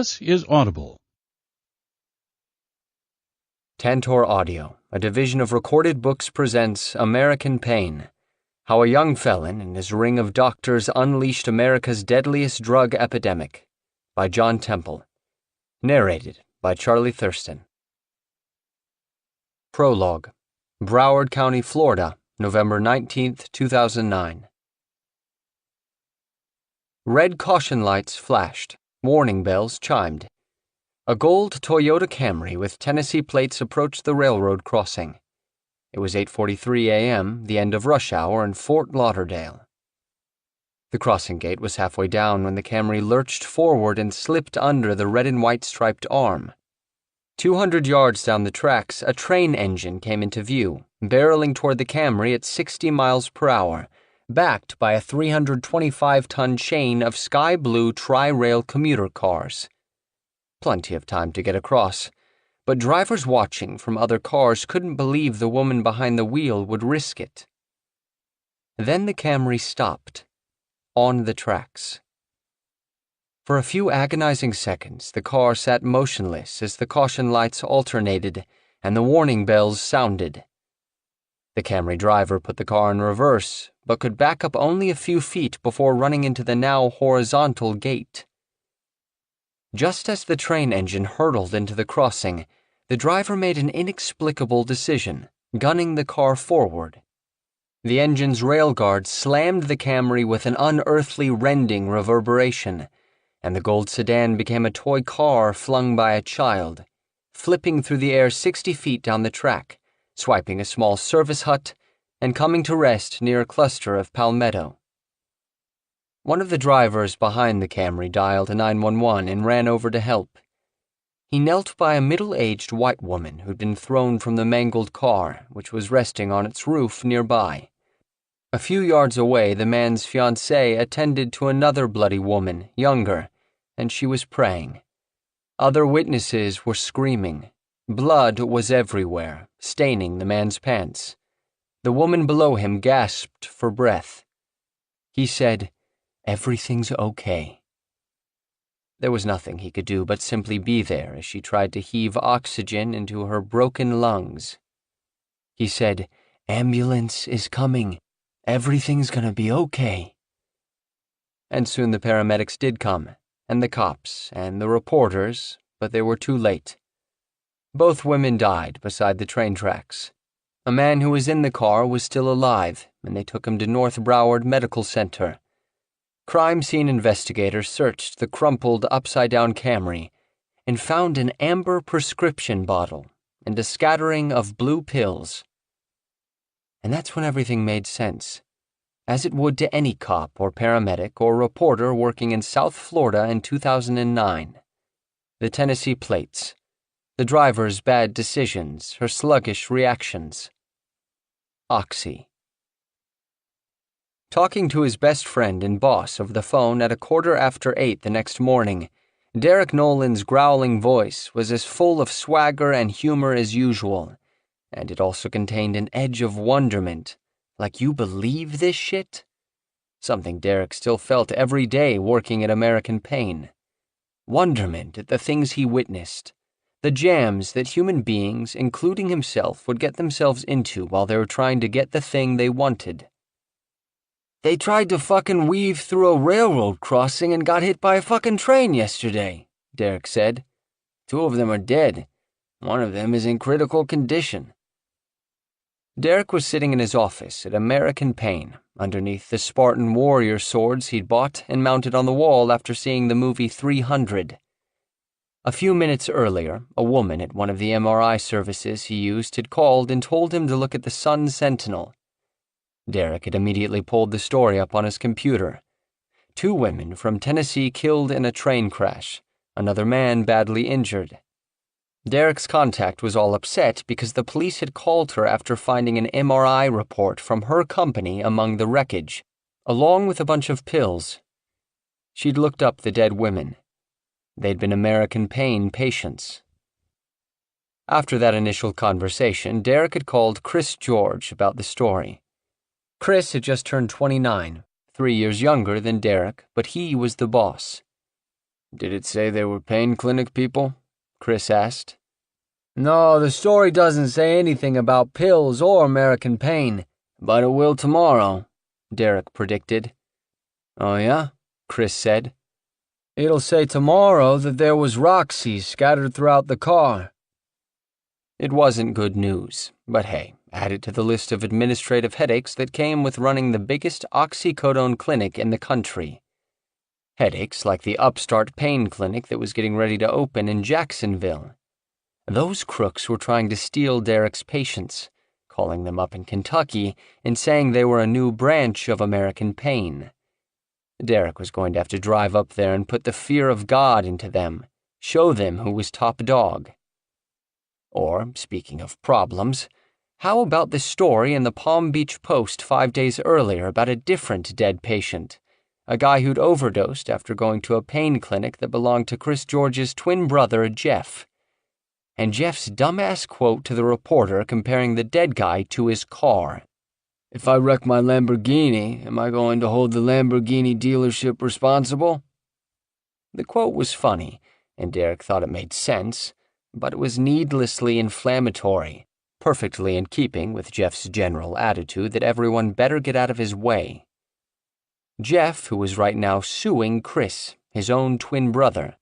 This is Audible. Tantor Audio, a division of Recorded Books, presents American Pain, How a Young Felon and His Ring of Doctors Unleashed America's Deadliest Drug Epidemic, by John Temple. Narrated by Charlie Thurston. Prologue. Broward County, Florida, November 19, 2009. Red caution lights flashed. Warning bells chimed. A gold Toyota Camry with Tennessee plates approached the railroad crossing. It was 8:43 a.m., the end of rush hour in Fort Lauderdale. The crossing gate was halfway down when the Camry lurched forward and slipped under the red and white striped arm. 200 yards down the tracks, a train engine came into view, barreling toward the Camry at 60 miles per hour, backed by a 325-ton chain of sky-blue tri-rail commuter cars. Plenty of time to get across, but drivers watching from other cars couldn't believe the woman behind the wheel would risk it. Then the Camry stopped, on the tracks. For a few agonizing seconds, the car sat motionless as the caution lights alternated and the warning bells sounded. The Camry driver put the car in reverse, but could back up only a few feet before running into the now horizontal gate. Just as the train engine hurtled into the crossing, the driver made an inexplicable decision, gunning the car forward. The engine's railguard slammed the Camry with an unearthly rending reverberation, and the gold sedan became a toy car flung by a child, flipping through the air 60 feet down the track, swiping a small service hut, and coming to rest near a cluster of palmetto. One of the drivers behind the Camry dialed 911 and ran over to help. He knelt by a middle-aged white woman who'd been thrown from the mangled car, which was resting on its roof nearby. A few yards away, the man's fiancée attended to another bloody woman, younger, and she was praying. Other witnesses were screaming. Blood was everywhere, staining the man's pants. The woman below him gasped for breath. He said, "Everything's okay." There was nothing he could do but simply be there as she tried to heave oxygen into her broken lungs. He said, "Ambulance is coming. Everything's gonna be okay." And soon the paramedics did come, and the cops, and the reporters, but they were too late. Both women died beside the train tracks. A man who was in the car was still alive, and they took him to North Broward Medical Center. Crime scene investigators searched the crumpled, upside-down Camry and found an amber prescription bottle and a scattering of blue pills. And that's when everything made sense, as it would to any cop or paramedic or reporter working in South Florida in 2009. The Tennessee plates. The driver's bad decisions, her sluggish reactions. Oxy. Talking to his best friend and boss over the phone at 8:15 the next morning, Derek Nolan's growling voice was as full of swagger and humor as usual, and it also contained an edge of wonderment, like "you believe this shit?" Something Derek still felt every day working at American Pain. Wonderment at the things he witnessed. The jams that human beings, including himself, would get themselves into while they were trying to get the thing they wanted. "They tried to fucking weave through a railroad crossing and got hit by a fucking train yesterday," Derek said. "2 of them are dead. 1 of them is in critical condition." Derek was sitting in his office at American Pain, underneath the Spartan warrior swords he'd bought and mounted on the wall after seeing the movie 300. A few minutes earlier, a woman at one of the MRI services he used had called and told him to look at the Sun Sentinel. Derek had immediately pulled the story up on his computer. 2 women from Tennessee killed in a train crash, another man badly injured. Derek's contact was all upset because the police had called her after finding an MRI report from her company among the wreckage, along with a bunch of pills. She'd looked up the dead women. They'd been American Pain patients. After that initial conversation, Derek had called Chris George about the story. Chris had just turned 29, 3 years younger than Derek, but he was the boss. Did it say they were pain clinic people? Chris asked. No, the story doesn't say anything about pills or American Pain, but it will tomorrow, Derek predicted. Oh yeah? Chris said. It'll say tomorrow that there was Roxy scattered throughout the car. It wasn't good news, but hey, add it to the list of administrative headaches that came with running the biggest oxycodone clinic in the country. Headaches like the upstart pain clinic that was getting ready to open in Jacksonville. Those crooks were trying to steal Derek's patients, calling them up in Kentucky and saying they were a new branch of American Pain. Derek was going to have to drive up there and put the fear of God into them, show them who was top dog. Or, speaking of problems, how about the story in the Palm Beach Post 5 days earlier about a different dead patient, a guy who'd overdosed after going to a pain clinic that belonged to Chris George's twin brother, Jeff? And Jeff's dumbass quote to the reporter comparing the dead guy to his car. If I wreck my Lamborghini, am I going to hold the Lamborghini dealership responsible? The quote was funny, and Derek thought it made sense, but it was needlessly inflammatory, perfectly in keeping with Jeff's general attitude that everyone better get out of his way. Jeff, who was right now suing Chris, his own twin brother.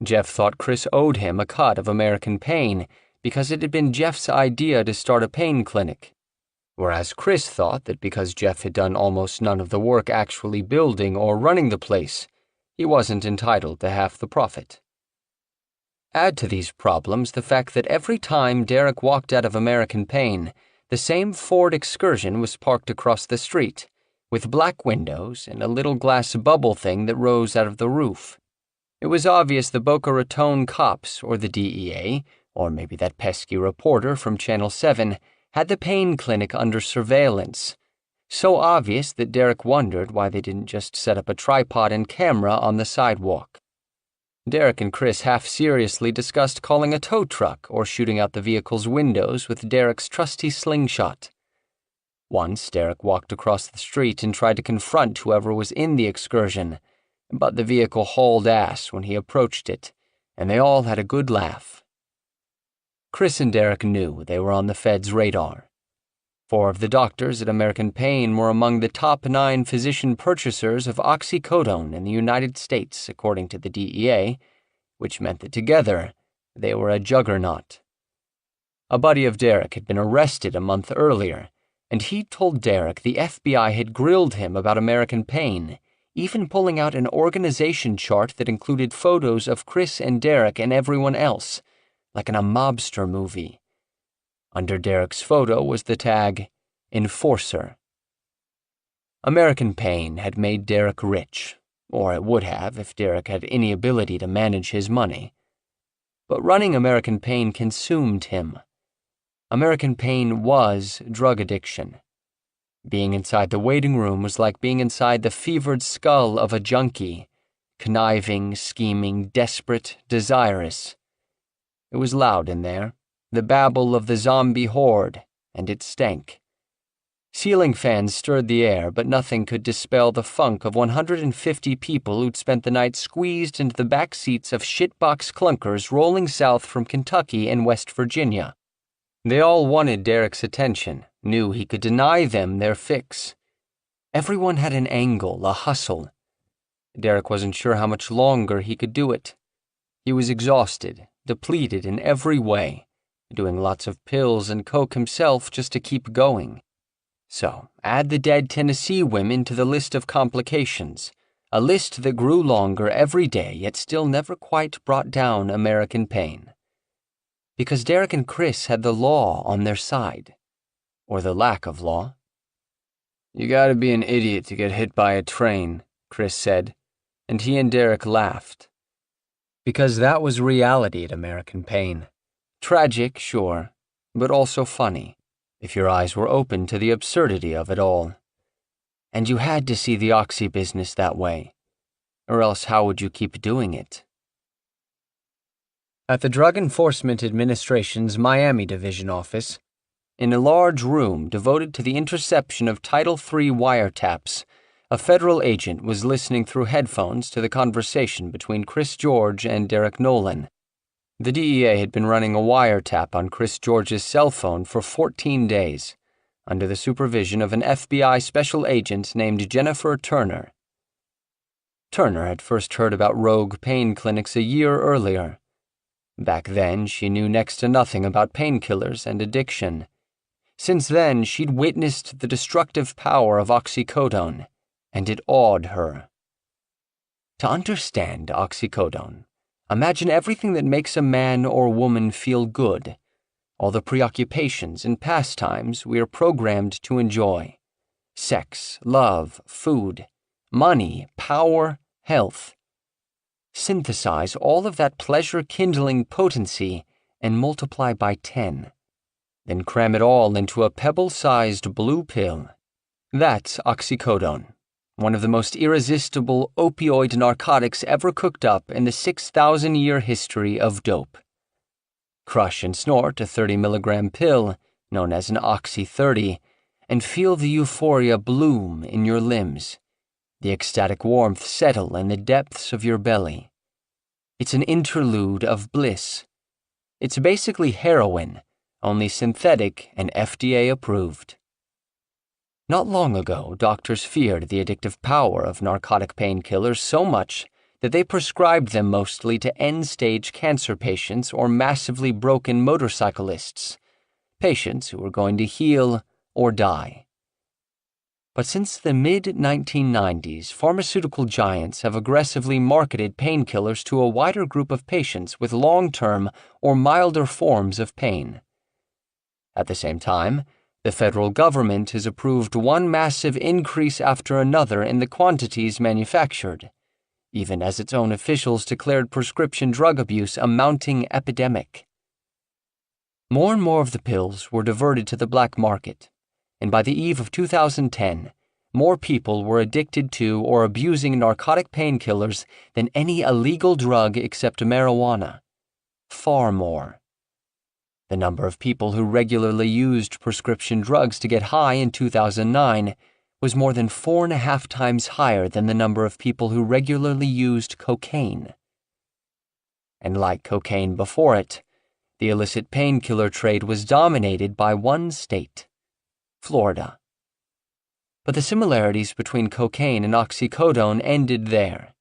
Jeff thought Chris owed him a cut of American Pain because it had been Jeff's idea to start a pain clinic, whereas Chris thought that because Jeff had done almost none of the work actually building or running the place, he wasn't entitled to half the profit. Add to these problems the fact that every time Derek walked out of American Pain, the same Ford Excursion was parked across the street, with black windows and a little glass bubble thing that rose out of the roof. It was obvious the Boca Raton cops, or the DEA, or maybe that pesky reporter from Channel 7, had the pain clinic under surveillance. So obvious that Derek wondered why they didn't just set up a tripod and camera on the sidewalk. Derek and Chris half-seriously discussed calling a tow truck or shooting out the vehicle's windows with Derek's trusty slingshot. Once, Derek walked across the street and tried to confront whoever was in the Excursion, but the vehicle hauled ass when he approached it, and they all had a good laugh. Chris and Derek knew they were on the Fed's radar. 4 of the doctors at American Pain were among the top 9 physician purchasers of oxycodone in the United States, according to the DEA, which meant that together they were a juggernaut. A buddy of Derek had been arrested a month earlier, and he told Derek the FBI had grilled him about American Pain, even pulling out an organization chart that included photos of Chris and Derek and everyone else, like in a mobster movie. Under Derek's photo was the tag, Enforcer. American Pain had made Derek rich, or it would have if Derek had any ability to manage his money. But running American Pain consumed him. American Pain was drug addiction. Being inside the waiting room was like being inside the fevered skull of a junkie, conniving, scheming, desperate, desirous. It was loud in there, the babble of the zombie horde, and it stank. Ceiling fans stirred the air, but nothing could dispel the funk of 150 people who'd spent the night squeezed into the back seats of shitbox clunkers rolling south from Kentucky and West Virginia. They all wanted Derek's attention, knew he could deny them their fix. Everyone had an angle, a hustle. Derek wasn't sure how much longer he could do it. He was exhausted, depleted in every way, doing lots of pills and coke himself just to keep going. So, add the dead Tennessee women to the list of complications, a list that grew longer every day yet still never quite brought down American Pain. Because Derek and Chris had the law on their side. Or the lack of law. You gotta be an idiot to get hit by a train, Chris said, and he and Derek laughed. Because that was reality at American Pain. Tragic, sure, but also funny, if your eyes were open to the absurdity of it all. And you had to see the oxy business that way, or else how would you keep doing it? At the Drug Enforcement Administration's Miami Division office, in a large room devoted to the interception of Title III wiretaps, A federal agent was listening through headphones to the conversation between Chris George and Derek Nolan. The DEA had been running a wiretap on Chris George's cell phone for 14 days, under the supervision of an FBI special agent named Jennifer Turner. Turner had first heard about rogue pain clinics a year earlier. Back then, she knew next to nothing about painkillers and addiction. Since then, she'd witnessed the destructive power of oxycodone, and it awed her. To understand oxycodone, imagine everything that makes a man or woman feel good, all the preoccupations and pastimes we are programmed to enjoy: sex, love, food, money, power, health. Synthesize all of that pleasure-kindling potency and multiply by 10. Then cram it all into a pebble-sized blue pill. That's oxycodone, one of the most irresistible opioid narcotics ever cooked up in the 6,000-year history of dope. Crush and snort a 30-milligram pill, known as an Oxy 30, and feel the euphoria bloom in your limbs, the ecstatic warmth settle in the depths of your belly. It's an interlude of bliss. It's basically heroin, only synthetic and FDA approved. Not long ago, doctors feared the addictive power of narcotic painkillers so much that they prescribed them mostly to end-stage cancer patients or massively broken motorcyclists, patients who were going to heal or die. But since the mid-1990s, pharmaceutical giants have aggressively marketed painkillers to a wider group of patients with long-term or milder forms of pain. At the same time, the federal government has approved one massive increase after another in the quantities manufactured, even as its own officials declared prescription drug abuse a mounting epidemic. More and more of the pills were diverted to the black market, and by the eve of 2010, more people were addicted to or abusing narcotic painkillers than any illegal drug except marijuana. Far more. The number of people who regularly used prescription drugs to get high in 2009 was more than 4.5 times higher than the number of people who regularly used cocaine. And like cocaine before it, the illicit painkiller trade was dominated by one state: Florida. But the similarities between cocaine and oxycodone ended there.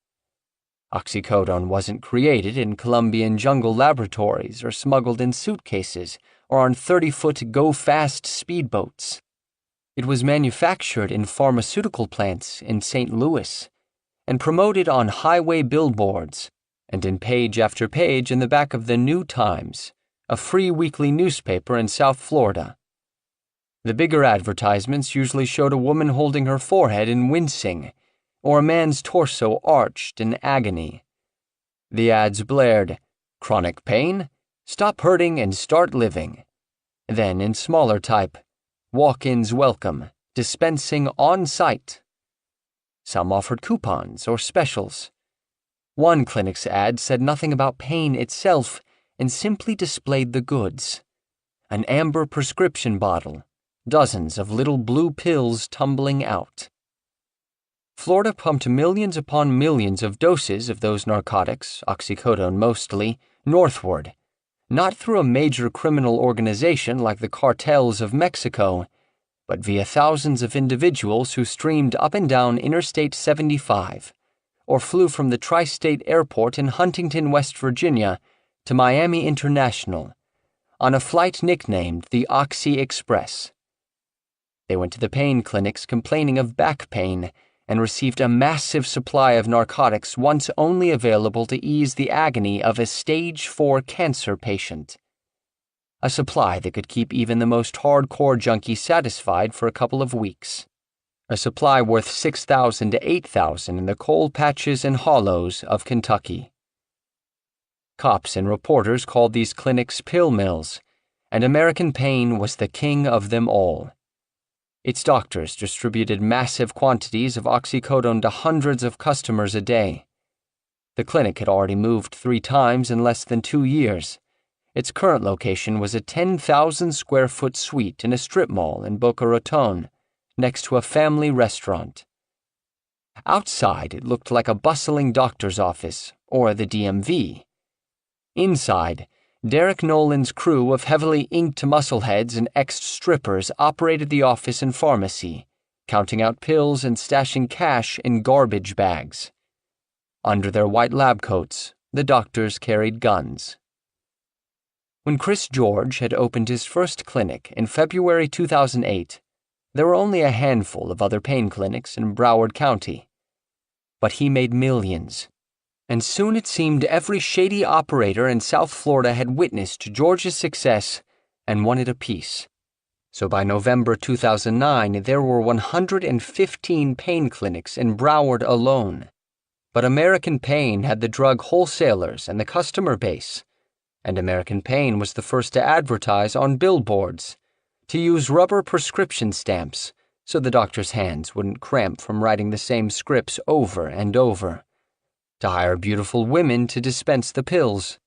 Oxycodone wasn't created in Colombian jungle laboratories or smuggled in suitcases or on 30-foot go-fast speedboats. It was manufactured in pharmaceutical plants in St. Louis and promoted on highway billboards and in page after page in the back of the New Times, a free weekly newspaper in South Florida. The bigger advertisements usually showed a woman holding her forehead and wincing, or a man's torso arched in agony. The ads blared, "Chronic pain? Stop hurting and start living." Then, in smaller type, "Walk-ins welcome, dispensing on-site." Some offered coupons or specials. One clinic's ad said nothing about pain itself and simply displayed the goods: an amber prescription bottle, dozens of little blue pills tumbling out. Florida pumped millions upon millions of doses of those narcotics, oxycodone mostly, northward, not through a major criminal organization like the cartels of Mexico, but via thousands of individuals who streamed up and down Interstate 75, or flew from the Tri-State Airport in Huntington, West Virginia, to Miami International, on a flight nicknamed the Oxy Express. They went to the pain clinics complaining of back pain and received a massive supply of narcotics once only available to ease the agony of a stage 4 cancer patient. A supply that could keep even the most hardcore junkie satisfied for a couple of weeks. A supply worth $6,000 to $8,000 in the coal patches and hollows of Kentucky. Cops and reporters called these clinics pill mills, and American Pain was the king of them all. Its doctors distributed massive quantities of oxycodone to hundreds of customers a day. The clinic had already moved 3 times in less than 2 years. Its current location was a 10,000-square-foot suite in a strip mall in Boca Raton, next to a family restaurant. Outside, it looked like a bustling doctor's office, or the DMV. Inside, Derek Nolan's crew of heavily inked muscleheads and ex-strippers operated the office and pharmacy, counting out pills and stashing cash in garbage bags. Under their white lab coats, the doctors carried guns. When Chris George had opened his first clinic in February 2008, there were only a handful of other pain clinics in Broward County. But he made millions, and soon it seemed every shady operator in South Florida had witnessed George's success and wanted a piece. So by November 2009, there were 115 pain clinics in Broward alone. But American Pain had the drug wholesalers and the customer base, and American Pain was the first to advertise on billboards, to use rubber prescription stamps so the doctor's hands wouldn't cramp from writing the same scripts over and over, to hire beautiful women to dispense the pills.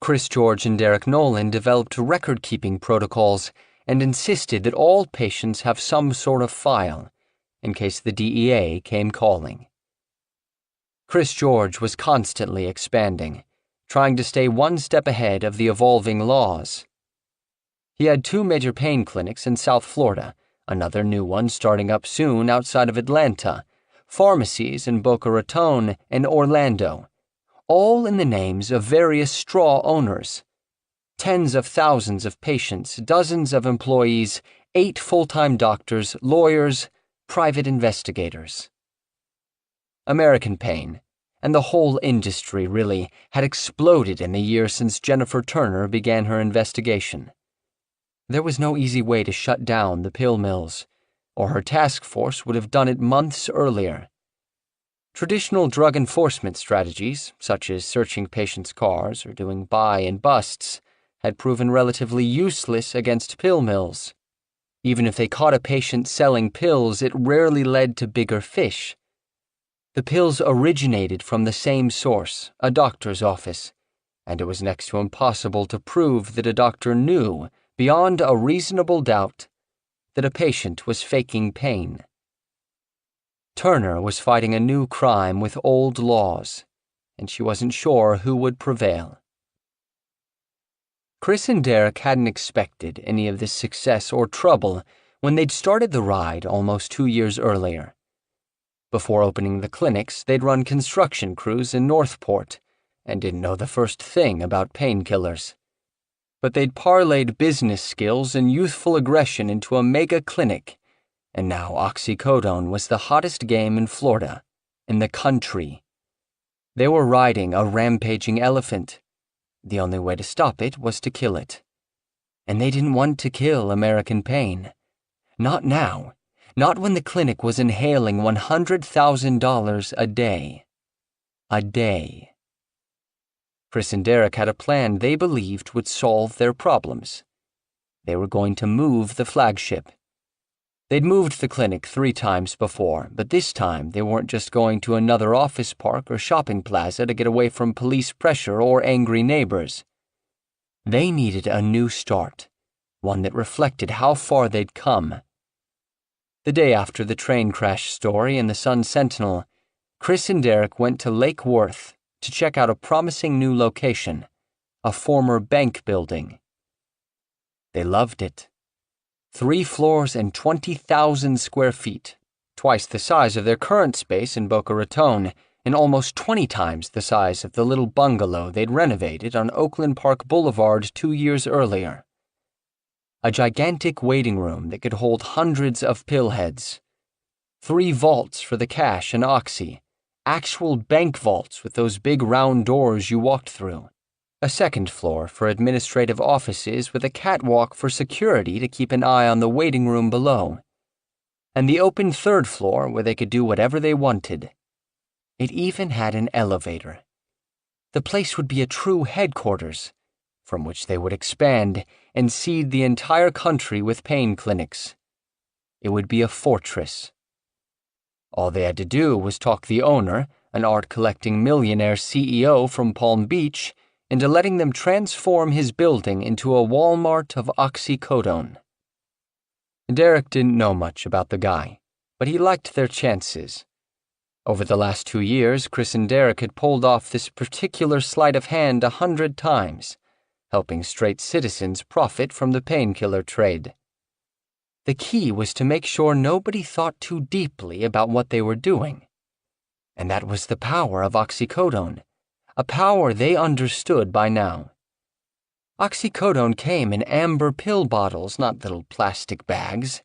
Chris George and Derek Nolan developed record-keeping protocols and insisted that all patients have some sort of file, in case the DEA came calling. Chris George was constantly expanding, trying to stay one step ahead of the evolving laws. He had 2 major pain clinics in South Florida, another new one starting up soon outside of Atlanta, pharmacies in Boca Raton and Orlando, all in the names of various straw owners. Tens of thousands of patients, dozens of employees, 8 full-time doctors, lawyers, private investigators. American Pain, and the whole industry really, had exploded in the year since Jennifer Turner began her investigation. There was no easy way to shut down the pill mills, or her task force would have done it months earlier. Traditional drug enforcement strategies, such as searching patients' cars or doing buy and busts, had proven relatively useless against pill mills. Even if they caught a patient selling pills, it rarely led to bigger fish. The pills originated from the same source, a doctor's office, and it was next to impossible to prove that a doctor knew, beyond a reasonable doubt, that a patient was faking pain. Turner was fighting a new crime with old laws, and she wasn't sure who would prevail. Chris and Derek hadn't expected any of this success or trouble when they'd started the ride almost 2 years earlier. Before opening the clinics, they'd run construction crews in Northport and didn't know the first thing about painkillers. But they'd parlayed business skills and youthful aggression into a mega clinic, and now oxycodone was the hottest game in Florida, in the country. They were riding a rampaging elephant. The only way to stop it was to kill it. And they didn't want to kill American Pain. Not now. Not when the clinic was inhaling $100,000 a day. A day. Chris and Derek had a plan they believed would solve their problems. They were going to move the flagship. They'd moved the clinic 3 times before, but this time they weren't just going to another office park or shopping plaza to get away from police pressure or angry neighbors. They needed a new start, one that reflected how far they'd come. The day after the train crash story in the Sun-Sentinel, Chris and Derek went to Lake Worth to check out a promising new location, a former bank building. They loved it. 3 floors and 20,000 square feet, twice the size of their current space in Boca Raton, and almost 20 times the size of the little bungalow they'd renovated on Oakland Park Boulevard 2 years earlier. A gigantic waiting room that could hold hundreds of pill heads. 3 vaults for the cash and oxy, actual bank vaults with those big round doors you walked through. A 2nd floor for administrative offices with a catwalk for security to keep an eye on the waiting room below. And the open 3rd floor where they could do whatever they wanted. It even had an elevator. The place would be a true headquarters, from which they would expand and seed the entire country with pain clinics. It would be a fortress. All they had to do was talk the owner, an art-collecting millionaire CEO from Palm Beach, into letting them transform his building into a Walmart of oxycodone. Derek didn't know much about the guy, but he liked their chances. Over the last 2 years, Chris and Derek had pulled off this particular sleight of hand 100 times, helping straight citizens profit from the painkiller trade. The key was to make sure nobody thought too deeply about what they were doing. And that was the power of oxycodone, a power they understood by now. Oxycodone came in amber pill bottles, not little plastic bags,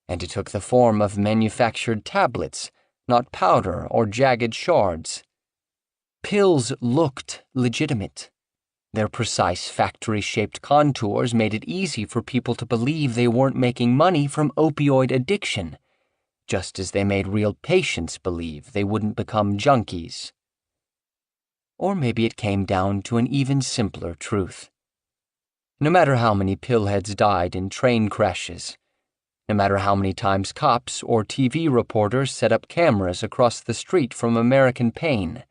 and it took the form of manufactured tablets, not powder or jagged shards. Pills looked legitimate. Their precise factory-shaped contours made it easy for people to believe they weren't making money from opioid addiction, just as they made real patients believe they wouldn't become junkies. Or maybe it came down to an even simpler truth. No matter how many pillheads died in train crashes, no matter how many times cops or TV reporters set up cameras across the street from American Pain,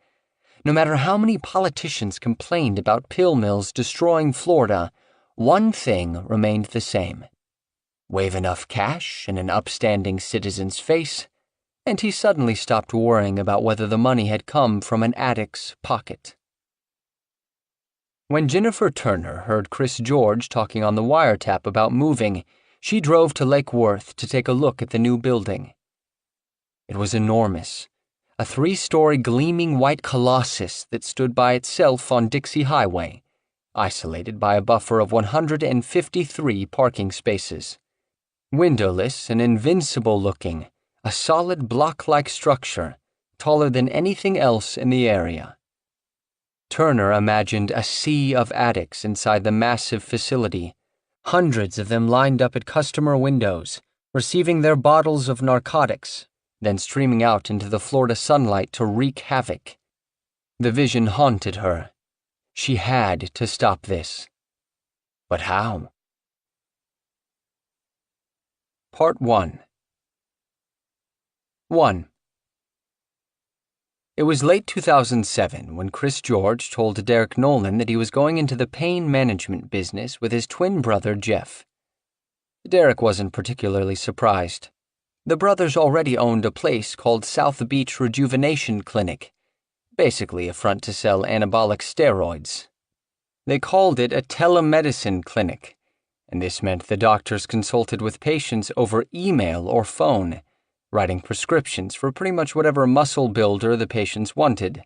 no matter how many politicians complained about pill mills destroying Florida, one thing remained the same. Wave enough cash in an upstanding citizen's face, and he suddenly stopped worrying about whether the money had come from an addict's pocket. When Jennifer Turner heard Chris George talking on the wiretap about moving, she drove to Lake Worth to take a look at the new building. It was enormous, a 3-story gleaming white colossus that stood by itself on Dixie Highway, isolated by a buffer of 153 parking spaces. Windowless and invincible-looking, a solid block-like structure, taller than anything else in the area. Turner imagined a sea of addicts inside the massive facility, hundreds of them lined up at customer windows, receiving their bottles of narcotics, then streaming out into the Florida sunlight to wreak havoc. The vision haunted her. She had to stop this. But how? Part 1. 1. It was late 2007 when Chris George told Derek Nolan that he was going into the pain management business with his twin brother Jeff. Derek wasn't particularly surprised. The brothers already owned a place called South Beach Rejuvenation Clinic, basically a front to sell anabolic steroids. They called it a telemedicine clinic, and this meant the doctors consulted with patients over email or phone, writing prescriptions for pretty much whatever muscle builder the patients wanted.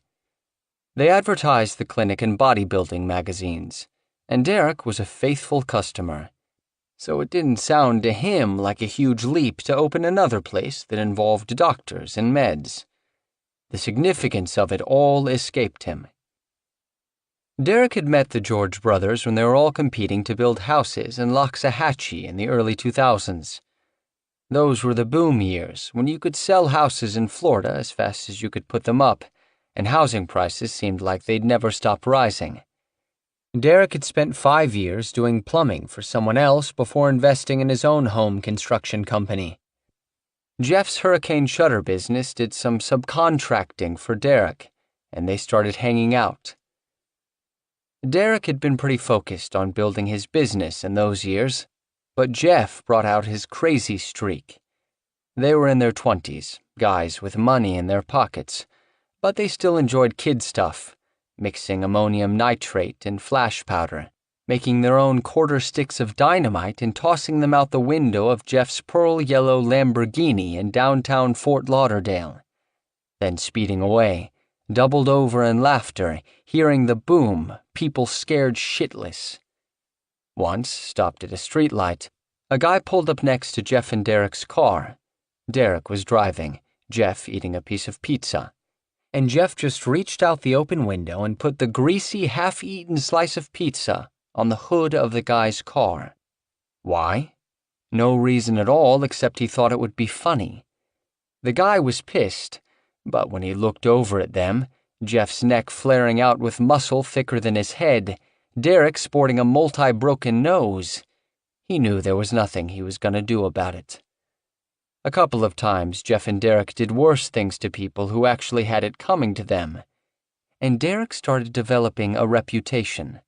They advertised the clinic in bodybuilding magazines, and Derek was a faithful customer. So it didn't sound to him like a huge leap to open another place that involved doctors and meds. The significance of it all escaped him. Derek had met the George brothers when they were all competing to build houses in Loxahatchee in the early 2000s. Those were the boom years, when you could sell houses in Florida as fast as you could put them up, and housing prices seemed like they'd never stop rising. Derek had spent 5 years doing plumbing for someone else before investing in his own home construction company. Jeff's hurricane shutter business did some subcontracting for Derek, and they started hanging out. Derek had been pretty focused on building his business in those years, but Jeff brought out his crazy streak. They were in their 20s, guys with money in their pockets, but they still enjoyed kid stuff, mixing ammonium nitrate and flash powder, making their own quarter sticks of dynamite and tossing them out the window of Jeff's pearl yellow Lamborghini in downtown Fort Lauderdale. Then speeding away, doubled over in laughter, hearing the boom, people scared shitless. Once, stopped at a streetlight, a guy pulled up next to Jeff and Derek's car. Derek was driving, Jeff eating a piece of pizza. And Jeff just reached out the open window and put the greasy, half-eaten slice of pizza on the hood of the guy's car. Why? No reason at all except he thought it would be funny. The guy was pissed, but when he looked over at them, Jeff's neck flaring out with muscle thicker than his head, Derek sporting a multi-broken nose, he knew there was nothing he was going to do about it. A couple of times, Jeff and Derek did worse things to people who actually had it coming to them, and Derek started developing a reputation.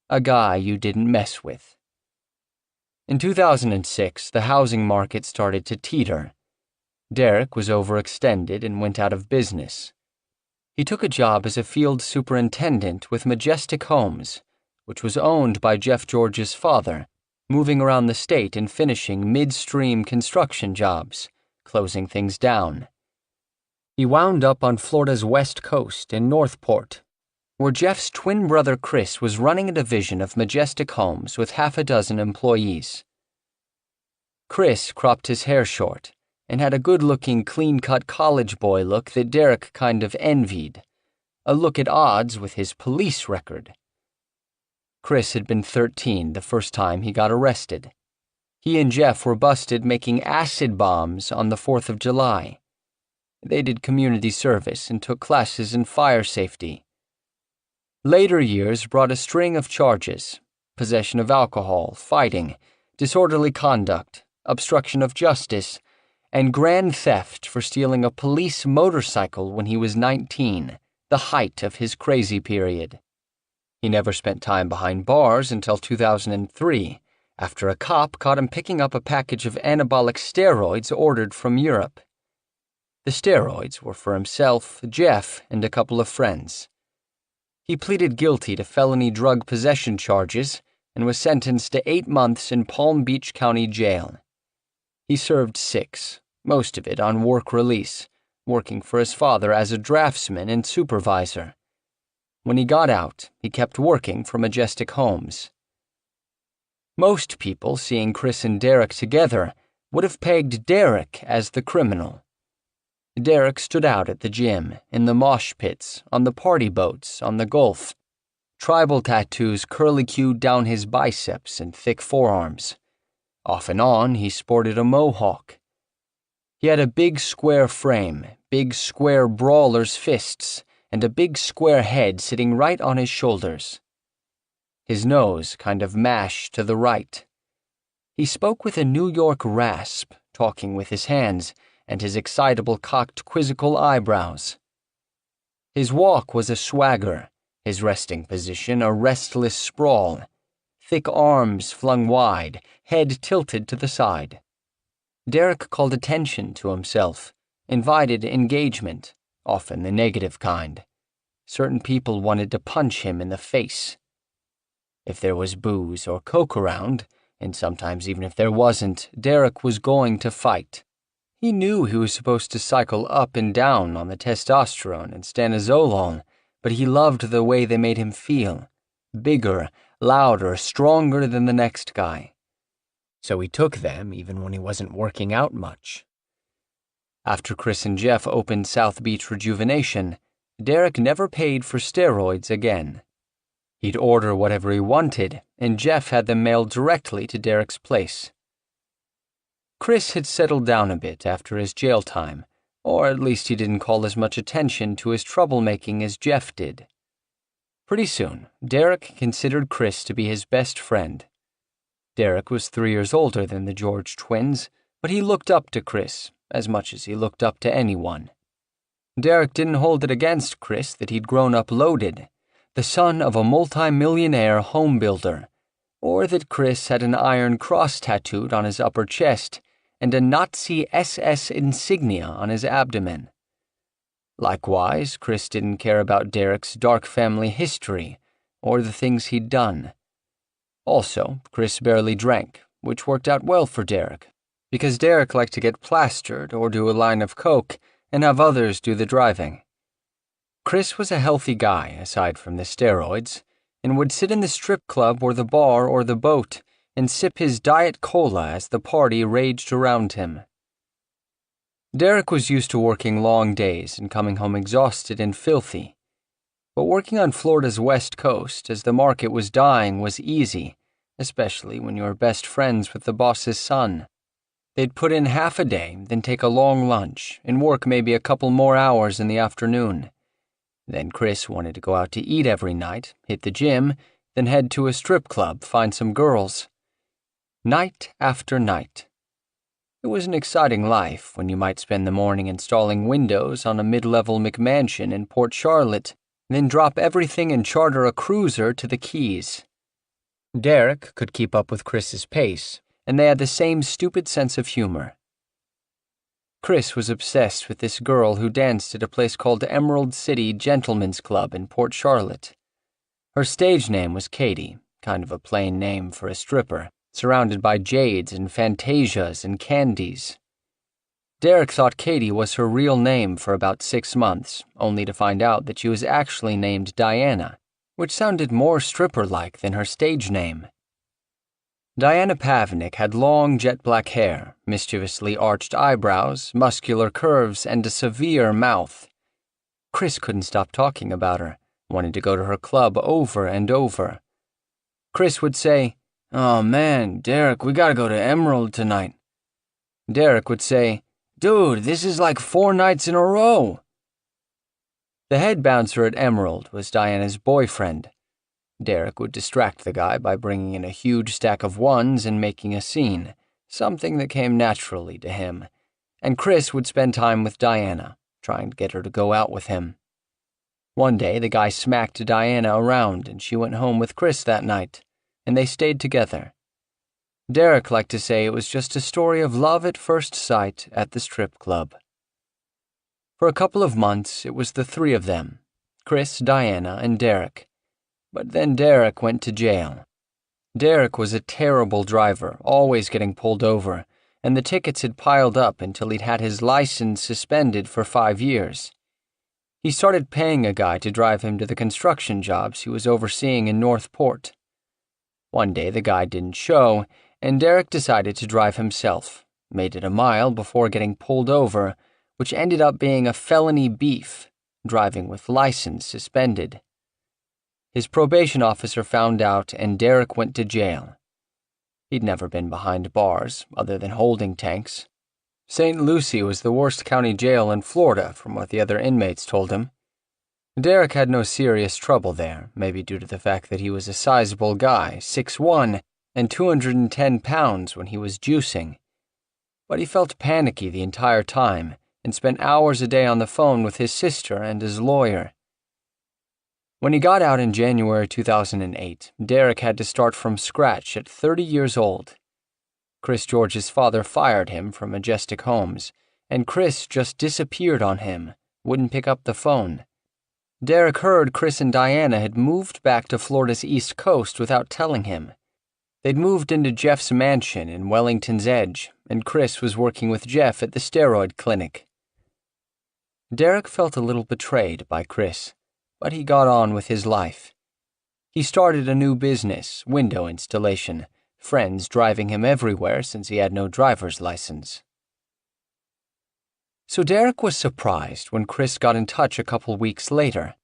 A guy you didn't mess with. In 2006, the housing market started to teeter. Derek was overextended and went out of business. He took a job as a field superintendent with Majestic Homes, which was owned by Jeff George's father, moving around the state and finishing midstream construction jobs, closing things down. He wound up on Florida's west coast in Northport, where Jeff's twin brother Chris was running a division of Majestic Homes with half a dozen employees. Chris cropped his hair short and had a good-looking, clean-cut college boy look that Derek kind of envied, a look at odds with his police record. Chris had been 13 the first time he got arrested. He and Jeff were busted making acid bombs on the 4th of July. They did community service and took classes in fire safety. Later years brought a string of charges: possession of alcohol, fighting, disorderly conduct, obstruction of justice, and grand theft for stealing a police motorcycle when he was 19, the height of his crazy period. He never spent time behind bars until 2003, after a cop caught him picking up a package of anabolic steroids ordered from Europe. The steroids were for himself, Jeff, and a couple of friends. He pleaded guilty to felony drug possession charges and was sentenced to 8 months in Palm Beach County Jail. He served 6, most of it on work release, working for his father as a draftsman and supervisor. When he got out, he kept working for Majestic Homes. Most people, seeing Chris and Derek together, would have pegged Derek as the criminal. Derek stood out at the gym, in the mosh pits, on the party boats, on the Gulf. Tribal tattoos curly-cued down his biceps and thick forearms. Off and on, he sported a mohawk. He had a big square frame, big square brawler's fists, and a big square head sitting right on his shoulders. His nose kind of mashed to the right. He spoke with a New York rasp, talking with his hands, and his excitable cocked quizzical eyebrows. His walk was a swagger, his resting position a restless sprawl, thick arms flung wide, head tilted to the side. Derek called attention to himself, invited engagement, often the negative kind. Certain people wanted to punch him in the face. If there was booze or coke around, and sometimes even if there wasn't, Derek was going to fight. He knew he was supposed to cycle up and down on the testosterone and stanozolol, but he loved the way they made him feel. Bigger, louder, stronger than the next guy. So he took them even when he wasn't working out much. After Chris and Jeff opened South Beach Rejuvenation, Derek never paid for steroids again. He'd order whatever he wanted, and Jeff had them mailed directly to Derek's place. Chris had settled down a bit after his jail time, or at least he didn't call as much attention to his troublemaking as Jeff did. Pretty soon, Derek considered Chris to be his best friend. Derek was 3 years older than the George twins, but he looked up to Chris as much as he looked up to anyone. Derek didn't hold it against Chris that he'd grown up loaded, the son of a multi-millionaire home builder, or that Chris had an iron cross tattooed on his upper chest and a Nazi SS insignia on his abdomen. Likewise, Chris didn't care about Derek's dark family history or the things he'd done. Also, Chris barely drank, which worked out well for Derek, because Derek liked to get plastered or do a line of coke and have others do the driving. Chris was a healthy guy, aside from the steroids, and would sit in the strip club or the bar or the boat and sip his Diet Cola as the party raged around him. Derek was used to working long days and coming home exhausted and filthy. But working on Florida's west coast as the market was dying was easy, especially when you were best friends with the boss's son. They'd put in half a day, then take a long lunch, and work maybe a couple more hours in the afternoon. Then Chris wanted to go out to eat every night, hit the gym, then head to a strip club, find some girls. Night after night. It was an exciting life when you might spend the morning installing windows on a mid-level McMansion in Port Charlotte, then drop everything and charter a cruiser to the Keys. Derek could keep up with Chris's pace, and they had the same stupid sense of humor. Chris was obsessed with this girl who danced at a place called Emerald City Gentlemen's Club in Port Charlotte. Her stage name was Katie, kind of a plain name for a stripper, surrounded by jades and fantasias and candies. Derek thought Katie was her real name for about 6 months, only to find out that she was actually named Diana, which sounded more stripper-like than her stage name. Diana Pavnik had long jet-black hair, mischievously arched eyebrows, muscular curves, and a severe mouth. Chris couldn't stop talking about her, wanted to go to her club over and over. Chris would say, "Oh man, Derek, we gotta go to Emerald tonight." Derek would say, "Dude, this is like 4 nights in a row." The head bouncer at Emerald was Diana's boyfriend. Derek would distract the guy by bringing in a huge stack of ones and making a scene, something that came naturally to him, and Chris would spend time with Diana, trying to get her to go out with him. One day, the guy smacked Diana around and she went home with Chris that night, and they stayed together. Derek liked to say it was just a story of love at first sight at the strip club. For a couple of months, it was the 3 of them, Chris, Diana, and Derek. But then Derek went to jail. Derek was a terrible driver, always getting pulled over, and the tickets had piled up until he'd had his license suspended for 5 years. He started paying a guy to drive him to the construction jobs he was overseeing in Northport. One day the guy didn't show, and Derek decided to drive himself, made it a mile before getting pulled over, which ended up being a felony beef, driving with license suspended. His probation officer found out, and Derek went to jail. He'd never been behind bars, other than holding tanks. St. Lucie was the worst county jail in Florida, from what the other inmates told him. Derek had no serious trouble there, maybe due to the fact that he was a sizable guy, 6'1", and 210 pounds when he was juicing. But he felt panicky the entire time, and spent hours a day on the phone with his sister and his lawyer. When he got out in January 2008, Derek had to start from scratch at 30 years old. Chris George's father fired him from Majestic Homes, and Chris just disappeared on him, wouldn't pick up the phone. Derek heard Chris and Diana had moved back to Florida's East Coast without telling him. They'd moved into Jeff's mansion in Wellington's Edge, and Chris was working with Jeff at the steroid clinic. Derek felt a little betrayed by Chris, but he got on with his life. He started a new business, window installation, friends driving him everywhere since he had no driver's license. So Derek was surprised when Chris got in touch a couple weeks later.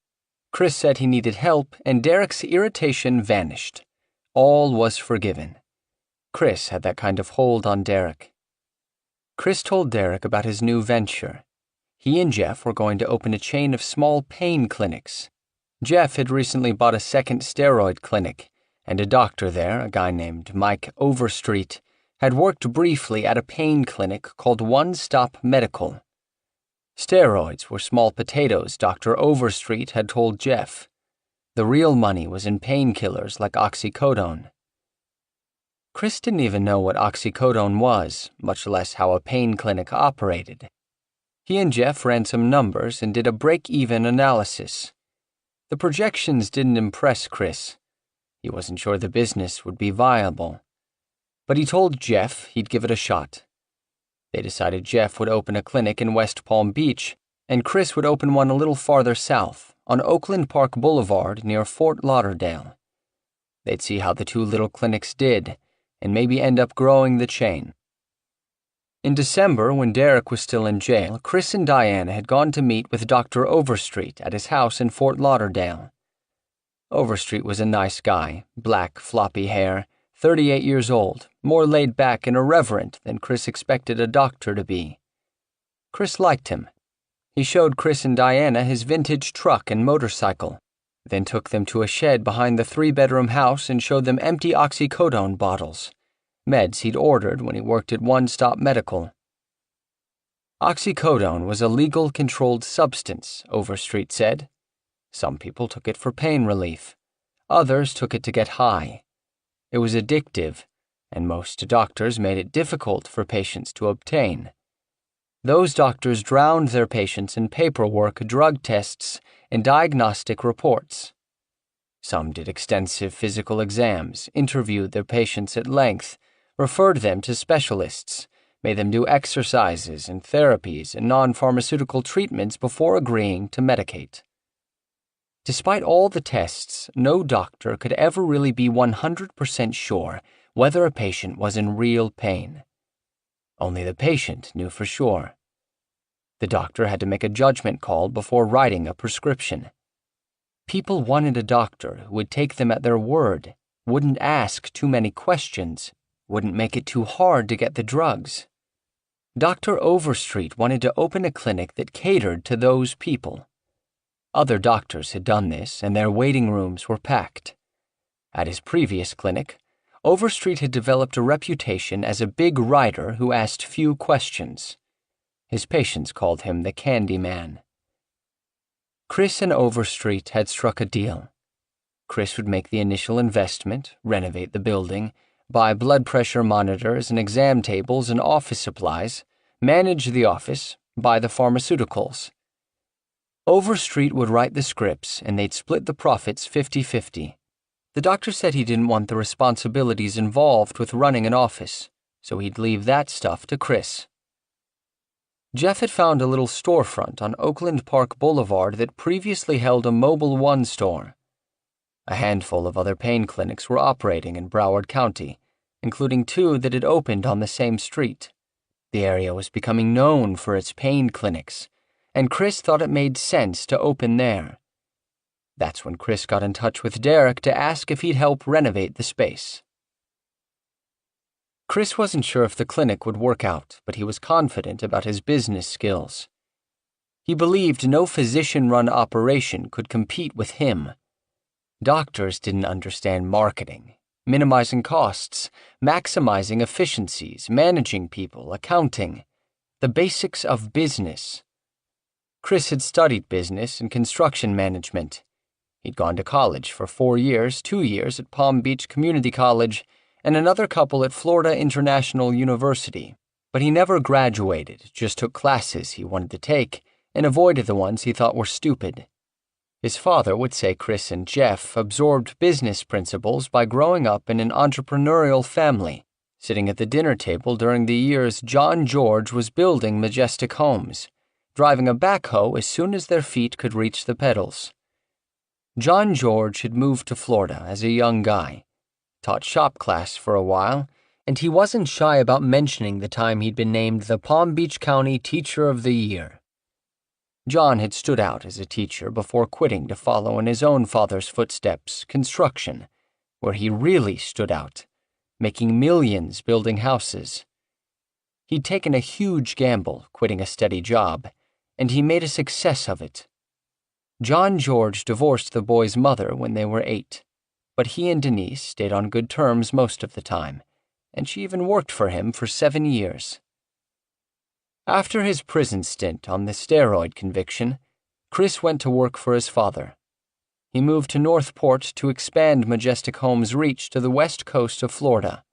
Chris said he needed help, and Derek's irritation vanished. All was forgiven. Chris had that kind of hold on Derek. Chris told Derek about his new venture. He and Jeff were going to open a chain of small pain clinics. Jeff had recently bought a second steroid clinic, and a doctor there, a guy named Mike Overstreet, had worked briefly at a pain clinic called One Stop Medical. Steroids were small potatoes, Dr. Overstreet had told Jeff. The real money was in painkillers like oxycodone. Chris didn't even know what oxycodone was, much less how a pain clinic operated. He and Jeff ran some numbers and did a break-even analysis. The projections didn't impress Chris. He wasn't sure the business would be viable. But he told Jeff he'd give it a shot. They decided Jeff would open a clinic in West Palm Beach, and Chris would open one a little farther south, on Oakland Park Boulevard near Fort Lauderdale. They'd see how the 2 little clinics did, and maybe end up growing the chain. In December, when Derek was still in jail, Chris and Diana had gone to meet with Dr. Overstreet at his house in Fort Lauderdale. Overstreet was a nice guy, black, floppy hair, 38 years old, more laid back and irreverent than Chris expected a doctor to be. Chris liked him. He showed Chris and Diana his vintage truck and motorcycle, then took them to a shed behind the 3-bedroom house and showed them empty oxycodone bottles, meds he'd ordered when he worked at One Stop Medical. Oxycodone was a legal controlled substance, Overstreet said. Some people took it for pain relief. Others took it to get high. It was addictive, and most doctors made it difficult for patients to obtain. Those doctors drowned their patients in paperwork, drug tests, and diagnostic reports. Some did extensive physical exams, interviewed their patients at length, referred them to specialists, made them do exercises and therapies and non-pharmaceutical treatments before agreeing to medicate. Despite all the tests, no doctor could ever really be 100% sure whether a patient was in real pain. Only the patient knew for sure. The doctor had to make a judgment call before writing a prescription. People wanted a doctor who would take them at their word, wouldn't ask too many questions, wouldn't make it too hard to get the drugs. Dr. Overstreet wanted to open a clinic that catered to those people. Other doctors had done this, and their waiting rooms were packed. At his previous clinic, Overstreet had developed a reputation as a big writer who asked few questions. His patients called him the Candy Man. Chris and Overstreet had struck a deal. Chris would make the initial investment, renovate the building, buy blood pressure monitors and exam tables and office supplies, manage the office, buy the pharmaceuticals. Overstreet would write the scripts, and they'd split the profits 50-50. The doctor said he didn't want the responsibilities involved with running an office, so he'd leave that stuff to Chris. Jeff had found a little storefront on Oakland Park Boulevard that previously held a Mobile One store. A handful of other pain clinics were operating in Broward County, including 2 that had opened on the same street. The area was becoming known for its pain clinics, and Chris thought it made sense to open there. That's when Chris got in touch with Derek to ask if he'd help renovate the space. Chris wasn't sure if the clinic would work out, but he was confident about his business skills. He believed no physician-run operation could compete with him. Doctors didn't understand marketing, minimizing costs, maximizing efficiencies, managing people, accounting, the basics of business. Chris had studied business and construction management. He'd gone to college for 4 years, 2 years at Palm Beach Community College, and another couple at Florida International University, but he never graduated, just took classes he wanted to take and avoided the ones he thought were stupid. His father would say Chris and Jeff absorbed business principles by growing up in an entrepreneurial family, sitting at the dinner table during the years John George was building majestic homes, driving a backhoe as soon as their feet could reach the pedals. John George had moved to Florida as a young guy, taught shop class for a while, and he wasn't shy about mentioning the time he'd been named the Palm Beach County Teacher of the Year. John had stood out as a teacher before quitting to follow in his own father's footsteps, construction, where he really stood out, making millions building houses. He'd taken a huge gamble, quitting a steady job, and he made a success of it. John George divorced the boy's mother when they were 8. But he and Denise stayed on good terms most of the time, and she even worked for him for 7 years. After his prison stint on the steroid conviction, Chris went to work for his father. He moved to Northport to expand Majestic Homes' reach to the west coast of Florida.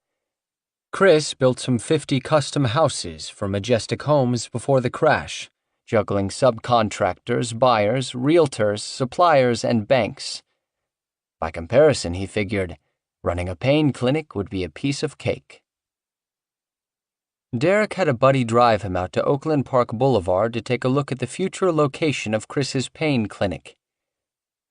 Chris built some 50 custom houses for Majestic Homes before the crash, juggling subcontractors, buyers, realtors, suppliers, and banks. By comparison, he figured, running a pain clinic would be a piece of cake. Derek had a buddy drive him out to Oakland Park Boulevard to take a look at the future location of Chris's pain clinic.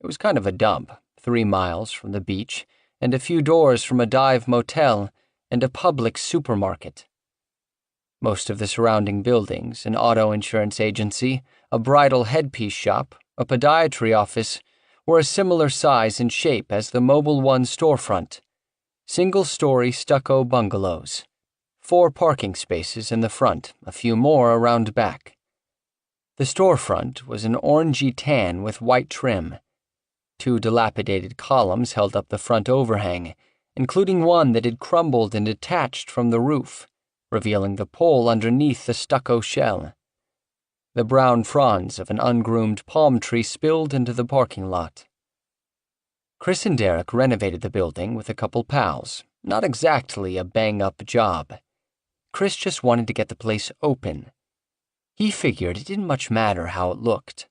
It was kind of a dump, 3 miles from the beach, and a few doors from a dive motel and a Publix supermarket. Most of the surrounding buildings, an auto insurance agency, a bridal headpiece shop, a podiatry office, were a similar size and shape as the Mobile One storefront. Single-story stucco bungalows. 4 parking spaces in the front, a few more around back. The storefront was an orangey tan with white trim. 2 dilapidated columns held up the front overhang, including one that had crumbled and detached from the roof, revealing the pole underneath the stucco shell. The brown fronds of an ungroomed palm tree spilled into the parking lot. Chris and Derek renovated the building with a couple pals, not exactly a bang-up job. Chris just wanted to get the place open. He figured it didn't much matter how it looked.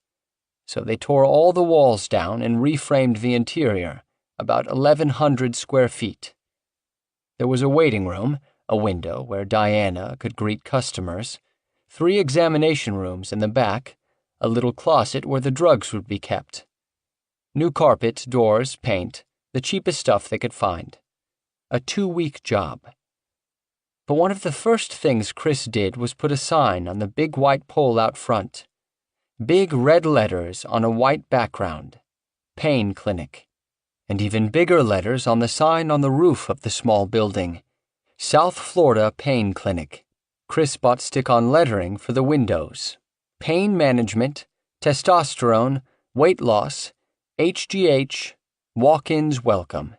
So they tore all the walls down and reframed the interior, about 1,100 square feet. There was a waiting room, a window where Diana could greet customers, 3 examination rooms in the back, a little closet where the drugs would be kept. New carpet, doors, paint, the cheapest stuff they could find. A 2-week job. But one of the first things Chris did was put a sign on the big white pole out front. Big red letters on a white background. Pain Clinic. And even bigger letters on the sign on the roof of the small building. South Florida Pain Clinic. Chris bought stick-on lettering for the windows. Pain management, testosterone, weight loss, HGH, walk-ins welcome.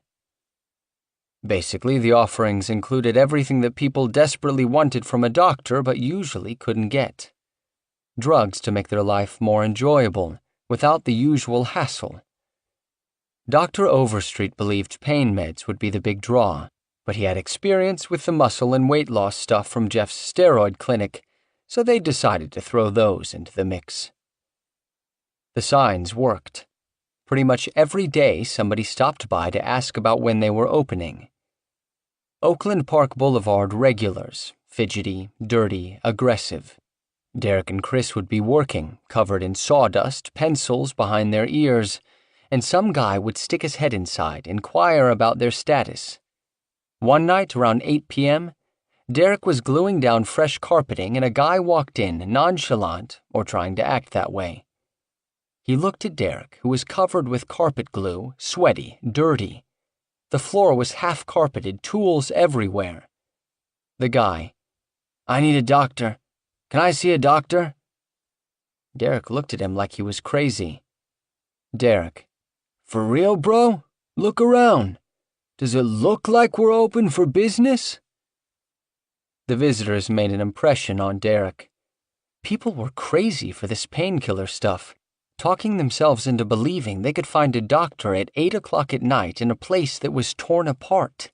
Basically, the offerings included everything that people desperately wanted from a doctor but usually couldn't get. Drugs to make their life more enjoyable, without the usual hassle. Dr. Overstreet believed pain meds would be the big draw, but he had experience with the muscle and weight loss stuff from Jeff's steroid clinic, so they decided to throw those into the mix. The signs worked. Pretty much every day somebody stopped by to ask about when they were opening. Oakland Park Boulevard regulars, fidgety, dirty, aggressive. Derek and Chris would be working, covered in sawdust, pencils behind their ears, and some guy would stick his head inside, inquire about their status. One night around 8 p.m., Derek was gluing down fresh carpeting and a guy walked in, nonchalant, or trying to act that way. He looked at Derek, who was covered with carpet glue, sweaty, dirty. The floor was half-carpeted, tools everywhere. The guy, "I need a doctor. Can I see a doctor?" Derek looked at him like he was crazy. Derek, "For real, bro? Look around. Does it look like we're open for business?" The visitors made an impression on Derek. People were crazy for this painkiller stuff, talking themselves into believing they could find a doctor at 8 o'clock at night in a place that was torn apart.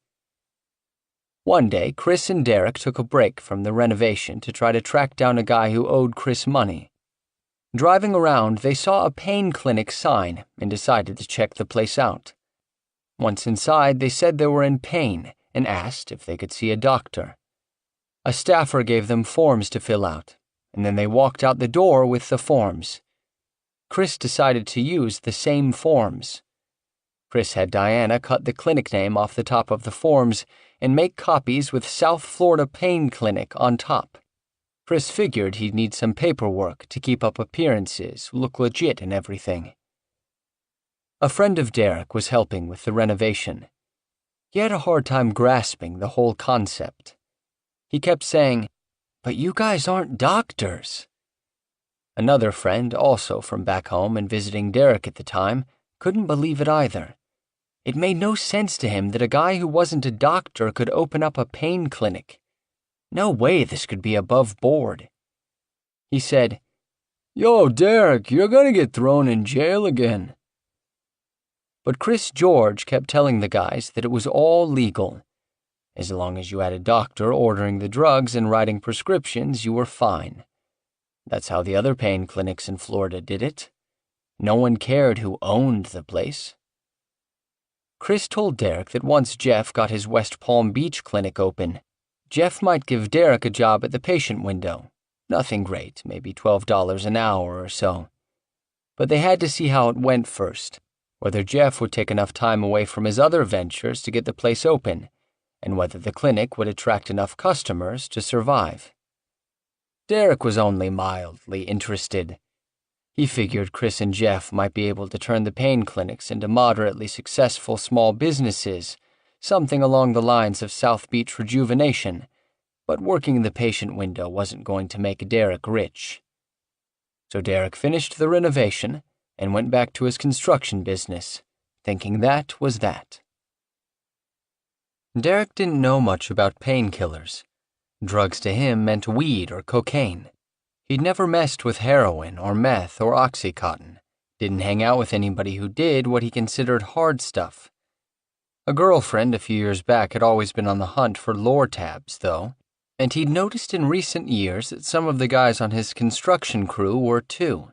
One day, Chris and Derek took a break from the renovation to try to track down a guy who owed Chris money. Driving around, they saw a pain clinic sign and decided to check the place out. Once inside, they said they were in pain and asked if they could see a doctor. A staffer gave them forms to fill out, and then they walked out the door with the forms. Chris decided to use the same forms. Chris had Diana cut the clinic name off the top of the forms and make copies with South Florida Pain Clinic on top. Chris figured he'd need some paperwork to keep up appearances, look legit and everything. A friend of Derek was helping with the renovation. He had a hard time grasping the whole concept. He kept saying, "But you guys aren't doctors." Another friend, also from back home and visiting Derek at the time, couldn't believe it either. It made no sense to him that a guy who wasn't a doctor could open up a pain clinic. No way this could be above board. He said, "Yo, Derek, you're gonna get thrown in jail again." But Chris George kept telling the guys that it was all legal. As long as you had a doctor ordering the drugs and writing prescriptions, you were fine. That's how the other pain clinics in Florida did it. No one cared who owned the place. Chris told Derek that once Jeff got his West Palm Beach clinic open, Jeff might give Derek a job at the patient window. Nothing great, maybe $12 an hour or so. But they had to see how it went first, whether Jeff would take enough time away from his other ventures to get the place open, and whether the clinic would attract enough customers to survive. Derek was only mildly interested. He figured Chris and Jeff might be able to turn the pain clinics into moderately successful small businesses, something along the lines of South Beach Rejuvenation, but working in the patient window wasn't going to make Derek rich. So Derek finished the renovation and went back to his construction business, thinking that was that. Derek didn't know much about painkillers. Drugs to him meant weed or cocaine. He'd never messed with heroin or meth or Oxycontin, didn't hang out with anybody who did what he considered hard stuff. A girlfriend a few years back had always been on the hunt for Lortabs, though, and he'd noticed in recent years that some of the guys on his construction crew were too.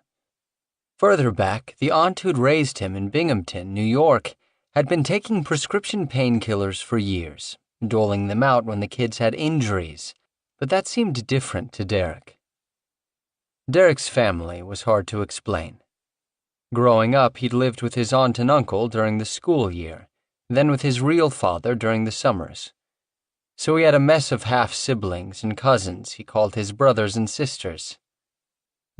Further back, the aunt who'd raised him in Binghamton, New York, had been taking prescription painkillers for years, doling them out when the kids had injuries, but that seemed different to Derek. Derek's family was hard to explain. Growing up, he'd lived with his aunt and uncle during the school year, then with his real father during the summers. So he had a mess of half-siblings and cousins he called his brothers and sisters.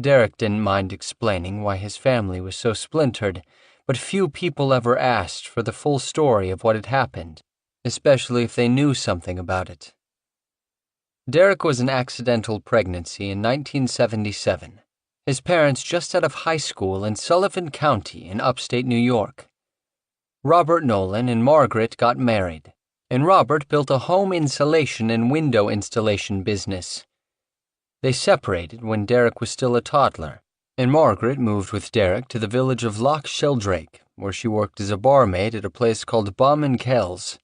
Derek didn't mind explaining why his family was so splintered, but few people ever asked for the full story of what had happened, especially if they knew something about it. Derek was an accidental pregnancy in 1977, his parents just out of high school in Sullivan County in upstate New York. Robert Nolan and Margaret got married, and Robert built a home insulation and window installation business. They separated when Derek was still a toddler, and Margaret moved with Derek to the village of Loch Sheldrake, where she worked as a barmaid at a place called Bum and Kells.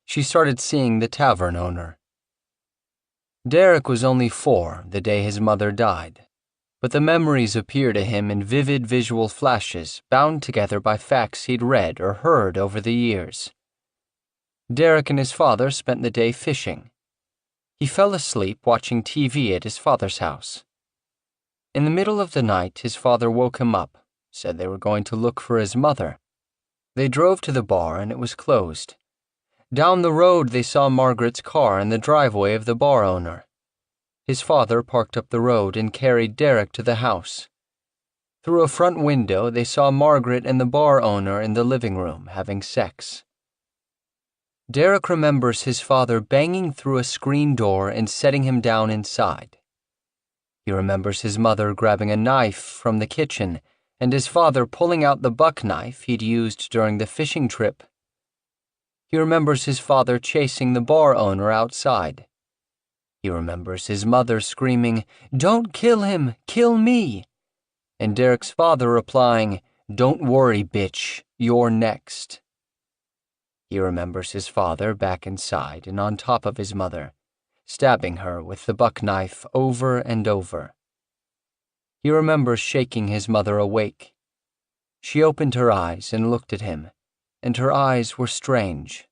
She started seeing the tavern owner. Derek was only 4 the day his mother died, but the memories appear to him in vivid visual flashes bound together by facts he'd read or heard over the years. Derek and his father spent the day fishing. He fell asleep watching TV at his father's house. In the middle of the night, his father woke him up, said they were going to look for his mother. They drove to the bar and it was closed. Down the road, they saw Margaret's car in the driveway of the bar owner. His father parked up the road and carried Derek to the house. Through a front window, they saw Margaret and the bar owner in the living room having sex. Derek remembers his father banging through a screen door and setting him down inside. He remembers his mother grabbing a knife from the kitchen and his father pulling out the buck knife he'd used during the fishing trip. He remembers his father chasing the bar owner outside. He remembers his mother screaming, "Don't kill him, kill me!" And Derek's father replying, "Don't worry, bitch, you're next." He remembers his father back inside and on top of his mother, stabbing her with the buck knife over and over. He remembers shaking his mother awake. She opened her eyes and looked at him, and her eyes were strange.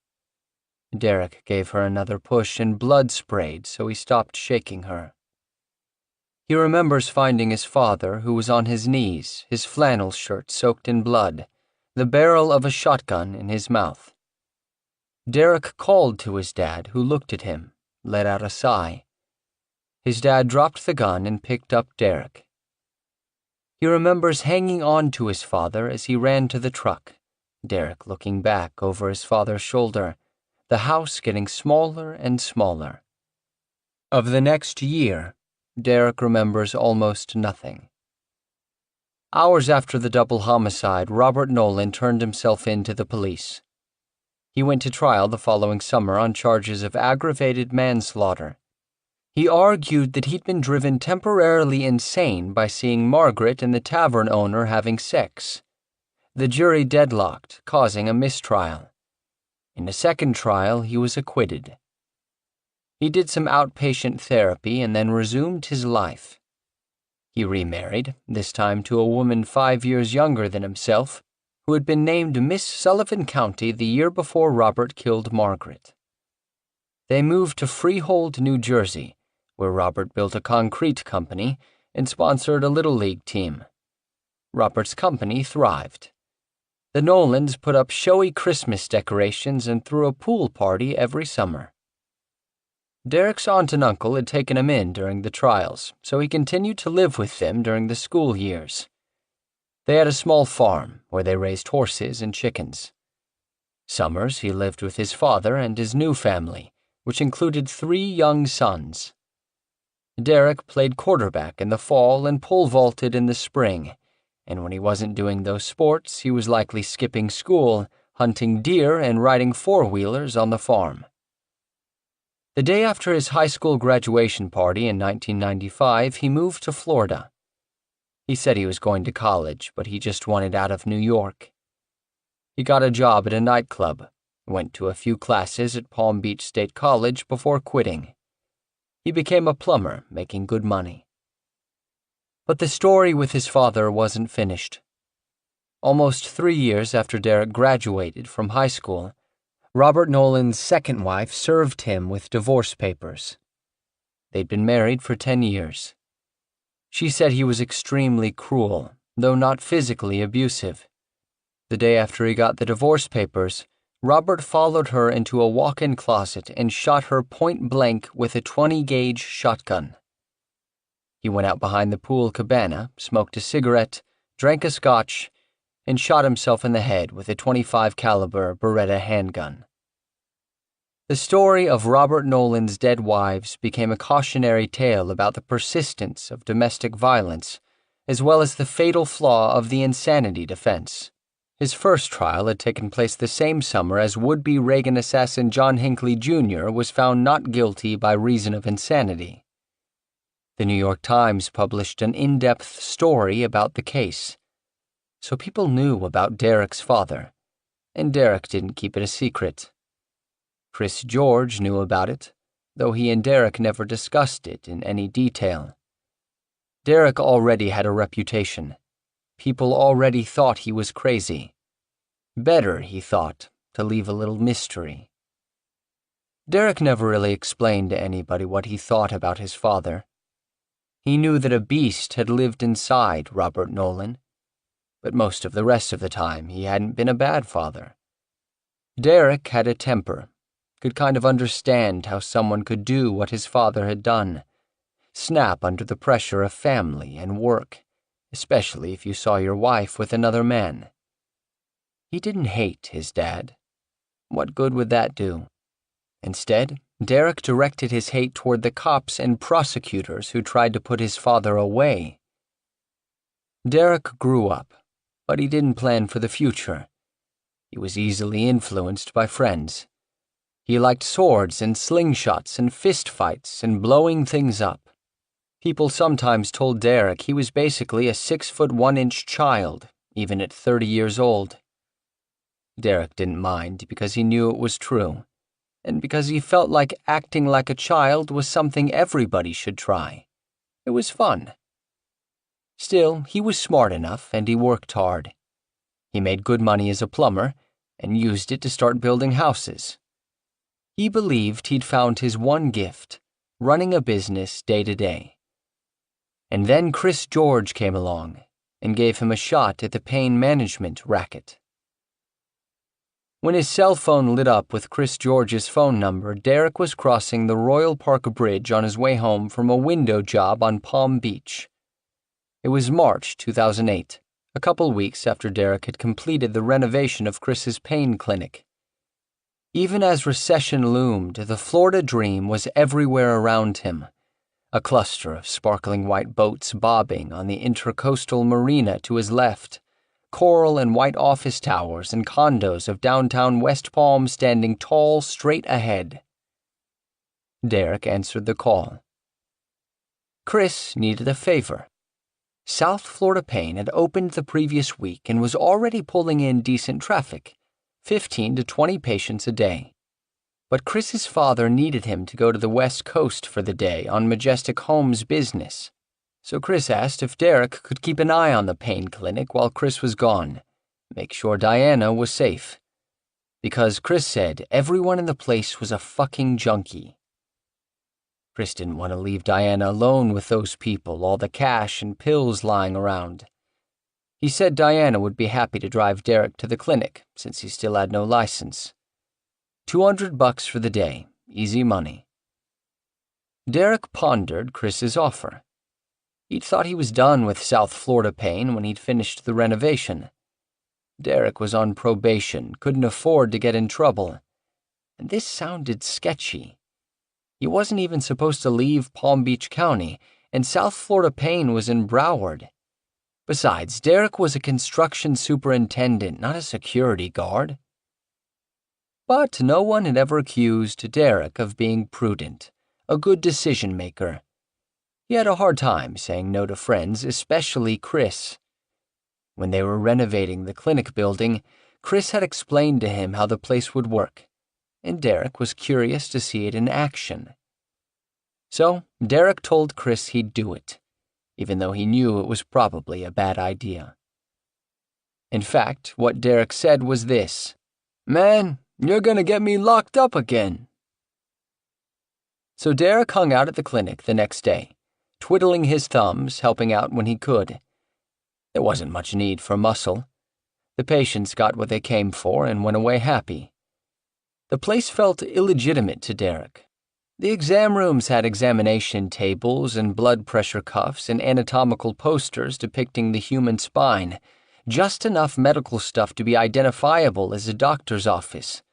Derek gave her another push and blood sprayed, so he stopped shaking her. He remembers finding his father, who was on his knees, his flannel shirt soaked in blood, the barrel of a shotgun in his mouth. Derek called to his dad, who looked at him, let out a sigh. His dad dropped the gun and picked up Derek. He remembers hanging on to his father as he ran to the truck, Derek looking back over his father's shoulder, the house getting smaller and smaller. Of the next year, Derek remembers almost nothing. Hours after the double homicide, Robert Nolan turned himself in to the police. He went to trial the following summer on charges of aggravated manslaughter. He argued that he'd been driven temporarily insane by seeing Margaret and the tavern owner having sex. The jury deadlocked, causing a mistrial. In a second trial, he was acquitted. He did some outpatient therapy and then resumed his life. He remarried, this time to a woman 5 years younger than himself, who had been named Miss Sullivan County the year before Robert killed Margaret. They moved to Freehold, New Jersey, where Robert built a concrete company and sponsored a Little League team. Robert's company thrived. The Nolans put up showy Christmas decorations and threw a pool party every summer. Derek's aunt and uncle had taken him in during the trials, so he continued to live with them during the school years. They had a small farm where they raised horses and chickens. Summers he lived with his father and his new family, which included 3 young sons. Derek played quarterback in the fall and pole vaulted in the spring, and when he wasn't doing those sports, he was likely skipping school, hunting deer, and riding 4-wheelers on the farm. The day after his high school graduation party in 1995, he moved to Florida. He said he was going to college, but he just wanted out of New York. He got a job at a nightclub, went to a few classes at Palm Beach State College before quitting. He became a plumber, making good money. But the story with his father wasn't finished. Almost 3 years after Derek graduated from high school, Robert Nolan's second wife served him with divorce papers. They'd been married for 10 years. She said he was extremely cruel, though not physically abusive. The day after he got the divorce papers, Robert followed her into a walk-in closet and shot her point blank with a 20-gauge shotgun. He went out behind the pool cabana, smoked a cigarette, drank a scotch, and shot himself in the head with a .25 caliber Beretta handgun. The story of Robert Nolan's dead wives became a cautionary tale about the persistence of domestic violence, as well as the fatal flaw of the insanity defense. His first trial had taken place the same summer as would-be Reagan assassin John Hinckley Jr. was found not guilty by reason of insanity. The New York Times published an in-depth story about the case. So people knew about Derek's father, and Derek didn't keep it a secret. Chris George knew about it, though he and Derek never discussed it in any detail. Derek already had a reputation. People already thought he was crazy. Better, he thought, to leave a little mystery. Derek never really explained to anybody what he thought about his father. He knew that a beast had lived inside Robert Nolan, but most of the rest of the time he hadn't been a bad father. Derek had a temper, could kind of understand how someone could do what his father had done, snap under the pressure of family and work, especially if you saw your wife with another man. He didn't hate his dad. What good would that do? Instead, Derek directed his hate toward the cops and prosecutors who tried to put his father away. Derek grew up, but he didn't plan for the future. He was easily influenced by friends. He liked swords and slingshots and fistfights and blowing things up. People sometimes told Derek he was basically a 6'1" child, even at 30 years old. Derek didn't mind because he knew it was true, and because he felt like acting like a child was something everybody should try. It was fun. Still, he was smart enough and he worked hard. He made good money as a plumber and used it to start building houses. He believed he'd found his one gift, running a business day to day. And then Chris George came along and gave him a shot at the pain management racket. When his cell phone lit up with Chris George's phone number, Derek was crossing the Royal Park Bridge on his way home from a window job on Palm Beach. It was March 2008, a couple weeks after Derek had completed the renovation of Chris's pain clinic. Even as recession loomed, the Florida dream was everywhere around him. A cluster of sparkling white boats bobbing on the Intercoastal Marina to his left, coral and white office towers and condos of downtown West Palm standing tall straight ahead. Derek answered the call. Chris needed a favor. South Florida Pain had opened the previous week and was already pulling in decent traffic, 15 to 20 patients a day. But Chris's father needed him to go to the West Coast for the day on Majestic Homes business. So Chris asked if Derek could keep an eye on the pain clinic while Chris was gone, make sure Diana was safe. Because Chris said everyone in the place was a fucking junkie. Chris didn't want to leave Diana alone with those people, all the cash and pills lying around. He said Diana would be happy to drive Derek to the clinic, since he still had no license. $200 for the day, easy money. Derek pondered Chris's offer. He'd thought he was done with South Florida Pain when he'd finished the renovation. Derek was on probation, couldn't afford to get in trouble. And this sounded sketchy. He wasn't even supposed to leave Palm Beach County, and South Florida Pain was in Broward. Besides, Derek was a construction superintendent, not a security guard. But no one had ever accused Derek of being prudent, a good decision-maker. He had a hard time saying no to friends, especially Chris. When they were renovating the clinic building, Chris had explained to him how the place would work, and Derek was curious to see it in action. So Derek told Chris he'd do it, even though he knew it was probably a bad idea. In fact, what Derek said was this: "Man, you're gonna get me locked up again." So Derek hung out at the clinic the next day, twiddling his thumbs, helping out when he could. There wasn't much need for muscle. The patients got what they came for and went away happy. The place felt illegitimate to Derek. The exam rooms had examination tables and blood pressure cuffs and anatomical posters depicting the human spine, just enough medical stuff to be identifiable as a doctor's office.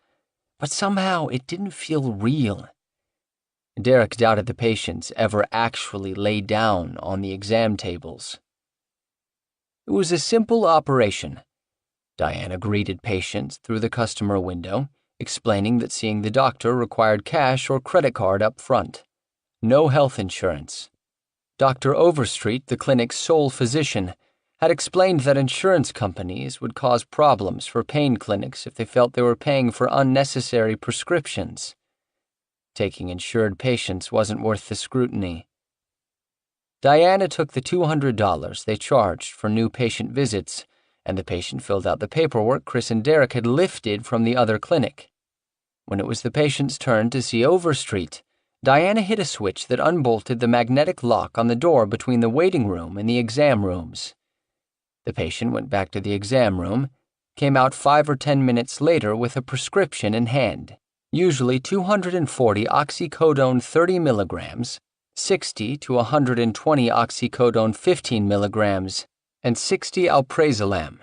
But somehow it didn't feel real. Derek doubted the patients ever actually lay down on the exam tables. It was a simple operation. Diana greeted patients through the customer window, explaining that seeing the doctor required cash or credit card up front. No health insurance. Dr. Overstreet, the clinic's sole physician, had explained that insurance companies would cause problems for pain clinics if they felt they were paying for unnecessary prescriptions. Taking insured patients wasn't worth the scrutiny. Diana took the $200 they charged for new patient visits, and the patient filled out the paperwork Chris and Derek had lifted from the other clinic. When it was the patient's turn to see Overstreet, Diana hit a switch that unbolted the magnetic lock on the door between the waiting room and the exam rooms. The patient went back to the exam room, came out 5 or 10 minutes later with a prescription in hand, usually 240 oxycodone 30 milligrams, 60 to 120 oxycodone 15 milligrams, and 60 alprazolam.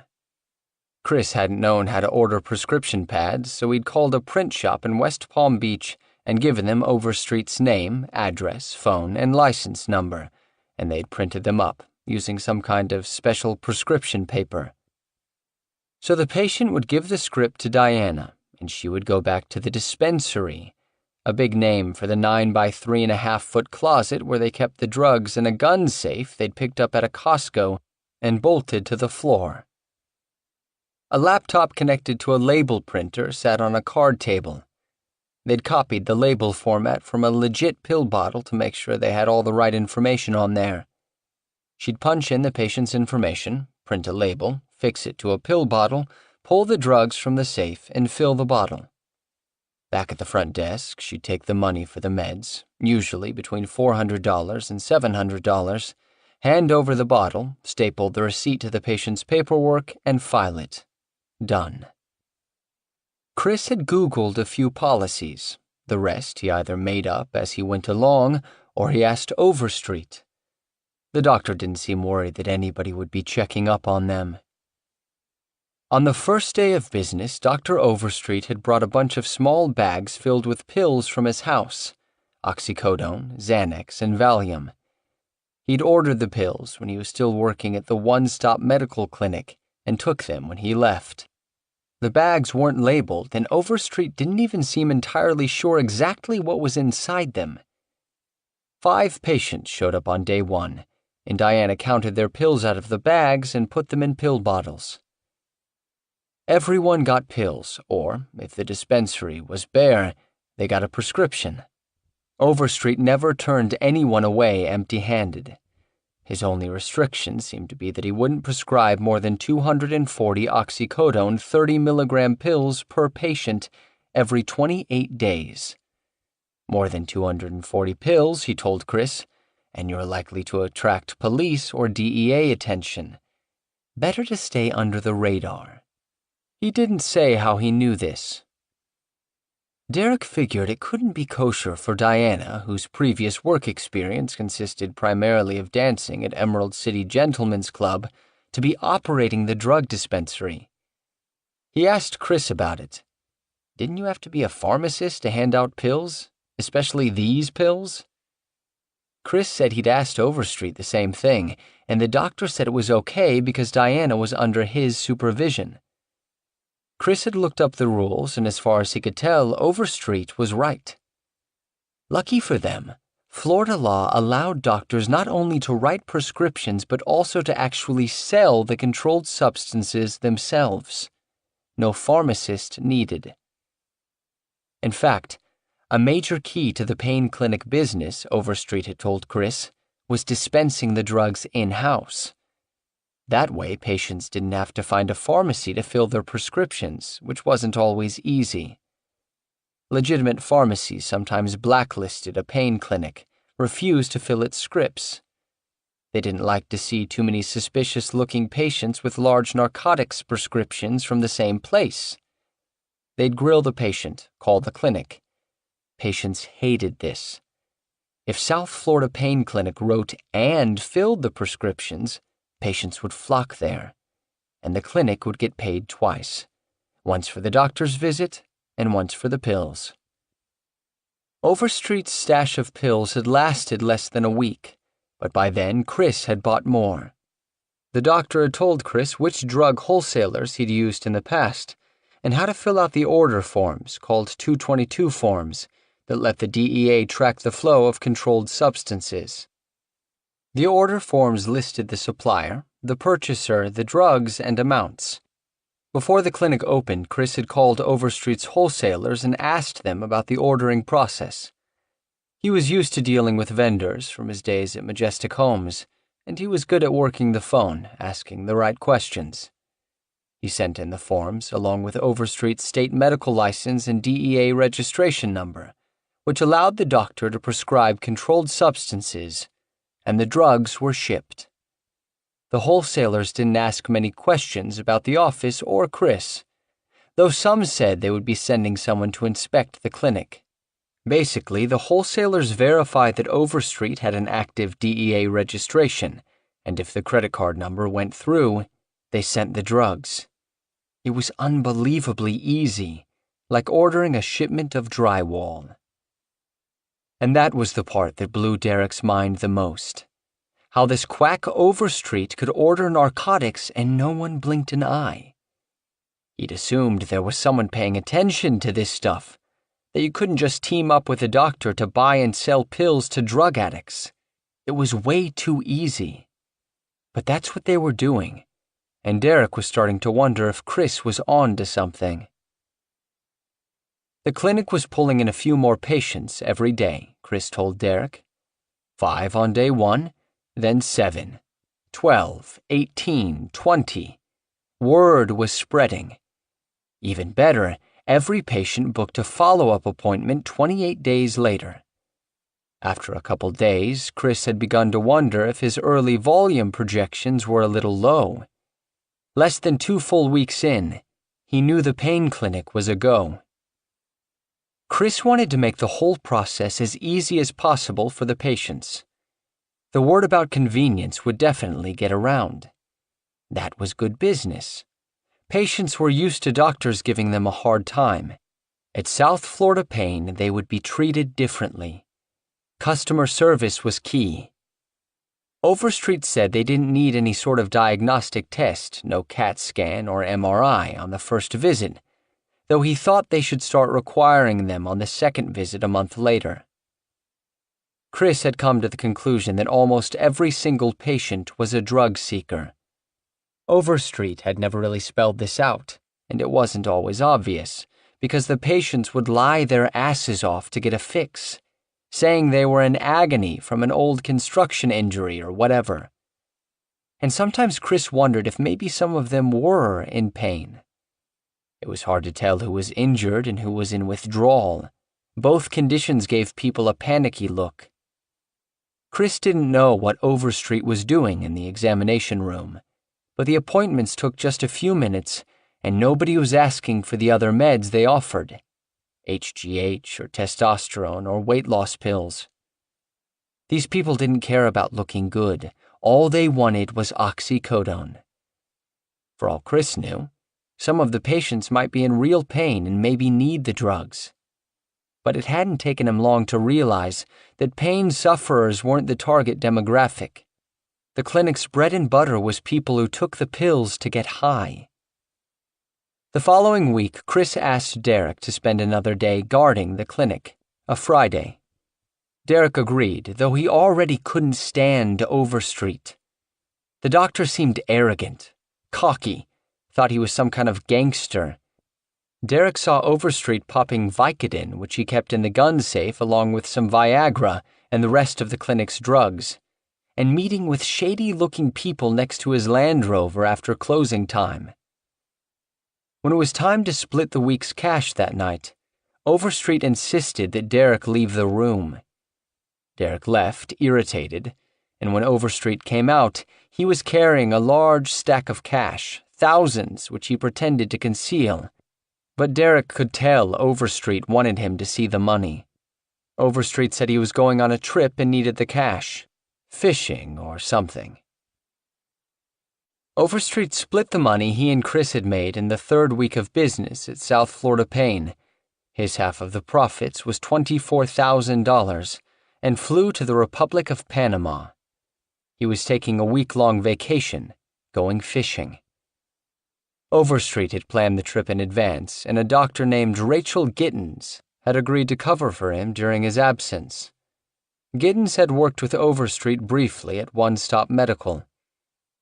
Chris hadn't known how to order prescription pads, so he'd called a print shop in West Palm Beach and given them Overstreet's name, address, phone, and license number, and they'd printed them up using some kind of special prescription paper. So the patient would give the script to Diana, and she would go back to the dispensary, a big name for the 9 by 3.5 foot closet where they kept the drugs in a gun safe they'd picked up at a Costco and bolted to the floor. A laptop connected to a label printer sat on a card table. They'd copied the label format from a legit pill bottle to make sure they had all the right information on there. She'd punch in the patient's information, print a label, fix it to a pill bottle, pull the drugs from the safe, and fill the bottle. Back at the front desk, she'd take the money for the meds, usually between $400 and $700, hand over the bottle, staple the receipt to the patient's paperwork, and file it. Done. Chris had Googled a few policies. The rest he either made up as he went along, or he asked Overstreet. The doctor didn't seem worried that anybody would be checking up on them. On the first day of business, Dr. Overstreet had brought a bunch of small bags filled with pills from his house: oxycodone, Xanax, and Valium. He'd ordered the pills when he was still working at the one-stop medical clinic and took them when he left. The bags weren't labeled, and Overstreet didn't even seem entirely sure exactly what was inside them. 5 patients showed up on day 1, and Diana counted their pills out of the bags and put them in pill bottles. Everyone got pills, or, if the dispensary was bare, they got a prescription. Overstreet never turned anyone away empty-handed. His only restriction seemed to be that he wouldn't prescribe more than 240 oxycodone 30 milligram pills per patient every 28 days. More than 240 pills, he told Chris, and you're likely to attract police or DEA attention. Better to stay under the radar. He didn't say how he knew this. Derek figured it couldn't be kosher for Diana, whose previous work experience consisted primarily of dancing at Emerald City Gentlemen's Club, to be operating the drug dispensary. He asked Chris about it. Didn't you have to be a pharmacist to hand out pills, especially these pills? Chris said he'd asked Overstreet the same thing, and the doctor said it was okay because Diana was under his supervision. Chris had looked up the rules, and as far as he could tell, Overstreet was right. Lucky for them, Florida law allowed doctors not only to write prescriptions but also to actually sell the controlled substances themselves. No pharmacist needed. In fact, A major key to the pain clinic business, Overstreet had told Chris, was dispensing the drugs in-house. That way, patients didn't have to find a pharmacy to fill their prescriptions, which wasn't always easy. Legitimate pharmacies sometimes blacklisted a pain clinic, refused to fill its scripts. They didn't like to see too many suspicious-looking patients with large narcotics prescriptions from the same place. They'd grill the patient, call the clinic. Patients hated this. If South Florida Pain Clinic wrote and filled the prescriptions, patients would flock there, and the clinic would get paid twice, once for the doctor's visit and once for the pills. Overstreet's stash of pills had lasted less than a week, but by then Chris had bought more. The doctor had told Chris which drug wholesalers he'd used in the past and how to fill out the order forms, called 222 forms, that let the DEA track the flow of controlled substances. The order forms listed the supplier, the purchaser, the drugs, and amounts. Before the clinic opened, Chris had called Overstreet's wholesalers and asked them about the ordering process. He was used to dealing with vendors from his days at Majestic Homes, and he was good at working the phone, asking the right questions. He sent in the forms, along with Overstreet's state medical license and DEA registration number, which allowed the doctor to prescribe controlled substances, and the drugs were shipped. The wholesalers didn't ask many questions about the office or Chris, though some said they would be sending someone to inspect the clinic. Basically, the wholesalers verified that Overstreet had an active DEA registration, and if the credit card number went through, they sent the drugs. It was unbelievably easy, like ordering a shipment of drywall. And that was the part that blew Derek's mind the most. How this quack Overstreet could order narcotics and no one blinked an eye. He'd assumed there was someone paying attention to this stuff, that you couldn't just team up with a doctor to buy and sell pills to drug addicts. It was way too easy. But that's what they were doing, and Derek was starting to wonder if Chris was on to something. The clinic was pulling in a few more patients every day, Chris told Derek. 5 on day 1, then 7, 12, 18, 20. Word was spreading. Even better, every patient booked a follow-up appointment 28 days later. After a couple days, Chris had begun to wonder if his early volume projections were a little low. Less than 2 full weeks in, he knew the pain clinic was a go. Chris wanted to make the whole process as easy as possible for the patients. The word about convenience would definitely get around. That was good business. Patients were used to doctors giving them a hard time. At South Florida Pain, they would be treated differently. Customer service was key. Overstreet said they didn't need any sort of diagnostic test, no CAT scan or MRI on the first visit, though he thought they should start requiring them on the second visit a month later. Chris had come to the conclusion that almost every single patient was a drug seeker. Overstreet had never really spelled this out, and it wasn't always obvious, because the patients would lie their asses off to get a fix, saying they were in agony from an old construction injury or whatever. And sometimes Chris wondered if maybe some of them were in pain. It was hard to tell who was injured and who was in withdrawal. Both conditions gave people a panicky look. Chris didn't know what Overstreet was doing in the examination room, but the appointments took just a few minutes, and nobody was asking for the other meds they offered, HGH or testosterone or weight loss pills. These people didn't care about looking good. All they wanted was oxycodone. For all Chris knew, some of the patients might be in real pain and maybe need the drugs. But it hadn't taken him long to realize that pain sufferers weren't the target demographic. The clinic's bread and butter was people who took the pills to get high. The following week, Chris asked Derek to spend another day guarding the clinic, a Friday. Derek agreed, though he already couldn't stand Overstreet. The doctor seemed arrogant, cocky, thought he was some kind of gangster. Derek saw Overstreet popping Vicodin, which he kept in the gun safe along with some Viagra and the rest of the clinic's drugs, and meeting with shady-looking people next to his Land Rover after closing time. When it was time to split the week's cash that night, Overstreet insisted that Derek leave the room. Derek left, irritated, and when Overstreet came out, he was carrying a large stack of cash, thousands, which he pretended to conceal. But Derek could tell Overstreet wanted him to see the money. Overstreet said he was going on a trip and needed the cash. Fishing or something. Overstreet split the money he and Chris had made in the third week of business at South Florida Pain. His half of the profits was $24,000 and flew to the Republic of Panama. He was taking a week-long vacation, going fishing. Overstreet had planned the trip in advance, and a doctor named Rachel Gittens had agreed to cover for him during his absence. Gittens had worked with Overstreet briefly at One Stop Medical.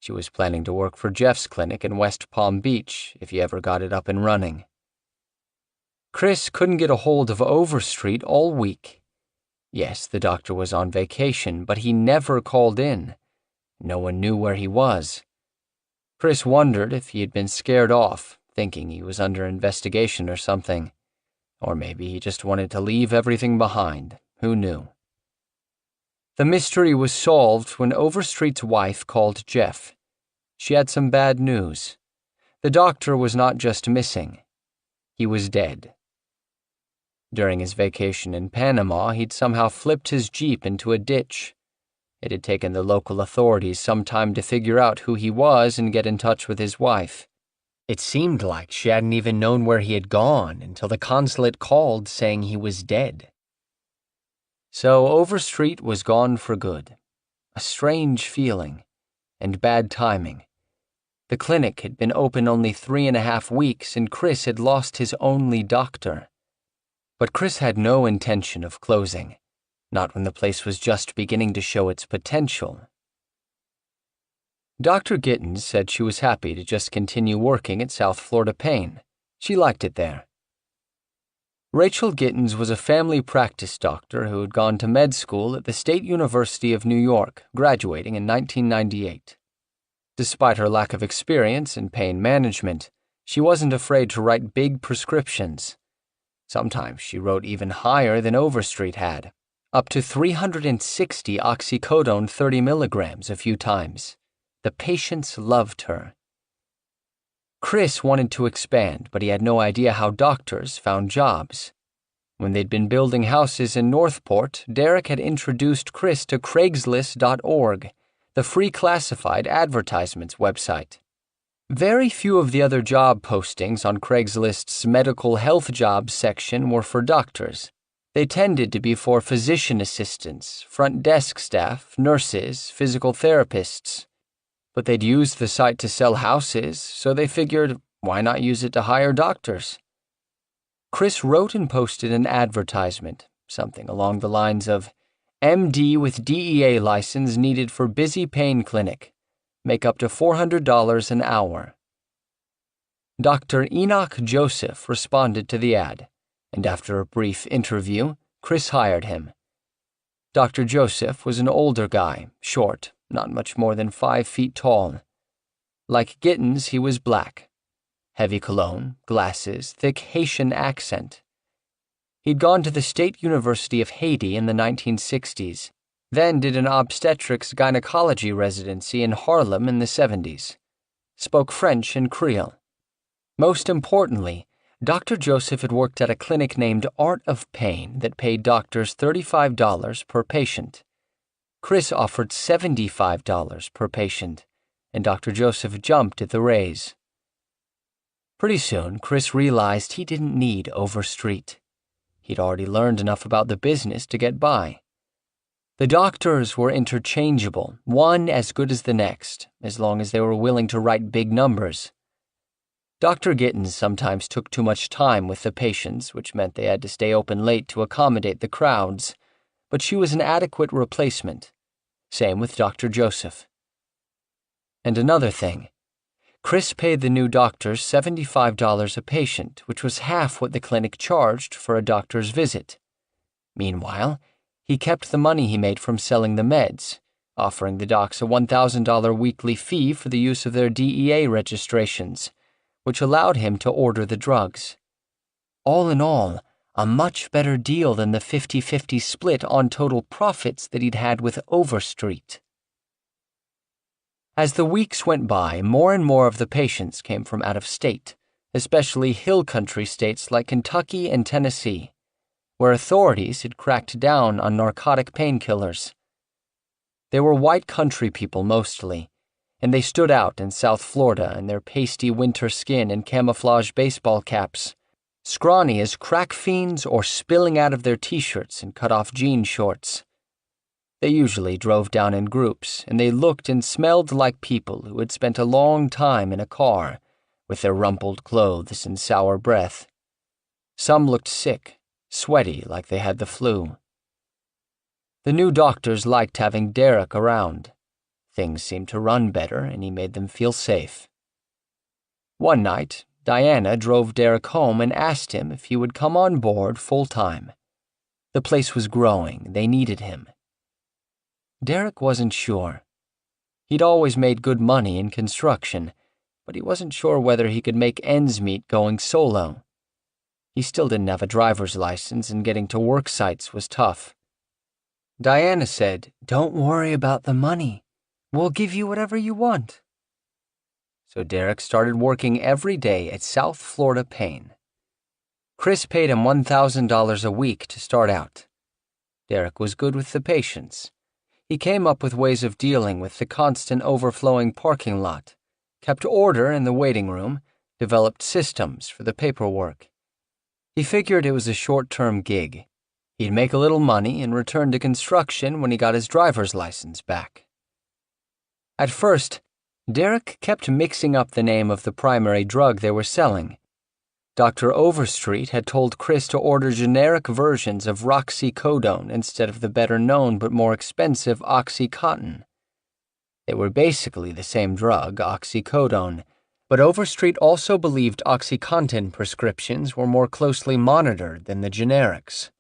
She was planning to work for Jeff's clinic in West Palm Beach if he ever got it up and running. Chris couldn't get a hold of Overstreet all week. Yes, the doctor was on vacation, but he never called in. No one knew where he was. Chris wondered if he had been scared off, thinking he was under investigation or something. Or maybe he just wanted to leave everything behind. Who knew? The mystery was solved when Overstreet's wife called Jeff. She had some bad news. The doctor was not just missing. He was dead. During his vacation in Panama, he'd somehow flipped his Jeep into a ditch. It had taken the local authorities some time to figure out who he was and get in touch with his wife. It seemed like she hadn't even known where he had gone until the consulate called saying he was dead. So Overstreet was gone for good. A strange feeling, and bad timing. The clinic had been open only 3.5 weeks, and Chris had lost his only doctor. But Chris had no intention of closing, not when the place was just beginning to show its potential. Dr. Gittens said she was happy to just continue working at South Florida Pain. She liked it there. Rachel Gittens was a family practice doctor who had gone to med school at the State University of New York, graduating in 1998. Despite her lack of experience in pain management, she wasn't afraid to write big prescriptions. Sometimes she wrote even higher than Overstreet had, up to 360 oxycodone 30 milligrams a few times. The patients loved her. Chris wanted to expand, but he had no idea how doctors found jobs. When they'd been building houses in Northport, Derek had introduced Chris to Craigslist.org, the free classified advertisements website. Very few of the other job postings on Craigslist's medical health jobs section were for doctors. They tended to be for physician assistants, front desk staff, nurses, physical therapists. But they'd used the site to sell houses, so they figured, why not use it to hire doctors? Chris wrote and posted an advertisement, something along the lines of, MD with DEA license needed for busy pain clinic. Make up to $400 an hour. Dr. Enoch Joseph responded to the ad, and after a brief interview, Chris hired him. Dr. Joseph was an older guy, short, not much more than 5 feet tall. Like Gittens, he was black. Heavy cologne, glasses, thick Haitian accent. He'd gone to the State University of Haiti in the 1960s, then did an obstetrics gynecology residency in Harlem in the 70s. Spoke French and Creole. Most importantly, Dr. Joseph had worked at a clinic named Art of Pain that paid doctors $35 per patient. Chris offered $75 per patient, and Dr. Joseph jumped at the raise. Pretty soon, Chris realized he didn't need Overstreet. He'd already learned enough about the business to get by. The doctors were interchangeable, one as good as the next, as long as they were willing to write big numbers. Dr. Gittens sometimes took too much time with the patients, which meant they had to stay open late to accommodate the crowds, but she was an adequate replacement. Same with Dr. Joseph. And another thing, Chris paid the new doctors $75 a patient, which was half what the clinic charged for a doctor's visit. Meanwhile, he kept the money he made from selling the meds, offering the docs a $1,000 weekly fee for the use of their DEA registrations, which allowed him to order the drugs. All in all, a much better deal than the 50-50 split on total profits that he'd had with Overstreet. As the weeks went by, more and more of the patients came from out of state, especially hill country states like Kentucky and Tennessee, where authorities had cracked down on narcotic painkillers. They were white country people mostly, and they stood out in South Florida in their pasty winter skin and camouflage baseball caps, scrawny as crack fiends or spilling out of their t-shirts and cut-off jean shorts. They usually drove down in groups, and they looked and smelled like people who had spent a long time in a car, with their rumpled clothes and sour breath. Some looked sick, sweaty like they had the flu. The new doctors liked having Derek around. Things seemed to run better, and he made them feel safe. One night, Diana drove Derek home and asked him if he would come on board full-time. The place was growing, they needed him. Derek wasn't sure. He'd always made good money in construction, but he wasn't sure whether he could make ends meet going solo. He still didn't have a driver's license, and getting to work sites was tough. Diana said, "Don't worry about the money. We'll give you whatever you want." So Derek started working every day at South Florida Pain. Chris paid him $1,000 a week to start out. Derek was good with the patients. He came up with ways of dealing with the constant overflowing parking lot, kept order in the waiting room, developed systems for the paperwork. He figured it was a short-term gig. He'd make a little money and return to construction when he got his driver's license back. At first, Derek kept mixing up the name of the primary drug they were selling. Dr. Overstreet had told Chris to order generic versions of roxycodone instead of the better-known but more expensive Oxycontin. They were basically the same drug, oxycodone, but Overstreet also believed OxyContin prescriptions were more closely monitored than the generics.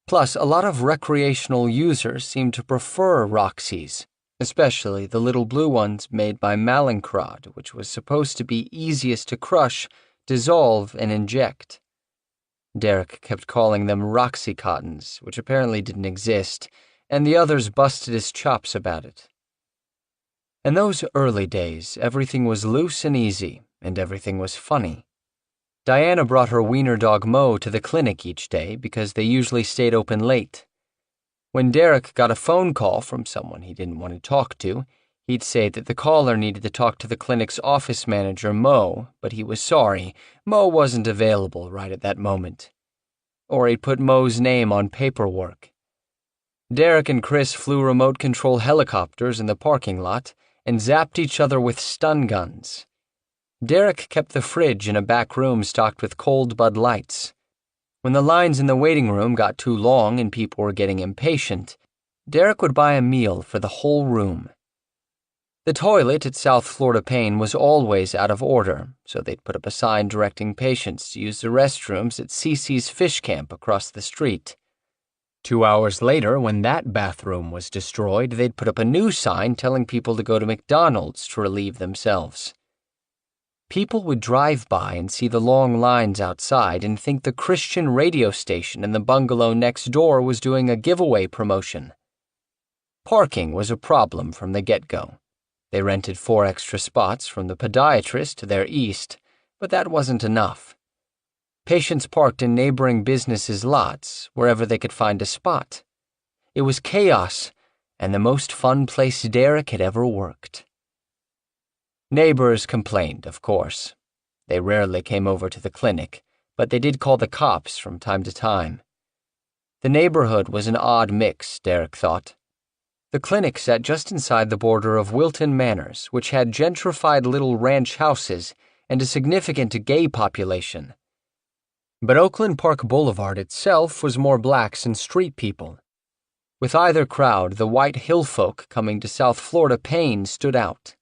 Plus, a lot of recreational users seemed to prefer Roxys, especially the little blue ones made by Mallinckrodt, which was supposed to be easiest to crush, dissolve, and inject. Derek kept calling them Roxycontins, which apparently didn't exist, and the others busted his chops about it. In those early days, everything was loose and easy, and everything was funny. Diana brought her wiener dog Mo to the clinic each day because they usually stayed open late. When Derek got a phone call from someone he didn't want to talk to, he'd say that the caller needed to talk to the clinic's office manager, Mo, but he was sorry. Mo wasn't available right at that moment. Or he'd put Mo's name on paperwork. Derek and Chris flew remote-control helicopters in the parking lot and zapped each other with stun guns. Derek kept the fridge in a back room stocked with cold Bud Lights. When the lines in the waiting room got too long and people were getting impatient, Derek would buy a meal for the whole room. The toilet at South Florida Pain was always out of order, so they'd put up a sign directing patients to use the restrooms at Cece's Fish Camp across the street. 2 hours later, when that bathroom was destroyed, they'd put up a new sign telling people to go to McDonald's to relieve themselves. People would drive by and see the long lines outside and think the Christian radio station in the bungalow next door was doing a giveaway promotion. Parking was a problem from the get-go. They rented 4 extra spots from the podiatrist to their east, but that wasn't enough. Patients parked in neighboring businesses' lots, wherever they could find a spot. It was chaos, and the most fun place Derek had ever worked. Neighbors complained, of course. They rarely came over to the clinic, but they did call the cops from time to time. The neighborhood was an odd mix, Derek thought. The clinic sat just inside the border of Wilton Manors, which had gentrified little ranch houses and a significant gay population. But Oakland Park Boulevard itself was more blacks and street people. With either crowd, the white hill folk coming to South Florida Pain stood out.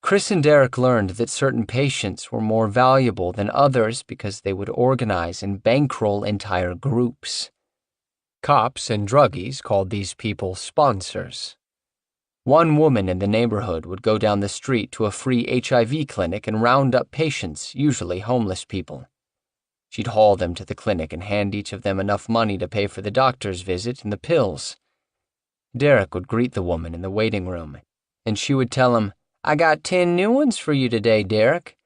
Chris and Derek learned that certain patients were more valuable than others because they would organize and bankroll entire groups. Cops and druggies called these people sponsors. One woman in the neighborhood would go down the street to a free HIV clinic and round up patients, usually homeless people. She'd haul them to the clinic and hand each of them enough money to pay for the doctor's visit and the pills. Derek would greet the woman in the waiting room, and she would tell him, "I got 10 new ones for you today, Derek."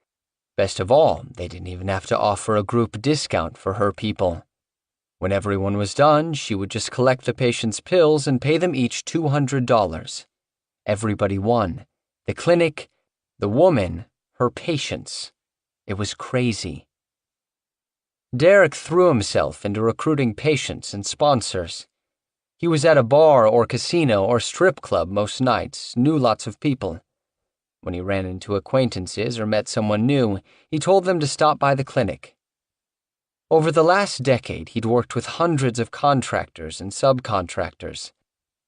Best of all, they didn't even have to offer a group discount for her people. When everyone was done, she would just collect the patient's pills and pay them each $200. Everybody won. The clinic, the woman, her patients. It was crazy. Derek threw himself into recruiting patients and sponsors. He was at a bar or casino or strip club most nights, knew lots of people. When he ran into acquaintances or met someone new, he told them to stop by the clinic. Over the last decade, he'd worked with hundreds of contractors and subcontractors.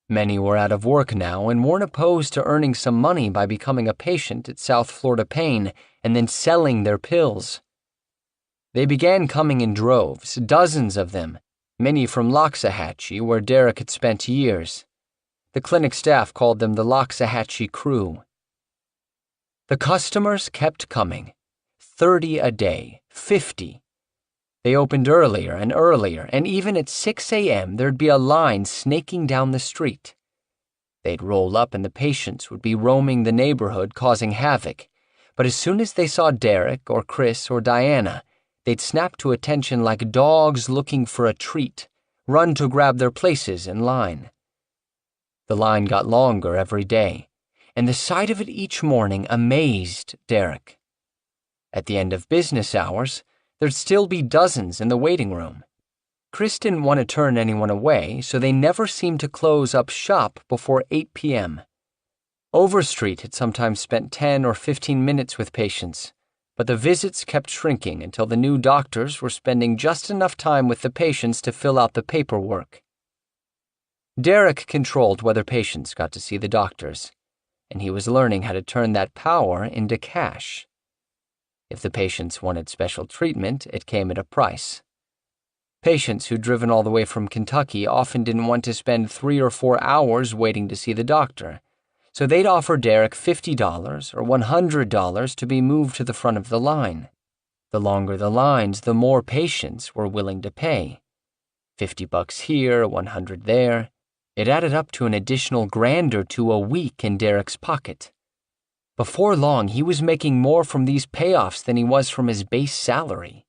Many were out of work now and weren't opposed to earning some money by becoming a patient at South Florida Pain and then selling their pills. They began coming in droves, dozens of them, many from Loxahatchee, where Derek had spent years. The clinic staff called them the Loxahatchee Crew. The customers kept coming. 30 a day, 50. They opened earlier, and even at 6 a.m. there'd be a line snaking down the street. They'd roll up and the patients would be roaming the neighborhood causing havoc, but as soon as they saw Derek or Chris or Diana, they'd snap to attention like dogs looking for a treat, run to grab their places in line. The line got longer every day, and the sight of it each morning amazed Derek. At the end of business hours, there'd still be dozens in the waiting room. Chris didn't want to turn anyone away, so they never seemed to close up shop before 8 p.m. Overstreet had sometimes spent 10 or 15 minutes with patients, but the visits kept shrinking until the new doctors were spending just enough time with the patients to fill out the paperwork. Derek controlled whether patients got to see the doctors, and he was learning how to turn that power into cash. If the patients wanted special treatment, it came at a price. Patients who'd driven all the way from Kentucky often didn't want to spend 3 or 4 hours waiting to see the doctor, so they'd offer Derek $50 or $100 to be moved to the front of the line. The longer the lines, the more patients were willing to pay. $50 here, $100 there. It added up to an additional $1,000 or $2,000 a week in Derek's pocket. Before long, he was making more from these payoffs than he was from his base salary.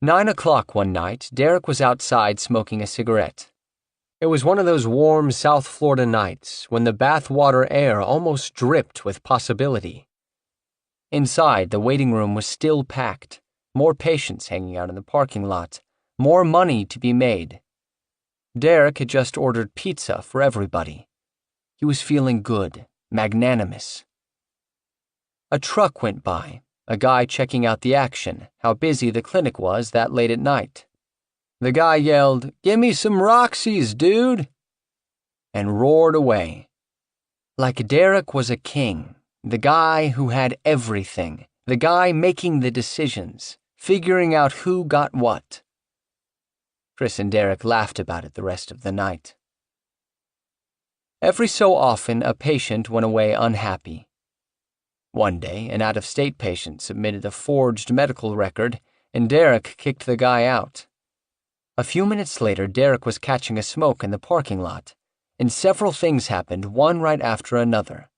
9 o'clock one night, Derek was outside smoking a cigarette. It was one of those warm South Florida nights when the bathwater air almost dripped with possibility. Inside, the waiting room was still packed, more patients hanging out in the parking lot, more money to be made. Derek had just ordered pizza for everybody. He was feeling good, magnanimous. A truck went by, a guy checking out the action, how busy the clinic was that late at night. The guy yelled, "Gimme some Roxy's, dude!" and roared away. Like Derek was a king, the guy who had everything, the guy making the decisions, figuring out who got what. Chris and Derek laughed about it the rest of the night. Every so often, a patient went away unhappy. One day, an out-of-state patient submitted a forged medical record, and Derek kicked the guy out. A few minutes later, Derek was catching a smoke in the parking lot, and several things happened, one right after another.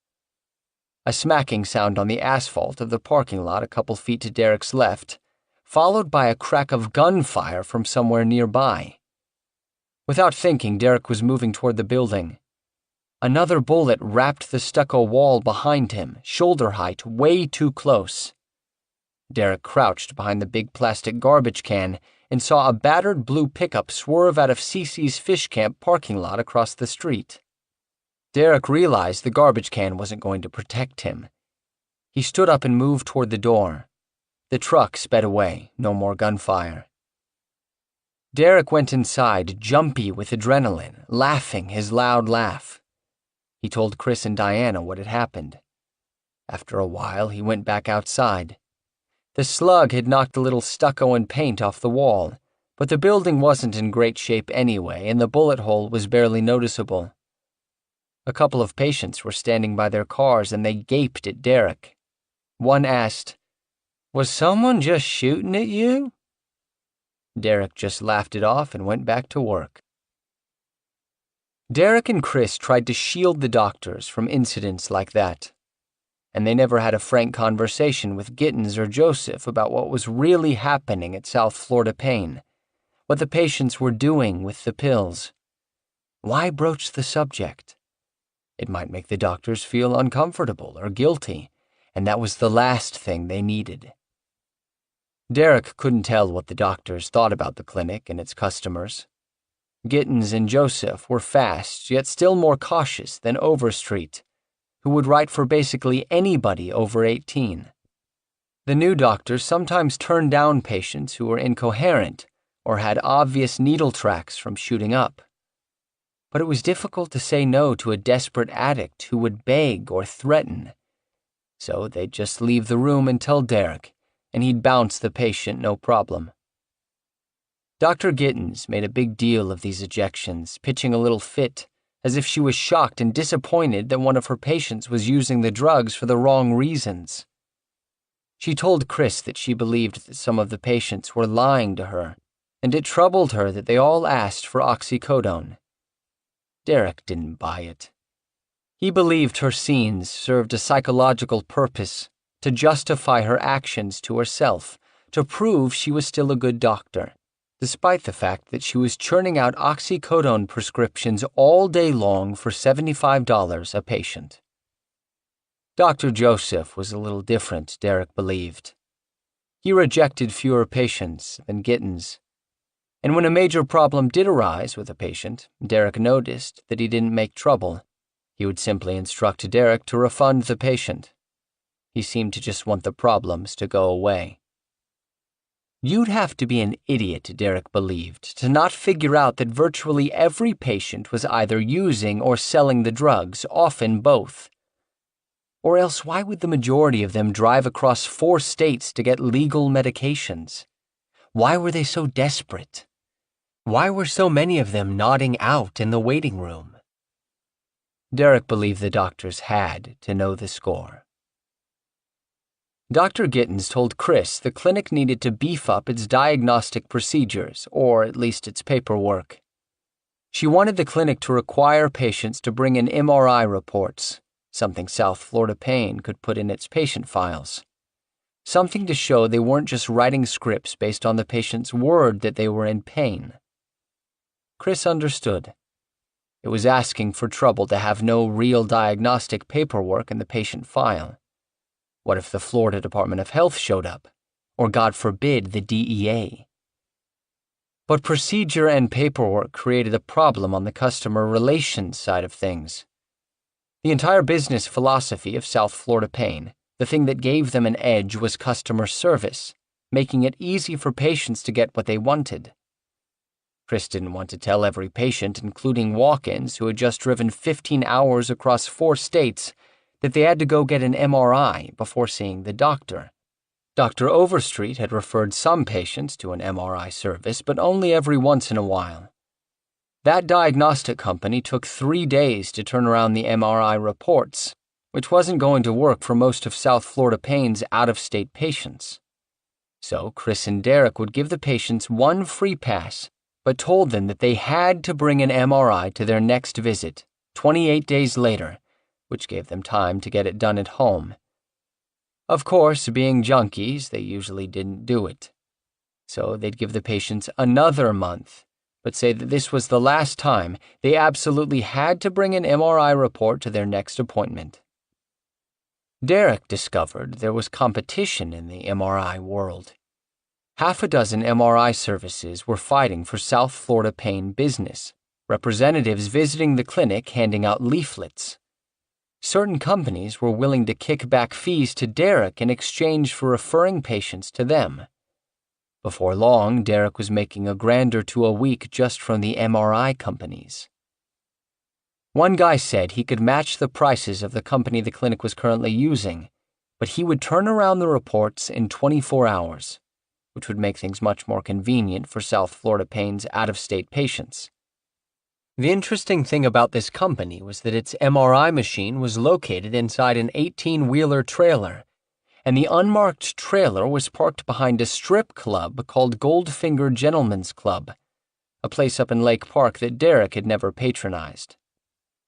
A smacking sound on the asphalt of the parking lot a couple feet to Derek's left, followed by a crack of gunfire from somewhere nearby. Without thinking, Derek was moving toward the building. Another bullet rapped the stucco wall behind him, shoulder height, way too close. Derek crouched behind the big plastic garbage can and saw a battered blue pickup swerve out of Cece's Fish Camp parking lot across the street. Derek realized the garbage can wasn't going to protect him. He stood up and moved toward the door. The truck sped away, no more gunfire. Derek went inside, jumpy with adrenaline, laughing his loud laugh. He told Chris and Diana what had happened. After a while, he went back outside. The slug had knocked a little stucco and paint off the wall, but the building wasn't in great shape anyway, and the bullet hole was barely noticeable. A couple of patients were standing by their cars, and they gaped at Derek. One asked, "Was someone just shooting at you?" Derek just laughed it off and went back to work. Derek and Chris tried to shield the doctors from incidents like that, and they never had a frank conversation with Gittens or Joseph about what was really happening at South Florida Pain, what the patients were doing with the pills. Why broach the subject? It might make the doctors feel uncomfortable or guilty, and that was the last thing they needed. Derek couldn't tell what the doctors thought about the clinic and its customers. Gittens and Joseph were fast, yet still more cautious than Overstreet, who would write for basically anybody over 18. The new doctors sometimes turned down patients who were incoherent or had obvious needle tracks from shooting up. But it was difficult to say no to a desperate addict who would beg or threaten. So they'd just leave the room and tell Derek, and he'd bounce the patient no problem. Dr. Gittens made a big deal of these ejections, pitching a little fit, as if she was shocked and disappointed that one of her patients was using the drugs for the wrong reasons. She told Chris that she believed that some of the patients were lying to her, and it troubled her that they all asked for oxycodone. Derek didn't buy it. He believed her scenes served a psychological purpose, to justify her actions to herself, to prove she was still a good doctor, despite the fact that she was churning out oxycodone prescriptions all day long for $75 a patient. Dr. Joseph was a little different, Derek believed. He rejected fewer patients than Gittens, and when a major problem did arise with a patient, Derek noticed that he didn't make trouble. He would simply instruct Derek to refund the patient. He seemed to just want the problems to go away. You'd have to be an idiot, Derek believed, to not figure out that virtually every patient was either using or selling the drugs, often both. Or else why would the majority of them drive across 4 states to get legal medications? Why were they so desperate? Why were so many of them nodding out in the waiting room? Derek believed the doctors had to know the score. Dr. Gittens told Chris the clinic needed to beef up its diagnostic procedures, or at least its paperwork. She wanted the clinic to require patients to bring in MRI reports, something South Florida Pain could put in its patient files. Something to show they weren't just writing scripts based on the patient's word that they were in pain. Chris understood. It was asking for trouble to have no real diagnostic paperwork in the patient file. What if the Florida Department of Health showed up? Or, God forbid, the DEA? But procedure and paperwork created a problem on the customer relations side of things. The entire business philosophy of South Florida Pain, the thing that gave them an edge, was customer service, making it easy for patients to get what they wanted. Chris didn't want to tell every patient, including walk-ins who had just driven 15 hours across 4 states, that they had to go get an MRI before seeing the doctor. Dr. Overstreet had referred some patients to an MRI service, but only every once in a while. That diagnostic company took 3 days to turn around the MRI reports, which wasn't going to work for most of South Florida Pain's out-of-state patients. So Chris and Derek would give the patients 1 free pass, but told them that they had to bring an MRI to their next visit, 28 days later, which gave them time to get it done at home. Of course, being junkies, they usually didn't do it. So they'd give the patients another month, but say that this was the last time they absolutely had to bring an MRI report to their next appointment. Derek discovered there was competition in the MRI world. 6 MRI services were fighting for South Florida Pain business, representatives visiting the clinic handing out leaflets. Certain companies were willing to kick back fees to Derek in exchange for referring patients to them. Before long, Derek was making $1,000 or $2,000 a week just from the MRI companies. One guy said he could match the prices of the company the clinic was currently using, but he would turn around the reports in 24 hours, which would make things much more convenient for South Florida Payne's out-of-state patients. The interesting thing about this company was that its MRI machine was located inside an 18-wheeler trailer, and the unmarked trailer was parked behind a strip club called Goldfinger Gentlemen's Club, a place up in Lake Park that Derek had never patronized.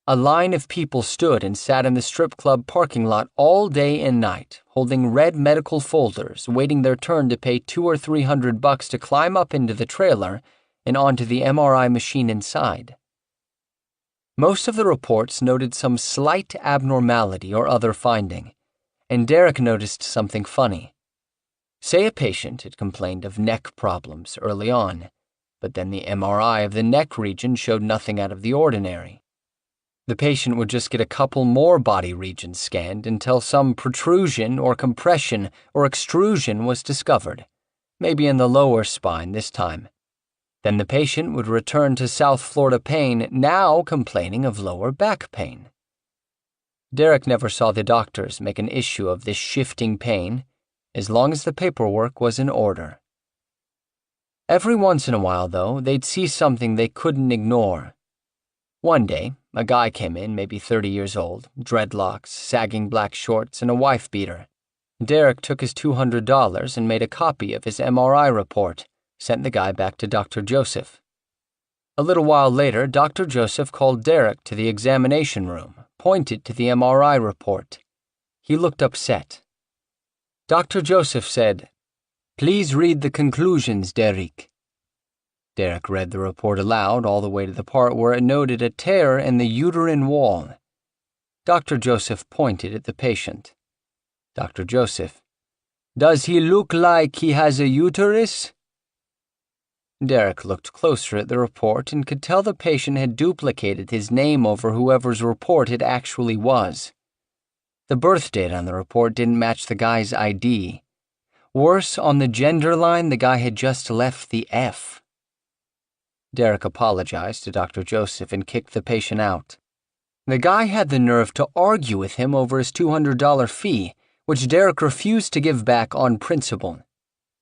A line of people stood and sat in the strip club parking lot all day and night, holding red medical folders, waiting their turn to pay $200 or $300 to climb up into the trailer and onto the MRI machine inside. Most of the reports noted some slight abnormality or other finding, and Derek noticed something funny. Say a patient had complained of neck problems early on, but then the MRI of the neck region showed nothing out of the ordinary. The patient would just get a couple more body regions scanned until some protrusion or compression or extrusion was discovered, maybe in the lower spine this time. Then the patient would return to South Florida Payne, now complaining of lower back pain. Derek never saw the doctors make an issue of this shifting pain, as long as the paperwork was in order. Every once in a while, though, they'd see something they couldn't ignore. One day, a guy came in, maybe 30 years old, dreadlocks, sagging black shorts, and a wife-beater. Derek took his $200 and made a copy of his MRI report, sent the guy back to Dr. Joseph. A little while later, Dr. Joseph called Derek to the examination room, pointed to the MRI report. He looked upset. Dr. Joseph said, "Please read the conclusions, Derek." Derek read the report aloud all the way to the part where it noted a tear in the uterine wall. Dr. Joseph pointed at the patient. Dr. Joseph, "Does he look like he has a uterus?" Derek looked closer at the report and could tell the patient had duplicated his name over whoever's report it actually was. The birth date on the report didn't match the guy's ID. Worse, on the gender line, the guy had just left the F. Derek apologized to Dr. Joseph and kicked the patient out. The guy had the nerve to argue with him over his $200 fee, which Derek refused to give back on principle.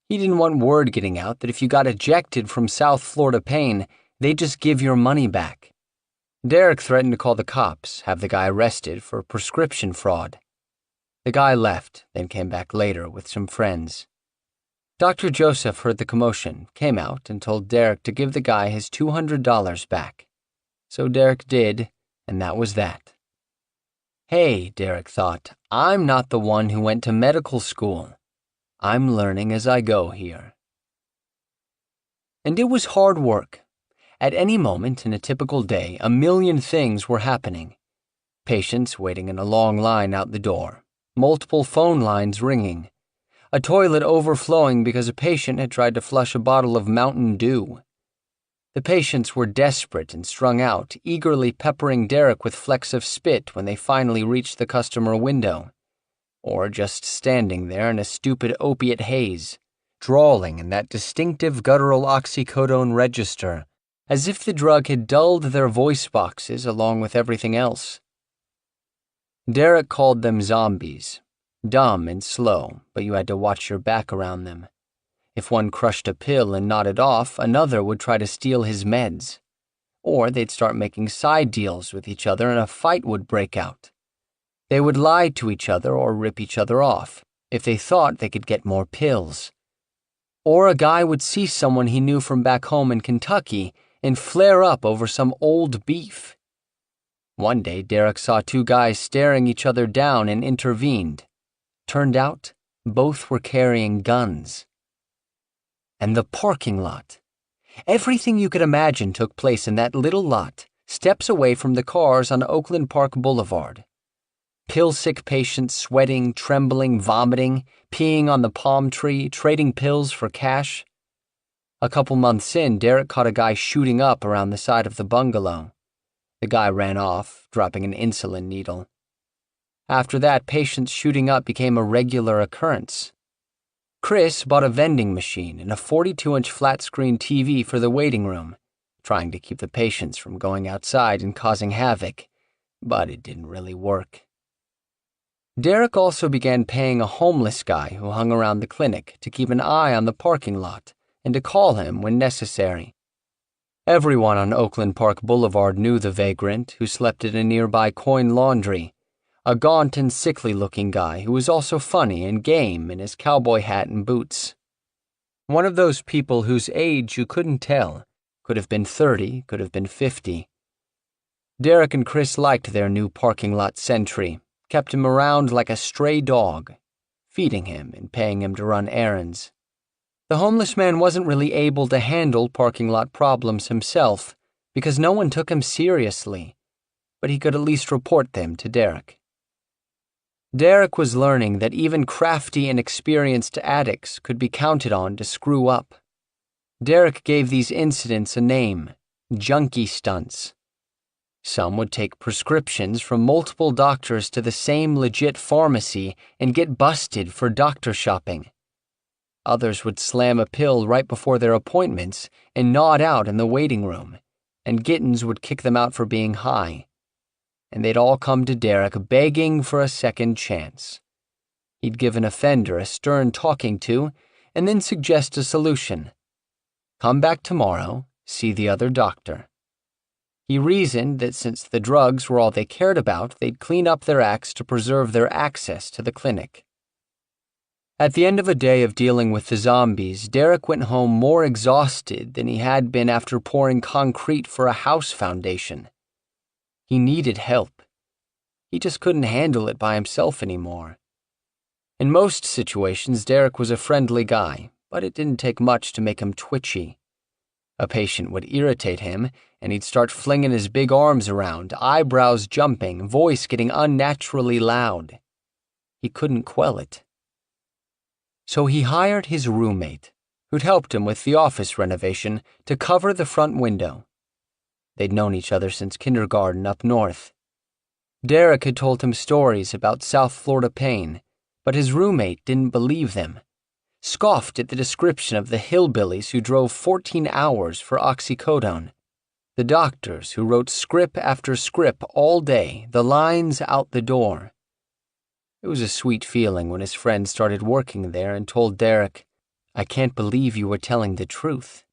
He didn't want word getting out that if you got ejected from South Florida Payne, they'd just give your money back. Derek threatened to call the cops, have the guy arrested for prescription fraud. The guy left, then came back later with some friends. Dr. Joseph heard the commotion, came out, and told Derek to give the guy his $200 back. So Derek did, and that was that. Hey, Derek thought, I'm not the one who went to medical school. I'm learning as I go here. And it was hard work. At any moment in a typical day, a million things were happening. Patients waiting in a long line out the door, multiple phone lines ringing, a toilet overflowing because a patient had tried to flush a bottle of Mountain Dew. The patients were desperate and strung out, eagerly peppering Derek with flecks of spit when they finally reached the customer window, or just standing there in a stupid opiate haze, drawling in that distinctive guttural oxycodone register, as if the drug had dulled their voice boxes along with everything else. Derek called them zombies, dumb and slow, but you had to watch your back around them. If one crushed a pill and nodded off, another would try to steal his meds. Or they'd start making side deals with each other and a fight would break out. They would lie to each other or rip each other off if they thought they could get more pills. Or a guy would see someone he knew from back home in Kentucky and flare up over some old beef. One day, Derek saw two guys staring each other down and intervened. Turned out, both were carrying guns. And the parking lot. Everything you could imagine took place in that little lot, steps away from the cars on Oakland Park Boulevard. Pill-sick patients sweating, trembling, vomiting, peeing on the palm tree, trading pills for cash. A couple months in, Derek caught a guy shooting up around the side of the bungalow. The guy ran off, dropping an insulin needle. After that, patients shooting up became a regular occurrence. Chris bought a vending machine and a 42-inch flat-screen TV for the waiting room, trying to keep the patients from going outside and causing havoc, but it didn't really work. Derek also began paying a homeless guy who hung around the clinic to keep an eye on the parking lot and to call him when necessary. Everyone on Oakland Park Boulevard knew the vagrant who slept at a nearby coin laundry, a gaunt and sickly-looking guy who was also funny and game in his cowboy hat and boots. One of those people whose age you couldn't tell, could have been 30, could have been 50. Derek and Chris liked their new parking lot sentry, kept him around like a stray dog, feeding him and paying him to run errands. The homeless man wasn't really able to handle parking lot problems himself because no one took him seriously, but he could at least report them to Derek. Derek was learning that even crafty and experienced addicts could be counted on to screw up. Derek gave these incidents a name: junkie stunts. Some would take prescriptions from multiple doctors to the same legit pharmacy and get busted for doctor shopping. Others would slam a pill right before their appointments and nod out in the waiting room, and Gittins would kick them out for being high. And they'd all come to Derek begging for a second chance. He'd give an offender a stern talking to and then suggest a solution. Come back tomorrow, see the other doctor. He reasoned that since the drugs were all they cared about, they'd clean up their acts to preserve their access to the clinic. At the end of a day of dealing with the zombies, Derek went home more exhausted than he had been after pouring concrete for a house foundation. He needed help. He just couldn't handle it by himself anymore. In most situations, Derek was a friendly guy, but it didn't take much to make him twitchy. A patient would irritate him, and he'd start flinging his big arms around, eyebrows jumping, voice getting unnaturally loud. He couldn't quell it. So he hired his roommate, who'd helped him with the office renovation, to cover the front window. They'd known each other since kindergarten up north. Derek had told him stories about South Florida pain, but his roommate didn't believe them, scoffed at the description of the hillbillies who drove 14 hours for oxycodone, the doctors who wrote script after script all day, the lines out the door. It was a sweet feeling when his friend started working there and told Derek, "I can't believe you were telling the truth."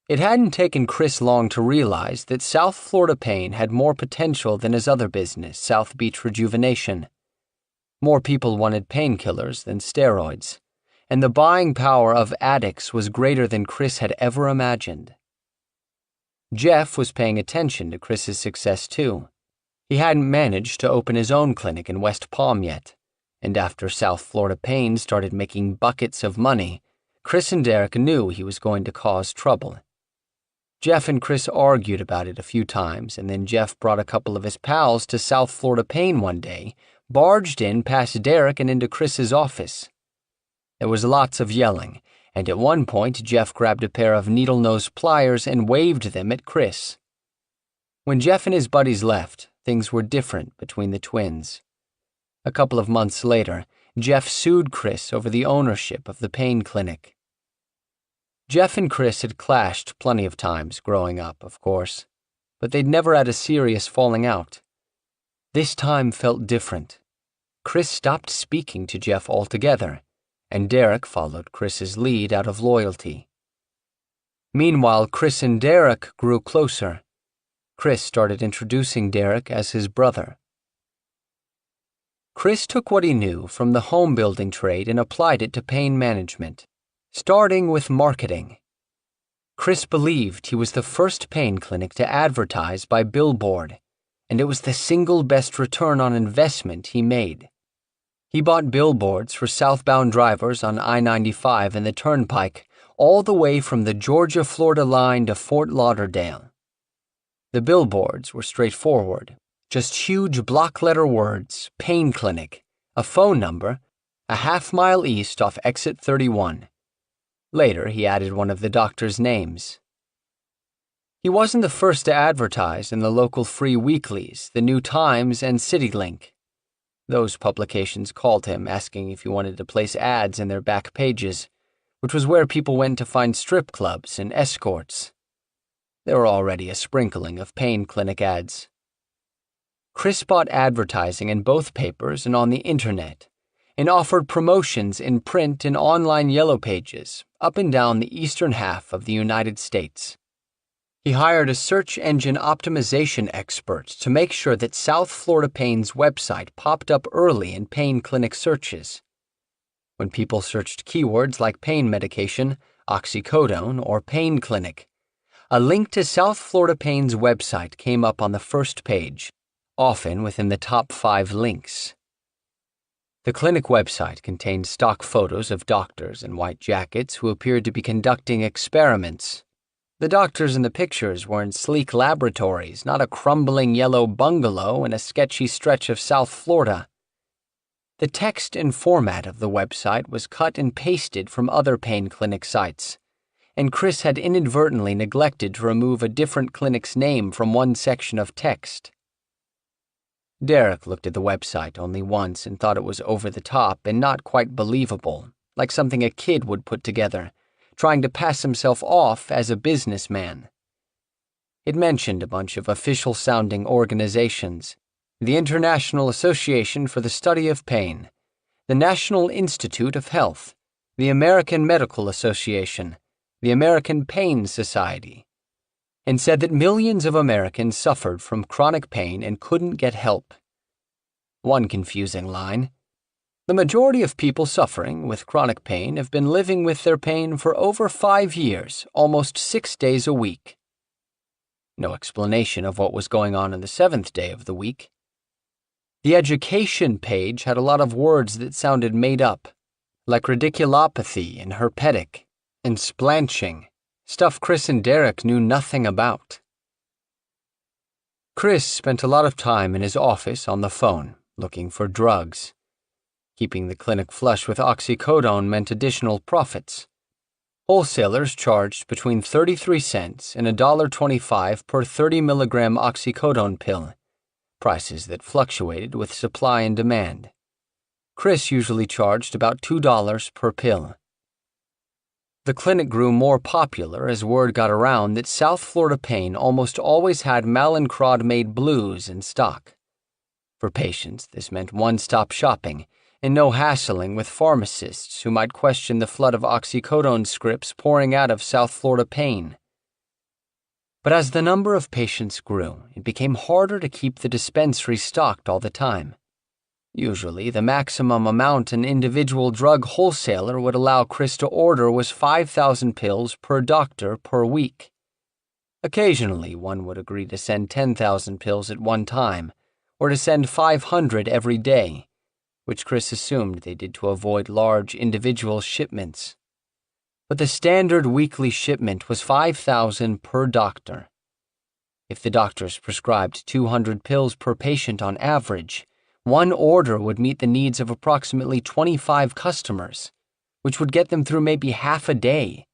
It hadn't taken Chris long to realize that South Florida pain had more potential than his other business, South Beach Rejuvenation. More people wanted painkillers than steroids, and the buying power of addicts was greater than Chris had ever imagined. Jeff was paying attention to Chris's success too. He hadn't managed to open his own clinic in West Palm yet, and after South Florida pain started making buckets of money, Chris and Derek knew he was going to cause trouble. Jeff and Chris argued about it a few times, and then Jeff brought a couple of his pals to South Florida pain one day, barged in past Derek and into Chris's office. There was lots of yelling, and at one point Jeff grabbed a pair of needle-nose pliers and waved them at Chris. When Jeff and his buddies left, things were different between the twins. A couple of months later, Jeff sued Chris over the ownership of the pain clinic. Jeff and Chris had clashed plenty of times growing up, of course, but they'd never had a serious falling out. This time felt different. Chris stopped speaking to Jeff altogether, and Derek followed Chris's lead out of loyalty. Meanwhile, Chris and Derek grew closer. Chris started introducing Derek as his brother. Chris took what he knew from the home building trade and applied it to pain management, starting with marketing. Chris believed he was the first pain clinic to advertise by billboard, and it was the single best return on investment he made. He bought billboards for southbound drivers on I-95 and the Turnpike, all the way from the Georgia-Florida line to Fort Lauderdale. The billboards were straightforward, just huge block-letter words, pain clinic, a phone number, a half-mile east off exit 31. Later, he added one of the doctor's names. He wasn't the first to advertise in the local free weeklies, the New Times and CityLink. Those publications called him, asking if he wanted to place ads in their back pages, which was where people went to find strip clubs and escorts. There were already a sprinkling of pain clinic ads. Chris bought advertising in both papers and on the internet, and offered promotions in print and online yellow pages up and down the eastern half of the United States. He hired a search engine optimization expert to make sure that South Florida Pain's website popped up early in pain clinic searches. When people searched keywords like pain medication, oxycodone, or pain clinic, a link to South Florida Pain's website came up on the first page, often within the top 5 links. The clinic website contained stock photos of doctors in white jackets who appeared to be conducting experiments. The doctors in the pictures were in sleek laboratories, not a crumbling yellow bungalow in a sketchy stretch of South Florida. The text and format of the website was cut and pasted from other pain clinic sites, and Chris had inadvertently neglected to remove a different clinic's name from one section of text. Derek looked at the website only once and thought it was over the top and not quite believable, like something a kid would put together, trying to pass himself off as a businessman. It mentioned a bunch of official-sounding organizations: the International Association for the Study of Pain, the National Institute of Health, the American Medical Association, the American Pain Society, and said that millions of Americans suffered from chronic pain and couldn't get help. One confusing line: the majority of people suffering with chronic pain have been living with their pain for over 5 years, almost 6 days a week. No explanation of what was going on the 7th day of the week. The education page had a lot of words that sounded made up, like radiculopathy and herpetic, and splanching, stuff Chris and Derek knew nothing about. Chris spent a lot of time in his office on the phone, looking for drugs. Keeping the clinic flush with oxycodone meant additional profits. Wholesalers charged between 33 cents and $1.25 per 30-milligram oxycodone pill, prices that fluctuated with supply and demand. Chris usually charged about $2 per pill. The clinic grew more popular as word got around that South Florida Pain almost always had Mallinckrodt-made blues in stock. For patients, this meant one-stop shopping and no hassling with pharmacists who might question the flood of oxycodone scripts pouring out of South Florida Pain. But as the number of patients grew, it became harder to keep the dispensary stocked all the time. Usually, the maximum amount an individual drug wholesaler would allow Chris to order was 5,000 pills per doctor per week. Occasionally, one would agree to send 10,000 pills at one time, or to send 500 every day, which Chris assumed they did to avoid large individual shipments. But the standard weekly shipment was 5,000 per doctor. If the doctors prescribed 200 pills per patient on average, one order would meet the needs of approximately 25 customers, which would get them through maybe half a day.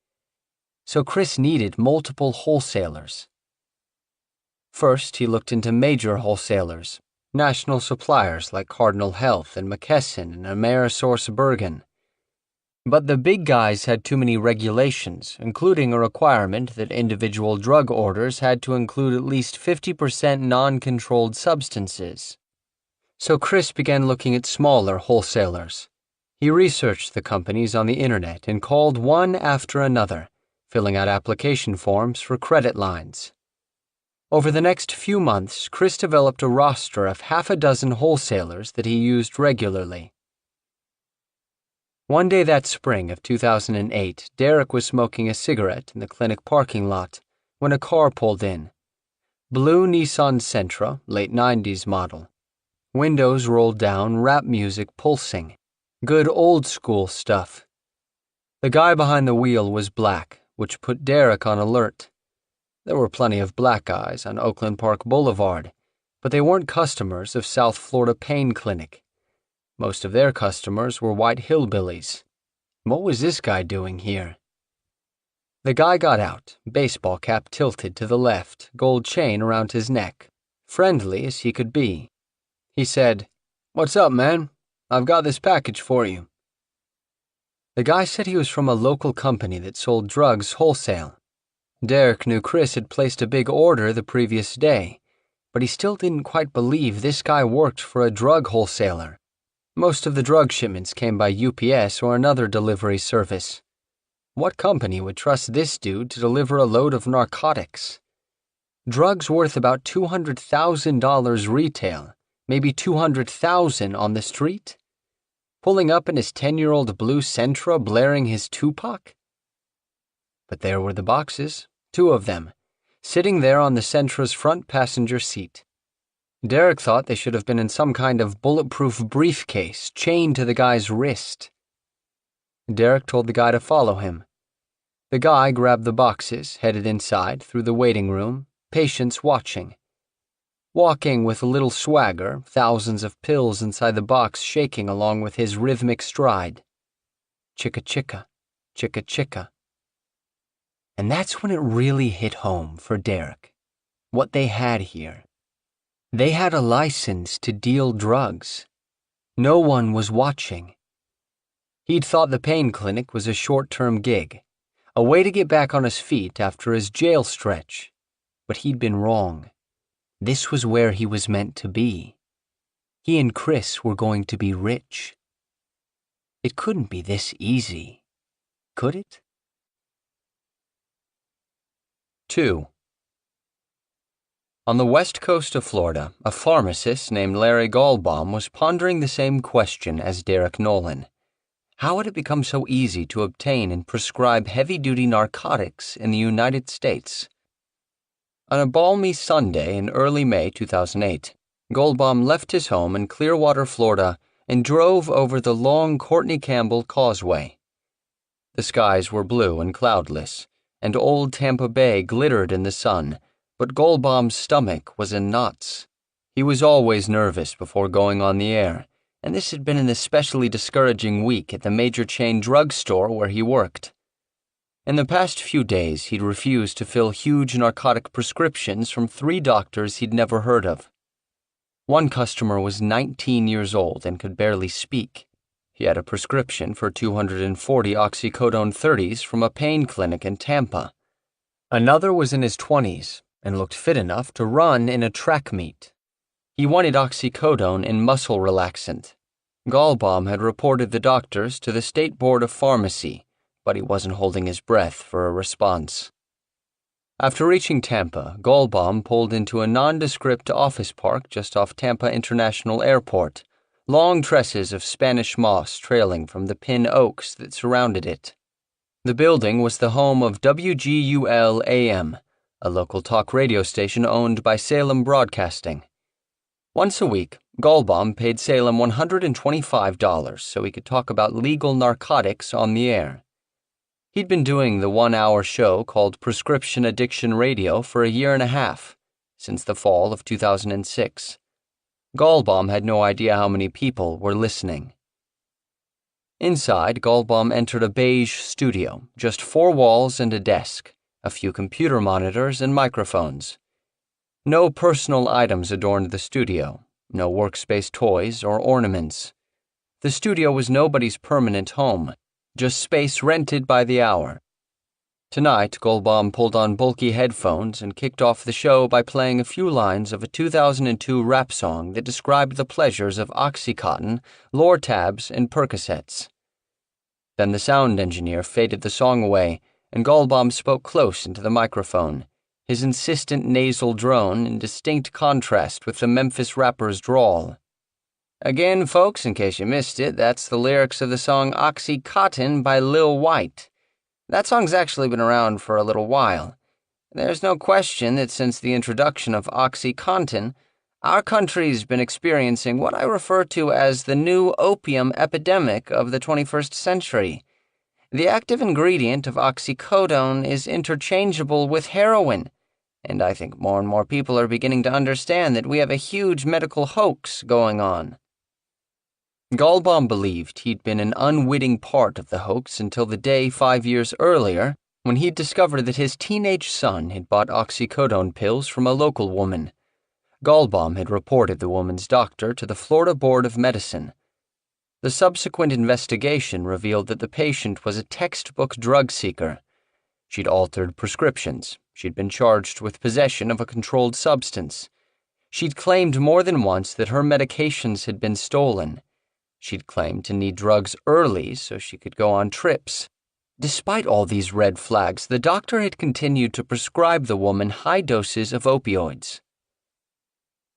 So Chris needed multiple wholesalers. First, he looked into major wholesalers, national suppliers like Cardinal Health and McKesson and AmerisourceBergen. But the big guys had too many regulations, including a requirement that individual drug orders had to include at least 50% non-controlled substances. So Chris began looking at smaller wholesalers. He researched the companies on the internet and called one after another, filling out application forms for credit lines. Over the next few months, Chris developed a roster of half a dozen wholesalers that he used regularly. One day that spring of 2008, Derek was smoking a cigarette in the clinic parking lot when a car pulled in. Blue Nissan Sentra, late 90s model. Windows rolled down, rap music pulsing. Good old-school stuff. The guy behind the wheel was black, which put Derek on alert. There were plenty of black guys on Oakland Park Boulevard, but they weren't customers of South Florida Pain Clinic. Most of their customers were white hillbillies. What was this guy doing here? The guy got out, baseball cap tilted to the left, gold chain around his neck, friendly as he could be. He said, "What's up, man? I've got this package for you." The guy said he was from a local company that sold drugs wholesale. Derek knew Chris had placed a big order the previous day, but he still didn't quite believe this guy worked for a drug wholesaler. Most of the drug shipments came by UPS or another delivery service. What company would trust this dude to deliver a load of narcotics? Drugs worth about $200,000 retail, maybe $200,000 on the street? Pulling up in his 10-year-old blue Sentra blaring his Tupac? But there were the boxes, 2 of them, sitting there on the Sentra's front passenger seat. Derek thought they should have been in some kind of bulletproof briefcase chained to the guy's wrist. Derek told the guy to follow him. The guy grabbed the boxes, headed inside through the waiting room, patients watching. Walking with a little swagger, thousands of pills inside the box shaking along with his rhythmic stride. Chicka chicka, chicka chicka. And that's when it really hit home for Derek. What they had here. They had a license to deal drugs. No one was watching. He'd thought the pain clinic was a short-term gig, a way to get back on his feet after his jail stretch. But he'd been wrong. This was where he was meant to be. He and Chris were going to be rich. It couldn't be this easy, could it? 2. On the west coast of Florida, a pharmacist named Larry Gallbaum was pondering the same question as Derek Nolan. How had it become so easy to obtain and prescribe heavy-duty narcotics in the United States? On a balmy Sunday in early May 2008, Gallbaum left his home in Clearwater, Florida, and drove over the long Courtney Campbell Causeway. The skies were blue and cloudless, and old Tampa Bay glittered in the sun, but Gallbaum's stomach was in knots. He was always nervous before going on the air, and this had been an especially discouraging week at the major chain drugstore where he worked. In the past few days, he'd refused to fill huge narcotic prescriptions from 3 doctors he'd never heard of. One customer was 19 years old and could barely speak. He had a prescription for 240 oxycodone 30s from a pain clinic in Tampa. Another was in his 20s and looked fit enough to run in a track meet. He wanted oxycodone in muscle relaxant. Gallbaum had reported the doctors to the State Board of Pharmacy, but he wasn't holding his breath for a response. After reaching Tampa, Gallbaum pulled into a nondescript office park just off Tampa International Airport, long tresses of Spanish moss trailing from the pin oaks that surrounded it. The building was the home of WGUL-AM, a local talk radio station owned by Salem Broadcasting. Once a week, Gallbaum paid Salem $125 so he could talk about legal narcotics on the air. He'd been doing the 1-hour show called Prescription Addiction Radio for a year and a half, since the fall of 2006. Gallbaum had no idea how many people were listening. Inside, Gallbaum entered a beige studio, just 4 walls and a desk, a few computer monitors and microphones. No personal items adorned the studio, no workspace toys or ornaments. The studio was nobody's permanent home, just space rented by the hour. Tonight, Gallbaum pulled on bulky headphones and kicked off the show by playing a few lines of a 2002 rap song that described the pleasures of Oxycontin, Lortabs, and Percocets. Then the sound engineer faded the song away, and Gallbaum spoke close into the microphone, his insistent nasal drone in distinct contrast with the Memphis rapper's drawl. Again, folks, in case you missed it, that's the lyrics of the song Oxycontin by Lil White. That song's actually been around for a little while. There's no question that since the introduction of Oxycontin, our country's been experiencing what I refer to as the new opium epidemic of the 21st century. The active ingredient of oxycodone is interchangeable with heroin, and I think more and more people are beginning to understand that we have a huge medical hoax going on. Gallbaum believed he'd been an unwitting part of the hoax until the day 5 years earlier when he'd discovered that his teenage son had bought oxycodone pills from a local woman. Gallbaum had reported the woman's doctor to the Florida Board of Medicine. The subsequent investigation revealed that the patient was a textbook drug seeker. She'd altered prescriptions. She'd been charged with possession of a controlled substance. She'd claimed more than once that her medications had been stolen. She'd claimed to need drugs early so she could go on trips. Despite all these red flags, the doctor had continued to prescribe the woman high doses of opioids.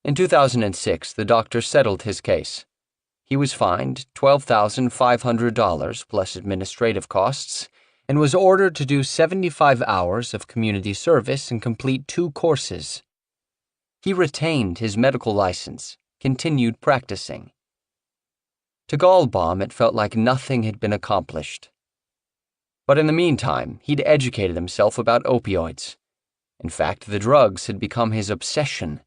In 2006, the doctor settled his case. He was fined $12,500 plus administrative costs and was ordered to do 75 hours of community service and complete 2 courses. He retained his medical license, continued practicing. To Gallbaum, it felt like nothing had been accomplished. But in the meantime, he'd educated himself about opioids. In fact, the drugs had become his obsession.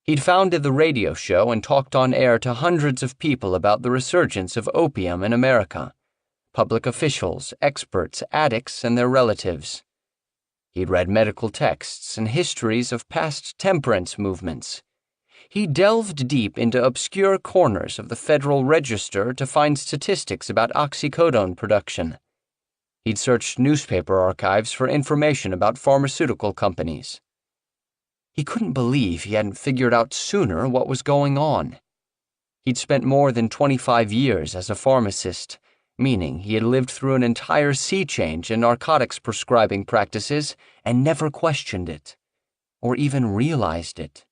He'd founded the radio show and talked on air to hundreds of people about the resurgence of opium in America, public officials, experts, addicts, and their relatives. He'd read medical texts and histories of past temperance movements. He delved deep into obscure corners of the Federal Register to find statistics about oxycodone production. He'd searched newspaper archives for information about pharmaceutical companies. He couldn't believe he hadn't figured out sooner what was going on. He'd spent more than 25 years as a pharmacist, meaning he had lived through an entire sea change in narcotics prescribing practices and never questioned it, or even realized it.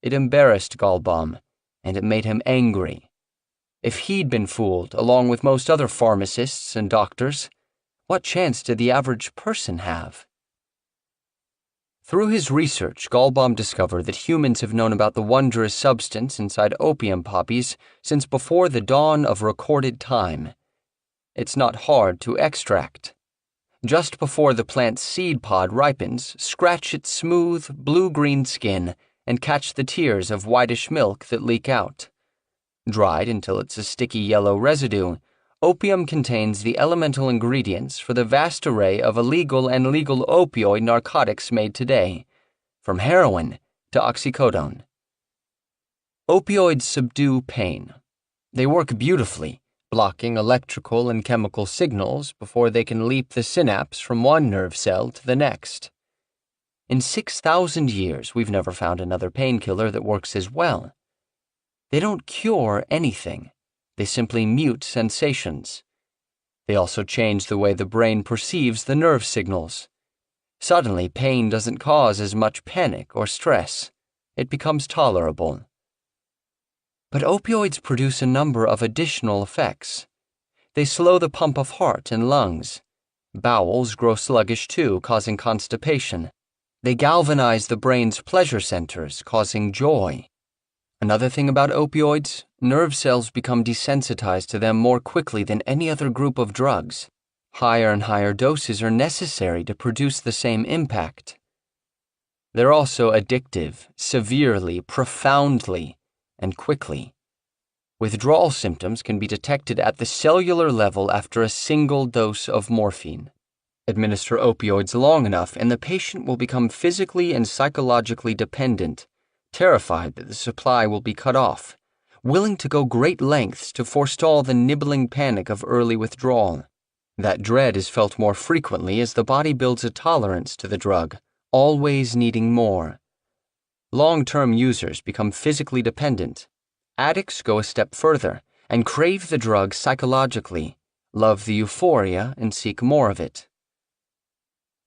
It embarrassed Gallbaum, and it made him angry. If he'd been fooled, along with most other pharmacists and doctors, what chance did the average person have? Through his research, Gallbaum discovered that humans have known about the wondrous substance inside opium poppies since before the dawn of recorded time. It's not hard to extract. Just before the plant's seed pod ripens, scratch its smooth, blue-green skin and catch the tears of whitish milk that leak out. Dried until it's a sticky yellow residue, opium contains the elemental ingredients for the vast array of illegal and legal opioid narcotics made today, from heroin to oxycodone. Opioids subdue pain. They work beautifully, blocking electrical and chemical signals before they can leap the synapse from one nerve cell to the next. In 6,000 years, we've never found another painkiller that works as well. They don't cure anything. They simply mute sensations. They also change the way the brain perceives the nerve signals. Suddenly, pain doesn't cause as much panic or stress. It becomes tolerable. But opioids produce a number of additional effects. They slow the pump of heart and lungs. Bowels grow sluggish too, causing constipation. They galvanize the brain's pleasure centers, causing joy. Another thing about opioids, nerve cells become desensitized to them more quickly than any other group of drugs. Higher and higher doses are necessary to produce the same impact. They're also addictive, severely, profoundly, and quickly. Withdrawal symptoms can be detected at the cellular level after a single dose of morphine. Administer opioids long enough and the patient will become physically and psychologically dependent, terrified that the supply will be cut off, willing to go great lengths to forestall the nibbling panic of early withdrawal. That dread is felt more frequently as the body builds a tolerance to the drug, always needing more. Long-term users become physically dependent. Addicts go a step further and crave the drug psychologically, love the euphoria, and seek more of it.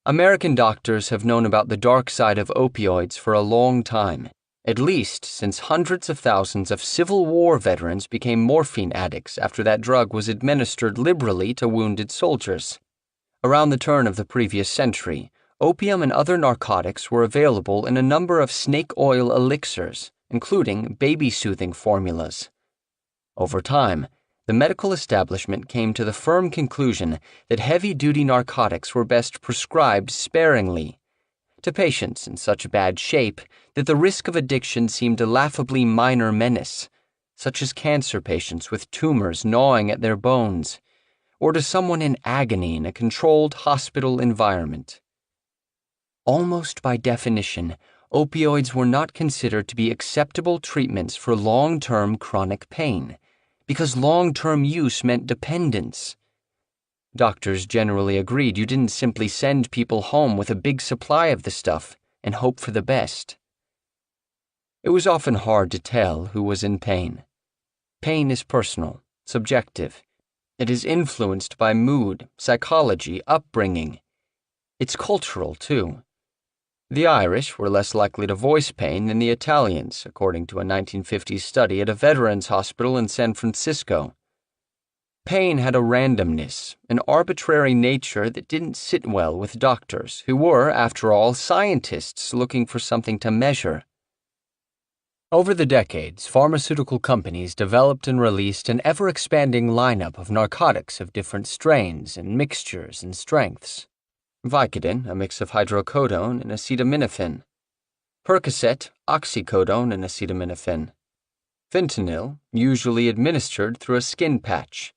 American doctors have known about the dark side of opioids for a long time, at least since hundreds of thousands of Civil War veterans became morphine addicts after that drug was administered liberally to wounded soldiers. Around the turn of the previous century, opium and other narcotics were available in a number of snake oil elixirs, including baby-soothing formulas. Over time, the medical establishment came to the firm conclusion that heavy-duty narcotics were best prescribed sparingly, to patients in such bad shape that the risk of addiction seemed a laughably minor menace, such as cancer patients with tumors gnawing at their bones, or to someone in agony in a controlled hospital environment. Almost by definition, opioids were not considered to be acceptable treatments for long-term chronic pain, because long-term use meant dependence. Doctors generally agreed you didn't simply send people home with a big supply of the stuff and hope for the best. It was often hard to tell who was in pain. Pain is personal, subjective. It is influenced by mood, psychology, upbringing. It's cultural, too. The Irish were less likely to voice pain than the Italians, according to a 1950s study at a veterans hospital in San Francisco. Pain had a randomness, an arbitrary nature that didn't sit well with doctors, who were, after all, scientists looking for something to measure. Over the decades, pharmaceutical companies developed and released an ever-expanding lineup of narcotics of different strains and mixtures and strengths. Vicodin, a mix of hydrocodone and acetaminophen. Percocet, oxycodone and acetaminophen. Fentanyl, usually administered through a skin patch.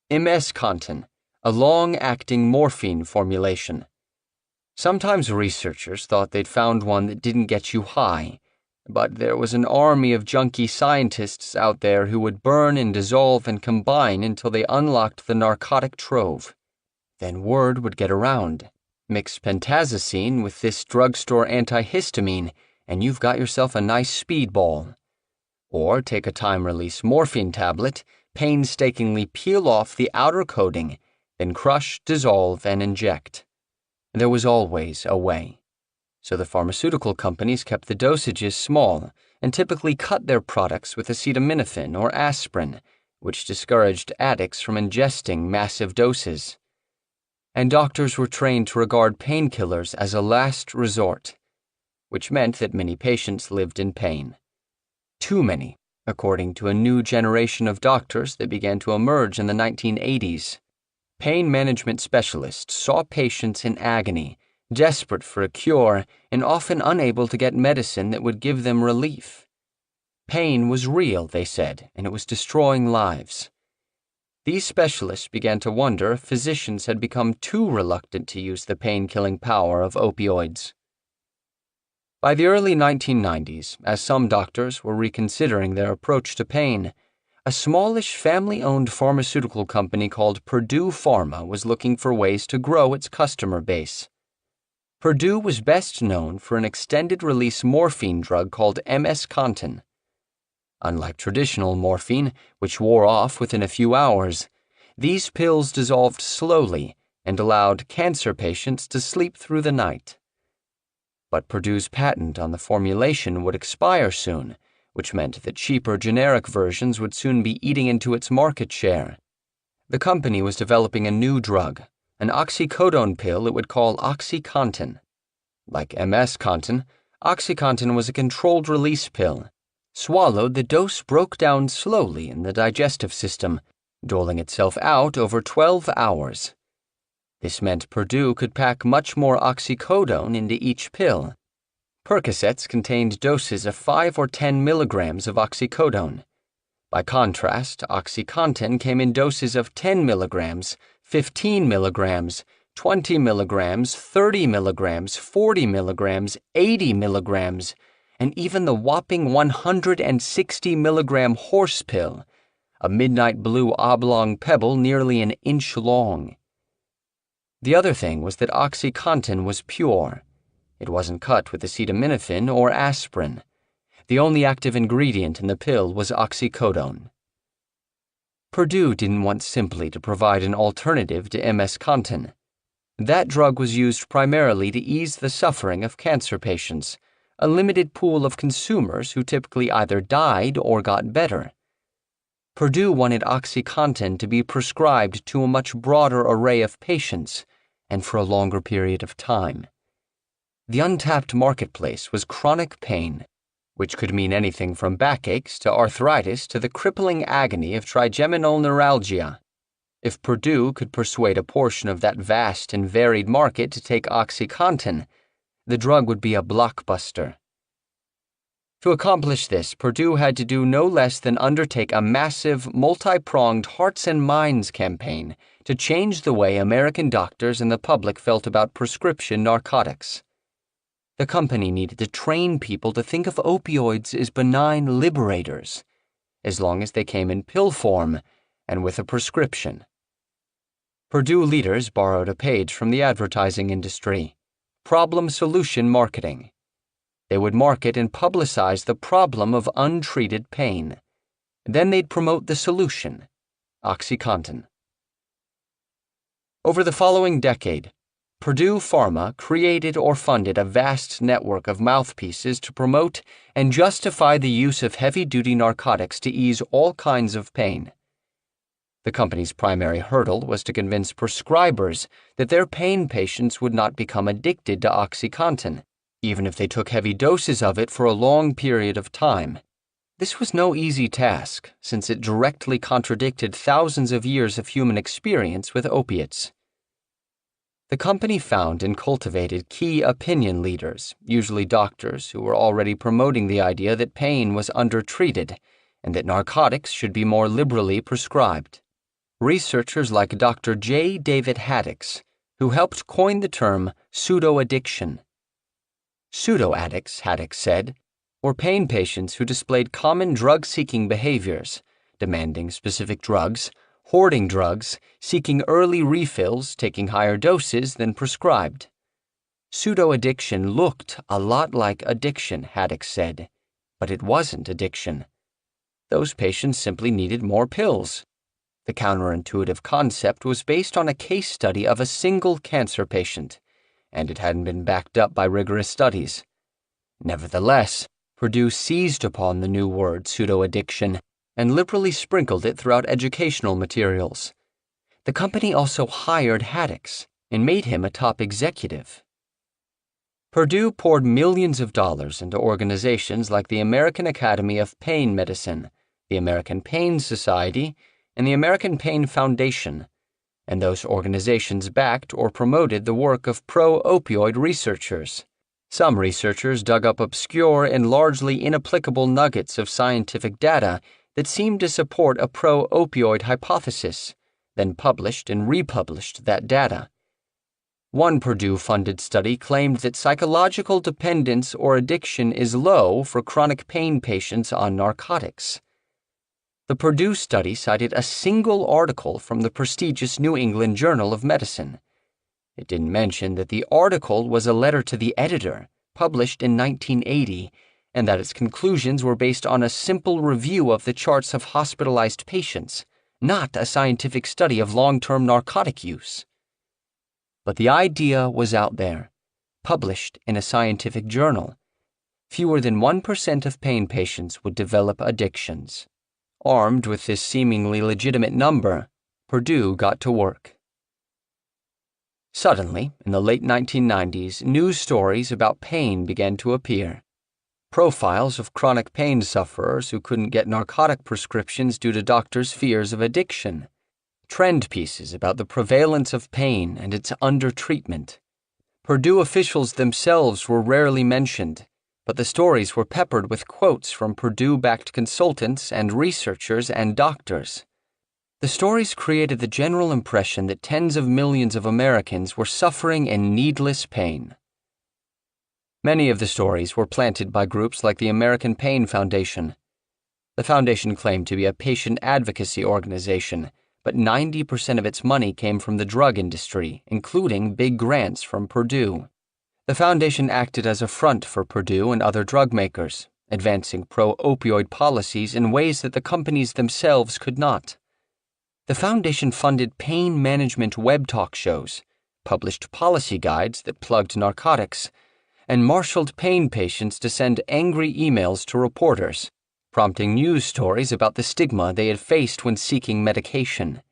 Misc, a long-acting morphine formulation. Sometimes researchers thought they'd found one that didn't get you high, but there was an army of junkie scientists out there who would burn and dissolve and combine until they unlocked the narcotic trove. Then word would get around. Mix pentazocine with this drugstore antihistamine, and you've got yourself a nice speedball. Or take a time-release morphine tablet, painstakingly peel off the outer coating, then crush, dissolve, and inject. There was always a way. So the pharmaceutical companies kept the dosages small and typically cut their products with acetaminophen or aspirin, which discouraged addicts from ingesting massive doses. And doctors were trained to regard painkillers as a last resort, which meant that many patients lived in pain. Too many, according to a new generation of doctors that began to emerge in the 1980s. Pain management specialists saw patients in agony, desperate for a cure, and often unable to get medicine that would give them relief. Pain was real, they said, and it was destroying lives. These specialists began to wonder if physicians had become too reluctant to use the pain-killing power of opioids. By the early 1990s, as some doctors were reconsidering their approach to pain, a smallish family-owned pharmaceutical company called Purdue Pharma was looking for ways to grow its customer base. Purdue was best known for an extended-release morphine drug called Misc. Unlike traditional morphine, which wore off within a few hours, these pills dissolved slowly and allowed cancer patients to sleep through the night. But Purdue's patent on the formulation would expire soon, which meant that cheaper generic versions would soon be eating into its market share. The company was developing a new drug, an oxycodone pill it would call OxyContin. Like Misc, OxyContin was a controlled-release pill. Swallowed, the dose broke down slowly in the digestive system, doling itself out over 12 hours. This meant Purdue could pack much more oxycodone into each pill. Percocets contained doses of 5 or 10 milligrams of oxycodone. By contrast, OxyContin came in doses of 10 milligrams, 15 milligrams, 20 milligrams, 30 milligrams, 40 milligrams, 80 milligrams, and even the whopping 160 milligram horse pill, a midnight blue oblong pebble nearly an inch long. The other thing was that OxyContin was pure. It wasn't cut with acetaminophen or aspirin. The only active ingredient in the pill was oxycodone. Purdue didn't want simply to provide an alternative to Misc. That drug was used primarily to ease the suffering of cancer patients, a limited pool of consumers who typically either died or got better. Purdue wanted OxyContin to be prescribed to a much broader array of patients and for a longer period of time. The untapped marketplace was chronic pain, which could mean anything from backaches to arthritis to the crippling agony of trigeminal neuralgia. If Purdue could persuade a portion of that vast and varied market to take OxyContin, the drug would be a blockbuster. To accomplish this, Purdue had to do no less than undertake a massive, multi-pronged hearts and minds campaign to change the way American doctors and the public felt about prescription narcotics. The company needed to train people to think of opioids as benign liberators, as long as they came in pill form and with a prescription. Purdue leaders borrowed a page from the advertising industry: problem-solution marketing. They would market and publicize the problem of untreated pain. Then they'd promote the solution, OxyContin. Over the following decade, Purdue Pharma created or funded a vast network of mouthpieces to promote and justify the use of heavy-duty narcotics to ease all kinds of pain. The company's primary hurdle was to convince prescribers that their pain patients would not become addicted to OxyContin, even if they took heavy doses of it for a long period of time. This was no easy task, since it directly contradicted thousands of years of human experience with opiates. The company found and cultivated key opinion leaders, usually doctors, who were already promoting the idea that pain was undertreated and that narcotics should be more liberally prescribed. Researchers like Dr. J. David Haddix, who helped coin the term pseudo-addiction. Pseudo-addicts, Haddix said, were pain patients who displayed common drug-seeking behaviors, demanding specific drugs, hoarding drugs, seeking early refills, taking higher doses than prescribed. Pseudo-addiction looked a lot like addiction, Haddix said, but it wasn't addiction. Those patients simply needed more pills. The counterintuitive concept was based on a case study of a single cancer patient, and it hadn't been backed up by rigorous studies. Nevertheless, Purdue seized upon the new word pseudo-addiction and liberally sprinkled it throughout educational materials. The company also hired Haddix and made him a top executive. Purdue poured millions of dollars into organizations like the American Academy of Pain Medicine, the American Pain Society, and the American Pain Foundation, and those organizations backed or promoted the work of pro-opioid researchers. Some researchers dug up obscure and largely inapplicable nuggets of scientific data that seemed to support a pro-opioid hypothesis, then published and republished that data. One Purdue-funded study claimed that psychological dependence or addiction is low for chronic pain patients on narcotics. The Purdue study cited a single article from the prestigious New England Journal of Medicine. It didn't mention that the article was a letter to the editor, published in 1980, and that its conclusions were based on a simple review of the charts of hospitalized patients, not a scientific study of long-term narcotic use. But the idea was out there, published in a scientific journal. Fewer than 1% of pain patients would develop addictions. Armed with this seemingly legitimate number, Purdue got to work. Suddenly, in the late 1990s, news stories about pain began to appear. Profiles of chronic pain sufferers who couldn't get narcotic prescriptions due to doctors' fears of addiction. Trend pieces about the prevalence of pain and its undertreatment. Purdue officials themselves were rarely mentioned, but the stories were peppered with quotes from Purdue-backed consultants and researchers and doctors. The stories created the general impression that tens of millions of Americans were suffering in needless pain. Many of the stories were planted by groups like the American Pain Foundation. The foundation claimed to be a patient advocacy organization, but 90% of its money came from the drug industry, including big grants from Purdue. The foundation acted as a front for Purdue and other drug makers, advancing pro-opioid policies in ways that the companies themselves could not. The foundation funded pain management web talk shows, published policy guides that plugged narcotics, and marshaled pain patients to send angry emails to reporters, prompting news stories about the stigma they had faced when seeking medication.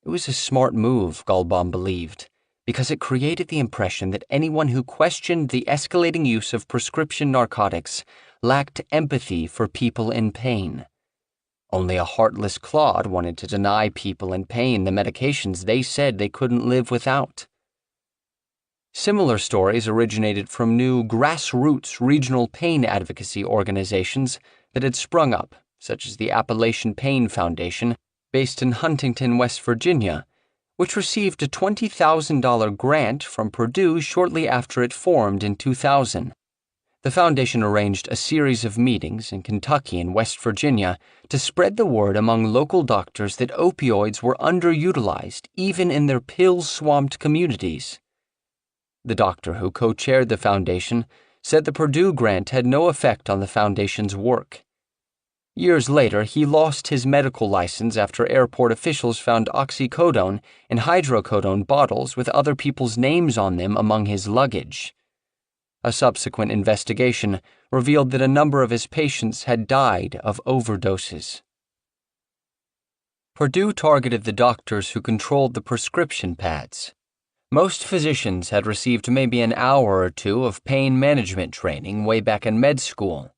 It was a smart move, Gulbaum believed, because it created the impression that anyone who questioned the escalating use of prescription narcotics lacked empathy for people in pain. Only a heartless clod wanted to deny people in pain the medications they said they couldn't live without. Similar stories originated from new grassroots regional pain advocacy organizations that had sprung up, such as the Appalachian Pain Foundation, based in Huntington, West Virginia, which received a $20,000 grant from Purdue shortly after it formed in 2000. The foundation arranged a series of meetings in Kentucky and West Virginia to spread the word among local doctors that opioids were underutilized even in their pill-swamped communities. The doctor who co-chaired the foundation said the Purdue grant had no effect on the foundation's work. Years later, he lost his medical license after airport officials found oxycodone and hydrocodone bottles with other people's names on them among his luggage. A subsequent investigation revealed that a number of his patients had died of overdoses. Purdue targeted the doctors who controlled the prescription pads. Most physicians had received maybe an hour or two of pain management training way back in med school.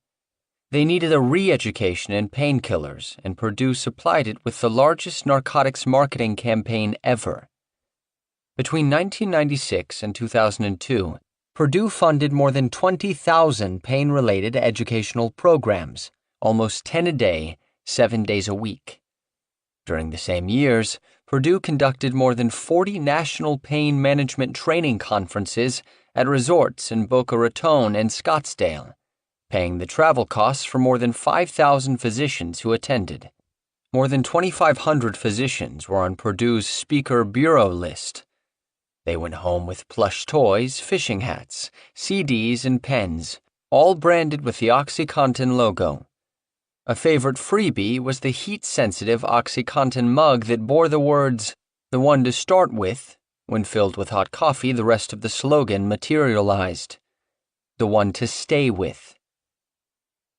They needed a re-education in painkillers, and Purdue supplied it with the largest narcotics marketing campaign ever. Between 1996 and 2002, Purdue funded more than 20,000 pain-related educational programs, almost 10 a day, 7 days a week. During the same years, Purdue conducted more than 40 national pain management training conferences at resorts in Boca Raton and Scottsdale, paying the travel costs for more than 5,000 physicians who attended. More than 2,500 physicians were on Purdue's speaker bureau list. They went home with plush toys, fishing hats, CDs, and pens, all branded with the OxyContin logo. A favorite freebie was the heat-sensitive OxyContin mug that bore the words, "The one to start with." When filled with hot coffee, the rest of the slogan materialized. "The one to stay with."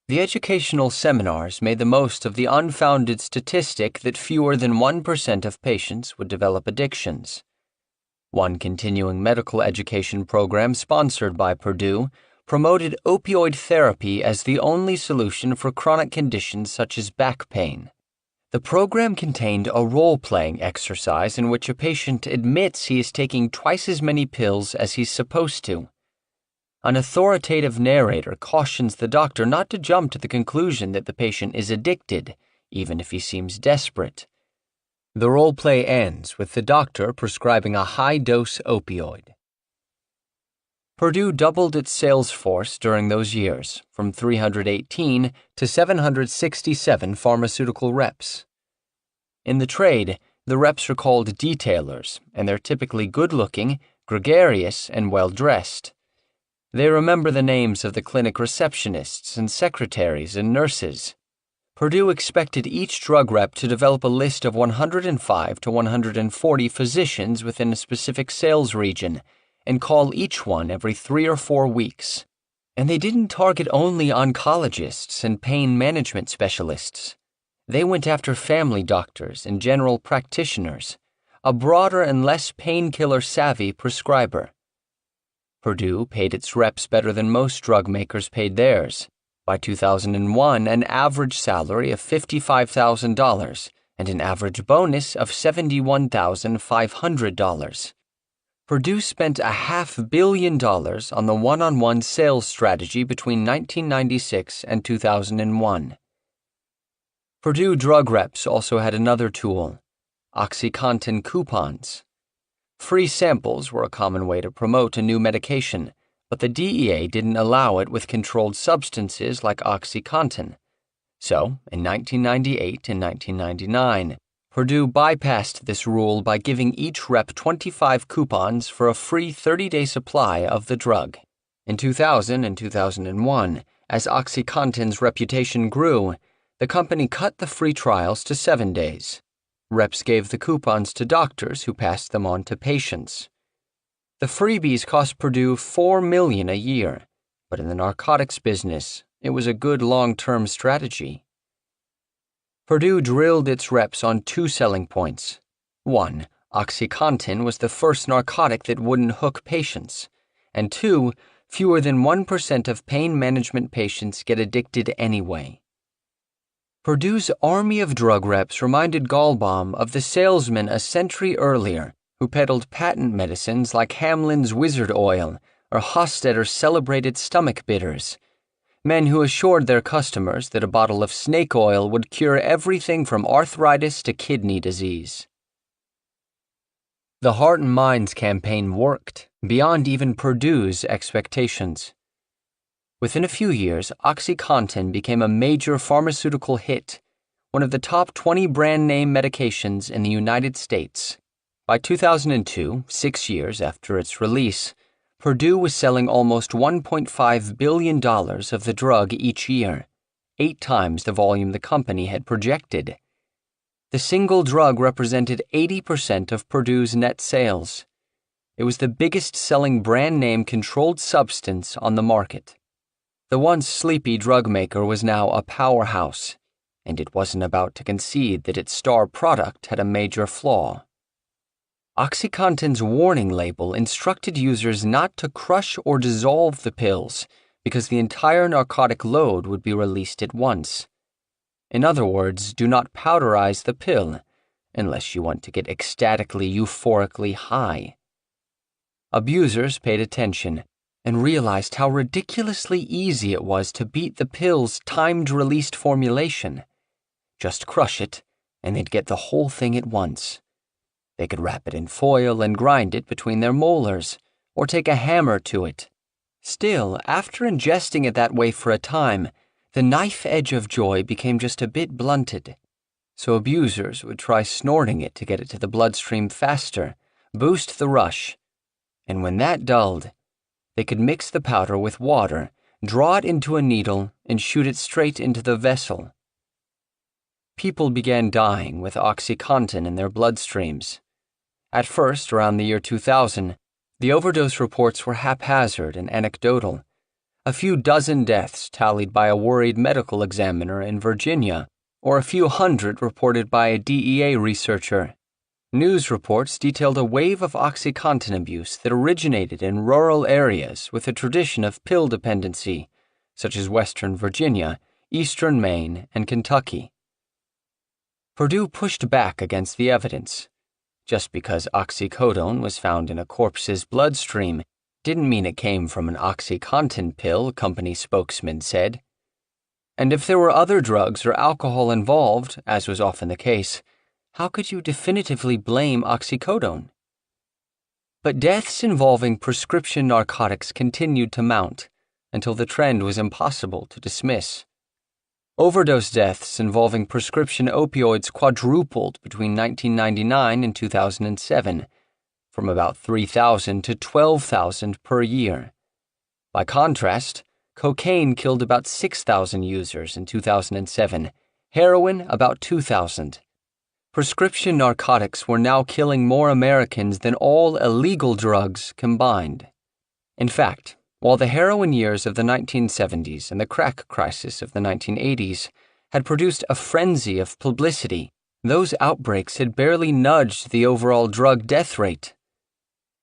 The educational seminars made the most of the unfounded statistic that fewer than 1% of patients would develop addictions. One continuing medical education program sponsored by Purdue promoted opioid therapy as the only solution for chronic conditions such as back pain. The program contained a role-playing exercise in which a patient admits he is taking twice as many pills as he's supposed to. An authoritative narrator cautions the doctor not to jump to the conclusion that the patient is addicted, even if he seems desperate. The role-play ends with the doctor prescribing a high-dose opioid. Purdue doubled its sales force during those years, from 318 to 767 pharmaceutical reps. In the trade, the reps are called detailers, and they're typically good-looking, gregarious, and well-dressed. They remember the names of the clinic receptionists and secretaries and nurses. Purdue expected each drug rep to develop a list of 105 to 140 physicians within a specific sales region and call each one every 3 or 4 weeks. And they didn't target only oncologists and pain management specialists. They went after family doctors and general practitioners, a broader and less painkiller-savvy prescriber. Purdue paid its reps better than most drug makers paid theirs. By 2001, an average salary of $55,000 and an average bonus of $71,500. Purdue spent $500 million on the one-on-one sales strategy between 1996 and 2001. Purdue drug reps also had another tool, OxyContin coupons. Free samples were a common way to promote a new medication, but the DEA didn't allow it with controlled substances like OxyContin. So, in 1998 and 1999, Purdue bypassed this rule by giving each rep 25 coupons for a free 30-day supply of the drug. In 2000 and 2001, as OxyContin's reputation grew, the company cut the free trials to 7 days. Reps gave the coupons to doctors who passed them on to patients. The freebies cost Purdue $4 million a year, but in the narcotics business, it was a good long-term strategy. Purdue drilled its reps on 2 selling points. 1, OxyContin was the first narcotic that wouldn't hook patients. And 2, fewer than 1% of pain management patients get addicted anyway. Purdue's army of drug reps reminded Gallbaum of the salesman a century earlier who peddled patent medicines like Hamlin's Wizard Oil or Hostetter's celebrated stomach bitters, men who assured their customers that a bottle of snake oil would cure everything from arthritis to kidney disease. The Heart and Minds campaign worked, beyond even Purdue's expectations. Within a few years, OxyContin became a major pharmaceutical hit, one of the top 20 brand-name medications in the United States. By 2002, 6 years after its release, Purdue was selling almost $1.5 billion of the drug each year, 8 times the volume the company had projected. The single drug represented 80% of Purdue's net sales. It was the biggest-selling brand-name controlled substance on the market. The once sleepy drug maker was now a powerhouse, and it wasn't about to concede that its star product had a major flaw. OxyContin's warning label instructed users not to crush or dissolve the pills because the entire narcotic load would be released at once. In other words, do not powderize the pill unless you want to get ecstatically euphorically high. Abusers paid attention and realized how ridiculously easy it was to beat the pill's timed-released formulation. Just crush it, and they'd get the whole thing at once. They could wrap it in foil and grind it between their molars, or take a hammer to it. Still, after ingesting it that way for a time, the knife edge of joy became just a bit blunted. So abusers would try snorting it to get it to the bloodstream faster, boost the rush. And when that dulled, they could mix the powder with water, draw it into a needle, and shoot it straight into the vessel. People began dying with OxyContin in their bloodstreams. At first, around the year 2000, the overdose reports were haphazard and anecdotal. A few dozen deaths tallied by a worried medical examiner in Virginia, or a few hundred reported by a DEA researcher. News reports detailed a wave of OxyContin abuse that originated in rural areas with a tradition of pill dependency, such as Western Virginia, Eastern Maine, and Kentucky. Purdue pushed back against the evidence. Just because oxycodone was found in a corpse's bloodstream didn't mean it came from an OxyContin pill, company spokesman said. And if there were other drugs or alcohol involved, as was often the case, how could you definitively blame oxycodone? But deaths involving prescription narcotics continued to mount until the trend was impossible to dismiss. Overdose deaths involving prescription opioids quadrupled between 1999 and 2007, from about 3,000 to 12,000 per year. By contrast, cocaine killed about 6,000 users in 2007, heroin about 2,000. Prescription narcotics were now killing more Americans than all illegal drugs combined. In fact, while the heroin years of the 1970s and the crack crisis of the 1980s had produced a frenzy of publicity, those outbreaks had barely nudged the overall drug death rate.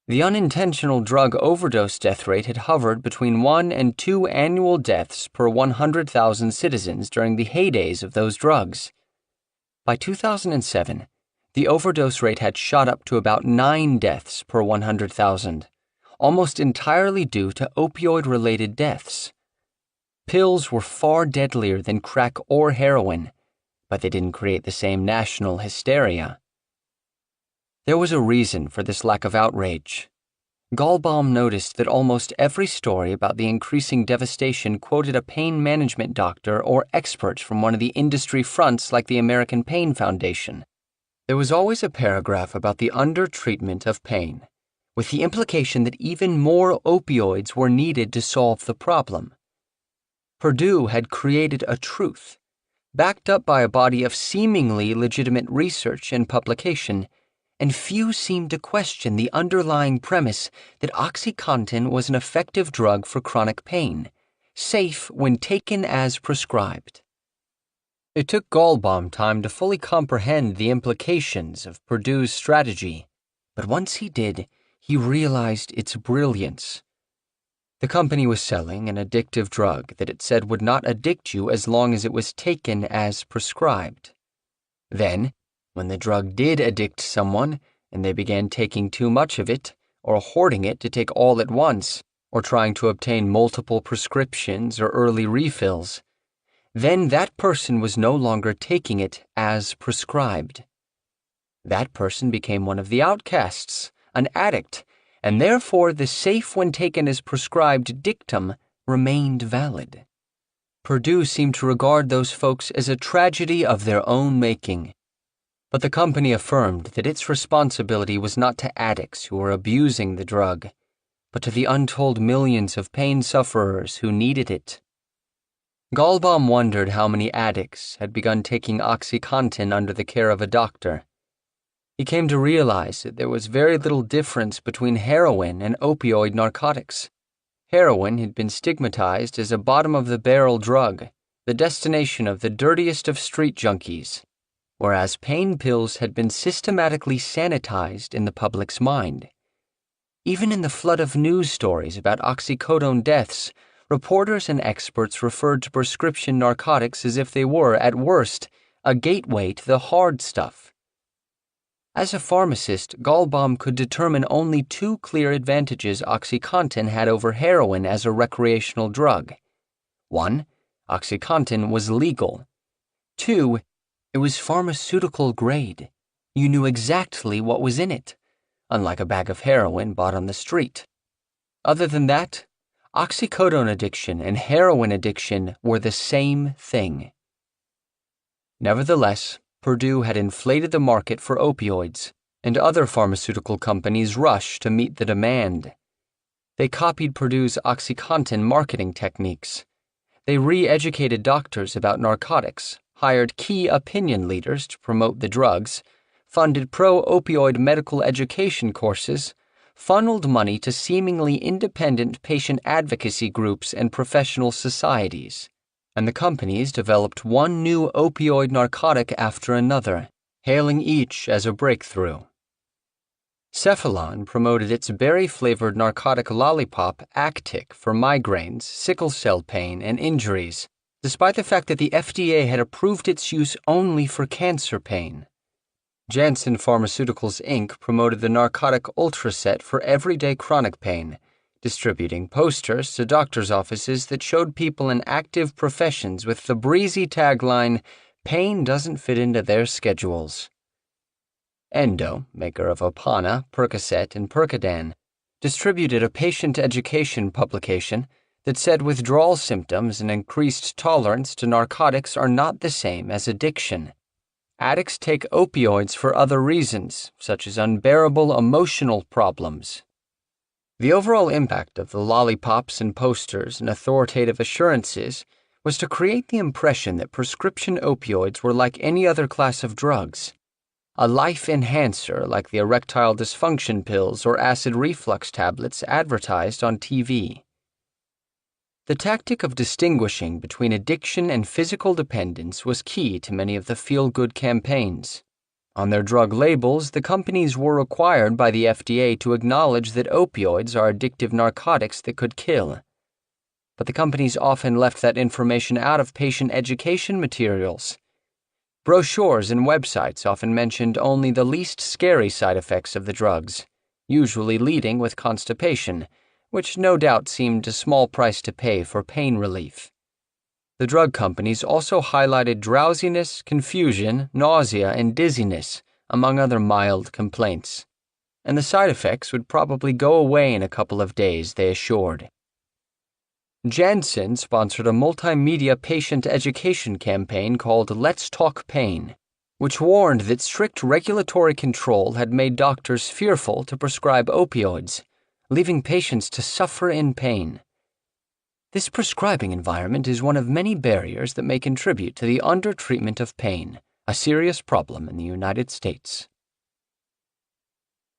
The unintentional drug overdose death rate had hovered between 1 and 2 annual deaths per 100,000 citizens during the heydays of those drugs. By 2007, the overdose rate had shot up to about 9 deaths per 100,000. Almost entirely due to opioid-related deaths. Pills were far deadlier than crack or heroin, but they didn't create the same national hysteria. There was a reason for this lack of outrage. Gallbaum noticed that almost every story about the increasing devastation quoted a pain management doctor or expert from one of the industry fronts like the American Pain Foundation. There was always a paragraph about the under-treatment of pain, with the implication that even more opioids were needed to solve the problem. Purdue had created a truth, backed up by a body of seemingly legitimate research and publication, and few seemed to question the underlying premise that OxyContin was an effective drug for chronic pain, safe when taken as prescribed. It took Gallbaum time to fully comprehend the implications of Purdue's strategy, but once he did, he realized its brilliance. The company was selling an addictive drug that it said would not addict you as long as it was taken as prescribed. Then, when the drug did addict someone, and they began taking too much of it, or hoarding it to take all at once, or trying to obtain multiple prescriptions or early refills, then that person was no longer taking it as prescribed. That person became one of the outcasts, an addict, and therefore the safe when taken as prescribed dictum remained valid. Purdue seemed to regard those folks as a tragedy of their own making. But the company affirmed that its responsibility was not to addicts who were abusing the drug, but to the untold millions of pain sufferers who needed it. Gallbaum wondered how many addicts had begun taking OxyContin under the care of a doctor. He came to realize that there was very little difference between heroin and opioid narcotics. Heroin had been stigmatized as a bottom-of-the-barrel drug, the destination of the dirtiest of street junkies, whereas pain pills had been systematically sanitized in the public's mind. Even in the flood of news stories about oxycodone deaths, reporters and experts referred to prescription narcotics as if they were, at worst, a gateway to the hard stuff. As a pharmacist, Gallbaum could determine only two clear advantages OxyContin had over heroin as a recreational drug. 1. OxyContin was legal. 2. It was pharmaceutical grade. You knew exactly what was in it, unlike a bag of heroin bought on the street. Other than that, oxycodone addiction and heroin addiction were the same thing. Nevertheless, Purdue had inflated the market for opioids, and other pharmaceutical companies rushed to meet the demand. They copied Purdue's OxyContin marketing techniques. They re-educated doctors about narcotics, hired key opinion leaders to promote the drugs, funded pro-opioid medical education courses, funneled money to seemingly independent patient advocacy groups and professional societies, and the companies developed one new opioid narcotic after another, hailing each as a breakthrough. Cephalon promoted its berry-flavored narcotic lollipop Actic for migraines, sickle cell pain, and injuries, despite the fact that the FDA had approved its use only for cancer pain. Janssen Pharmaceuticals Inc. promoted the narcotic Ultraset for everyday chronic pain, distributing posters to doctors' offices that showed people in active professions with the breezy tagline, "Pain doesn't fit into their schedules." Endo, maker of Opana, Percocet, and Percodan, distributed a patient education publication that said withdrawal symptoms and increased tolerance to narcotics are not the same as addiction. Addicts take opioids for other reasons, such as unbearable emotional problems. The overall impact of the lollipops and posters and authoritative assurances was to create the impression that prescription opioids were like any other class of drugs, a life enhancer like the erectile dysfunction pills or acid reflux tablets advertised on TV. The tactic of distinguishing between addiction and physical dependence was key to many of the feel-good campaigns. On their drug labels, the companies were required by the FDA to acknowledge that opioids are addictive narcotics that could kill. But the companies often left that information out of patient education materials. Brochures and websites often mentioned only the least scary side effects of the drugs, usually leading with constipation, which no doubt seemed a small price to pay for pain relief. The drug companies also highlighted drowsiness, confusion, nausea, and dizziness, among other mild complaints. And the side effects would probably go away in a couple of days, they assured. Janssen sponsored a multimedia patient education campaign called Let's Talk Pain, which warned that strict regulatory control had made doctors fearful to prescribe opioids, leaving patients to suffer in pain. This prescribing environment is one of many barriers that may contribute to the undertreatment of pain, a serious problem in the United States.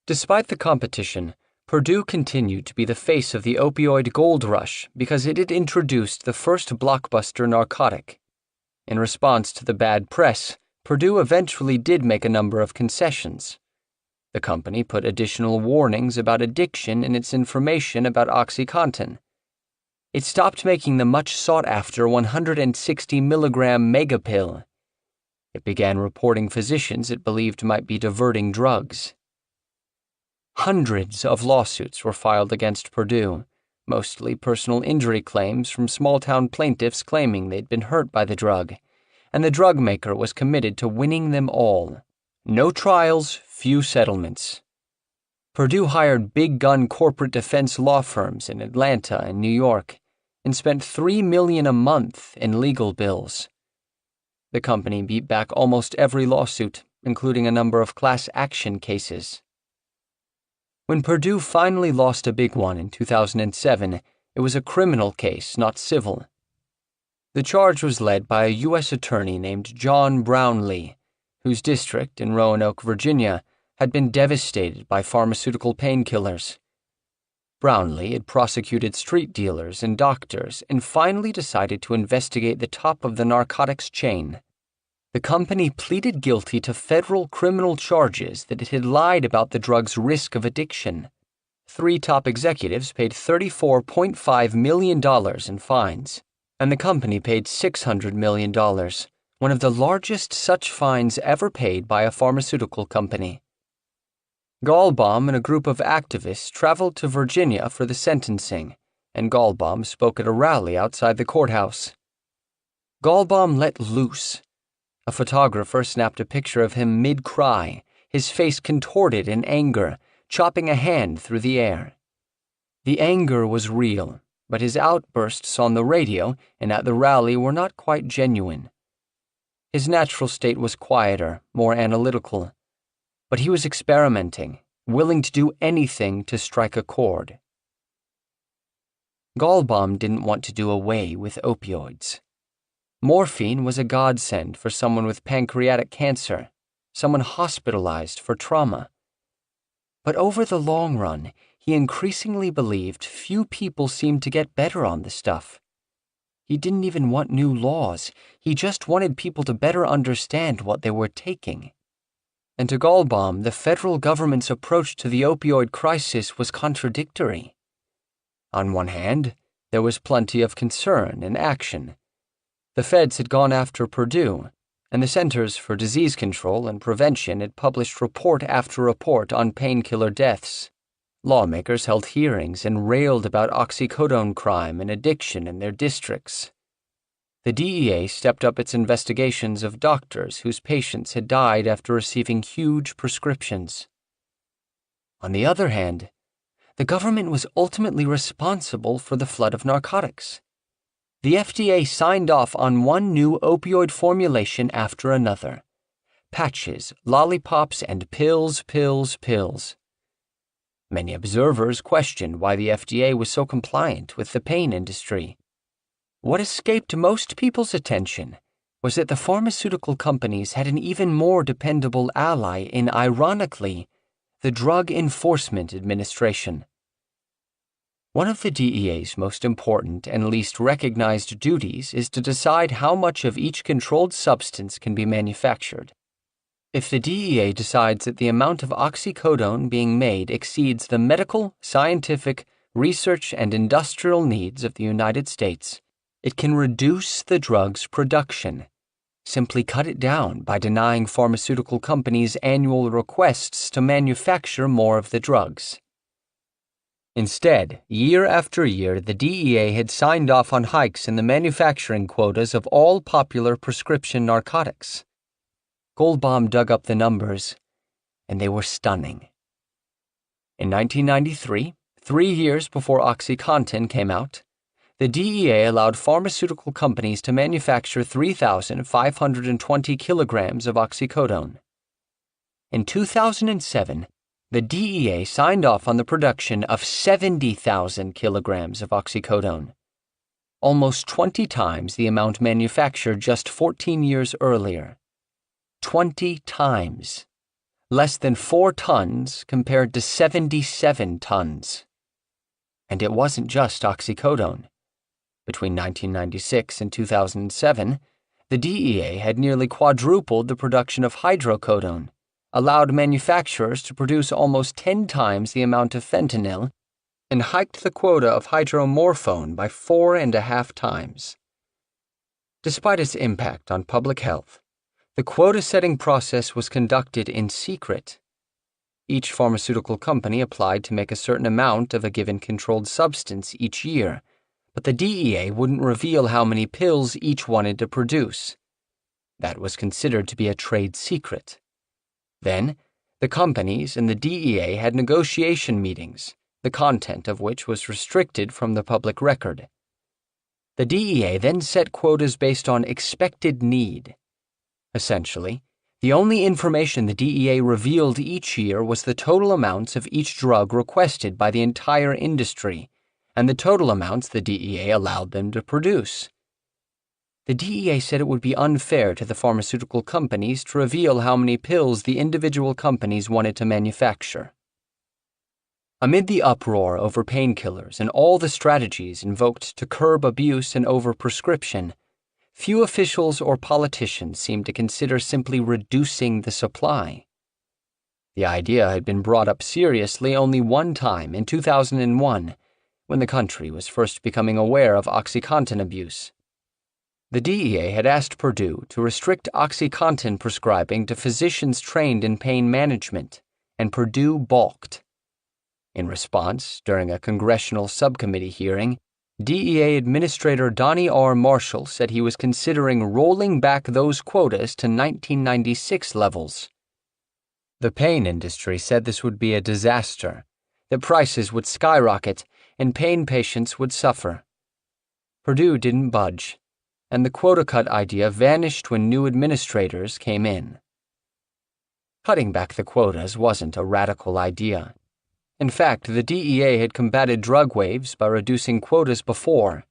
Despite the competition, Purdue continued to be the face of the opioid gold rush because it had introduced the first blockbuster narcotic. In response to the bad press, Purdue eventually did make a number of concessions. The company put additional warnings about addiction in its information about OxyContin. It stopped making the much sought-after 160 milligram megapill. It began reporting physicians it believed might be diverting drugs. Hundreds of lawsuits were filed against Purdue, mostly personal injury claims from small-town plaintiffs claiming they'd been hurt by the drug, and the drug maker was committed to winning them all. No trials, few settlements. Purdue hired big-gun corporate defense law firms in Atlanta and New York and spent $3 million a month in legal bills. The company beat back almost every lawsuit, including a number of class action cases. When Purdue finally lost a big one in 2007, it was a criminal case, not civil. The charge was led by a U.S. attorney named John Brownlee, whose district in Roanoke, Virginia, had been devastated by pharmaceutical painkillers. Brownlee had prosecuted street dealers and doctors and finally decided to investigate the top of the narcotics chain. The company pleaded guilty to federal criminal charges that it had lied about the drug's risk of addiction. 3 top executives paid $34.5 million in fines, and the company paid $600 million, one of the largest such fines ever paid by a pharmaceutical company. Gallbaum and a group of activists traveled to Virginia for the sentencing, and Gallbaum spoke at a rally outside the courthouse. Gallbaum let loose. A photographer snapped a picture of him mid-cry, his face contorted in anger, chopping a hand through the air. The anger was real, but his outbursts on the radio and at the rally were not quite genuine. His natural state was quieter, more analytical, but he was experimenting, willing to do anything to strike a chord. Gallbaum didn't want to do away with opioids. Morphine was a godsend for someone with pancreatic cancer, someone hospitalized for trauma. But over the long run, he increasingly believed few people seemed to get better on the stuff. He didn't even want new laws. He just wanted people to better understand what they were taking. And to Gallbaum, the federal government's approach to the opioid crisis was contradictory. On one hand, there was plenty of concern and action. The feds had gone after Purdue, and the Centers for Disease Control and Prevention had published report after report on painkiller deaths. Lawmakers held hearings and railed about oxycodone crime and addiction in their districts. The DEA stepped up its investigations of doctors whose patients had died after receiving huge prescriptions. On the other hand, the government was ultimately responsible for the flood of narcotics. The FDA signed off on one new opioid formulation after another. Patches, lollipops, and pills. Many observers questioned why the FDA was so compliant with the pain industry. What escaped most people's attention was that the pharmaceutical companies had an even more dependable ally in, ironically, the Drug Enforcement Administration. One of the DEA's most important and least recognized duties is to decide how much of each controlled substance can be manufactured. If the DEA decides that the amount of oxycodone being made exceeds the medical, scientific, research, and industrial needs of the United States, it can reduce the drug's production, simply cut it down by denying pharmaceutical companies annual requests to manufacture more of the drugs. Instead, year after year, the DEA had signed off on hikes in the manufacturing quotas of all popular prescription narcotics. Gallbaum dug up the numbers, and they were stunning. In 1993, 3 years before OxyContin came out, the DEA allowed pharmaceutical companies to manufacture 3,520 kilograms of oxycodone. In 2007, the DEA signed off on the production of 70,000 kilograms of oxycodone, almost 20 times the amount manufactured just 14 years earlier. 20 times. Less than 4 tons compared to 77 tons. And it wasn't just oxycodone. Between 1996 and 2007, the DEA had nearly quadrupled the production of hydrocodone, allowed manufacturers to produce almost 10 times the amount of fentanyl, and hiked the quota of hydromorphone by 4.5 times. Despite its impact on public health, the quota-setting process was conducted in secret. Each pharmaceutical company applied to make a certain amount of a given controlled substance each year, but the DEA wouldn't reveal how many pills each wanted to produce. That was considered to be a trade secret. Then, the companies and the DEA had negotiation meetings, the content of which was restricted from the public record. The DEA then set quotas based on expected need. Essentially, The only information the DEA revealed each year was the total amounts of each drug requested by the entire industry and the total amounts the DEA allowed them to produce. The DEA said it would be unfair to the pharmaceutical companies to reveal how many pills the individual companies wanted to manufacture. Amid the uproar over painkillers and all the strategies invoked to curb abuse and overprescription, few officials or politicians seemed to consider simply reducing the supply. The idea had been brought up seriously only one time in 2001, when the country was first becoming aware of OxyContin abuse. The DEA had asked Purdue to restrict OxyContin prescribing to physicians trained in pain management, and Purdue balked. In response, during a congressional subcommittee hearing, DEA Administrator Donnie R. Marshall said he was considering rolling back those quotas to 1996 levels. The pain industry said this would be a disaster, that prices would skyrocket and pain patients would suffer. Purdue didn't budge, and the quota cut idea vanished when new administrators came in. Cutting back the quotas wasn't a radical idea. In fact, the DEA had combated drug waves by reducing quotas before.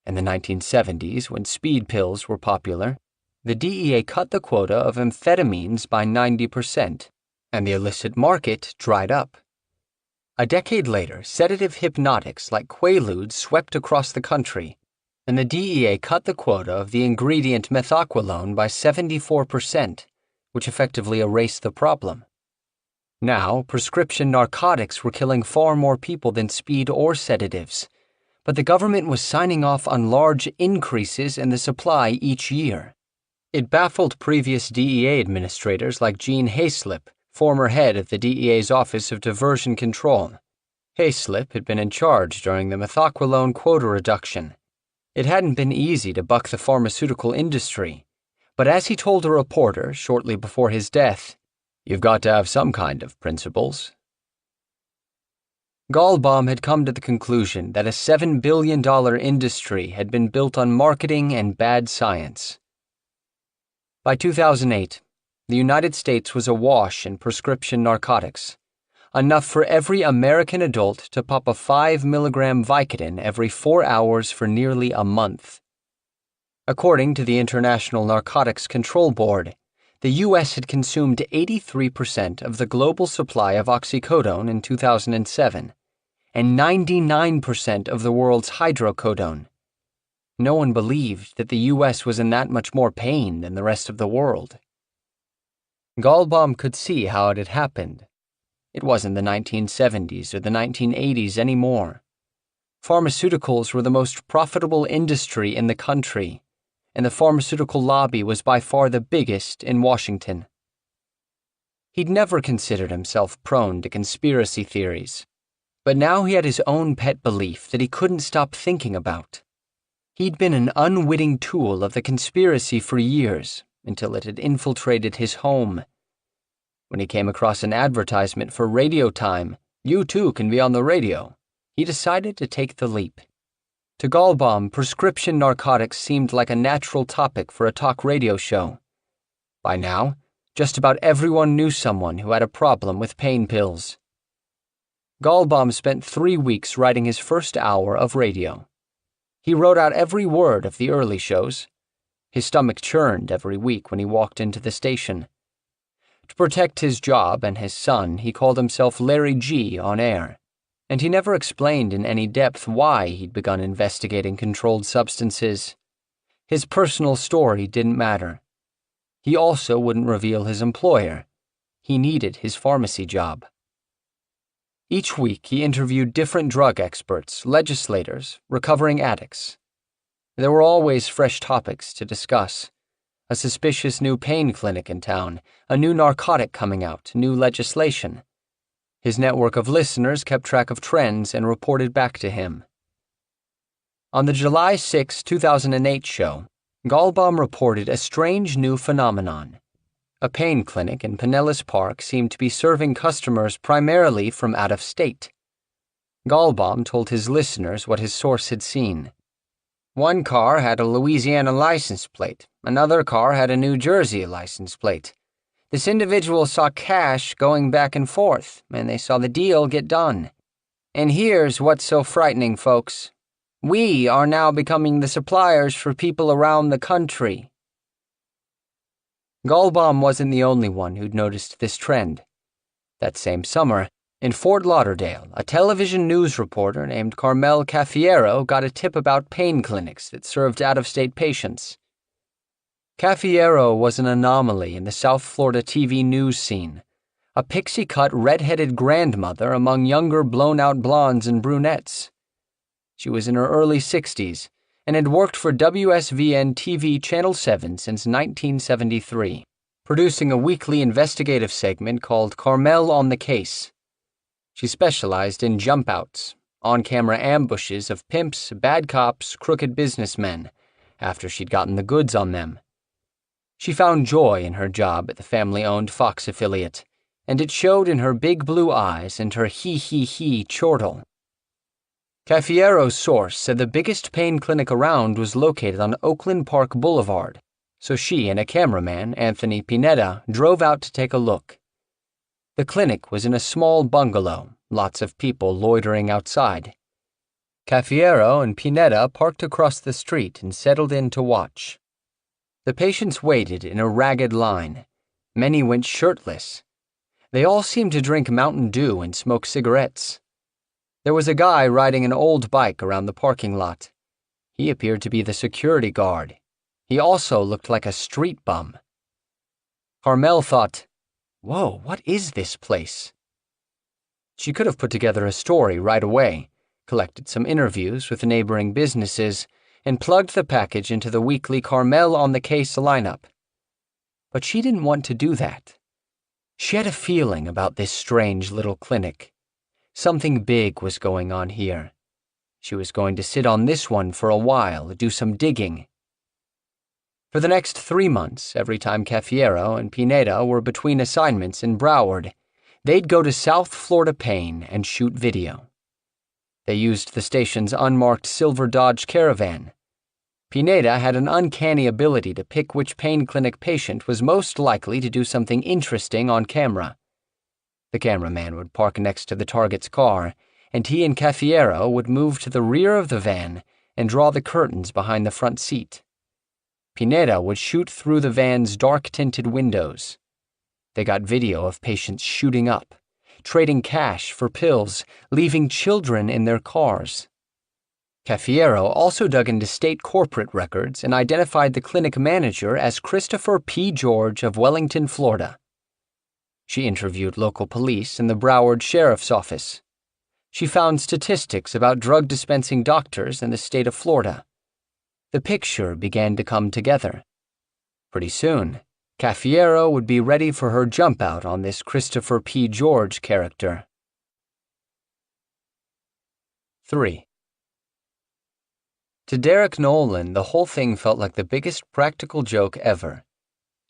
In the 1970s, when speed pills were popular, the DEA cut the quota of amphetamines by 90%, and the illicit market dried up. A decade later, sedative hypnotics like Quaaludes swept across the country, and the DEA cut the quota of the ingredient methaqualone by 74%, which effectively erased the problem. Now, prescription narcotics were killing far more people than speed or sedatives, but the government was signing off on large increases in the supply each year. It baffled previous DEA administrators like Gene Hayslip, former head of the DEA's Office of Diversion Control. Hayslip had been in charge during the methaqualone quota reduction. It hadn't been easy to buck the pharmaceutical industry, but as he told a reporter shortly before his death, "You've got to have some kind of principles." Gallbaum had come to the conclusion that a $7 billion industry had been built on marketing and bad science. By 2008, the United States was awash in prescription narcotics, enough for every American adult to pop a 5-milligram Vicodin every 4 hours for nearly a month. According to the International Narcotics Control Board, the U.S. had consumed 83% of the global supply of oxycodone in 2007, and 99% of the world's hydrocodone. No one believed that the U.S. was in that much more pain than the rest of the world. Gallbaum could see how it had happened. It wasn't the 1970s or the 1980s anymore. Pharmaceuticals were the most profitable industry in the country, and the pharmaceutical lobby was by far the biggest in Washington. He'd never considered himself prone to conspiracy theories, but now he had his own pet belief that he couldn't stop thinking about. He'd been an unwitting tool of the conspiracy for years, until it had infiltrated his home. When he came across an advertisement for radio time, "You too can be on the radio," he decided to take the leap. To Gallbaum, prescription narcotics seemed like a natural topic for a talk radio show. By now, just about everyone knew someone who had a problem with pain pills. Gallbaum spent 3 weeks writing his first hour of radio. He wrote out every word of the early shows. His stomach churned every week when he walked into the station. To protect his job and his son, he called himself Larry G on air, and he never explained in any depth why he'd begun investigating controlled substances. His personal story didn't matter. He also wouldn't reveal his employer. He needed his pharmacy job. Each week, he interviewed different drug experts, legislators, recovering addicts. There were always fresh topics to discuss. A suspicious new pain clinic in town, a new narcotic coming out, new legislation. His network of listeners kept track of trends and reported back to him. On the July 6, 2008 show, Gallbaum reported a strange new phenomenon. A pain clinic in Pinellas Park seemed to be serving customers primarily from out of state. Gallbaum told his listeners what his source had seen. One car had a Louisiana license plate, another car had a New Jersey license plate, This individual saw cash going back and forth, and they saw the deal get done. And here's what's so frightening, folks. We are now becoming the suppliers for people around the country." Gallbaum wasn't the only one who'd noticed this trend. That same summer, in Fort Lauderdale, a television news reporter named Carmel Cafiero got a tip about pain clinics that served out-of-state patients. Cafiero was an anomaly in the South Florida TV news scene, a pixie-cut red-headed grandmother among younger blown-out blondes and brunettes. She was in her early 60s and had worked for WSVN TV Channel 7 since 1973, producing a weekly investigative segment called Carmel on the Case. She specialized in jump-outs, on-camera ambushes of pimps, bad cops, crooked businessmen, after she'd gotten the goods on them. She found joy in her job at the family-owned Fox affiliate, and it showed in her big blue eyes and her he chortle. Cafiero's source said the biggest pain clinic around was located on Oakland Park Boulevard, so she and a cameraman, Anthony Pineda, drove out to take a look. The clinic was in a small bungalow, lots of people loitering outside. Cafiero and Pineda parked across the street and settled in to watch. The patients waited in a ragged line. Many went shirtless. They all seemed to drink Mountain Dew and smoke cigarettes. There was a guy riding an old bike around the parking lot. He appeared to be the security guard. He also looked like a street bum. Carmel thought, "Whoa, what is this place?" She could have put together a story right away, collected some interviews with neighboring businesses, and plugged the package into the weekly Carmel on the Case lineup. But she didn't want to do that. She had a feeling about this strange little clinic. Something big was going on here. She was going to sit on this one for a while, do some digging. For the next 3 months, every time Cafiero and Pineda were between assignments in Broward, they'd go to South Florida Pain and shoot video. They used the station's unmarked silver Dodge Caravan. Pineda had an uncanny ability to pick which pain clinic patient was most likely to do something interesting on camera. The cameraman would park next to the target's car, and he and Cafiero would move to the rear of the van and draw the curtains behind the front seat. Pineda would shoot through the van's dark-tinted windows. They got video of patients shooting up, trading cash for pills, leaving children in their cars. Cafiero also dug into state corporate records and identified the clinic manager as Christopher P. George of Wellington, Florida. She interviewed local police and the Broward Sheriff's Office. She found statistics about drug-dispensing doctors in the state of Florida. The picture began to come together. Pretty soon, Cafiero would be ready for her jump out on this Christopher P. George character. 3. To Derek Nolan, the whole thing felt like the biggest practical joke ever.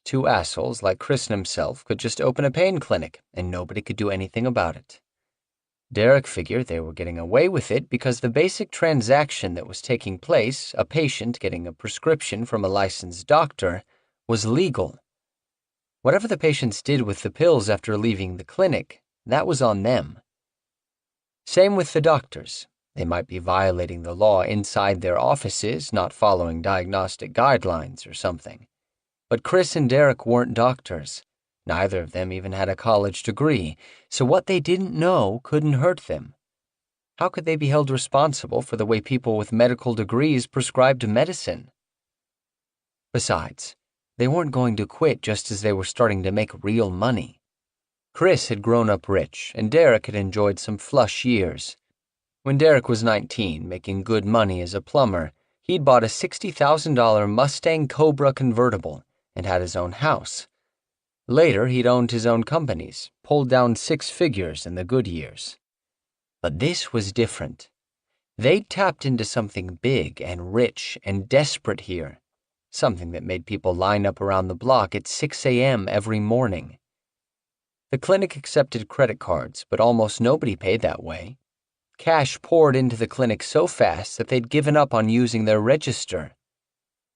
2 assholes like Chris and himself could just open a pain clinic, and nobody could do anything about it. Derek figured they were getting away with it because the basic transaction that was taking place, a patient getting a prescription from a licensed doctor, was legal. Whatever the patients did with the pills after leaving the clinic, that was on them. Same with the doctors. They might be violating the law inside their offices, not following diagnostic guidelines or something. But Chris and Derek weren't doctors. Neither of them even had a college degree, so what they didn't know couldn't hurt them. How could they be held responsible for the way people with medical degrees prescribed medicine? Besides, they weren't going to quit just as they were starting to make real money. Chris had grown up rich, and Derek had enjoyed some flush years. When Derek was 19, making good money as a plumber, he'd bought a $60,000 Mustang Cobra convertible and had his own house. Later, he'd owned his own companies, pulled down 6 figures in the good years. But this was different. They'd tapped into something big and rich and desperate here, something that made people line up around the block at 6 a.m. every morning. The clinic accepted credit cards, but almost nobody paid that way. Cash poured into the clinic so fast that they'd given up on using their register.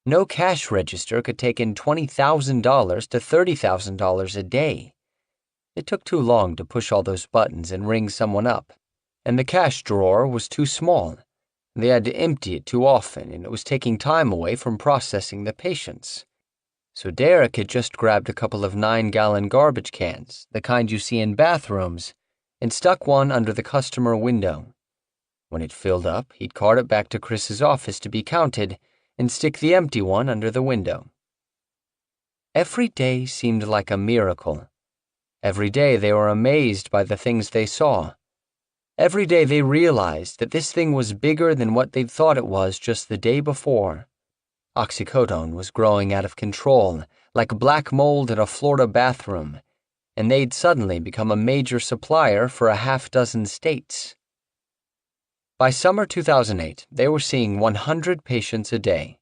No cash register could take in $20,000 to $30,000 a day. It took too long to push all those buttons and ring someone up, and the cash drawer was too small. They had to empty it too often, and it was taking time away from processing the patients. So Derek had just grabbed a couple of 9-gallon garbage cans, the kind you see in bathrooms, and stuck one under the customer window. When it filled up, he'd cart it back to Chris's office to be counted and stick the empty one under the window. Every day seemed like a miracle. Every day they were amazed by the things they saw. Every day they realized that this thing was bigger than what they'd thought it was just the day before. Oxycodone was growing out of control, like black mold in a Florida bathroom, and they'd suddenly become a major supplier for a half-dozen states. By summer 2008, they were seeing 100 patients a day.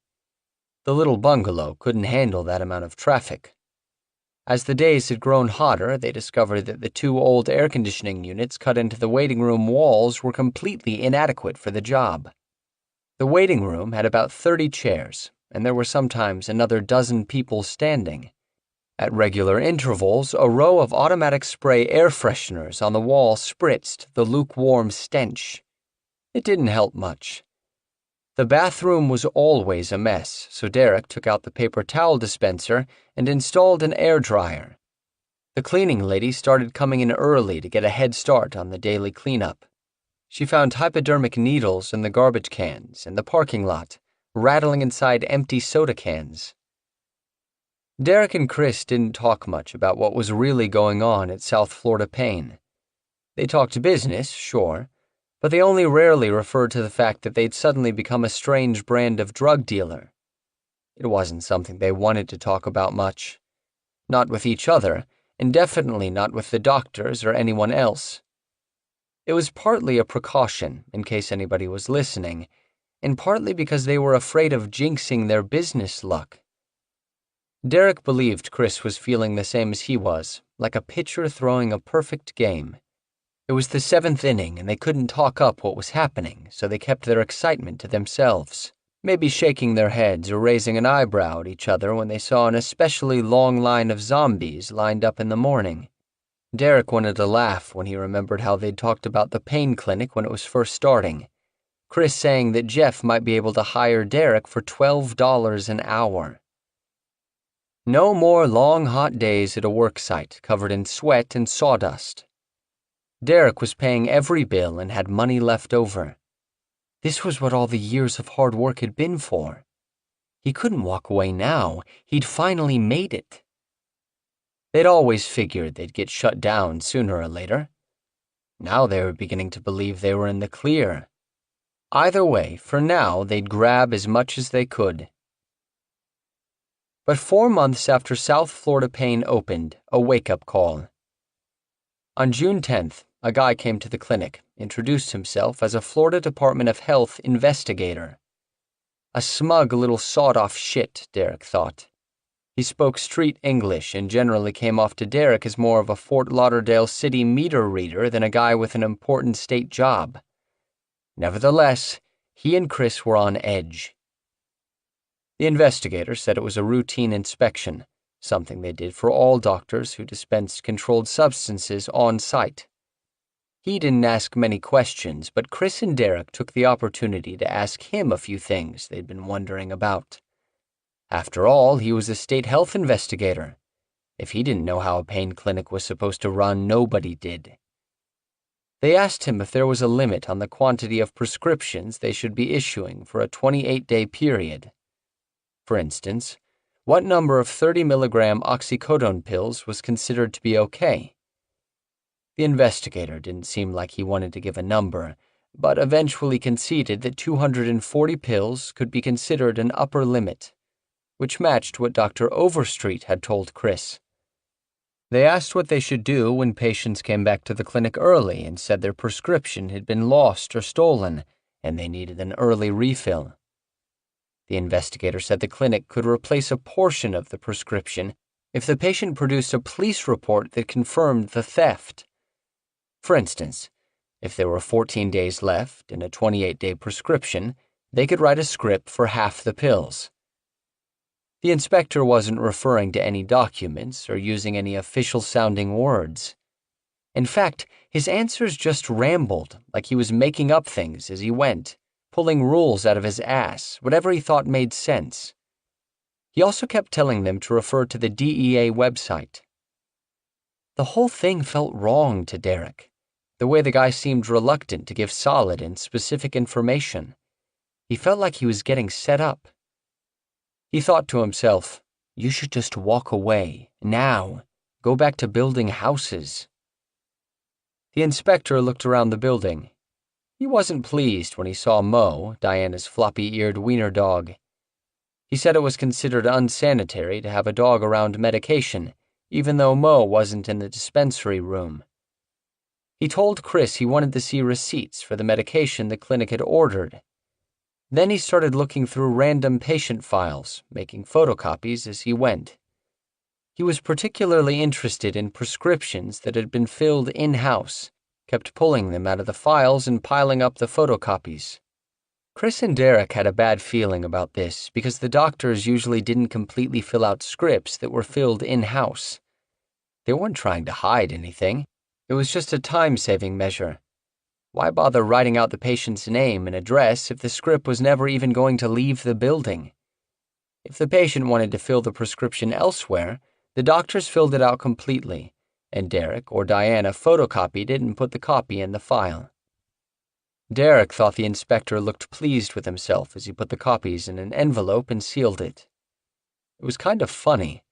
The little bungalow couldn't handle that amount of traffic. As the days had grown hotter, they discovered that the 2 old air conditioning units cut into the waiting room walls were completely inadequate for the job. The waiting room had about 30 chairs, and there were sometimes another dozen people standing. At regular intervals, a row of automatic spray air fresheners on the wall spritzed the lukewarm stench. It didn't help much. The bathroom was always a mess, so Derek took out the paper towel dispenser and installed an air dryer. The cleaning lady started coming in early to get a head start on the daily cleanup. She found hypodermic needles in the garbage cans in the parking lot, rattling inside empty soda cans. Derek and Chris didn't talk much about what was really going on at South Florida Pain. They talked business, sure, but they only rarely referred to the fact that they'd suddenly become a strange brand of drug dealer. It wasn't something they wanted to talk about much. Not with each other, and definitely not with the doctors or anyone else. It was partly a precaution, in case anybody was listening, and partly because they were afraid of jinxing their business luck. Derek believed Chris was feeling the same as he was, like a pitcher throwing a perfect game. It was the 7th inning, and they couldn't talk up what was happening, so they kept their excitement to themselves, maybe shaking their heads or raising an eyebrow at each other when they saw an especially long line of zombies lined up in the morning. Derek wanted to laugh when he remembered how they'd talked about the pain clinic when it was first starting, Chris saying that Jeff might be able to hire Derek for $12 an hour. No more long, hot days at a work site covered in sweat and sawdust. Derek was paying every bill and had money left over. This was what all the years of hard work had been for. He couldn't walk away now. He'd finally made it. They'd always figured they'd get shut down sooner or later. Now they were beginning to believe they were in the clear. Either way, for now, they'd grab as much as they could. But 4 months after South Florida Pain opened, a wake-up call. On June 10th, a guy came to the clinic, introduced himself as a Florida Department of Health investigator. A smug little sawed-off shit, Derek thought. He spoke street English and generally came off to Derek as more of a Fort Lauderdale City meter reader than a guy with an important state job. Nevertheless, he and Chris were on edge. The investigator said it was a routine inspection, something they did for all doctors who dispensed controlled substances on site. He didn't ask many questions, but Chris and Derek took the opportunity to ask him a few things they'd been wondering about. After all, he was a state health investigator. If he didn't know how a pain clinic was supposed to run, nobody did. They asked him if there was a limit on the quantity of prescriptions they should be issuing for a 28-day period. For instance, what number of 30-milligram oxycodone pills was considered to be okay? The investigator didn't seem like he wanted to give a number, but eventually conceded that 240 pills could be considered an upper limit, which matched what Dr. Overstreet had told Chris. They asked what they should do when patients came back to the clinic early and said their prescription had been lost or stolen and they needed an early refill. The investigator said the clinic could replace a portion of the prescription if the patient produced a police report that confirmed the theft. For instance, if there were 14 days left in a 28-day prescription, they could write a script for half the pills. The inspector wasn't referring to any documents or using any official-sounding words. In fact, his answers just rambled, like he was making up things as he went, pulling rules out of his ass, whatever he thought made sense. He also kept telling them to refer to the DEA website. The whole thing felt wrong to Derek, the way the guy seemed reluctant to give solid and specific information. He felt like he was getting set up. He thought to himself, "You should just walk away, now. Go back to building houses." The inspector looked around the building. He wasn't pleased when he saw Mo, Diana's floppy-eared wiener dog. He said it was considered unsanitary to have a dog around medication, even though Mo wasn't in the dispensary room. He told Chris he wanted to see receipts for the medication the clinic had ordered. Then he started looking through random patient files, making photocopies as he went. He was particularly interested in prescriptions that had been filled in-house, kept pulling them out of the files and piling up the photocopies. Chris and Derek had a bad feeling about this because the doctors usually didn't completely fill out scripts that were filled in-house. They weren't trying to hide anything. It was just a time-saving measure. Why bother writing out the patient's name and address if the script was never even going to leave the building? If the patient wanted to fill the prescription elsewhere, the doctors filled it out completely, and Derek or Diana photocopied it and put the copy in the file. Derek thought the inspector looked pleased with himself as he put the copies in an envelope and sealed it. It was kind of funny.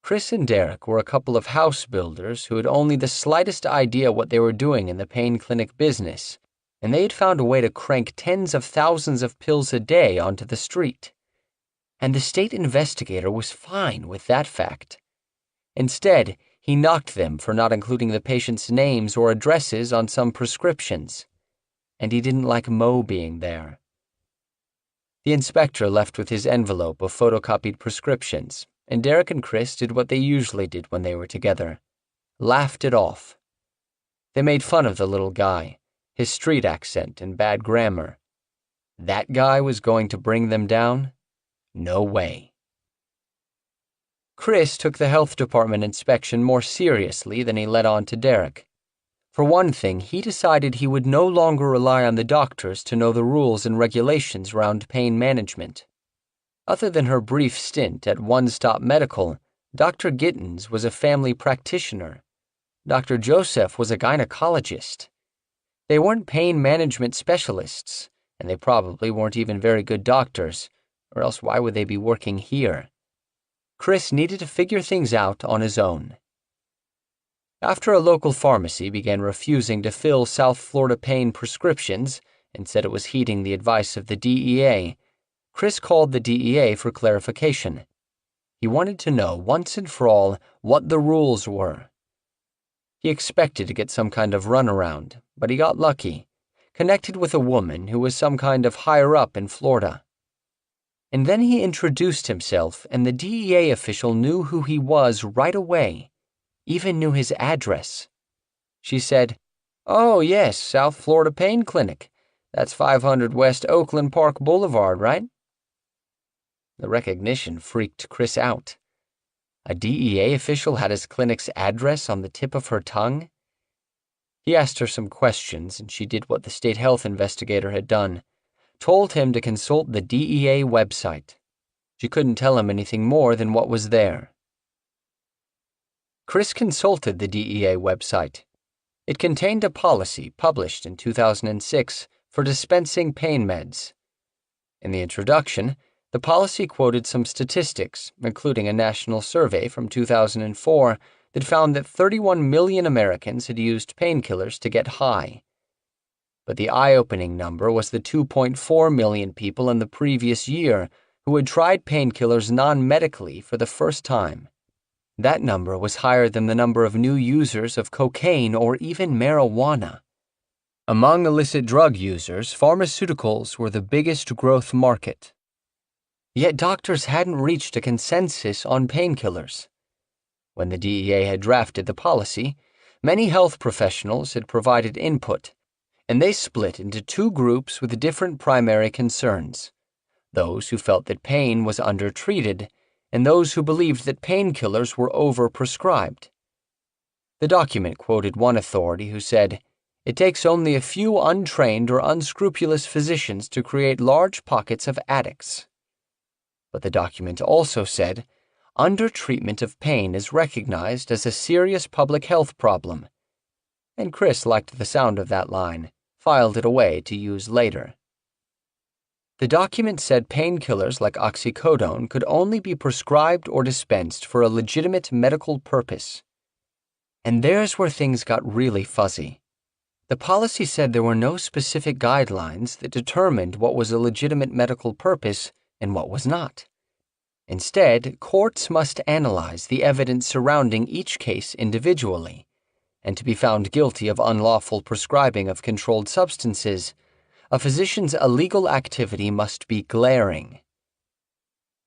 Chris and Derek were a couple of house builders who had only the slightest idea what they were doing in the pain clinic business, and they had found a way to crank tens of thousands of pills a day onto the street. And the state investigator was fine with that fact. Instead, he knocked them for not including the patients' names or addresses on some prescriptions. And he didn't like Mo being there. The inspector left with his envelope of photocopied prescriptions, and Derek and Chris did what they usually did when they were together. Laughed it off. They made fun of the little guy, his street accent and bad grammar. That guy was going to bring them down? No way. Chris took the health department inspection more seriously than he let on to Derek. For one thing, he decided he would no longer rely on the doctors to know the rules and regulations around pain management. Other than her brief stint at One Stop Medical, Dr. Gittins was a family practitioner. Dr. Joseph was a gynecologist. They weren't pain management specialists, and they probably weren't even very good doctors, or else why would they be working here? Chris needed to figure things out on his own. After a local pharmacy began refusing to fill South Florida pain prescriptions and said it was heeding the advice of the DEA, Chris called the DEA for clarification. He wanted to know once and for all what the rules were. He expected to get some kind of runaround, but he got lucky, connected with a woman who was some kind of higher-up in Florida. And then he introduced himself, and the DEA official knew who he was right away, even knew his address. She said, "Oh, yes, South Florida Pain Clinic. That's 500 West Oakland Park Boulevard, right?" The recognition freaked Chris out. A DEA official had his clinic's address on the tip of her tongue? He asked her some questions, and she did what the state health investigator had done, told him to consult the DEA website. She couldn't tell him anything more than what was there. Chris consulted the DEA website. It contained a policy published in 2006 for dispensing pain meds. In the introduction, the policy quoted some statistics, including a national survey from 2004 that found that 31 million Americans had used painkillers to get high. But the eye-opening number was the 2.4 million people in the previous year who had tried painkillers non-medically for the first time. That number was higher than the number of new users of cocaine or even marijuana. Among illicit drug users, pharmaceuticals were the biggest growth market. Yet doctors hadn't reached a consensus on painkillers. When the DEA had drafted the policy, many health professionals had provided input, and they split into two groups with different primary concerns: those who felt that pain was undertreated, and those who believed that painkillers were overprescribed. The document quoted one authority who said, "It takes only a few untrained or unscrupulous physicians to create large pockets of addicts." But the document also said, "Undertreatment of pain is recognized as a serious public health problem." And Chris liked the sound of that line, filed it away to use later. The document said painkillers like oxycodone could only be prescribed or dispensed for a legitimate medical purpose. And there's where things got really fuzzy. The policy said there were no specific guidelines that determined what was a legitimate medical purpose and what was not. Instead, courts must analyze the evidence surrounding each case individually, and to be found guilty of unlawful prescribing of controlled substances, a physician's illegal activity must be glaring.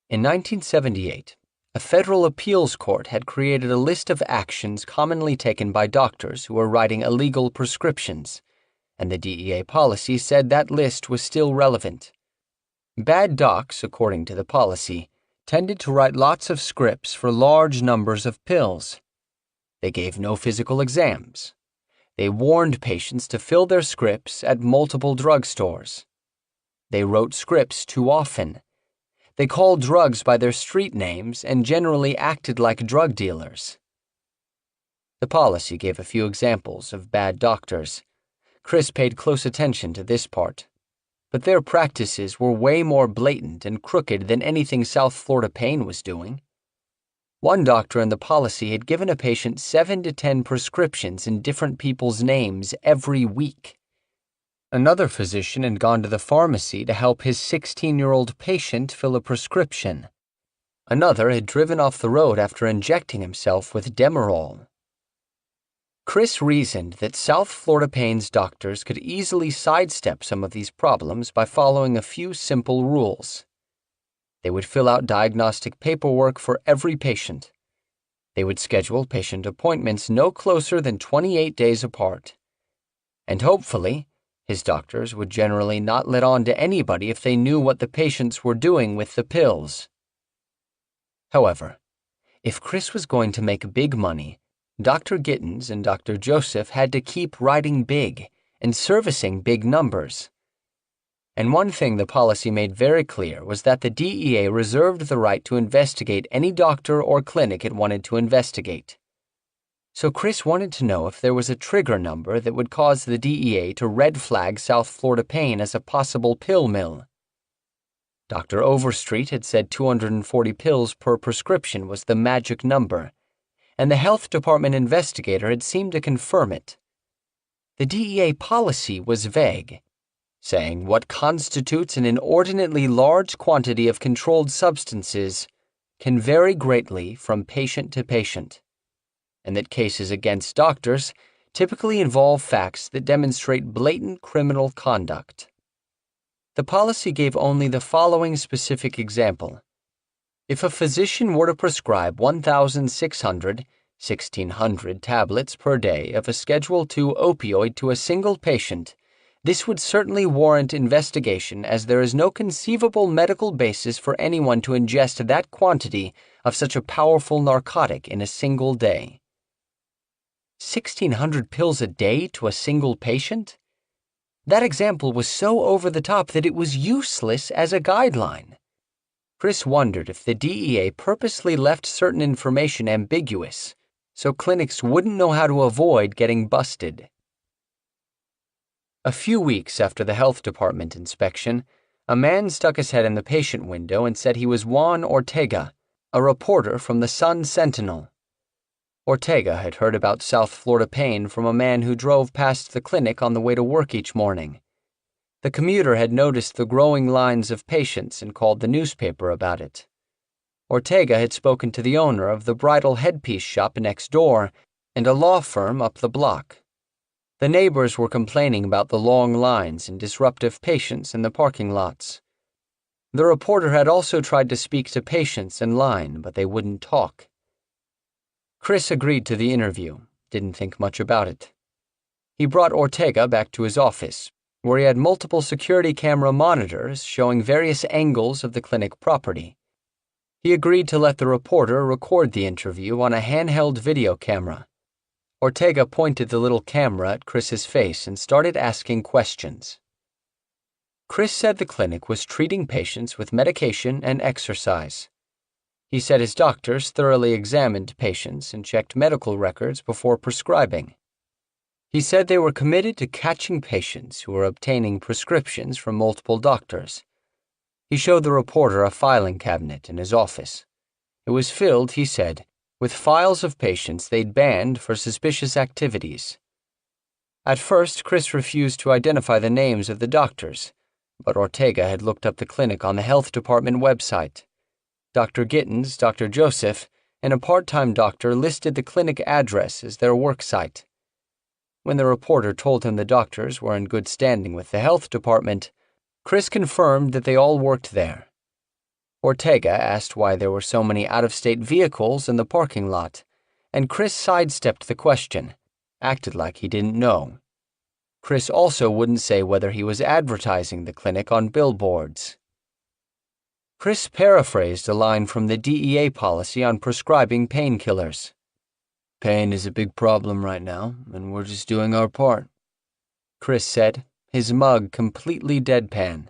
In 1978, a federal appeals court had created a list of actions commonly taken by doctors who were writing illegal prescriptions, and the DEA policy said that list was still relevant. Bad docs, according to the policy, tended to write lots of scripts for large numbers of pills. They gave no physical exams. They warned patients to fill their scripts at multiple drugstores. They wrote scripts too often. They called drugs by their street names and generally acted like drug dealers. The policy gave a few examples of bad doctors. Chris paid close attention to this part. But their practices were way more blatant and crooked than anything South Florida Pain was doing. One doctor in the policy had given a patient 7 to 10 prescriptions in different people's names every week. Another physician had gone to the pharmacy to help his 16-year-old patient fill a prescription. Another had driven off the road after injecting himself with Demerol. Chris reasoned that South Florida Pain's doctors could easily sidestep some of these problems by following a few simple rules. They would fill out diagnostic paperwork for every patient. They would schedule patient appointments no closer than 28 days apart. And hopefully, his doctors would generally not let on to anybody if they knew what the patients were doing with the pills. However, if Chris was going to make big money, Dr. Gittens and Dr. Joseph had to keep writing big and servicing big numbers. And one thing the policy made very clear was that the DEA reserved the right to investigate any doctor or clinic it wanted to investigate. So Chris wanted to know if there was a trigger number that would cause the DEA to red flag South Florida Pain as a possible pill mill. Dr. Overstreet had said 240 pills per prescription was the magic number, and the health department investigator had seemed to confirm it. The DEA policy was vague, saying what constitutes an inordinately large quantity of controlled substances can vary greatly from patient to patient, and that cases against doctors typically involve facts that demonstrate blatant criminal conduct. The policy gave only the following specific example. If a physician were to prescribe 1,600, 1,600 tablets per day of a Schedule II opioid to a single patient, this would certainly warrant investigation, as there is no conceivable medical basis for anyone to ingest that quantity of such a powerful narcotic in a single day. 1,600 pills a day to a single patient? That example was so over the top that it was useless as a guideline. Chris wondered if the DEA purposely left certain information ambiguous, so clinics wouldn't know how to avoid getting busted. A few weeks after the health department inspection, a man stuck his head in the patient window and said he was Juan Ortega, a reporter from the Sun-Sentinel. Ortega had heard about South Florida Pain from a man who drove past the clinic on the way to work each morning. The commuter had noticed the growing lines of patients and called the newspaper about it. Ortega had spoken to the owner of the bridal headpiece shop next door and a law firm up the block. The neighbors were complaining about the long lines and disruptive patients in the parking lots. The reporter had also tried to speak to patients in line, but they wouldn't talk. Chris agreed to the interview, didn't think much about it. He brought Ortega back to his office, where he had multiple security camera monitors showing various angles of the clinic property. He agreed to let the reporter record the interview on a handheld video camera. Ortega pointed the little camera at Chris's face and started asking questions. Chris said the clinic was treating patients with medication and exercise. He said his doctors thoroughly examined patients and checked medical records before prescribing. He said they were committed to catching patients who were obtaining prescriptions from multiple doctors. He showed the reporter a filing cabinet in his office. It was filled, he said, with files of patients they'd banned for suspicious activities. At first, Chris refused to identify the names of the doctors, but Ortega had looked up the clinic on the health department website. Dr. Gittens, Dr. Joseph, and a part-time doctor listed the clinic address as their work site. When the reporter told him the doctors were in good standing with the health department, Chris confirmed that they all worked there. Ortega asked why there were so many out-of-state vehicles in the parking lot, and Chris sidestepped the question, acted like he didn't know. Chris also wouldn't say whether he was advertising the clinic on billboards. Chris paraphrased a line from the DEA policy on prescribing painkillers. "Pain is a big problem right now, and we're just doing our part," Chris said, his mug completely deadpan.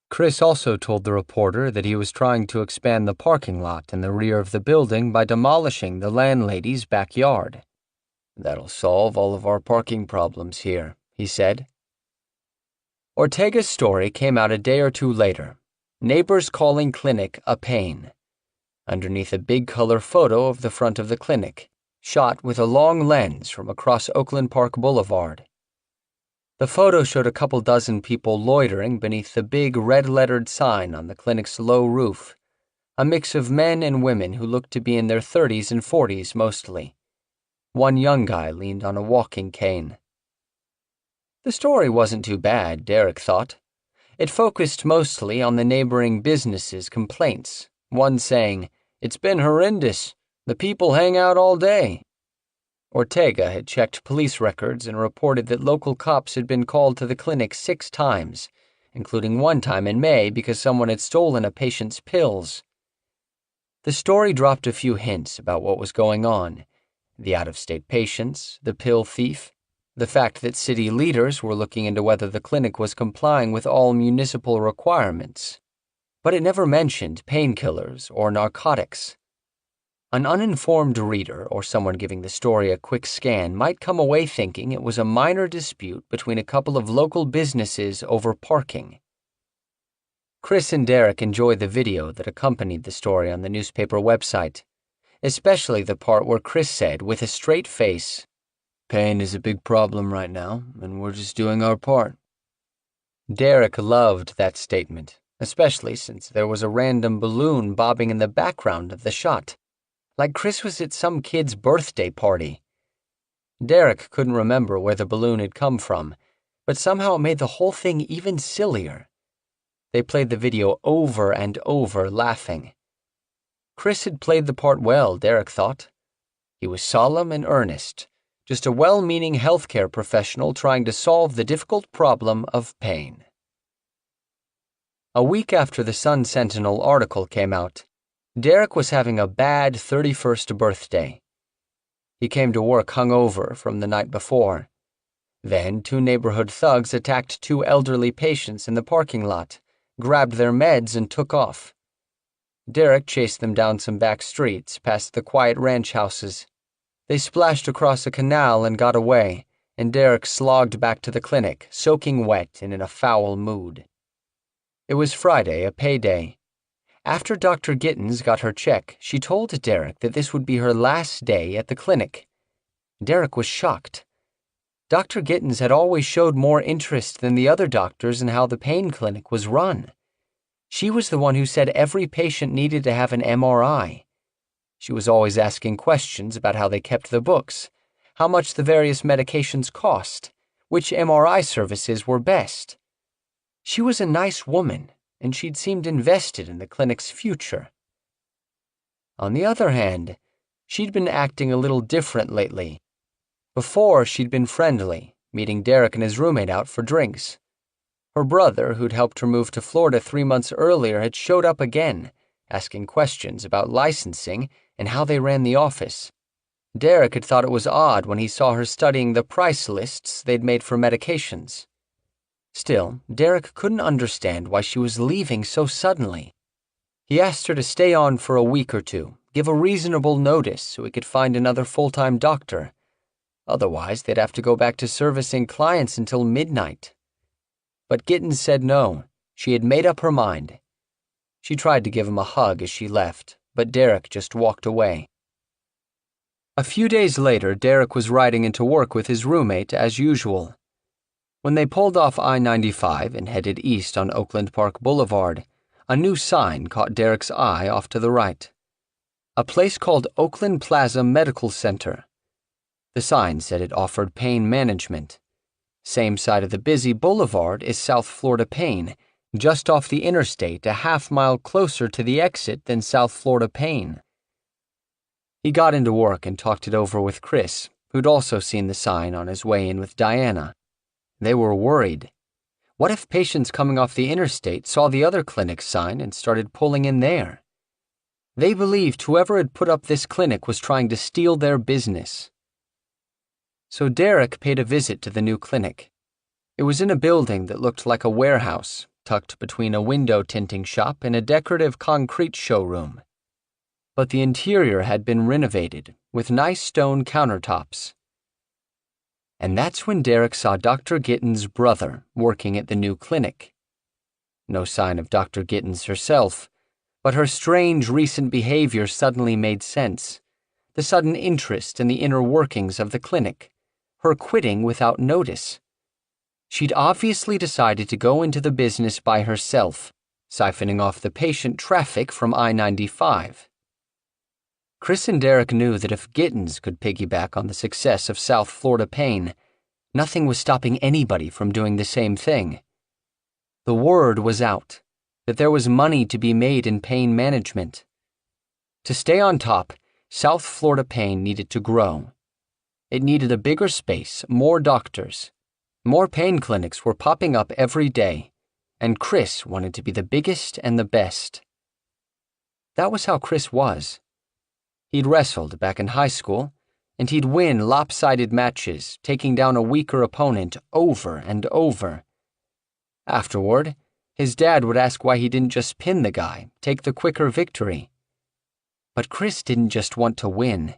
Chris also told the reporter that he was trying to expand the parking lot in the rear of the building by demolishing the landlady's backyard. "That'll solve all of our parking problems here," he said. Ortega's story came out a day or two later, neighbors calling clinic a pain, underneath a big color photo of the front of the clinic, shot with a long lens from across Oakland Park Boulevard. The photo showed a couple dozen people loitering beneath the big red-lettered sign on the clinic's low roof, a mix of men and women who looked to be in their 30s and 40s mostly. One young guy leaned on a walking cane. The story wasn't too bad, Derek thought. It focused mostly on the neighboring businesses' complaints, one saying, "It's been horrendous. The people hang out all day." Ortega had checked police records and reported that local cops had been called to the clinic 6 times, including one time in May because someone had stolen a patient's pills. The story dropped a few hints about what was going on: the out-of-state patients, the pill thief, the fact that city leaders were looking into whether the clinic was complying with all municipal requirements. But it never mentioned painkillers or narcotics. An uninformed reader or someone giving the story a quick scan might come away thinking it was a minor dispute between a couple of local businesses over parking. Chris and Derek enjoyed the video that accompanied the story on the newspaper website, especially the part where Chris said with a straight face, "Pain is a big problem right now, and we're just doing our part." Derek loved that statement, especially since there was a random balloon bobbing in the background of the shot, like Chris was at some kid's birthday party. Derek couldn't remember where the balloon had come from, but somehow it made the whole thing even sillier. They played the video over and over, laughing. Chris had played the part well, Derek thought. He was solemn and earnest, just a well-meaning healthcare professional trying to solve the difficult problem of pain. A week after the Sun-Sentinel article came out, Derek was having a bad 31st birthday. He came to work hungover from the night before. Then 2 neighborhood thugs attacked 2 elderly patients in the parking lot, grabbed their meds, and took off. Derek chased them down some back streets past the quiet ranch houses. They splashed across a canal and got away, and Derek slogged back to the clinic, soaking wet and in a foul mood. It was Friday, a payday. After Dr. Gittens got her check, she told Derek that this would be her last day at the clinic. Derek was shocked. Dr. Gittens had always showed more interest than the other doctors in how the pain clinic was run. She was the one who said every patient needed to have an MRI. She was always asking questions about how they kept the books, how much the various medications cost, which MRI services were best. She was a nice woman, and she'd seemed invested in the clinic's future. On the other hand, she'd been acting a little different lately. Before, she'd been friendly, meeting Derek and his roommate out for drinks. Her brother, who'd helped her move to Florida 3 months earlier, had showed up again, asking questions about licensing and how they ran the office. Derek had thought it was odd when he saw her studying the price lists they'd made for medications. Still, Derek couldn't understand why she was leaving so suddenly. He asked her to stay on for a week or two, give a reasonable notice so he could find another full-time doctor. Otherwise, they'd have to go back to servicing clients until midnight. But Gittens said no. She had made up her mind. She tried to give him a hug as she left, but Derek just walked away. A few days later, Derek was riding into work with his roommate as usual. When they pulled off I-95 and headed east on Oakland Park Boulevard, a new sign caught Derek's eye off to the right. A place called Oakland Plaza Medical Center. The sign said it offered pain management. Same side of the busy boulevard is South Florida Pain, just off the interstate a half-mile closer to the exit than South Florida Pain. He got into work and talked it over with Chris, who'd also seen the sign on his way in with Diana. They were worried. What if patients coming off the interstate saw the other clinic's sign and started pulling in there? They believed whoever had put up this clinic was trying to steal their business. So Derek paid a visit to the new clinic. It was in a building that looked like a warehouse, tucked between a window tinting shop and a decorative concrete showroom. But the interior had been renovated, with nice stone countertops. And that's when Derek saw Dr. Gittens' brother working at the new clinic. No sign of Dr. Gittens herself, but her strange recent behavior suddenly made sense. The sudden interest in the inner workings of the clinic. Her quitting without notice. She'd obviously decided to go into the business by herself, siphoning off the patient traffic from I-95. Chris and Derek knew that if Gittens could piggyback on the success of South Florida Pain, nothing was stopping anybody from doing the same thing. The word was out, that there was money to be made in pain management. To stay on top, South Florida Pain needed to grow. It needed a bigger space, more doctors. More pain clinics were popping up every day, and Chris wanted to be the biggest and the best. That was how Chris was. He'd wrestled back in high school, and he'd win lopsided matches, taking down a weaker opponent over and over. Afterward, his dad would ask why he didn't just pin the guy, take the quicker victory. But Chris didn't just want to win.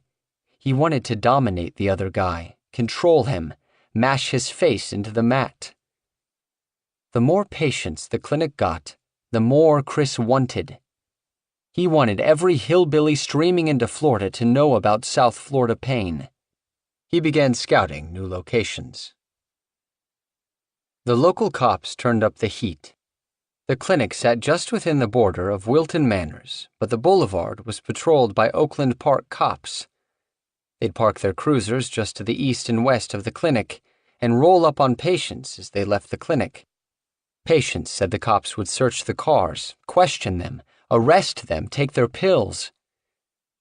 He wanted to dominate the other guy, control him, mash his face into the mat. The more patients the clinic got, the more Chris wanted. He wanted every hillbilly streaming into Florida to know about South Florida Pain. He began scouting new locations. The local cops turned up the heat. The clinic sat just within the border of Wilton Manors, but the boulevard was patrolled by Oakland Park cops. They'd park their cruisers just to the east and west of the clinic and roll up on patients as they left the clinic. Patients said the cops would search the cars, question them, arrest them, take their pills.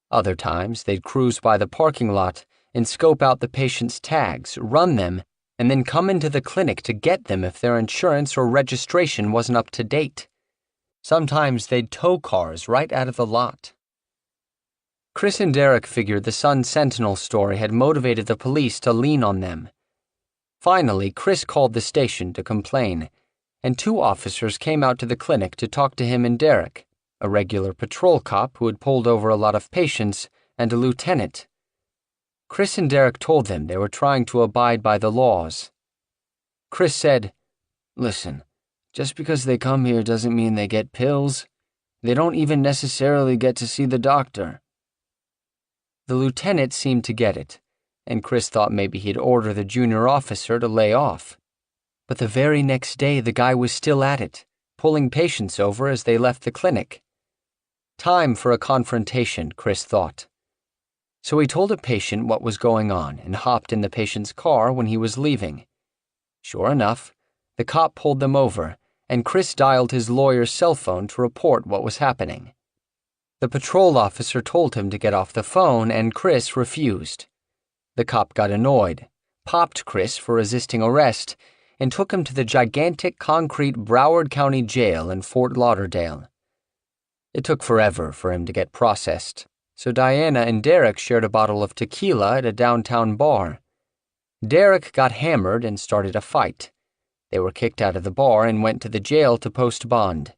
Other times, they'd cruise by the parking lot and scope out the patients' tags, run them, and then come into the clinic to get them if their insurance or registration wasn't up to date. Sometimes they'd tow cars right out of the lot. Chris and Derek figured the Sun-Sentinel story had motivated the police to lean on them. Finally, Chris called the station to complain, and 2 officers came out to the clinic to talk to him and Derek, a regular patrol cop who had pulled over a lot of patients, and a lieutenant. Chris and Derek told them they were trying to abide by the laws. Chris said, "Listen, just because they come here doesn't mean they get pills. They don't even necessarily get to see the doctor." The lieutenant seemed to get it, and Chris thought maybe he'd order the junior officer to lay off. But the very next day, the guy was still at it, pulling patients over as they left the clinic. Time for a confrontation, Chris thought. So he told a patient what was going on and hopped in the patient's car when he was leaving. Sure enough, the cop pulled them over, and Chris dialed his lawyer's cell phone to report what was happening. The patrol officer told him to get off the phone, and Chris refused. The cop got annoyed, popped Chris for resisting arrest, and took him to the gigantic concrete Broward County Jail in Fort Lauderdale. It took forever for him to get processed, so Diana and Derek shared a bottle of tequila at a downtown bar. Derek got hammered and started a fight. They were kicked out of the bar and went to the jail to post bond.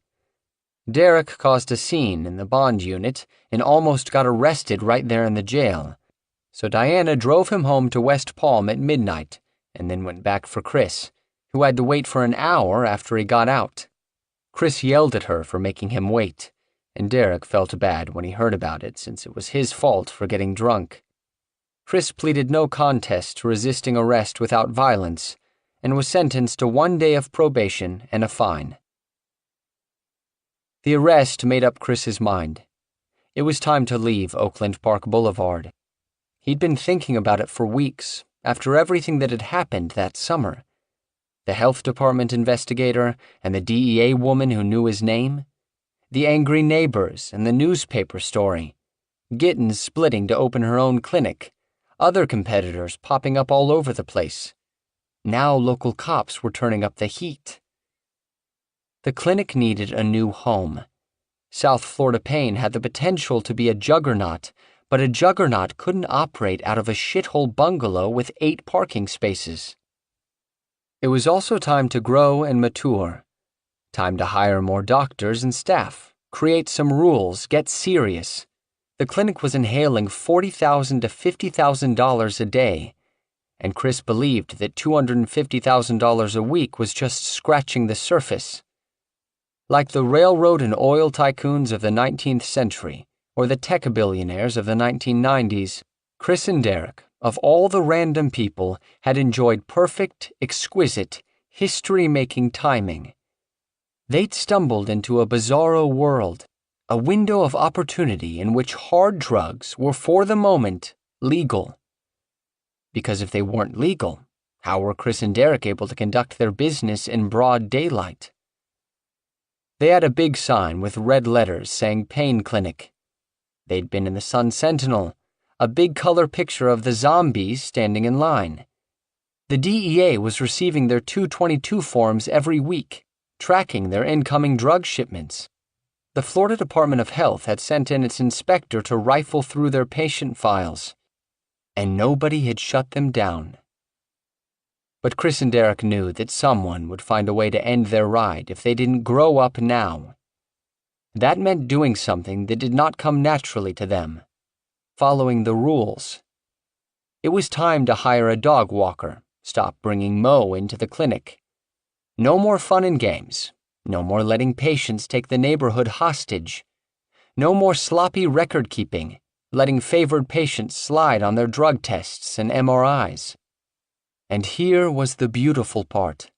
Derek caused a scene in the bond unit and almost got arrested right there in the jail, so Diana drove him home to West Palm at midnight and then went back for Chris, who had to wait for an hour after he got out. Chris yelled at her for making him wait, and Derek felt bad when he heard about it since it was his fault for getting drunk. Chris pleaded no contest to resisting arrest without violence and was sentenced to 1 day of probation and a fine. The arrest made up Chris's mind. It was time to leave Oakland Park Boulevard. He'd been thinking about it for weeks after everything that had happened that summer. The health department investigator and the DEA woman who knew his name. The angry neighbors and the newspaper story. Gittens splitting to open her own clinic. Other competitors popping up all over the place. Now local cops were turning up the heat. The clinic needed a new home. South Florida pain had the potential to be a juggernaut, but a juggernaut couldn't operate out of a shithole bungalow with 8 parking spaces. It was also time to grow and mature. Time to hire more doctors and staff, create some rules, get serious. The clinic was inhaling $40,000 to $50,000 a day, and Chris believed that $250,000 a week was just scratching the surface. Like the railroad and oil tycoons of the 19th century, or the tech billionaires of the 1990s, Chris and Derek, of all the random people, had enjoyed perfect, exquisite, history-making timing. They'd stumbled into a bizarro world, a window of opportunity in which hard drugs were for the moment legal. Because if they weren't legal, how were Chris and Derek able to conduct their business in broad daylight? They had a big sign with red letters saying Pain Clinic. They'd been in the Sun Sentinel, a big color picture of the zombies standing in line. The DEA was receiving their 222 forms every week, tracking their incoming drug shipments. The Florida Department of Health had sent in its inspector to rifle through their patient files, and nobody had shut them down. But Chris and Derek knew that someone would find a way to end their ride if they didn't grow up now. That meant doing something that did not come naturally to them, following the rules. It was time to hire a dog walker, stop bringing Mo into the clinic. No more fun and games. No more letting patients take the neighborhood hostage. No more sloppy record keeping, letting favored patients slide on their drug tests and MRIs. And here was the beautiful part.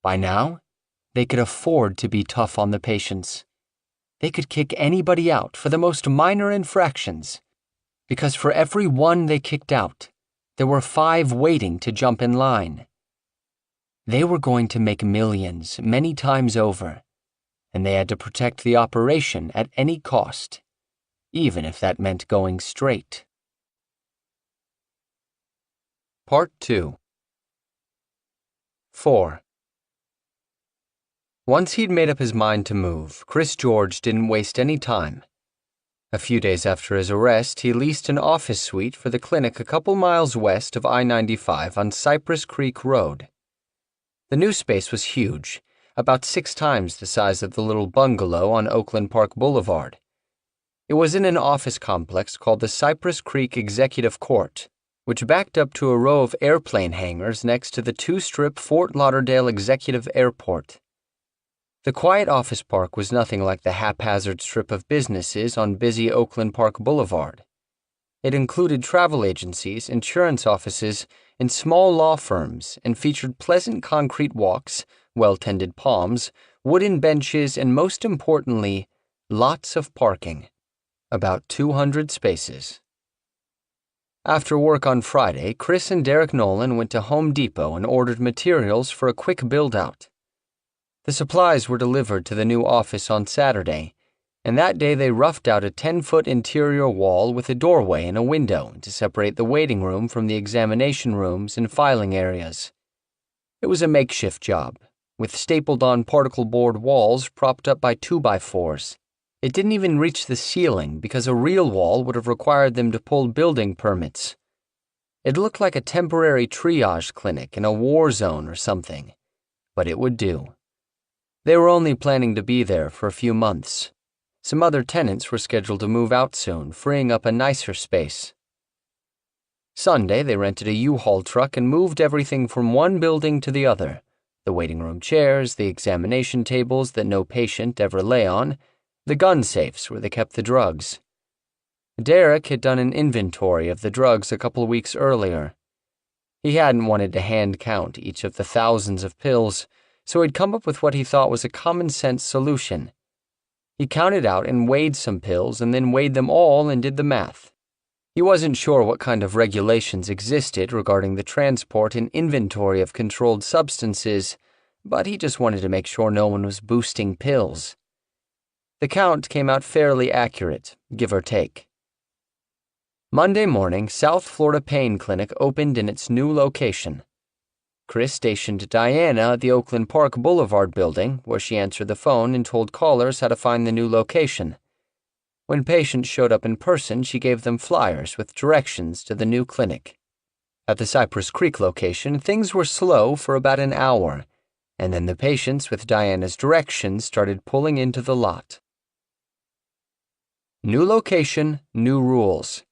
By now, they could afford to be tough on the patients. They could kick anybody out for the most minor infractions, because for every one they kicked out, there were 5 waiting to jump in line. They were going to make millions many times over, and they had to protect the operation at any cost, even if that meant going straight. Part 2. 4. Once he'd made up his mind to move, Chris George didn't waste any time. A few days after his arrest, he leased an office suite for the clinic a couple miles west of I-95 on Cypress Creek Road. The new space was huge, about 6 times the size of the little bungalow on Oakland Park Boulevard. It was in an office complex called the Cypress Creek Executive Court, which backed up to a row of airplane hangars next to the 2-strip Fort Lauderdale Executive Airport. The quiet office park was nothing like the haphazard strip of businesses on busy Oakland Park Boulevard. It included travel agencies, insurance offices, and small law firms, and featured pleasant concrete walks, well-tended palms, wooden benches, and most importantly, lots of parking. About 200 spaces. After work on Friday, Chris and Derek Nolan went to Home Depot and ordered materials for a quick build-out. The supplies were delivered to the new office on Saturday, and that day they roughed out a 10-foot interior wall with a doorway and a window to separate the waiting room from the examination rooms and filing areas. It was a makeshift job, with stapled-on particle board walls propped up by 2x4s. It didn't even reach the ceiling because a real wall would have required them to pull building permits. It looked like a temporary triage clinic in a war zone or something, but it would do. They were only planning to be there for a few months. Some other tenants were scheduled to move out soon, freeing up a nicer space. Sunday, they rented a U-Haul truck and moved everything from one building to the other. The waiting room chairs, the examination tables that no patient ever lay on, the gun safes where they kept the drugs. Derek had done an inventory of the drugs a couple weeks earlier. He hadn't wanted to hand count each of the thousands of pills, so he'd come up with what he thought was a common-sense solution. He counted out and weighed some pills and then weighed them all and did the math. He wasn't sure what kind of regulations existed regarding the transport and inventory of controlled substances, but he just wanted to make sure no one was boosting pills. The count came out fairly accurate, give or take. Monday morning, South Florida Pain Clinic opened in its new location. Chris stationed Diana at the Oakland Park Boulevard building, where she answered the phone and told callers how to find the new location. When patients showed up in person, she gave them flyers with directions to the new clinic. At the Cypress Creek location, things were slow for about an hour, and then the patients with Diana's directions started pulling into the lot. New location, new rules.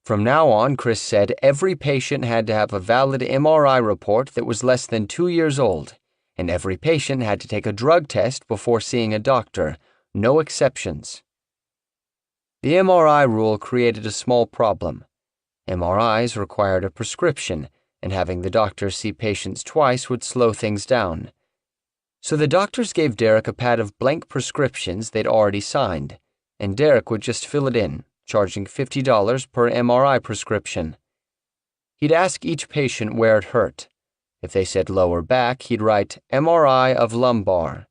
From now on, Chris said, every patient had to have a valid MRI report that was less than 2 years old, and every patient had to take a drug test before seeing a doctor, no exceptions. The MRI rule created a small problem. MRIs required a prescription, and having the doctor see patients twice would slow things down. So the doctors gave Derek a pad of blank prescriptions they'd already signed, and Derek would just fill it in, charging $50 per MRI prescription. He'd ask each patient where it hurt. If they said lower back, he'd write MRI of lumbar.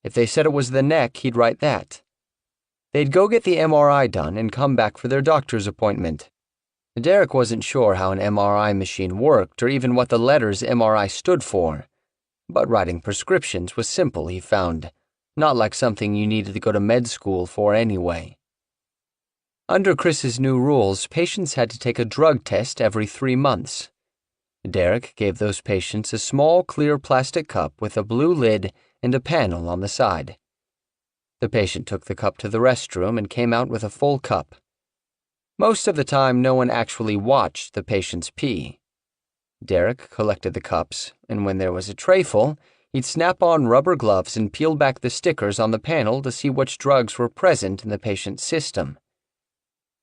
If they said it was the neck, he'd write that. They'd go get the MRI done and come back for their doctor's appointment. Derek wasn't sure how an MRI machine worked or even what the letters MRI stood for, but writing prescriptions was simple, he found. Not like something you needed to go to med school for anyway. Under Chris's new rules, patients had to take a drug test every 3 months. Derek gave those patients a small clear plastic cup with a blue lid and a panel on the side. The patient took the cup to the restroom and came out with a full cup. Most of the time, no one actually watched the patients pee. Derek collected the cups, and when there was a tray full, he'd snap on rubber gloves and peel back the stickers on the panel to see which drugs were present in the patient's system.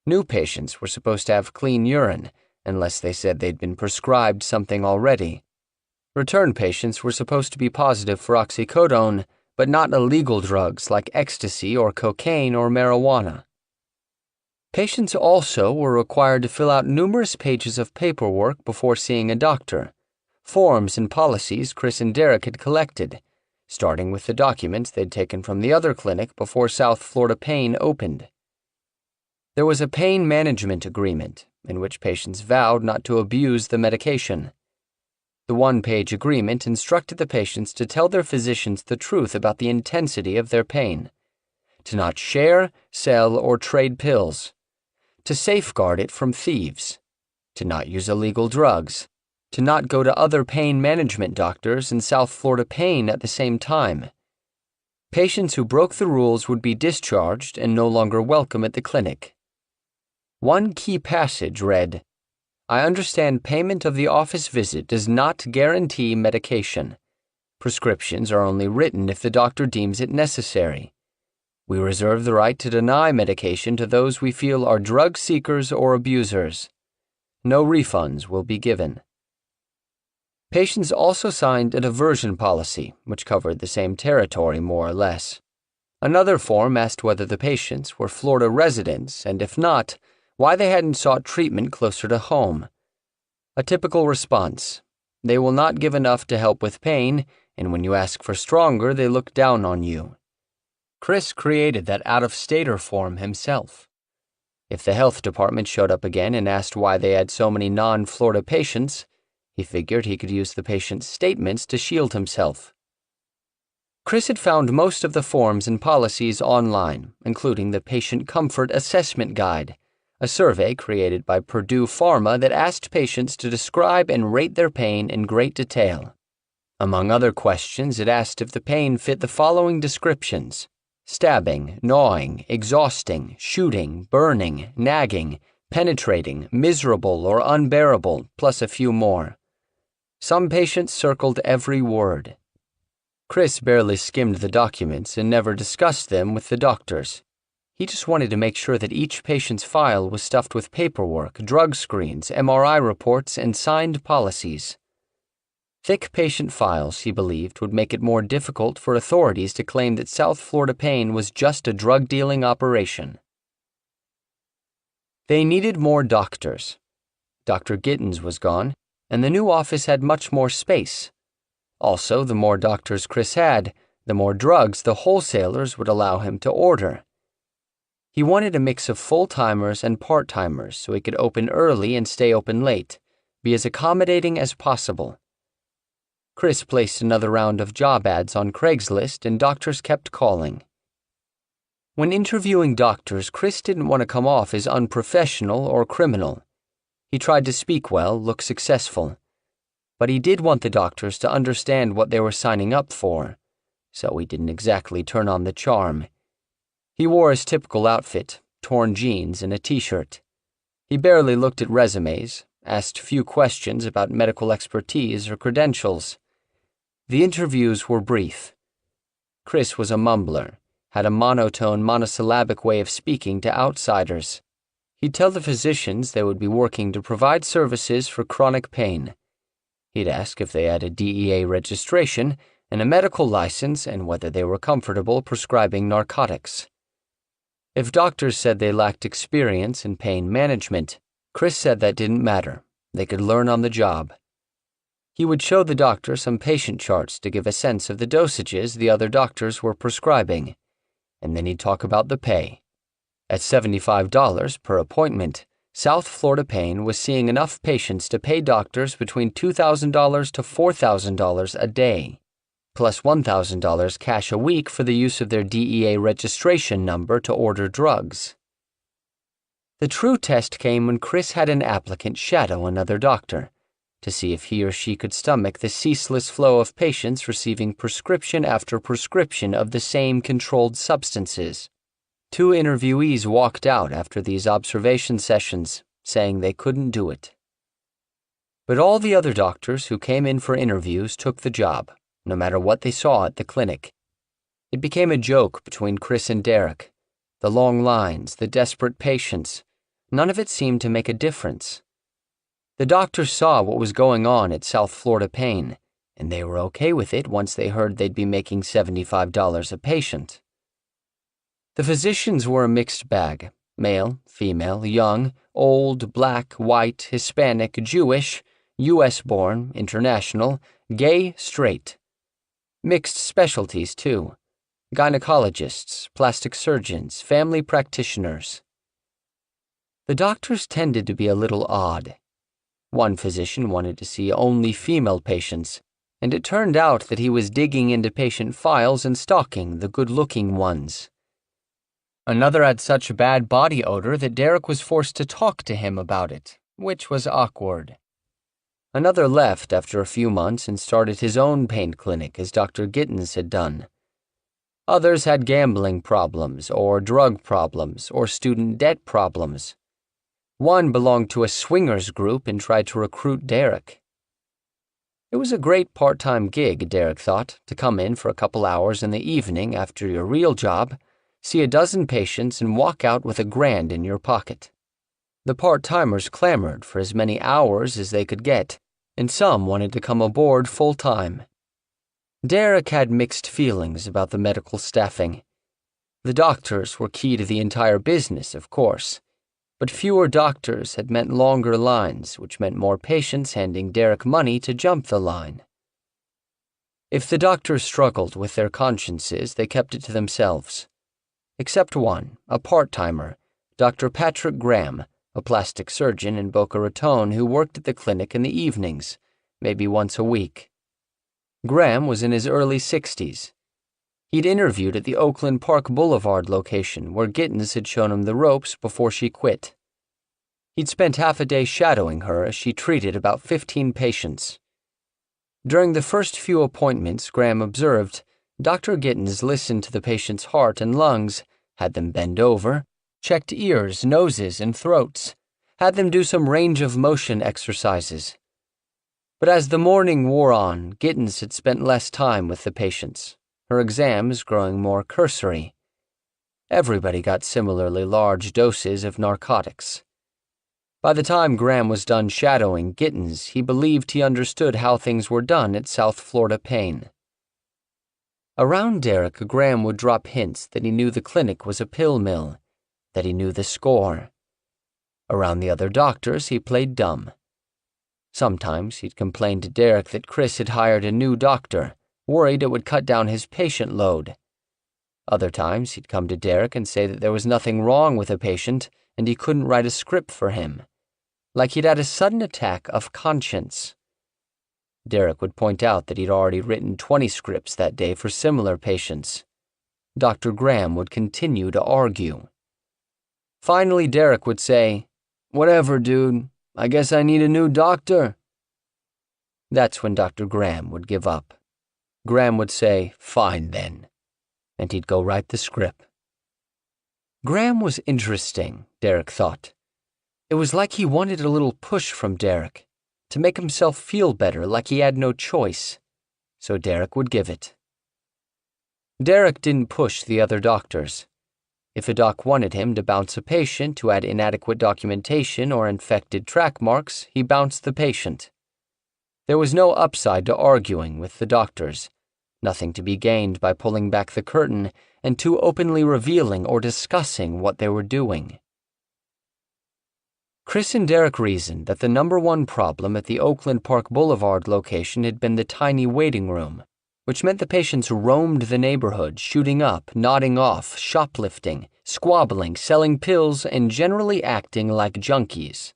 New patients were supposed to have clean urine, unless they said they'd been prescribed something already. Return patients were supposed to be positive for oxycodone, but not illegal drugs like ecstasy or cocaine or marijuana. Patients also were required to fill out numerous pages of paperwork before seeing a doctor, forms and policies Chris and Derek had collected, starting with the documents they'd taken from the other clinic before South Florida Pain opened. There was a pain management agreement in which patients vowed not to abuse the medication. The one-page agreement instructed the patients to tell their physicians the truth about the intensity of their pain, to not share, sell, or trade pills, to safeguard it from thieves, to not use illegal drugs, to not go to other pain management doctors in South Florida Pain at the same time. Patients who broke the rules would be discharged and no longer welcome at the clinic. One key passage read, "I understand payment of the office visit does not guarantee medication. Prescriptions are only written if the doctor deems it necessary. We reserve the right to deny medication to those we feel are drug seekers or abusers. No refunds will be given." Patients also signed a diversion policy, which covered the same territory more or less. Another form asked whether the patients were Florida residents, and if not, why they hadn't sought treatment closer to home. A typical response: they will not give enough to help with pain, and when you ask for stronger, they look down on you. Chris created that out-of-stater form himself. If the health department showed up again and asked why they had so many non-Florida patients, he figured he could use the patient's statements to shield himself. Chris had found most of the forms and policies online, including the Patient Comfort Assessment Guide, a survey created by Purdue Pharma that asked patients to describe and rate their pain in great detail. Among other questions, it asked if the pain fit the following descriptions: stabbing, gnawing, exhausting, shooting, burning, nagging, penetrating, miserable, or unbearable, plus a few more. Some patients circled every word. Chris barely skimmed the documents and never discussed them with the doctors. He just wanted to make sure that each patient's file was stuffed with paperwork, drug screens, MRI reports, and signed policies. Thick patient files, he believed, would make it more difficult for authorities to claim that South Florida Pain was just a drug-dealing operation. They needed more doctors. Dr. Gittens was gone, and the new office had much more space. Also, the more doctors Chris had, the more drugs the wholesalers would allow him to order. He wanted a mix of full-timers and part-timers so he could open early and stay open late, be as accommodating as possible. Chris placed another round of job ads on Craigslist, and doctors kept calling. When interviewing doctors, Chris didn't want to come off as unprofessional or criminal. He tried to speak well, look successful. But he did want the doctors to understand what they were signing up for, so he didn't exactly turn on the charm. He wore his typical outfit, torn jeans and a t-shirt. He barely looked at resumes, asked few questions about medical expertise or credentials. The interviews were brief. Chris was a mumbler, had a monotone, monosyllabic way of speaking to outsiders. He'd tell the physicians they would be working to provide services for chronic pain. He'd ask if they had a DEA registration and a medical license and whether they were comfortable prescribing narcotics. If doctors said they lacked experience in pain management, Chris said that didn't matter. They could learn on the job. He would show the doctor some patient charts to give a sense of the dosages the other doctors were prescribing, and then he'd talk about the pay. At $75 per appointment, South Florida Pain was seeing enough patients to pay doctors between $2,000 to $4,000 a day, plus $1,000 cash a week for the use of their DEA registration number to order drugs. The true test came when Chris had an applicant shadow another doctor to see if he or she could stomach the ceaseless flow of patients receiving prescription after prescription of the same controlled substances. 2 interviewees walked out after these observation sessions, saying they couldn't do it. But all the other doctors who came in for interviews took the job, no matter what they saw at the clinic. It became a joke between Chris and Derek. The long lines, the desperate patients, none of it seemed to make a difference. The doctors saw what was going on at South Florida Pain, and they were okay with it once they heard they'd be making $75 a patient. The physicians were a mixed bag: male, female, young, old, black, white, Hispanic, Jewish, U.S.-born, international, gay, straight. Mixed specialties, too: gynecologists, plastic surgeons, family practitioners. The doctors tended to be a little odd. One physician wanted to see only female patients, and it turned out that he was digging into patient files and stalking the good-looking ones. Another had such bad body odor that Derek was forced to talk to him about it, which was awkward. Another left after a few months and started his own pain clinic as Dr. Gittens had done. Others had gambling problems, or drug problems, or student debt problems. One belonged to a swingers group and tried to recruit Derek. It was a great part-time gig, Derek thought, to come in for a couple hours in the evening after your real job, see a dozen patients, and walk out with $1,000 in your pocket. The part-timers clamored for as many hours as they could get, and some wanted to come aboard full-time. Derek had mixed feelings about the medical staffing. The doctors were key to the entire business, of course, but fewer doctors had meant longer lines, which meant more patients handing Derek money to jump the line. If the doctors struggled with their consciences, they kept it to themselves. except one, a part-timer, Dr. Patrick Graham, a plastic surgeon in Boca Raton who worked at the clinic in the evenings, maybe once a week. Graham was in his early 60s. He'd interviewed at the Oakland Park Boulevard location where Gittens had shown him the ropes before she quit. He'd spent half a day shadowing her as she treated about 15 patients. During the first few appointments, Graham observed, Dr. Gittens listened to the patient's heart and lungs, had them bend over, checked ears, noses, and throats, had them do some range of motion exercises. But as the morning wore on, Gittens had spent less time with the patients, her exams growing more cursory. Everybody got similarly large doses of narcotics. By the time Graham was done shadowing Gittens, he believed he understood how things were done at South Florida Pain. Around Derek, Graham would drop hints that he knew the clinic was a pill mill, that he knew the score. Around the other doctors, he played dumb. Sometimes he'd complain to Derek that Chris had hired a new doctor, worried it would cut down his patient load. Other times he'd come to Derek and say that there was nothing wrong with a patient and he couldn't write a script for him, like he'd had a sudden attack of conscience. Derek would point out that he'd already written 20 scripts that day for similar patients. Dr. Graham would continue to argue. Finally, Derek would say, "Whatever, dude. I guess I need a new doctor." That's when Dr. Graham would give up. Graham would say, "Fine then," and he'd go write the script. Graham was interesting, Derek thought. It was like he wanted a little push from Derek, to make himself feel better, like he had no choice. So Derek would give it. Derek didn't push the other doctors. If a doc wanted him to bounce a patient who had inadequate documentation or infected track marks, he bounced the patient. There was no upside to arguing with the doctors, nothing to be gained by pulling back the curtain and too openly revealing or discussing what they were doing. Chris and Derek reasoned that the number one problem at the Oakland Park Boulevard location had been the tiny waiting room, which meant the patients roamed the neighborhood, shooting up, nodding off, shoplifting, squabbling, selling pills, and generally acting like junkies.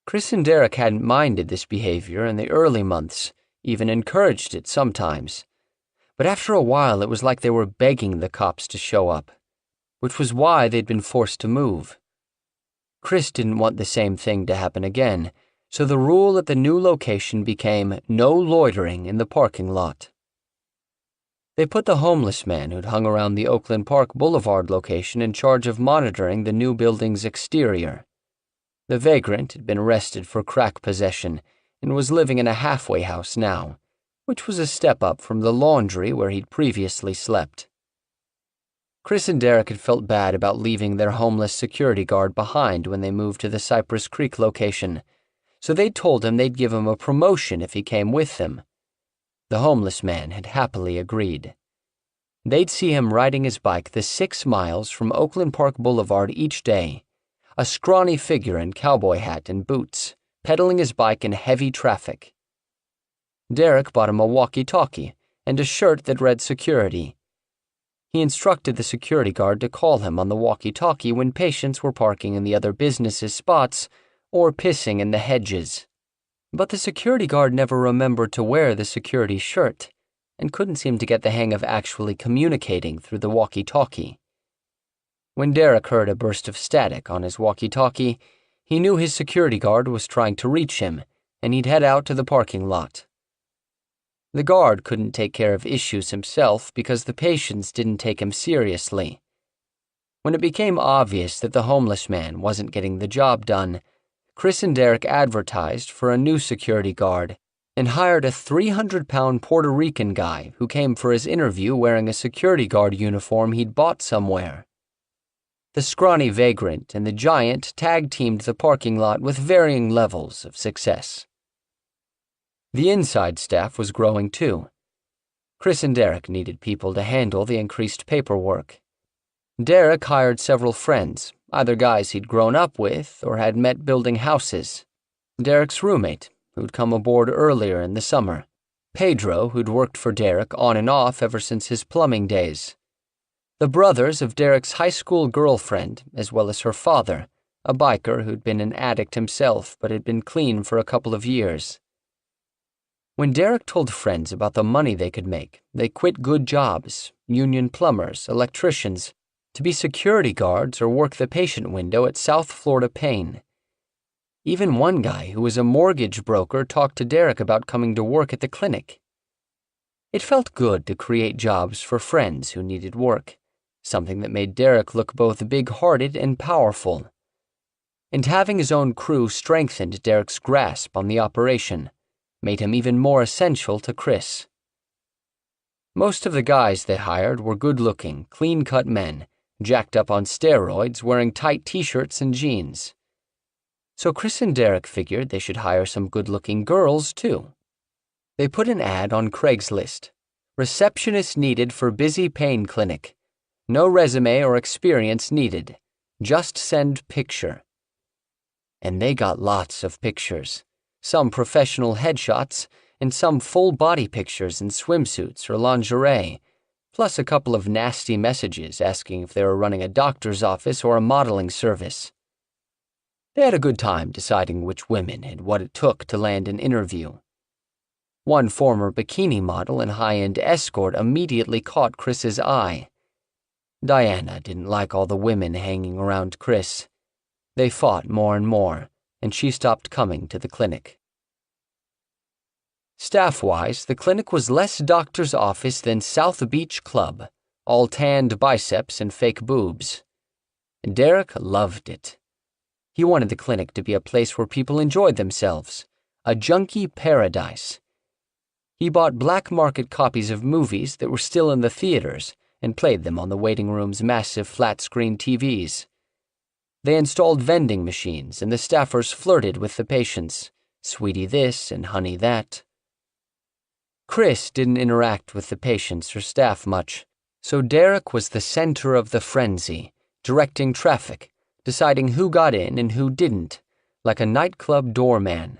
Chris and Derek hadn't minded this behavior in the early months, even encouraged it sometimes. But after a while, it was like they were begging the cops to show up, which was why they'd been forced to move. Chris didn't want the same thing to happen again, so the rule at the new location became no loitering in the parking lot. They put the homeless man who'd hung around the Oakland Park Boulevard location in charge of monitoring the new building's exterior. The vagrant had been arrested for crack possession and was living in a halfway house now, which was a step up from the laundry where he'd previously slept. Chris and Derek had felt bad about leaving their homeless security guard behind when they moved to the Cypress Creek location, so they'd told him they'd give him a promotion if he came with them. The homeless man had happily agreed. They'd see him riding his bike the 6 miles from Oakland Park Boulevard each day, a scrawny figure in cowboy hat and boots, pedaling his bike in heavy traffic. Derek bought him a walkie-talkie and a shirt that read security. He instructed the security guard to call him on the walkie-talkie when patients were parking in the other businesses' spots or pissing in the hedges. But the security guard never remembered to wear the security shirt and couldn't seem to get the hang of actually communicating through the walkie-talkie. When Derek heard a burst of static on his walkie-talkie, he knew his security guard was trying to reach him, and he'd head out to the parking lot. The guard couldn't take care of issues himself because the patients didn't take him seriously. When it became obvious that the homeless man wasn't getting the job done, Chris and Derek advertised for a new security guard and hired a 300-pound Puerto Rican guy who came for his interview wearing a security guard uniform he'd bought somewhere. The scrawny vagrant and the giant tag-teamed the parking lot with varying levels of success. The inside staff was growing too. Chris and Derek needed people to handle the increased paperwork. Derek hired several friends, either guys he'd grown up with or had met building houses. Derek's roommate, who'd come aboard earlier in the summer. Pedro, who'd worked for Derek on and off ever since his plumbing days. The brothers of Derek's high school girlfriend, as well as her father, a biker who'd been an addict himself but had been clean for a couple of years. When Derek told friends about the money they could make, they quit good jobs, union plumbers, electricians, to be security guards or work the patient window at South Florida Pain. Even one guy who was a mortgage broker talked to Derek about coming to work at the clinic. It felt good to create jobs for friends who needed work, something that made Derek look both big-hearted and powerful. And having his own crew strengthened Derek's grasp on the operation, made him even more essential to Chris. Most of the guys they hired were good-looking, clean-cut men, jacked up on steroids, wearing tight t-shirts and jeans. So Chris and Derek figured they should hire some good-looking girls, too. They put an ad on Craigslist. Receptionist needed for busy pain clinic. No resume or experience needed. Just send picture. And they got lots of pictures. Some professional headshots, and some full-body pictures in swimsuits or lingerie, plus a couple of nasty messages asking if they were running a doctor's office or a modeling service. They had a good time deciding which women and what it took to land an interview. One former bikini model and high-end escort immediately caught Chris's eye. Diana didn't like all the women hanging around Chris. They fought more and more, and she stopped coming to the clinic. Staff-wise, the clinic was less doctor's office than South Beach Club, all tanned biceps and fake boobs. Derek loved it. He wanted the clinic to be a place where people enjoyed themselves, a junkie paradise. He bought black market copies of movies that were still in the theaters and played them on the waiting room's massive flat-screen TVs. They installed vending machines, and the staffers flirted with the patients, sweetie this and honey that. Chris didn't interact with the patients or staff much, so Derek was the center of the frenzy, directing traffic, deciding who got in and who didn't, like a nightclub doorman.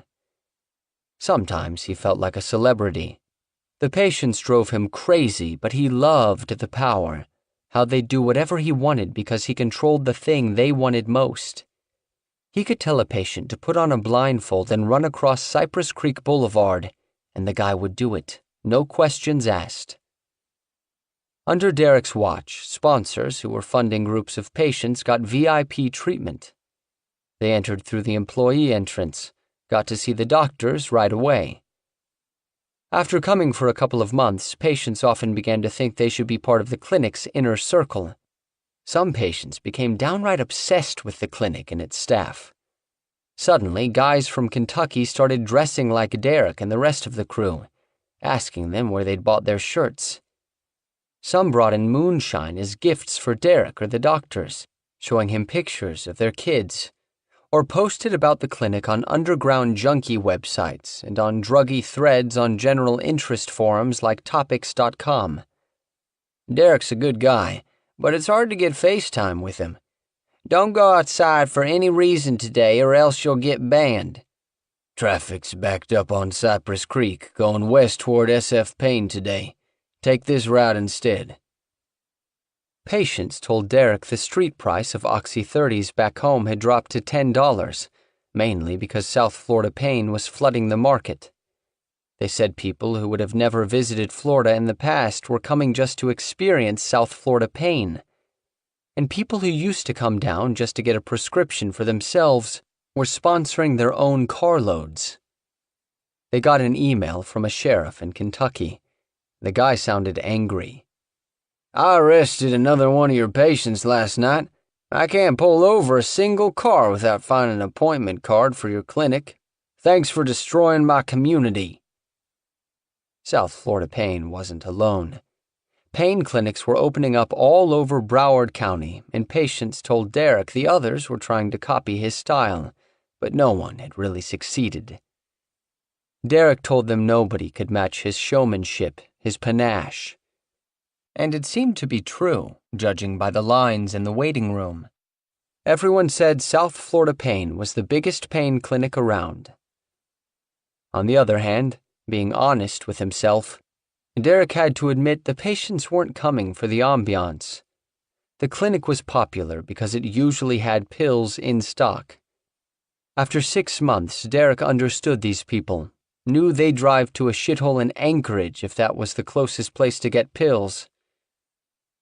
Sometimes he felt like a celebrity. The patients drove him crazy, but he loved the power, how they'd do whatever he wanted because he controlled the thing they wanted most. He could tell a patient to put on a blindfold and run across Cypress Creek Boulevard, and the guy would do it, no questions asked. Under Derek's watch, sponsors who were funding groups of patients got VIP treatment. They entered through the employee entrance, got to see the doctors right away. After coming for a couple of months, patients often began to think they should be part of the clinic's inner circle. Some patients became downright obsessed with the clinic and its staff. Suddenly, guys from Kentucky started dressing like Derek and the rest of the crew, asking them where they'd bought their shirts. Some brought in moonshine as gifts for Derek or the doctors, showing him pictures of their kids, or posted about the clinic on underground junkie websites and on druggy threads on general interest forums like topics.com. Derek's a good guy, but it's hard to get FaceTime with him. Don't go outside for any reason today or else you'll get banned. Traffic's backed up on Cypress Creek, going west toward SF Payne today. Take this route instead. Patients told Derek the street price of Oxy 30s back home had dropped to $10, mainly because South Florida Payne was flooding the market. They said people who would have never visited Florida in the past were coming just to experience South Florida Payne. And people who used to come down just to get a prescription for themselves were sponsoring their own carloads. They got an email from a sheriff in Kentucky. The guy sounded angry. I arrested another one of your patients last night. I can't pull over a single car without finding an appointment card for your clinic. Thanks for destroying my community. South Florida Payne wasn't alone. Pain clinics were opening up all over Broward County, and patients told Derek the others were trying to copy his style, but no one had really succeeded. Derek told them nobody could match his showmanship, his panache. And it seemed to be true, judging by the lines in the waiting room. Everyone said South Florida Payne was the biggest pain clinic around. On the other hand, being honest with himself, Derek had to admit the patients weren't coming for the ambiance. The clinic was popular because it usually had pills in stock. After 6 months, Derek understood these people, knew they'd drive to a shithole in Anchorage if that was the closest place to get pills.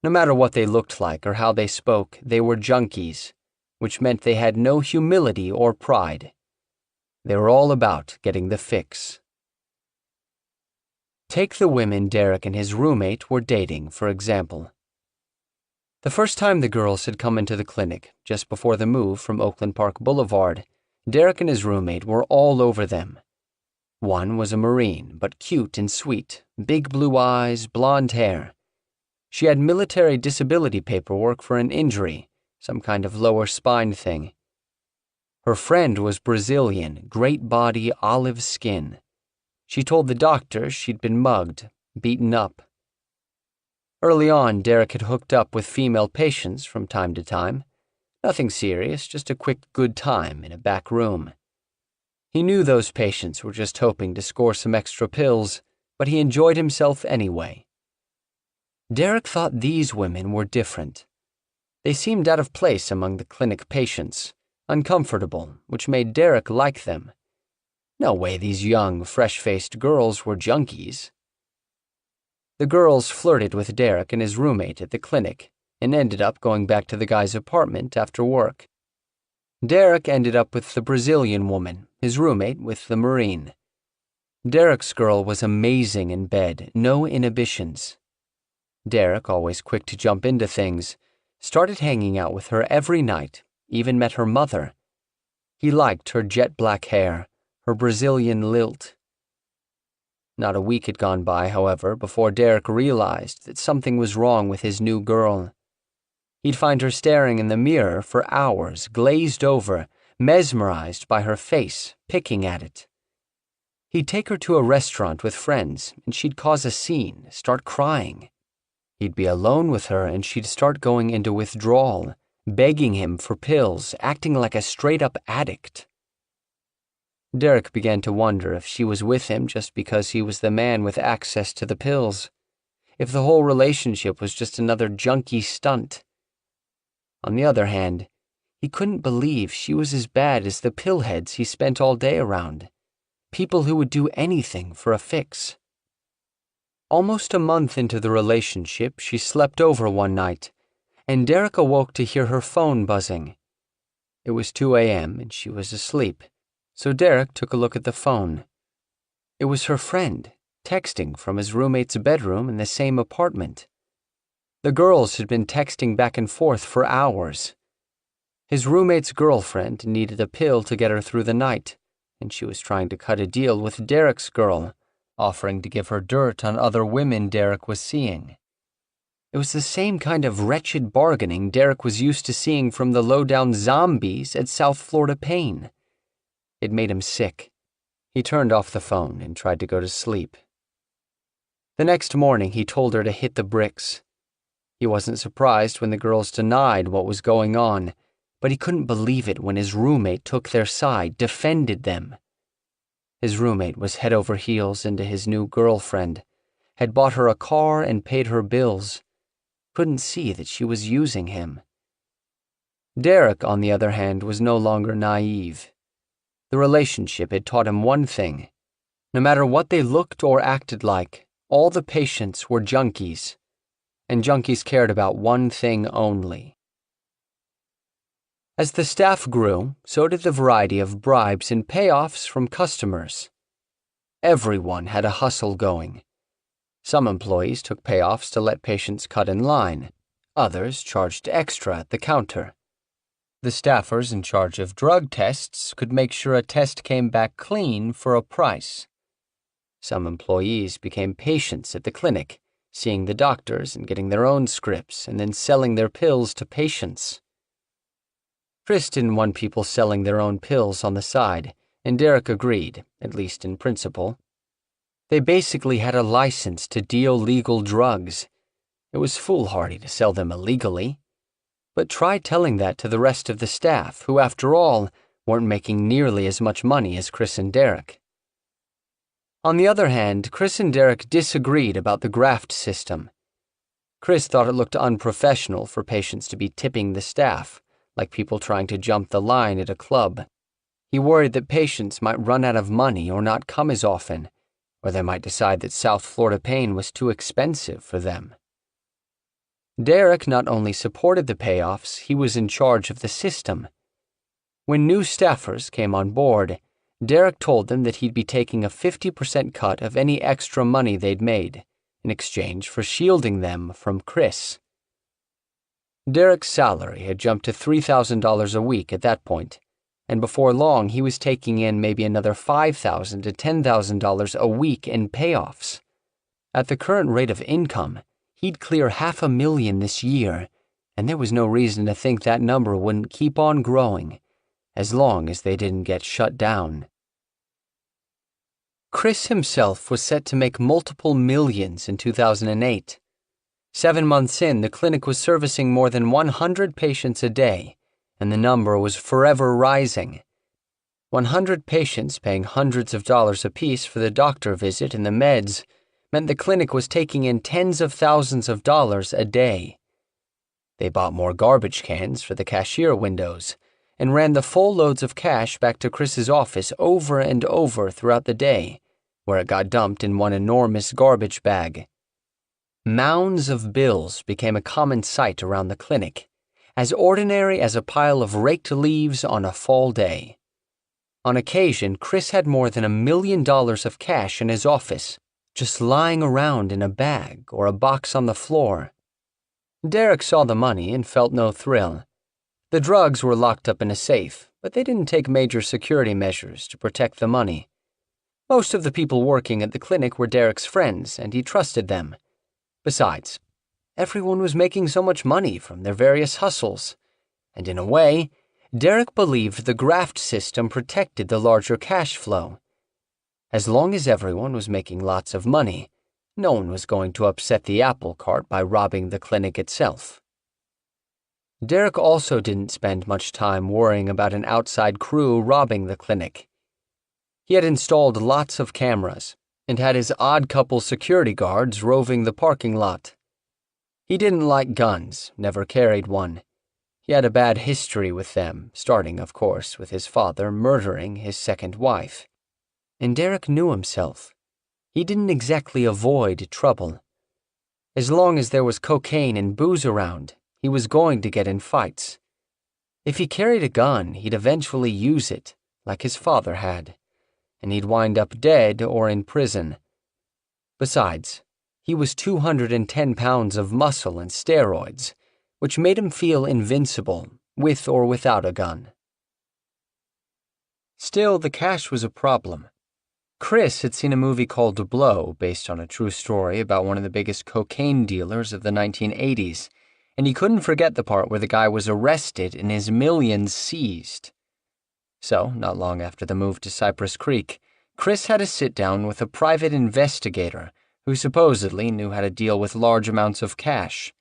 No matter what they looked like or how they spoke, they were junkies, which meant they had no humility or pride. They were all about getting the fix. Take the women Derek and his roommate were dating, for example. The first time the girls had come into the clinic, just before the move from Oakland Park Boulevard, Derek and his roommate were all over them. One was a Marine, but cute and sweet, big blue eyes, blonde hair. She had military disability paperwork for an injury, some kind of lower spine thing. Her friend was Brazilian, great body, olive skin. She told the doctor she'd been mugged, beaten up. Early on, Derek had hooked up with female patients from time to time. Nothing serious, just a quick good time in a back room. He knew those patients were just hoping to score some extra pills, but he enjoyed himself anyway. Derek thought these women were different. They seemed out of place among the clinic patients, uncomfortable, which made Derek like them. No way these young, fresh-faced girls were junkies. The girls flirted with Derek and his roommate at the clinic and ended up going back to the guy's apartment after work. Derek ended up with the Brazilian woman, his roommate with the Marine. Derek's girl was amazing in bed, no inhibitions. Derek, always quick to jump into things, started hanging out with her every night, even met her mother. He liked her jet black hair, her Brazilian lilt. Not a week had gone by, however, before Derek realized that something was wrong with his new girl. He'd find her staring in the mirror for hours, glazed over, mesmerized by her face, picking at it. He'd take her to a restaurant with friends, and she'd cause a scene, start crying. He'd be alone with her, and she'd start going into withdrawal, begging him for pills, acting like a straight-up addict. Derek began to wonder if she was with him just because he was the man with access to the pills, if the whole relationship was just another junkie stunt. On the other hand, he couldn't believe she was as bad as the pillheads he spent all day around, people who would do anything for a fix. Almost a month into the relationship, she slept over one night, and Derek awoke to hear her phone buzzing. It was 2 a.m. and she was asleep, so Derek took a look at the phone. It was her friend, texting from his roommate's bedroom in the same apartment. The girls had been texting back and forth for hours. His roommate's girlfriend needed a pill to get her through the night, and she was trying to cut a deal with Derek's girl, offering to give her dirt on other women Derek was seeing. It was the same kind of wretched bargaining Derek was used to seeing from the low-down zombies at South Florida Pain. It made him sick. He turned off the phone and tried to go to sleep. The next morning, he told her to hit the bricks. He wasn't surprised when the girls denied what was going on, but he couldn't believe it when his roommate took their side, defended them. His roommate was head over heels into his new girlfriend, had bought her a car and paid her bills, couldn't see that she was using him. Derek, on the other hand, was no longer naive. The relationship had taught him one thing. No matter what they looked or acted like, all the patients were junkies, and junkies cared about one thing only. As the staff grew, so did the variety of bribes and payoffs from customers. Everyone had a hustle going. Some employees took payoffs to let patients cut in line. Others charged extra at the counter. The staffers in charge of drug tests could make sure a test came back clean for a price. Some employees became patients at the clinic, seeing the doctors and getting their own scripts and then selling their pills to patients. Chris didn't want people selling their own pills on the side, and Derek agreed, at least in principle. They basically had a license to deal legal drugs. It was foolhardy to sell them illegally. But try telling that to the rest of the staff, who, after all, weren't making nearly as much money as Chris and Derek. On the other hand, Chris and Derek disagreed about the graft system. Chris thought it looked unprofessional for patients to be tipping the staff, like people trying to jump the line at a club. He worried that patients might run out of money or not come as often, or they might decide that South Florida pain was too expensive for them. Derek not only supported the payoffs, he was in charge of the system. When new staffers came on board, Derek told them that he'd be taking a 50% cut of any extra money they'd made, in exchange for shielding them from Chris. Derek's salary had jumped to $3,000 a week at that point, and before long he was taking in maybe another $5,000 to $10,000 a week in payoffs. At the current rate of income, he'd clear $500,000 this year, and there was no reason to think that number wouldn't keep on growing, as long as they didn't get shut down. Chris himself was set to make multiple millions in 2008. 7 months in, the clinic was servicing more than 100 patients a day, and the number was forever rising. 100 patients paying hundreds of dollars apiece for the doctor visit and the meds meant the clinic was taking in tens of thousands of dollars a day. They bought more garbage cans for the cashier windows and ran the full loads of cash back to Chris's office over and over throughout the day, where it got dumped in one enormous garbage bag. Mounds of bills became a common sight around the clinic, as ordinary as a pile of raked leaves on a fall day. On occasion, Chris had more than $1 million of cash in his office, just lying around in a bag or a box on the floor. Derek saw the money and felt no thrill. The drugs were locked up in a safe, but they didn't take major security measures to protect the money. Most of the people working at the clinic were Derek's friends, and he trusted them. Besides, everyone was making so much money from their various hustles, and in a way, Derek believed the graft system protected the larger cash flow. As long as everyone was making lots of money, no one was going to upset the apple cart by robbing the clinic itself. Derek also didn't spend much time worrying about an outside crew robbing the clinic. He had installed lots of cameras and had his odd couple security guards roving the parking lot. He didn't like guns, never carried one. He had a bad history with them, starting, of course, with his father murdering his second wife. And Derek knew himself. He didn't exactly avoid trouble. As long as there was cocaine and booze around, he was going to get in fights. If he carried a gun, he'd eventually use it, like his father had, and he'd wind up dead or in prison. Besides, he was 210 pounds of muscle and steroids, which made him feel invincible, with or without a gun. Still, the cash was a problem. Chris had seen a movie called Blow, based on a true story about one of the biggest cocaine dealers of the 1980s, and he couldn't forget the part where the guy was arrested and his millions seized. So, not long after the move to Cypress Creek, Chris had a sit-down with a private investigator who supposedly knew how to deal with large amounts of cash.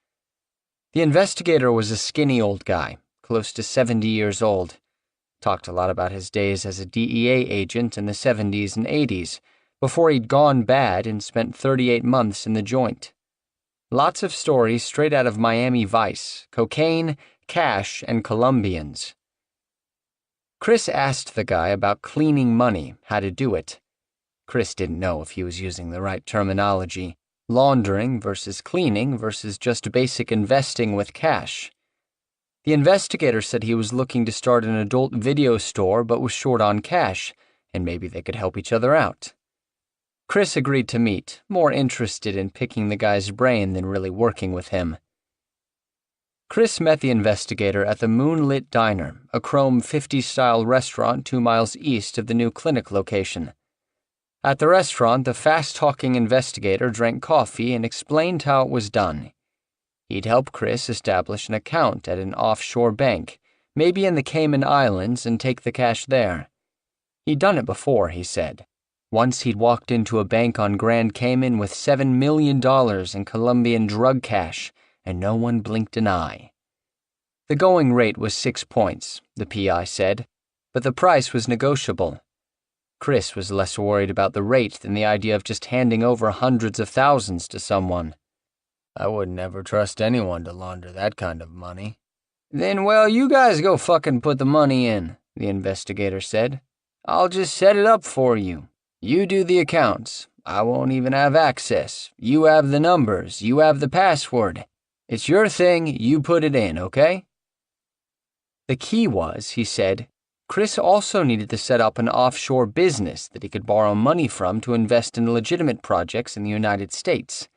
The investigator was a skinny old guy, close to 70 years old. Talked a lot about his days as a DEA agent in the 70s and 80s, before he'd gone bad and spent 38 months in the joint. Lots of stories straight out of Miami Vice, cocaine, cash, and Colombians. Chris asked the guy about cleaning money, how to do it. Chris didn't know if he was using the right terminology, laundering versus cleaning versus just basic investing with cash. The investigator said he was looking to start an adult video store but was short on cash, and maybe they could help each other out. Chris agreed to meet, more interested in picking the guy's brain than really working with him. Chris met the investigator at the Moonlit Diner, a chrome 50s-style restaurant 2 miles east of the new clinic location. At the restaurant, the fast-talking investigator drank coffee and explained how it was done. He'd help Chris establish an account at an offshore bank, maybe in the Cayman Islands, and take the cash there. He'd done it before, he said. Once he'd walked into a bank on Grand Cayman with $7 million in Colombian drug cash, and no one blinked an eye. The going rate was 6 points, the PI said, but the price was negotiable. Chris was less worried about the rate than the idea of just handing over hundreds of thousands to someone. I would never trust anyone to launder that kind of money. Then, well, you guys go fucking put the money in, the investigator said. I'll just set it up for you. You do the accounts. I won't even have access. You have the numbers. You have the password. It's your thing. You put it in, okay? The key was, he said, Chris also needed to set up an offshore business that he could borrow money from to invest in legitimate projects in the United States,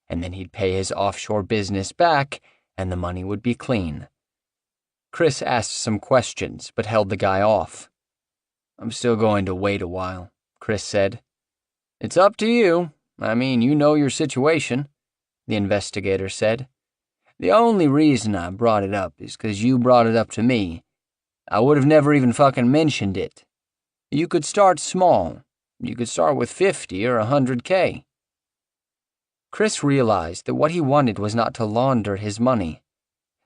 and then he'd pay his offshore business back, and the money would be clean. Chris asked some questions, but held the guy off. I'm still going to wait a while, Chris said. It's up to you. I mean, you know your situation, the investigator said. The only reason I brought it up is because you brought it up to me. I would have never even fucking mentioned it. You could start small. You could start with 50 or 100K. Chris realized that what he wanted was not to launder his money.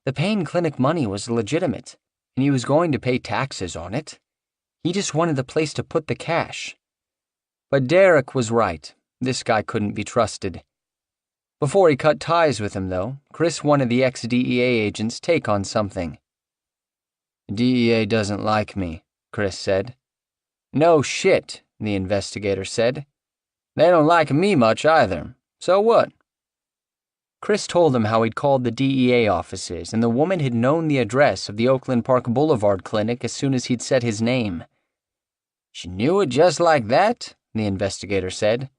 The pain clinic money was legitimate, and he was going to pay taxes on it. He just wanted a place to put the cash. But Derek was right. This guy couldn't be trusted. Before he cut ties with him, though, Chris wanted the ex-DEA agent's take on something. The DEA doesn't like me, Chris said. No shit, the investigator said. They don't like me much either. So what? Chris told him how he'd called the DEA offices and the woman had known the address of the Oakland Park Boulevard clinic as soon as he'd said his name. She knew it just like that, the investigator said.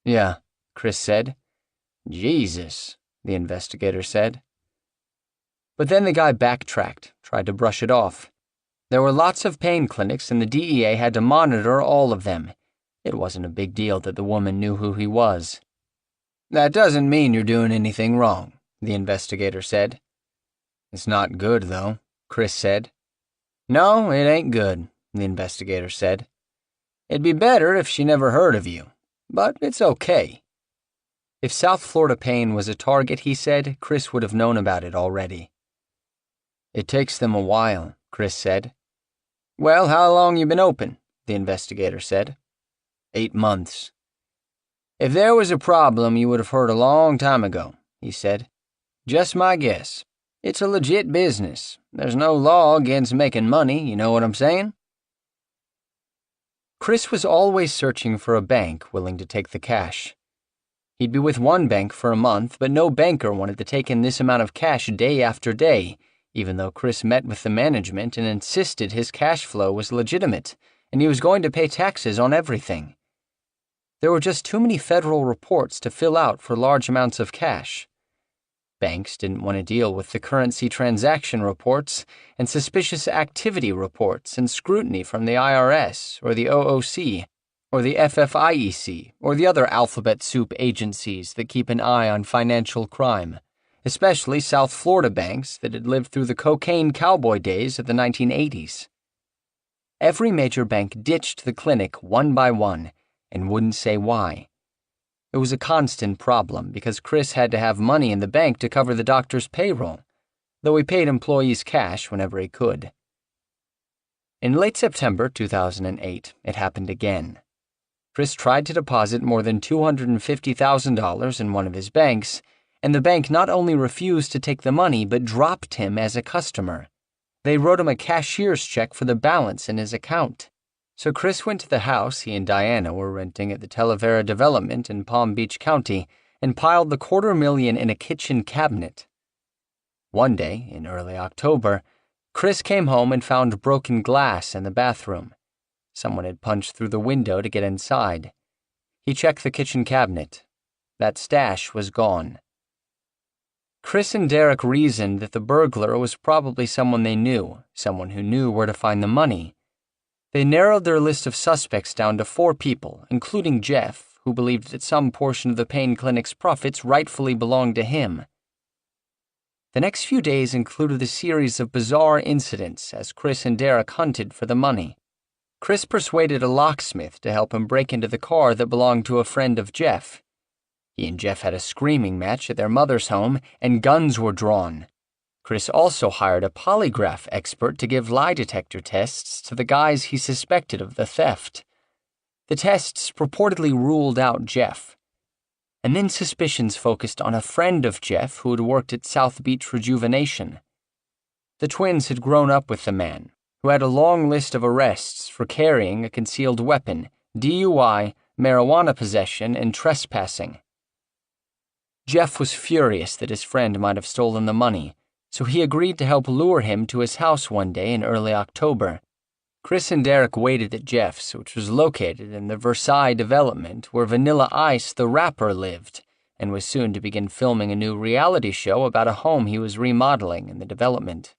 Yeah, Chris said. Jesus, the investigator said. But then the guy backtracked, tried to brush it off. There were lots of pain clinics and the DEA had to monitor all of them. It wasn't a big deal that the woman knew who he was. That doesn't mean you're doing anything wrong, the investigator said. It's not good, though, Chris said. No, it ain't good, the investigator said. It'd be better if she never heard of you, but it's okay. If South Florida Pain was a target, he said, Chris would have known about it already. It takes them a while, Chris said. Well, how long you been open? The investigator said. 8 months. If there was a problem, you would have heard a long time ago, he said. Just my guess. It's a legit business. There's no law against making money, you know what I'm saying? Chris was always searching for a bank willing to take the cash. He'd be with one bank for a month, but no banker wanted to take in this amount of cash day after day, even though Chris met with the management and insisted his cash flow was legitimate, and he was going to pay taxes on everything. There were just too many federal reports to fill out for large amounts of cash. Banks didn't want to deal with the currency transaction reports and suspicious activity reports and scrutiny from the IRS or the OOC or the FFIEC or the other alphabet soup agencies that keep an eye on financial crime, especially South Florida banks that had lived through the cocaine cowboy days of the 1980s. Every major bank ditched the clinic one by one and wouldn't say why. It was a constant problem because Chris had to have money in the bank to cover the doctor's payroll, though he paid employees cash whenever he could. In late September 2008, it happened again. Chris tried to deposit more than $250,000 in one of his banks, and the bank not only refused to take the money but dropped him as a customer. They wrote him a cashier's check for the balance in his account. So Chris went to the house he and Diana were renting at the Talavera development in Palm Beach County and piled the $250,000 in a kitchen cabinet. One day, in early October, Chris came home and found broken glass in the bathroom. Someone had punched through the window to get inside. He checked the kitchen cabinet. That stash was gone. Chris and Derek reasoned that the burglar was probably someone they knew, someone who knew where to find the money. They narrowed their list of suspects down to 4 people, including Jeff, who believed that some portion of the pain clinic's profits rightfully belonged to him. The next few days included a series of bizarre incidents as Chris and Derek hunted for the money. Chris persuaded a locksmith to help him break into the car that belonged to a friend of Jeff. He and Jeff had a screaming match at their mother's home, and guns were drawn. Chris also hired a polygraph expert to give lie detector tests to the guys he suspected of the theft. The tests purportedly ruled out Jeff. And then suspicions focused on a friend of Jeff who had worked at South Beach Rejuvenation. The twins had grown up with the man, who had a long list of arrests for carrying a concealed weapon, DUI, marijuana possession, and trespassing. Jeff was furious that his friend might have stolen the money, so he agreed to help lure him to his house one day in early October. Chris and Derek waited at Jeff's, which was located in the Versailles development where Vanilla Ice, the rapper, lived, and was soon to begin filming a new reality show about a home he was remodeling in the development.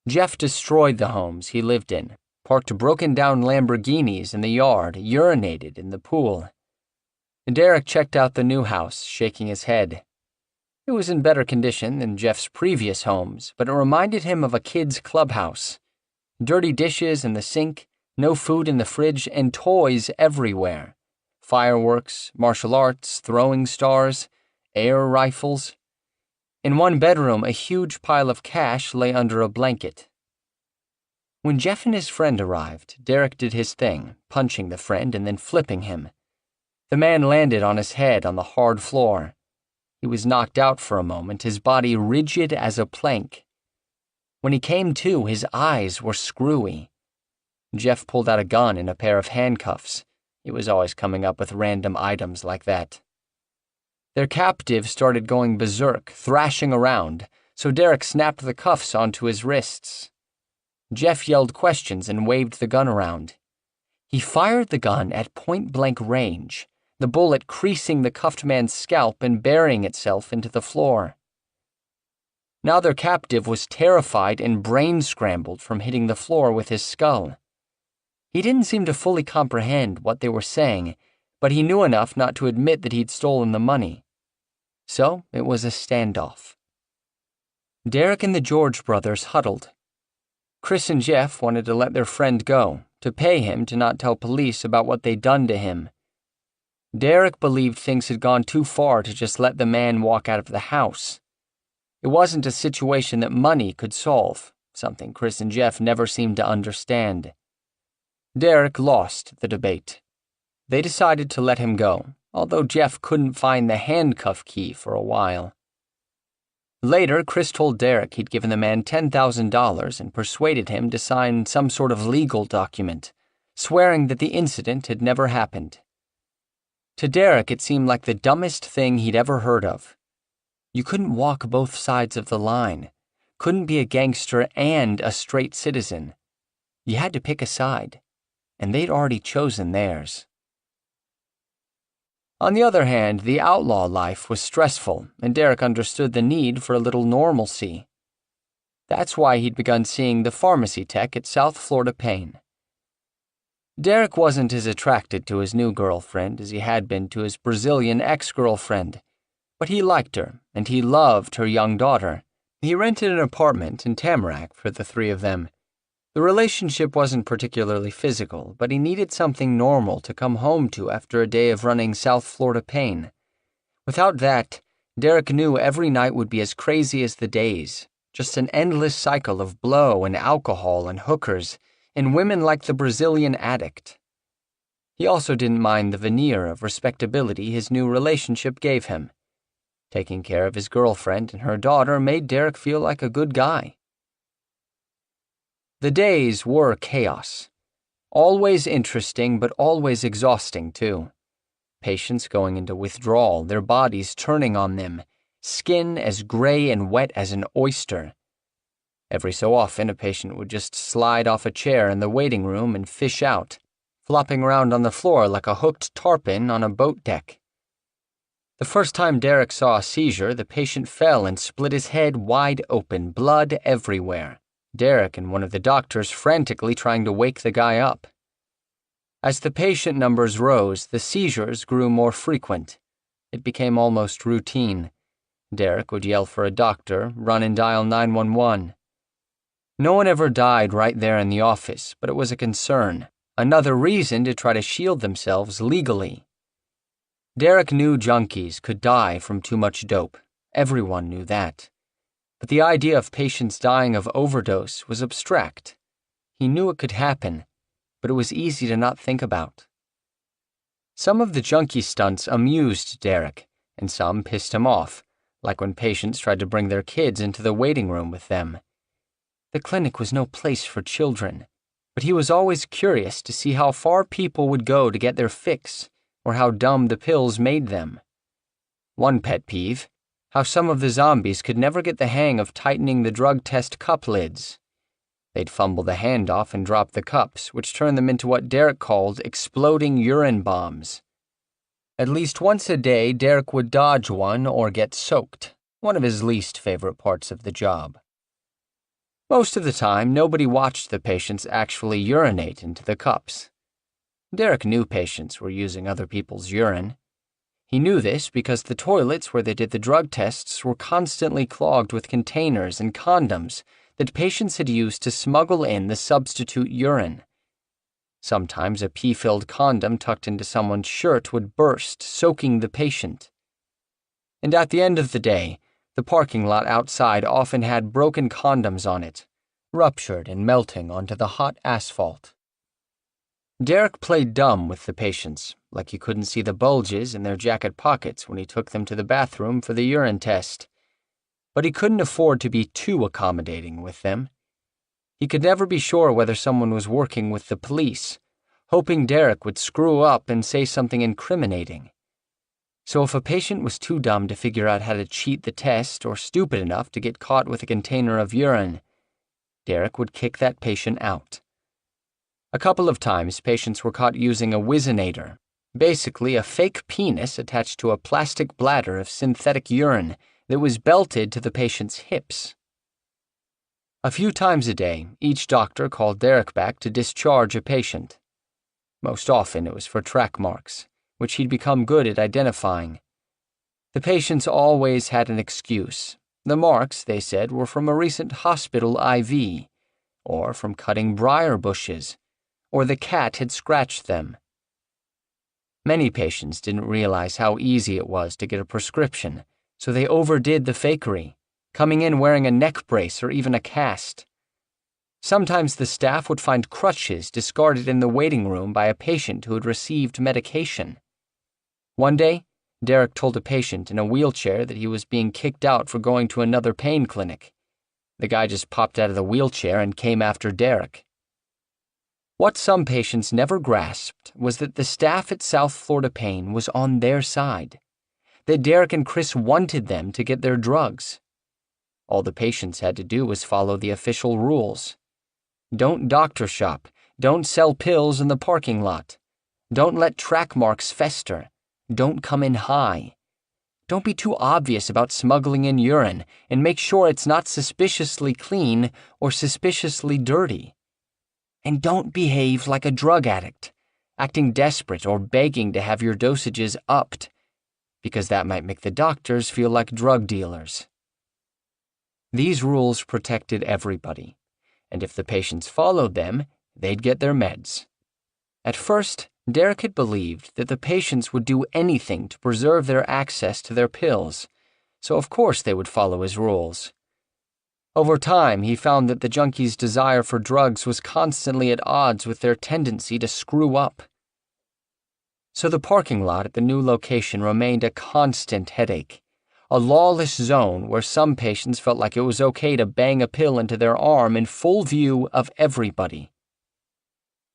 Jeff destroyed the homes he lived in, parked broken-down Lamborghinis in the yard, urinated in the pool. Derek checked out the new house, shaking his head. It was in better condition than Jeff's previous homes, but it reminded him of a kid's clubhouse. Dirty dishes in the sink, no food in the fridge, and toys everywhere. Fireworks, martial arts, throwing stars, air rifles. In one bedroom, a huge pile of cash lay under a blanket. When Jeff and his friend arrived, Derek did his thing, punching the friend and then flipping him. The man landed on his head on the hard floor. He was knocked out for a moment, his body rigid as a plank. When he came to, his eyes were screwy. Jeff pulled out a gun and a pair of handcuffs. He was always coming up with random items like that. Their captive started going berserk, thrashing around, so Derek snapped the cuffs onto his wrists. Jeff yelled questions and waved the gun around. He fired the gun at point-blank range, the bullet creasing the cuffed man's scalp and burying itself into the floor. Now their captive was terrified and brain-scrambled from hitting the floor with his skull. He didn't seem to fully comprehend what they were saying, but he knew enough not to admit that he'd stolen the money. So it was a standoff. Derek and the George brothers huddled. Chris and Jeff wanted to let their friend go, to pay him to not tell police about what they'd done to him. Derek believed things had gone too far to just let the man walk out of the house. It wasn't a situation that money could solve, something Chris and Jeff never seemed to understand. Derek lost the debate. They decided to let him go, although Jeff couldn't find the handcuff key for a while. Later, Chris told Derek he'd given the man $10,000 and persuaded him to sign some sort of legal document, swearing that the incident had never happened. To Derek, it seemed like the dumbest thing he'd ever heard of. You couldn't walk both sides of the line, couldn't be a gangster and a straight citizen. You had to pick a side, and they'd already chosen theirs. On the other hand, the outlaw life was stressful, and Derek understood the need for a little normalcy. That's why he'd begun seeing the pharmacy tech at South Florida Pain. Derek wasn't as attracted to his new girlfriend as he had been to his Brazilian ex-girlfriend, but he liked her, and he loved her young daughter. He rented an apartment in Tamarack for the three of them. The relationship wasn't particularly physical, but he needed something normal to come home to after a day of running South Florida Pain. Without that, Derek knew every night would be as crazy as the days, just an endless cycle of blow and alcohol and hookers, and women like the Brazilian addict. He also didn't mind the veneer of respectability his new relationship gave him. Taking care of his girlfriend and her daughter made Derek feel like a good guy. The days were chaos. Always interesting, but always exhausting, too. Patients going into withdrawal, their bodies turning on them, skin as gray and wet as an oyster. Every so often, a patient would just slide off a chair in the waiting room and fish out, flopping around on the floor like a hooked tarpon on a boat deck. The first time Derek saw a seizure, the patient fell and split his head wide open, blood everywhere. Derek and one of the doctors frantically trying to wake the guy up. As the patient numbers rose, the seizures grew more frequent. It became almost routine. Derek would yell for a doctor, run and dial 911. No one ever died right there in the office, but it was a concern, another reason to try to shield themselves legally. Derek knew junkies could die from too much dope. Everyone knew that. But the idea of patients dying of overdose was abstract. He knew it could happen, but it was easy to not think about. Some of the junkie stunts amused Derek, and some pissed him off, like when patients tried to bring their kids into the waiting room with them. The clinic was no place for children, but he was always curious to see how far people would go to get their fix, or how dumb the pills made them. One pet peeve: how some of the zombies could never get the hang of tightening the drug test cup lids. They'd fumble the handoff and drop the cups, which turned them into what Derek called exploding urine bombs. At least once a day, Derek would dodge one or get soaked, one of his least favorite parts of the job. Most of the time, nobody watched the patients actually urinate into the cups. Derek knew patients were using other people's urine. He knew this because the toilets where they did the drug tests were constantly clogged with containers and condoms that patients had used to smuggle in the substitute urine. Sometimes a pee-filled condom tucked into someone's shirt would burst, soaking the patient. And at the end of the day, the parking lot outside often had broken condoms on it, ruptured and melting onto the hot asphalt. Derek played dumb with the patients, like he couldn't see the bulges in their jacket pockets when he took them to the bathroom for the urine test. But he couldn't afford to be too accommodating with them. He could never be sure whether someone was working with the police, hoping Derek would screw up and say something incriminating. So if a patient was too dumb to figure out how to cheat the test or stupid enough to get caught with a container of urine, Derek would kick that patient out. A couple of times, patients were caught using a Whizzinator, basically a fake penis attached to a plastic bladder of synthetic urine that was belted to the patient's hips. A few times a day, each doctor called Derek back to discharge a patient. Most often it was for track marks, which he'd become good at identifying. The patients always had an excuse. The marks, they said, were from a recent hospital IV, or from cutting briar bushes, or the cat had scratched them. Many patients didn't realize how easy it was to get a prescription, so they overdid the fakery, coming in wearing a neck brace or even a cast. Sometimes the staff would find crutches discarded in the waiting room by a patient who had received medication. One day, Derek told a patient in a wheelchair that he was being kicked out for going to another pain clinic. The guy just popped out of the wheelchair and came after Derek. What some patients never grasped was that the staff at South Florida Pain was on their side, that Derek and Chris wanted them to get their drugs. All the patients had to do was follow the official rules. Don't doctor shop, don't sell pills in the parking lot, don't let track marks fester, don't come in high. Don't be too obvious about smuggling in urine, and make sure it's not suspiciously clean or suspiciously dirty. And don't behave like a drug addict, acting desperate or begging to have your dosages upped, because that might make the doctors feel like drug dealers. These rules protected everybody, and if the patients followed them, they'd get their meds. At first, Derek had believed that the patients would do anything to preserve their access to their pills, so of course they would follow his rules. Over time, he found that the junkies' desire for drugs was constantly at odds with their tendency to screw up. So the parking lot at the new location remained a constant headache, a lawless zone where some patients felt like it was okay to bang a pill into their arm in full view of everybody.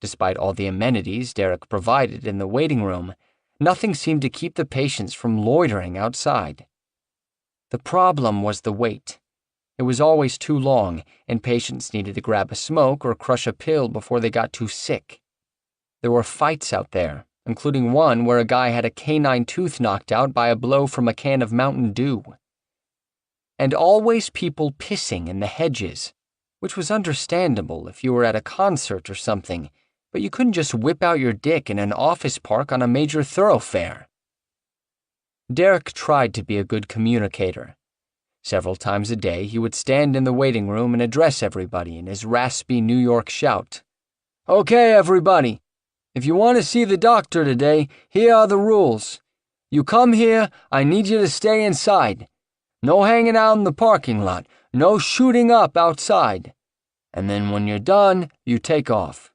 Despite all the amenities Derek provided in the waiting room, nothing seemed to keep the patients from loitering outside. The problem was the wait. It was always too long, and patients needed to grab a smoke or crush a pill before they got too sick. There were fights out there, including one where a guy had a canine tooth knocked out by a blow from a can of Mountain Dew. And always people pissing in the hedges, which was understandable if you were at a concert or something, but you couldn't just whip out your dick in an office park on a major thoroughfare. Derek tried to be a good communicator. Several times a day, he would stand in the waiting room and address everybody in his raspy New York shout. "Okay, everybody. If you want to see the doctor today, here are the rules. You come here, I need you to stay inside. No hanging out in the parking lot, no shooting up outside. And then when you're done, you take off."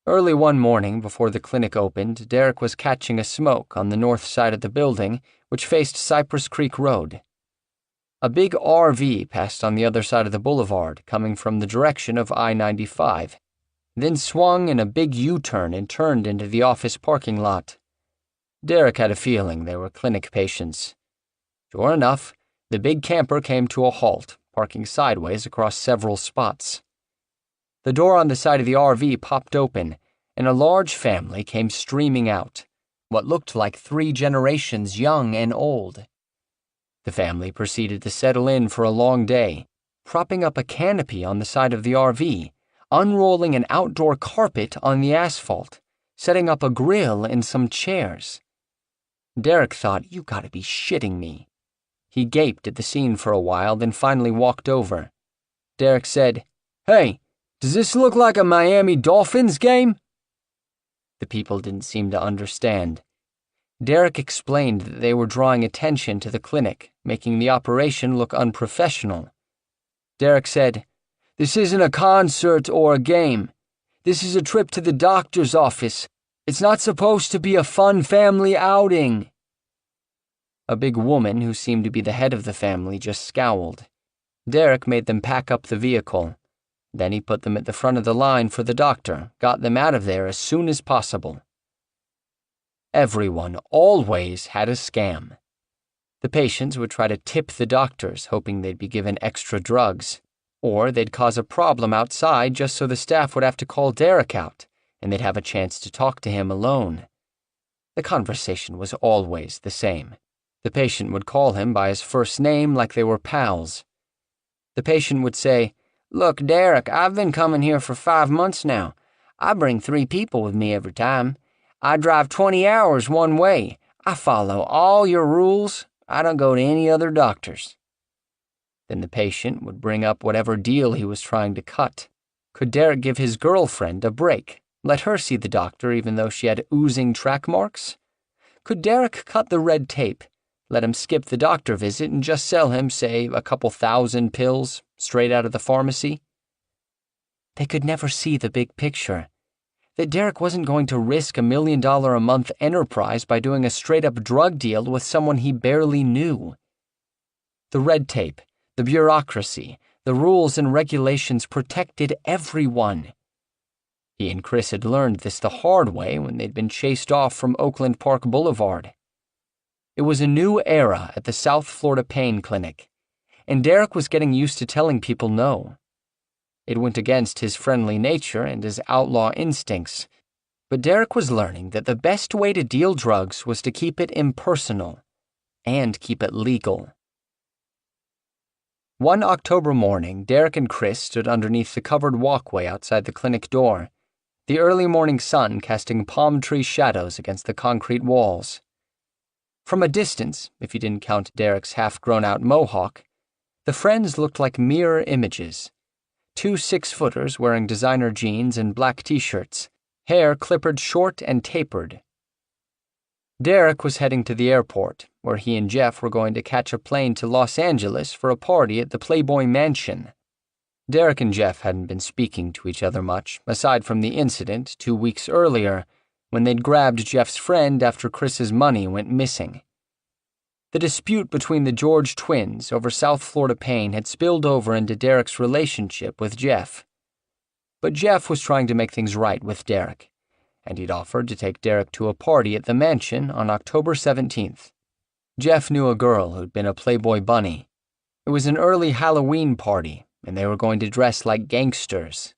Early one morning before the clinic opened, Derek was catching a smoke on the north side of the building, which faced Cypress Creek Road. A big RV passed on the other side of the boulevard, coming from the direction of I-95, then swung in a big U-turn and turned into the office parking lot. Derek had a feeling they were clinic patients. Sure enough, the big camper came to a halt, parking sideways across several spots. The door on the side of the RV popped open, and a large family came streaming out, what looked like 3 generations, young and old. The family proceeded to settle in for a long day, propping up a canopy on the side of the RV, unrolling an outdoor carpet on the asphalt, setting up a grill and some chairs. Derek thought, "You gotta be shitting me." He gaped at the scene for a while, then finally walked over. Derek said, "Hey, does this look like a Miami Dolphins game?" The people didn't seem to understand. Derek explained that they were drawing attention to the clinic, making the operation look unprofessional. Derek said, "This isn't a concert or a game. This is a trip to the doctor's office. It's not supposed to be a fun family outing." A big woman who seemed to be the head of the family just scowled. Derek made them pack up the vehicle. Then he put them at the front of the line for the doctor, got them out of there as soon as possible. Everyone always had a scam. The patients would try to tip the doctors, hoping they'd be given extra drugs, or they'd cause a problem outside just so the staff would have to call Derek out, and they'd have a chance to talk to him alone. The conversation was always the same. The patient would call him by his first name like they were pals. The patient would say, "Look, Derek, I've been coming here for 5 months now. I bring 3 people with me every time. I drive 20 hours one way. I follow all your rules. I don't go to any other doctors." Then the patient would bring up whatever deal he was trying to cut. Could Derek give his girlfriend a break, let her see the doctor even though she had oozing track marks? Could Derek cut the red tape, let him skip the doctor visit and just sell him, say, a couple thousand pills straight out of the pharmacy? They could never see the big picture. That Derek wasn't going to risk $1 million a month enterprise by doing a straight-up drug deal with someone he barely knew. The red tape, the bureaucracy, the rules and regulations protected everyone. He and Chris had learned this the hard way when they'd been chased off from Oakland Park Boulevard. It was a new era at the South Florida Pain Clinic, and Derek was getting used to telling people no. It went against his friendly nature and his outlaw instincts, but Derek was learning that the best way to deal drugs was to keep it impersonal and keep it legal. One October morning, Derek and Chris stood underneath the covered walkway outside the clinic door, the early morning sun casting palm tree shadows against the concrete walls. From a distance, if you didn't count Derek's half-grown-out mohawk, the friends looked like mirror images. 2 6-footers wearing designer jeans and black t-shirts, hair clippered short and tapered. Derek was heading to the airport, where he and Jeff were going to catch a plane to Los Angeles for a party at the Playboy Mansion. Derek and Jeff hadn't been speaking to each other much, aside from the incident 2 weeks earlier, when they'd grabbed Jeff's friend after Chris's money went missing. The dispute between the George twins over South Florida Pain had spilled over into Derek's relationship with Jeff. But Jeff was trying to make things right with Derek, and he'd offered to take Derek to a party at the mansion on October 17th. Jeff knew a girl who'd been a Playboy bunny. It was an early Halloween party, and they were going to dress like gangsters.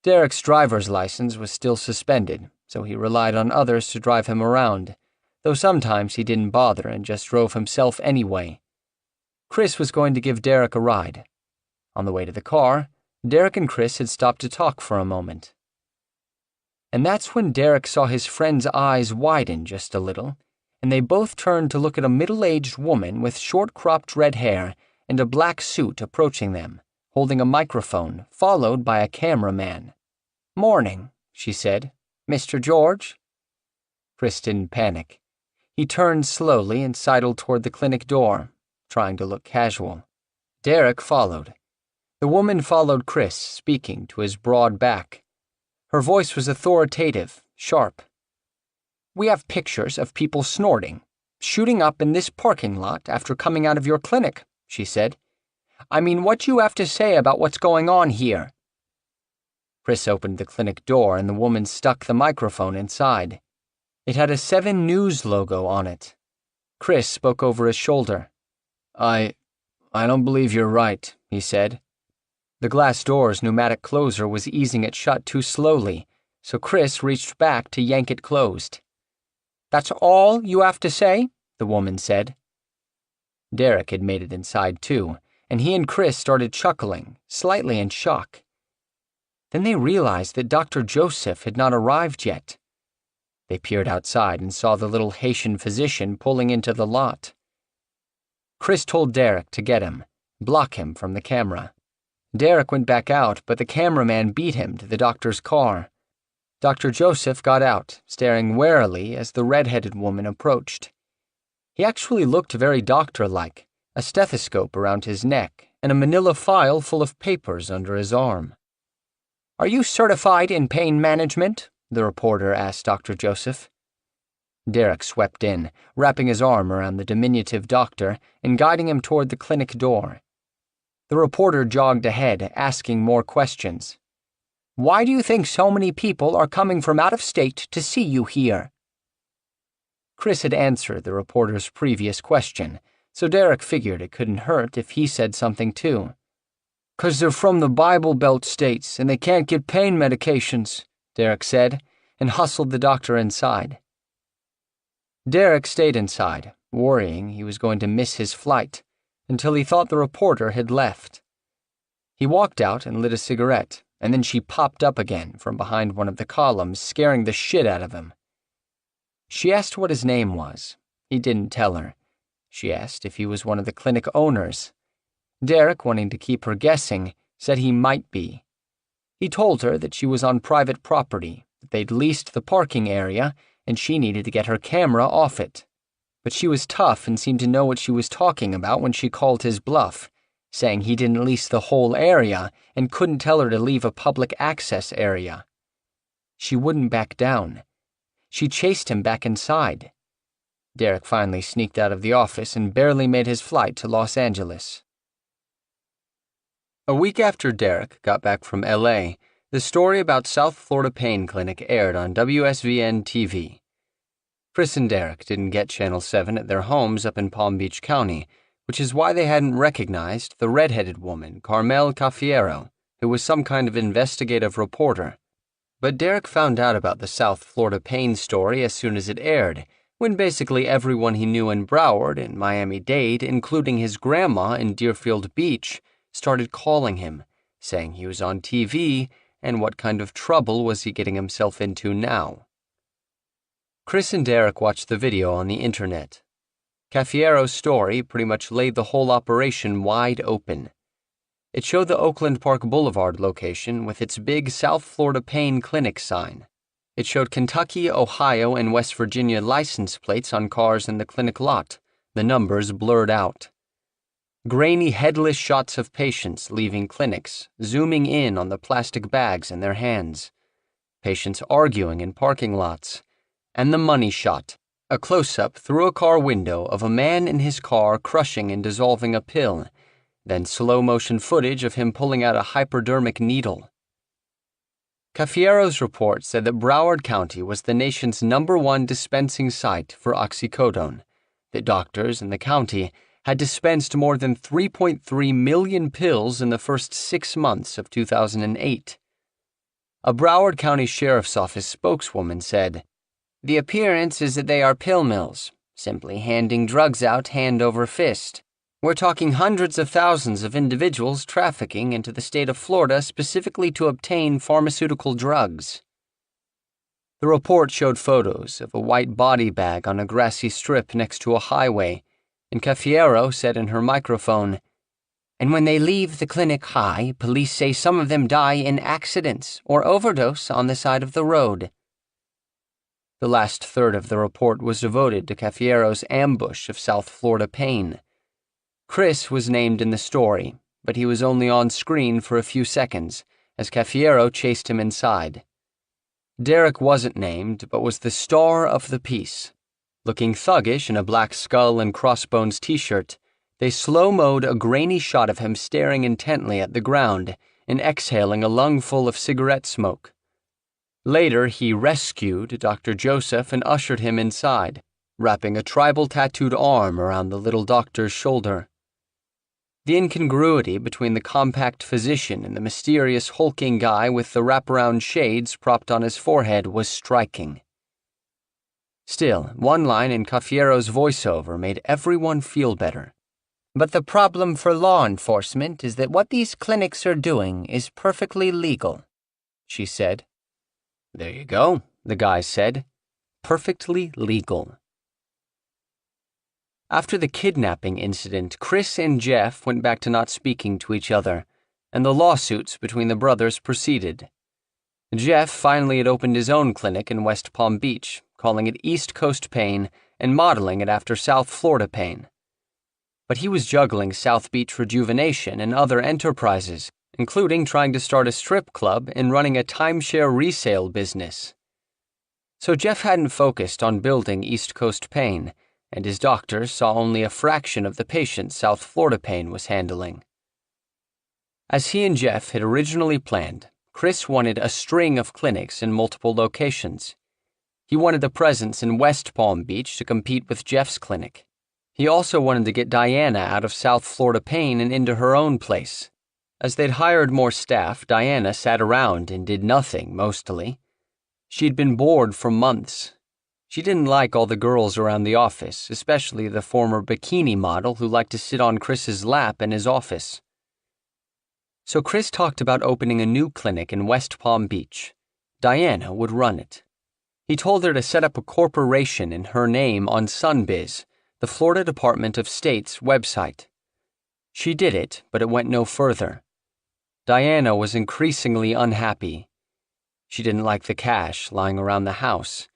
Derek's driver's license was still suspended, so he relied on others to drive him around, though sometimes he didn't bother and just drove himself anyway. Chris was going to give Derek a ride. On the way to the car, Derek and Chris had stopped to talk for a moment. And that's when Derek saw his friend's eyes widen just a little, and they both turned to look at a middle-aged woman with short-cropped red hair and a black suit approaching them, holding a microphone, followed by a cameraman. "Morning," she said. "Mr. George?" Chris didn't panic. He turned slowly and sidled toward the clinic door, trying to look casual. Derek followed. The woman followed Chris, speaking to his broad back. Her voice was authoritative, sharp. "We have pictures of people snorting, shooting up in this parking lot after coming out of your clinic," she said. "I mean, what do you have to say about what's going on here?" Chris opened the clinic door and the woman stuck the microphone inside. It had a 7 News logo on it. Chris spoke over his shoulder. I don't believe you're right," he said. The glass door's pneumatic closer was easing it shut too slowly, so Chris reached back to yank it closed. "That's all you have to say?" the woman said. Derek had made it inside too, and he and Chris started chuckling, slightly in shock. Then they realized that Dr. Joseph had not arrived yet. They peered outside and saw the little Haitian physician pulling into the lot. Chris told Derek to get him, block him from the camera. Derek went back out, but the cameraman beat him to the doctor's car. Dr. Joseph got out, staring warily as the red-headed woman approached. He actually looked very doctor-like, a stethoscope around his neck and a manila file full of papers under his arm. "Are you certified in pain management?" the reporter asked Dr. Joseph. Derek swept in, wrapping his arm around the diminutive doctor and guiding him toward the clinic door. The reporter jogged ahead, asking more questions. "Why do you think so many people are coming from out of state to see you here?" Chris had answered the reporter's previous question, so Derek figured it couldn't hurt if he said something too. "'Cause they're from the Bible Belt states and they can't get pain medications," Derek said, and hustled the doctor inside. Derek stayed inside, worrying he was going to miss his flight, until he thought the reporter had left. He walked out and lit a cigarette, and then she popped up again from behind one of the columns, scaring the shit out of him. She asked what his name was. He didn't tell her. She asked if he was one of the clinic owners. Derek, wanting to keep her guessing, said he might be. He told her that she was on private property, that they'd leased the parking area, and she needed to get her camera off it. But she was tough and seemed to know what she was talking about when she called his bluff, saying he didn't lease the whole area and couldn't tell her to leave a public access area. She wouldn't back down. She chased him back inside. Derek finally sneaked out of the office and barely made his flight to Los Angeles. A week after Derek got back from L.A., the story about South Florida Pain Clinic aired on WSVN TV. Chris and Derek didn't get Channel 7 at their homes up in Palm Beach County, which is why they hadn't recognized the red-headed woman, Carmel Cafiero, who was some kind of investigative reporter. But Derek found out about the South Florida Pain story as soon as it aired, when basically everyone he knew in Broward and Miami-Dade, including his grandma in Deerfield Beach, started calling him, saying he was on TV and what kind of trouble was he getting himself into now. Chris and Derek watched the video on the internet. Cafiero's story pretty much laid the whole operation wide open. It showed the Oakland Park Boulevard location with its big South Florida Pain Clinic sign. It showed Kentucky, Ohio, and West Virginia license plates on cars in the clinic lot, the numbers blurred out. Grainy, headless shots of patients leaving clinics, zooming in on the plastic bags in their hands. Patients arguing in parking lots. And the money shot, a close-up through a car window of a man in his car crushing and dissolving a pill, then slow-motion footage of him pulling out a hypodermic needle. Cafiero's report said that Broward County was the nation's #1 dispensing site for oxycodone, that doctors in the county had dispensed more than 3.3 million pills in the first 6 months of 2008. A Broward County Sheriff's Office spokeswoman said, "The appearance is that they are pill mills, simply handing drugs out hand over fist. We're talking hundreds of thousands of individuals trafficking into the state of Florida specifically to obtain pharmaceutical drugs." The report showed photos of a white body bag on a grassy strip next to a highway, and Cafiero said in her microphone, "And when they leave the clinic high, police say some of them die in accidents or overdose on the side of the road." The last third of the report was devoted to Cafiero's ambush of South Florida Pain. Chris was named in the story, but he was only on screen for a few seconds, as Cafiero chased him inside. Derek wasn't named, but was the star of the piece. Looking thuggish in a black skull and crossbones t-shirt, they slow-moed a grainy shot of him staring intently at the ground and exhaling a lungful of cigarette smoke. Later, he rescued Dr. Joseph and ushered him inside, wrapping a tribal tattooed arm around the little doctor's shoulder. The incongruity between the compact physician and the mysterious hulking guy with the wraparound shades propped on his forehead was striking. Still, one line in Caffiero's voiceover made everyone feel better. "But the problem for law enforcement is that what these clinics are doing is perfectly legal," she said. "There you go," the guy said. "Perfectly legal." After the kidnapping incident, Chris and Jeff went back to not speaking to each other, and the lawsuits between the brothers proceeded. Jeff finally had opened his own clinic in West Palm Beach, calling it East Coast Pain and modeling it after South Florida Pain. But he was juggling South Beach Rejuvenation and other enterprises, including trying to start a strip club and running a timeshare resale business. So Jeff hadn't focused on building East Coast Pain, and his doctors saw only a fraction of the patients South Florida Pain was handling. As he and Jeff had originally planned, Chris wanted a string of clinics in multiple locations. He wanted a presence in West Palm Beach to compete with Jeff's clinic. He also wanted to get Diana out of South Florida Pain and into her own place. As they'd hired more staff, Diana sat around and did nothing, mostly. She'd been bored for months. She didn't like all the girls around the office, especially the former bikini model who liked to sit on Chris's lap in his office. So Chris talked about opening a new clinic in West Palm Beach. Diana would run it. He told her to set up a corporation in her name on Sunbiz, the Florida Department of State's website. She did it, but it went no further. Diana was increasingly unhappy. She didn't like the cash lying around the house.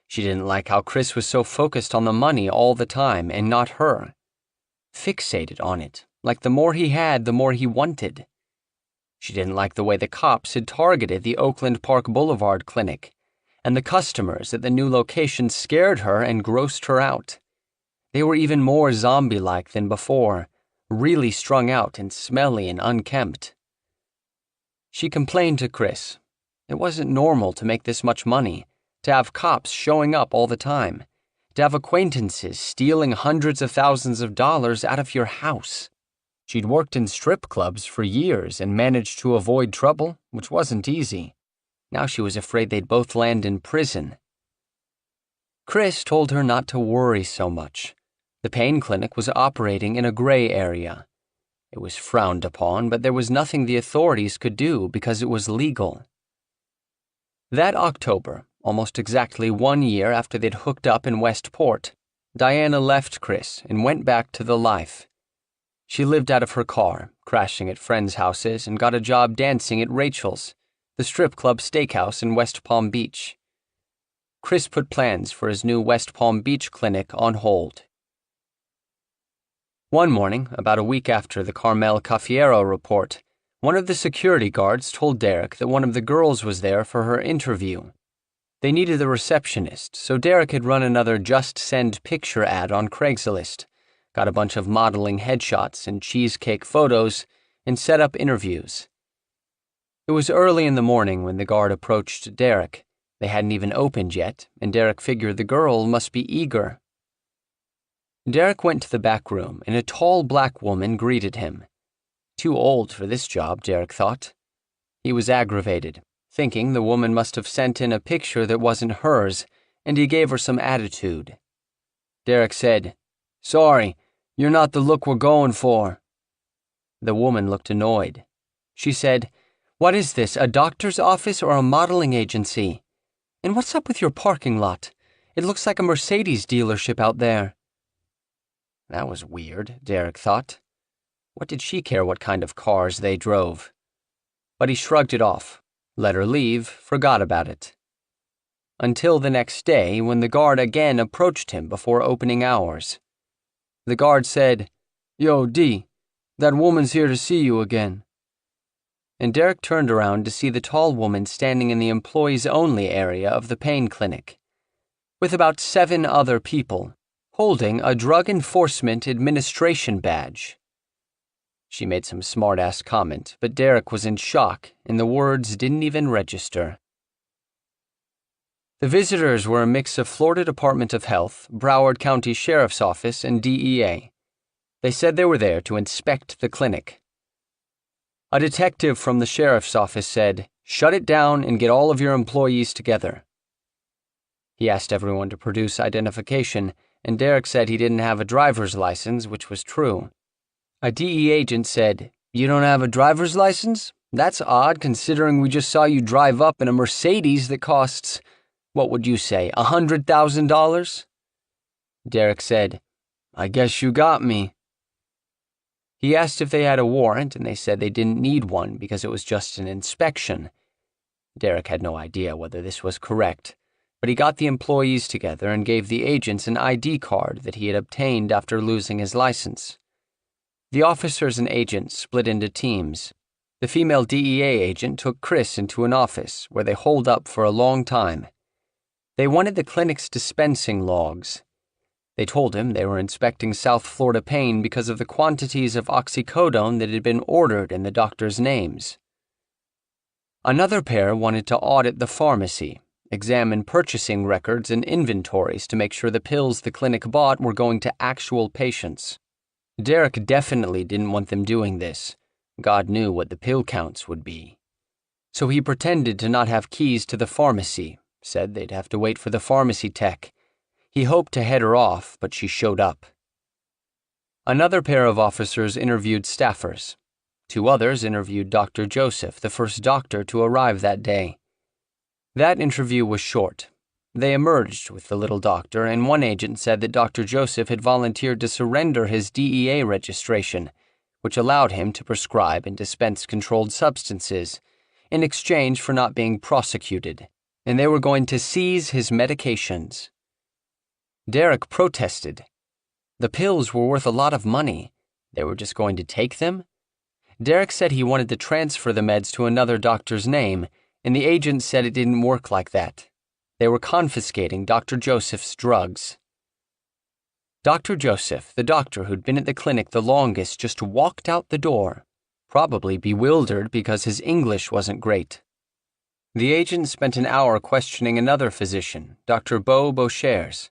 She didn't like how Chris was so focused on the money all the time and not her. Fixated on it, like the more he had, the more he wanted. She didn't like the way the cops had targeted the Oakland Park Boulevard clinic, and the customers at the new location scared her and grossed her out. They were even more zombie-like than before, really strung out and smelly and unkempt. She complained to Chris. It wasn't normal to make this much money, to have cops showing up all the time, to have acquaintances stealing hundreds of thousands of dollars out of your house. She'd worked in strip clubs for years and managed to avoid trouble, which wasn't easy. Now she was afraid they'd both land in prison. Chris told her not to worry so much. The pain clinic was operating in a gray area. It was frowned upon, but there was nothing the authorities could do because it was legal. That October, almost exactly 1 year after they'd hooked up in Westport, Diana left Chris and went back to the life. She lived out of her car, crashing at friends' houses, and got a job dancing at Rachel's, the strip club steakhouse in West Palm Beach. Chris put plans for his new West Palm Beach clinic on hold. One morning, about a week after the Carmel Caffiero report, one of the security guards told Derek that one of the girls was there for her interview. They needed a receptionist, so Derek had run another Just Send picture ad on Craigslist, got a bunch of modeling headshots and cheesecake photos, and set up interviews. It was early in the morning when the guard approached Derek. They hadn't even opened yet, and Derek figured the girl must be eager. Derek went to the back room, and a tall black woman greeted him. Too old for this job, Derek thought. He was aggravated, thinking the woman must have sent in a picture that wasn't hers, and he gave her some attitude. Derek said, "Sorry, you're not the look we're going for." The woman looked annoyed. She said, "What is this, a doctor's office or a modeling agency? And what's up with your parking lot? It looks like a Mercedes dealership out there." That was weird, Derek thought. What did she care what kind of cars they drove? But he shrugged it off, let her leave, forgot about it. Until the next day when the guard again approached him before opening hours. The guard said, "Yo, D, that woman's here to see you again." and Derek turned around to see the tall woman standing in the employees-only area of the pain clinic, with about 7 other people, holding a Drug Enforcement Administration badge. She made some smart-ass comment, but Derek was in shock, and the words didn't even register. The visitors were a mix of Florida Department of Health, Broward County Sheriff's Office, and DEA. They said they were there to inspect the clinic. A detective from the sheriff's office said, "Shut it down and get all of your employees together." He asked everyone to produce identification, and Derek said he didn't have a driver's license, which was true. A DEA agent said, "You don't have a driver's license? That's odd, considering we just saw you drive up in a Mercedes that costs, what would you say, $100,000? Derek said, "I guess you got me." He asked if they had a warrant, and they said they didn't need one because it was just an inspection. Derek had no idea whether this was correct, but he got the employees together and gave the agents an ID card that he had obtained after losing his license. The officers and agents split into teams. The female DEA agent took Chris into an office where they holed up for a long time. They wanted the clinic's dispensing logs. They told him they were inspecting South Florida Pain because of the quantities of oxycodone that had been ordered in the doctors' names. Another pair wanted to audit the pharmacy, examine purchasing records and inventories to make sure the pills the clinic bought were going to actual patients. Derek definitely didn't want them doing this. God knew what the pill counts would be. So he pretended to not have keys to the pharmacy, said they'd have to wait for the pharmacy tech. He hoped to head her off, but she showed up. Another pair of officers interviewed staffers. 2 others interviewed Dr. Joseph, the first doctor to arrive that day. That interview was short. They emerged with the little doctor, and one agent said that Dr. Joseph had volunteered to surrender his DEA registration, which allowed him to prescribe and dispense controlled substances, in exchange for not being prosecuted, and they were going to seize his medications. Derek protested. The pills were worth a lot of money. They were just going to take them? Derek said he wanted to transfer the meds to another doctor's name, and the agent said it didn't work like that. They were confiscating Dr. Joseph's drugs. Dr. Joseph, the doctor who'd been at the clinic the longest, just walked out the door, probably bewildered because his English wasn't great. The agent spent an hour questioning another physician, Dr. Beauchers.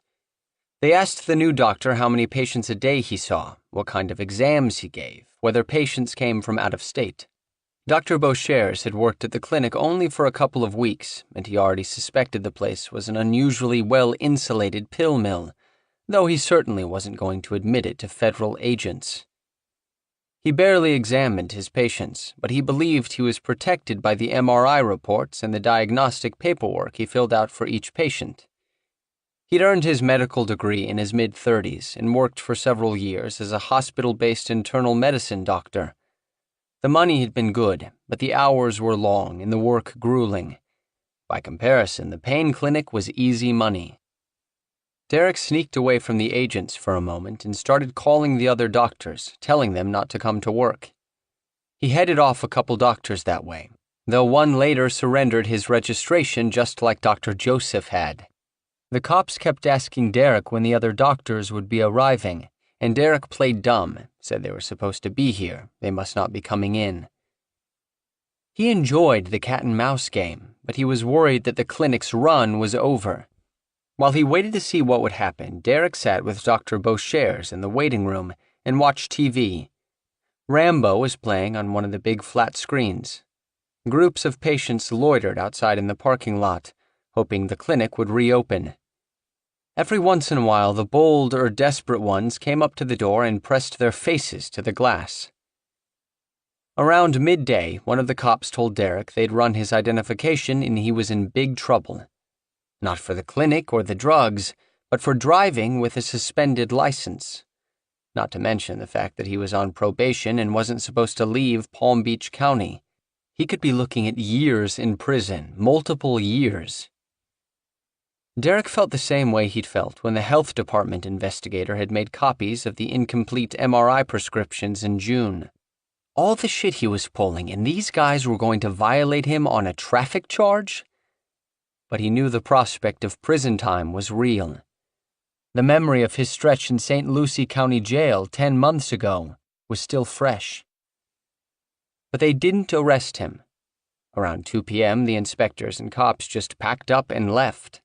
They asked the new doctor how many patients a day he saw, what kind of exams he gave, whether patients came from out of state. Dr. Beauchers had worked at the clinic only for a couple of weeks, and he already suspected the place was an unusually well-insulated pill mill, though he certainly wasn't going to admit it to federal agents. He barely examined his patients, but he believed he was protected by the MRI reports and the diagnostic paperwork he filled out for each patient. He'd earned his medical degree in his mid-30s and worked for several years as a hospital-based internal medicine doctor. The money had been good, but the hours were long and the work grueling. By comparison, the pain clinic was easy money. Derek sneaked away from the agents for a moment and started calling the other doctors, telling them not to come to work. He headed off a couple doctors that way, though one later surrendered his registration just like Dr. Joseph had. The cops kept asking Derek when the other doctors would be arriving, and Derek played dumb, said they were supposed to be here, they must not be coming in. He enjoyed the cat-and-mouse game, but he was worried that the clinic's run was over. While he waited to see what would happen, Derek sat with Dr. Beauchers in the waiting room and watched TV. Rambo was playing on one of the big flat screens. Groups of patients loitered outside in the parking lot, hoping the clinic would reopen. Every once in a while, the bold or desperate ones came up to the door and pressed their faces to the glass. Around midday, one of the cops told Derek they'd run his identification and he was in big trouble. Not for the clinic or the drugs, but for driving with a suspended license. Not to mention the fact that he was on probation and wasn't supposed to leave Palm Beach County. He could be looking at years in prison, multiple years. Derek felt the same way he'd felt when the health department investigator had made copies of the incomplete MRI prescriptions in June. All the shit he was pulling, and these guys were going to violate him on a traffic charge? But he knew the prospect of prison time was real. The memory of his stretch in St. Lucie County Jail 10 months ago was still fresh. But they didn't arrest him. Around 2 p.m., the inspectors and cops just packed up and left.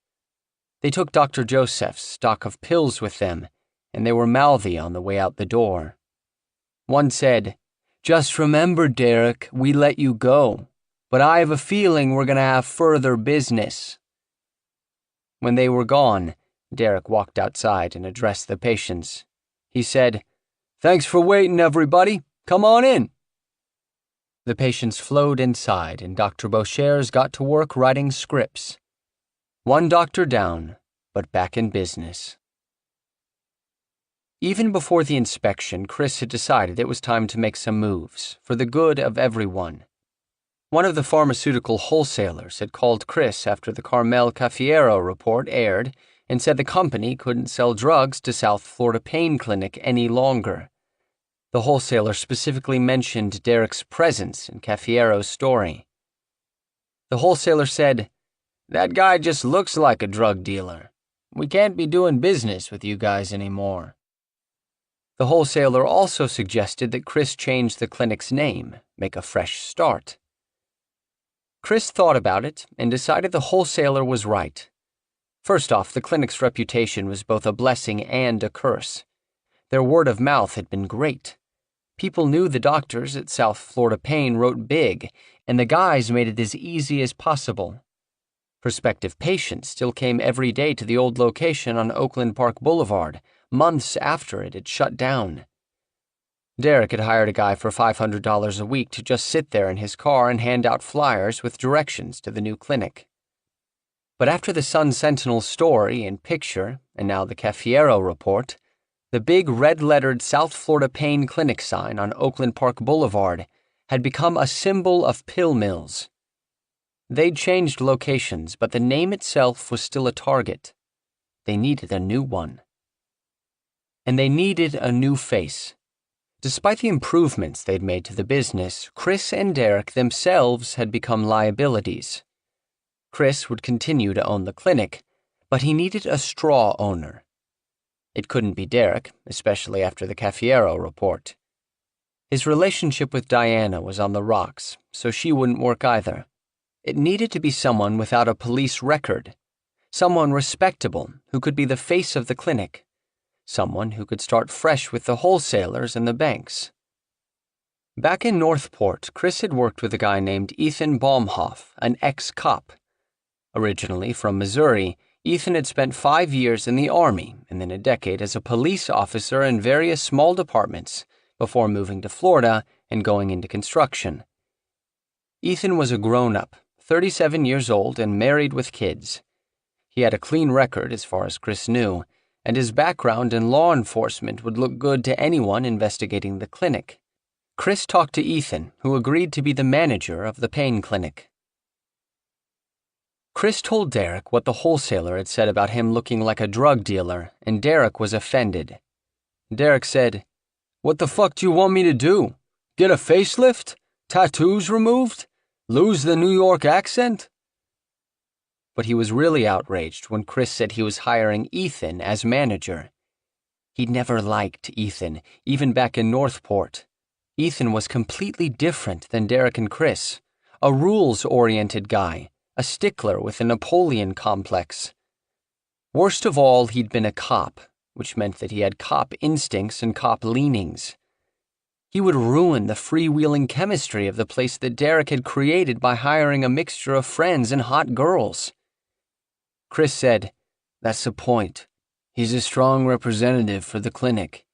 They took Dr. Joseph's stock of pills with them, and they were mouthy on the way out the door. One said, "Just remember, Derek, we let you go, but I have a feeling we're going to have further business." When they were gone, Derek walked outside and addressed the patients. He said, "Thanks for waiting, everybody. Come on in." The patients flowed inside, and Dr. Beauchers got to work writing scripts. One doctor down, but back in business. Even before the inspection, Chris had decided it was time to make some moves, for the good of everyone. One of the pharmaceutical wholesalers had called Chris after the Carmel Cafiero report aired and said the company couldn't sell drugs to South Florida Pain Clinic any longer. The wholesaler specifically mentioned Derek's presence in Cafiero's story. The wholesaler said, "That guy just looks like a drug dealer. We can't be doing business with you guys anymore." The wholesaler also suggested that Chris change the clinic's name, make a fresh start. Chris thought about it and decided the wholesaler was right. First off, the clinic's reputation was both a blessing and a curse. Their word of mouth had been great. People knew the doctors at South Florida Pain wrote big, and the guys made it as easy as possible. Prospective patients still came every day to the old location on Oakland Park Boulevard, months after it had shut down. Derek had hired a guy for $500 a week to just sit there in his car and hand out flyers with directions to the new clinic. But after the Sun-Sentinel story and picture, and now the Cafiero report, the big red-lettered South Florida Pain Clinic sign on Oakland Park Boulevard had become a symbol of pill mills. They'd changed locations, but the name itself was still a target. They needed a new one. And they needed a new face. Despite the improvements they'd made to the business, Chris and Derek themselves had become liabilities. Chris would continue to own the clinic, but he needed a straw owner. It couldn't be Derek, especially after the Cafiero report. His relationship with Diana was on the rocks, so she wouldn't work either. It needed to be someone without a police record, someone respectable who could be the face of the clinic, someone who could start fresh with the wholesalers and the banks. Back in Northport, Chris had worked with a guy named Ethan Baumhoff, an ex-cop. Originally from Missouri, Ethan had spent 5 years in the Army and then a decade as a police officer in various small departments before moving to Florida and going into construction. Ethan was a grown-up, 37 years old and married with kids. He had a clean record as far as Chris knew, and his background in law enforcement would look good to anyone investigating the clinic. Chris talked to Ethan, who agreed to be the manager of the pain clinic. Chris told Derek what the wholesaler had said about him looking like a drug dealer, and Derek was offended. Derek said, "What the fuck do you want me to do? Get a facelift? Tattoos removed? Lose the New York accent?" But he was really outraged when Chris said he was hiring Ethan as manager. He'd never liked Ethan, even back in Northport. Ethan was completely different than Derek and Chris, a rules-oriented guy, a stickler with a Napoleon complex. Worst of all, he'd been a cop, which meant that he had cop instincts and cop leanings. He would ruin the freewheeling chemistry of the place that Derek had created by hiring a mixture of friends and hot girls. Chris said, "That's the point. He's a strong representative for the clinic.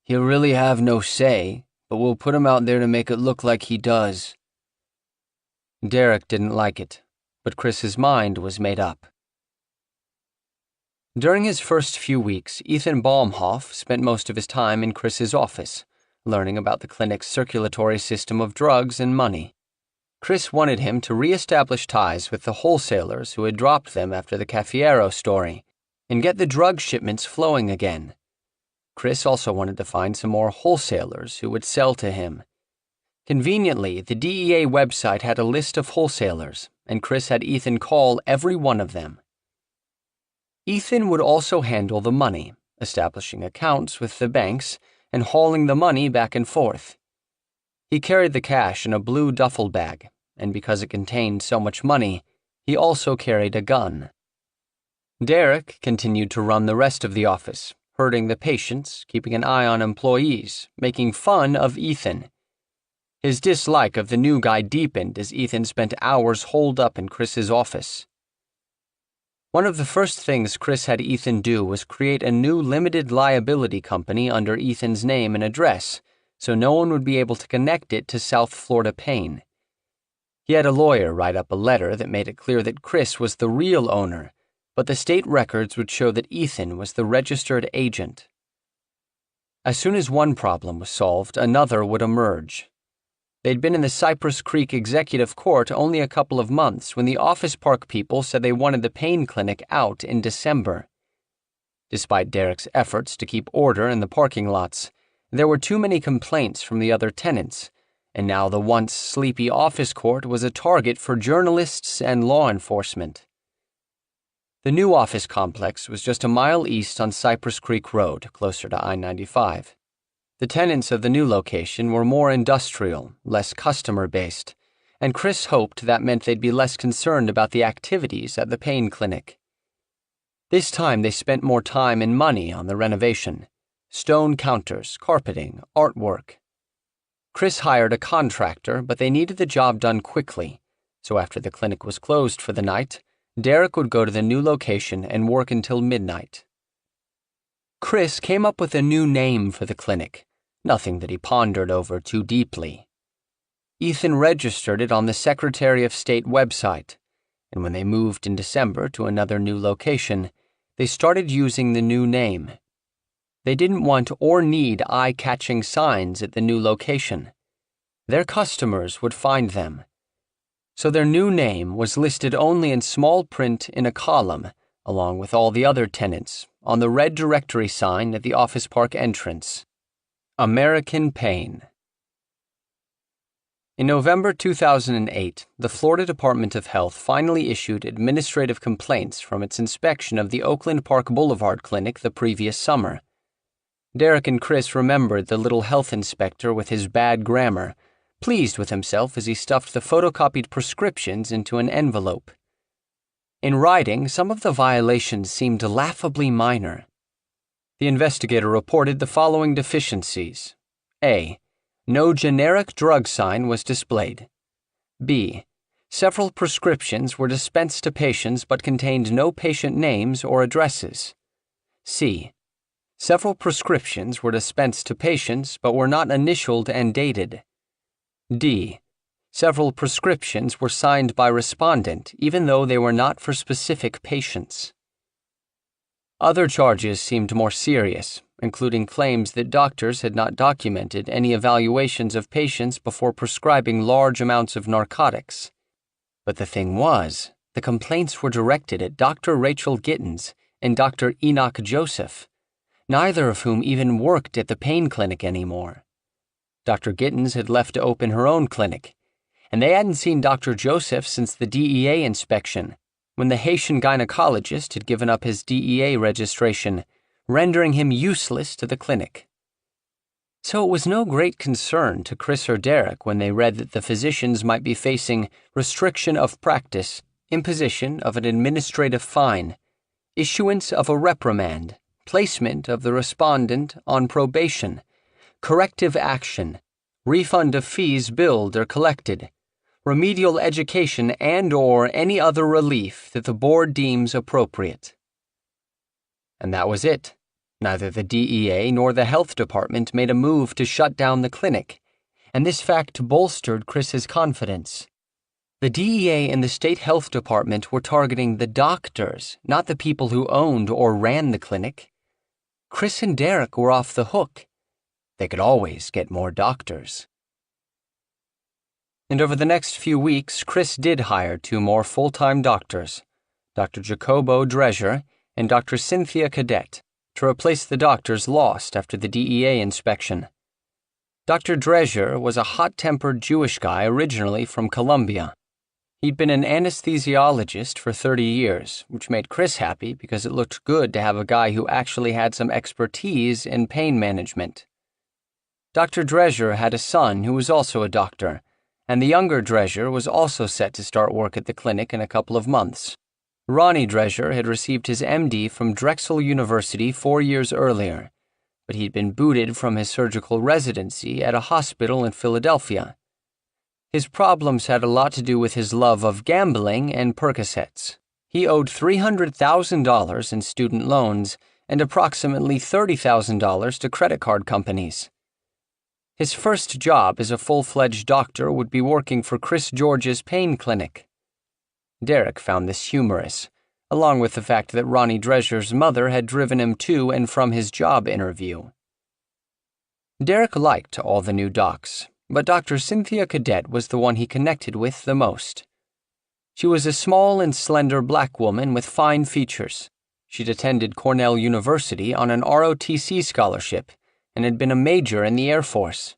He'll really have no say, but we'll put him out there to make it look like he does." Derek didn't like it, but Chris's mind was made up. During his first few weeks, Ethan Baumhoff spent most of his time in Chris's office, learning about the clinic's circulatory system of drugs and money. Chris wanted him to re-establish ties with the wholesalers who had dropped them after the Cafiero story, and get the drug shipments flowing again. Chris also wanted to find some more wholesalers who would sell to him. Conveniently, the DEA website had a list of wholesalers, and Chris had Ethan call every one of them. Ethan would also handle the money, establishing accounts with the banks and hauling the money back and forth. He carried the cash in a blue duffel bag, and because it contained so much money, he also carried a gun. Derek continued to run the rest of the office, herding the patients, keeping an eye on employees, making fun of Ethan. His dislike of the new guy deepened as Ethan spent hours holed up in Chris's office. One of the first things Chris had Ethan do was create a new limited liability company under Ethan's name and address, so no one would be able to connect it to South Florida Pain. He had a lawyer write up a letter that made it clear that Chris was the real owner, but the state records would show that Ethan was the registered agent. As soon as one problem was solved, another would emerge. They'd been in the Cypress Creek Executive Court only a couple of months when the Office Park people said they wanted the pain clinic out in December. Despite Derek's efforts to keep order in the parking lots, there were too many complaints from the other tenants, and now the once sleepy office court was a target for journalists and law enforcement. The new office complex was just a mile east on Cypress Creek Road, closer to I-95. The tenants of the new location were more industrial, less customer-based, and Chris hoped that meant they'd be less concerned about the activities at the pain clinic. This time they spent more time and money on the renovation: stone counters, carpeting, artwork. Chris hired a contractor, but they needed the job done quickly, so after the clinic was closed for the night, Derek would go to the new location and work until midnight. Chris came up with a new name for the clinic, nothing that he pondered over too deeply. Ethan registered it on the Secretary of State website, and when they moved in December to another new location, they started using the new name. They didn't want or need eye-catching signs at the new location. Their customers would find them. So their new name was listed only in small print in a column, along with all the other tenants, on the red directory sign at the Office Park entrance: American Pain. In November 2008, the Florida Department of Health finally issued administrative complaints from its inspection of the Oakland Park Boulevard Clinic the previous summer. Derek and Chris remembered the little health inspector with his bad grammar, pleased with himself as he stuffed the photocopied prescriptions into an envelope. In writing, some of the violations seemed laughably minor. The investigator reported the following deficiencies: A. No generic drug sign was displayed. B. Several prescriptions were dispensed to patients but contained no patient names or addresses. C. Several prescriptions were dispensed to patients but were not initialed and dated. D. Several prescriptions were signed by respondent even though they were not for specific patients. Other charges seemed more serious, including claims that doctors had not documented any evaluations of patients before prescribing large amounts of narcotics. But the thing was, the complaints were directed at Dr. Rachel Gittins and Dr. Enoch Joseph, neither of whom even worked at the pain clinic anymore. Dr. Gittins had left to open her own clinic, and they hadn't seen Dr. Joseph since the DEA inspection, when the Haitian gynecologist had given up his DEA registration, rendering him useless to the clinic. So it was no great concern to Chris or Derek when they read that the physicians might be facing restriction of practice, imposition of an administrative fine, issuance of a reprimand, placement of the respondent on probation, corrective action, refund of fees billed or collected, remedial education and/or any other relief that the board deems appropriate. And that was it. Neither the DEA nor the health department made a move to shut down the clinic, and this fact bolstered Chris's confidence. The DEA and the state health department were targeting the doctors, not the people who owned or ran the clinic. Chris and Derek were off the hook. They could always get more doctors. And over the next few weeks, Chris did hire 2 more full-time doctors, Dr. Jacobo Dreger and Dr. Cynthia Cadet, to replace the doctors lost after the DEA inspection. Dr. Drescher was a hot-tempered Jewish guy originally from Colombia. He'd been an anesthesiologist for 30 years, which made Chris happy because it looked good to have a guy who actually had some expertise in pain management. Dr. Drescher had a son who was also a doctor, and the younger Drescher was also set to start work at the clinic in a couple of months. Ronnie Drescher had received his MD from Drexel University 4 years earlier, but he'd been booted from his surgical residency at a hospital in Philadelphia. His problems had a lot to do with his love of gambling and Percocets. He owed $300,000 in student loans and approximately $30,000 to credit card companies. His first job as a full-fledged doctor would be working for Chris George's pain clinic. Derek found this humorous, along with the fact that Ronnie Drescher's mother had driven him to and from his job interview. Derek liked all the new docs, but Dr. Cynthia Cadet was the one he connected with the most. She was a small and slender black woman with fine features. She'd attended Cornell University on an ROTC scholarship and had been a major in the Air Force.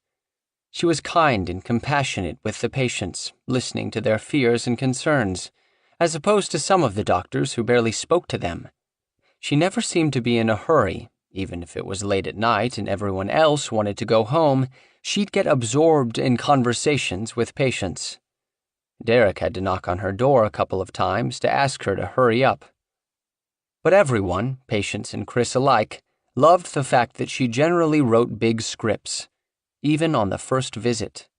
She was kind and compassionate with the patients, listening to their fears and concerns, as opposed to some of the doctors who barely spoke to them. She never seemed to be in a hurry. Even if it was late at night and everyone else wanted to go home, she'd get absorbed in conversations with patients. Derek had to knock on her door a couple of times to ask her to hurry up. But everyone, patients and Chris alike, loved the fact that she generally wrote big scripts, even on the first visit.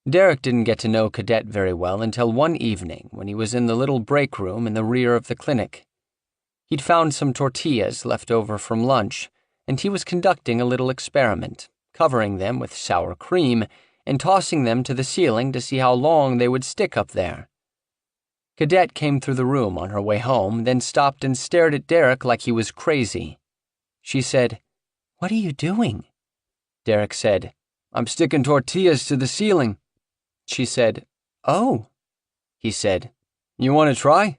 Derek didn't get to know Cadet very well until one evening when he was in the little break room in the rear of the clinic. He'd found some tortillas left over from lunch, and he was conducting a little experiment, covering them with sour cream and tossing them to the ceiling to see how long they would stick up there. Cadet came through the room on her way home, then stopped and stared at Derek like he was crazy. She said, "What are you doing?" Derek said, "I'm sticking tortillas to the ceiling." She said, "Oh." He said, "You want to try?"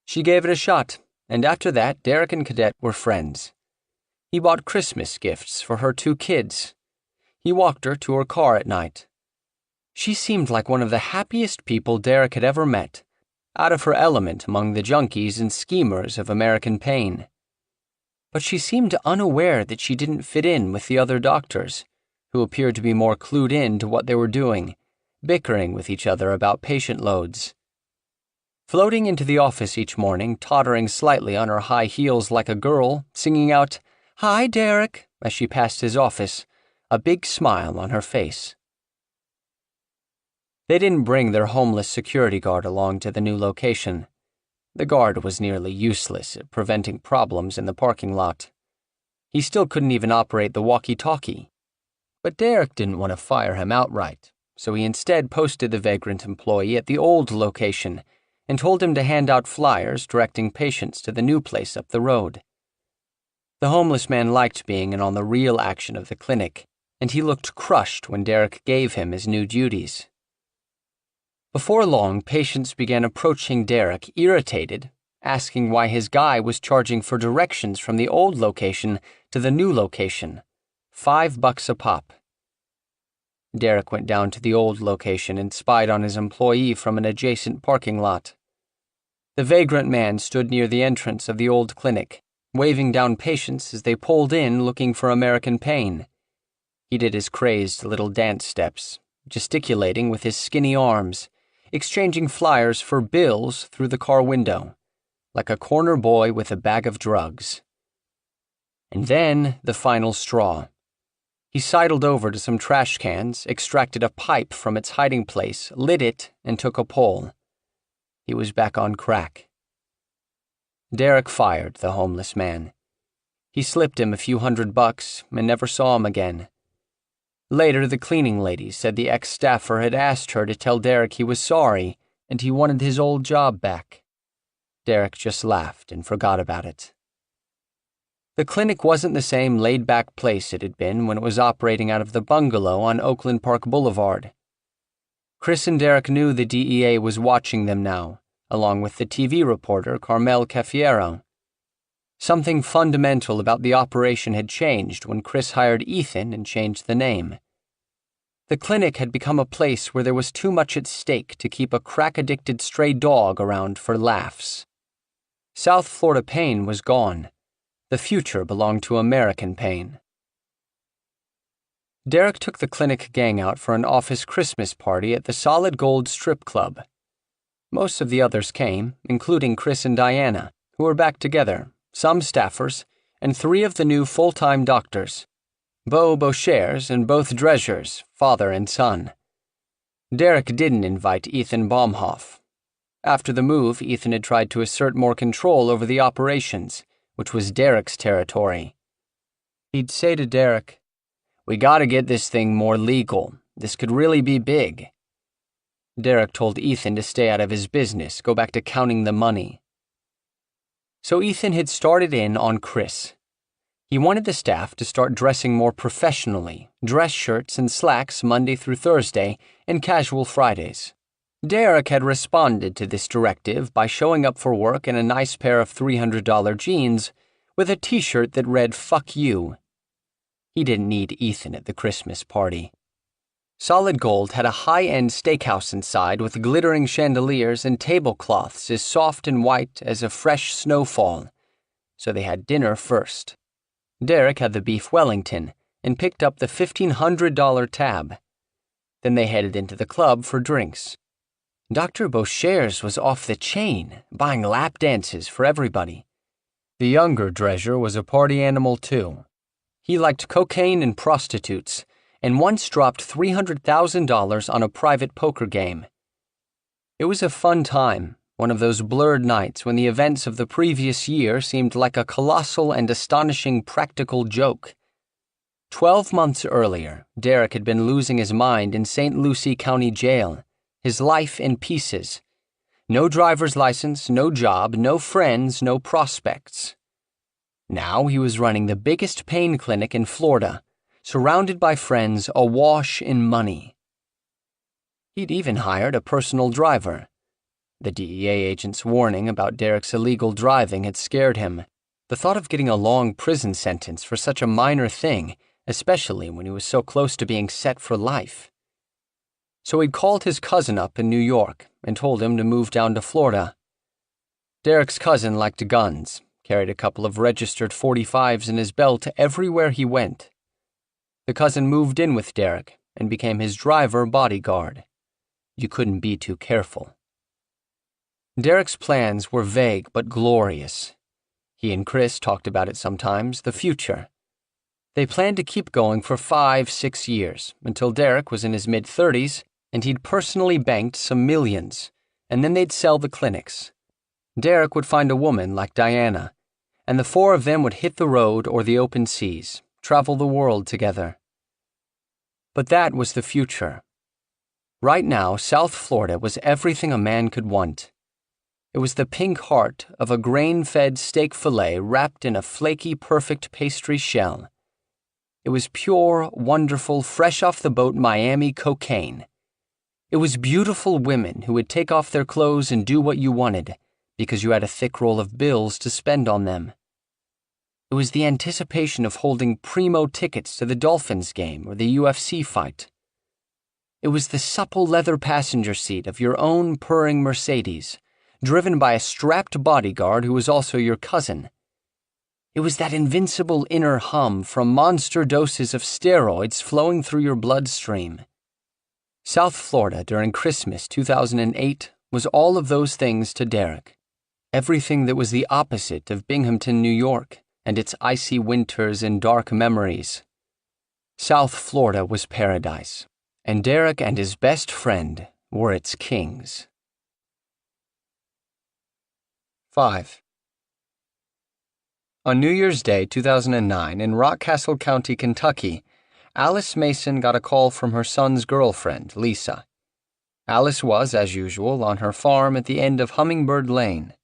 She gave it a shot, and after that, Derek and Cadet were friends. He bought Christmas gifts for her 2 kids. He walked her to her car at night. She seemed like one of the happiest people Derek had ever met, out of her element among the junkies and schemers of American pain. But she seemed unaware that she didn't fit in with the other doctors, who appeared to be more clued in to what they were doing, bickering with each other about patient loads. Floating into the office each morning, tottering slightly on her high heels like a girl, singing out, "Hi, Derek," as she passed his office, a big smile on her face. They didn't bring their homeless security guard along to the new location. The guard was nearly useless at preventing problems in the parking lot. He still couldn't even operate the walkie-talkie. But Derek didn't want to fire him outright, so he instead posted the vagrant employee at the old location and told him to hand out flyers directing patients to the new place up the road. The homeless man liked being in on the real action of the clinic, and he looked crushed when Derek gave him his new duties. Before long, patients began approaching Derek, irritated, asking why his guy was charging for directions from the old location to the new location, $5 a pop. Derek went down to the old location and spied on his employee from an adjacent parking lot. The vagrant man stood near the entrance of the old clinic, waving down patients as they pulled in looking for American Pain. He did his crazed little dance steps, gesticulating with his skinny arms, exchanging flyers for bills through the car window, like a corner boy with a bag of drugs. And then the final straw. He sidled over to some trash cans, extracted a pipe from its hiding place, lit it, and took a pull. He was back on crack. Derek fired the homeless man. He slipped him a few $100 and never saw him again. Later, the cleaning lady said the ex-staffer had asked her to tell Derek he was sorry and he wanted his old job back. Derek just laughed and forgot about it. The clinic wasn't the same laid-back place it had been when it was operating out of the bungalow on Oakland Park Boulevard. Chris and Derek knew the DEA was watching them now, along with the TV reporter Carmel Cafiero. Something fundamental about the operation had changed when Chris hired Ethan and changed the name. The clinic had become a place where there was too much at stake to keep a crack-addicted stray dog around for laughs. South Florida pain was gone. The future belonged to American pain. Derek took the clinic gang out for an office Christmas party at the Solid Gold Strip Club. Most of the others came, including Chris and Diana, who were back together, some staffers, and 3 of the new full-time doctors, Beau Beauchers and both Dresers, father and son. Derek didn't invite Ethan Baumhoff. After the move, Ethan had tried to assert more control over the operations, which was Derek's territory. He'd say to Derek, "We gotta get this thing more legal. This could really be big." Derek told Ethan to stay out of his business, go back to counting the money. So Ethan had started in on Chris. He wanted the staff to start dressing more professionally, dress shirts and slacks Monday through Thursday, and casual Fridays. Derek had responded to this directive by showing up for work in a nice pair of $300 jeans with a t-shirt that read "Fuck you." He didn't need Ethan at the Christmas party. Solid Gold had a high-end steakhouse inside with glittering chandeliers and tablecloths as soft and white as a fresh snowfall, so they had dinner first. Derek had the beef Wellington and picked up the $1,500 tab. Then they headed into the club for drinks. Dr. Beauchers was off the chain, buying lap dances for everybody. The younger Dreser was a party animal too. He liked cocaine and prostitutes, and once dropped $300,000 on a private poker game. It was a fun time, one of those blurred nights when the events of the previous year seemed like a colossal and astonishing practical joke. 12 months earlier, Derek had been losing his mind in St. Lucie County Jail, his life in pieces. No driver's license, no job, no friends, no prospects. Now he was running the biggest pain clinic in Florida, surrounded by friends awash in money. He'd even hired a personal driver. The DEA agent's warning about Derek's illegal driving had scared him. The thought of getting a long prison sentence for such a minor thing, especially when he was so close to being set for life. So he'd called his cousin up in New York and told him to move down to Florida. Derek's cousin liked guns, carried a couple of registered .45s in his belt everywhere he went. The cousin moved in with Derek and became his driver bodyguard. You couldn't be too careful. Derek's plans were vague but glorious. He and Chris talked about it sometimes, the future. They planned to keep going for 5-6 years, until Derek was in his mid-30s and he'd personally banked some millions, and then they'd sell the clinics. Derek would find a woman like Diana, and the 4 of them would hit the road or the open seas, travel the world together. But that was the future. Right now, South Florida was everything a man could want. It was the pink heart of a grain-fed steak fillet wrapped in a flaky, perfect pastry shell. It was pure, wonderful, fresh-off-the-boat Miami cocaine. It was beautiful women who would take off their clothes and do what you wanted, because you had a thick roll of bills to spend on them. It was the anticipation of holding primo tickets to the Dolphins game or the UFC fight. It was the supple leather passenger seat of your own purring Mercedes, driven by a strapped bodyguard who was also your cousin. It was that invincible inner hum from monster doses of steroids flowing through your bloodstream. South Florida during Christmas 2008 was all of those things to Derek. Everything that was the opposite of Binghamton, New York, and its icy winters and dark memories. South Florida was paradise, and Derek and his best friend were its kings. 5. On New Year's Day 2009 in Rockcastle County, Kentucky, Alice Mason got a call from her son's girlfriend, Lisa. Alice was, as usual, on her farm at the end of Hummingbird Lane.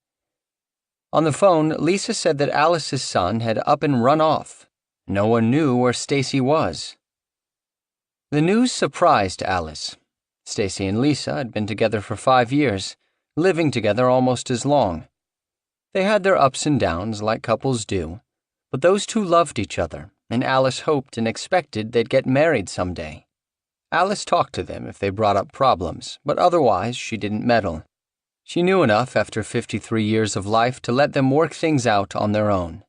On the phone, Lisa said that Alice's son had up and run off. No one knew where Stacy was. The news surprised Alice. Stacy and Lisa had been together for 5 years, living together almost as long. They had their ups and downs like couples do, but those two loved each other, and Alice hoped and expected they'd get married someday. Alice talked to them if they brought up problems, but otherwise she didn't meddle. She knew enough after 53 years of life to let them work things out on their own.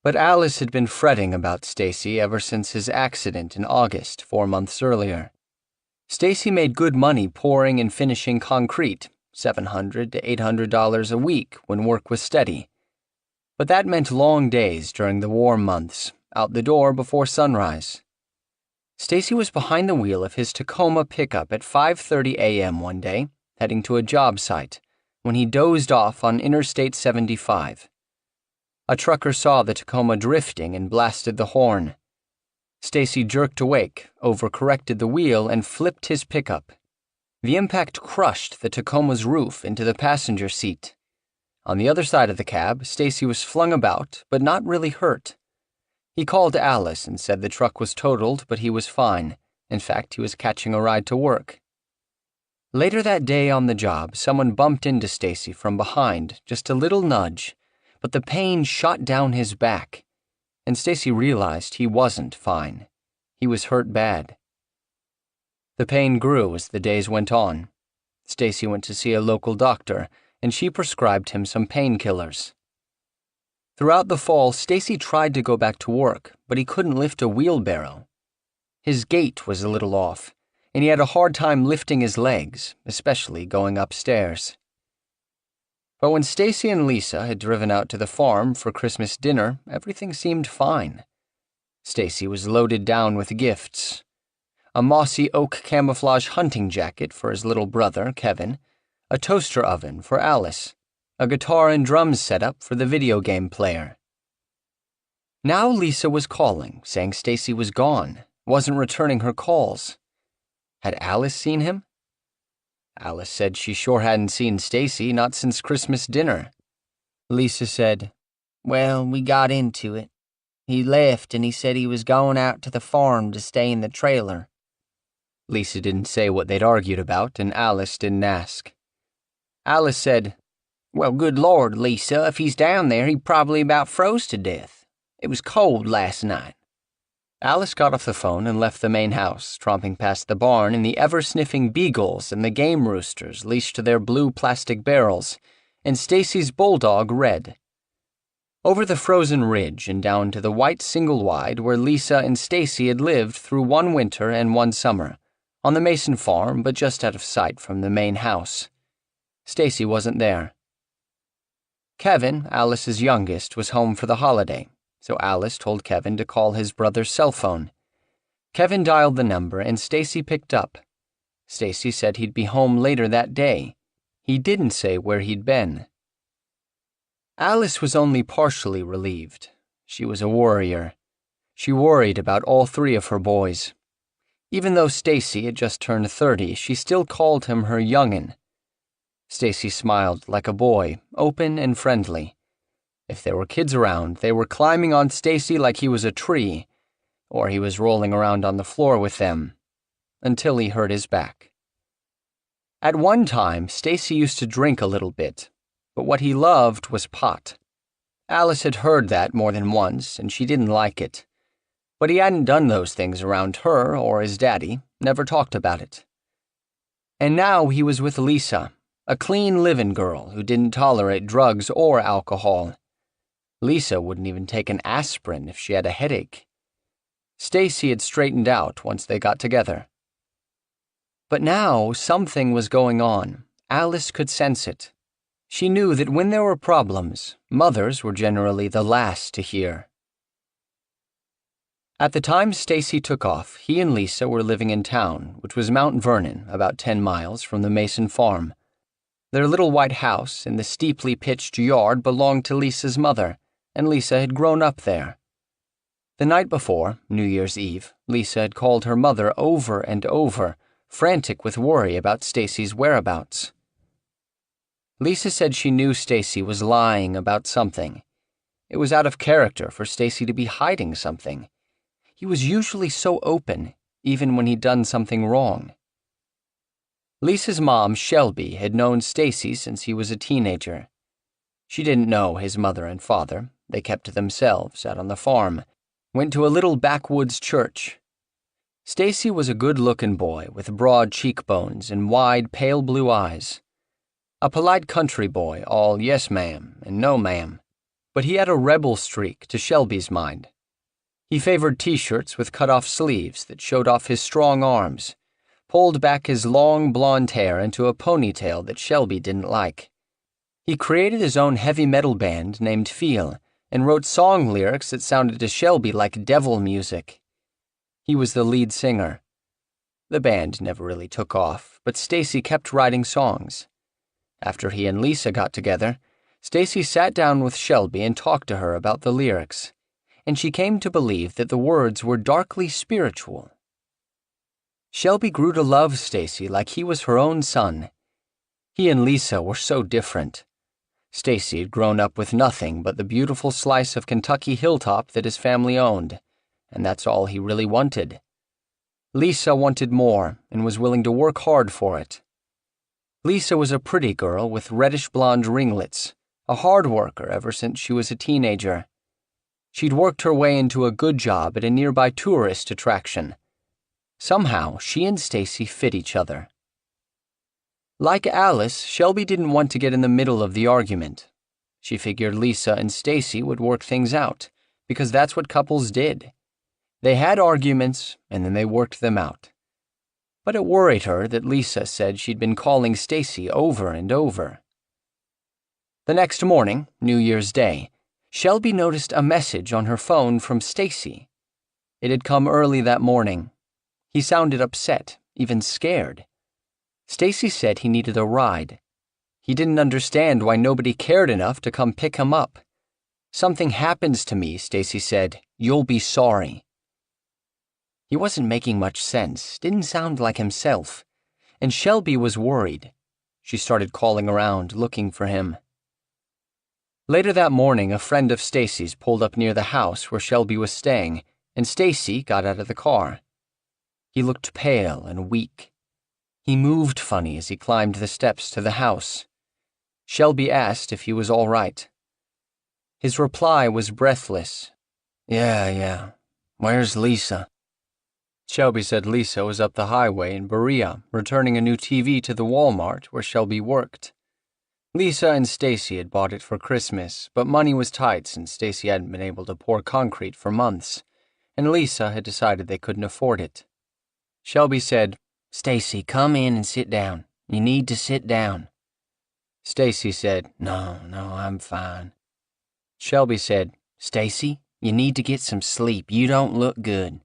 But Alice had been fretting about Stacy ever since his accident in August, 4 months earlier. Stacy made good money pouring and finishing concrete, $700 to $800 a week when work was steady. But that meant long days during the warm months, out the door before sunrise. Stacy was behind the wheel of his Tacoma pickup at 5:30 a.m. one day, heading to a job site, when he dozed off on Interstate 75. A trucker saw the Tacoma drifting and blasted the horn. Stacy jerked awake, overcorrected the wheel, and flipped his pickup. The impact crushed the Tacoma's roof into the passenger seat. On the other side of the cab, Stacy was flung about, but not really hurt. He called Alice and said the truck was totaled, but he was fine. In fact, he was catching a ride to work. Later that day on the job, someone bumped into Stacy from behind, just a little nudge, but the pain shot down his back, and Stacy realized he wasn't fine. He was hurt bad. The pain grew as the days went on. Stacy went to see a local doctor, and she prescribed him some painkillers. Throughout the fall, Stacy tried to go back to work, but he couldn't lift a wheelbarrow. His gait was a little off, and he had a hard time lifting his legs, especially going upstairs. But when Stacy and Lisa had driven out to the farm for Christmas dinner, everything seemed fine. Stacy was loaded down with gifts: a mossy oak camouflage hunting jacket for his little brother, Kevin, a toaster oven for Alice, a guitar and drums setup for the video game player. Now Lisa was calling, saying Stacy was gone, wasn't returning her calls. Had Alice seen him? Alice said she sure hadn't seen Stacy, not since Christmas dinner. Lisa said, "Well, we got into it. He left and he said he was going out to the farm to stay in the trailer." Lisa didn't say what they'd argued about, and Alice didn't ask. Alice said, "Well, good Lord, Lisa, if he's down there, he probably about froze to death. It was cold last night." Alice got off the phone and left the main house, tromping past the barn and the ever-sniffing beagles and the game roosters leashed to their blue plastic barrels, and Stacy's bulldog, Red. Over the frozen ridge and down to the white single-wide where Lisa and Stacy had lived through one winter and one summer, on the Mason farm but just out of sight from the main house. Stacy wasn't there. Kevin, Alice's youngest, was home for the holiday, so Alice told Kevin to call his brother's cell phone. Kevin dialed the number and Stacy picked up. Stacy said he'd be home later that day. He didn't say where he'd been. Alice was only partially relieved. She was a worrier. She worried about all three of her boys. Even though Stacy had just turned 30, she still called him her young'un. Stacy smiled like a boy, open and friendly. If there were kids around, they were climbing on Stacy like he was a tree, or he was rolling around on the floor with them, until he hurt his back. At one time, Stacy used to drink a little bit, but what he loved was pot. Alice had heard that more than once, and she didn't like it. But he hadn't done those things around her or his daddy, never talked about it. And now he was with Lisa, a clean living girl who didn't tolerate drugs or alcohol. Lisa wouldn't even take an aspirin if she had a headache. Stacy had straightened out once they got together. But now something was going on. Alice could sense it. She knew that when there were problems, mothers were generally the last to hear. At the time Stacy took off, he and Lisa were living in town, which was Mount Vernon, about 10 miles from the Mason farm. Their little white house in the steeply pitched yard belonged to Lisa's mother, and Lisa had grown up there. The night before, New Year's Eve, Lisa had called her mother over and over, frantic with worry about Stacy's whereabouts. Lisa said she knew Stacy was lying about something. It was out of character for Stacy to be hiding something. He was usually so open, even when he'd done something wrong. Lisa's mom, Shelby, had known Stacy since he was a teenager. She didn't know his mother and father. They kept to themselves out on the farm, went to a little backwoods church. Stacy was a good-looking boy with broad cheekbones and wide, pale blue eyes. A polite country boy, all yes ma'am and no ma'am. But he had a rebel streak to Shelby's mind. He favored t-shirts with cut-off sleeves that showed off his strong arms, pulled back his long blonde hair into a ponytail that Shelby didn't like. He created his own heavy metal band named Feel and wrote song lyrics that sounded to Shelby like devil music. He was the lead singer. The band never really took off, but Stacy kept writing songs. After he and Lisa got together, Stacy sat down with Shelby and talked to her about the lyrics, and she came to believe that the words were darkly spiritual. Shelby grew to love Stacy like he was her own son. He and Lisa were so different. Stacy had grown up with nothing but the beautiful slice of Kentucky hilltop that his family owned, and that's all he really wanted. Lisa wanted more and was willing to work hard for it. Lisa was a pretty girl with reddish-blonde ringlets, a hard worker ever since she was a teenager. She'd worked her way into a good job at a nearby tourist attraction. Somehow, she and Stacy fit each other. Like Alice, Shelby didn't want to get in the middle of the argument. She figured Lisa and Stacy would work things out, because that's what couples did. They had arguments, and then they worked them out. But it worried her that Lisa said she'd been calling Stacy over and over. The next morning, New Year's Day, Shelby noticed a message on her phone from Stacy. It had come early that morning. He sounded upset, even scared. Stacy said he needed a ride. He didn't understand why nobody cared enough to come pick him up. "Something happens to me," Stacy said. "You'll be sorry." He wasn't making much sense, didn't sound like himself, and Shelby was worried. She started calling around, looking for him. Later that morning, a friend of Stacy's pulled up near the house where Shelby was staying, and Stacy got out of the car. He looked pale and weak. He moved funny as he climbed the steps to the house. Shelby asked if he was all right. His reply was breathless. Yeah. Where's Lisa?" Shelby said Lisa was up the highway in Berea, returning a new TV to the Walmart where Shelby worked. Lisa and Stacy had bought it for Christmas, but money was tight since Stacy hadn't been able to pour concrete for months, and Lisa had decided they couldn't afford it. Shelby said, "Stacy, come in and sit down. You need to sit down." Stacy said, No, I'm fine." Shelby said, "Stacy, you need to get some sleep. You don't look good."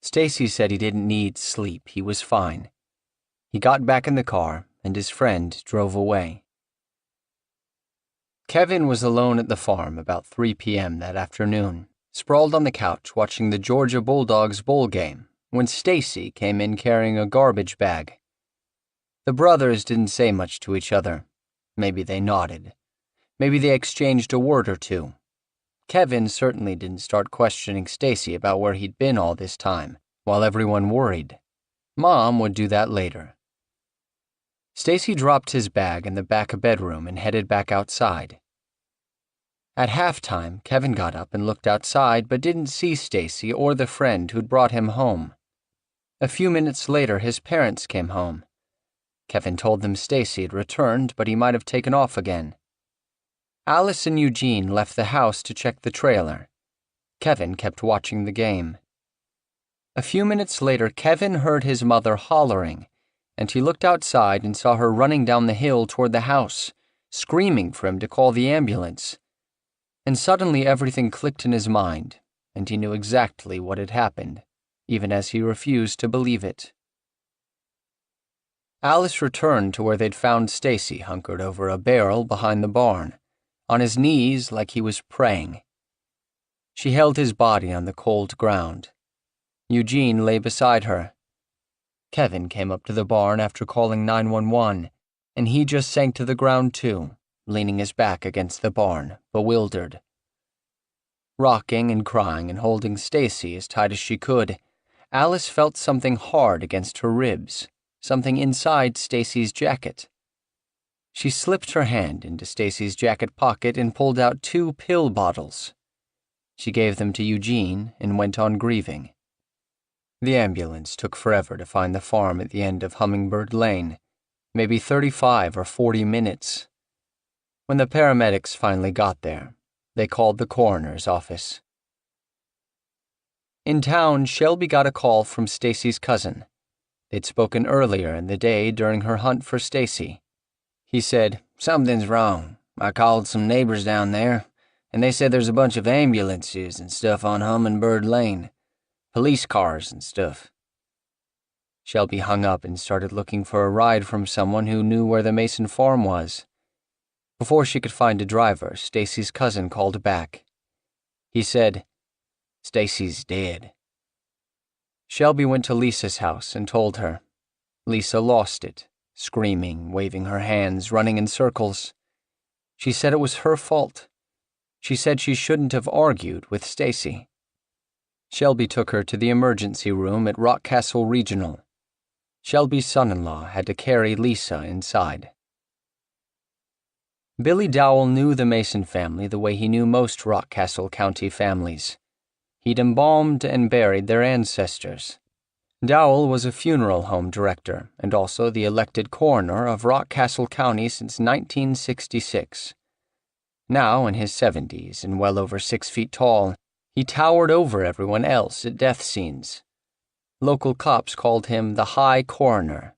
Stacy said he didn't need sleep. He was fine. He got back in the car, and his friend drove away. Kevin was alone at the farm about 3 p.m. that afternoon, sprawled on the couch watching the Georgia Bulldogs bowl game, when Stacy came in carrying a garbage bag. The brothers didn't say much to each other. Maybe they nodded. Maybe they exchanged a word or two. Kevin certainly didn't start questioning Stacy about where he'd been all this time, while everyone worried. Mom would do that later. Stacy dropped his bag in the back bedroom and headed back outside. At halftime, Kevin got up and looked outside but didn't see Stacy or the friend who'd brought him home. A few minutes later, his parents came home. Kevin told them Stacy had returned, but he might have taken off again. Alice and Eugene left the house to check the trailer. Kevin kept watching the game. A few minutes later, Kevin heard his mother hollering, and he looked outside and saw her running down the hill toward the house, screaming for him to call the ambulance. And suddenly everything clicked in his mind, and he knew exactly what had happened, even as he refused to believe it. Alice returned to where they'd found Stacy hunkered over a barrel behind the barn, on his knees like he was praying. She held his body on the cold ground. Eugene lay beside her. Kevin came up to the barn after calling 911, and he just sank to the ground too, leaning his back against the barn, bewildered. Rocking and crying and holding Stacy as tight as she could, Alice felt something hard against her ribs, something inside Stacy's jacket. She slipped her hand into Stacy's jacket pocket and pulled out 2 pill bottles. She gave them to Eugene and went on grieving. The ambulance took forever to find the farm at the end of Hummingbird Lane, maybe 35 or 40 minutes. When the paramedics finally got there, they called the coroner's office. In town, Shelby got a call from Stacy's cousin. They'd spoken earlier in the day during her hunt for Stacy. He said, "Something's wrong. I called some neighbors down there, and they said there's a bunch of ambulances and stuff on Hummingbird Lane. Police cars and stuff." Shelby hung up and started looking for a ride from someone who knew where the Mason farm was. Before she could find a driver, Stacy's cousin called back. He said, "Stacy's dead." Shelby went to Lisa's house and told her. Lisa lost it, screaming, waving her hands, running in circles. She said it was her fault. She said she shouldn't have argued with Stacy. Shelby took her to the emergency room at Rockcastle Regional. Shelby's son-in-law had to carry Lisa inside. Billy Dowell knew the Mason family the way he knew most Rockcastle County families. He'd embalmed and buried their ancestors. Dowell was a funeral home director and also the elected coroner of Rockcastle County since 1966. Now, in his 70s and well over 6 feet tall, he towered over everyone else at death scenes. Local cops called him the High Coroner.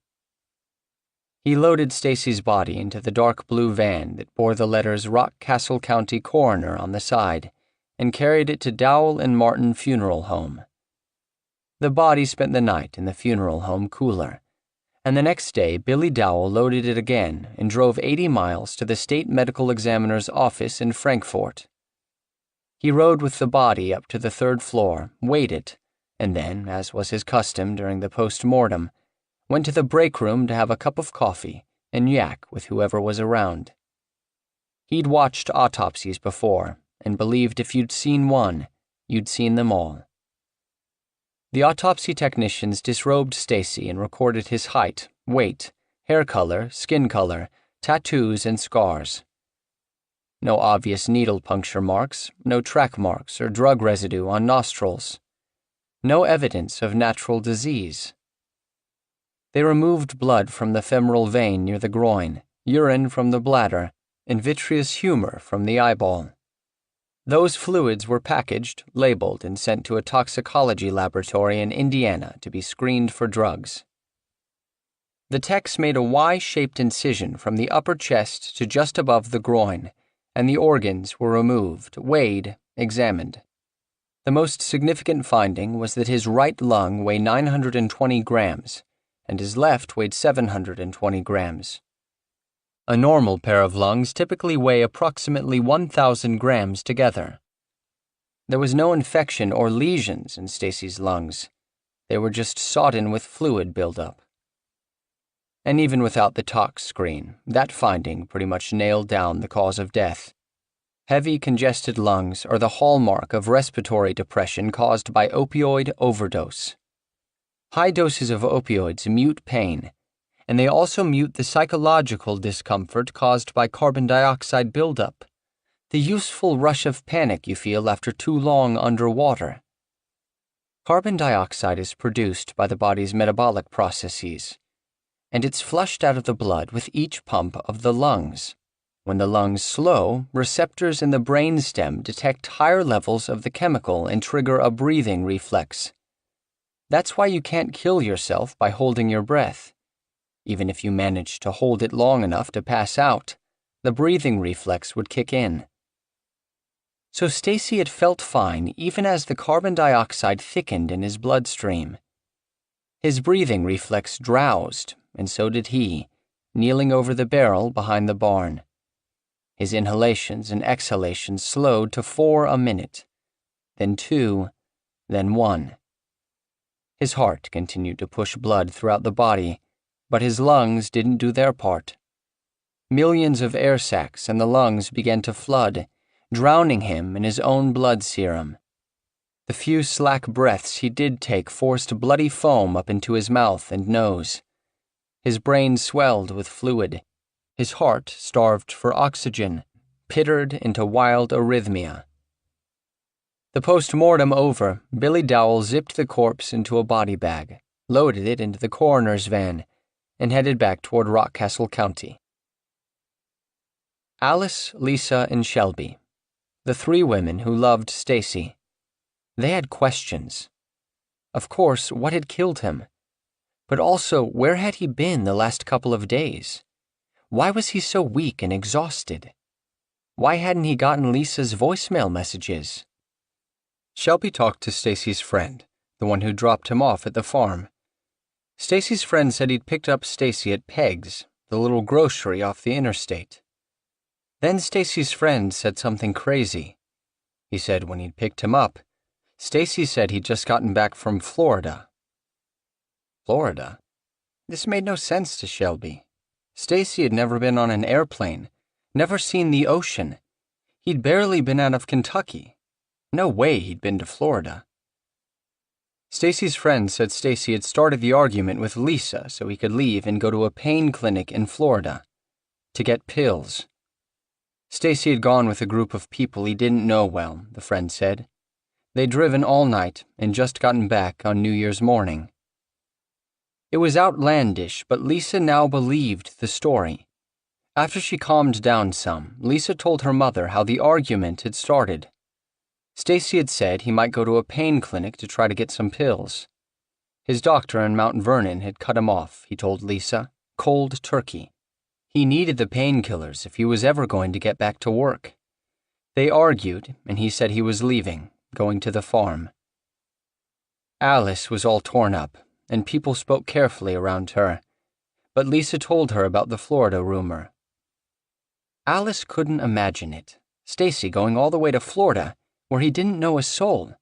He loaded Stacy's body into the dark blue van that bore the letters Rockcastle County Coroner on the side and carried it to Dowell and Martin Funeral Home. The body spent the night in the funeral home cooler, and the next day Billy Dowell loaded it again and drove 80 miles to the state medical examiner's office in Frankfort. He rode with the body up to the 3rd floor, weighed it, and then, as was his custom during the post-mortem, went to the break room to have a cup of coffee and yak with whoever was around. He'd watched autopsies before and believed if you'd seen one, you'd seen them all. The autopsy technicians disrobed Stacy and recorded his height, weight, hair color, skin color, tattoos, and scars. No obvious needle puncture marks, no track marks or drug residue on nostrils. No evidence of natural disease. They removed blood from the femoral vein near the groin, urine from the bladder, and vitreous humor from the eyeball. Those fluids were packaged, labeled, and sent to a toxicology laboratory in Indiana to be screened for drugs. The techs made a Y-shaped incision from the upper chest to just above the groin, and the organs were removed, weighed, examined. The most significant finding was that his right lung weighed 920 grams, and his left weighed 720 grams. A normal pair of lungs typically weigh approximately 1,000 grams together. There was no infection or lesions in Stacy's lungs. They were just sodden with fluid buildup. And even without the tox screen, that finding pretty much nailed down the cause of death. Heavy congested lungs are the hallmark of respiratory depression caused by opioid overdose. High doses of opioids mute pain, and they also mute the psychological discomfort caused by carbon dioxide buildup, the useful rush of panic you feel after too long underwater. Carbon dioxide is produced by the body's metabolic processes, and it's flushed out of the blood with each pump of the lungs. When the lungs slow, receptors in the brainstem detect higher levels of the chemical and trigger a breathing reflex. That's why you can't kill yourself by holding your breath. Even if you manage to hold it long enough to pass out, the breathing reflex would kick in. So Stacy had felt fine even as the carbon dioxide thickened in his bloodstream. His breathing reflex drowsed, and so did he, kneeling over the barrel behind the barn. His inhalations and exhalations slowed to 4 a minute, then 2, then 1. His heart continued to push blood throughout the body, but his lungs didn't do their part. Millions of air sacs in the lungs began to flood, drowning him in his own blood serum. The few slack breaths he did take forced bloody foam up into his mouth and nose. His brain swelled with fluid, His heart, starved for oxygen, pittered into wild arrhythmia. The post-mortem over, Billy Dowell zipped the corpse into a body bag, loaded it into the coroner's van, and headed back toward Rockcastle County. Alice, Lisa, and Shelby, the three women who loved Stacy. They had questions. Of course, what had killed him? But also, where had he been the last couple of days? Why was he so weak and exhausted? Why hadn't he gotten Lisa's voicemail messages? Shelby talked to Stacy's friend, the one who dropped him off at the farm. Stacy's friend said he'd picked up Stacy at Peg's, the little grocery off the interstate. Then Stacy's friend said something crazy. He said when he'd picked him up, Stacy said he'd just gotten back from Florida. Florida? This made no sense to Shelby. Stacy had never been on an airplane, never seen the ocean. He'd barely been out of Kentucky. No way he'd been to Florida. Stacy's friend said Stacy had started the argument with Lisa so he could leave and go to a pain clinic in Florida to get pills. Stacy had gone with a group of people he didn't know well, the friend said. They'd driven all night and just gotten back on New Year's morning. It was outlandish, but Lisa now believed the story. After she calmed down some, Lisa told her mother how the argument had started. Stacy had said he might go to a pain clinic to try to get some pills. His doctor in Mount Vernon had cut him off, he told Lisa, cold turkey. He needed the painkillers if he was ever going to get back to work. They argued, and he said he was leaving, going to the farm. Alice was all torn up, and people spoke carefully around her, but Lisa told her about the Florida rumor. Alice couldn't imagine it. Stacy going all the way to Florida, where he didn't know a soul.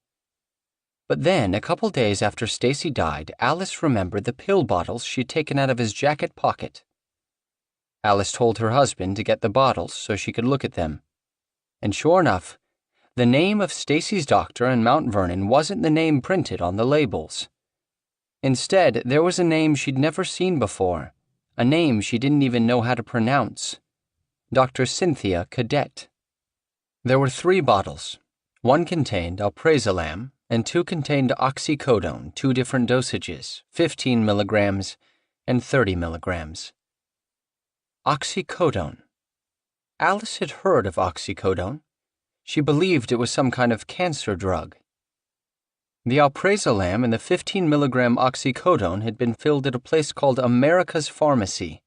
But then, a couple days after Stacy died, Alice remembered the pill bottles she'd taken out of his jacket pocket. Alice told her husband to get the bottles so she could look at them. And sure enough, the name of Stacy's doctor in Mount Vernon wasn't the name printed on the labels. Instead, there was a name she'd never seen before, a name she didn't even know how to pronounce. Dr. Cynthia Cadet. There were 3 bottles. One contained alprazolam, and 2 contained oxycodone, 2 different dosages, 15 milligrams and 30 milligrams. Oxycodone. Alice had heard of oxycodone. She believed it was some kind of cancer drug. The alprazolam and the 15 milligram oxycodone had been filled at a place called America's Pharmacy.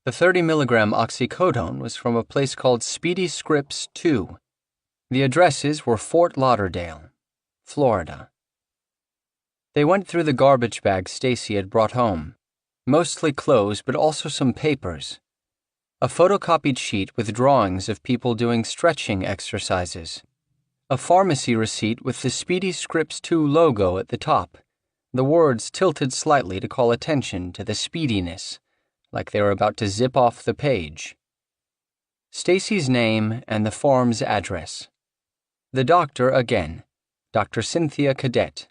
The 30 milligram oxycodone was from a place called Speedy Scripts 2. The addresses were Fort Lauderdale, Florida. They went through the garbage bag Stacy had brought home, mostly clothes but also some papers. A photocopied sheet with drawings of people doing stretching exercises. A pharmacy receipt with the Speedy Scripts 2 logo at the top, the words tilted slightly to call attention to the speediness, like they were about to zip off the page. Stacy's name and the farm's address. The doctor again, Dr. Cynthia Cadet.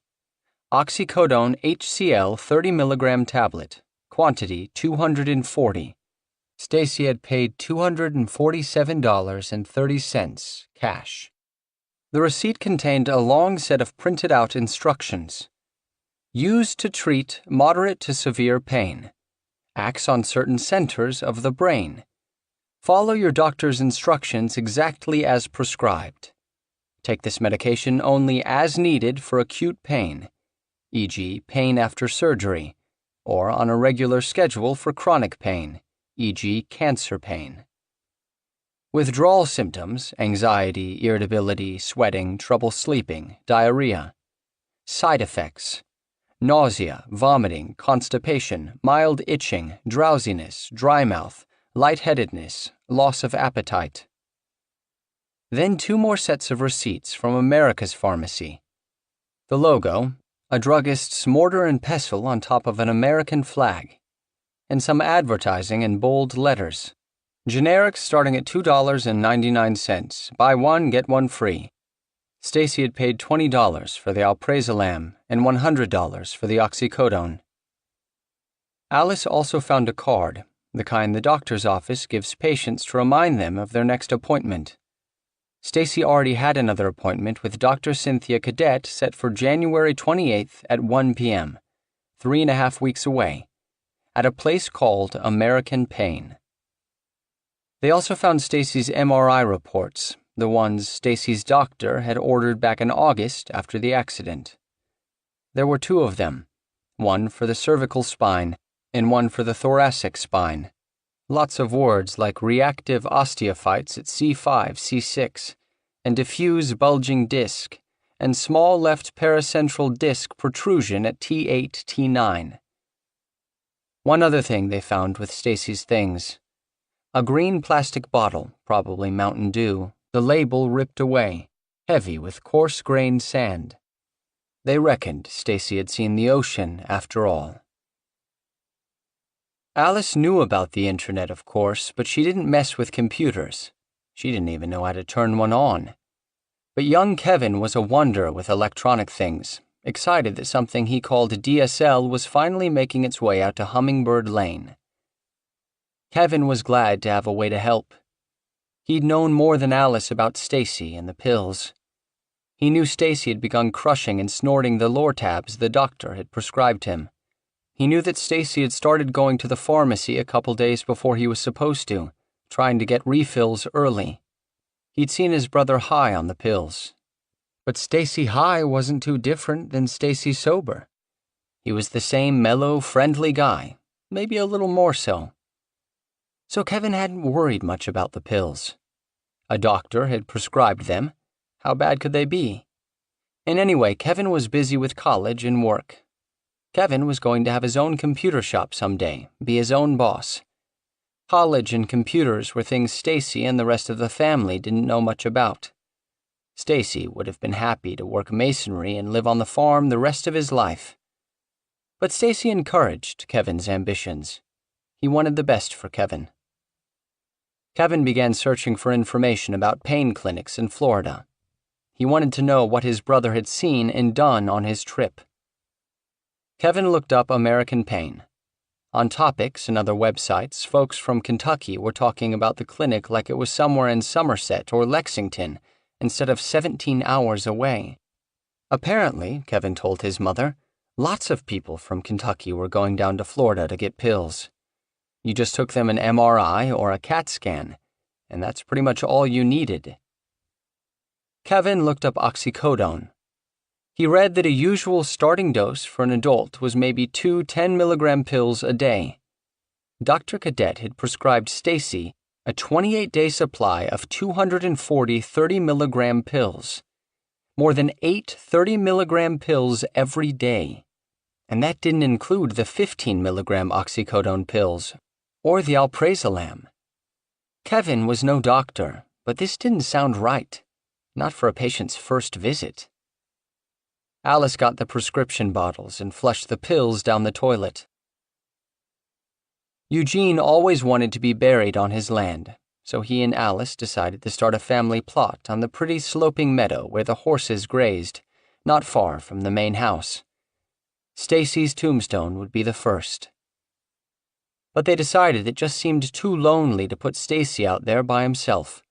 Oxycodone HCl 30 milligram tablet, quantity 240. Stacy had paid $247.30, cash. The receipt contained a long set of printed-out instructions. Used to treat moderate to severe pain. Acts on certain centers of the brain. Follow your doctor's instructions exactly as prescribed. Take this medication only as needed for acute pain, e.g., pain after surgery, or on a regular schedule for chronic pain, e.g., cancer pain. Withdrawal symptoms, anxiety, irritability, sweating, trouble sleeping, diarrhea. Side effects, nausea, vomiting, constipation, mild itching, drowsiness, dry mouth, lightheadedness, loss of appetite. Then 2 more sets of receipts from America's Pharmacy. The logo, a druggist's mortar and pestle on top of an American flag, and some advertising in bold letters. Generics starting at $2.99. Buy one, get one free. Stacy had paid $20 for the alprazolam and $100 for the oxycodone. Alice also found a card, the kind the doctor's office gives patients to remind them of their next appointment. Stacy already had another appointment with Dr. Cynthia Cadet set for January 28th at 1 p.m., 3.5 weeks away, at a place called American Pain. They also found Stacy's MRI reports, the ones Stacy's doctor had ordered back in August after the accident. There were 2 of them, one for the cervical spine and one for the thoracic spine. Lots of words like reactive osteophytes at C5, C6, and diffuse bulging disc, and small left paracentral disc protrusion at T8, T9. One other thing they found with Stacy's things. A green plastic bottle, probably Mountain Dew, the label ripped away, heavy with coarse-grained sand. They reckoned Stacy had seen the ocean after all. Alice knew about the internet, of course, but she didn't mess with computers. She didn't even know how to turn one on. But young Kevin was a wonder with electronic things, excited that something he called DSL was finally making its way out to Hummingbird Lane. Kevin was glad to have a way to help. He'd known more than Alice about Stacy and the pills. He knew Stacy had begun crushing and snorting the Lortabs the doctor had prescribed him. He knew that Stacy had started going to the pharmacy a couple days before he was supposed to, trying to get refills early. He'd seen his brother high on the pills. But Stacy high wasn't too different than Stacy sober. He was the same mellow, friendly guy, maybe a little more so. So Kevin hadn't worried much about the pills. A doctor had prescribed them. How bad could they be? And anyway, Kevin was busy with college and work. Kevin was going to have his own computer shop someday, be his own boss. College and computers were things Stacy and the rest of the family didn't know much about. Stacy would have been happy to work masonry and live on the farm the rest of his life. But Stacy encouraged Kevin's ambitions. He wanted the best for Kevin. Kevin began searching for information about pain clinics in Florida. He wanted to know what his brother had seen and done on his trip. Kevin looked up American Pain. On Topics and other websites, folks from Kentucky were talking about the clinic like it was somewhere in Somerset or Lexington, instead of 17 hours away. Apparently, Kevin told his mother, lots of people from Kentucky were going down to Florida to get pills. You just took them an MRI or a CAT scan, and that's pretty much all you needed. Kevin looked up oxycodone. He read that a usual starting dose for an adult was maybe 2 10-milligram pills a day. Dr. Cadet had prescribed Stacy a 28-day supply of 240 30-milligram pills, more than 8 30-milligram pills every day. And that didn't include the 15-milligram oxycodone pills or the alprazolam. Kevin was no doctor, but this didn't sound right, not for a patient's first visit. Alice got the prescription bottles and flushed the pills down the toilet. Eugene always wanted to be buried on his land, so he and Alice decided to start a family plot on the pretty sloping meadow where the horses grazed, not far from the main house. Stacy's tombstone would be the first. But they decided it just seemed too lonely to put Stacy out there by himself,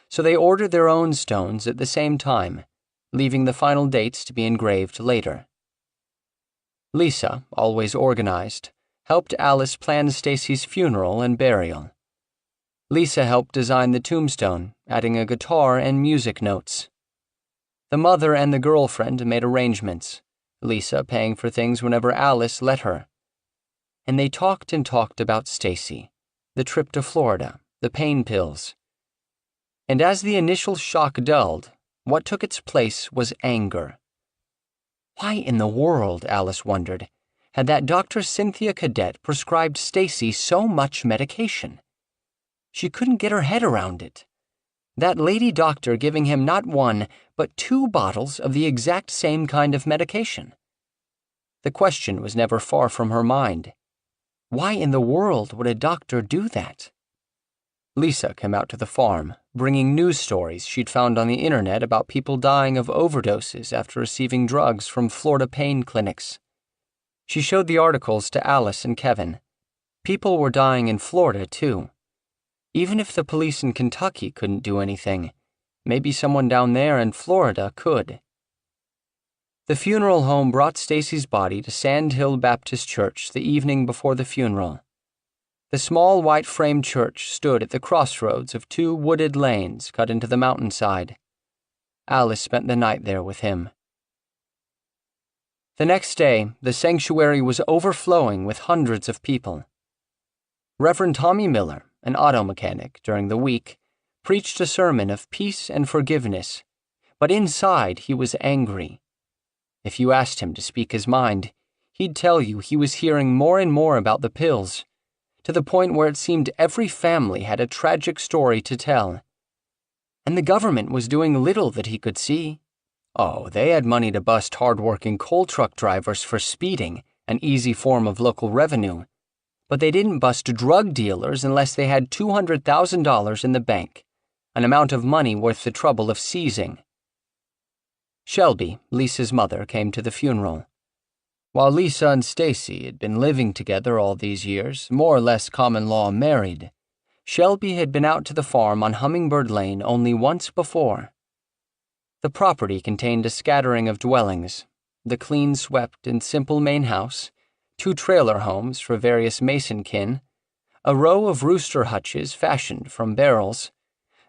so they ordered their own stones at the same time, leaving the final dates to be engraved later. Lisa, always organized, helped Alice plan Stacy's funeral and burial. Lisa helped design the tombstone, adding a guitar and music notes. The mother and the girlfriend made arrangements, Lisa paying for things whenever Alice let her. And they talked and talked about Stacy, the trip to Florida, the pain pills. And as the initial shock dulled, what took its place was anger. Why in the world, Alice wondered, had that Dr. Cynthia Cadet prescribed Stacy so much medication? She couldn't get her head around it. That lady doctor giving him not 1, but 2 bottles of the exact same kind of medication. The question was never far from her mind. Why in the world would a doctor do that? Lisa came out to the farm, bringing news stories she'd found on the internet about people dying of overdoses after receiving drugs from Florida pain clinics. She showed the articles to Alice and Kevin. People were dying in Florida, too. Even if the police in Kentucky couldn't do anything, maybe someone down there in Florida could. The funeral home brought Stacy's body to Sand Hill Baptist Church the evening before the funeral. The small white frame church stood at the crossroads of two wooded lanes cut into the mountainside. Alice spent the night there with him. The next day, the sanctuary was overflowing with hundreds of people. Reverend Tommy Miller, an auto mechanic, during the week, preached a sermon of peace and forgiveness, but inside he was angry. If you asked him to speak his mind, he'd tell you he was hearing more and more about the pills, to the point where it seemed every family had a tragic story to tell. And the government was doing little that he could see. Oh, they had money to bust hard-working coal truck drivers for speeding, an easy form of local revenue. But they didn't bust drug dealers unless they had $200,000 in the bank, an amount of money worth the trouble of seizing. Shelby, Lisa's mother, came to the funeral. While Lisa and Stacy had been living together all these years, more or less common law married, Shelby had been out to the farm on Hummingbird Lane only once before. The property contained a scattering of dwellings, the clean-swept and simple main house, 2 trailer homes for various Mason kin, a row of rooster hutches fashioned from barrels,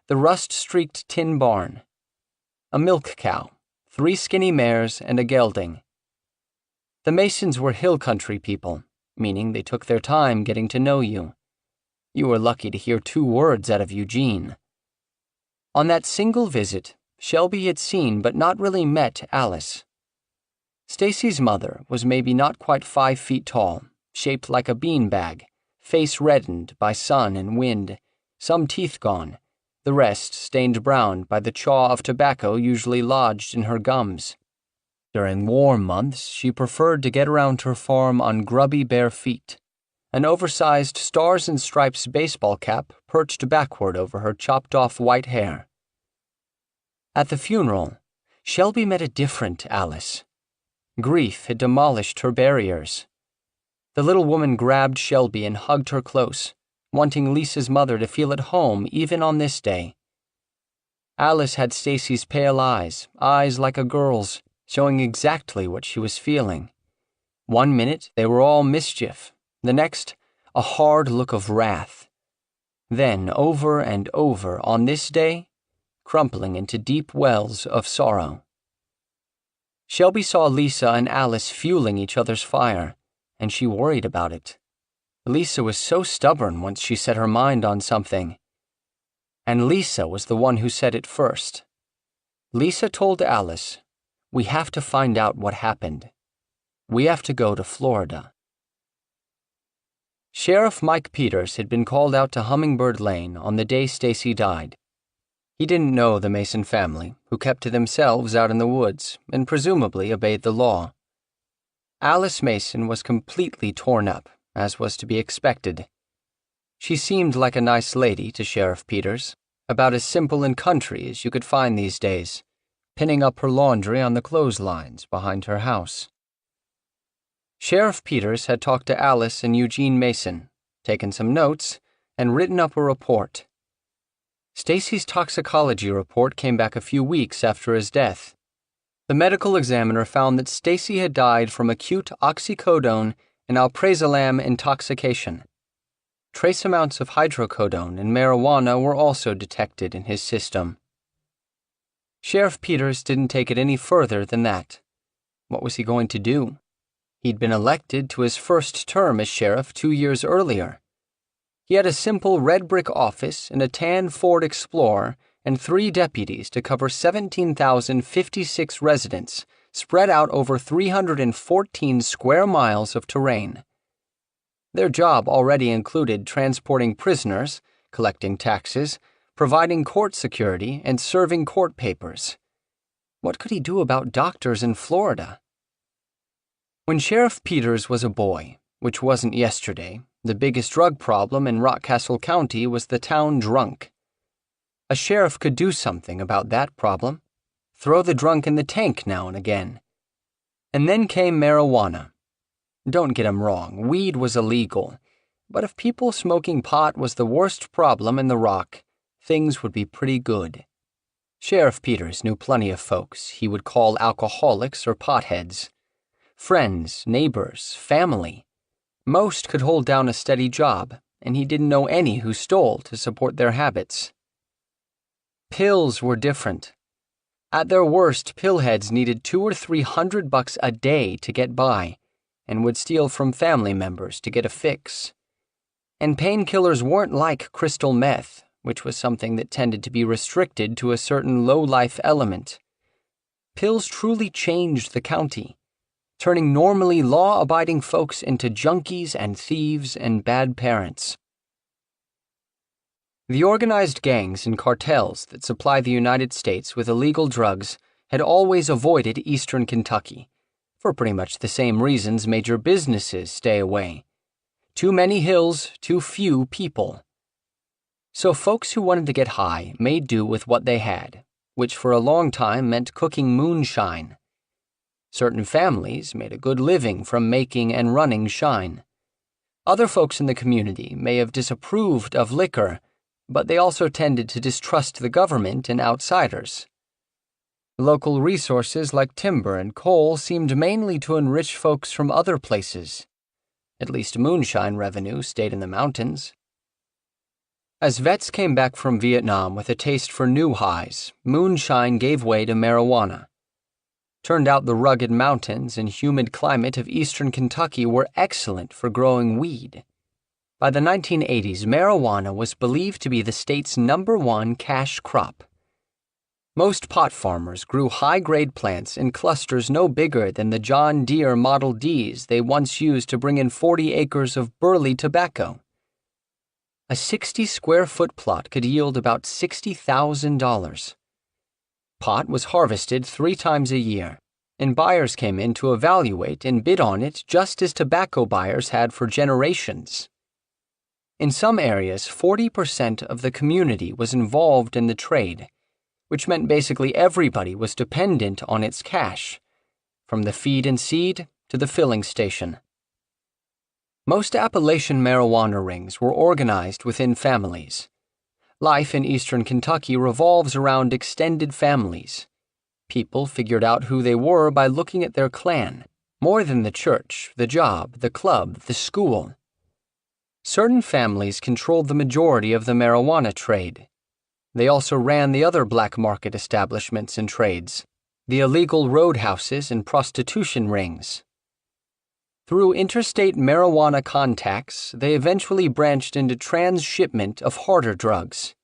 the rust-streaked tin barn, a milk cow, 3 skinny mares, and a gelding. The Masons were hill country people, meaning they took their time getting to know you. You were lucky to hear 2 words out of Eugene. On that single visit, Shelby had seen but not really met Alice. Stacy's mother was maybe not quite 5 feet tall, shaped like a beanbag, face reddened by sun and wind, some teeth gone, the rest stained brown by the chaw of tobacco usually lodged in her gums. During warm months, she preferred to get around her farm on grubby bare feet, an oversized Stars and Stripes baseball cap perched backward over her chopped-off white hair. At the funeral, Shelby met a different Alice. Grief had demolished her barriers. The little woman grabbed Shelby and hugged her close, wanting Lisa's mother to feel at home even on this day. Alice had Stacy's pale eyes like a girl's, showing exactly what she was feeling. One minute they were all mischief, the next a hard look of wrath. Then, over and over, on this day, crumpling into deep wells of sorrow. Shelby saw Lisa and Alice fueling each other's fire, and she worried about it. Lisa was so stubborn once she set her mind on something. And Lisa was the one who said it first. Lisa told Alice, "We have to find out what happened. We have to go to Florida." Sheriff Mike Peters had been called out to Hummingbird Lane on the day Stacy died. He didn't know the Mason family, who kept to themselves out in the woods and presumably obeyed the law. Alice Mason was completely torn up, as was to be expected. She seemed like a nice lady to Sheriff Peters, about as simple and country as you could find these days, pinning up her laundry on the clotheslines behind her house. Sheriff Peters had talked to Alice and Eugene Mason, taken some notes, and written up a report. Stacy's toxicology report came back a few weeks after his death. The medical examiner found that Stacy had died from acute oxycodone and alprazolam intoxication. Trace amounts of hydrocodone and marijuana were also detected in his system. Sheriff Peters didn't take it any further than that. What was he going to do? He'd been elected to his first term as sheriff 2 years earlier. He had a simple red brick office and a tan Ford Explorer and 3 deputies to cover 17,056 residents spread out over 314 square miles of terrain. Their job already included transporting prisoners, collecting taxes, providing court security, and serving court papers. What could he do about doctors in Florida? When Sheriff Peters was a boy, which wasn't yesterday, the biggest drug problem in Rockcastle County was the town drunk. A sheriff could do something about that problem. Throw the drunk in the tank now and again. And then came marijuana. Don't get him wrong, weed was illegal, But if people smoking pot was the worst problem in the Rock, things would be pretty good. Sheriff Peters knew plenty of folks he would call alcoholics or potheads. Friends, neighbors, family. Most could hold down a steady job, and he didn't know any who stole to support their habits. Pills were different. At their worst, pillheads needed $200 or $300 a day to get by, and would steal from family members to get a fix. And painkillers weren't like crystal meth, which was something that tended to be restricted to a certain low-life element. Pills truly changed the county, turning normally law-abiding folks into junkies and thieves and bad parents. The organized gangs and cartels that supply the United States with illegal drugs had always avoided eastern Kentucky, for pretty much the same reasons major businesses stay away. Too many hills, too few people. So folks who wanted to get high made do with what they had, which for a long time meant cooking moonshine. Certain families made a good living from making and running shine. Other folks in the community may have disapproved of liquor, but they also tended to distrust the government and outsiders. Local resources like timber and coal seemed mainly to enrich folks from other places. At least moonshine revenue stayed in the mountains. As vets came back from Vietnam with a taste for new highs, moonshine gave way to marijuana. Turned out the rugged mountains and humid climate of eastern Kentucky were excellent for growing weed. By the 1980s, marijuana was believed to be the state's #1 cash crop. Most pot farmers grew high-grade plants in clusters no bigger than the John Deere Model Ds they once used to bring in 40 acres of burley tobacco. A 60-square-foot plot could yield about $60,000. Pot was harvested 3 times a year, and buyers came in to evaluate and bid on it just as tobacco buyers had for generations. In some areas, 40% of the community was involved in the trade, which meant basically everybody was dependent on its cash, from the feed and seed to the filling station. Most Appalachian marijuana rings were organized within families. Life in eastern Kentucky revolves around extended families. People figured out who they were by looking at their clan, more than the church, the job, the club, the school. Certain families controlled the majority of the marijuana trade. They also ran the other black market establishments and trades, the illegal roadhouses and prostitution rings. Through interstate marijuana contacts, they eventually branched into transshipment of harder drugs.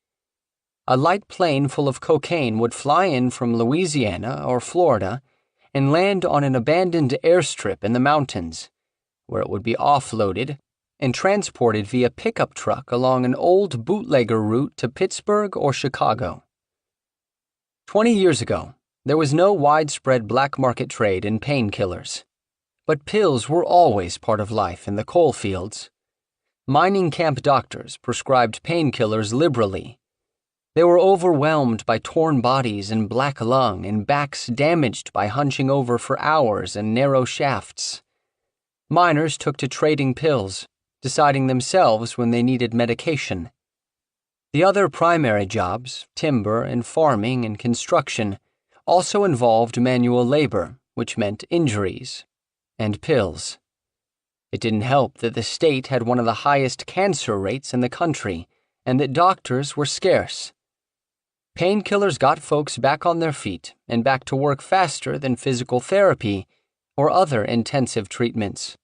A light plane full of cocaine would fly in from Louisiana or Florida and land on an abandoned airstrip in the mountains, where it would be offloaded and transported via pickup truck along an old bootlegger route to Pittsburgh or Chicago. 20 years ago, there was no widespread black market trade in painkillers. But pills were always part of life in the coal fields. Mining camp doctors prescribed painkillers liberally. They were overwhelmed by torn bodies and black lung and backs damaged by hunching over for hours in narrow shafts. Miners took to trading pills, deciding themselves when they needed medication. The other primary jobs, timber and farming and construction, also involved manual labor, which meant injuries, and pills. It didn't help that the state had one of the highest cancer rates in the country, and that doctors were scarce. Painkillers got folks back on their feet and back to work faster than physical therapy or other intensive treatments.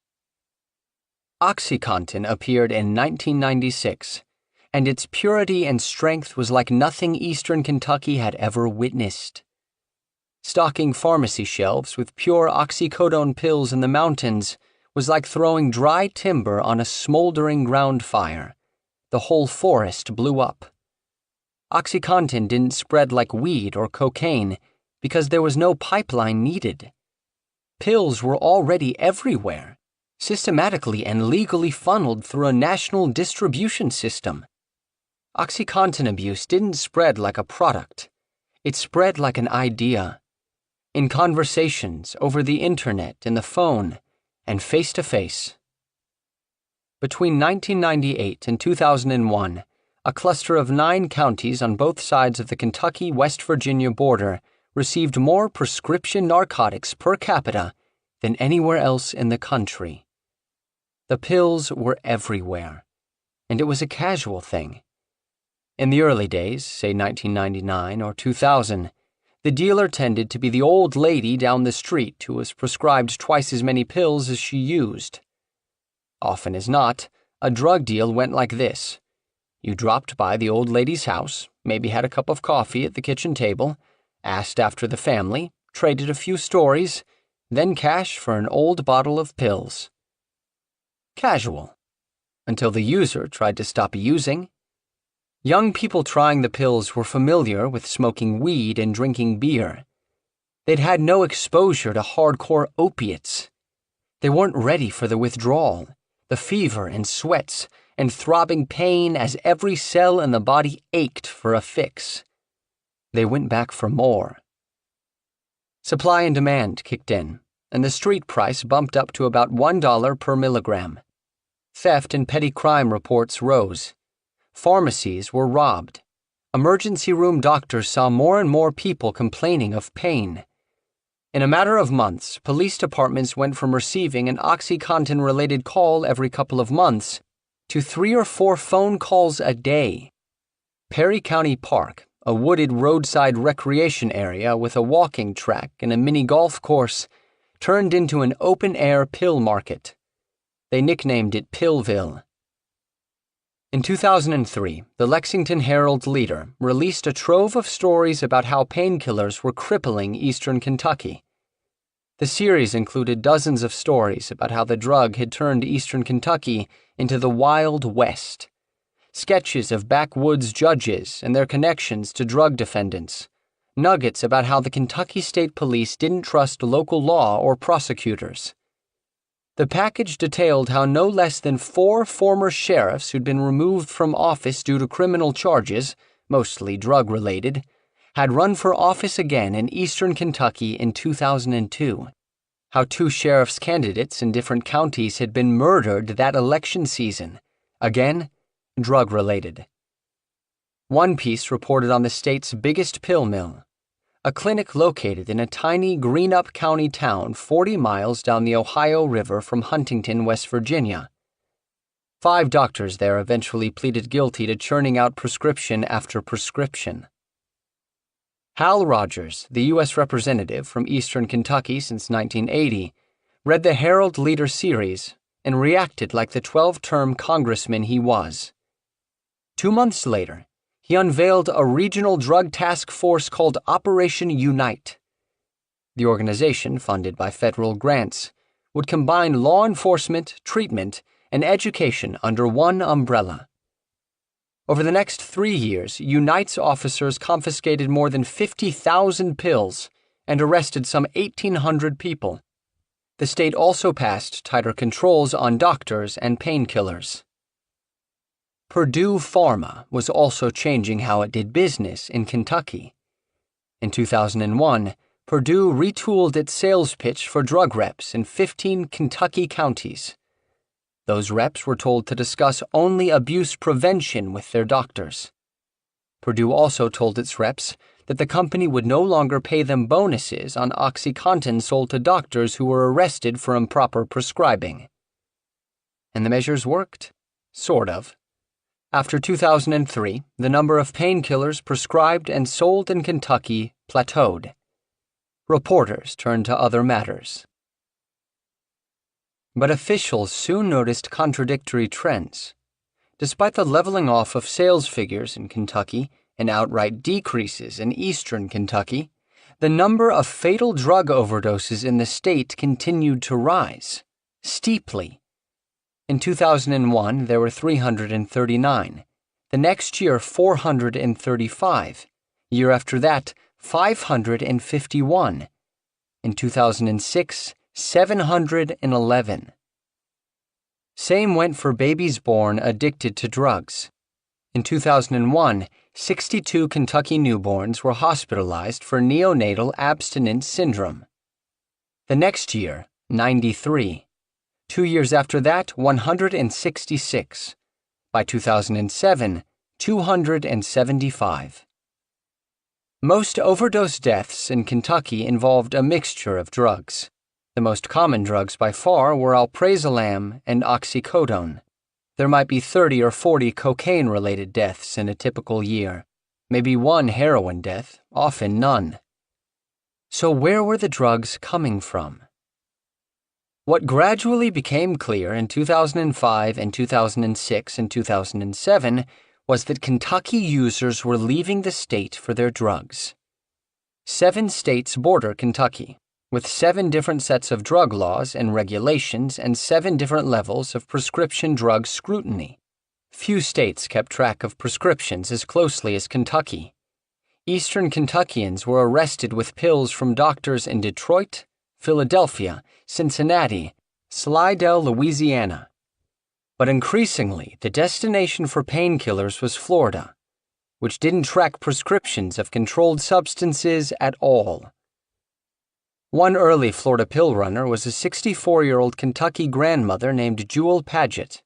OxyContin appeared in 1996, and its purity and strength was like nothing eastern Kentucky had ever witnessed. Stocking pharmacy shelves with pure oxycodone pills in the mountains was like throwing dry timber on a smoldering ground fire. The whole forest blew up. OxyContin didn't spread like weed or cocaine because there was no pipeline needed. Pills were already everywhere, systematically and legally funneled through a national distribution system. OxyContin abuse didn't spread like a product. It spread like an idea. In conversations, over the internet, and the phone, and face-to-face. Between 1998 and 2001, a cluster of 9 counties on both sides of the Kentucky-West Virginia border received more prescription narcotics per capita than anywhere else in the country. The pills were everywhere, and it was a casual thing. In the early days, say 1999 or 2000, the dealer tended to be the old lady down the street who was prescribed twice as many pills as she used. Often as not, a drug deal went like this. You dropped by the old lady's house, maybe had a cup of coffee at the kitchen table, asked after the family, traded a few stories, then cash for an old bottle of pills. Casual. Until the user tried to stop using. Young people trying the pills were familiar with smoking weed and drinking beer. They'd had no exposure to hardcore opiates. They weren't ready for the withdrawal, the fever and sweats, and throbbing pain as every cell in the body ached for a fix. They went back for more. Supply and demand kicked in, and the street price bumped up to about $1 per milligram. Theft and petty crime reports rose. Pharmacies were robbed. Emergency room doctors saw more and more people complaining of pain. In a matter of months, police departments went from receiving an OxyContin-related call every couple of months to 3 or 4 phone calls a day. Perry County Park, a wooded roadside recreation area with a walking track and a mini golf course, turned into an open-air pill market. They nicknamed it Pillville. In 2003, the Lexington Herald-Leader released a trove of stories about how painkillers were crippling eastern Kentucky. The series included dozens of stories about how the drug had turned eastern Kentucky into the Wild West, sketches of backwoods judges and their connections to drug defendants, nuggets about how the Kentucky State Police didn't trust local law or prosecutors. The package detailed how no less than 4 former sheriffs who'd been removed from office due to criminal charges, mostly drug-related, had run for office again in eastern Kentucky in 2002. How 2 sheriffs' candidates in different counties had been murdered that election season, again, drug-related. One piece reported on the state's biggest pill mill, a clinic located in a tiny Greenup County town 40 miles down the Ohio River from Huntington, West Virginia. 5 doctors there eventually pleaded guilty to churning out prescription after prescription. Hal Rogers, the U.S. representative from eastern Kentucky since 1980, read the Herald-Leader series and reacted like the 12-term congressman he was. 2 months later, he unveiled a regional drug task force called Operation Unite. The organization, funded by federal grants, would combine law enforcement, treatment, and education under one umbrella. Over the next 3 years, Unite's officers confiscated more than 50,000 pills and arrested some 1,800 people. The state also passed tighter controls on doctors and painkillers. Purdue Pharma was also changing how it did business in Kentucky. In 2001, Purdue retooled its sales pitch for drug reps in 15 Kentucky counties. Those reps were told to discuss only abuse prevention with their doctors. Purdue also told its reps that the company would no longer pay them bonuses on OxyContin sold to doctors who were arrested for improper prescribing. And the measures worked, sort of. After 2003, the number of painkillers prescribed and sold in Kentucky plateaued. Reporters turned to other matters. But officials soon noticed contradictory trends. Despite the leveling off of sales figures in Kentucky and outright decreases in eastern Kentucky, the number of fatal drug overdoses in the state continued to rise, steeply. In 2001, there were 339. The next year, 435. Year after that, 551. In 2006, 711. Same went for babies born addicted to drugs. In 2001, 62 Kentucky newborns were hospitalized for neonatal abstinence syndrome. The next year, 93. 2 years after that, 166. By 2007, 275. Most overdose deaths in Kentucky involved a mixture of drugs. The most common drugs by far were alprazolam and oxycodone. There might be 30 or 40 cocaine-related deaths in a typical year, maybe one heroin death, often none. So where were the drugs coming from? What gradually became clear in 2005 and 2006 and 2007 was that Kentucky users were leaving the state for their drugs. 7 states border Kentucky, with 7 different sets of drug laws and regulations and 7 different levels of prescription drug scrutiny. Few states kept track of prescriptions as closely as Kentucky. Eastern Kentuckians were arrested with pills from doctors in Detroit, Philadelphia, Cincinnati, Slidell, Louisiana. But increasingly, the destination for painkillers was Florida, which didn't track prescriptions of controlled substances at all. One early Florida pill runner was a 64-year-old Kentucky grandmother named Jewel Paget.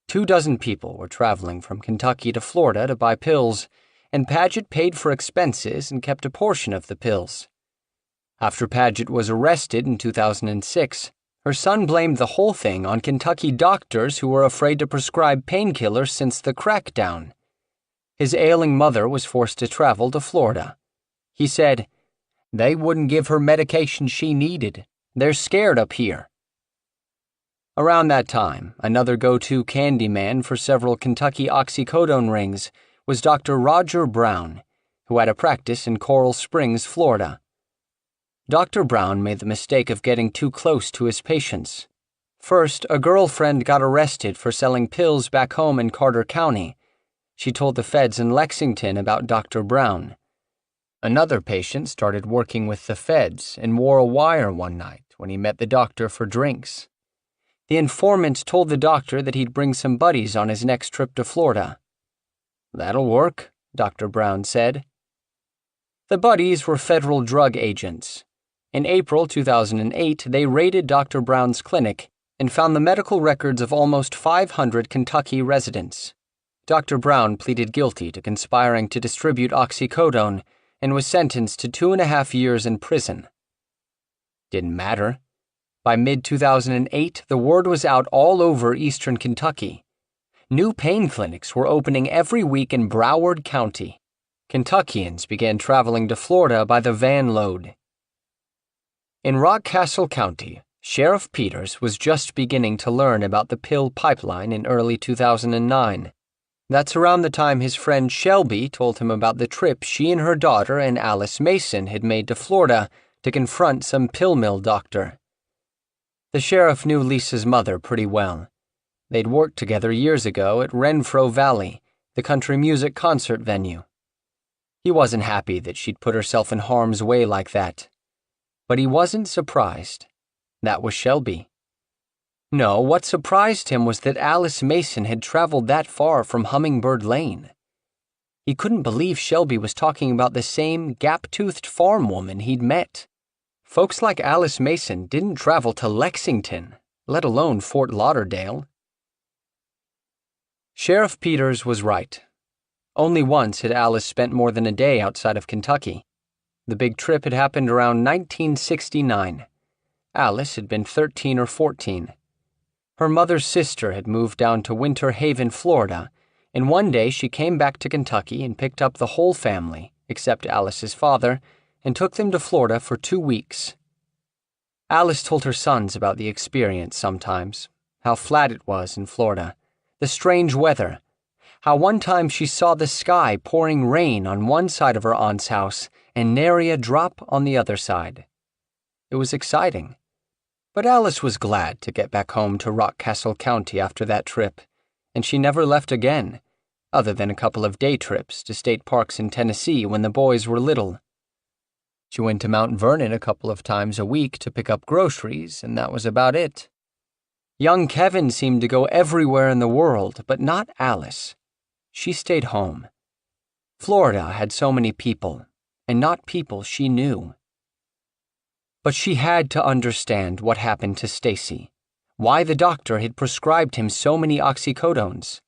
24 people were traveling from Kentucky to Florida to buy pills, and Paget paid for expenses and kept a portion of the pills. After Paget was arrested in 2006, her son blamed the whole thing on Kentucky doctors who were afraid to prescribe painkillers since the crackdown. His ailing mother was forced to travel to Florida. He said, "They wouldn't give her medication she needed. They're scared up here." Around that time, another go-to candy man for several Kentucky oxycodone rings was Dr. Roger Brown, who had a practice in Coral Springs, Florida. Dr. Brown made the mistake of getting too close to his patients. First, a girlfriend got arrested for selling pills back home in Carter County. She told the feds in Lexington about Dr. Brown. Another patient started working with the feds and wore a wire one night when he met the doctor for drinks. The informant told the doctor that he'd bring some buddies on his next trip to Florida. "That'll work," Dr. Brown said. The buddies were federal drug agents. In April 2008, they raided Dr. Brown's clinic and found the medical records of almost 500 Kentucky residents. Dr. Brown pleaded guilty to conspiring to distribute oxycodone and was sentenced to 2.5 years in prison. Didn't matter. By mid-2008, the word was out all over eastern Kentucky. New pain clinics were opening every week in Broward County. Kentuckians began traveling to Florida by the van load. In Rockcastle County, Sheriff Peters was just beginning to learn about the pill pipeline in early 2009. That's around the time his friend Shelby told him about the trip she and her daughter and Alice Mason had made to Florida to confront some pill mill doctor. The sheriff knew Lisa's mother pretty well. They'd worked together years ago at Renfro Valley, the country music concert venue. He wasn't happy that she'd put herself in harm's way like that. But he wasn't surprised. That was Shelby. No, what surprised him was that Alice Mason had traveled that far from Hummingbird Lane. He couldn't believe Shelby was talking about the same gap-toothed farm woman he'd met. Folks like Alice Mason didn't travel to Lexington, let alone Fort Lauderdale. Sheriff Peters was right. Only once had Alice spent more than a day outside of Kentucky. The big trip had happened around 1969. Alice had been 13 or 14. Her mother's sister had moved down to Winter Haven, Florida, and one day she came back to Kentucky and picked up the whole family, except Alice's father, and took them to Florida for 2 weeks. Alice told her sons about the experience sometimes, how flat it was in Florida, the strange weather, how one time she saw the sky pouring rain on one side of her aunt's house and nary a drop on the other side. It was exciting. But Alice was glad to get back home to Rockcastle County after that trip, and she never left again, other than a couple of day trips to state parks in Tennessee when the boys were little. She went to Mount Vernon a couple of times a week to pick up groceries, and that was about it. Young Kevin seemed to go everywhere in the world, but not Alice. She stayed home. Florida had so many people, and not people she knew. But she had to understand what happened to Stacy, why the doctor had prescribed him so many oxycodones.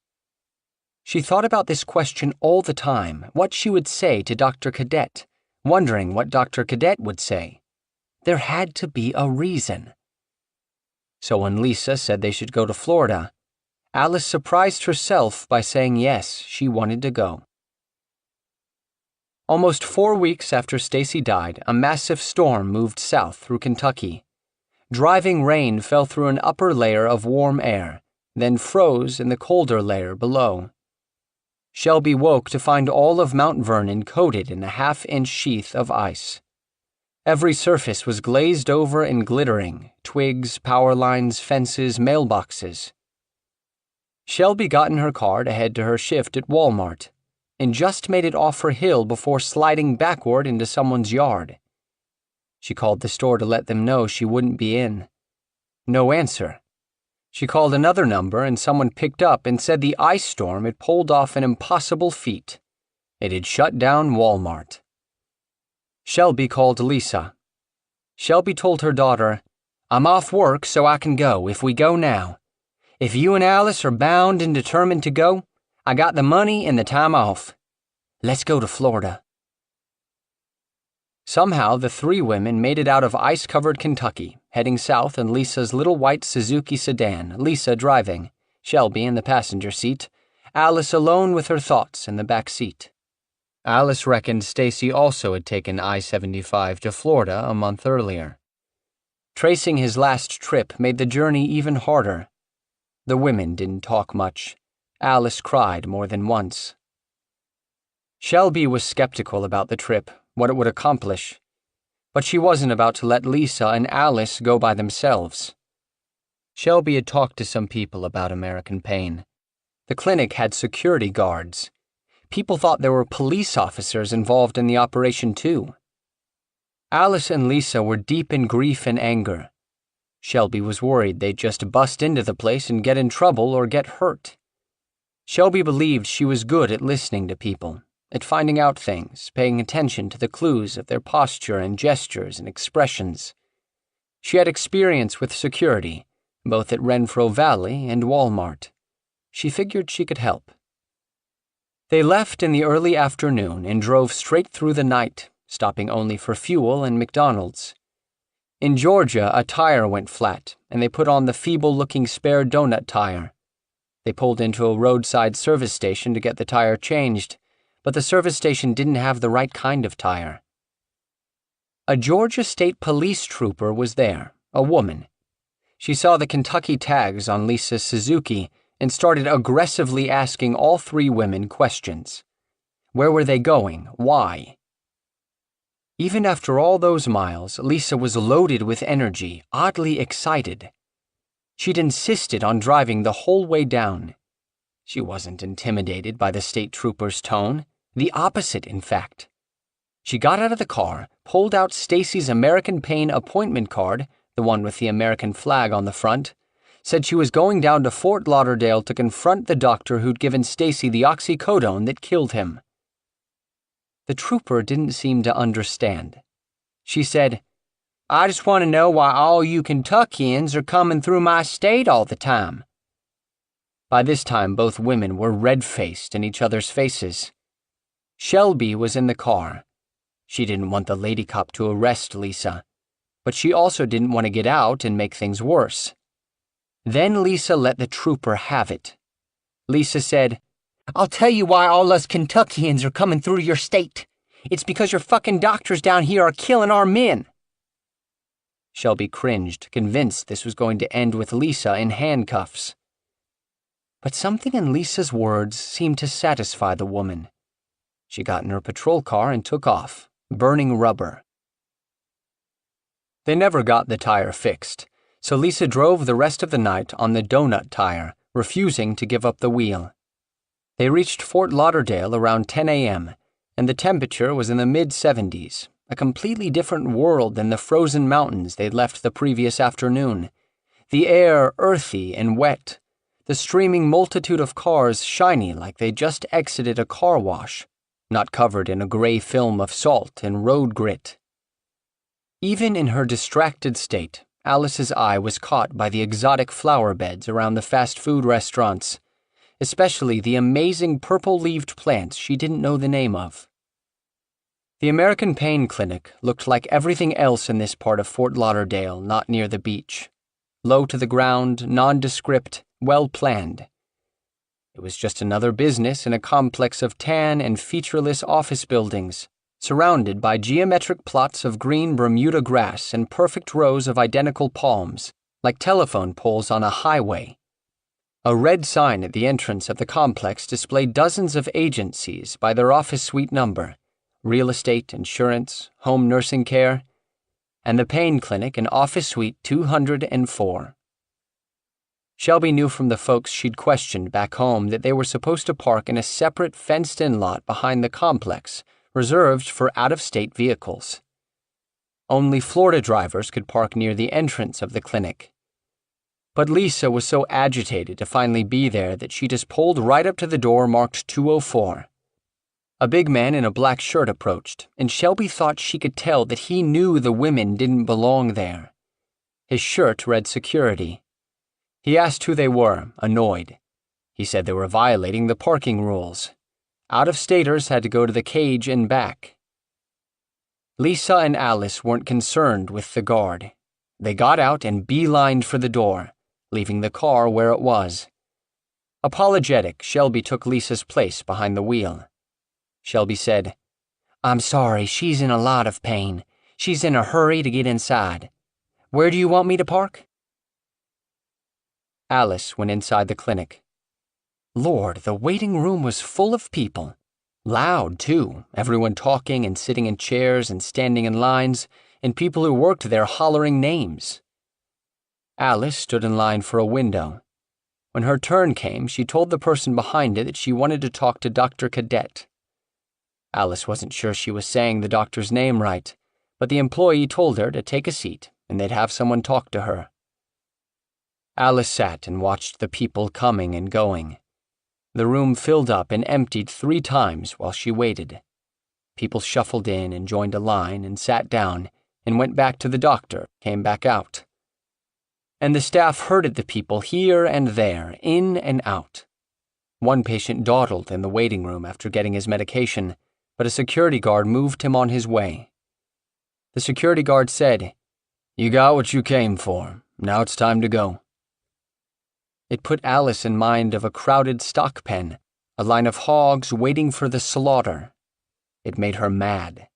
She thought about this question all the time, what she would say to Dr. Cadet, wondering what Dr. Cadet would say. There had to be a reason. So when Lisa said they should go to Florida, Alice surprised herself by saying yes, she wanted to go. Almost 4 weeks after Stacy died, a massive storm moved south through Kentucky. Driving rain fell through an upper layer of warm air, then froze in the colder layer below. Shelby woke to find all of Mount Vernon coated in a half-inch sheath of ice. Every surface was glazed over and glittering, twigs, power lines, fences, mailboxes. Shelby got in her car to head to her shift at Walmart, and just made it off her hill before sliding backward into someone's yard. She called the store to let them know she wouldn't be in. No answer. She called another number and someone picked up and said the ice storm had pulled off an impossible feat. It had shut down Walmart. Shelby called Lisa. Shelby told her daughter, "I'm off work so I can go if we go now. If you and Alice are bound and determined to go, I got the money and the time off. Let's go to Florida." Somehow, the 3 women made it out of ice-covered Kentucky, heading south in Lisa's little white Suzuki sedan, Lisa driving, Shelby in the passenger seat, Alice alone with her thoughts in the back seat. Alice reckoned Stacy also had taken I-75 to Florida a month earlier. Tracing his last trip made the journey even harder. The women didn't talk much. Alice cried more than once. Shelby was skeptical about the trip, what it would accomplish, but she wasn't about to let Lisa and Alice go by themselves. Shelby had talked to some people about American Pain. The clinic had security guards. People thought there were police officers involved in the operation too. Alice and Lisa were deep in grief and anger. Shelby was worried they'd just bust into the place and get in trouble or get hurt. Shelby believed she was good at listening to people, at finding out things, paying attention to the clues of their posture and gestures and expressions. She had experience with security, both at Renfro Valley and Walmart. She figured she could help. They left in the early afternoon and drove straight through the night, stopping only for fuel and McDonald's. In Georgia, a tire went flat, and they put on the feeble-looking spare donut tire. They pulled into a roadside service station to get the tire changed, but the service station didn't have the right kind of tire. A Georgia State Police trooper was there, a woman. She saw the Kentucky tags on Lisa's Suzuki and started aggressively asking all 3 women questions. Where were they going? Why? Even after all those miles, Lisa was loaded with energy, oddly excited. She'd insisted on driving the whole way down. She wasn't intimidated by the state trooper's tone, the opposite, in fact. She got out of the car, pulled out Stacy's American Pain appointment card, the one with the American flag on the front, said she was going down to Fort Lauderdale to confront the doctor who'd given Stacy the oxycodone that killed him. The trooper didn't seem to understand. She said, "I just want to know why all you Kentuckians are coming through my state all the time." By this time, both women were red-faced in each other's faces. Shelby was in the car. She didn't want the lady cop to arrest Lisa, but she also didn't want to get out and make things worse. Then Lisa let the trooper have it. Lisa said, "I'll tell you why all us Kentuckians are coming through your state. It's because your fucking doctors down here are killing our men." Shelby cringed, convinced this was going to end with Lisa in handcuffs. But something in Lisa's words seemed to satisfy the woman. She got in her patrol car and took off, burning rubber. They never got the tire fixed, so Lisa drove the rest of the night on the donut tire, refusing to give up the wheel. They reached Fort Lauderdale around 10 a.m., and the temperature was in the mid-70s, a completely different world than the frozen mountains they'd left the previous afternoon. The air earthy and wet, the streaming multitude of cars shiny like they just exited a car wash, not covered in a gray film of salt and road grit. Even in her distracted state, Alice's eye was caught by the exotic flower beds around the fast food restaurants, especially the amazing purple-leaved plants she didn't know the name of. The American Pain Clinic looked like everything else in this part of Fort Lauderdale not near the beach. Low to the ground, nondescript, well-planned. It was just another business in a complex of tan and featureless office buildings, surrounded by geometric plots of green Bermuda grass and perfect rows of identical palms, like telephone poles on a highway. A red sign at the entrance of the complex displayed dozens of agencies by their office suite number, real estate, insurance, home nursing care, and the pain clinic in office suite 204. Shelby knew from the folks she'd questioned back home that they were supposed to park in a separate fenced-in lot behind the complex, reserved for out-of-state vehicles. Only Florida drivers could park near the entrance of the clinic. But Lisa was so agitated to finally be there that she just pulled right up to the door marked 204. A big man in a black shirt approached, and Shelby thought she could tell that he knew the women didn't belong there. His shirt read security. He asked who they were, annoyed. He said they were violating the parking rules. Out-of-staters had to go to the cage and back. Lisa and Alice weren't concerned with the guard. They got out and beelined for the door, leaving the car where it was. Apologetic, Shelby took Lisa's place behind the wheel. Shelby said, "I'm sorry, she's in a lot of pain. She's in a hurry to get inside. Where do you want me to park?" Alice went inside the clinic. Lord, the waiting room was full of people. Loud, too, everyone talking and sitting in chairs and standing in lines, and people who worked there hollering names. Alice stood in line for a window. When her turn came, she told the person behind it that she wanted to talk to Dr. Cadet. Alice wasn't sure she was saying the doctor's name right, but the employee told her to take a seat and they'd have someone talk to her. Alice sat and watched the people coming and going. The room filled up and emptied 3 times while she waited. People shuffled in and joined a line and sat down and went back to the doctor, came back out. And the staff herded the people here and there, in and out. One patient dawdled in the waiting room after getting his medication, but a security guard moved him on his way. The security guard said, "You got what you came for. Now it's time to go." It put Alice in mind of a crowded stock pen, a line of hogs waiting for the slaughter. It made her mad.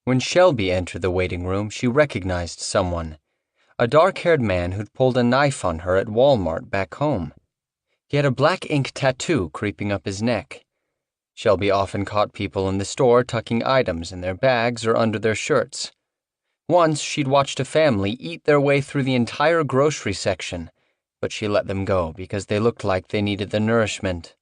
When Shelby entered the waiting room, she recognized someone, a dark-haired man who'd pulled a knife on her at Walmart back home. He had a black ink tattoo creeping up his neck. Shelby often caught people in the store tucking items in their bags or under their shirts. Once, she'd watched a family eat their way through the entire grocery section, but she let them go because they looked like they needed the nourishment.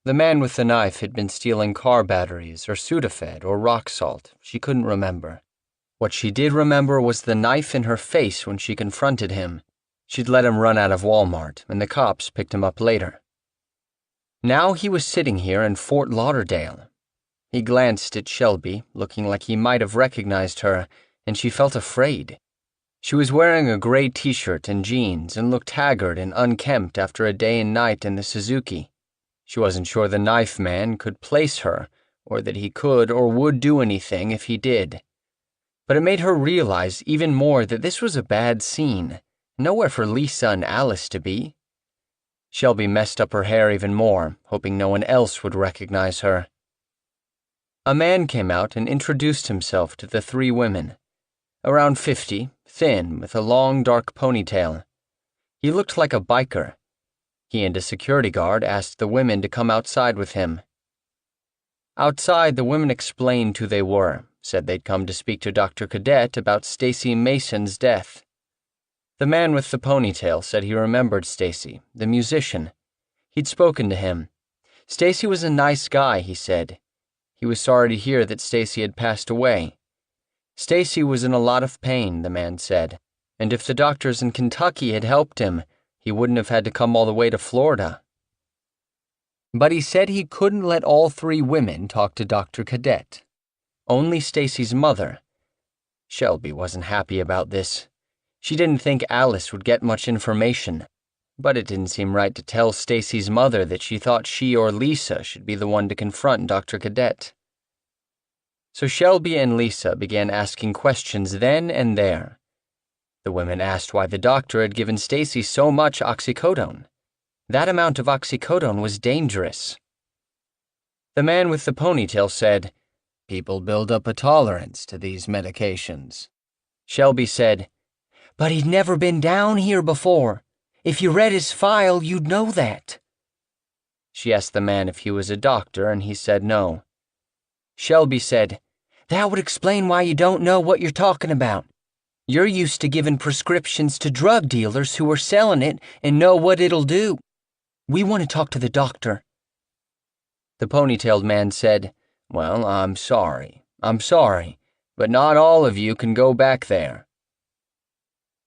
The man with the knife had been stealing car batteries or Sudafed or rock salt. She couldn't remember. What she did remember was the knife in her face when she confronted him. She'd let him run out of Walmart, and the cops picked him up later. Now he was sitting here in Fort Lauderdale. He glanced at Shelby, looking like he might have recognized her, and she felt afraid. She was wearing a gray t-shirt and jeans and looked haggard and unkempt after a day and night in the Suzuki. She wasn't sure the knife man could place her, or that he could or would do anything if he did. But it made her realize even more that this was a bad scene, nowhere for Lisa and Alice to be. Shelby messed up her hair even more, hoping no one else would recognize her. A man came out and introduced himself to the 3 women. Around 50, thin, with a long dark ponytail. He looked like a biker. He and a security guard asked the women to come outside with him. Outside, the women explained who they were, said they'd come to speak to Dr. Cadet about Stacy Mason's death. The man with the ponytail said he remembered Stacy, the musician. He'd spoken to him. Stacy was a nice guy, he said. He was sorry to hear that Stacy had passed away. Stacy was in a lot of pain, the man said, and if the doctors in Kentucky had helped him, he wouldn't have had to come all the way to Florida. But he said he couldn't let all 3 women talk to Dr. Cadet. Only Stacy's mother. Shelby wasn't happy about this. She didn't think Alice would get much information, but it didn't seem right to tell Stacy's mother that she thought she or Lisa should be the one to confront Dr. Cadet. So Shelby and Lisa began asking questions then and there. The women asked why the doctor had given Stacy so much oxycodone. That amount of oxycodone was dangerous. The man with the ponytail said, "People build up a tolerance to these medications." Shelby said, "But he'd never been down here before. If you read his file, you'd know that." She asked the man if he was a doctor, and he said no. Shelby said, "That would explain why you don't know what you're talking about. You're used to giving prescriptions to drug dealers who are selling it and know what it'll do. We want to talk to the doctor." The ponytailed man said, "Well, I'm sorry, but not all of you can go back there."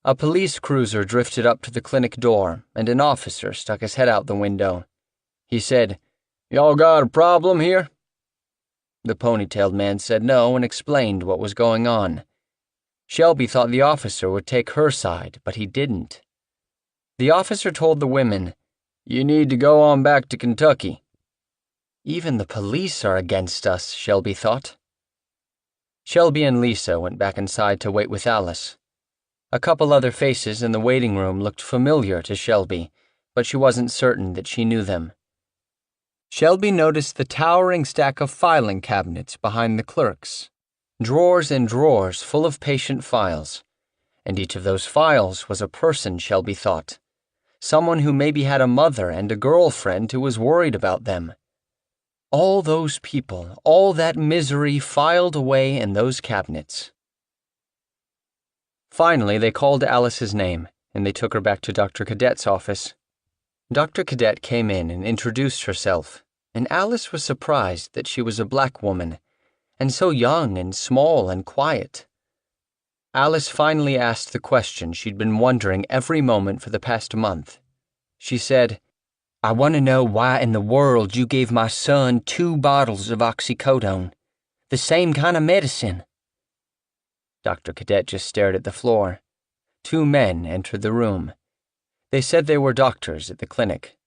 A police cruiser drifted up to the clinic door, and an officer stuck his head out the window. He said, "Y'all got a problem here?" The ponytailed man said no and explained what was going on. Shelby thought the officer would take her side, but he didn't. The officer told the women, "You need to go on back to Kentucky." Even the police are against us, Shelby thought. Shelby and Lisa went back inside to wait with Alice. A couple other faces in the waiting room looked familiar to Shelby, but she wasn't certain that she knew them. Shelby noticed the towering stack of filing cabinets behind the clerks, drawers and drawers full of patient files, and each of those files was a person, Shelby thought. Someone who maybe had a mother and a girlfriend who was worried about them. All those people, all that misery filed away in those cabinets. Finally, they called Alice's name, and they took her back to Dr. Cadet's office. Dr. Cadet came in and introduced herself, and Alice was surprised that she was a black woman, and so young and small and quiet. Alice finally asked the question she'd been wondering every moment for the past month. She said, "I want to know why in the world you gave my son 2 bottles of oxycodone, the same kind of medicine." Dr. Cadet just stared at the floor. 2 men entered the room. They said they were doctors at the clinic.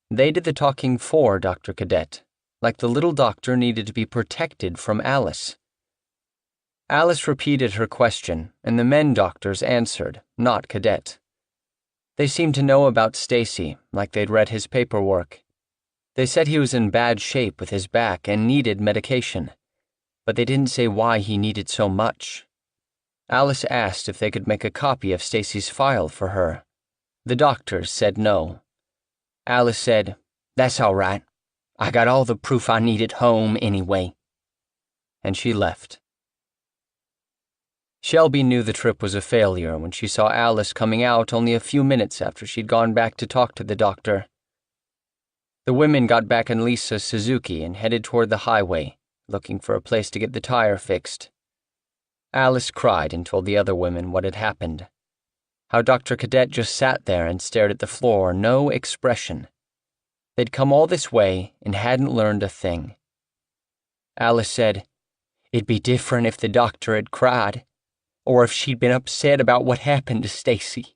They did the talking for Dr. Cadet, like the little doctor needed to be protected from Alice. Alice repeated her question, and the men doctors answered, not Cadet. They seemed to know about Stacy, like they'd read his paperwork. They said he was in bad shape with his back and needed medication, but they didn't say why he needed so much. Alice asked if they could make a copy of Stacy's file for her. The doctors said no. Alice said, "That's all right. I got all the proof I need at home anyway." And she left. Shelby knew the trip was a failure when she saw Alice coming out only a few minutes after she'd gone back to talk to the doctor. The women got back in Lisa's Suzuki and headed toward the highway, looking for a place to get the tire fixed. Alice cried and told the other women what had happened. How Dr. Cadet just sat there and stared at the floor, no expression. They'd come all this way and hadn't learned a thing. Alice said, "It'd be different if the doctor had cried, or if she'd been upset about what happened to Stacy,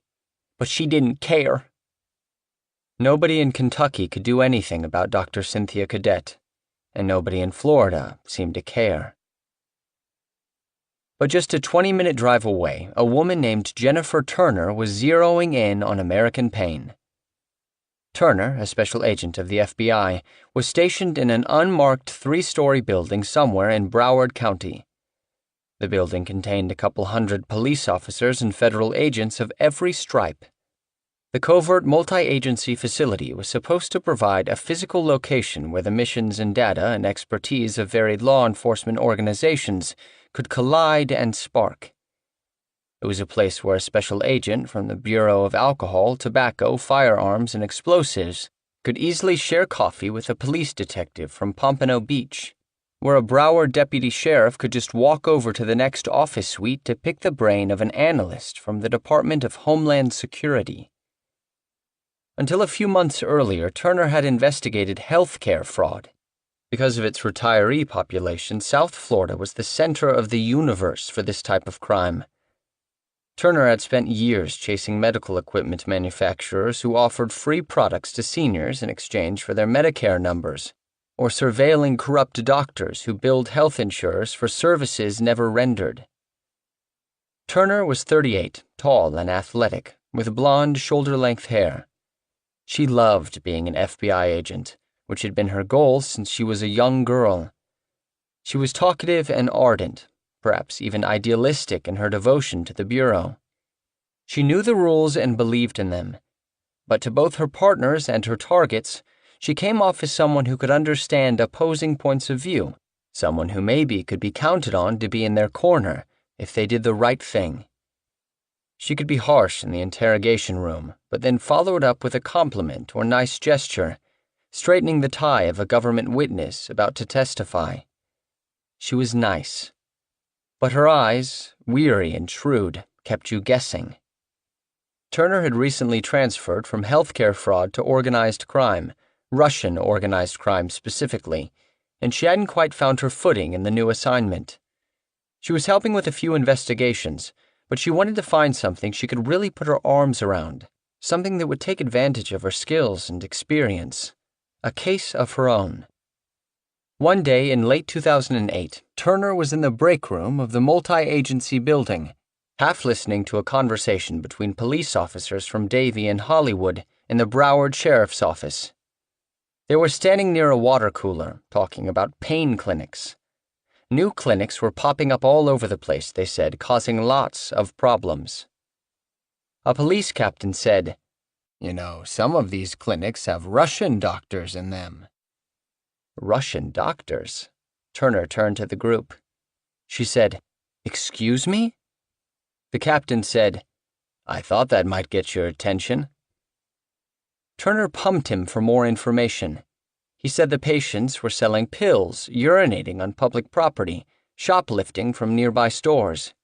but she didn't care." Nobody in Kentucky could do anything about Dr. Cynthia Cadet, and nobody in Florida seemed to care. But just a 20-minute drive away, a woman named Jennifer Turner was zeroing in on American pain. Turner, a special agent of the FBI, was stationed in an unmarked 3-story building somewhere in Broward County. The building contained a couple hundred police officers and federal agents of every stripe. The covert multi-agency facility was supposed to provide a physical location where the missions and data and expertise of varied law enforcement organizations could collide and spark. It was a place where a special agent from the Bureau of Alcohol, Tobacco, Firearms, and Explosives could easily share coffee with a police detective from Pompano Beach, where a Broward deputy sheriff could just walk over to the next office suite to pick the brain of an analyst from the Department of Homeland Security. Until a few months earlier, Turner had investigated healthcare fraud. Because of its retiree population, South Florida was the center of the universe for this type of crime. Turner had spent years chasing medical equipment manufacturers who offered free products to seniors in exchange for their Medicare numbers, or surveilling corrupt doctors who billed health insurers for services never rendered. Turner was 38, tall and athletic, with blonde, shoulder-length hair. She loved being an FBI agent, which had been her goal since she was a young girl. She was talkative and ardent, perhaps even idealistic in her devotion to the Bureau. She knew the rules and believed in them, but to both her partners and her targets, she came off as someone who could understand opposing points of view, someone who maybe could be counted on to be in their corner if they did the right thing. She could be harsh in the interrogation room, but then follow it up with a compliment or nice gesture, straightening the tie of a government witness about to testify. She was nice. But her eyes, weary and shrewd, kept you guessing. Turner had recently transferred from healthcare fraud to organized crime, Russian organized crime specifically, and she hadn't quite found her footing in the new assignment. She was helping with a few investigations, but she wanted to find something she could really put her arms around, something that would take advantage of her skills and experience. A case of her own. One day in late 2008, Turner was in the break room of the multi-agency building, half listening to a conversation between police officers from Davie and Hollywood in the Broward Sheriff's Office. They were standing near a water cooler, talking about pain clinics. New clinics were popping up all over the place, they said, causing lots of problems. A police captain said, "You know, some of these clinics have Russian doctors in them." Russian doctors? Turner turned to the group. She said, "Excuse me?" The captain said, "I thought that might get your attention." Turner pumped him for more information. He said the patients were selling pills, urinating on public property, shoplifting from nearby stores.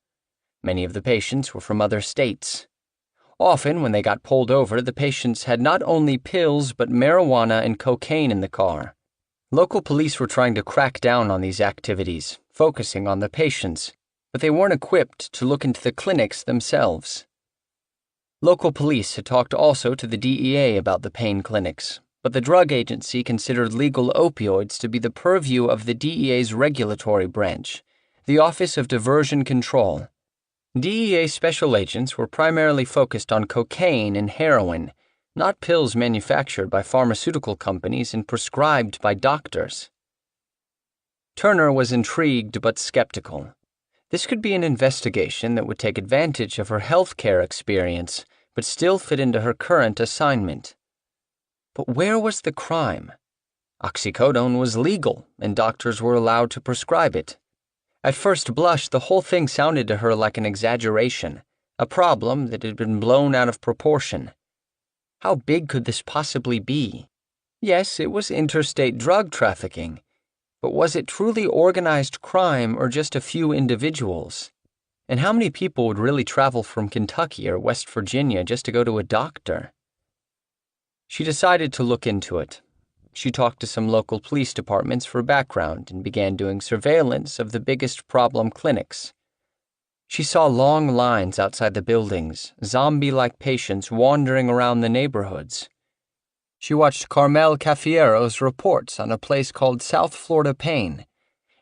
Many of the patients were from other states. Often, when they got pulled over, the patients had not only pills but marijuana and cocaine in the car. Local police were trying to crack down on these activities, focusing on the patients, but they weren't equipped to look into the clinics themselves. Local police had talked also to the DEA about the pain clinics, but the drug agency considered legal opioids to be the purview of the DEA's regulatory branch, the Office of Diversion Control. DEA special agents were primarily focused on cocaine and heroin, not pills manufactured by pharmaceutical companies and prescribed by doctors. Turner was intrigued but skeptical. This could be an investigation that would take advantage of her healthcare experience, but still fit into her current assignment. But where was the crime? Oxycodone was legal, and doctors were allowed to prescribe it. At first blush, the whole thing sounded to her like an exaggeration, a problem that had been blown out of proportion. How big could this possibly be? Yes, it was interstate drug trafficking, but was it truly organized crime or just a few individuals? And how many people would really travel from Kentucky or West Virginia just to go to a doctor? She decided to look into it. She talked to some local police departments for background and began doing surveillance of the biggest problem clinics. She saw long lines outside the buildings, zombie-like patients wandering around the neighborhoods. She watched Carmel Cafiero's reports on a place called South Florida Pain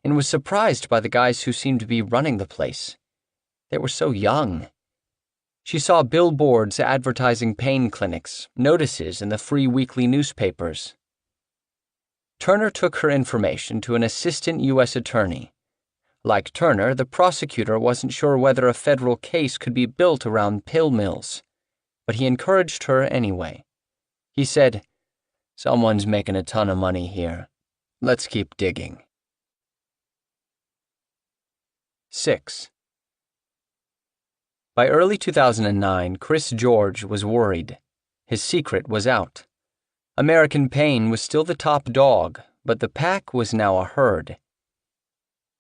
and was surprised by the guys who seemed to be running the place. They were so young. She saw billboards advertising pain clinics, notices in the free weekly newspapers. Turner took her information to an assistant U.S. attorney. Like Turner, the prosecutor wasn't sure whether a federal case could be built around pill mills, but he encouraged her anyway. He said, "Someone's making a ton of money here. Let's keep digging." 6. By early 2009, Chris George was worried. His secret was out. American Pain was still the top dog, but the pack was now a herd.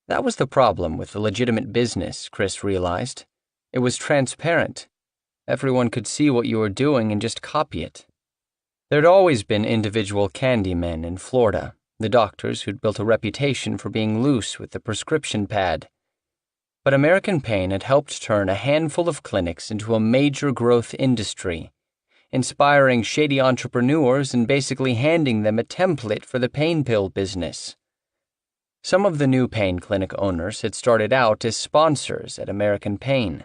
That was the problem with the legitimate business, Chris realized. It was transparent. Everyone could see what you were doing and just copy it. There'd always been individual candy men in Florida, the doctors who'd built a reputation for being loose with the prescription pad. But American Pain had helped turn a handful of clinics into a major growth industry, inspiring shady entrepreneurs and basically handing them a template for the pain pill business. Some of the new pain clinic owners had started out as sponsors at American Pain.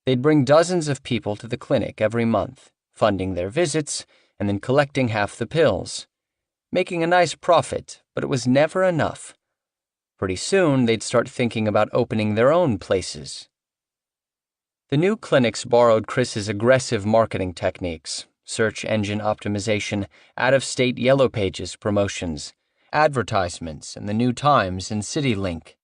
They'd bring dozens of people to the clinic every month, funding their visits and then collecting half the pills, making a nice profit, but it was never enough. Pretty soon, they'd start thinking about opening their own places. The new clinics borrowed Chris's aggressive marketing techniques, search engine optimization, out-of-state Yellow Pages promotions, advertisements in the New Times and CityLink.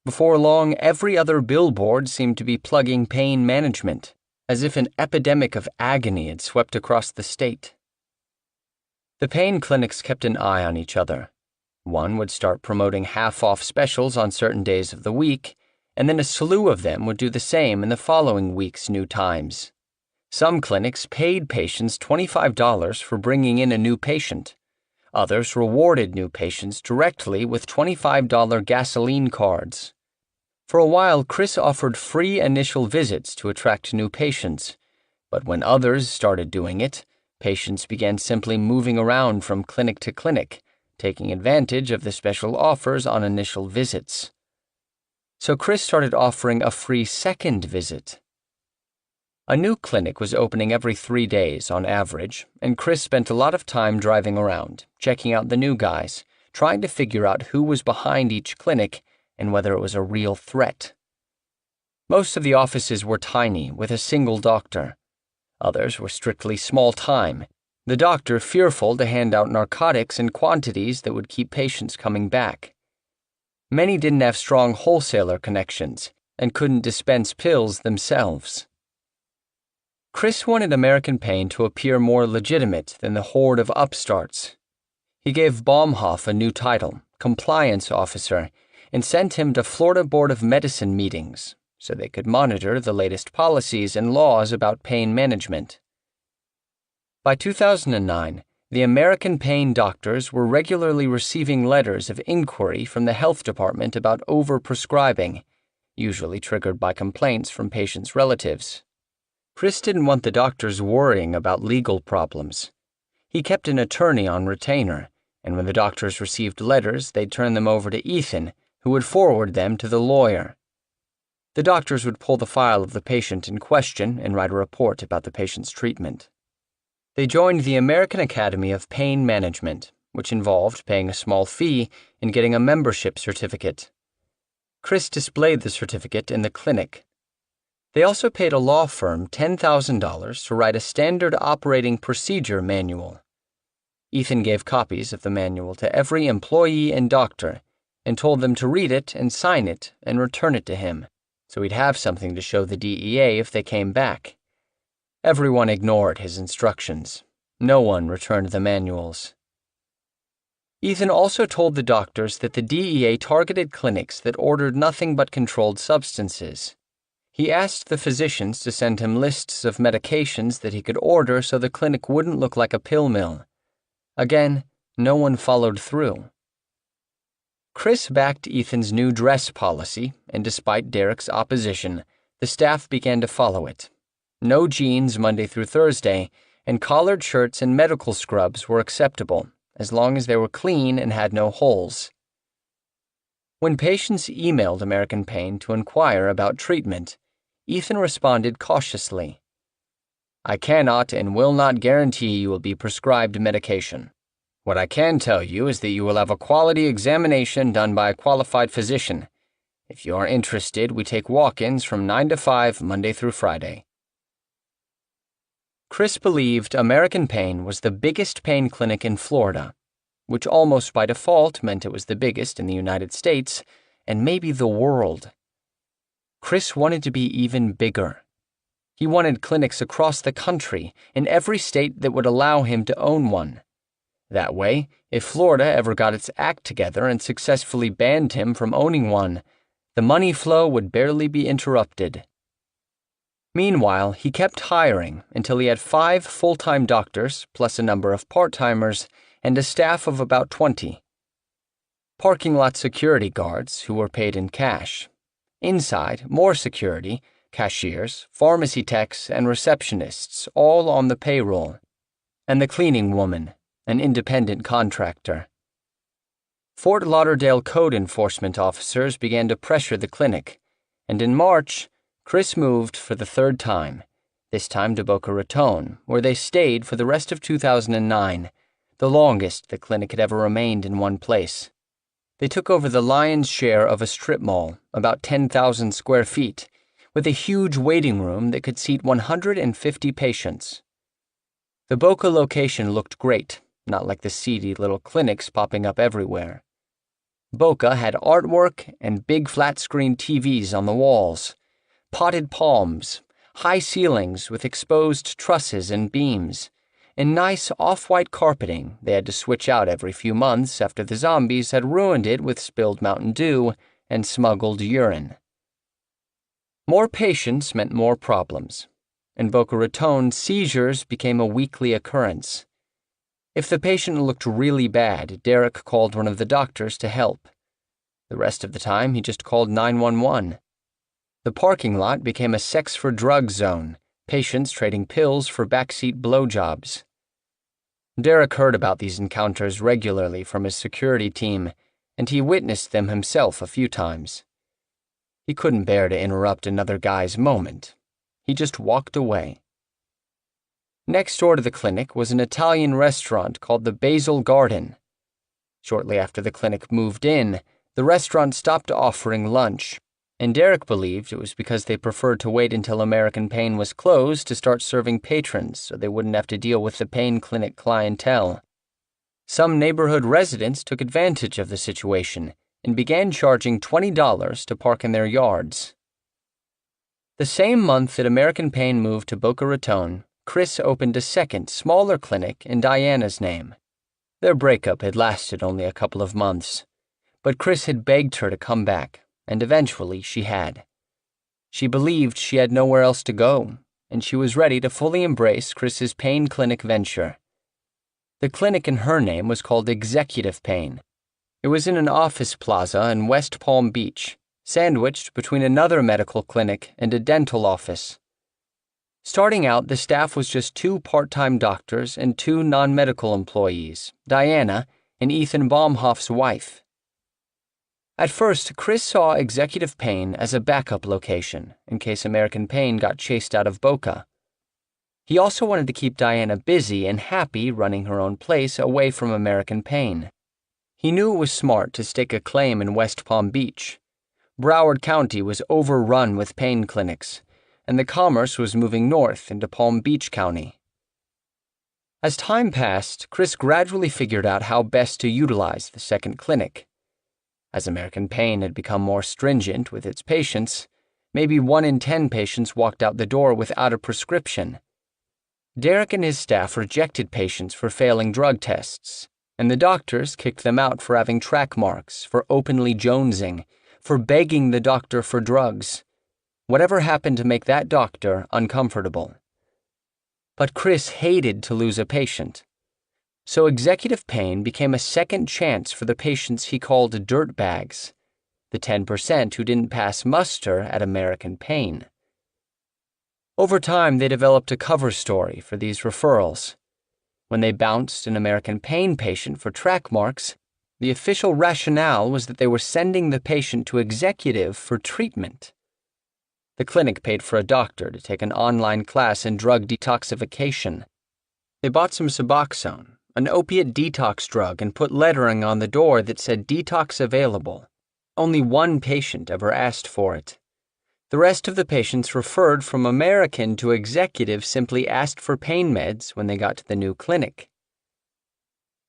Before long, every other billboard seemed to be plugging pain management, as if an epidemic of agony had swept across the state. The pain clinics kept an eye on each other. One would start promoting half-off specials on certain days of the week, and then a slew of them would do the same in the following week's New Times. Some clinics paid patients $25 for bringing in a new patient. Others rewarded new patients directly with $25 gasoline cards. For a while, Chris offered free initial visits to attract new patients, but when others started doing it, patients began simply moving around from clinic to clinic, taking advantage of the special offers on initial visits. So Chris started offering a free second visit. A new clinic was opening every 3 days on average, and Chris spent a lot of time driving around, checking out the new guys, trying to figure out who was behind each clinic and whether it was a real threat. Most of the offices were tiny, with a single doctor. Others were strictly small-time, the doctor fearful to hand out narcotics in quantities that would keep patients coming back. Many didn't have strong wholesaler connections and couldn't dispense pills themselves. Chris wanted American Pain to appear more legitimate than the horde of upstarts. He gave Baumhoff a new title, Compliance Officer, and sent him to Florida Board of Medicine meetings so they could monitor the latest policies and laws about pain management. By 2009, the American Pain doctors were regularly receiving letters of inquiry from the health department about overprescribing, usually triggered by complaints from patients' relatives. Chris didn't want the doctors worrying about legal problems. He kept an attorney on retainer, and when the doctors received letters, they'd turn them over to Ethan, who would forward them to the lawyer. The doctors would pull the file of the patient in question and write a report about the patient's treatment. They joined the American Academy of Pain Management, which involved paying a small fee and getting a membership certificate. Chris displayed the certificate in the clinic. They also paid a law firm $10,000 to write a standard operating procedure manual. Ethan gave copies of the manual to every employee and doctor and told them to read it and sign it and return it to him, so he'd have something to show the DEA if they came back. Everyone ignored his instructions. No one returned the manuals. Ethan also told the doctors that the DEA targeted clinics that ordered nothing but controlled substances. He asked the physicians to send him lists of medications that he could order so the clinic wouldn't look like a pill mill. Again, no one followed through. Chris backed Ethan's new dress policy, and despite Derek's opposition, the staff began to follow it. No jeans Monday through Thursday, and collared shirts and medical scrubs were acceptable, as long as they were clean and had no holes. When patients emailed American Pain to inquire about treatment, Ethan responded cautiously. "I cannot and will not guarantee you will be prescribed medication. What I can tell you is that you will have a quality examination done by a qualified physician. If you are interested, we take walk-ins from 9 to 5 Monday through Friday." Chris believed American Pain was the biggest pain clinic in Florida, which almost by default meant it was the biggest in the United States and maybe the world. Chris wanted to be even bigger. He wanted clinics across the country, in every state that would allow him to own one. That way, if Florida ever got its act together and successfully banned him from owning one, the money flow would barely be interrupted. Meanwhile, he kept hiring until he had 5 full-time doctors, plus a number of part-timers, and a staff of about 20, Parking lot security guards who were paid in cash. Inside, more security, cashiers, pharmacy techs, and receptionists, all on the payroll. And the cleaning woman, an independent contractor. Fort Lauderdale code enforcement officers began to pressure the clinic, and in March, Chris moved for the third time, this time to Boca Raton, where they stayed for the rest of 2009, the longest the clinic had ever remained in one place. They took over the lion's share of a strip mall, about 10,000 square feet, with a huge waiting room that could seat 150 patients. The Boca location looked great, not like the seedy little clinics popping up everywhere. Boca had artwork and big flat-screen TVs on the walls, potted palms, high ceilings with exposed trusses and beams, and nice off-white carpeting they had to switch out every few months after the zombies had ruined it with spilled Mountain Dew and smuggled urine. More patients meant more problems. In Boca Raton, seizures became a weekly occurrence. If the patient looked really bad, Derek called one of the doctors to help. The rest of the time, he just called 911. The parking lot became a sex-for-drugs zone, patients trading pills for backseat blowjobs. Derek heard about these encounters regularly from his security team, and he witnessed them himself a few times. He couldn't bear to interrupt another guy's moment. He just walked away. Next door to the clinic was an Italian restaurant called the Basil Garden. Shortly after the clinic moved in, the restaurant stopped offering lunch, and Derek believed it was because they preferred to wait until American Pain was closed to start serving patrons so they wouldn't have to deal with the pain clinic clientele. Some neighborhood residents took advantage of the situation and began charging $20 to park in their yards. The same month that American Pain moved to Boca Raton, Chris opened a second, smaller clinic in Diana's name. Their breakup had lasted only a couple of months, but Chris had begged her to come back, and eventually she had. She believed she had nowhere else to go, and she was ready to fully embrace Chris's pain clinic venture. The clinic in her name was called Executive Pain. It was in an office plaza in West Palm Beach, sandwiched between another medical clinic and a dental office. Starting out, the staff was just 2 part-time doctors and 2 non-medical employees, Diana and Ethan Baumhoff's wife. At first, Chris saw Executive Pain as a backup location in case American Pain got chased out of Boca. He also wanted to keep Diana busy and happy running her own place away from American Pain. He knew it was smart to stake a claim in West Palm Beach. Broward County was overrun with pain clinics, and the commerce was moving north into Palm Beach County. As time passed, Chris gradually figured out how best to utilize the second clinic. As American Pain had become more stringent with its patients, maybe 1 in 10 patients walked out the door without a prescription. Derek and his staff rejected patients for failing drug tests, and the doctors kicked them out for having track marks, for openly jonesing, for begging the doctor for drugs. Whatever happened to make that doctor uncomfortable. But Chris hated to lose a patient. So Executive Pain became a second chance for the patients he called dirtbags, the 10% who didn't pass muster at American Pain. Over time, they developed a cover story for these referrals. When they bounced an American Pain patient for track marks, the official rationale was that they were sending the patient to Executive for treatment. The clinic paid for a doctor to take an online class in drug detoxification. They bought some Suboxone, an opiate detox drug, and put lettering on the door that said detox available. Only 1 patient ever asked for it. The rest of the patients referred from American to Executive simply asked for pain meds when they got to the new clinic.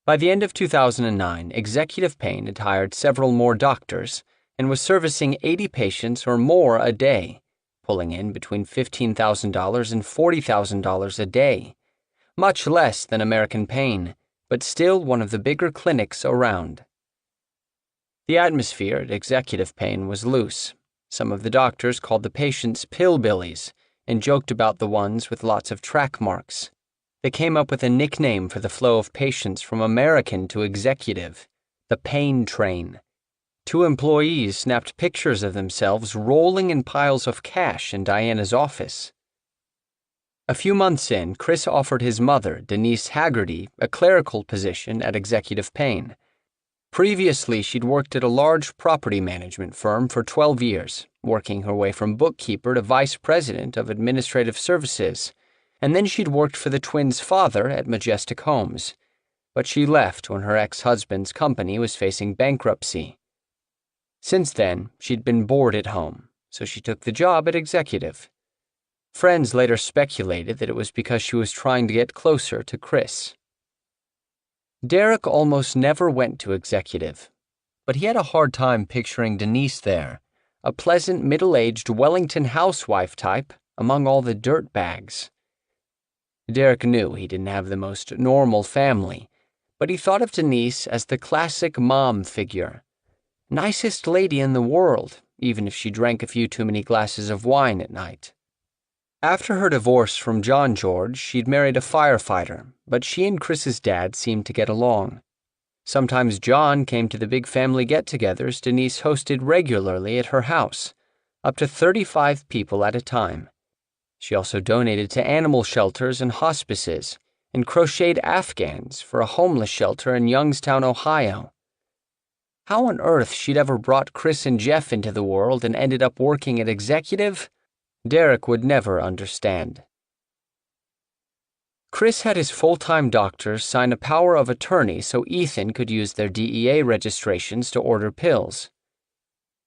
By the end of 2009, Executive Pain had hired several more doctors and was servicing 80 patients or more a day, pulling in between $15,000 and $40,000 a day, much less than American Pain, but still one of the bigger clinics around. The atmosphere at Executive Pain was loose. Some of the doctors called the patients pillbillies and joked about the ones with lots of track marks. They came up with a nickname for the flow of patients from American to Executive, The pain train. Two employees snapped pictures of themselves rolling in piles of cash in Diana's office. A few months in, Chris offered his mother, Denise Haggerty, a clerical position at Executive Payne. Previously, she'd worked at a large property management firm for 12 years, working her way from bookkeeper to vice president of administrative services, and then she'd worked for the twins' father at Majestic Homes. But she left when her ex-husband's company was facing bankruptcy. Since then, she'd been bored at home, so she took the job at Executive. Friends later speculated that it was because she was trying to get closer to Chris. Derek almost never went to Executive, but he had a hard time picturing Denise there, a pleasant middle-aged Wellington housewife type among all the dirt bags. Derek knew he didn't have the most normal family, but he thought of Denise as the classic mom figure. Nicest lady in the world, even if she drank a few too many glasses of wine at night. After her divorce from John George, she'd married a firefighter, but she and Chris's dad seemed to get along. Sometimes John came to the big family get-togethers Denise hosted regularly at her house, up to 35 people at a time. She also donated to animal shelters and hospices, and crocheted Afghans for a homeless shelter in Youngstown, Ohio. How on earth she'd ever brought Chris and Jeff into the world and ended up working at Executive, Derek would never understand. Chris had his full-time doctors sign a power of attorney so Ethan could use their DEA registrations to order pills.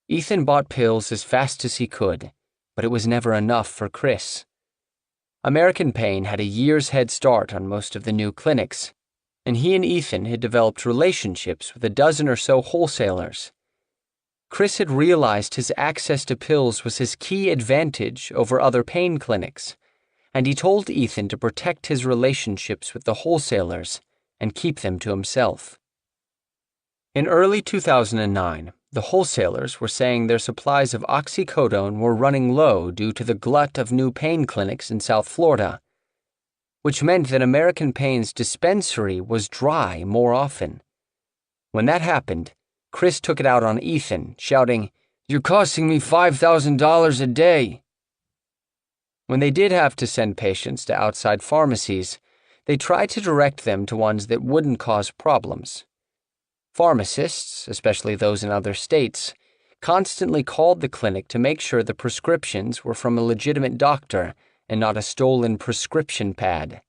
Ethan bought pills as fast as he could, but it was never enough for Chris. American Payne had a year's head start on most of the new clinics, and he and Ethan had developed relationships with a dozen or so wholesalers. Chris had realized his access to pills was his key advantage over other pain clinics, and he told Ethan to protect his relationships with the wholesalers and keep them to himself. In early 2009, the wholesalers were saying their supplies of oxycodone were running low due to the glut of new pain clinics in South Florida, which meant that American Payne's dispensary was dry more often. When that happened, Chris took it out on Ethan, shouting, "You're costing me $5,000 a day." When they did have to send patients to outside pharmacies, they tried to direct them to ones that wouldn't cause problems. Pharmacists, especially those in other states, constantly called the clinic to make sure the prescriptions were from a legitimate doctor and not a stolen prescription pad.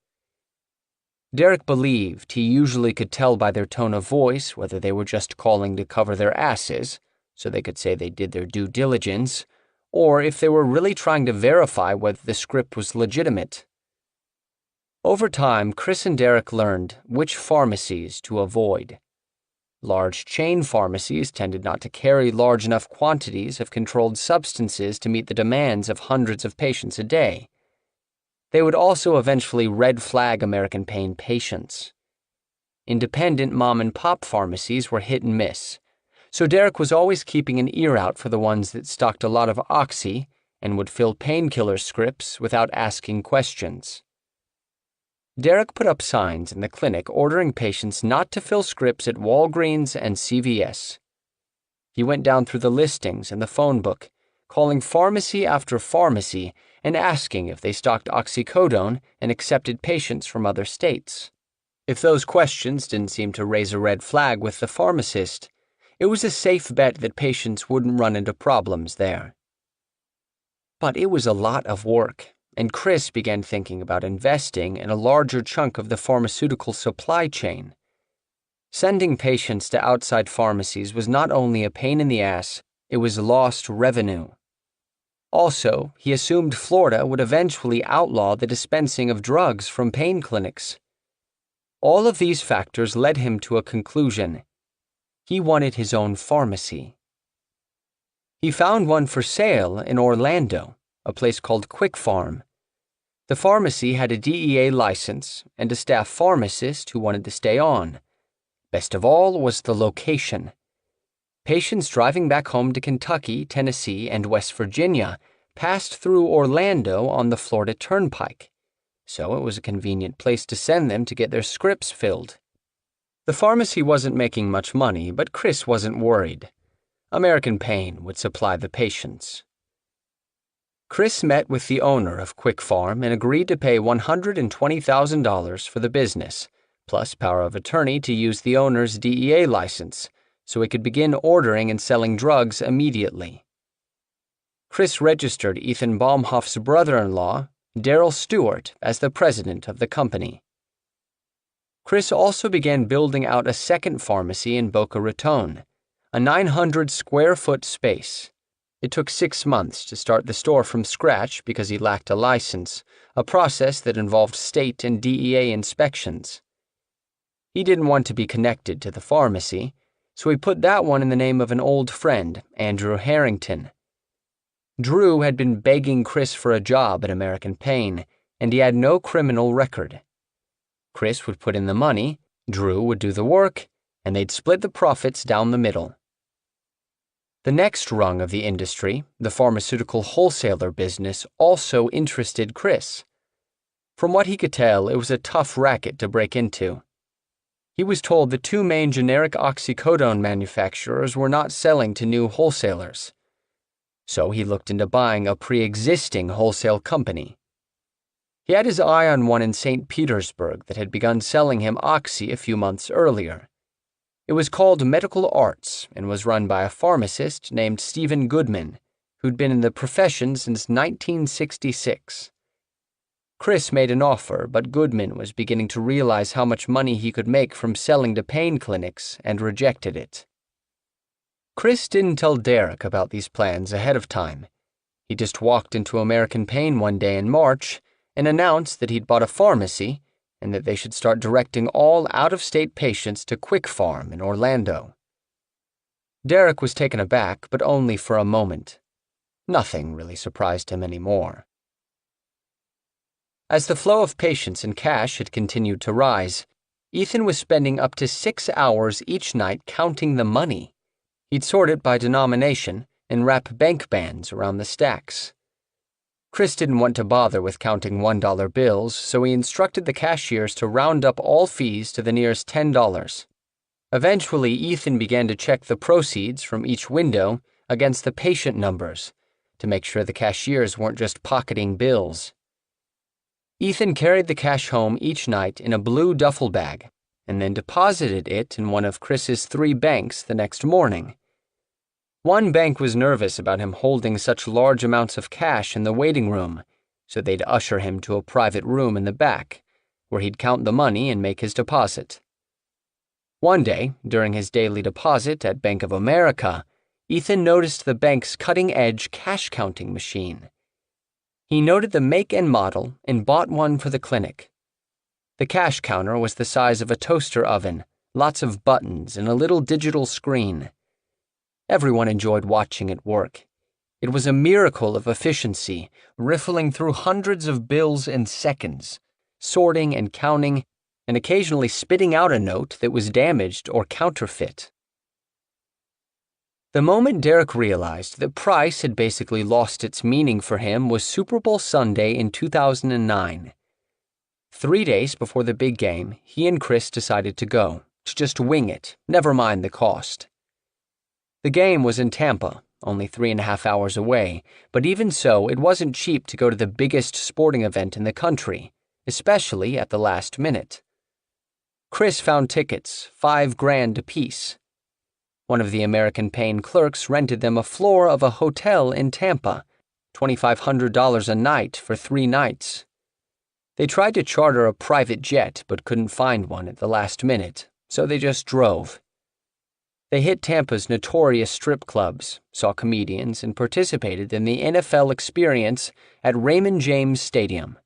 Derek believed he usually could tell by their tone of voice whether they were just calling to cover their asses, so they could say they did their due diligence, or if they were really trying to verify whether the script was legitimate. Over time, Chris and Derek learned which pharmacies to avoid. Large chain pharmacies tended not to carry large enough quantities of controlled substances to meet the demands of hundreds of patients a day. They would also eventually red flag American Payne patients. Independent mom-and-pop pharmacies were hit and miss, so Derek was always keeping an ear out for the ones that stocked a lot of oxy and would fill painkiller scripts without asking questions. Derek put up signs in the clinic ordering patients not to fill scripts at Walgreens and CVS. He went down through the listings and the phone book, calling pharmacy after pharmacy and asking if they stocked oxycodone and accepted patients from other states. If those questions didn't seem to raise a red flag with the pharmacist, it was a safe bet that patients wouldn't run into problems there. But it was a lot of work, and Chris began thinking about investing in a larger chunk of the pharmaceutical supply chain. Sending patients to outside pharmacies was not only a pain in the ass, it was lost revenue. Also, he assumed Florida would eventually outlaw the dispensing of drugs from pain clinics. All of these factors led him to a conclusion. He wanted his own pharmacy. He found one for sale in Orlando, a place called Quick Farm. The pharmacy had a DEA license and a staff pharmacist who wanted to stay on. Best of all was the location. Patients driving back home to Kentucky, Tennessee, and West Virginia passed through Orlando on the Florida Turnpike, so it was a convenient place to send them to get their scripts filled. The pharmacy wasn't making much money, but Chris wasn't worried. American Pain would supply the patients. Chris met with the owner of Quick Farm and agreed to pay $120,000 for the business, plus power of attorney to use the owner's DEA license, so he could begin ordering and selling drugs immediately. Chris registered Ethan Baumhoff's brother-in-law, Darrell Stewart, as the president of the company. Chris also began building out a second pharmacy in Boca Raton, a 900-square-foot space. It took 6 months to start the store from scratch because he lacked a license, a process that involved state and DEA inspections. He didn't want to be connected to the pharmacy, so he put that one in the name of an old friend, Andrew Harrington. Drew had been begging Chris for a job at American Pain, and he had no criminal record. Chris would put in the money, Drew would do the work, and they'd split the profits down the middle. The next rung of the industry, the pharmaceutical wholesaler business, also interested Chris. From what he could tell, it was a tough racket to break into. He was told the 2 main generic oxycodone manufacturers were not selling to new wholesalers. So he looked into buying a pre-existing wholesale company. He had his eye on one in St. Petersburg that had begun selling him oxy a few months earlier. It was called Medical Arts and was run by a pharmacist named Stephen Goodman, who'd been in the profession since 1966. Chris made an offer, but Goodman was beginning to realize how much money he could make from selling to pain clinics and rejected it. Chris didn't tell Derek about these plans ahead of time. He just walked into American Pain one day in March and announced that he'd bought a pharmacy and that they should start directing all out-of-state patients to Quick Farm in Orlando. Derek was taken aback, but only for a moment. Nothing really surprised him anymore. As the flow of patients and cash had continued to rise, Ethan was spending up to 6 hours each night counting the money. He'd sort it by denomination and wrap bank bands around the stacks. Chris didn't want to bother with counting $1 bills, so he instructed the cashiers to round up all fees to the nearest $10. Eventually, Ethan began to check the proceeds from each window against the patient numbers to make sure the cashiers weren't just pocketing bills. Ethan carried the cash home each night in a blue duffel bag and then deposited it in one of Chris's 3 banks the next morning. One bank was nervous about him holding such large amounts of cash in the waiting room, so they'd usher him to a private room in the back, where he'd count the money and make his deposit. One day, during his daily deposit at Bank of America, Ethan noticed the bank's cutting-edge cash-counting machine. He noted the make and model and bought one for the clinic. The cash counter was the size of a toaster oven, lots of buttons, and a little digital screen. Everyone enjoyed watching it work. It was a miracle of efficiency, riffling through hundreds of bills in seconds, sorting and counting, and occasionally spitting out a note that was damaged or counterfeit. The moment Derek realized that price had basically lost its meaning for him was Super Bowl Sunday in 2009. 3 days before the big game, he and Chris decided to go, to just wing it, never mind the cost. The game was in Tampa, only 3.5 hours away, but even so, it wasn't cheap to go to the biggest sporting event in the country, especially at the last minute. Chris found tickets, $5,000 apiece. One of the American Pain clerks rented them a floor of a hotel in Tampa, $2,500 a night for 3 nights. They tried to charter a private jet but couldn't find one at the last minute, so they just drove. They hit Tampa's notorious strip clubs, saw comedians, and participated in the NFL experience at Raymond James Stadium.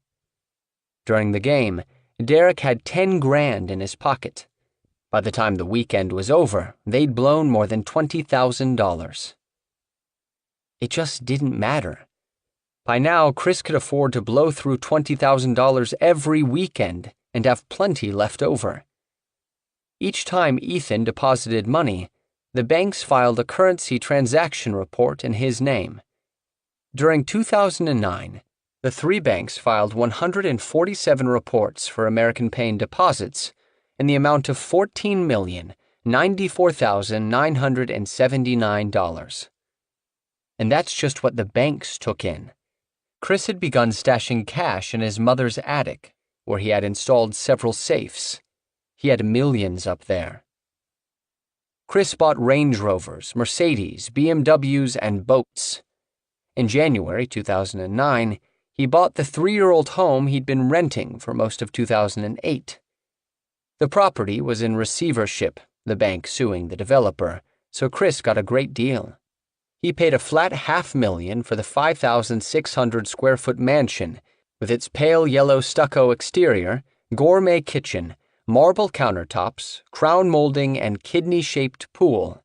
During the game, Derek had $10,000 in his pocket. By the time the weekend was over, they'd blown more than $20,000. It just didn't matter. By now, Chris could afford to blow through $20,000 every weekend and have plenty left over. Each time Ethan deposited money, the banks filed a currency transaction report in his name. During 2009, the 3 banks filed 147 reports for American Pain deposits in the amount of $14,094,979. And that's just what the banks took in. Chris had begun stashing cash in his mother's attic, where he had installed several safes. He had millions up there. Chris bought Range Rovers, Mercedes, BMWs, and boats. In January 2009, he bought the 3-year-old home he'd been renting for most of 2008. The property was in receivership, the bank suing the developer, so Chris got a great deal. He paid a flat $500,000 for the 5,600-square-foot mansion with its pale yellow stucco exterior, gourmet kitchen, marble countertops, crown molding, and kidney-shaped pool.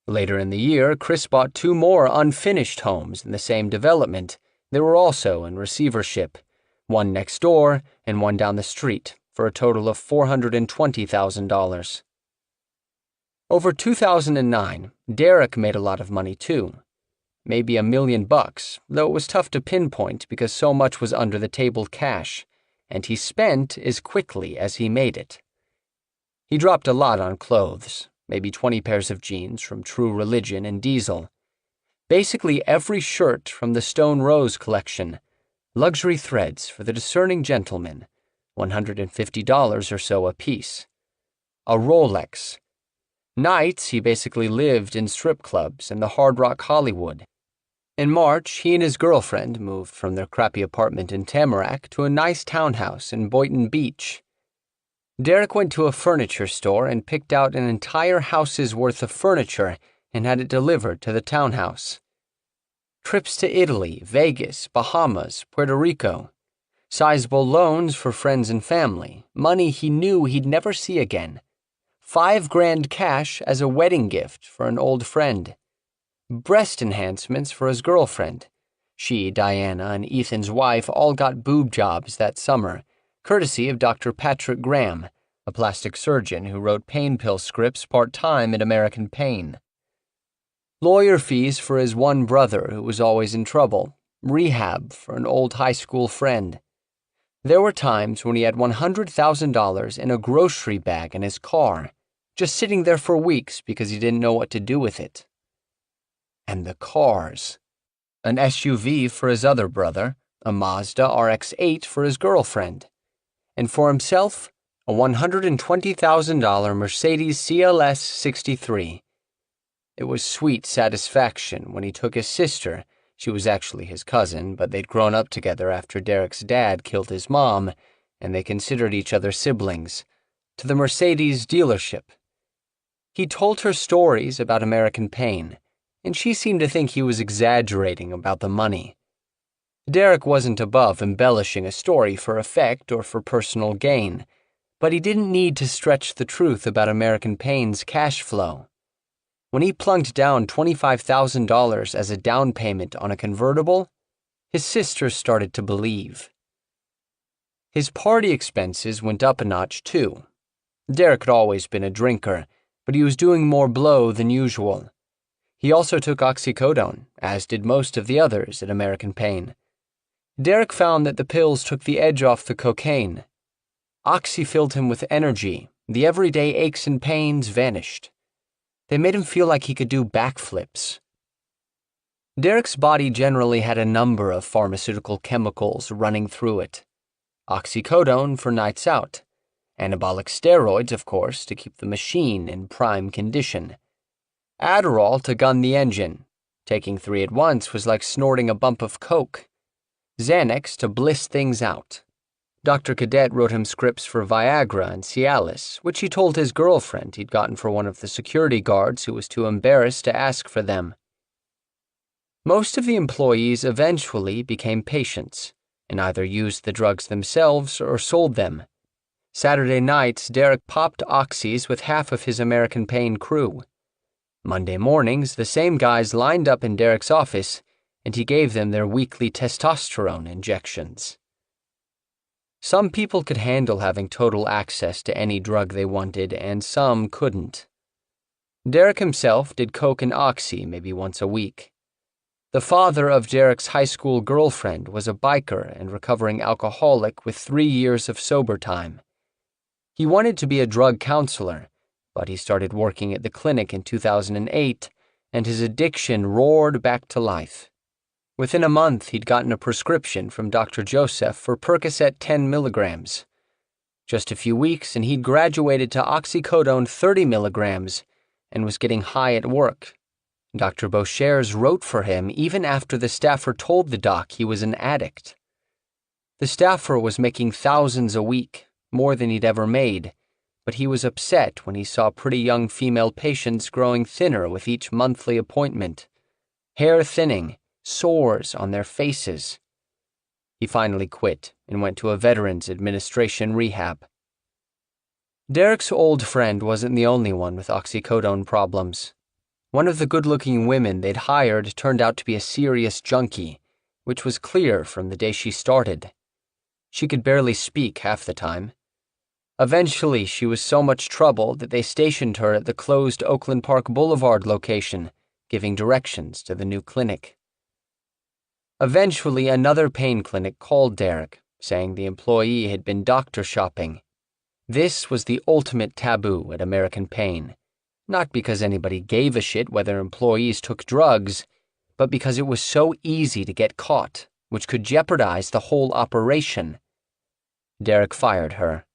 Later in the year, Chris bought 2 more unfinished homes in the same development. They were also in receivership, one next door and one down the street, for a total of $420,000. Over 2009, Derek made a lot of money too. Maybe $1 million, though it was tough to pinpoint because so much was under-the-table cash, and he spent as quickly as he made it. He dropped a lot on clothes, maybe 20 pairs of jeans from True Religion and Diesel. Basically every shirt from the Stone Rose collection, luxury threads for the discerning gentleman, $150 or so a piece. A Rolex. Nights he basically lived in strip clubs in the Hard Rock Hollywood. In March, he and his girlfriend moved from their crappy apartment in Tamarack to a nice townhouse in Boynton Beach. Derek went to a furniture store and picked out an entire house's worth of furniture and had it delivered to the townhouse. Trips to Italy, Vegas, Bahamas, Puerto Rico. Sizable loans for friends and family, money he knew he'd never see again. $5,000 cash as a wedding gift for an old friend. Breast enhancements for his girlfriend. She, Diana, and Ethan's wife all got boob jobs that summer, courtesy of Dr. Patrick Graham, a plastic surgeon who wrote pain pill scripts part-time at American Pain. Lawyer fees for his one brother who was always in trouble. Rehab for an old high school friend. There were times when he had $100,000 in a grocery bag in his car, just sitting there for weeks because he didn't know what to do with it. And the cars. An SUV for his other brother, a Mazda RX-8 for his girlfriend, and for himself, a $120,000 Mercedes CLS 63. It was sweet satisfaction when he took his sister, she was actually his cousin, but they'd grown up together after Derek's dad killed his mom, and they considered each other siblings, to the Mercedes dealership. He told her stories about American Pain, and she seemed to think he was exaggerating about the money. Derek wasn't above embellishing a story for effect or for personal gain, but he didn't need to stretch the truth about American Pain's cash flow. When he plunked down $25,000 as a down payment on a convertible, his sister started to believe. His party expenses went up a notch too. Derek had always been a drinker, but he was doing more blow than usual. He also took oxycodone, as did most of the others at American Pain. Derek found that the pills took the edge off the cocaine. Oxy filled him with energy. The everyday aches and pains vanished. They made him feel like he could do backflips. Derek's body generally had a number of pharmaceutical chemicals running through it. Oxycodone for nights out. Anabolic steroids, of course, to keep the machine in prime condition. Adderall to gun the engine. Taking 3 at once was like snorting a bump of coke. Xanax to bliss things out. Dr. Cadet wrote him scripts for Viagra and Cialis, which he told his girlfriend he'd gotten for one of the security guards who was too embarrassed to ask for them. Most of the employees eventually became patients, and either used the drugs themselves or sold them. Saturday nights, Derek popped oxys with half of his American Pain crew. Monday mornings, the same guys lined up in Derek's office, and he gave them their weekly testosterone injections. Some people could handle having total access to any drug they wanted, and some couldn't. Derek himself did coke and oxy maybe once a week. The father of Derek's high school girlfriend was a biker and recovering alcoholic with 3 years of sober time. He wanted to be a drug counselor, but he started working at the clinic in 2008, and his addiction roared back to life. Within a month, he'd gotten a prescription from Dr. Joseph for Percocet 10 milligrams. Just a few weeks, and he'd graduated to oxycodone 30 milligrams and was getting high at work. Dr. Beauchers wrote for him even after the staffer told the doc he was an addict. The staffer was making thousands a week, more than he'd ever made, but he was upset when he saw pretty young female patients growing thinner with each monthly appointment. Hair thinning, sores on their faces. He finally quit and went to a Veterans Administration rehab. Derek's old friend wasn't the only one with oxycodone problems. One of the good-looking women they'd hired turned out to be a serious junkie, which was clear from the day she started. She could barely speak half the time. Eventually, she was so much trouble that they stationed her at the closed Oakland Park Boulevard location, giving directions to the new clinic. Eventually, another pain clinic called Derek, saying the employee had been doctor shopping. This was the ultimate taboo at American Pain, not because anybody gave a shit whether employees took drugs, but because it was so easy to get caught, which could jeopardize the whole operation. Derek fired her.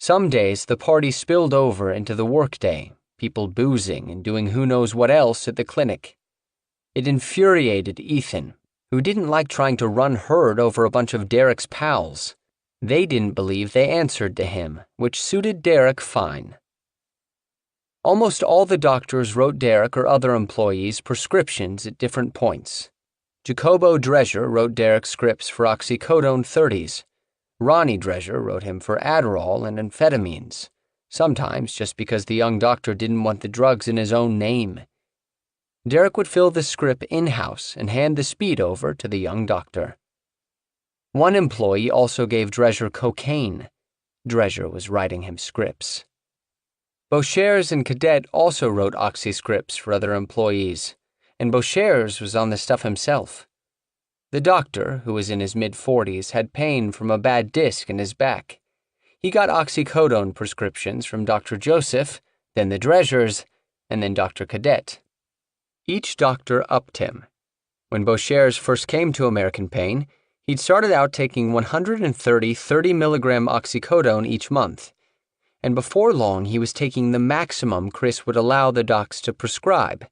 Some days, the party spilled over into the workday, people boozing and doing who knows what else at the clinic. It infuriated Ethan, who didn't like trying to run herd over a bunch of Derek's pals. They didn't believe they answered to him, which suited Derek fine. Almost all the doctors wrote Derek or other employees prescriptions at different points. Jacobo Drescher wrote Derek scripts for oxycodone 30s. Ronnie Drescher wrote him for Adderall and amphetamines, sometimes just because the young doctor didn't want the drugs in his own name. Derek would fill the script in-house and hand the speed over to the young doctor. One employee also gave Drescher cocaine. Drescher was writing him scripts. Beauchers and Cadet also wrote oxy scripts for other employees, and Beauchers was on the stuff himself. The doctor, who was in his mid-40s, had pain from a bad disc in his back. He got oxycodone prescriptions from Dr. Joseph, then the Dreschers, and then Dr. Cadet. Each doctor upped him. When Beauchers first came to American Pain, he'd started out taking 130 30-milligram oxycodone each month, and before long he was taking the maximum Chris would allow the docs to prescribe,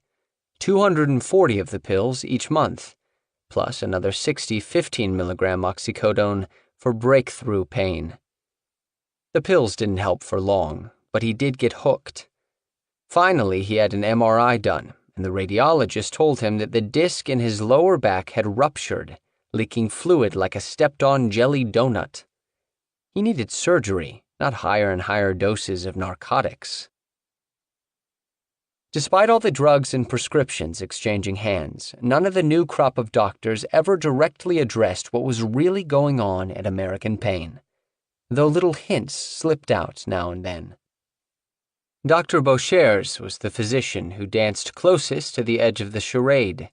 240 of the pills each month, plus another 60 15-milligram oxycodone for breakthrough pain. The pills didn't help for long, but he did get hooked. Finally, he had an MRI done, and the radiologist told him that the disc in his lower back had ruptured, leaking fluid like a stepped-on jelly donut. He needed surgery, not higher and higher doses of narcotics. Despite all the drugs and prescriptions exchanging hands, none of the new crop of doctors ever directly addressed what was really going on at American Pain, though little hints slipped out now and then. Dr. Beauchers was the physician who danced closest to the edge of the charade.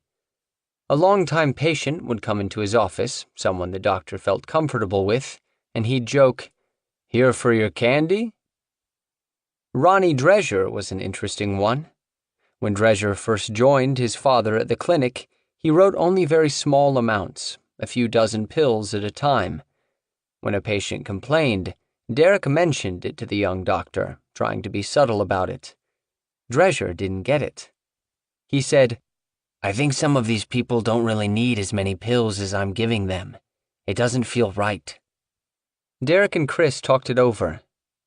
A long-time patient would come into his office, someone the doctor felt comfortable with, and he'd joke, "Here for your candy?" Ronnie Drescher was an interesting one. When Drescher first joined his father at the clinic, he wrote only very small amounts, a few dozen pills at a time. When a patient complained, Derek mentioned it to the young doctor, trying to be subtle about it. Drescher didn't get it. He said, "I think some of these people don't really need as many pills as I'm giving them. It doesn't feel right." Derek and Chris talked it over.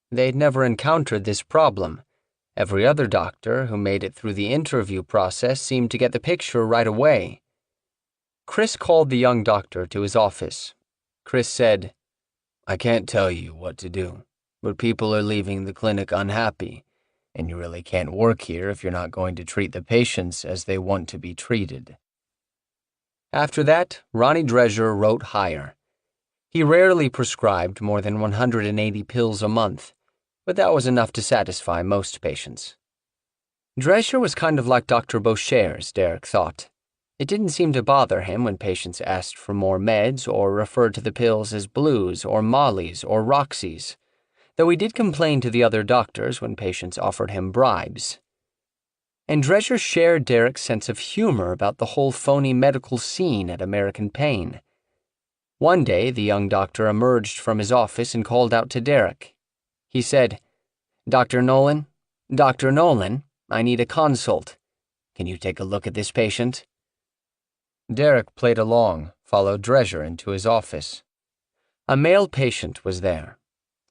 They'd never encountered this problem. Every other doctor who made it through the interview process seemed to get the picture right away. Chris called the young doctor to his office. Chris said, "I can't tell you what to do, but people are leaving the clinic unhappy, and you really can't work here if you're not going to treat the patients as they want to be treated." After that, Ronnie Drescher wrote higher. He rarely prescribed more than 180 pills a month, but that was enough to satisfy most patients. Drescher was kind of like Dr. Beauchers, Derek thought. It didn't seem to bother him when patients asked for more meds or referred to the pills as blues or mollies or roxys. though he did complain to the other doctors when patients offered him bribes. And Drescher shared Derek's sense of humor about the whole phony medical scene at American Pain. One day, the young doctor emerged from his office and called out to Derek. He said, Dr. Nolan, I need a consult. Can you take a look at this patient?" Derek played along, followed Drescher into his office. A male patient was there.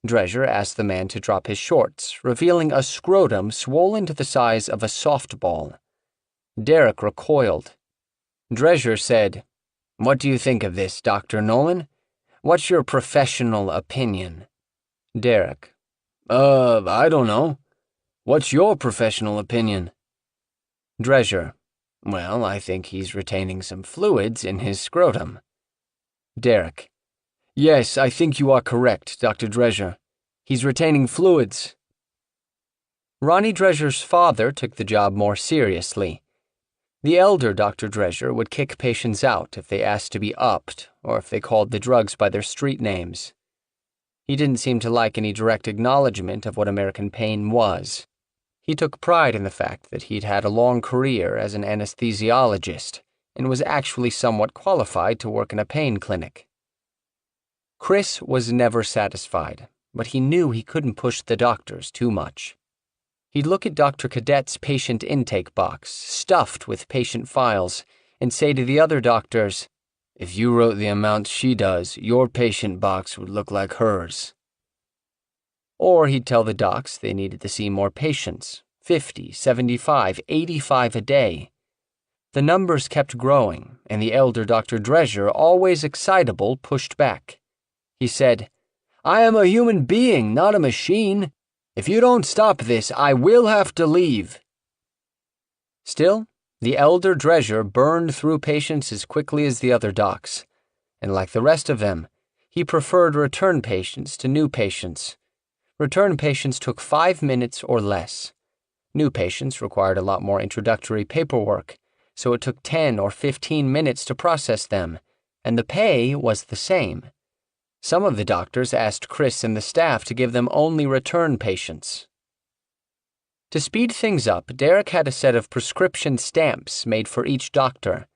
Drescher asked the man to drop his shorts, revealing a scrotum swollen to the size of a softball. Derek recoiled. Drescher said, "What do you think of this, Dr. Nolan? What's your professional opinion?" Derek, I don't know. What's your professional opinion?" Drescher, "Well, I think he's retaining some fluids in his scrotum." Derek, "Yes, I think you are correct, Dr. Drescher. He's retaining fluids." Ronnie Drescher's father took the job more seriously. The elder Dr. Drescher would kick patients out if they asked to be upped or if they called the drugs by their street names. He didn't seem to like any direct acknowledgement of what American Pain was. He took pride in the fact that he'd had a long career as an anesthesiologist and was actually somewhat qualified to work in a pain clinic. Chris was never satisfied, but he knew he couldn't push the doctors too much. He'd look at Dr. Cadet's patient intake box, stuffed with patient files, and say to the other doctors, "If you wrote the amounts she does, your patient box would look like hers." Or he'd tell the docs they needed to see more patients, 50, 75, 85 a day. The numbers kept growing, and the elder Dr. Drescher, always excitable, pushed back. He said, "I am a human being, not a machine. If you don't stop this, I will have to leave." Still, the elder Drescher burned through patients as quickly as the other docs, and like the rest of them, he preferred return patients to new patients. Return patients took 5 minutes or less. New patients required a lot more introductory paperwork, so it took 10 or 15 minutes to process them, and the pay was the same. Some of the doctors asked Chris and the staff to give them only return patients. To speed things up, Derek had a set of prescription stamps made for each doctor.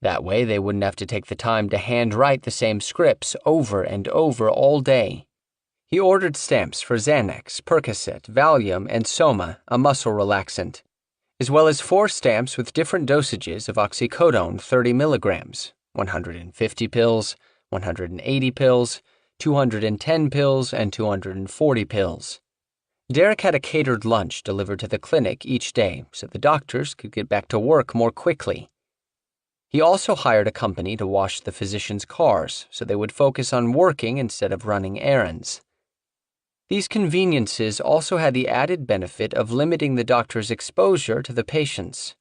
That way they wouldn't have to take the time to handwrite the same scripts over and over all day. He ordered stamps for Xanax, Percocet, Valium, and Soma, a muscle relaxant, as well as 4 stamps with different dosages of oxycodone 30 milligrams, 150 pills, 180 pills, 210 pills, and 240 pills. Derek had a catered lunch delivered to the clinic each day so the doctors could get back to work more quickly. He also hired a company to wash the physicians' cars so they would focus on working instead of running errands. These conveniences also had the added benefit of limiting the doctor's exposure to the patients.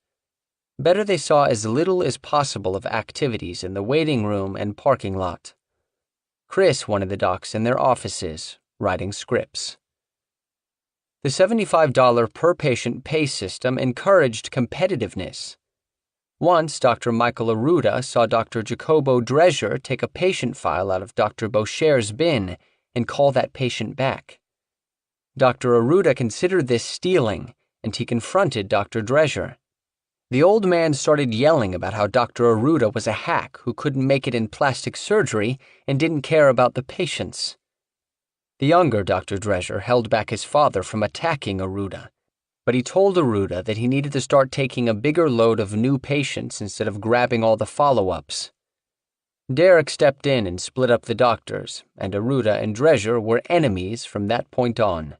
Better they saw as little as possible of activities in the waiting room and parking lot. Chris wanted the docs in their offices, writing scripts. The $75 per patient pay system encouraged competitiveness. Once, Dr. Michael Arruda saw Dr. Jacobo Drescher take a patient file out of Dr. Boucher's bin and call that patient back. Dr. Arruda considered this stealing, and he confronted Dr. Drescher. The old man started yelling about how Dr. Arruda was a hack who couldn't make it in plastic surgery and didn't care about the patients. The younger Dr. Drescher held back his father from attacking Arruda, but he told Arruda that he needed to start taking a bigger load of new patients instead of grabbing all the follow-ups. Derek stepped in and split up the doctors, and Arruda and Drescher were enemies from that point on.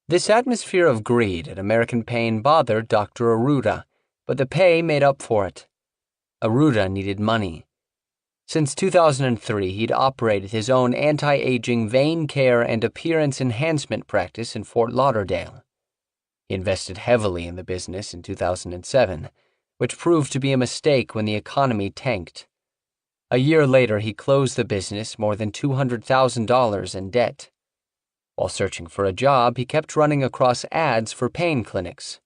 This atmosphere of greed at American Pain bothered Dr. Arruda, but the pay made up for it. Arruda needed money. Since 2003, he'd operated his own anti-aging vein care and appearance enhancement practice in Fort Lauderdale. He invested heavily in the business in 2007, which proved to be a mistake when the economy tanked. A year later, he closed the business more than $200,000 in debt. While searching for a job, he kept running across ads for pain clinics.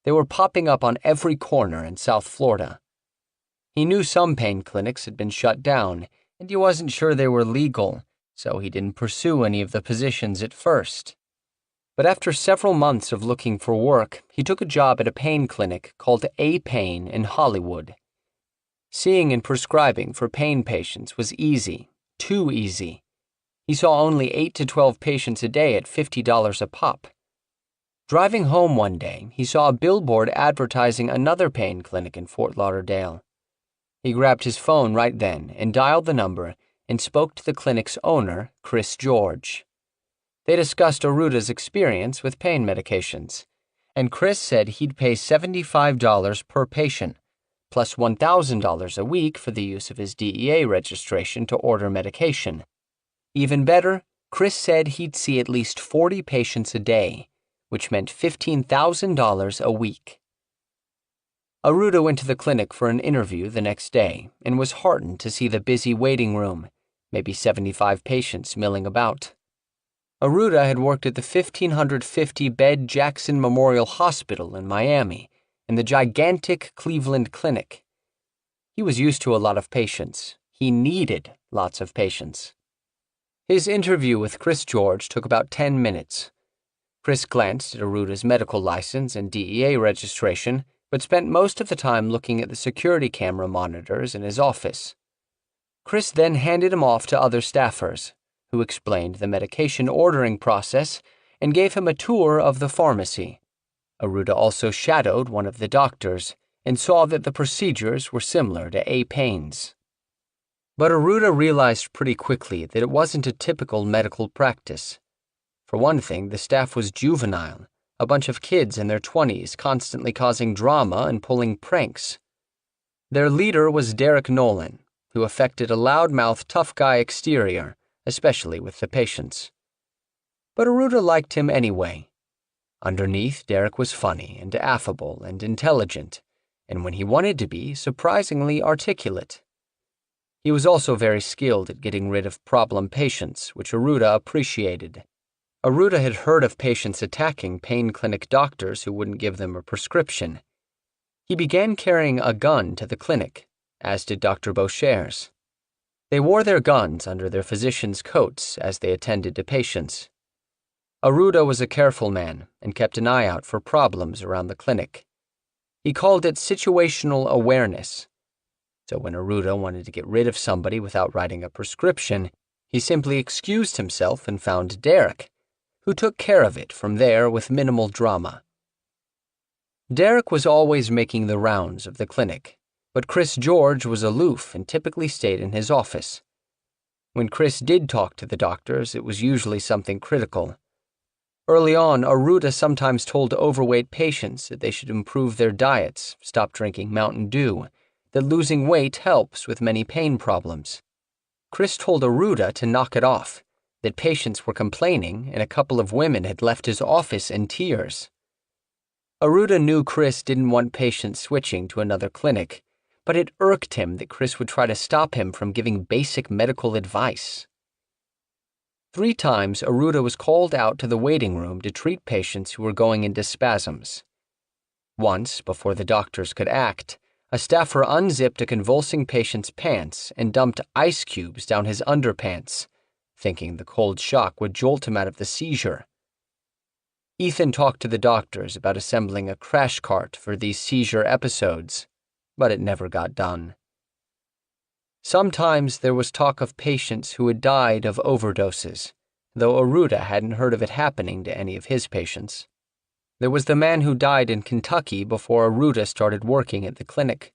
They were popping up on every corner in South Florida. He knew some pain clinics had been shut down, and he wasn't sure they were legal, so he didn't pursue any of the positions at first. But after several months of looking for work, he took a job at a pain clinic called A Pain in Hollywood. Seeing and prescribing for pain patients was easy, too easy. He saw only 8 to 12 patients a day at $50 a pop. Driving home one day, he saw a billboard advertising another pain clinic in Fort Lauderdale. He grabbed his phone right then and dialed the number and spoke to the clinic's owner, Chris George. They discussed Aruta's experience with pain medications, and Chris said he'd pay $75 per patient, plus $1,000 a week for the use of his DEA registration to order medication. Even better, Chris said he'd see at least 40 patients a day, which meant $15,000 a week. Aruta went to the clinic for an interview the next day and was heartened to see the busy waiting room, maybe 75 patients milling about. Aruta had worked at the 1,550-bed Jackson Memorial Hospital in Miami and the gigantic Cleveland Clinic. He was used to a lot of patients. He needed lots of patients. His interview with Chris George took about 10 minutes. Chris glanced at Aruta's medical license and DEA registration, but spent most of the time looking at the security camera monitors in his office. Chris then handed him off to other staffers, who explained the medication ordering process and gave him a tour of the pharmacy. Aruta also shadowed one of the doctors and saw that the procedures were similar to A Pain's. But Aruta realized pretty quickly that it wasn't a typical medical practice. For one thing, the staff was juvenile, a bunch of kids in their 20s constantly causing drama and pulling pranks. Their leader was Derek Nolan, who affected a loudmouth tough guy exterior, especially with the patients. But Aruta liked him anyway. Underneath, Derek was funny and affable and intelligent, and when he wanted to be, surprisingly articulate. He was also very skilled at getting rid of problem patients, which Aruta appreciated. Aruta had heard of patients attacking pain clinic doctors who wouldn't give them a prescription. He began carrying a gun to the clinic, as did Dr. Beauchere's. They wore their guns under their physicians' coats as they attended to patients. Aruta was a careful man and kept an eye out for problems around the clinic. He called it situational awareness. So when Aruta wanted to get rid of somebody without writing a prescription, he simply excused himself and found Derek, who took care of it from there with minimal drama. Derek was always making the rounds of the clinic, but Chris George was aloof and typically stayed in his office. When Chris did talk to the doctors, it was usually something critical. Early on, Aruta sometimes told overweight patients that they should improve their diets, stop drinking Mountain Dew, that losing weight helps with many pain problems. Chris told Aruta to knock it off, that patients were complaining and a couple of women had left his office in tears. Aruta knew Chris didn't want patients switching to another clinic, but it irked him that Chris would try to stop him from giving basic medical advice. 3 times, Aruta was called out to the waiting room to treat patients who were going into spasms. Once, before the doctors could act, a staffer unzipped a convulsing patient's pants and dumped ice cubes down his underpants, thinking the cold shock would jolt him out of the seizure. Ethan talked to the doctors about assembling a crash cart for these seizure episodes, but it never got done. Sometimes there was talk of patients who had died of overdoses, though Aruta hadn't heard of it happening to any of his patients. There was the man who died in Kentucky before Aruta started working at the clinic,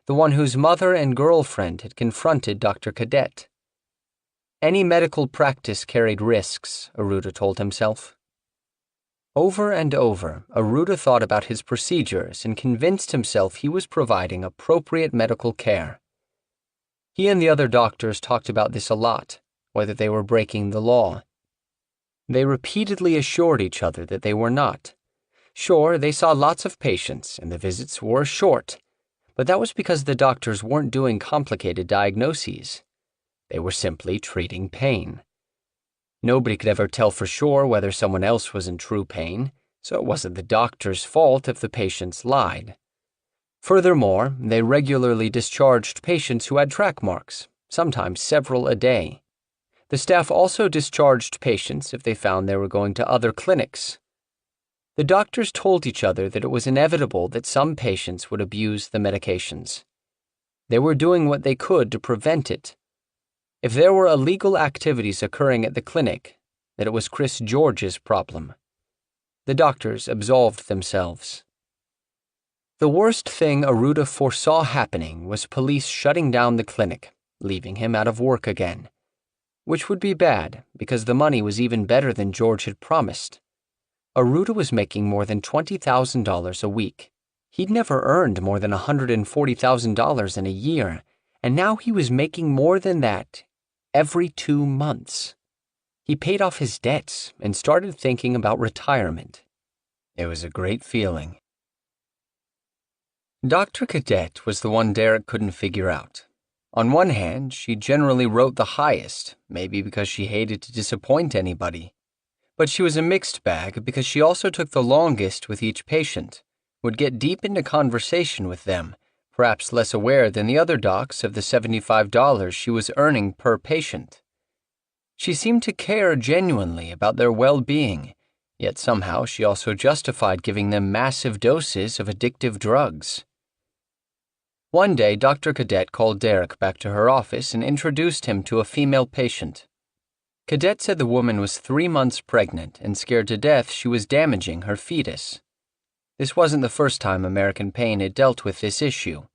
the one whose mother and girlfriend had confronted Dr. Cadet. Any medical practice carried risks, Aruta told himself. Over and over, Aruta thought about his procedures and convinced himself he was providing appropriate medical care. He and the other doctors talked about this a lot, whether they were breaking the law. They repeatedly assured each other that they were not. Sure, they saw lots of patients and the visits were short, but that was because the doctors weren't doing complicated diagnoses. They were simply treating pain. Nobody could ever tell for sure whether someone else was in true pain, so it wasn't the doctor's fault if the patients lied. Furthermore, they regularly discharged patients who had track marks, sometimes several a day. The staff also discharged patients if they found they were going to other clinics. The doctors told each other that it was inevitable that some patients would abuse the medications. They were doing what they could to prevent it. If there were illegal activities occurring at the clinic, that it was Chris George's problem. The doctors absolved themselves. The worst thing Aruda foresaw happening was police shutting down the clinic, leaving him out of work again. Which would be bad, because the money was even better than George had promised. Aruda was making more than $20,000 a week. He'd never earned more than $140,000 in a year, and now he was making more than that every 2 months. He paid off his debts and started thinking about retirement. It was a great feeling. Dr. Cadet was the one Derek couldn't figure out. On one hand, she generally wrote the highest, maybe because she hated to disappoint anybody. But she was a mixed bag because she also took the longest with each patient, would get deep into conversation with them, perhaps less aware than the other docs of the $75 she was earning per patient. She seemed to care genuinely about their well-being, yet somehow she also justified giving them massive doses of addictive drugs. One day, Dr. Cadet called Derek back to her office and introduced him to a female patient. Cadet said the woman was 3 months pregnant and scared to death she was damaging her fetus. This wasn't the first time American Pain had dealt with this issue.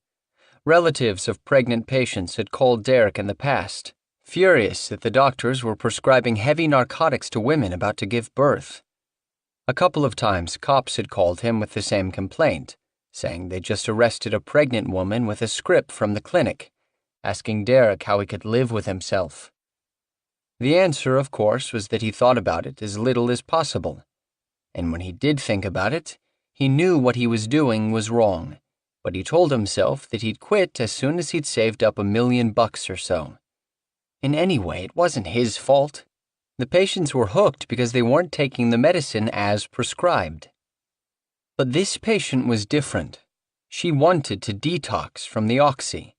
Relatives of pregnant patients had called Derek in the past, furious that the doctors were prescribing heavy narcotics to women about to give birth. A couple of times, cops had called him with the same complaint, saying they just arrested a pregnant woman with a script from the clinic, asking Derek how he could live with himself. The answer, of course, was that he thought about it as little as possible. And when he did think about it, he knew what he was doing was wrong, but he told himself that he'd quit as soon as he'd saved up $1 million or so. And anyway, it wasn't his fault. The patients were hooked because they weren't taking the medicine as prescribed. But this patient was different. She wanted to detox from the oxy.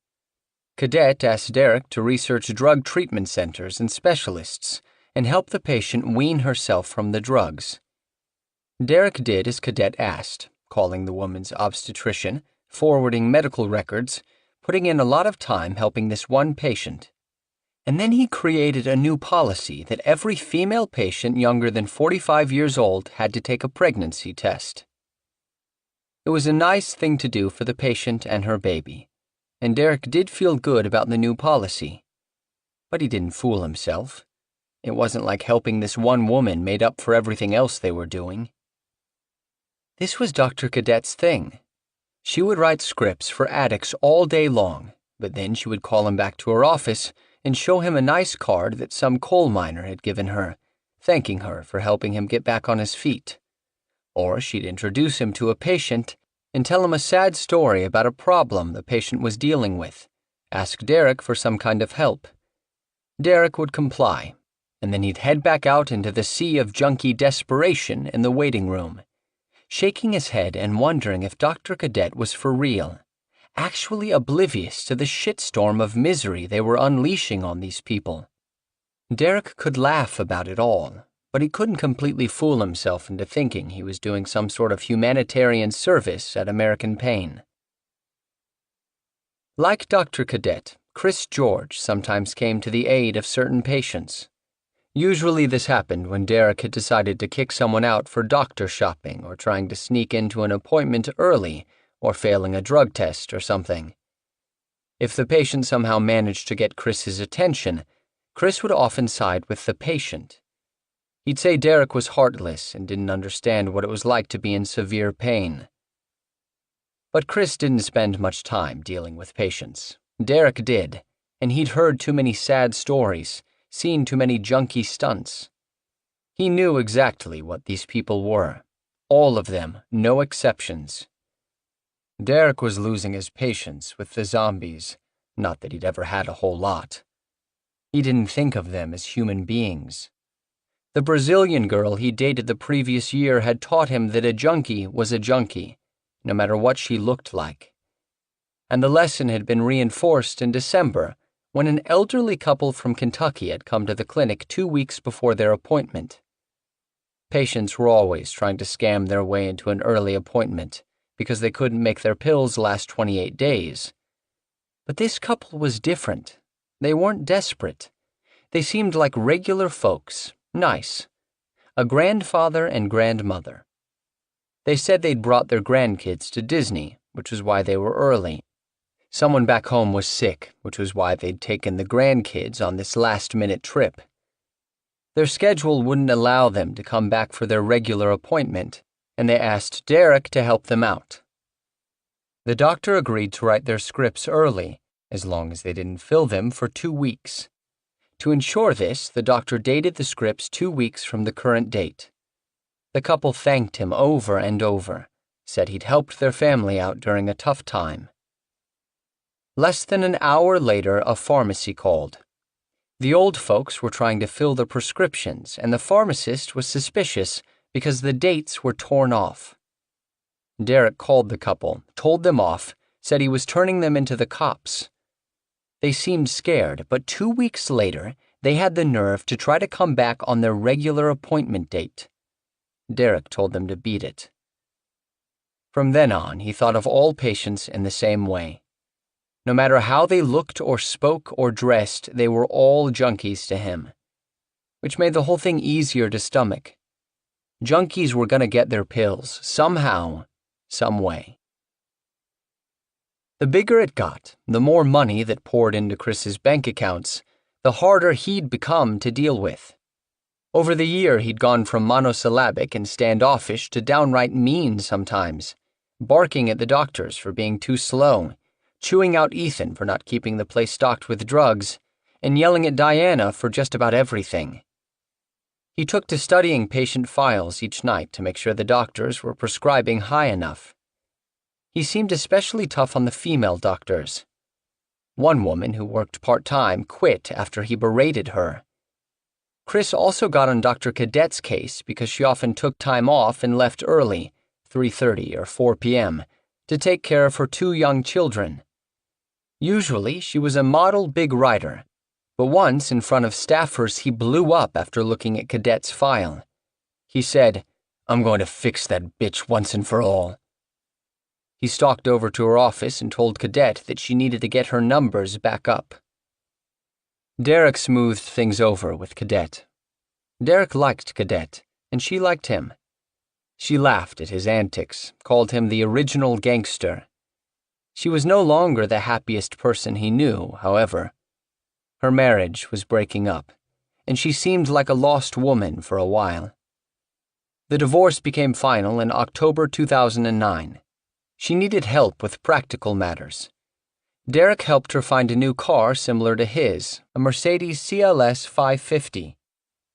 Cadet asked Derek to research drug treatment centers and specialists and help the patient wean herself from the drugs. Derek did as Cadet asked, calling the woman's obstetrician, forwarding medical records, putting in a lot of time helping this one patient. And then he created a new policy that every female patient younger than 45 years old had to take a pregnancy test. It was a nice thing to do for the patient and her baby, and Derek did feel good about the new policy. But he didn't fool himself. It wasn't like helping this one woman made up for everything else they were doing. This was Dr. Cadet's thing. She would write scripts for addicts all day long, but then she would call him back to her office and show him a nice card that some coal miner had given her, thanking her for helping him get back on his feet. Or she'd introduce him to a patient and tell him a sad story about a problem the patient was dealing with, ask Derek for some kind of help. Derek would comply, and then he'd head back out into the sea of junkie desperation in the waiting room, shaking his head and wondering if Dr. Cadet was for real, actually oblivious to the shitstorm of misery they were unleashing on these people. Derek could laugh about it all, but he couldn't completely fool himself into thinking he was doing some sort of humanitarian service at American Pain. Like Dr. Cadet, Chris George sometimes came to the aid of certain patients. Usually this happened when Derek had decided to kick someone out for doctor shopping or trying to sneak into an appointment early or failing a drug test or something. If the patient somehow managed to get Chris's attention, Chris would often side with the patient. He'd say Derek was heartless and didn't understand what it was like to be in severe pain. But Chris didn't spend much time dealing with patients. Derek did, and he'd heard too many sad stories, seen too many junkie stunts. He knew exactly what these people were. All of them, no exceptions. Derek was losing his patience with the zombies, not that he'd ever had a whole lot. He didn't think of them as human beings. The Brazilian girl he dated the previous year had taught him that a junkie was a junkie, no matter what she looked like. And the lesson had been reinforced in December, when an elderly couple from Kentucky had come to the clinic 2 weeks before their appointment. Patients were always trying to scam their way into an early appointment because they couldn't make their pills last 28 days. But this couple was different. They weren't desperate. They seemed like regular folks, nice. A grandfather and grandmother. They said they'd brought their grandkids to Disney, which was why they were early. Someone back home was sick, which was why they'd taken the grandkids on this last-minute trip. Their schedule wouldn't allow them to come back for their regular appointment, and they asked Derek to help them out. The doctor agreed to write their scripts early, as long as they didn't fill them for 2 weeks. To ensure this, the doctor dated the scripts 2 weeks from the current date. The couple thanked him over and over, said he'd helped their family out during a tough time. Less than an hour later, a pharmacy called. The old folks were trying to fill their prescriptions, and the pharmacist was suspicious because the dates were torn off. Derek called the couple, told them off, said he was turning them into the cops. They seemed scared, but 2 weeks later, they had the nerve to try to come back on their regular appointment date. Derek told them to beat it. From then on, he thought of all patients in the same way. No matter how they looked or spoke or dressed, they were all junkies to him, which made the whole thing easier to stomach. Junkies were going to get their pills, somehow, some way. The bigger it got, the more money that poured into Chris's bank accounts, the harder he'd become to deal with. Over the year, he'd gone from monosyllabic and standoffish to downright mean sometimes, barking at the doctors for being too slow, chewing out Ethan for not keeping the place stocked with drugs, and yelling at Diana for just about everything. He took to studying patient files each night to make sure the doctors were prescribing high enough. He seemed especially tough on the female doctors. One woman who worked part-time quit after he berated her. Chris also got on Dr. Cadet's case because she often took time off and left early, 3:30 or 4 p.m., to take care of her 2 young children. Usually, she was a model big writer, but once in front of staffers he blew up after looking at Cadet's file. He said, "I'm going to fix that bitch once and for all." He stalked over to her office and told Cadet that she needed to get her numbers back up. Derek smoothed things over with Cadet. Derek liked Cadet, and she liked him. She laughed at his antics, called him the original gangster. She was no longer the happiest person he knew, however. Her marriage was breaking up, and she seemed like a lost woman for a while. The divorce became final in October 2009. She needed help with practical matters. Derek helped her find a new car similar to his, a Mercedes CLS 550,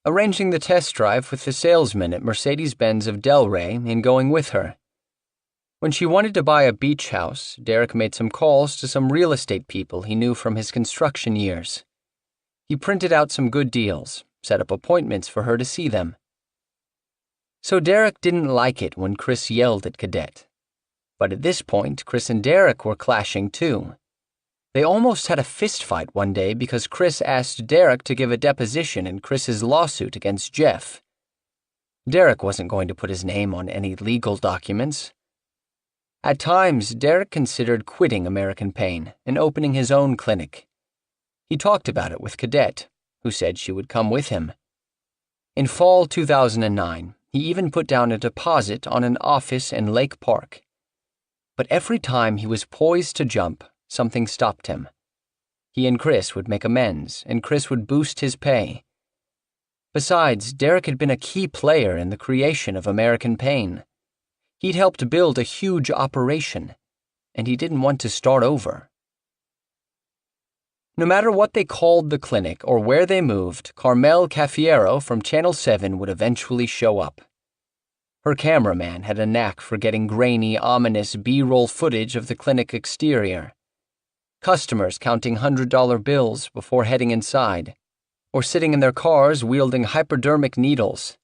arranging the test drive with the salesman at Mercedes-Benz of Delray and going with her. When she wanted to buy a beach house, Derek made some calls to some real estate people he knew from his construction years. He printed out some good deals, set up appointments for her to see them. So Derek didn't like it when Chris yelled at Cadet. But at this point, Chris and Derek were clashing too. They almost had a fistfight one day because Chris asked Derek to give a deposition in Chris's lawsuit against Jeff. Derek wasn't going to put his name on any legal documents. At times, Derek considered quitting American Pain and opening his own clinic. He talked about it with Cadet, who said she would come with him. In fall 2009, he even put down a deposit on an office in Lake Park. But every time he was poised to jump, something stopped him. He and Chris would make amends, and Chris would boost his pay. Besides, Derek had been a key player in the creation of American Pain. He'd helped build a huge operation, and he didn't want to start over. No matter what they called the clinic or where they moved, Carmel Cafiero from Channel 7 would eventually show up. Her cameraman had a knack for getting grainy, ominous B-roll footage of the clinic exterior. Customers counting $100 bills before heading inside, or sitting in their cars wielding hypodermic needles.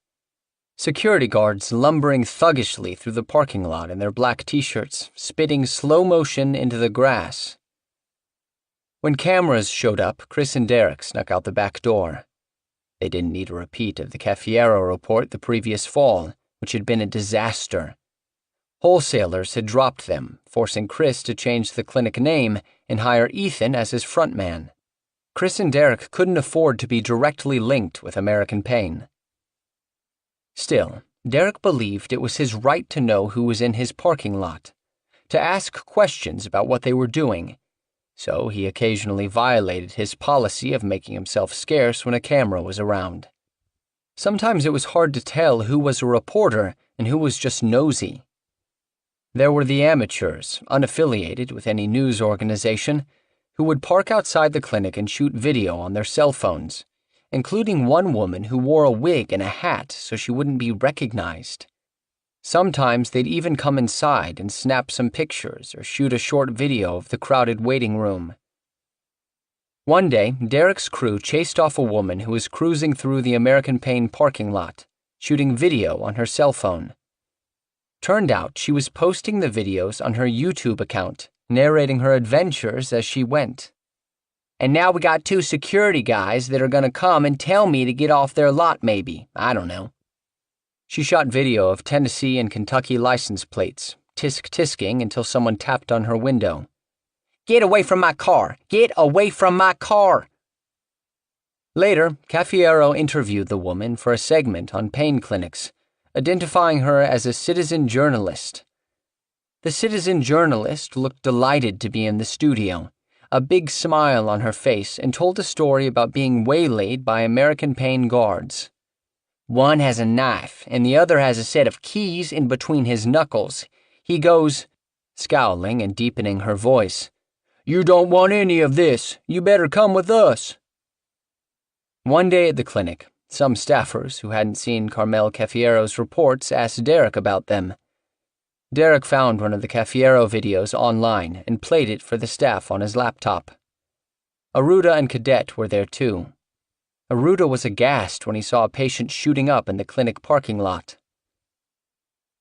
Security guards lumbering thuggishly through the parking lot in their black t-shirts, spitting slow motion into the grass. When cameras showed up, Chris and Derek snuck out the back door. They didn't need a repeat of the Caffiero report the previous fall, which had been a disaster. Wholesalers had dropped them, forcing Chris to change the clinic name and hire Ethan as his frontman. Chris and Derek couldn't afford to be directly linked with American Pain. Still, Derek believed it was his right to know who was in his parking lot, to ask questions about what they were doing, so he occasionally violated his policy of making himself scarce when a camera was around. Sometimes it was hard to tell who was a reporter and who was just nosy. There were the amateurs, unaffiliated with any news organization, who would park outside the clinic and shoot video on their cell phones, including one woman who wore a wig and a hat so she wouldn't be recognized. Sometimes they'd even come inside and snap some pictures or shoot a short video of the crowded waiting room. One day, Derek's crew chased off a woman who was cruising through the American Pain parking lot, shooting video on her cell phone. Turned out she was posting the videos on her YouTube account, narrating her adventures as she went. And now we got 2 security guys that are gonna come and tell me to get off their lot maybe, I don't know. She shot video of Tennessee and Kentucky license plates, tisk-tisking until someone tapped on her window. "Get away from my car! Get away from my car!" Later, Caffiero interviewed the woman for a segment on pain clinics, identifying her as a citizen journalist. The citizen journalist looked delighted to be in the studio, a big smile on her face, and told a story about being waylaid by American Pain guards. "One has a knife, and the other has a set of keys in between his knuckles. He goes," scowling and deepening her voice, "You don't want any of this. You better come with us." One day at the clinic, some staffers who hadn't seen Carmel Caffiero's reports asked Derek about them. Derek found one of the Caffiero videos online and played it for the staff on his laptop. Aruda and Cadet were there too. Aruda was aghast when he saw a patient shooting up in the clinic parking lot.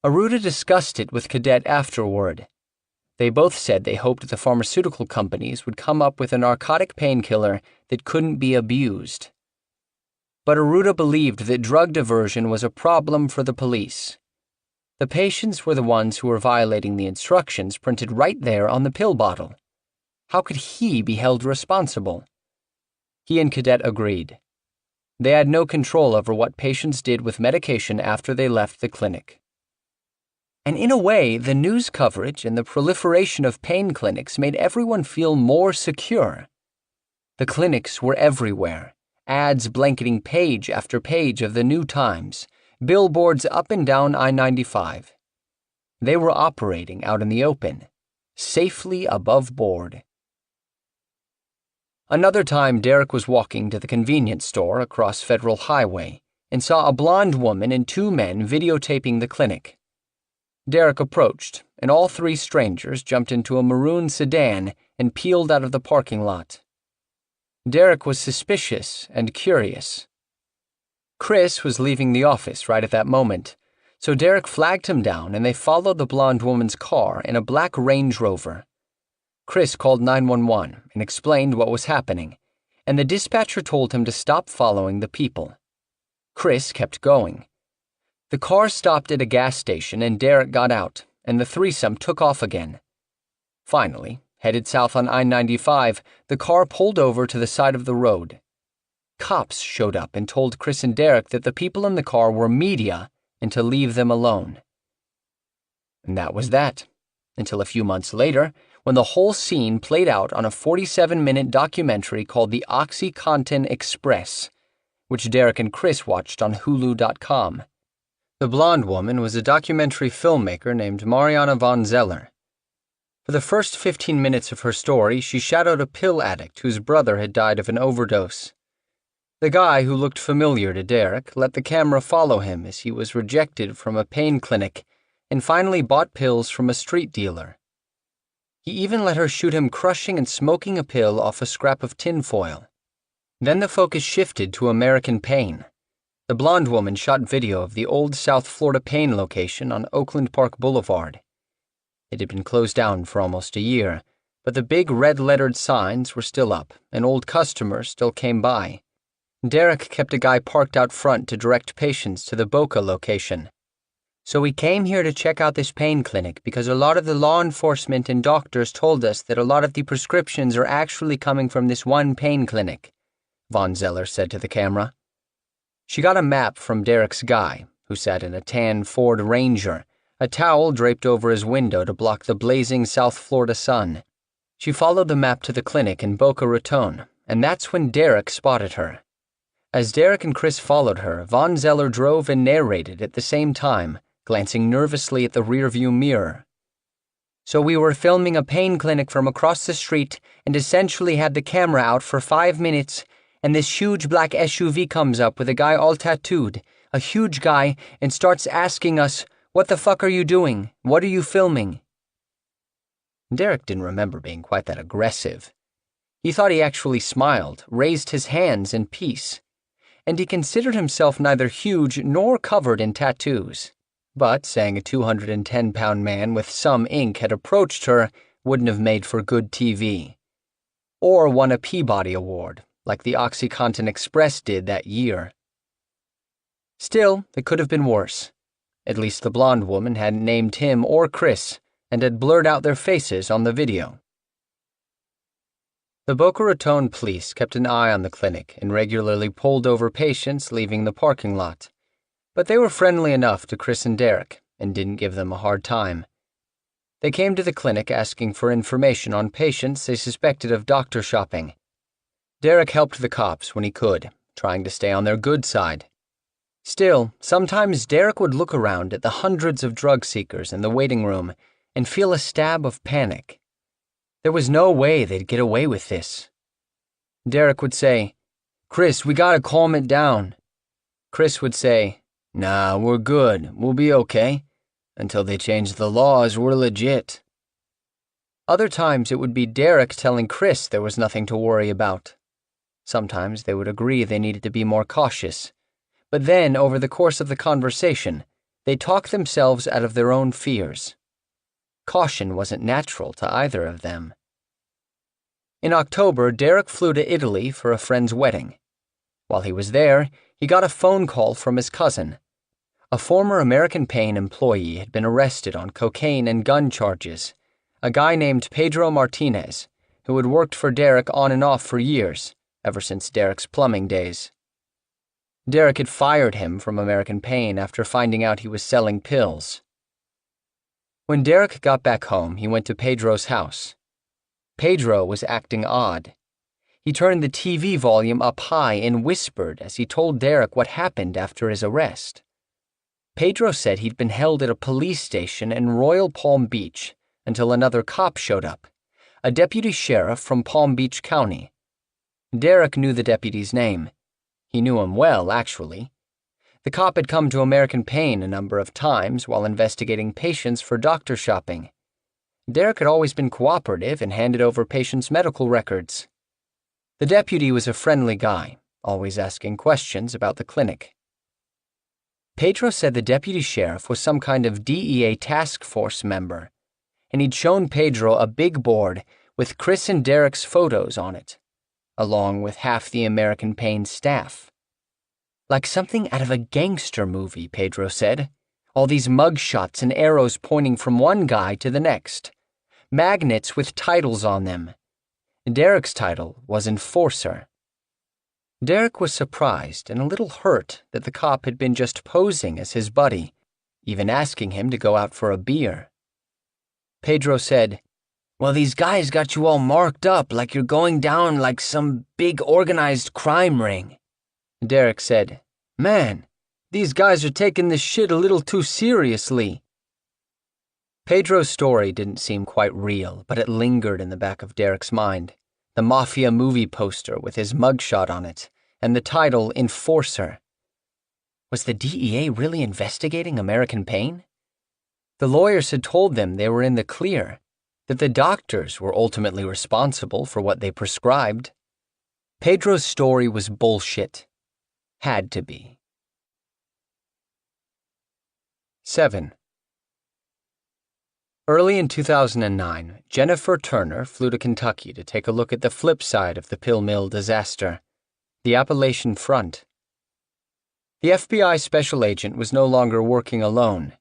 Aruda discussed it with Cadet afterward. They both said they hoped the pharmaceutical companies would come up with a narcotic painkiller that couldn't be abused. But Aruda believed that drug diversion was a problem for the police. The patients were the ones who were violating the instructions printed right there on the pill bottle. How could he be held responsible? He and Cadet agreed. They had no control over what patients did with medication after they left the clinic. And in a way, the news coverage and the proliferation of pain clinics made everyone feel more secure. The clinics were everywhere, ads blanketing page after page of the New Times, billboards up and down I-95. They were operating out in the open, safely above board. Another time, Derek was walking to the convenience store across Federal Highway and saw a blonde woman and 2 men videotaping the clinic. Derek approached, and all 3 strangers jumped into a maroon sedan and peeled out of the parking lot. Derek was suspicious and curious. Chris was leaving the office right at that moment, so Derek flagged him down and they followed the blonde woman's car in a black Range Rover. Chris called 911 and explained what was happening, and the dispatcher told him to stop following the people. Chris kept going. The car stopped at a gas station and Derek got out, and the threesome took off again. Finally, headed south on I-95, the car pulled over to the side of the road. Cops showed up and told Chris and Derek that the people in the car were media and to leave them alone. And that was that, until a few months later, when the whole scene played out on a 47-minute documentary called The OxyContin Express, which Derek and Chris watched on Hulu.com. The blonde woman was a documentary filmmaker named Mariana von Zeller. For the first 15 minutes of her story, she shadowed a pill addict whose brother had died of an overdose. The guy, who looked familiar to Derek, let the camera follow him as he was rejected from a pain clinic and finally bought pills from a street dealer. He even let her shoot him crushing and smoking a pill off a scrap of tinfoil. Then the focus shifted to American Pain. The blonde woman shot video of the old South Florida Pain location on Oakland Park Boulevard. It had been closed down for almost a year, but the big red-lettered signs were still up, and old customers still came by. Derek kept a guy parked out front to direct patients to the Boca location. "So we came here to check out this pain clinic because a lot of the law enforcement and doctors told us that a lot of the prescriptions are actually coming from this one pain clinic," Von Zeller said to the camera. She got a map from Derek's guy, who sat in a tan Ford Ranger, a towel draped over his window to block the blazing South Florida sun. She followed the map to the clinic in Boca Raton, and that's when Derek spotted her. As Derek and Chris followed her, Von Zeller drove and narrated at the same time, glancing nervously at the rearview mirror. "So we were filming a pain clinic from across the street and essentially had the camera out for 5 minutes, and this huge black SUV comes up with a guy all tattooed, a huge guy, and starts asking us, 'What the fuck are you doing? What are you filming?'" Derek didn't remember being quite that aggressive. He thought he actually smiled, raised his hands in peace, and he considered himself neither huge nor covered in tattoos. But saying a 210-pound man with some ink had approached her wouldn't have made for good TV. Or won a Peabody Award, like the OxyContin Express did that year. Still, it could have been worse. At least the blonde woman hadn't named him or Chris, and had blurred out their faces on the video. The Boca Raton police kept an eye on the clinic and regularly pulled over patients leaving the parking lot. But they were friendly enough to Chris and Derek and didn't give them a hard time. They came to the clinic asking for information on patients they suspected of doctor shopping. Derek helped the cops when he could, trying to stay on their good side. Still, sometimes Derek would look around at the hundreds of drug seekers in the waiting room and feel a stab of panic. There was no way they'd get away with this. Derek would say, "Chris, we gotta calm it down." Chris would say, "Nah, we're good, we'll be okay. Until they change the laws, we're legit." Other times it would be Derek telling Chris there was nothing to worry about. Sometimes they would agree they needed to be more cautious. But then, over the course of the conversation, they'd talk themselves out of their own fears. Caution wasn't natural to either of them. In October, Derek flew to Italy for a friend's wedding. While he was there, he got a phone call from his cousin. A former American Pain employee had been arrested on cocaine and gun charges, a guy named Pedro Martinez, who had worked for Derek on and off for years, ever since Derek's plumbing days. Derek had fired him from American Pain after finding out he was selling pills. When Derek got back home, he went to Pedro's house. Pedro was acting odd. He turned the TV volume up high and whispered as he told Derek what happened after his arrest. Pedro said he'd been held at a police station in Royal Palm Beach until another cop showed up, a deputy sheriff from Palm Beach County. Derek knew the deputy's name. He knew him well, actually. The cop had come to American Pain a number of times while investigating patients for doctor shopping. Derek had always been cooperative and handed over patients' medical records. The deputy was a friendly guy, always asking questions about the clinic. Pedro said the deputy sheriff was some kind of DEA task force member, and he'd shown Pedro a big board with Chris and Derek's photos on it, along with half the American Pain staff. Like something out of a gangster movie, Pedro said. All these mugshots and arrows pointing from one guy to the next. Magnets with titles on them. Derek's title was Enforcer. Derek was surprised and a little hurt that the cop had been just posing as his buddy, even asking him to go out for a beer. Pedro said, "Well, these guys got you all marked up like you're going down like some big organized crime ring." Derek said, "Man, these guys are taking this shit a little too seriously." Pedro's story didn't seem quite real, but it lingered in the back of Derek's mind. The Mafia movie poster with his mugshot on it, and the title Enforcer. Was the DEA really investigating American Pain? The lawyers had told them they were in the clear, that the doctors were ultimately responsible for what they prescribed. Pedro's story was bullshit. Had to be. 7. Early in 2009, Jennifer Turner flew to Kentucky to take a look at the flip side of the pill mill disaster, the Appalachian Front. The FBI special agent was no longer working alone.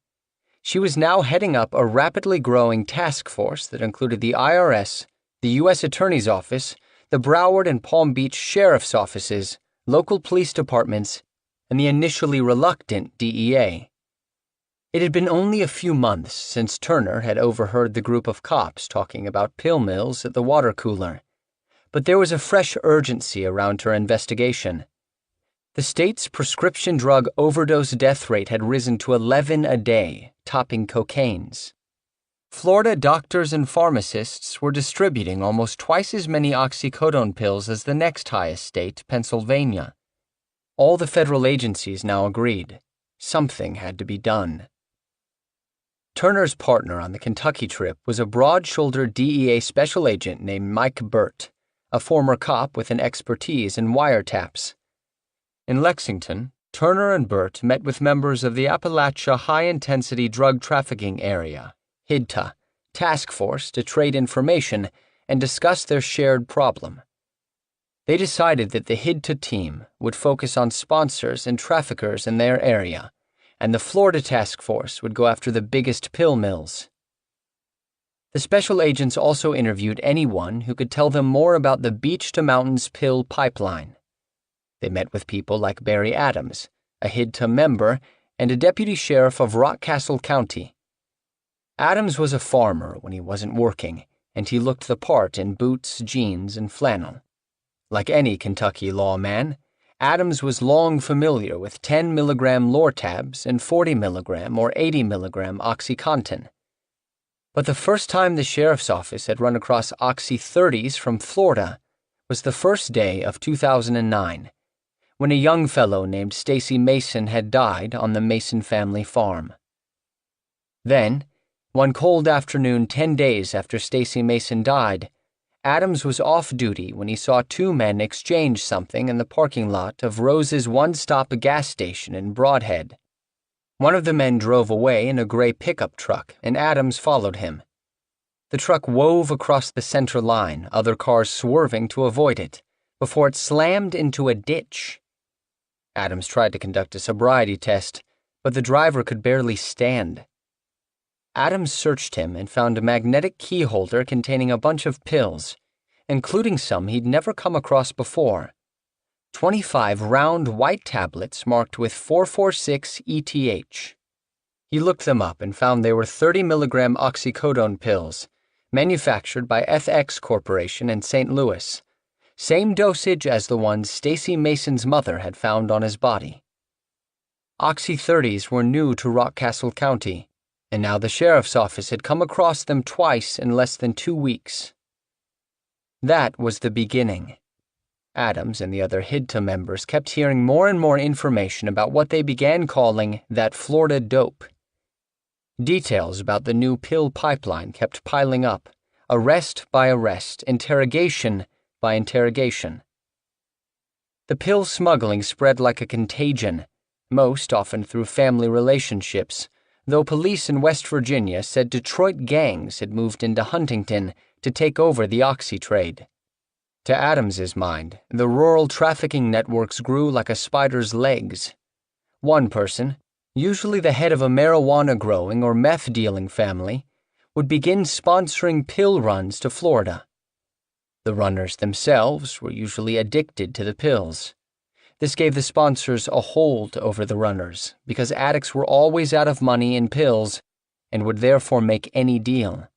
She was now heading up a rapidly growing task force that included the IRS, the U.S. Attorney's Office, the Broward and Palm Beach Sheriff's Offices, local police departments, and the initially reluctant DEA. It had been only a few months since Turner had overheard the group of cops talking about pill mills at the water cooler, but there was a fresh urgency around her investigation. The state's prescription drug overdose death rate had risen to 11 a day, topping cocaine's. Florida doctors and pharmacists were distributing almost twice as many oxycodone pills as the next highest state, Pennsylvania. All the federal agencies now agreed. Something had to be done. Turner's partner on the Kentucky trip was a broad-shouldered DEA special agent named Mike Burt, a former cop with an expertise in wiretaps. In Lexington, Turner and Burt met with members of the Appalachia High-Intensity Drug Trafficking Area, HIDTA, task force to trade information and discuss their shared problem. They decided that the HIDTA team would focus on sponsors and traffickers in their area, and the Florida task force would go after the biggest pill mills. The special agents also interviewed anyone who could tell them more about the Beach to Mountains pill pipeline. They met with people like Barry Adams, a HIDTA member, and a deputy sheriff of Rockcastle County. Adams was a farmer when he wasn't working, and he looked the part in boots, jeans, and flannel. Like any Kentucky lawman, Adams was long familiar with 10 milligram Lortabs and 40 milligram or 80 milligram OxyContin. But the first time the sheriff's office had run across Oxy 30s from Florida was the first day of 2009, when a young fellow named Stacy Mason had died on the Mason family farm. Then, one cold afternoon 10 days after Stacy Mason died, Adams was off duty when he saw two men exchange something in the parking lot of Rose's one-stop gas station in Broadhead. One of the men drove away in a gray pickup truck, and Adams followed him. The truck wove across the center line, other cars swerving to avoid it, before it slammed into a ditch. Adams tried to conduct a sobriety test, but the driver could barely stand. Adams searched him and found a magnetic key holder containing a bunch of pills, including some he'd never come across before. 25 round white tablets marked with 446 ETH. He looked them up and found they were 30 milligram oxycodone pills, manufactured by FX Corporation in St. Louis, same dosage as the ones Stacy Mason's mother had found on his body. Oxy 30s were new to Rockcastle County, and now the sheriff's office had come across them twice in less than 2 weeks. That was the beginning. Adams and the other HIDTA members kept hearing more and more information about what they began calling that Florida dope. Details about the new pill pipeline kept piling up, arrest by arrest, interrogation by interrogation. The pill smuggling spread like a contagion, most often through family relationships, though police in West Virginia said Detroit gangs had moved into Huntington to take over the oxy trade. To Adams's mind, the rural trafficking networks grew like a spider's legs. One person, usually the head of a marijuana-growing or meth-dealing family, would begin sponsoring pill runs to Florida. The runners themselves were usually addicted to the pills. This gave the sponsors a hold over the runners because addicts were always out of money in pills and would therefore make any deal.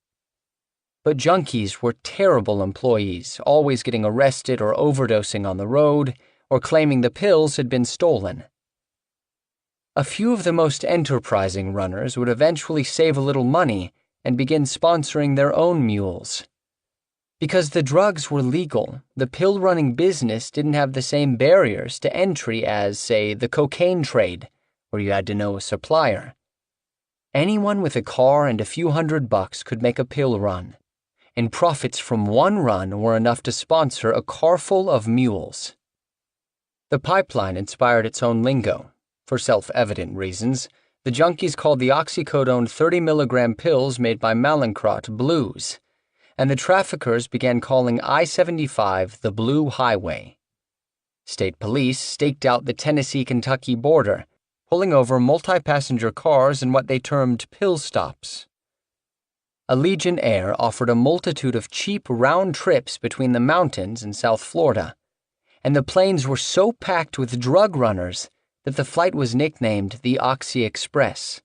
But junkies were terrible employees, always getting arrested or overdosing on the road or claiming the pills had been stolen. A few of the most enterprising runners would eventually save a little money and begin sponsoring their own mules. Because the drugs were legal, the pill-running business didn't have the same barriers to entry as, say, the cocaine trade, where you had to know a supplier. Anyone with a car and a few $100 could make a pill run, and profits from one run were enough to sponsor a carful of mules. The pipeline inspired its own lingo. For self-evident reasons, The junkies called the oxycodone 30-milligram pills made by Mallinckrodt blues, and the traffickers began calling I-75 the Blue Highway. State police staked out the Tennessee-Kentucky border, pulling over multi-passenger cars in what they termed pill stops. Allegiant Air offered a multitude of cheap round trips between the mountains and South Florida, and the planes were so packed with drug runners that the flight was nicknamed the Oxy Express.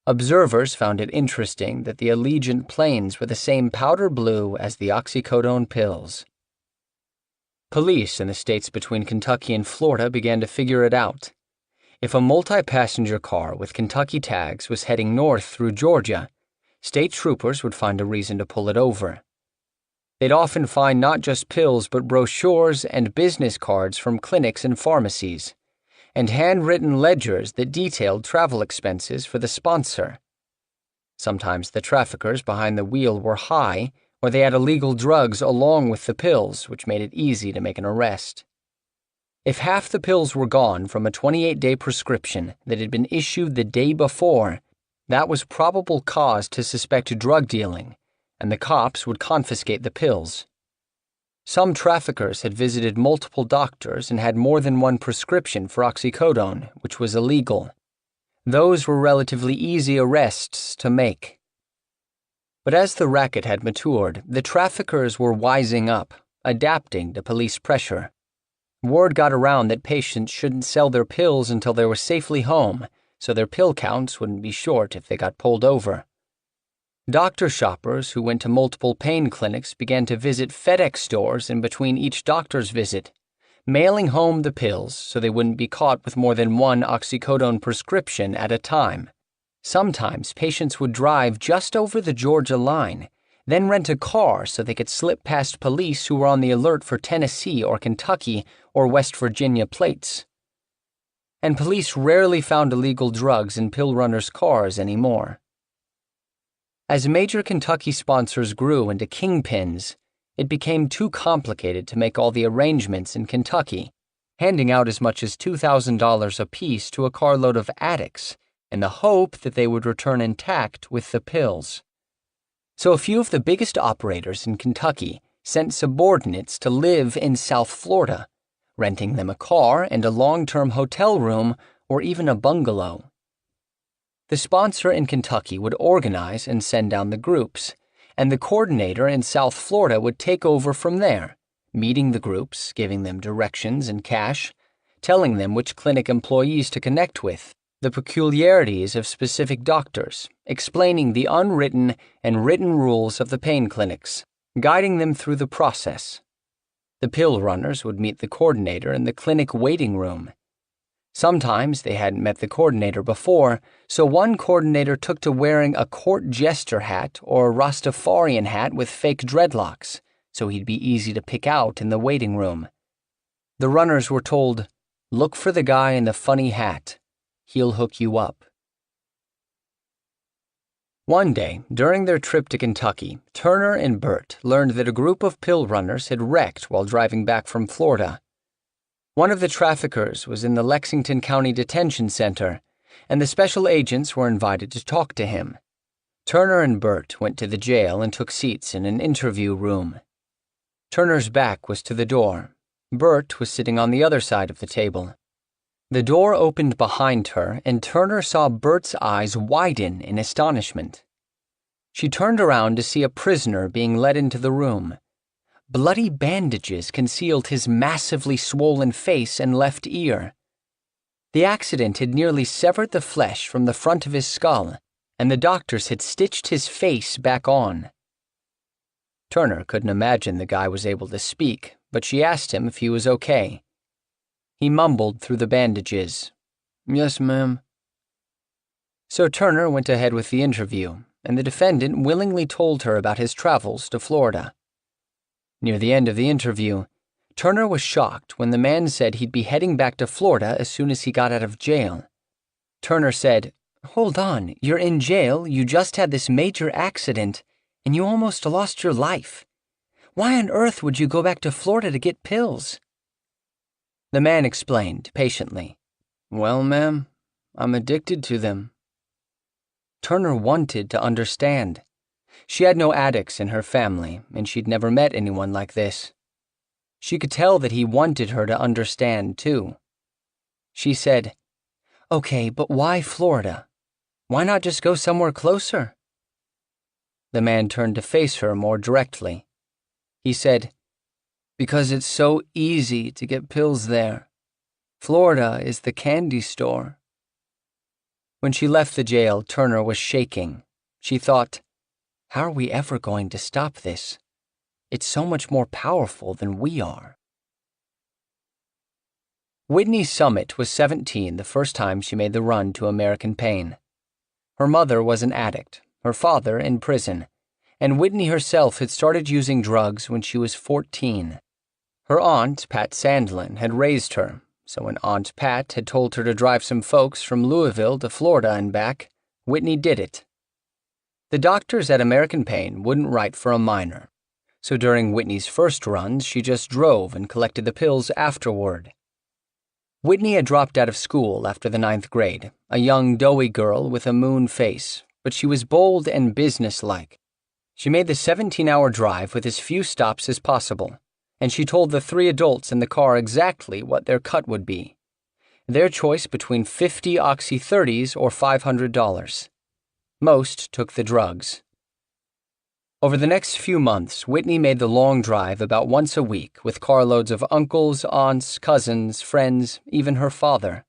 Observers found it interesting that the Allegiant planes were the same powder blue as the oxycodone pills. Police in the states between Kentucky and Florida began to figure it out. If a multi-passenger car with Kentucky tags was heading north through Georgia, state troopers would find a reason to pull it over. They'd often find not just pills but brochures and business cards from clinics and pharmacies, and handwritten ledgers that detailed travel expenses for the sponsor. Sometimes the traffickers behind the wheel were high, or they had illegal drugs along with the pills, which made it easy to make an arrest. If half the pills were gone from a 28-day prescription that had been issued the day before, that was probable cause to suspect drug dealing, and the cops would confiscate the pills. Some traffickers had visited multiple doctors and had more than one prescription for oxycodone, which was illegal. Those were relatively easy arrests to make. But as the racket had matured, the traffickers were wising up, adapting to police pressure. Word got around that patients shouldn't sell their pills until they were safely home, so their pill counts wouldn't be short if they got pulled over. Doctor shoppers who went to multiple pain clinics began to visit FedEx stores in between each doctor's visit, mailing home the pills so they wouldn't be caught with more than one oxycodone prescription at a time. Sometimes patients would drive just over the Georgia line, then rent a car so they could slip past police who were on the alert for Tennessee or Kentucky or West Virginia plates. And police rarely found illegal drugs in pill runners' cars anymore. As major Kentucky sponsors grew into kingpins, it became too complicated to make all the arrangements in Kentucky, handing out as much as $2,000 apiece to a carload of addicts in the hope that they would return intact with the pills. So a few of the biggest operators in Kentucky sent subordinates to live in South Florida, renting them a car and a long-term hotel room or even a bungalow. The sponsor in Kentucky would organize and send down the groups, and the coordinator in South Florida would take over from there, meeting the groups, giving them directions and cash, telling them which clinic employees to connect with, the peculiarities of specific doctors, explaining the unwritten and written rules of the pain clinics, guiding them through the process. The pill runners would meet the coordinator in the clinic waiting room. Sometimes they hadn't met the coordinator before, so one coordinator took to wearing a court jester hat or a Rastafarian hat with fake dreadlocks, so he'd be easy to pick out in the waiting room. The runners were told, "Look for the guy in the funny hat. He'll hook you up." One day, during their trip to Kentucky, Turner and Burt learned that a group of pill runners had wrecked while driving back from Florida. One of the traffickers was in the Lexington County Detention Center, and the special agents were invited to talk to him. Turner and Burt went to the jail and took seats in an interview room. Turner's back was to the door. Burt was sitting on the other side of the table. The door opened behind her, and Turner saw Burt's eyes widen in astonishment. She turned around to see a prisoner being led into the room. Bloody bandages concealed his massively swollen face and left ear. The accident had nearly severed the flesh from the front of his skull, and the doctors had stitched his face back on. Turner couldn't imagine the guy was able to speak, but she asked him if he was okay. He mumbled through the bandages, "Yes, ma'am." So Turner went ahead with the interview, and the defendant willingly told her about his travels to Florida. Near the end of the interview, Turner was shocked when the man said he'd be heading back to Florida as soon as he got out of jail. Turner said, "Hold on, you're in jail, you just had this major accident, and you almost lost your life. Why on earth would you go back to Florida to get pills?" The man explained patiently, "Well, ma'am, I'm addicted to them." Turner wanted to understand. She had no addicts in her family, and she'd never met anyone like this. She could tell that he wanted her to understand, too. She said, "Okay, but why Florida? Why not just go somewhere closer?" The man turned to face her more directly. He said, "Because it's so easy to get pills there. Florida is the candy store." When she left the jail, Turner was shaking. She thought, how are we ever going to stop this? It's so much more powerful than we are. Whitney Summit was 17 the first time she made the run to American Pain. Her mother was an addict, her father in prison, and Whitney herself had started using drugs when she was 14. Her aunt, Pat Sandlin, had raised her, so when Aunt Pat had told her to drive some folks from Louisville to Florida and back, Whitney did it. The doctors at American Pain wouldn't write for a minor, so during Whitney's first runs, she just drove and collected the pills afterward. Whitney had dropped out of school after the 9th grade, a young, doughy girl with a moon face, but she was bold and businesslike. She made the 17-hour drive with as few stops as possible, and she told the 3 adults in the car exactly what their cut would be. Their choice between 50 Oxy 30s or $500. Most took the drugs. Over the next few months, Whitney made the long drive about once a week with carloads of uncles, aunts, cousins, friends, even her father.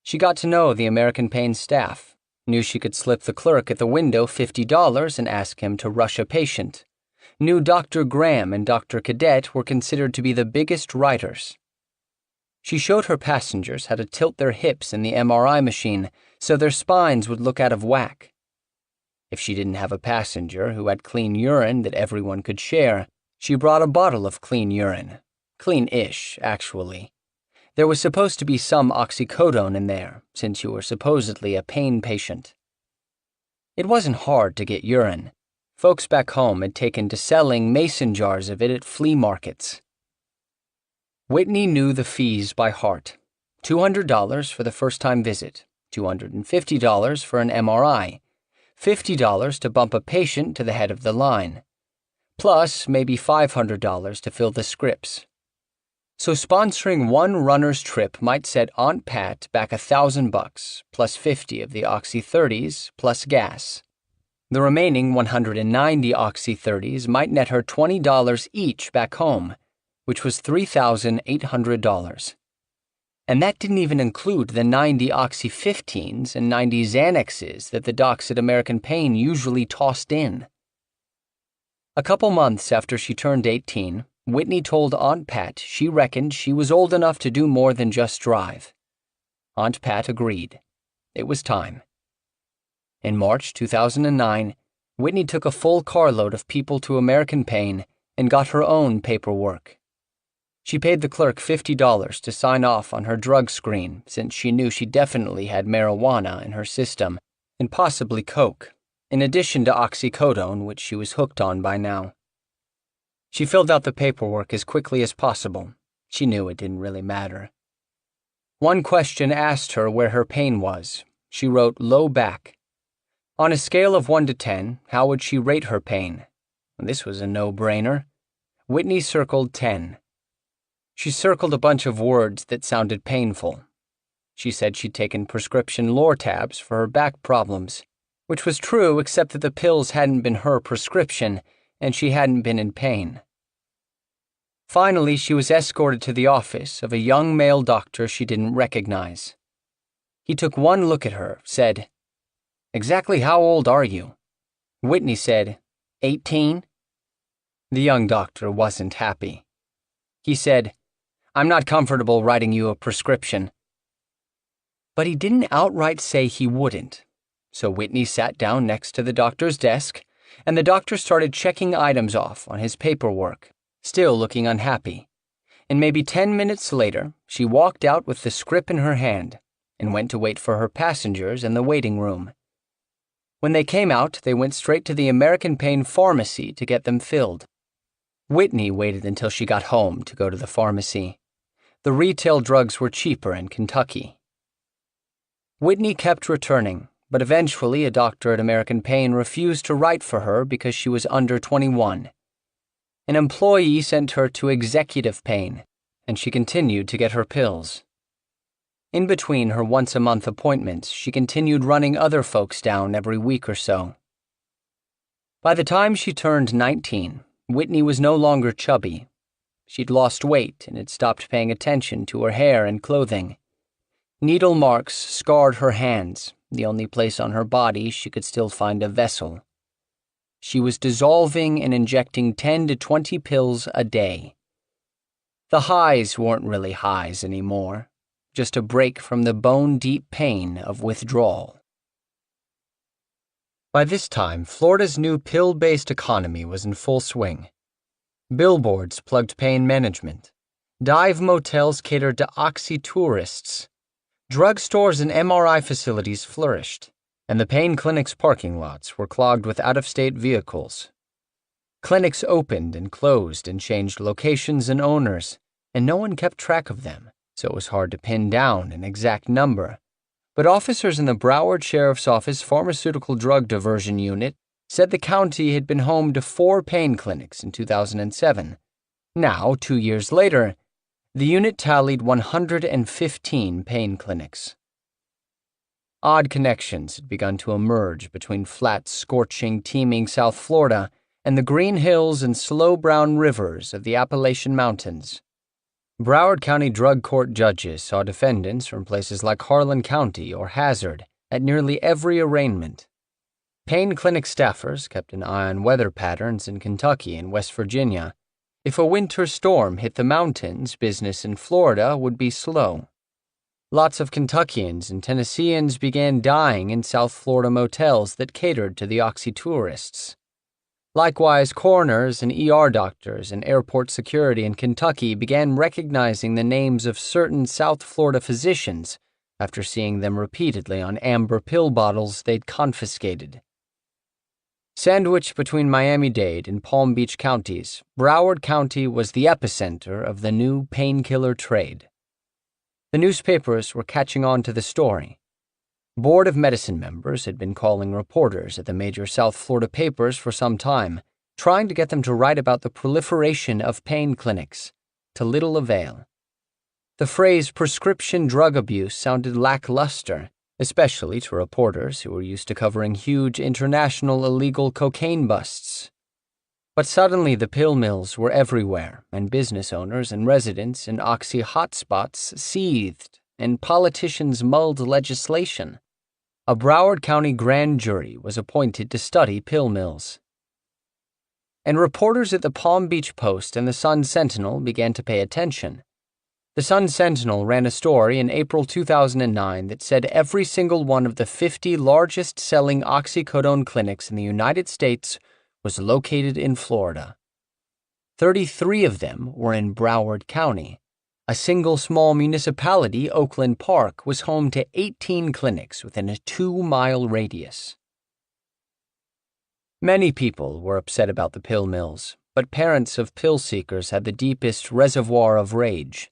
She got to know the American Pain staff, knew she could slip the clerk at the window $50 and ask him to rush a patient, knew Dr. Graham and Dr. Cadet were considered to be the biggest writers. She showed her passengers how to tilt their hips in the MRI machine so their spines would look out of whack. If she didn't have a passenger who had clean urine that everyone could share, she brought a bottle of clean urine. Clean-ish, actually. There was supposed to be some oxycodone in there, since you were supposedly a pain patient. It wasn't hard to get urine. Folks back home had taken to selling mason jars of it at flea markets. Whitney knew the fees by heart. $200 for the first-time visit, $250 for an MRI, $50 to bump a patient to the head of the line, plus maybe $500 to fill the scripts. So sponsoring one runner's trip might set Aunt Pat back $1,000, plus 50 of the Oxy 30s, plus gas. The remaining 190 Oxy 30s might net her $20 each back home, which was $3,800. And that didn't even include the 90 Oxy 15s and 90 Xanaxes that the docs at American Pain usually tossed in. A couple months after she turned 18, Whitney told Aunt Pat she reckoned she was old enough to do more than just drive. Aunt Pat agreed. It was time. In March 2009, Whitney took a full carload of people to American Pain and got her own paperwork. She paid the clerk $50 to sign off on her drug screen since she knew she definitely had marijuana in her system, and possibly coke, in addition to oxycodone, which she was hooked on by now. She filled out the paperwork as quickly as possible. She knew it didn't really matter. One question asked her where her pain was. She wrote low back. On a scale of 1 to 10, how would she rate her pain? This was a no-brainer. Whitney circled 10. She circled a bunch of words that sounded painful. She said she'd taken prescription Lortabs for her back problems, which was true except that the pills hadn't been her prescription and she hadn't been in pain. Finally, she was escorted to the office of a young male doctor she didn't recognize. He took one look at her, said, "Exactly how old are you?" Whitney said, 18. The young doctor wasn't happy. He said, "I'm not comfortable writing you a prescription." But he didn't outright say he wouldn't, so Whitney sat down next to the doctor's desk, and the doctor started checking items off on his paperwork, still looking unhappy. And maybe 10 minutes later, she walked out with the script in her hand and went to wait for her passengers in the waiting room. When they came out, they went straight to the American Pain pharmacy to get them filled. Whitney waited until she got home to go to the pharmacy. The retail drugs were cheaper in Kentucky. Whitney kept returning, but eventually a doctor at American Pain refused to write for her because she was under 21. An employee sent her to Executive Pain, and she continued to get her pills. In between her once-a-month appointments, she continued running other folks down every week or so. By the time she turned 19, Whitney was no longer chubby. She'd lost weight and had stopped paying attention to her hair and clothing. Needle marks scarred her hands, the only place on her body she could still find a vessel. She was dissolving and injecting 10 to 20 pills a day. The highs weren't really highs anymore, just a break from the bone-deep pain of withdrawal. By this time, Florida's new pill-based economy was in full swing. Billboards plugged pain management. Dive motels catered to oxy-tourists. Drugstores and MRI facilities flourished, and the pain clinics' parking lots were clogged with out-of-state vehicles. Clinics opened and closed and changed locations and owners, and no one kept track of them, so it was hard to pin down an exact number. But officers in the Broward Sheriff's Office Pharmaceutical Drug Diversion Unit said the county had been home to 4 pain clinics in 2007. Now, 2 years later, the unit tallied 115 pain clinics. Odd connections had begun to emerge between flat, scorching, teeming South Florida and the green hills and slow brown rivers of the Appalachian Mountains. Broward County drug court judges saw defendants from places like Harlan County or Hazard at nearly every arraignment. Pain clinic staffers kept an eye on weather patterns in Kentucky and West Virginia. If a winter storm hit the mountains, business in Florida would be slow. Lots of Kentuckians and Tennesseans began dying in South Florida motels that catered to the oxy-tourists. Likewise, coroners and ER doctors and airport security in Kentucky began recognizing the names of certain South Florida physicians after seeing them repeatedly on amber pill bottles they'd confiscated. Sandwiched between Miami-Dade and Palm Beach counties, Broward County was the epicenter of the new painkiller trade. The newspapers were catching on to the story. Board of Medicine members had been calling reporters at the major South Florida papers for some time, trying to get them to write about the proliferation of pain clinics, to little avail. The phrase prescription drug abuse sounded lackluster, especially to reporters who were used to covering huge international illegal cocaine busts. But suddenly the pill mills were everywhere, and business owners and residents in oxy hotspots seethed, and politicians mulled legislation. A Broward County grand jury was appointed to study pill mills. And reporters at the Palm Beach Post and the Sun-Sentinel began to pay attention. The Sun-Sentinel ran a story in April 2009 that said every single one of the 50 largest-selling oxycodone clinics in the United States was located in Florida. 33 of them were in Broward County. A single small municipality, Oakland Park, was home to 18 clinics within a 2-mile radius. Many people were upset about the pill mills, but parents of pill seekers had the deepest reservoir of rage.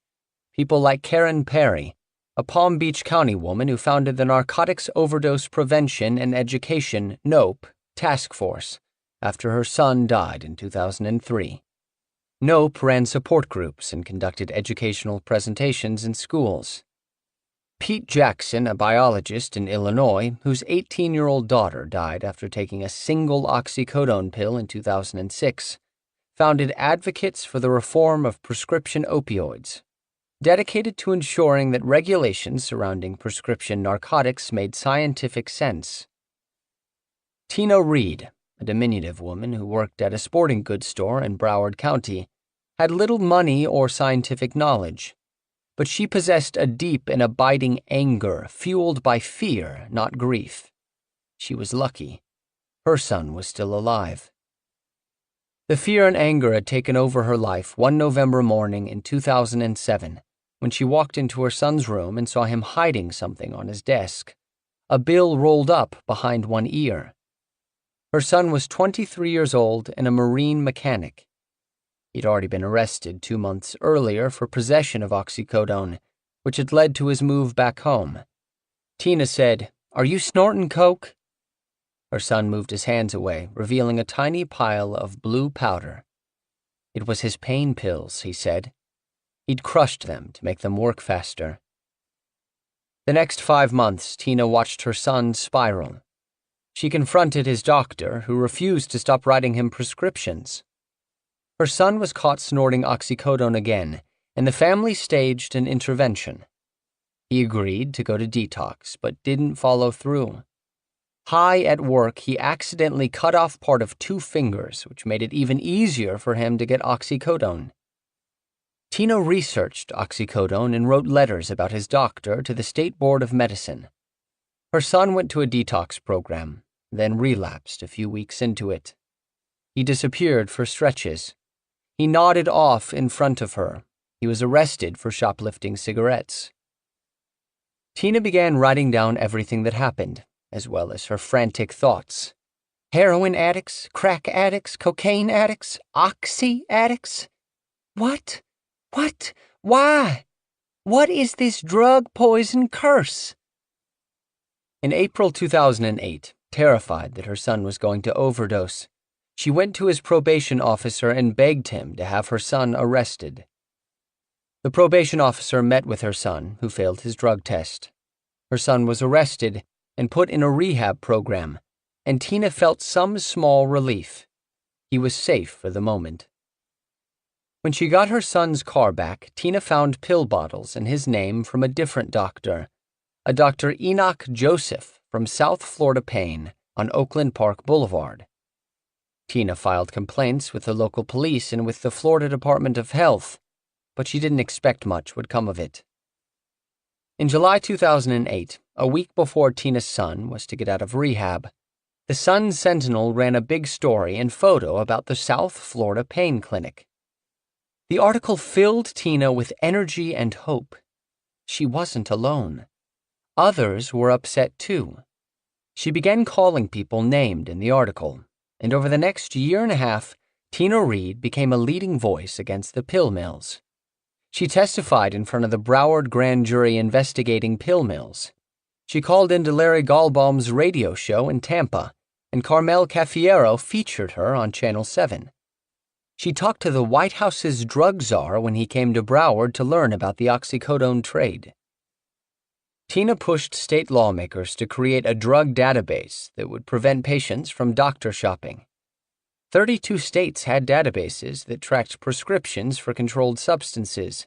People like Karen Perry, a Palm Beach County woman who founded the Narcotics Overdose Prevention and Education (NOPE) Task Force after her son died in 2003. NOPE ran support groups and conducted educational presentations in schools. Pete Jackson, a biologist in Illinois, whose 18-year-old daughter died after taking a single oxycodone pill in 2006, founded Advocates for the Reform of Prescription Opioids, dedicated to ensuring that regulations surrounding prescription narcotics made scientific sense. Tina Reed, a diminutive woman who worked at a sporting goods store in Broward County, had little money or scientific knowledge, but she possessed a deep and abiding anger fueled by fear, not grief. She was lucky. Her son was still alive. The fear and anger had taken over her life one November morning in 2007 when she walked into her son's room and saw him hiding something on his desk, a bill rolled up behind one ear. Her son was 23 years old and a marine mechanic. He'd already been arrested 2 months earlier for possession of oxycodone, which had led to his move back home. Tina said, "Are you snorting coke?" Her son moved his hands away, revealing a tiny pile of blue powder. It was his pain pills, he said. He'd crushed them to make them work faster. The next 5 months, Tina watched her son spiral. She confronted his doctor, who refused to stop writing him prescriptions. Her son was caught snorting oxycodone again, and the family staged an intervention. He agreed to go to detox, but didn't follow through. High at work, he accidentally cut off part of 2 fingers, which made it even easier for him to get oxycodone. Tina researched oxycodone and wrote letters about his doctor to the State Board of Medicine. Her son went to a detox program, then relapsed a few weeks into it. He disappeared for stretches. He nodded off in front of her. He was arrested for shoplifting cigarettes. Tina began writing down everything that happened, as well as her frantic thoughts. Heroin addicts, crack addicts, cocaine addicts, oxy addicts? What? Why? What is this drug poison curse? In April 2008, terrified that her son was going to overdose, she went to his probation officer and begged him to have her son arrested. The probation officer met with her son, who failed his drug test. Her son was arrested and put in a rehab program, and Tina felt some small relief. He was safe for the moment. When she got her son's car back, Tina found pill bottles in his name from a different doctor, a Dr. Enoch Joseph from South Florida Pain on Oakland Park Boulevard. Tina filed complaints with the local police and with the Florida Department of Health, but she didn't expect much would come of it. In July 2008, a week before Tina's son was to get out of rehab, the Sun-Sentinel ran a big story and photo about the South Florida Pain Clinic. The article filled Tina with energy and hope. She wasn't alone. Others were upset too. She began calling people named in the article, and over the next year and a half, Tina Reed became a leading voice against the pill mills. She testified in front of the Broward grand jury investigating pill mills. She called into Larry Gallbaum's radio show in Tampa, and Carmel Cafiero featured her on Channel 7. She talked to the White House's drug czar when he came to Broward to learn about the oxycodone trade. Tina pushed state lawmakers to create a drug database that would prevent patients from doctor shopping. 32 states had databases that tracked prescriptions for controlled substances,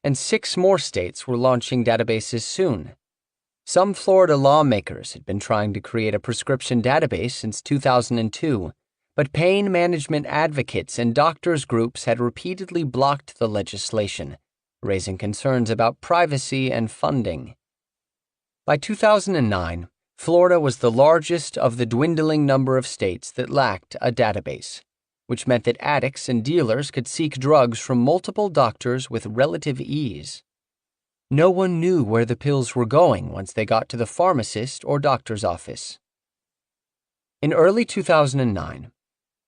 and 6 more states were launching databases soon. Some Florida lawmakers had been trying to create a prescription database since 2002, but pain management advocates and doctors' groups had repeatedly blocked the legislation, raising concerns about privacy and funding. By 2009, Florida was the largest of the dwindling number of states that lacked a database, which meant that addicts and dealers could seek drugs from multiple doctors with relative ease. No one knew where the pills were going once they got to the pharmacist or doctor's office. In early 2009,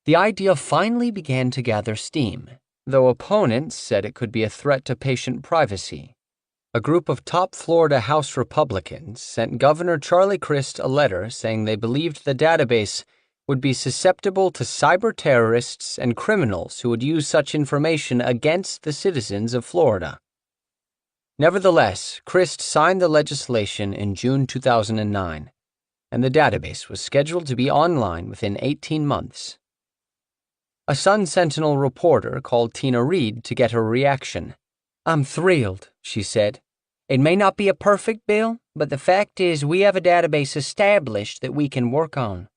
the idea finally began to gather steam, though opponents said it could be a threat to patient privacy. A group of top Florida House Republicans sent Governor Charlie Crist a letter saying they believed the database would be susceptible to cyber terrorists and criminals who would use such information against the citizens of Florida. Nevertheless, Crist signed the legislation in June 2009, and the database was scheduled to be online within 18 months. A Sun-Sentinel reporter called Tina Reed to get her reaction. "I'm thrilled," she said. "It may not be a perfect bill, but the fact is we have a database established that we can work on."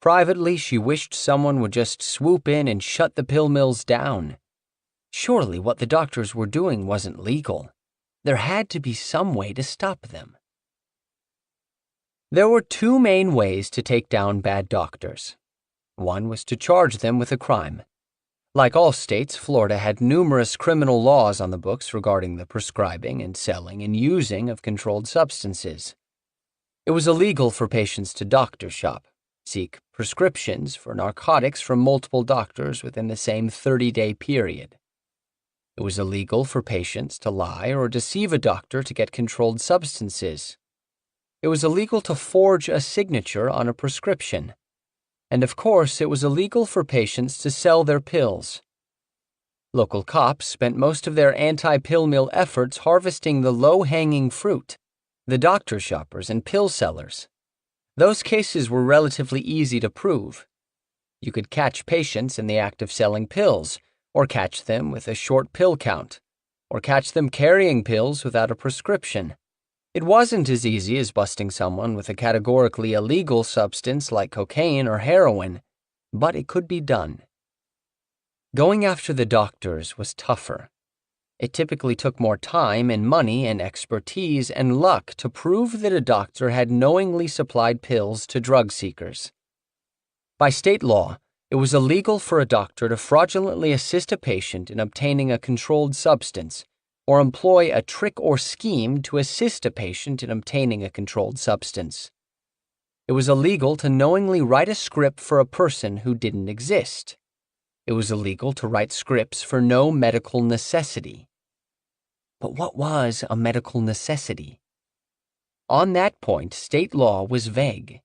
Privately, she wished someone would just swoop in and shut the pill mills down. Surely what the doctors were doing wasn't legal. There had to be some way to stop them. There were 2 main ways to take down bad doctors. One was to charge them with a crime. Like all states, Florida had numerous criminal laws on the books regarding the prescribing and selling and using of controlled substances. It was illegal for patients to doctor shop, seek prescriptions for narcotics from multiple doctors within the same 30-day period. It was illegal for patients to lie or deceive a doctor to get controlled substances, it was illegal to forge a signature on a prescription. And of course, it was illegal for patients to sell their pills. Local cops spent most of their anti-pill mill efforts harvesting the low-hanging fruit, the doctor shoppers and pill sellers. Those cases were relatively easy to prove. You could catch patients in the act of selling pills, or catch them with a short pill count, or catch them carrying pills without a prescription. It wasn't as easy as busting someone with a categorically illegal substance like cocaine or heroin, but it could be done. Going after the doctors was tougher. It typically took more time and money and expertise and luck to prove that a doctor had knowingly supplied pills to drug seekers. By state law, it was illegal for a doctor to fraudulently assist a patient in obtaining a controlled substance or employ a trick or scheme to assist a patient in obtaining a controlled substance. It was illegal to knowingly write a script for a person who didn't exist. It was illegal to write scripts for no medical necessity. But what was a medical necessity? On that point, state law was vague.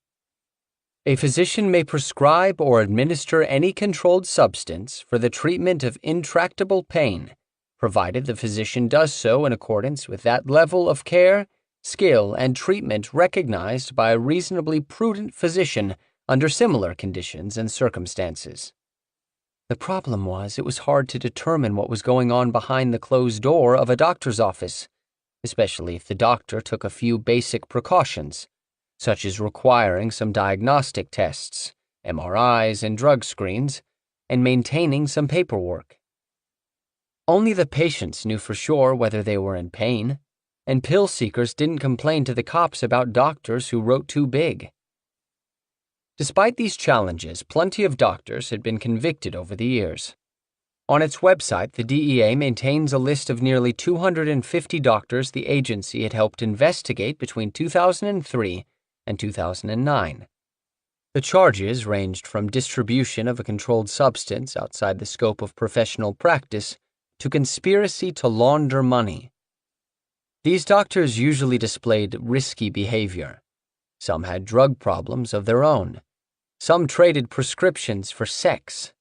A physician may prescribe or administer any controlled substance for the treatment of intractable pain, provided the physician does so in accordance with that level of care, skill, and treatment recognized by a reasonably prudent physician under similar conditions and circumstances. The problem was it was hard to determine what was going on behind the closed door of a doctor's office, especially if the doctor took a few basic precautions, such as requiring some diagnostic tests, MRIs, and drug screens, and maintaining some paperwork. Only the patients knew for sure whether they were in pain, and pill seekers didn't complain to the cops about doctors who wrote too big. Despite these challenges, plenty of doctors had been convicted over the years. On its website, the DEA maintains a list of nearly 250 doctors the agency had helped investigate between 2003 and 2009. The charges ranged from distribution of a controlled substance outside the scope of professional practice to conspiracy to launder money. These doctors usually displayed risky behavior. Some had drug problems of their own. Some traded prescriptions for sex.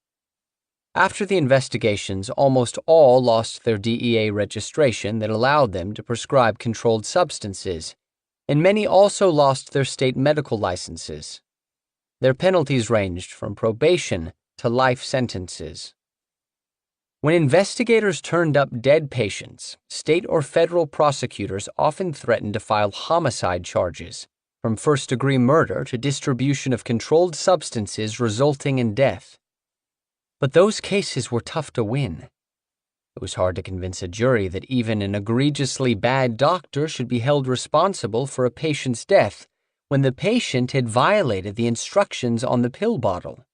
After the investigations, almost all lost their DEA registration that allowed them to prescribe controlled substances, and many also lost their state medical licenses. Their penalties ranged from probation to life sentences. When investigators turned up dead patients, state or federal prosecutors often threatened to file homicide charges, from first-degree murder to distribution of controlled substances resulting in death. But those cases were tough to win. It was hard to convince a jury that even an egregiously bad doctor should be held responsible for a patient's death when the patient had violated the instructions on the pill bottle.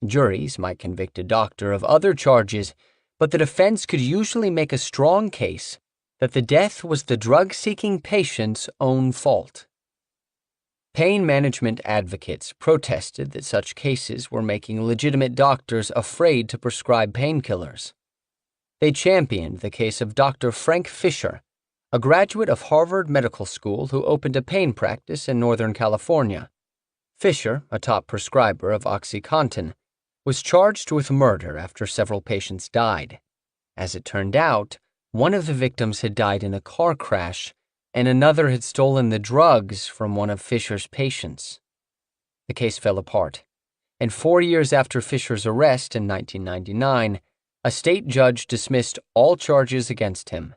Juries might convict a doctor of other charges, but the defense could usually make a strong case that the death was the drug-seeking patient's own fault. Pain management advocates protested that such cases were making legitimate doctors afraid to prescribe painkillers. They championed the case of Dr. Frank Fisher, a graduate of Harvard Medical School who opened a pain practice in Northern California. Fisher, a top prescriber of OxyContin, was charged with murder after several patients died. As it turned out, one of the victims had died in a car crash, and another had stolen the drugs from one of Fisher's patients. The case fell apart, and 4 years after Fisher's arrest in 1999, a state judge dismissed all charges against him.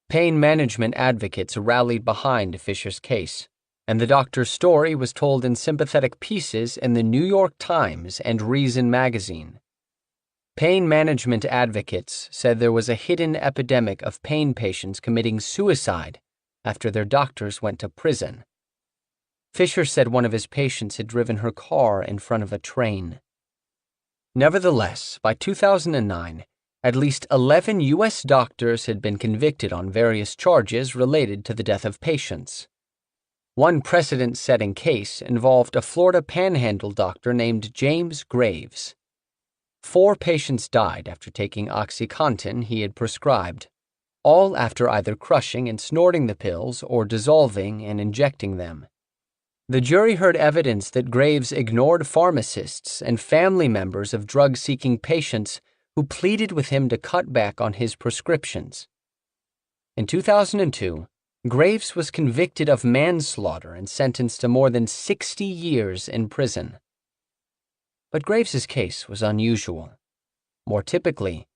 Pain management advocates rallied behind Fisher's case, and the doctor's story was told in sympathetic pieces in the New York Times and Reason magazine. Pain management advocates said there was a hidden epidemic of pain patients committing suicide after their doctors went to prison. Fisher said one of his patients had driven her car in front of a train. Nevertheless, by 2009, at least 11 U.S. doctors had been convicted on various charges related to the death of patients. One precedent-setting case involved a Florida Panhandle doctor named James Graves. 4 patients died after taking OxyContin he had prescribed. all after either crushing and snorting the pills or dissolving and injecting them. The jury heard evidence that Graves ignored pharmacists and family members of drug-seeking patients who pleaded with him to cut back on his prescriptions. In 2002, Graves was convicted of manslaughter and sentenced to more than 60 years in prison. But Graves's case was unusual. More typically,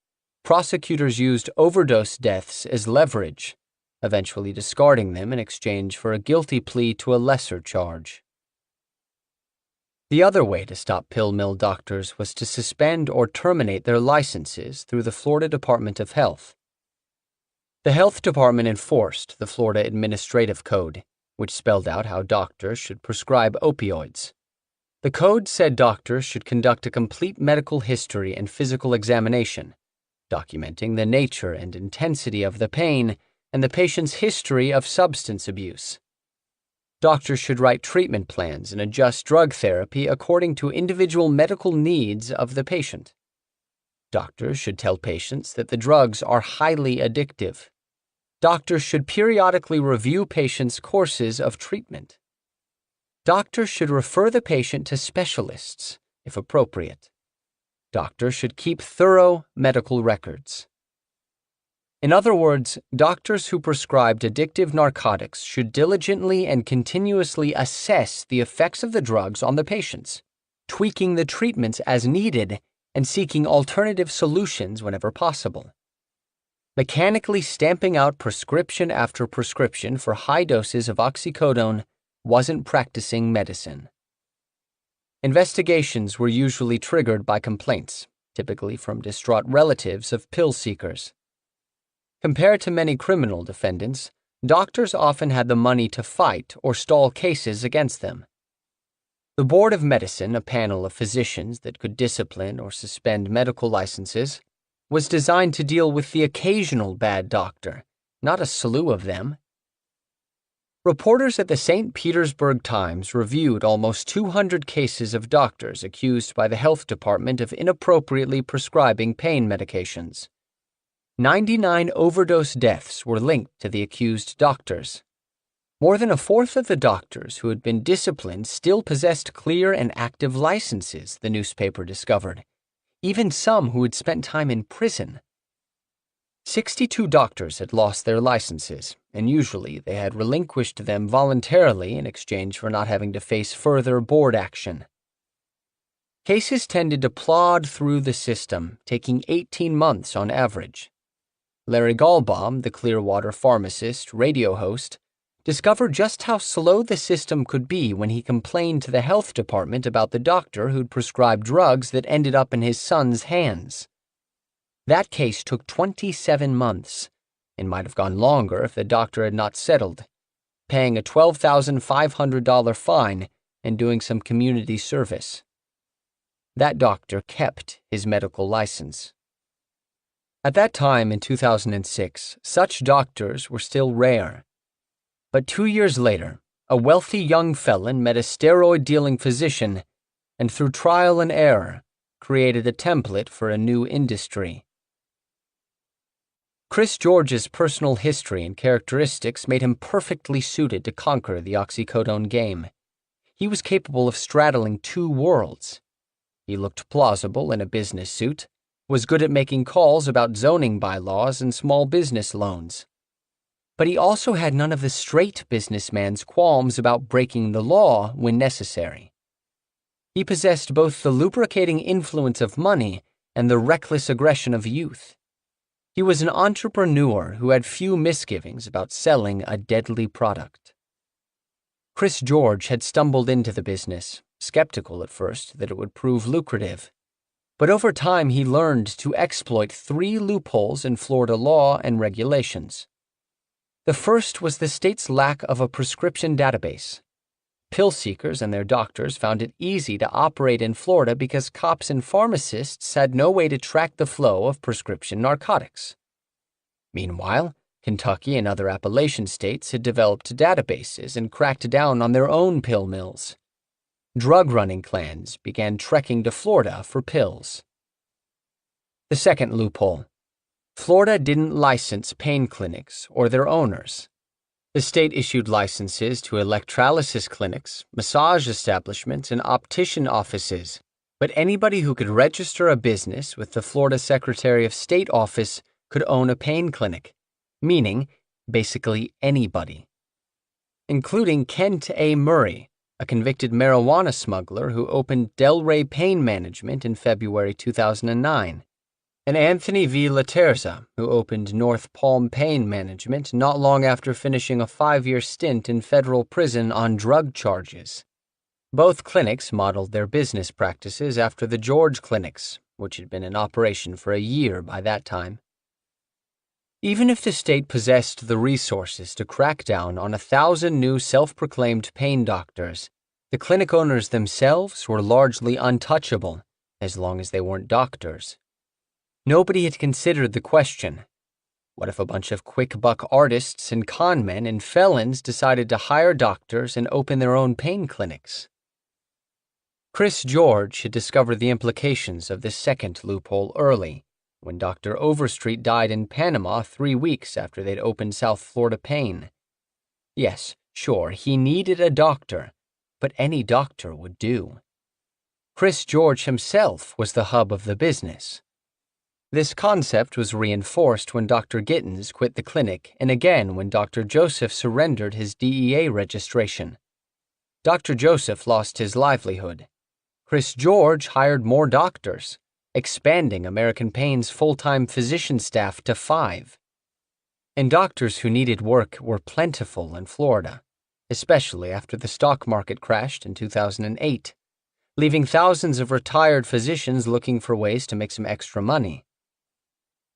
prosecutors used overdose deaths as leverage, eventually discarding them in exchange for a guilty plea to a lesser charge. The other way to stop pill mill doctors was to suspend or terminate their licenses through the Florida Department of Health. The Health Department enforced the Florida Administrative Code, which spelled out how doctors should prescribe opioids. The code said doctors should conduct a complete medical history and physical examination, documenting the nature and intensity of the pain and the patient's history of substance abuse. Doctors should write treatment plans and adjust drug therapy according to individual medical needs of the patient. Doctors should tell patients that the drugs are highly addictive. Doctors should periodically review patients' courses of treatment. Doctors should refer the patient to specialists, if appropriate. Doctors should keep thorough medical records. In other words, doctors who prescribed addictive narcotics should diligently and continuously assess the effects of the drugs on the patients, tweaking the treatments as needed and seeking alternative solutions whenever possible. Mechanically stamping out prescription after prescription for high doses of oxycodone wasn't practicing medicine. Investigations were usually triggered by complaints, typically from distraught relatives of pill seekers. Compared to many criminal defendants, doctors often had the money to fight or stall cases against them. The Board of Medicine, a panel of physicians that could discipline or suspend medical licenses, was designed to deal with the occasional bad doctor, not a slew of them. Reporters at the St. Petersburg Times reviewed almost 200 cases of doctors accused by the health department of inappropriately prescribing pain medications. 99 overdose deaths were linked to the accused doctors. More than a fourth of the doctors who had been disciplined still possessed clear and active licenses, the newspaper discovered, even some who had spent time in prison. 62 doctors had lost their licenses, and usually they had relinquished them voluntarily in exchange for not having to face further board action. Cases tended to plod through the system, taking 18 months on average. Larry Gallbaum, the Clearwater pharmacist, radio host, discovered just how slow the system could be when he complained to the health department about the doctor who'd prescribed drugs that ended up in his son's hands. That case took 27 months, and might have gone longer if the doctor had not settled, paying a $12,500 fine and doing some community service. That doctor kept his medical license. At that time in 2006, such doctors were still rare. But 2 years later, a wealthy young felon met a steroid-dealing physician and through trial and error, created a template for a new industry. Chris George's personal history and characteristics made him perfectly suited to conquer the oxycodone game. He was capable of straddling two worlds. He looked plausible in a business suit, was good at making calls about zoning bylaws and small business loans. But he also had none of the straight businessman's qualms about breaking the law when necessary. He possessed both the lubricating influence of money and the reckless aggression of youth. He was an entrepreneur who had few misgivings about selling a deadly product. Chris George had stumbled into the business, skeptical at first that it would prove lucrative. But over time he learned to exploit 3 loopholes in Florida law and regulations. The first was the state's lack of a prescription database. Pill seekers and their doctors found it easy to operate in Florida because cops and pharmacists had no way to track the flow of prescription narcotics. Meanwhile, Kentucky and other Appalachian states had developed databases and cracked down on their own pill mills. Drug-running clans began trekking to Florida for pills. The second loophole. Florida didn't license pain clinics or their owners. The state issued licenses to electrolysis clinics, massage establishments, and optician offices, but anybody who could register a business with the Florida Secretary of State office could own a pain clinic, meaning basically anybody, including Kent A. Murray, a convicted marijuana smuggler who opened Delray Pain Management in February 2009, and Anthony V. Laterza, who opened North Palm Pain Management not long after finishing a 5-year stint in federal prison on drug charges. Both clinics modeled their business practices after the George clinics, which had been in operation for a year by that time. Even if the state possessed the resources to crack down on 1,000 new self-proclaimed pain doctors, the clinic owners themselves were largely untouchable, as long as they weren't doctors. Nobody had considered the question: what if a bunch of quick-buck artists and conmen and felons decided to hire doctors and open their own pain clinics? Chris George had discovered the implications of this second loophole early, when Dr. Overstreet died in Panama 3 weeks after they'd opened South Florida Pain. Yes, sure, he needed a doctor, but any doctor would do. Chris George himself was the hub of the business. This concept was reinforced when Dr. Gittens quit the clinic and again when Dr. Joseph surrendered his DEA registration. Dr. Joseph lost his livelihood. Chris George hired more doctors, expanding American Pain's full-time physician staff to 5. And doctors who needed work were plentiful in Florida, especially after the stock market crashed in 2008, leaving thousands of retired physicians looking for ways to make some extra money.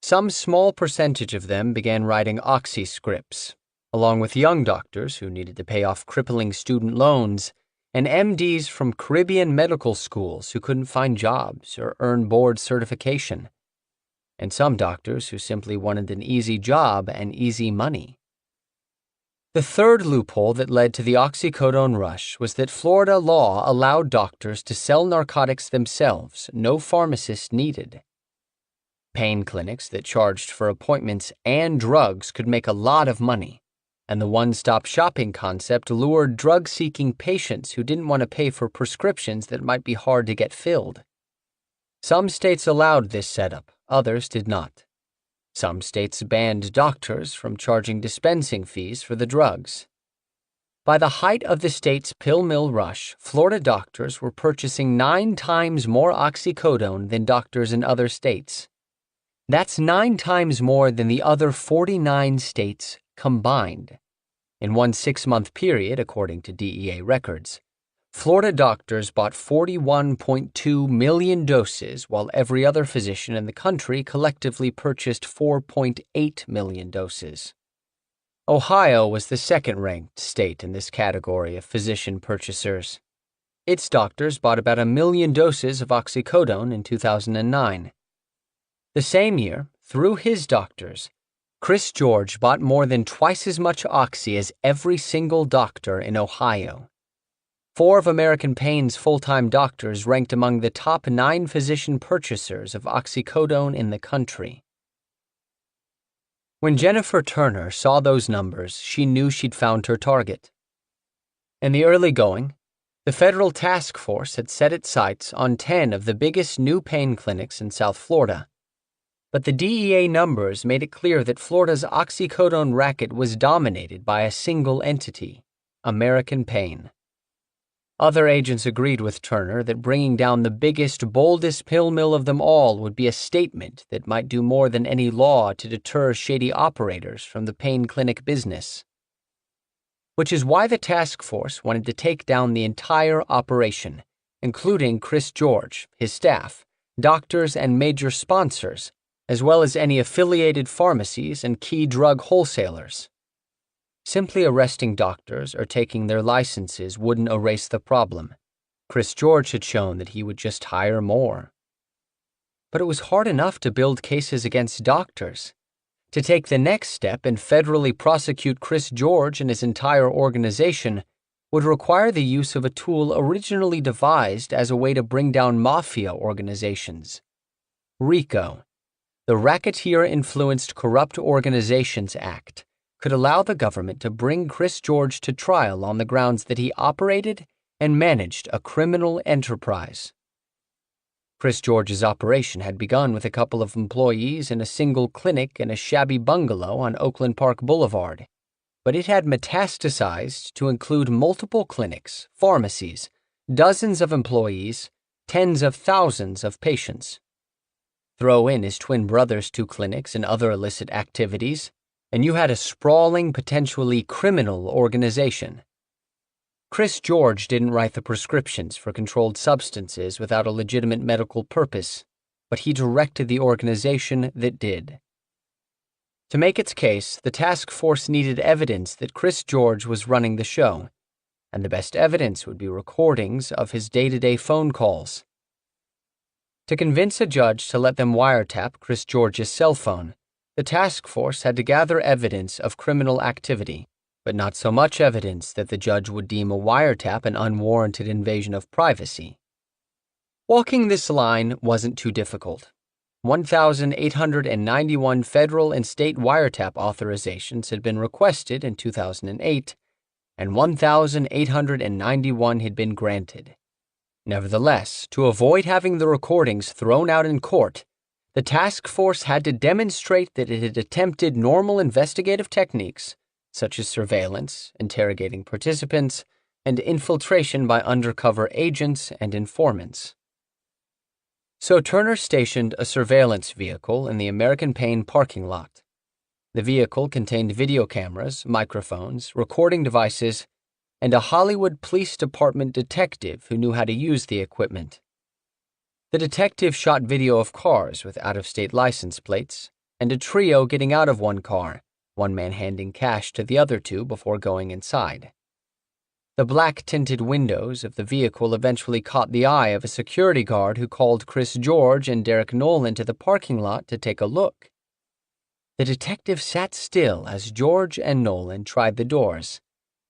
Some small percentage of them began writing oxy scripts, along with young doctors who needed to pay off crippling student loans, and MDs from Caribbean medical schools who couldn't find jobs or earn board certification, and some doctors who simply wanted an easy job and easy money. The third loophole that led to the oxycodone rush was that Florida law allowed doctors to sell narcotics themselves, no pharmacist needed. Pain clinics that charged for appointments and drugs could make a lot of money, and the one-stop shopping concept lured drug-seeking patients who didn't want to pay for prescriptions that might be hard to get filled. Some states allowed this setup, others did not. Some states banned doctors from charging dispensing fees for the drugs. By the height of the state's pill mill rush, Florida doctors were purchasing 9 times more oxycodone than doctors in other states. That's 9 times more than the other 49 states combined. In one 6-month period, according to DEA records, Florida doctors bought 41.2 million doses, while every other physician in the country collectively purchased 4.8 million doses. Ohio was the second-ranked state in this category of physician purchasers. Its doctors bought about 1 million doses of oxycodone in 2009. The same year, through his doctors, Chris George bought more than twice as much oxy as every single doctor in Ohio. 4 of American Pain's full-time doctors ranked among the top 9 physician purchasers of oxycodone in the country. When Jennifer Turner saw those numbers, she knew she'd found her target. In the early going, the federal task force had set its sights on 10 of the biggest new pain clinics in South Florida. But the DEA numbers made it clear that Florida's oxycodone racket was dominated by a single entity, American Pain. Other agents agreed with Turner that bringing down the biggest, boldest pill mill of them all would be a statement that might do more than any law to deter shady operators from the pain clinic business. Which is why the task force wanted to take down the entire operation, including Chris George, his staff, doctors, and major sponsors, as well as any affiliated pharmacies and key drug wholesalers. Simply arresting doctors or taking their licenses wouldn't erase the problem. Chris George had shown that he would just hire more. But it was hard enough to build cases against doctors. To take the next step and federally prosecute Chris George and his entire organization would require the use of a tool originally devised as a way to bring down mafia organizations: RICO, The Racketeer-Influenced Corrupt Organizations Act could allow the government to bring Chris George to trial on the grounds that he operated and managed a criminal enterprise. Chris George's operation had begun with a couple of employees in a single clinic in a shabby bungalow on Oakland Park Boulevard, but it had metastasized to include multiple clinics, pharmacies, dozens of employees, tens of thousands of patients. Throw in his twin brother's 2 clinics and other illicit activities, and you had a sprawling, potentially criminal organization. Chris George didn't write the prescriptions for controlled substances without a legitimate medical purpose, but he directed the organization that did. To make its case, the task force needed evidence that Chris George was running the show, and the best evidence would be recordings of his day-to-day phone calls. To convince a judge to let them wiretap Chris George's cell phone, the task force had to gather evidence of criminal activity, but not so much evidence that the judge would deem a wiretap an unwarranted invasion of privacy. Walking this line wasn't too difficult. 1,891 federal and state wiretap authorizations had been requested in 2008, and 1,891 had been granted. Nevertheless, to avoid having the recordings thrown out in court, the task force had to demonstrate that it had attempted normal investigative techniques, such as surveillance, interrogating participants, and infiltration by undercover agents and informants. So Turner stationed a surveillance vehicle in the American Pain parking lot. The vehicle contained video cameras, microphones, recording devices, and a Hollywood Police Department detective who knew how to use the equipment. The detective shot video of cars with out-of-state license plates, and a trio getting out of one car, one man handing cash to the other 2 before going inside. The black-tinted windows of the vehicle eventually caught the eye of a security guard who called Chris George and Derek Nolan to the parking lot to take a look. The detective sat still as George and Nolan tried the doors,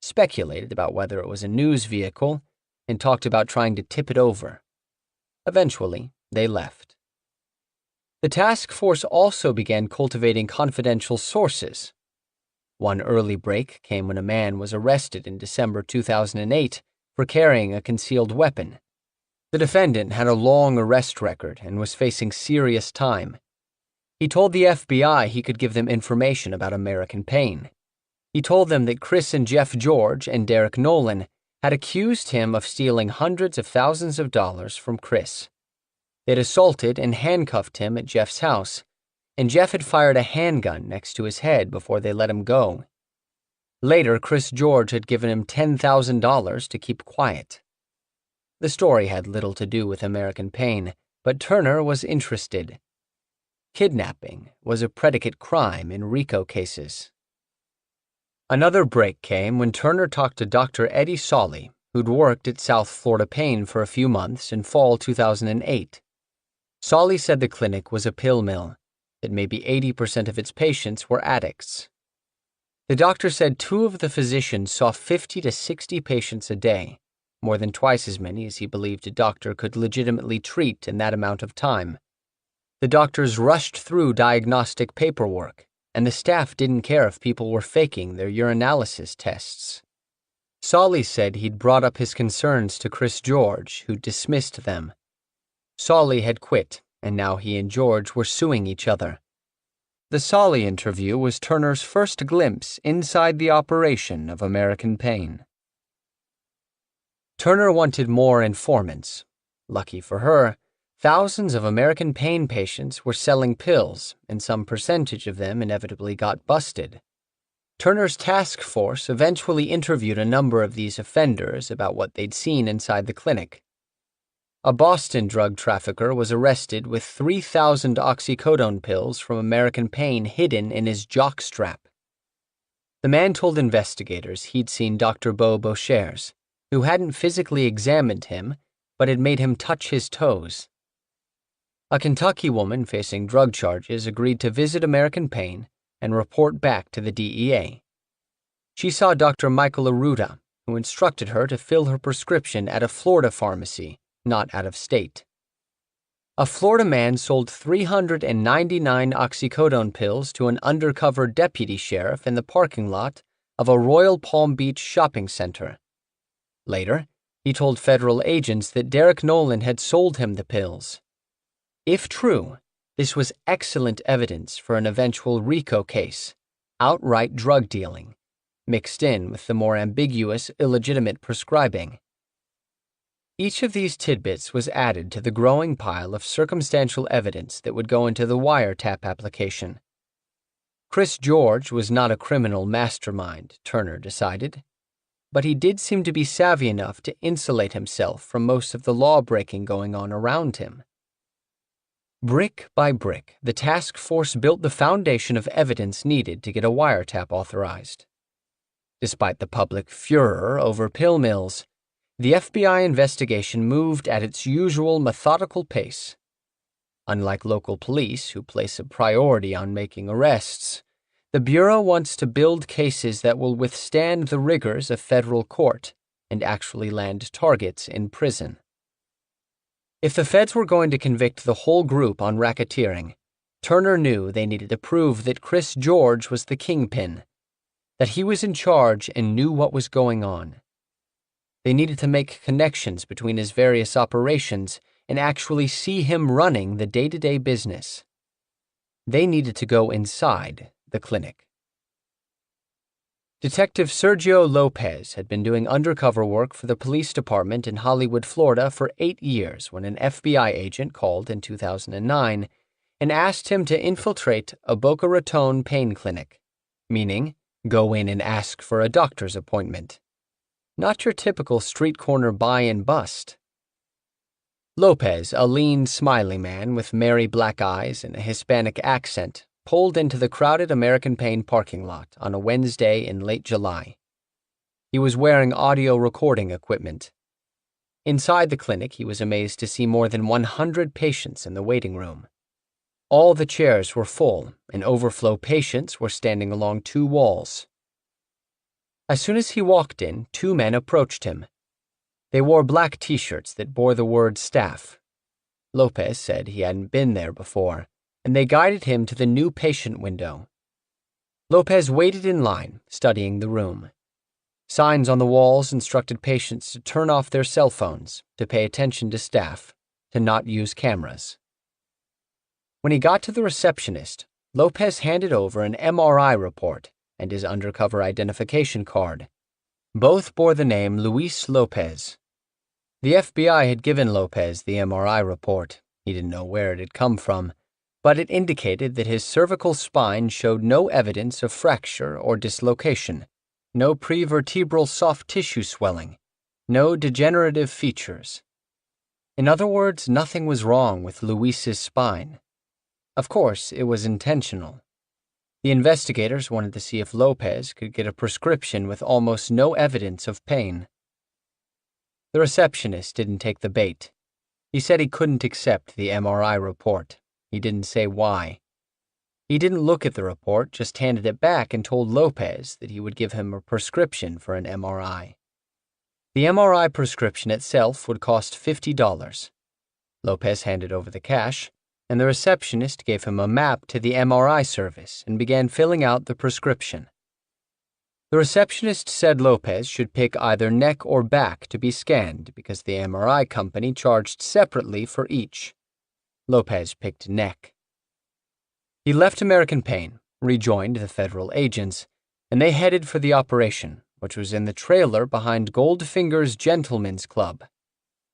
speculated about whether it was a news vehicle, and talked about trying to tip it over. Eventually, they left. The task force also began cultivating confidential sources. One early break came when a man was arrested in December 2008 for carrying a concealed weapon. The defendant had a long arrest record and was facing serious time. He told the FBI he could give them information about American Pain. He told them that Chris and Jeff George and Derek Nolan had accused him of stealing hundreds of thousands of dollars from Chris. They'd assaulted and handcuffed him at Jeff's house, and Jeff had fired a handgun next to his head before they let him go. Later, Chris George had given him $10,000 to keep quiet. The story had little to do with American Pain, but Turner was interested. Kidnapping was a predicate crime in RICO cases. Another break came when Turner talked to Dr. Eddie Solly, who'd worked at South Florida Pain for a few months in fall 2008. Solly said the clinic was a pill mill, that maybe 80% of its patients were addicts. The doctor said 2 of the physicians saw 50 to 60 patients a day, more than twice as many as he believed a doctor could legitimately treat in that amount of time. The doctors rushed through diagnostic paperwork, and the staff didn't care if people were faking their urinalysis tests. Solly said he'd brought up his concerns to Chris George, who dismissed them. Solly had quit, and now he and George were suing each other. The Solly interview was Turner's first glimpse inside the operation of American Pain. Turner wanted more informants. Lucky for her, thousands of American Pain patients were selling pills, and some percentage of them inevitably got busted. Turner's task force eventually interviewed a number of these offenders about what they'd seen inside the clinic. A Boston drug trafficker was arrested with 3,000 oxycodone pills from American Pain hidden in his jockstrap. The man told investigators he'd seen Dr. Beau Beauchers, who hadn't physically examined him, but had made him touch his toes. A Kentucky woman facing drug charges agreed to visit American Pain and report back to the DEA. She saw Dr. Michael Arruda, who instructed her to fill her prescription at a Florida pharmacy, not out of state. A Florida man sold 399 oxycodone pills to an undercover deputy sheriff in the parking lot of a Royal Palm Beach shopping center. Later, he told federal agents that Derek Nolan had sold him the pills. If true, this was excellent evidence for an eventual RICO case, outright drug dealing, mixed in with the more ambiguous illegitimate prescribing. Each of these tidbits was added to the growing pile of circumstantial evidence that would go into the wiretap application. Chris George was not a criminal mastermind, Turner decided, but he did seem to be savvy enough to insulate himself from most of the law-breaking going on around him. Brick by brick, the task force built the foundation of evidence needed to get a wiretap authorized. Despite the public furor over pill mills, the FBI investigation moved at its usual methodical pace. Unlike local police, who place a priority on making arrests, the Bureau wants to build cases that will withstand the rigors of federal court and actually land targets in prison. If the feds were going to convict the whole group on racketeering, Turner knew they needed to prove that Chris George was the kingpin, that he was in charge and knew what was going on. They needed to make connections between his various operations and actually see him running the day-to-day business. They needed to go inside the clinic. Detective Sergio Lopez had been doing undercover work for the police department in Hollywood, Florida for 8 years when an FBI agent called in 2009 and asked him to infiltrate a Boca Raton pain clinic, meaning go in and ask for a doctor's appointment. Not your typical street corner buy and bust. Lopez, a lean, smiley man with merry black eyes and a Hispanic accent, pulled into the crowded American Pain parking lot on a Wednesday in late July. He was wearing audio recording equipment. Inside the clinic, he was amazed to see more than 100 patients in the waiting room. All the chairs were full, and overflow patients were standing along 2 walls. As soon as he walked in, 2 men approached him. They wore black t-shirts that bore the word staff. Lopez said he hadn't been there before, and they guided him to the new patient window. Lopez waited in line, studying the room. Signs on the walls instructed patients to turn off their cell phones, to pay attention to staff, to not use cameras. When he got to the receptionist, Lopez handed over an MRI report and his undercover identification card. Both bore the name Luis Lopez. The FBI had given Lopez the MRI report. He didn't know where it had come from, but it indicated that his cervical spine showed no evidence of fracture or dislocation, no prevertebral soft tissue swelling, no degenerative features. In other words, nothing was wrong with Luis's spine. Of course, it was intentional. The investigators wanted to see if Lopez could get a prescription with almost no evidence of pain. The receptionist didn't take the bait. He said he couldn't accept the MRI report. He didn't say why. He didn't look at the report, just handed it back and told Lopez that he would give him a prescription for an MRI. The MRI prescription itself would cost $50. Lopez handed over the cash, and the receptionist gave him a map to the MRI service and began filling out the prescription. The receptionist said Lopez should pick either neck or back to be scanned because the MRI company charged separately for each. Lopez picked neck. He left American Pain, rejoined the federal agents, and they headed for the operation, which was in the trailer behind Goldfinger's Gentlemen's Club.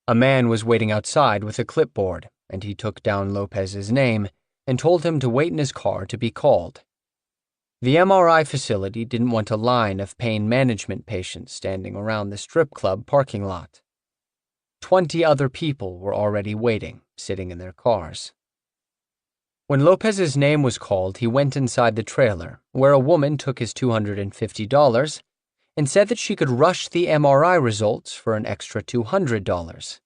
A man was waiting outside with a clipboard, and he took down Lopez's name and told him to wait in his car to be called. The MRI facility didn't want a line of pain management patients standing around the strip club parking lot. 20 other people were already waiting, sitting in their cars. When Lopez's name was called, he went inside the trailer, where a woman took his $250 and said that she could rush the MRI results for an extra $200.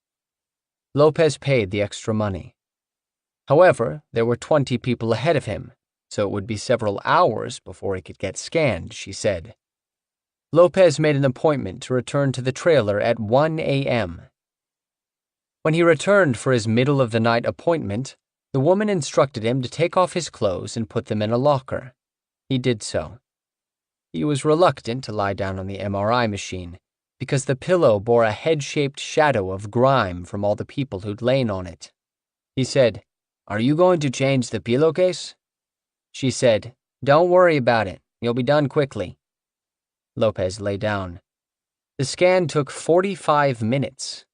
Lopez paid the extra money. However, there were 20 people ahead of him, so it would be several hours before he could get scanned, she said. Lopez made an appointment to return to the trailer at 1 a.m. When he returned for his middle-of-the-night appointment, the woman instructed him to take off his clothes and put them in a locker. He did so. He was reluctant to lie down on the MRI machine, because the pillow bore a head-shaped shadow of grime from all the people who'd lain on it. He said, "Are you going to change the pillowcase?" She said, "Don't worry about it. You'll be done quickly." Lopez lay down. The scan took 45 minutes.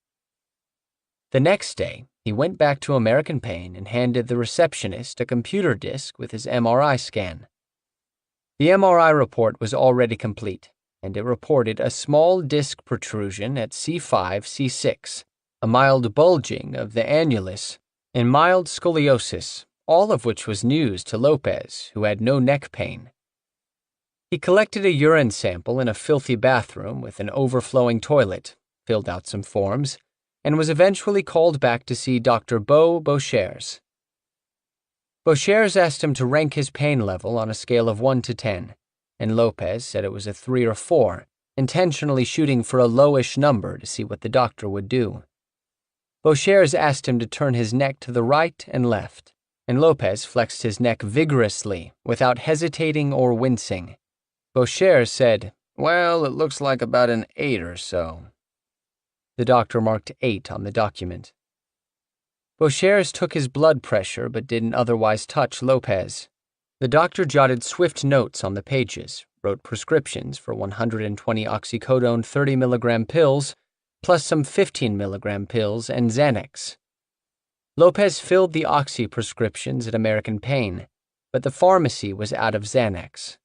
The next day, he went back to American Pain and handed the receptionist a computer disk with his MRI scan. The MRI report was already complete, and it reported a small disc protrusion at C5, C6, a mild bulging of the annulus, and mild scoliosis, all of which was news to Lopez, who had no neck pain. He collected a urine sample in a filthy bathroom with an overflowing toilet, filled out some forms, and was eventually called back to see Dr. Beauchers. Beauchers asked him to rank his pain level on a scale of 1 to 10, and Lopez said it was a 3 or 4, intentionally shooting for a lowish number to see what the doctor would do. Beauchers asked him to turn his neck to the right and left, and Lopez flexed his neck vigorously, without hesitating or wincing. Beauchers said, "Well, it looks like about an 8 or so." The doctor marked 8 on the document. Beauchers took his blood pressure but didn't otherwise touch Lopez. The doctor jotted swift notes on the pages, wrote prescriptions for 120 oxycodone 30 milligram pills, plus some 15 milligram pills and Xanax. Lopez filled the oxy prescriptions at American Pain, but the pharmacy was out of Xanax.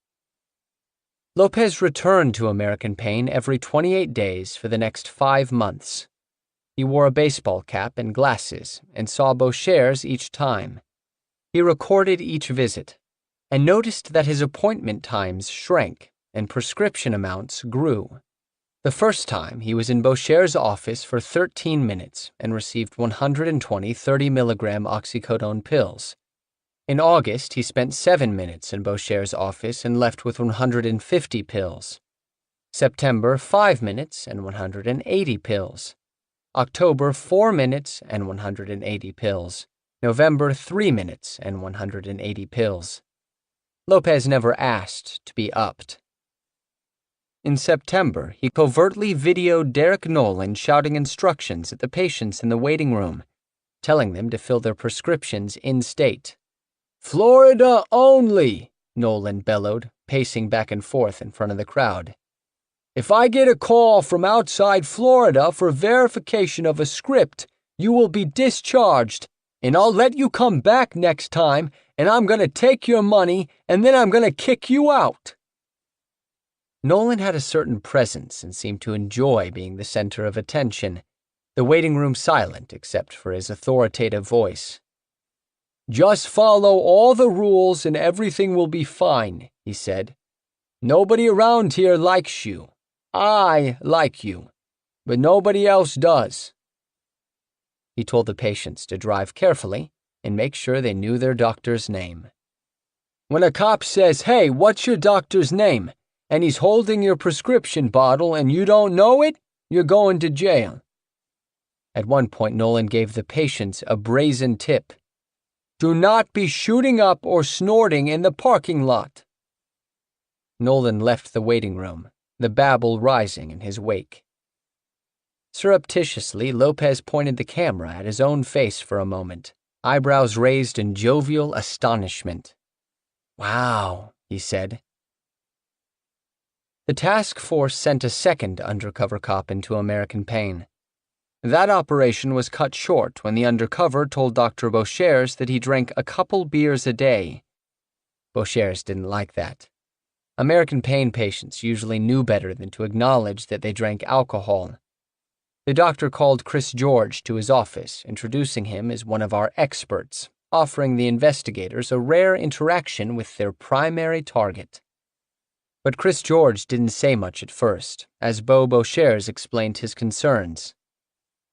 Lopez returned to American Pain every 28 days for the next 5 months. He wore a baseball cap and glasses and saw Beauchers each time. He recorded each visit and noticed that his appointment times shrank and prescription amounts grew. The first time, he was in Beauchers' office for 13 minutes and received 120 30 milligram oxycodone pills. In August, he spent 7 minutes in Beauchers' office and left with 150 pills. September, 5 minutes and 180 pills. October, 4 minutes and 180 pills. November, 3 minutes and 180 pills. Lopez never asked to be upped. In September, he covertly videoed Derek Nolan shouting instructions at the patients in the waiting room, telling them to fill their prescriptions in-state. "Florida only," Nolan bellowed, pacing back and forth in front of the crowd. "If I get a call from outside Florida for verification of a script, you will be discharged, and I'll let you come back next time, and I'm going to take your money, and then I'm going to kick you out." Nolan had a certain presence and seemed to enjoy being the center of attention, the waiting room silent except for his authoritative voice. "Just follow all the rules and everything will be fine," he said. "Nobody around here likes you. I like you, but nobody else does." He told the patients to drive carefully and make sure they knew their doctor's name. "When a cop says, 'Hey, what's your doctor's name?' and he's holding your prescription bottle and you don't know it, you're going to jail." At one point, Nolan gave the patients a brazen tip. "Do not be shooting up or snorting in the parking lot." Nolan left the waiting room, the babble rising in his wake. Surreptitiously, Lopez pointed the camera at his own face for a moment, eyebrows raised in jovial astonishment. "Wow," he said. The task force sent a second undercover cop into American Pain. That operation was cut short when the undercover told Dr. Beauchers that he drank a couple beers a day. Beauchers didn't like that. American Pain patients usually knew better than to acknowledge that they drank alcohol. The doctor called Chris George to his office, introducing him as one of our experts, offering the investigators a rare interaction with their primary target. But Chris George didn't say much at first, as Beauchers explained his concerns.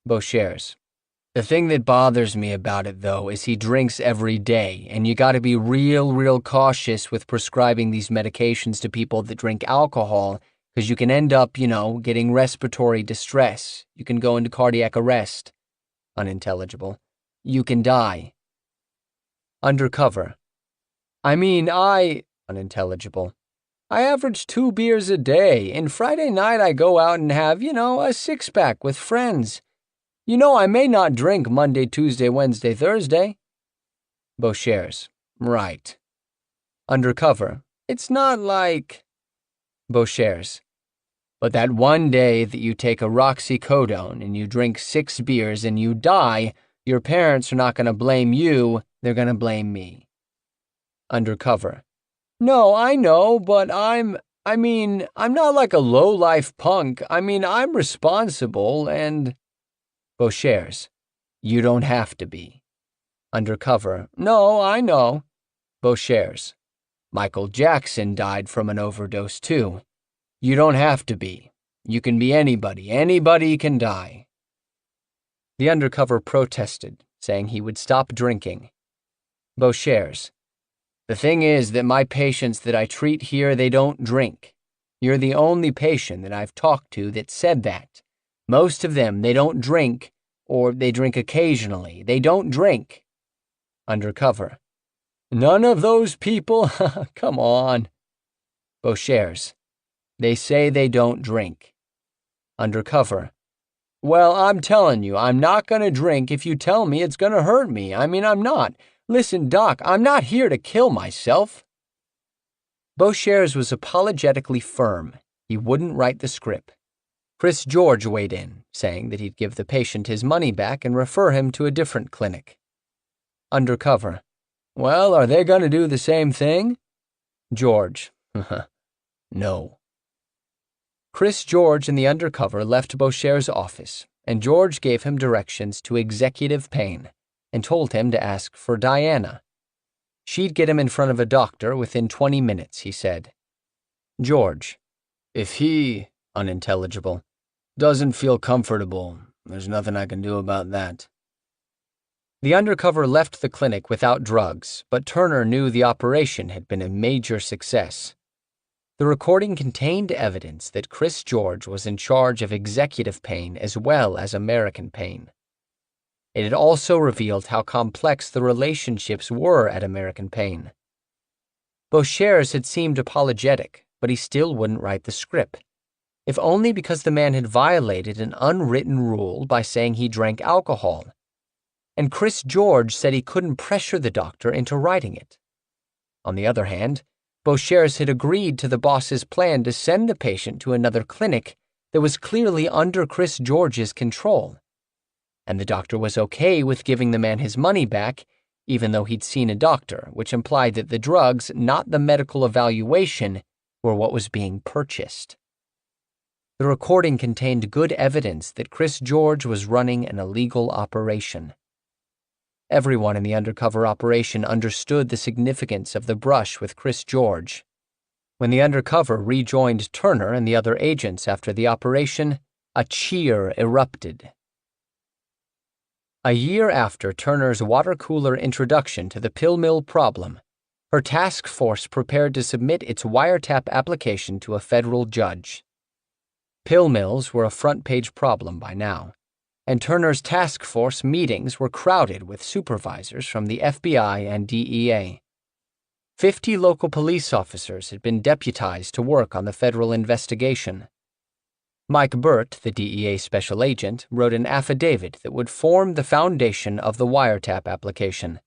Beauchers: "The thing that bothers me about it, though, is he drinks every day, and you gotta be real cautious with prescribing these medications to people that drink alcohol, because you can end up, getting respiratory distress. You can go into cardiac arrest. Unintelligible. You can die. Undercover. Unintelligible. I average 2 beers a day, and Friday night I go out and have, a six-pack with friends. I may not drink Monday, Tuesday, Wednesday, Thursday. Beauchers. Right. Undercover. It's not like... Beauchers. But that one day that you take a roxycodone and you drink 6 beers and you die, your parents are not going to blame you, they're going to blame me. Undercover. No, I know, but I'm not like a low-life punk. I'm responsible and... Beauchers. You don't have to be. Undercover. No, I know. Beauchers. Michael Jackson died from an overdose too. You don't have to be. You can be anybody. Anybody can die. The undercover protested, saying he would stop drinking. Beauchers. The thing is that my patients that I treat here, they don't drink. You're the only patient that I've talked to that said that. Most of them, they don't drink, or they drink occasionally. They don't drink. Undercover. None of those people? Come on. Beauchers. They say they don't drink. Undercover. Well, I'm telling you, I'm not going to drink if you tell me it's going to hurt me. I'm not. Listen, Doc, I'm not here to kill myself. Beauchers was apologetically firm. He wouldn't write the script. Chris George weighed in, saying that he'd give the patient his money back and refer him to a different clinic. Undercover. Well, are they going to do the same thing? George. No. Chris George and the undercover left Beauchers' office, and George gave him directions to executive pain and told him to ask for Diana. She'd get him in front of a doctor within 20 minutes, he said. George. If he, unintelligible, doesn't feel comfortable, there's nothing I can do about that. The undercover left the clinic without drugs, but Turner knew the operation had been a major success. The recording contained evidence that Chris George was in charge of executive pain as well as American pain. It had also revealed how complex the relationships were at American Pain. Beauchers had seemed apologetic, but he still wouldn't write the script, if only because the man had violated an unwritten rule by saying he drank alcohol. And Chris George said he couldn't pressure the doctor into writing it. On the other hand, Beauchers had agreed to the boss's plan to send the patient to another clinic that was clearly under Chris George's control. And the doctor was okay with giving the man his money back, even though he'd seen a doctor, which implied that the drugs, not the medical evaluation, were what was being purchased. The recording contained good evidence that Chris George was running an illegal operation. Everyone in the undercover operation understood the significance of the brush with Chris George. When the undercover rejoined Turner and the other agents after the operation, a cheer erupted. A year after Turner's water cooler introduction to the pill mill problem, her task force prepared to submit its wiretap application to a federal judge. Pill mills were a front-page problem by now, and Turner's task force meetings were crowded with supervisors from the FBI and DEA. 50 local police officers had been deputized to work on the federal investigation. Mike Burt, the DEA special agent, wrote an affidavit that would form the foundation of the wiretap application.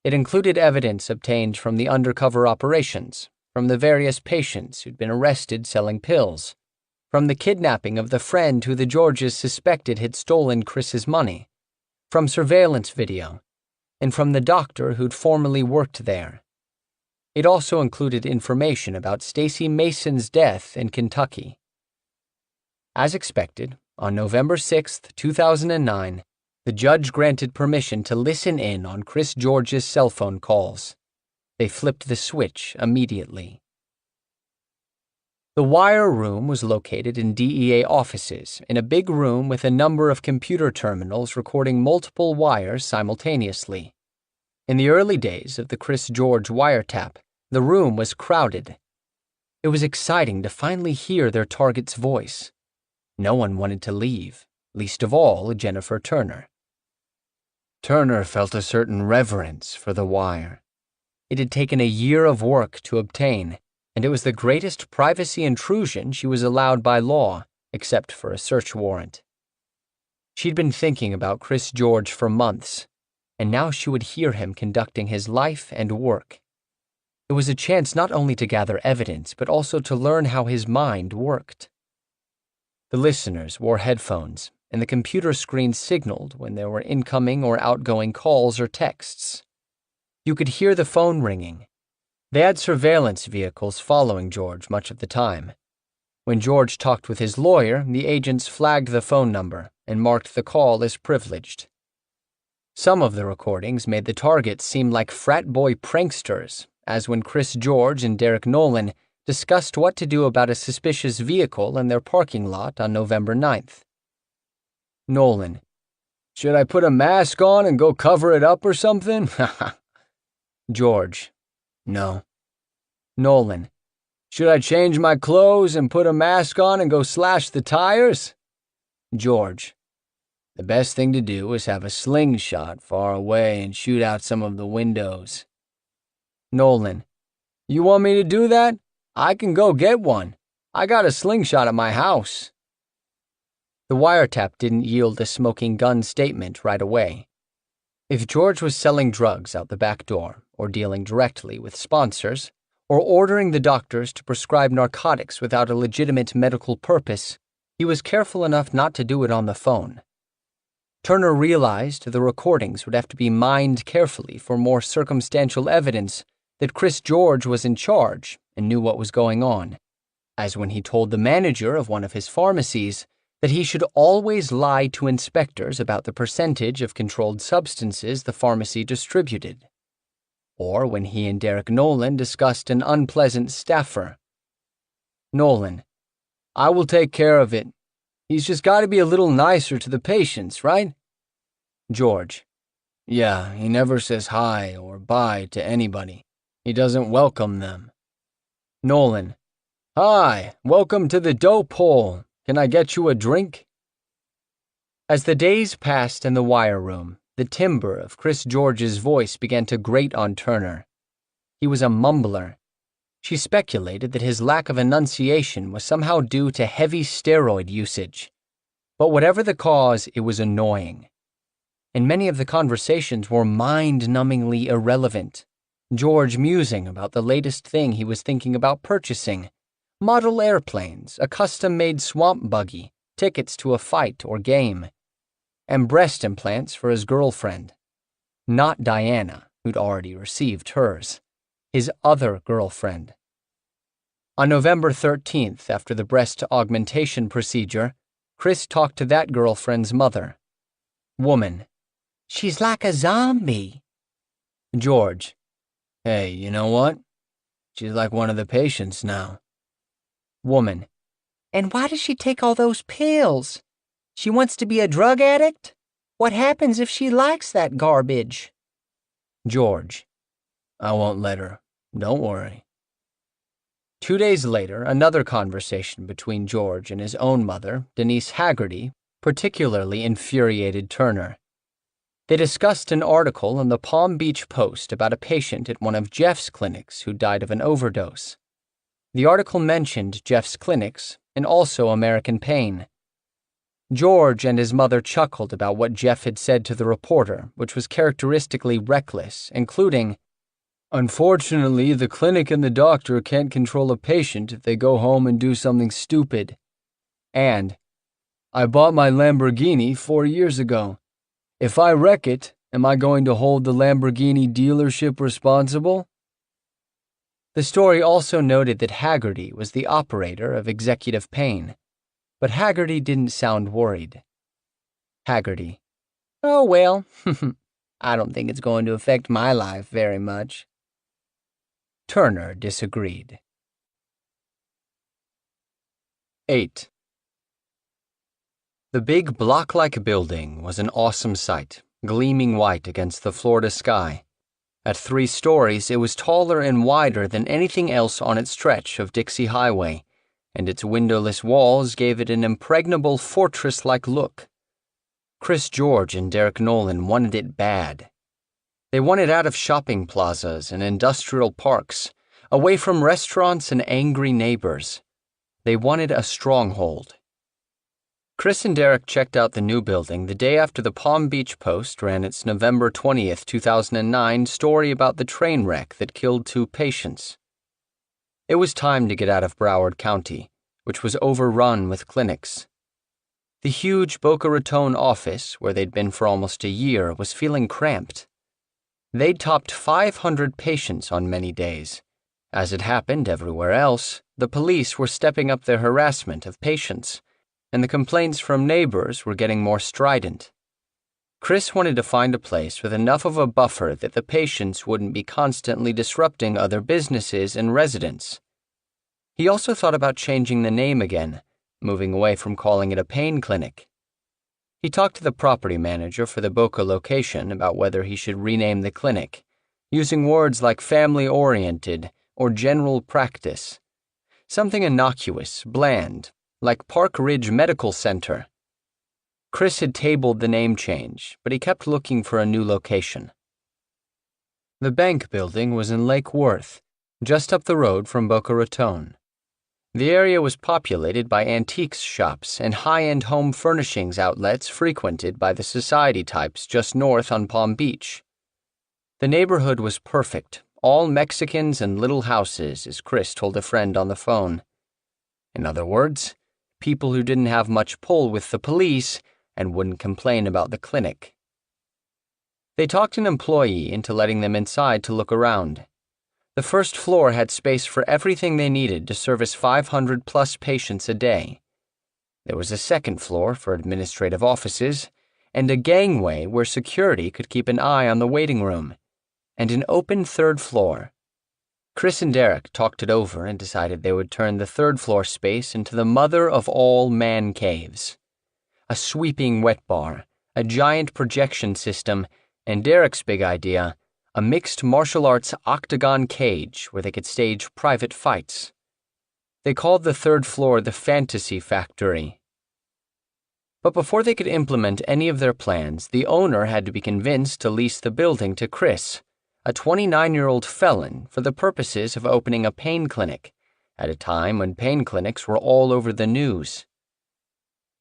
It included evidence obtained from the undercover operations, from the various patients who'd been arrested selling pills, from the kidnapping of the friend who the Georges suspected had stolen Chris's money, from surveillance video, and from the doctor who'd formerly worked there. It also included information about Stacey Mason's death in Kentucky. As expected, on November 6, 2009, the judge granted permission to listen in on Chris George's cell phone calls. They flipped the switch immediately. The wire room was located in DEA offices, in a big room with a number of computer terminals recording multiple wires simultaneously. In the early days of the Chris George wiretap, the room was crowded. It was exciting to finally hear their target's voice. No one wanted to leave, least of all Jennifer Turner. Turner felt a certain reverence for the wire. It had taken a year of work to obtain, and it was the greatest privacy intrusion she was allowed by law, except for a search warrant. She'd been thinking about Chris George for months, and now she would hear him conducting his life and work. It was a chance not only to gather evidence, but also to learn how his mind worked. The listeners wore headphones, and the computer screen signaled when there were incoming or outgoing calls or texts. You could hear the phone ringing. They had surveillance vehicles following George much of the time. When George talked with his lawyer, the agents flagged the phone number and marked the call as privileged. Some of the recordings made the targets seem like frat boy pranksters, as when Chris George and Derek Nolan discussed what to do about a suspicious vehicle in their parking lot on November 9th. Nolan: "Should I put a mask on and go cover it up or something?" George: "No." Nolan: "Should I change my clothes and put a mask on and go slash the tires?" George: "The best thing to do is have a slingshot far away and shoot out some of the windows." Nolan: "You want me to do that? I can go get one. I got a slingshot at my house." The wiretap didn't yield a smoking gun statement right away. If George was selling drugs out the back door, or dealing directly with sponsors, or ordering the doctors to prescribe narcotics without a legitimate medical purpose, he was careful enough not to do it on the phone. Turner realized the recordings would have to be mined carefully for more circumstantial evidence that Chris George was in charge and knew what was going on, as when he told the manager of one of his pharmacies that he should always lie to inspectors about the percentage of controlled substances the pharmacy distributed, or when he and Derek Nolan discussed an unpleasant staffer. Nolan: "I will take care of it. He's just got to be a little nicer to the patients, right?" George: "Yeah, he never says hi or bye to anybody. He doesn't welcome them." Nolan: "Hi, welcome to the dope hole. Can I get you a drink?" As the days passed in the wire room, the timbre of Chris George's voice began to grate on Turner. He was a mumbler. She speculated that his lack of enunciation was somehow due to heavy steroid usage. But whatever the cause, it was annoying. And many of the conversations were mind-numbingly irrelevant. George musing about the latest thing he was thinking about purchasing: model airplanes, a custom-made swamp buggy, tickets to a fight or game, and breast implants for his girlfriend. Not Diana, who'd already received hers. His other girlfriend. On November 13th, after the breast augmentation procedure, Chris talked to that girlfriend's mother. Woman: "She's like a zombie." George: "Hey, you know what? She's like one of the patients now." Woman: "And why does she take all those pills? She wants to be a drug addict? What happens if she likes that garbage?" George: "I won't let her. Don't worry." 2 days later, another conversation between George and his own mother, Denise Haggerty, particularly infuriated Turner. They discussed an article in the Palm Beach Post about a patient at one of Jeff's clinics who died of an overdose. The article mentioned Jeff's clinics and also American Pain. George and his mother chuckled about what Jeff had said to the reporter, which was characteristically reckless, including, "Unfortunately, the clinic and the doctor can't control a patient if they go home and do something stupid." And, "I bought my Lamborghini 4 years ago. If I wreck it, am I going to hold the Lamborghini dealership responsible?" The story also noted that Haggerty was the operator of Executive Pain, but Haggerty didn't sound worried. Haggerty: "Oh well, I don't think it's going to affect my life very much." Turner disagreed. 8. The big block-like building was an awesome sight, gleaming white against the Florida sky. At 3 stories, it was taller and wider than anything else on its stretch of Dixie Highway, and its windowless walls gave it an impregnable fortress-like look. Chris George and Derek Nolan wanted it bad. They wanted out of shopping plazas and industrial parks, away from restaurants and angry neighbors. They wanted a stronghold. Chris and Derek checked out the new building the day after the Palm Beach Post ran its November 20th, 2009 story about the train wreck that killed 2 patients. It was time to get out of Broward County, which was overrun with clinics. The huge Boca Raton office, where they'd been for almost a year, was feeling cramped. They'd topped 500 patients on many days. As it happened everywhere else, the police were stepping up their harassment of patients, and the complaints from neighbors were getting more strident. Chris wanted to find a place with enough of a buffer that the patients wouldn't be constantly disrupting other businesses and residents. He also thought about changing the name again, moving away from calling it a pain clinic. He talked to the property manager for the Boca location about whether he should rename the clinic, using words like family-oriented or general practice. Something innocuous, bland, like Park Ridge Medical Center. Chris had tabled the name change, but he kept looking for a new location. The bank building was in Lake Worth, just up the road from Boca Raton. The area was populated by antiques shops and high-end home furnishings outlets frequented by the society types just north on Palm Beach. The neighborhood was perfect, all Mexicans and little houses, as Chris told a friend on the phone. In other words, people who didn't have much pull with the police and wouldn't complain about the clinic. They talked an employee into letting them inside to look around. The first floor had space for everything they needed to service 500-plus patients a day. There was a second floor for administrative offices, and a gangway where security could keep an eye on the waiting room, and an open third floor. Chris and Derek talked it over and decided they would turn the third-floor space into the mother of all man caves. A sweeping wet bar, a giant projection system, and Derek's big idea, a mixed martial arts octagon cage where they could stage private fights. They called the third floor the Fantasy Factory. But before they could implement any of their plans, the owner had to be convinced to lease the building to Chris, a 29-year-old felon, for the purposes of opening a pain clinic, at a time when pain clinics were all over the news.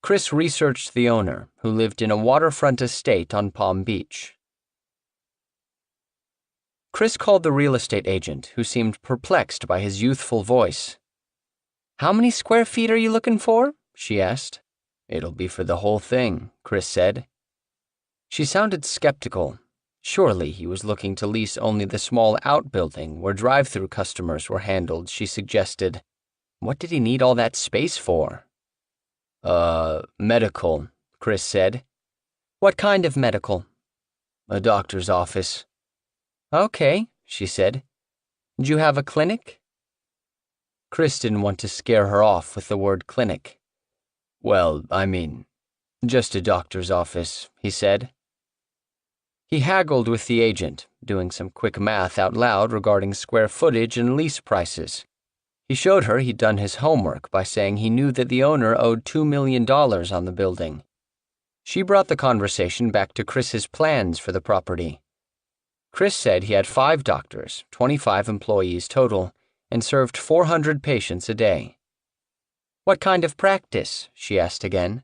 Chris researched the owner, who lived in a waterfront estate on Palm Beach. Chris called the real estate agent, who seemed perplexed by his youthful voice. "How many square feet are you looking for?" she asked. "It'll be for the whole thing," Chris said. She sounded skeptical. Surely he was looking to lease only the small outbuilding where drive-through customers were handled, she suggested. What did he need all that space for? Medical, Chris said. "What kind of medical?" "A doctor's office." "Okay," she said. "Do you have a clinic?" Chris didn't want to scare her off with the word clinic. "Well, I mean, just a doctor's office," he said. He haggled with the agent, doing some quick math out loud regarding square footage and lease prices. He showed her he'd done his homework by saying he knew that the owner owed $2 million on the building. She brought the conversation back to Chris's plans for the property. Chris said he had 5 doctors, 25 employees total, and served 400 patients a day. "What kind of practice?" she asked again.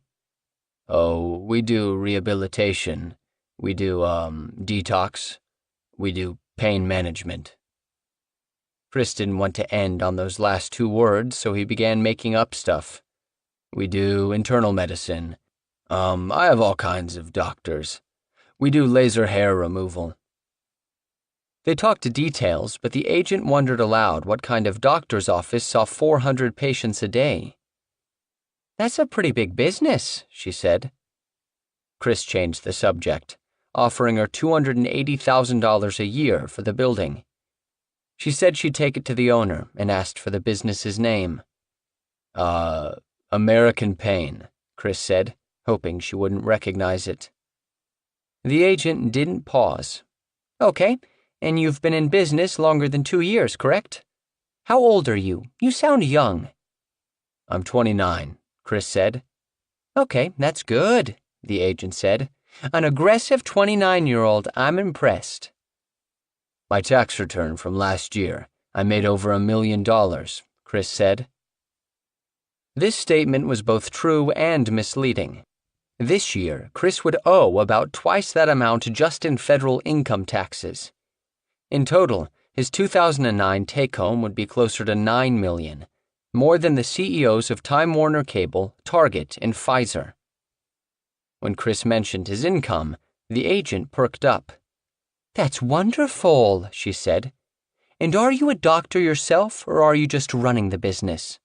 "Oh, we do rehabilitation. We do, detox. We do pain management." Chris didn't want to end on those last 2 words, so he began making up stuff. "We do internal medicine. I have all kinds of doctors. We do laser hair removal." They talked details, but the agent wondered aloud what kind of doctor's office saw 400 patients a day. "That's a pretty big business," she said. Chris changed the subject, offering her $280,000 a year for the building. She said she'd take it to the owner and asked for the business's name. American Pain, Chris said, hoping she wouldn't recognize it. The agent didn't pause. "Okay, and you've been in business longer than 2 years, correct? How old are you? You sound young." "I'm 29, Chris said. "Okay, that's good," the agent said. "An aggressive 29-year-old. I'm impressed." "My tax return from last year. I made over $1 million, Chris said. This statement was both true and misleading. This year, Chris would owe about twice that amount just in federal income taxes. In total, his 2009 take-home would be closer to $9 million, more than the CEOs of Time Warner Cable, Target, and Pfizer. When Chris mentioned his income, the agent perked up. "That's wonderful," she said. "And are you a doctor yourself, or are you just running the business?"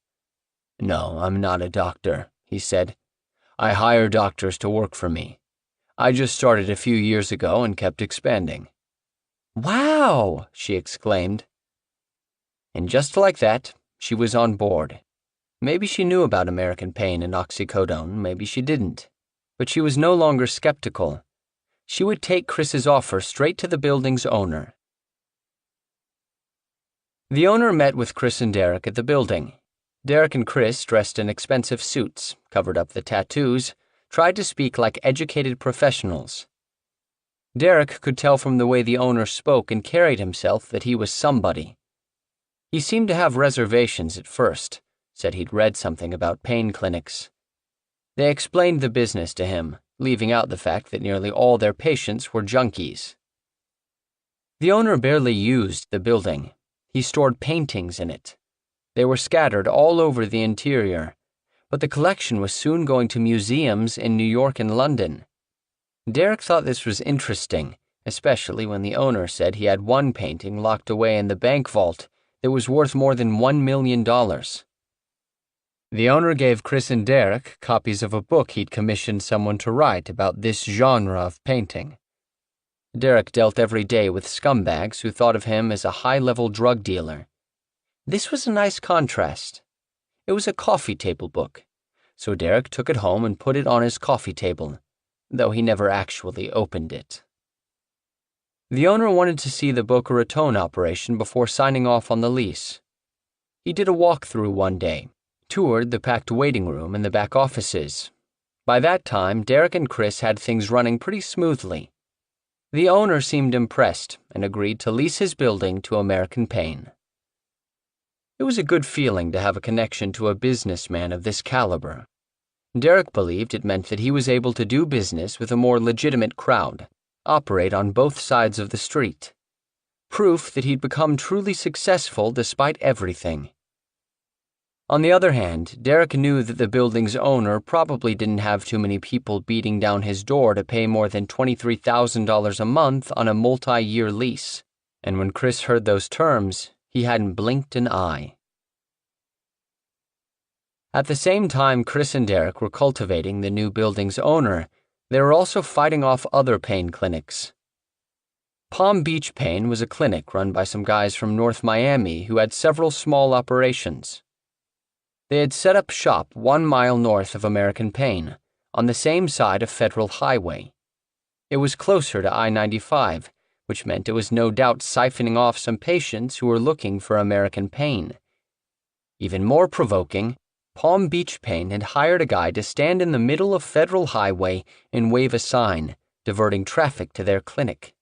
"No, I'm not a doctor," he said. "I hire doctors to work for me. I just started a few years ago and kept expanding." "Wow!" she exclaimed. And just like that, she was on board. Maybe she knew about American Pain and oxycodone, maybe she didn't. But she was no longer skeptical. She would take Chris's offer straight to the building's owner. The owner met with Chris and Derek at the building. Derek and Chris, dressed in expensive suits, covered up the tattoos, tried to speak like educated professionals. Derek could tell from the way the owner spoke and carried himself that he was somebody. He seemed to have reservations at first, said he'd read something about pain clinics. They explained the business to him, leaving out the fact that nearly all their patients were junkies. The owner barely used the building. He stored paintings in it. They were scattered all over the interior, but the collection was soon going to museums in New York and London. Derek thought this was interesting, especially when the owner said he had one painting locked away in the bank vault that was worth more than $1 million. The owner gave Chris and Derek copies of a book he'd commissioned someone to write about this genre of painting. Derek dealt every day with scumbags who thought of him as a high-level drug dealer. This was a nice contrast. It was a coffee table book, so Derek took it home and put it on his coffee table, though he never actually opened it. The owner wanted to see the Boca Raton operation before signing off on the lease. He did a walkthrough one day, toured the packed waiting room and the back offices. By that time, Derek and Chris had things running pretty smoothly. The owner seemed impressed and agreed to lease his building to American Pain. It was a good feeling to have a connection to a businessman of this caliber. Derek believed it meant that he was able to do business with a more legitimate crowd, operate on both sides of the street. Proof that he'd become truly successful despite everything. On the other hand, Derek knew that the building's owner probably didn't have too many people beating down his door to pay more than $23,000 a month on a multi-year lease, and when Chris heard those terms, he hadn't blinked an eye. At the same time Chris and Derek were cultivating the new building's owner, they were also fighting off other pain clinics. Palm Beach Pain was a clinic run by some guys from North Miami who had several small operations. They had set up shop 1 mile north of American Pain, on the same side of Federal Highway. It was closer to I-95, which meant it was no doubt siphoning off some patients who were looking for American Pain. Even more provoking, Palm Beach Pain had hired a guy to stand in the middle of Federal Highway and wave a sign, diverting traffic to their clinic.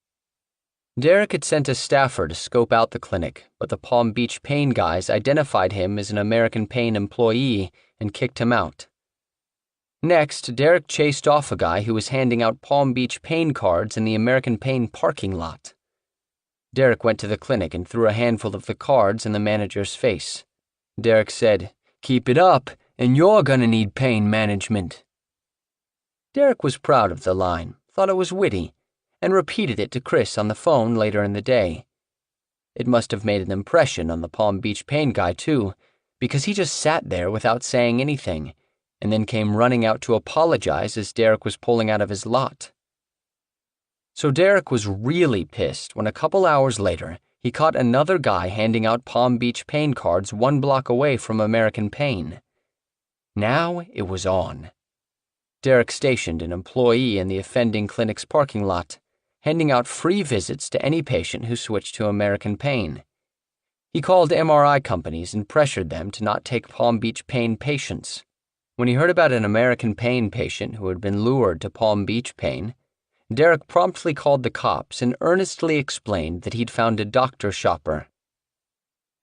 Derek had sent a staffer to scope out the clinic, but the Palm Beach Pain guys identified him as an American Pain employee and kicked him out. Next, Derek chased off a guy who was handing out Palm Beach Pain cards in the American Pain parking lot. Derek went to the clinic and threw a handful of the cards in the manager's face. Derek said, "Keep it up, and you're gonna need pain management." Derek was proud of the line, thought it was witty, and repeated it to Chris on the phone later in the day. It must have made an impression on the Palm Beach Pain guy, too, because he just sat there without saying anything, and then came running out to apologize as Derek was pulling out of his lot. So Derek was really pissed when a couple hours later, he caught another guy handing out Palm Beach Pain cards 1 block away from American Pain. Now it was on. Derek stationed an employee in the offending clinic's parking lot, handing out free visits to any patient who switched to American Pain. He called MRI companies and pressured them to not take Palm Beach Pain patients. When he heard about an American Pain patient who had been lured to Palm Beach Pain, Derek promptly called the cops and earnestly explained that he'd found a doctor shopper.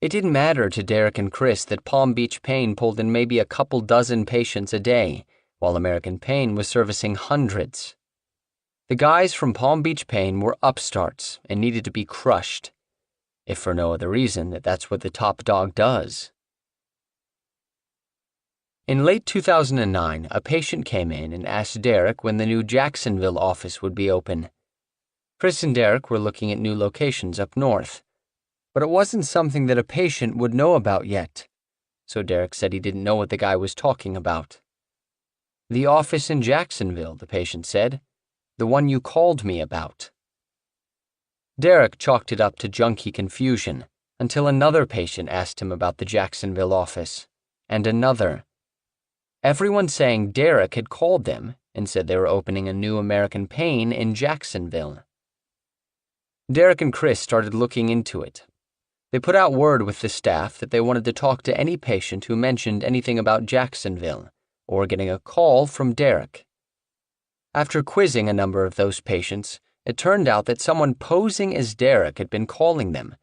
It didn't matter to Derek and Chris that Palm Beach Pain pulled in maybe a couple dozen patients a day, while American Pain was servicing hundreds. The guys from Palm Beach Pain were upstarts and needed to be crushed, if for no other reason that that's what the top dog does. In late 2009, a patient came in and asked Derek when the new Jacksonville office would be open. Chris and Derek were looking at new locations up north, but it wasn't something that a patient would know about yet, so Derek said he didn't know what the guy was talking about. "The office in Jacksonville," the patient said. "The one you called me about." Derek chalked it up to junkie confusion until another patient asked him about the Jacksonville office, and another. Everyone saying Derek had called them and said they were opening a new American Pain in Jacksonville. Derek and Chris started looking into it. They put out word with the staff that they wanted to talk to any patient who mentioned anything about Jacksonville or getting a call from Derek. After quizzing a number of those patients, it turned out that someone posing as Derek had been calling them,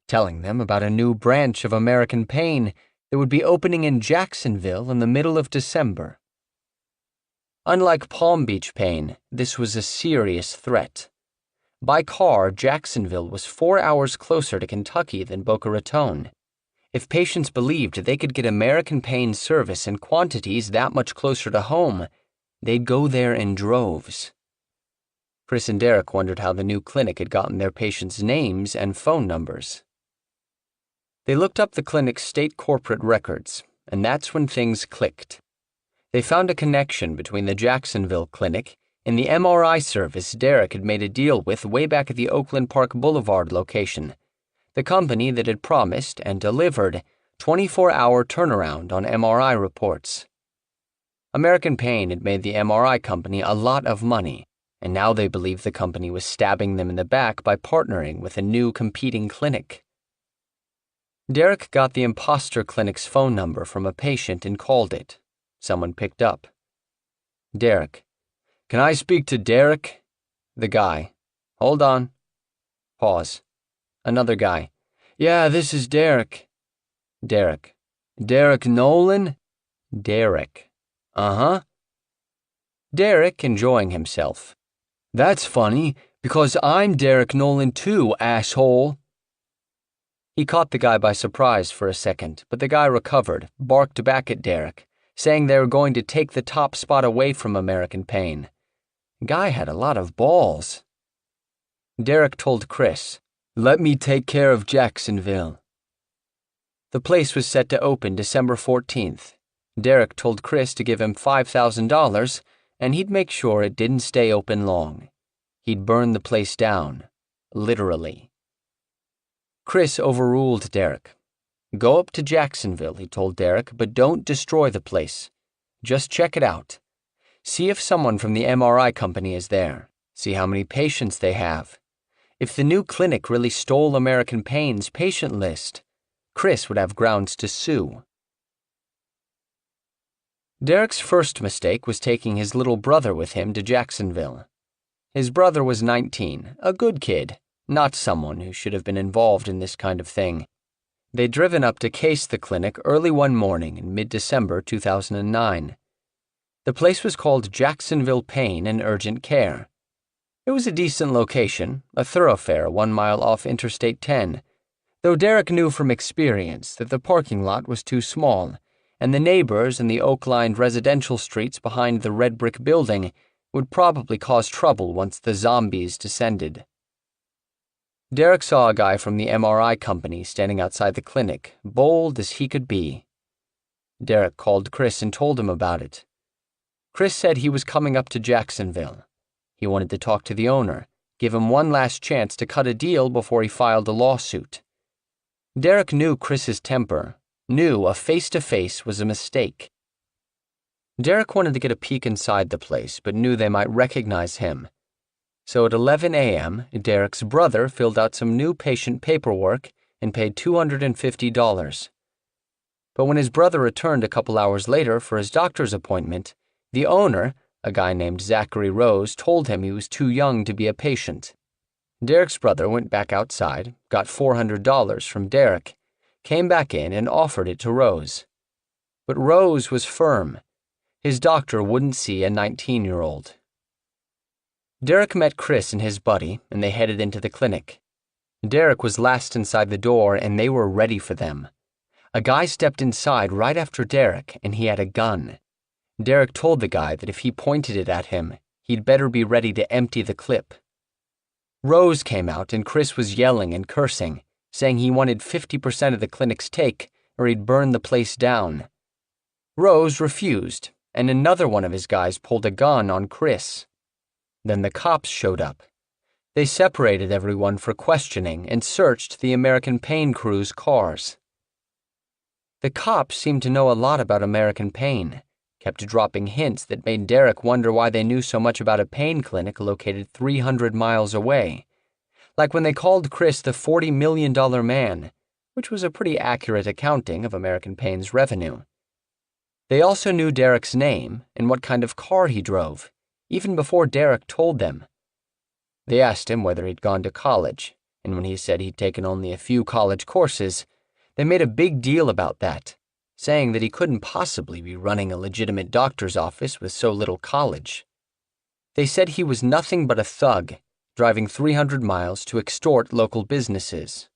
telling them about a new branch of American Pain that would be opening in Jacksonville in the middle of December. Unlike Palm Beach Pain, this was a serious threat. By car, Jacksonville was 4 hours closer to Kentucky than Boca Raton. If patients believed they could get American Pain service in quantities that much closer to home, they'd go there in droves. Chris and Derek wondered how the new clinic had gotten their patients' names and phone numbers. They looked up the clinic's state corporate records, and that's when things clicked. They found a connection between the Jacksonville clinic and the MRI service Derek had made a deal with way back at the Oakland Park Boulevard location, the company that had promised and delivered 24-hour turnaround on MRI reports. American Pain had made the MRI company a lot of money, and now they believed the company was stabbing them in the back by partnering with a new competing clinic. Derek got the imposter clinic's phone number from a patient and called it. Someone picked up. "Derek. Can I speak to Derek?" The guy. "Hold on." Pause. Another guy. "Yeah, this is Derek." Derek. "Derek Nolan?" Derek. "Uh-huh." Derek, enjoying himself. "That's funny, because I'm Derek Nolan too, asshole." He caught the guy by surprise for a second, but the guy recovered, barked back at Derek, saying they were going to take the top spot away from American Pain. The guy had a lot of balls. Derek told Chris, "Let me take care of Jacksonville." The place was set to open December 14th. Derek told Chris to give him $5,000, and he'd make sure it didn't stay open long. He'd burn the place down, literally. Chris overruled Derek. "Go up to Jacksonville," he told Derek, "but don't destroy the place. Just check it out. See if someone from the MRI company is there. See how many patients they have. If the new clinic really stole American Pain's patient list, Chris would have grounds to sue." Derek's first mistake was taking his little brother with him to Jacksonville. His brother was 19, a good kid, not someone who should have been involved in this kind of thing. They'd driven up to case the clinic early one morning in mid-December 2009. The place was called Jacksonville Pain and Urgent Care. It was a decent location, a thoroughfare 1 mile off Interstate 10, though Derek knew from experience that the parking lot was too small, and the neighbors in the oak-lined residential streets behind the red brick building would probably cause trouble once the zombies descended. Derek saw a guy from the MRI company standing outside the clinic, bold as he could be. Derek called Chris and told him about it. Chris said he was coming up to Jacksonville. He wanted to talk to the owner, give him one last chance to cut a deal before he filed a lawsuit. Derek knew Chris's temper, knew a face-to-face was a mistake. Derek wanted to get a peek inside the place, but knew they might recognize him. So at 11 a.m., Derek's brother filled out some new patient paperwork and paid $250. But when his brother returned a couple hours later for his doctor's appointment, the owner, a guy named Zachary Rose, told him he was too young to be a patient. Derek's brother went back outside, got $400 from Derek, came back in and offered it to Rose. But Rose was firm. His doctor wouldn't see a 19-year-old. Derek met Chris and his buddy, and they headed into the clinic. Derek was last inside the door, and they were ready for them. A guy stepped inside right after Derek, and he had a gun. Derek told the guy that if he pointed it at him, he'd better be ready to empty the clip. Rose came out, and Chris was yelling and cursing, saying he wanted 50% of the clinic's take, or he'd burn the place down. Rose refused, and another one of his guys pulled a gun on Chris. Then the cops showed up. They separated everyone for questioning and searched the American Pain crew's cars. The cops seemed to know a lot about American Pain, kept dropping hints that made Derek wonder why they knew so much about a pain clinic located 300 miles away, like when they called Chris the $40 million man, which was a pretty accurate accounting of American Pain's revenue. They also knew Derek's name and what kind of car he drove, even before Derek told them. They asked him whether he'd gone to college, and when he said he'd taken only a few college courses, they made a big deal about that, saying that he couldn't possibly be running a legitimate doctor's office with so little college. They said he was nothing but a thug, driving 300 miles to extort local businesses.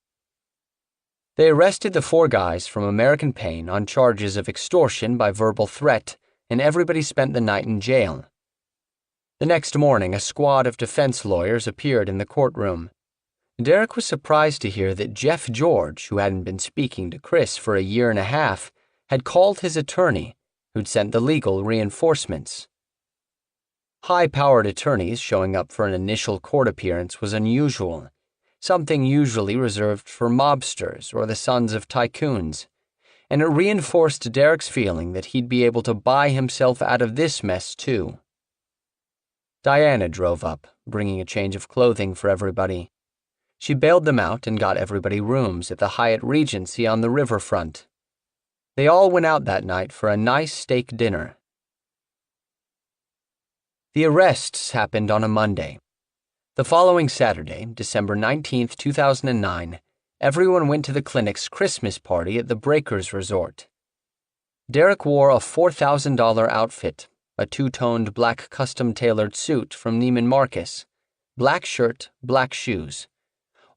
They arrested the 4 guys from American Pain on charges of extortion by verbal threat, and everybody spent the night in jail. The next morning, a squad of defense lawyers appeared in the courtroom. Derek was surprised to hear that Jeff George, who hadn't been speaking to Chris for a year and a half, had called his attorney, who'd sent the legal reinforcements. High-powered attorneys showing up for an initial court appearance was unusual, something usually reserved for mobsters or the sons of tycoons, and it reinforced Derek's feeling that he'd be able to buy himself out of this mess too. Diana drove up, bringing a change of clothing for everybody. She bailed them out and got everybody rooms at the Hyatt Regency on the riverfront. They all went out that night for a nice steak dinner. The arrests happened on a Monday. The following Saturday, December 19, 2009, everyone went to the clinic's Christmas party at the Breakers Resort. Derek wore a $4,000 outfit, a 2-toned black custom-tailored suit from Neiman Marcus, black shirt, black shoes.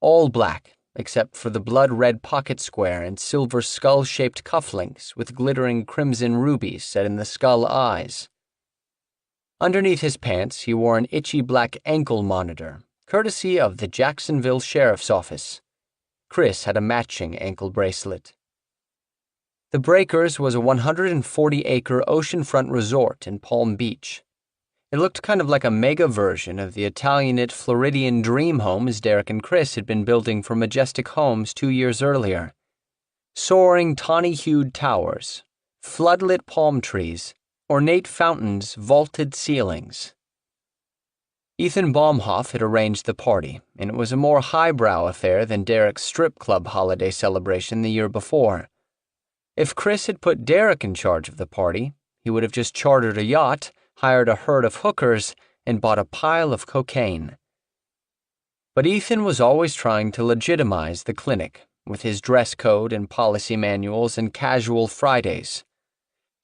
All black, except for the blood-red pocket square and silver skull-shaped cufflinks with glittering crimson rubies set in the skull eyes. Underneath his pants, he wore an itchy black ankle monitor, courtesy of the Jacksonville Sheriff's Office. Chris had a matching ankle bracelet. The Breakers was a 140-acre oceanfront resort in Palm Beach. It looked kind of like a mega version of the Italianate Floridian dream homes Derek and Chris had been building for Majestic Homes 2 years earlier. Soaring tawny-hued towers, floodlit palm trees, ornate fountains, vaulted ceilings. Ethan Baumhoff had arranged the party, and it was a more highbrow affair than Derek's strip club holiday celebration the year before. If Chris had put Derek in charge of the party, he would have just chartered a yacht, hired a herd of hookers, and bought a pile of cocaine. But Ethan was always trying to legitimize the clinic, with his dress code and policy manuals and casual Fridays.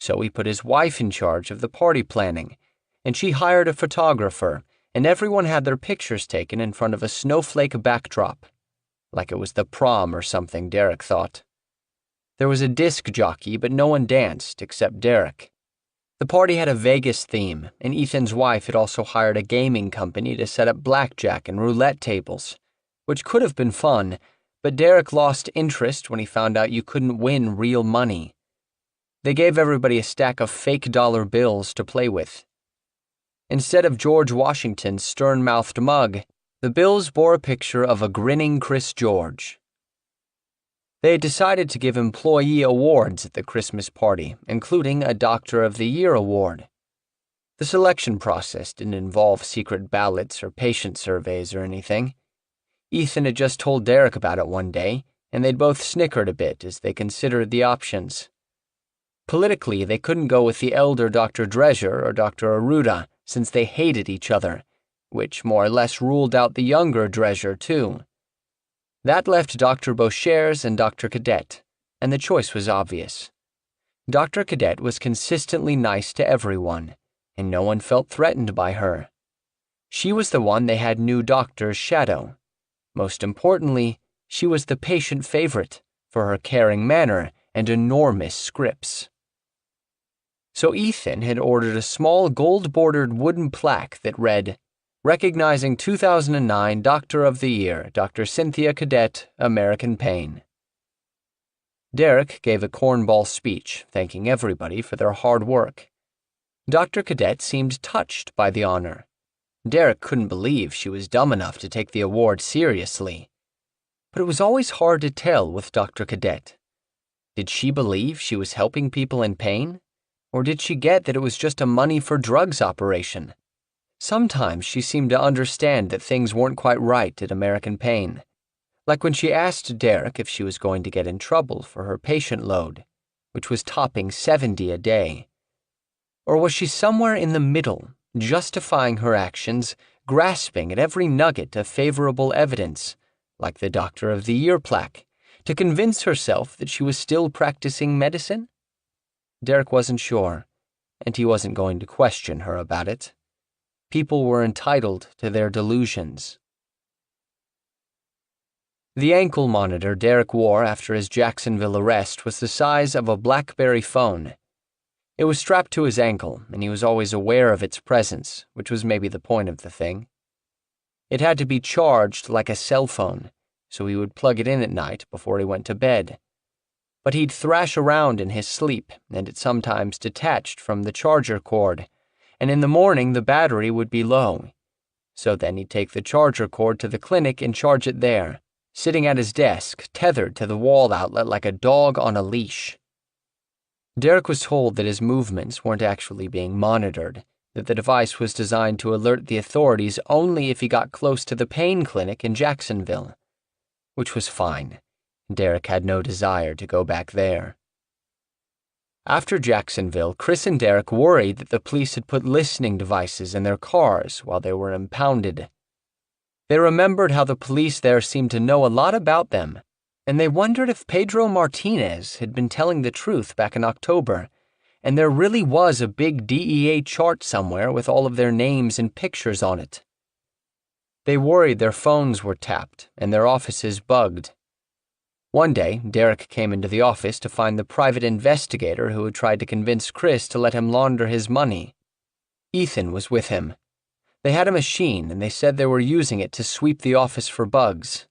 So he put his wife in charge of the party planning, and she hired a photographer, and everyone had their pictures taken in front of a snowflake backdrop, like it was the prom or something, Derek thought. There was a disc jockey, but no one danced except Derek. The party had a Vegas theme, and Ethan's wife had also hired a gaming company to set up blackjack and roulette tables, which could have been fun, but Derek lost interest when he found out you couldn't win real money. They gave everybody a stack of fake dollar bills to play with. Instead of George Washington's stern-mouthed mug, the bills bore a picture of a grinning Chris George. They had decided to give employee awards at the Christmas party, including a Doctor of the Year award. The selection process didn't involve secret ballots or patient surveys or anything. Ethan had just told Derek about it one day, and they'd both snickered a bit as they considered the options. Politically, they couldn't go with the elder Dr. Drescher or Dr. Arruda, since they hated each other, which more or less ruled out the younger Drescher, too. That left Dr. Beauchers and Dr. Cadet, and the choice was obvious. Dr. Cadet was consistently nice to everyone, and no one felt threatened by her. She was the one they had new doctors shadow. Most importantly, she was the patient favorite for her caring manner and enormous scripts. So Ethan had ordered a small gold-bordered wooden plaque that read, "Recognizing 2009 Doctor of the Year, Dr. Cynthia Cadet, American Pain." Derek gave a cornball speech, thanking everybody for their hard work. Dr. Cadet seemed touched by the honor. Derek couldn't believe she was dumb enough to take the award seriously. But it was always hard to tell with Dr. Cadet. Did she believe she was helping people in pain? Or did she get that it was just a money-for-drugs operation? Sometimes she seemed to understand that things weren't quite right at American Pain. Like when she asked Derek if she was going to get in trouble for her patient load, which was topping 70 a day. Or was she somewhere in the middle, justifying her actions, grasping at every nugget of favorable evidence, like the Doctor of the Year plaque, to convince herself that she was still practicing medicine? Derek wasn't sure, and he wasn't going to question her about it. People were entitled to their delusions. The ankle monitor Derek wore after his Jacksonville arrest was the size of a BlackBerry phone. It was strapped to his ankle, and he was always aware of its presence, which was maybe the point of the thing. It had to be charged like a cell phone, so he would plug it in at night before he went to bed. But he'd thrash around in his sleep, and it sometimes detached from the charger cord, and in the morning the battery would be low. So then he'd take the charger cord to the clinic and charge it there, sitting at his desk, tethered to the wall outlet like a dog on a leash. Derek was told that his movements weren't actually being monitored, that the device was designed to alert the authorities only if he got close to the pain clinic in Jacksonville. Which was fine. Derek had no desire to go back there. After Jacksonville, Chris and Derek worried that the police had put listening devices in their cars while they were impounded. They remembered how the police there seemed to know a lot about them, and they wondered if Pedro Martinez had been telling the truth back in October, and there really was a big DEA chart somewhere with all of their names and pictures on it. They worried their phones were tapped and their offices bugged. One day, Derek came into the office to find the private investigator who had tried to convince Chris to let him launder his money. Ethan was with him. They had a machine, and they said they were using it to sweep the office for bugs.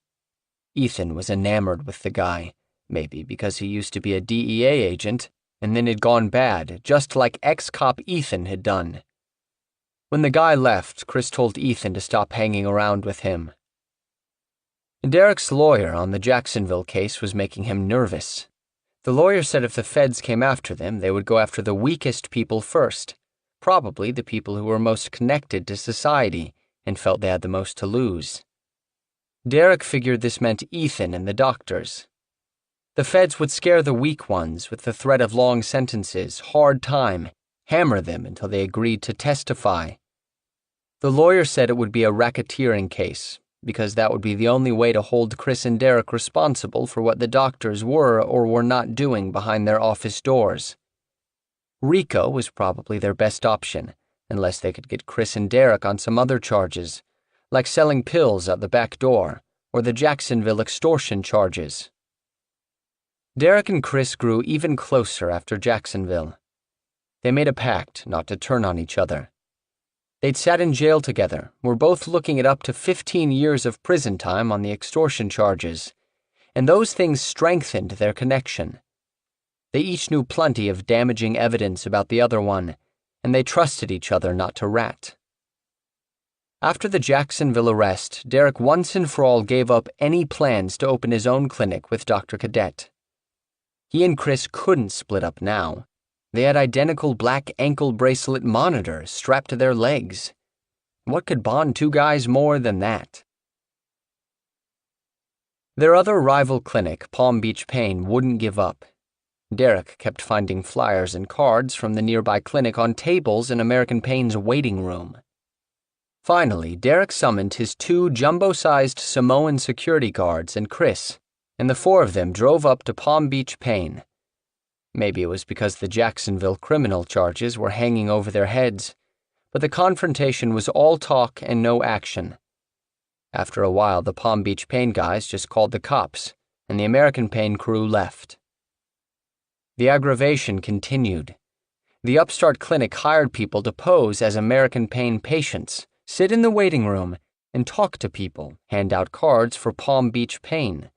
Ethan was enamored with the guy, maybe because he used to be a DEA agent, and then had gone bad, just like ex-cop Ethan had done. When the guy left, Chris told Ethan to stop hanging around with him. Derek's lawyer on the Jacksonville case was making him nervous. The lawyer said if the feds came after them, they would go after the weakest people first. Probably the people who were most connected to society and felt they had the most to lose. Derek figured this meant Ethan and the doctors. The feds would scare the weak ones with the threat of long sentences, hard time, hammer them until they agreed to testify. The lawyer said it would be a racketeering case, because that would be the only way to hold Chris and Derek responsible for what the doctors were or were not doing behind their office doors. RICO was probably their best option, unless they could get Chris and Derek on some other charges, like selling pills out the back door, or the Jacksonville extortion charges. Derek and Chris grew even closer after Jacksonville. They made a pact not to turn on each other. They'd sat in jail together, were both looking at up to 15 years of prison time on the extortion charges, and those things strengthened their connection. They each knew plenty of damaging evidence about the other one, and they trusted each other not to rat. After the Jacksonville arrest, Derek once and for all gave up any plans to open his own clinic with Dr. Cadet. He and Chris couldn't split up now. They had identical black ankle bracelet monitors strapped to their legs. What could bond two guys more than that? Their other rival clinic, Palm Beach Pain, wouldn't give up. Derek kept finding flyers and cards from the nearby clinic on tables in American Pain's waiting room. Finally, Derek summoned his 2 jumbo-sized Samoan security guards and Chris, and the 4 of them drove up to Palm Beach Pain. Maybe it was because the Jacksonville criminal charges were hanging over their heads, but the confrontation was all talk and no action. After a while, the Palm Beach Pain guys just called the cops, and the American Pain crew left. The aggravation continued. The upstart clinic hired people to pose as American Pain patients, sit in the waiting room, and talk to people, hand out cards for Palm Beach Pain.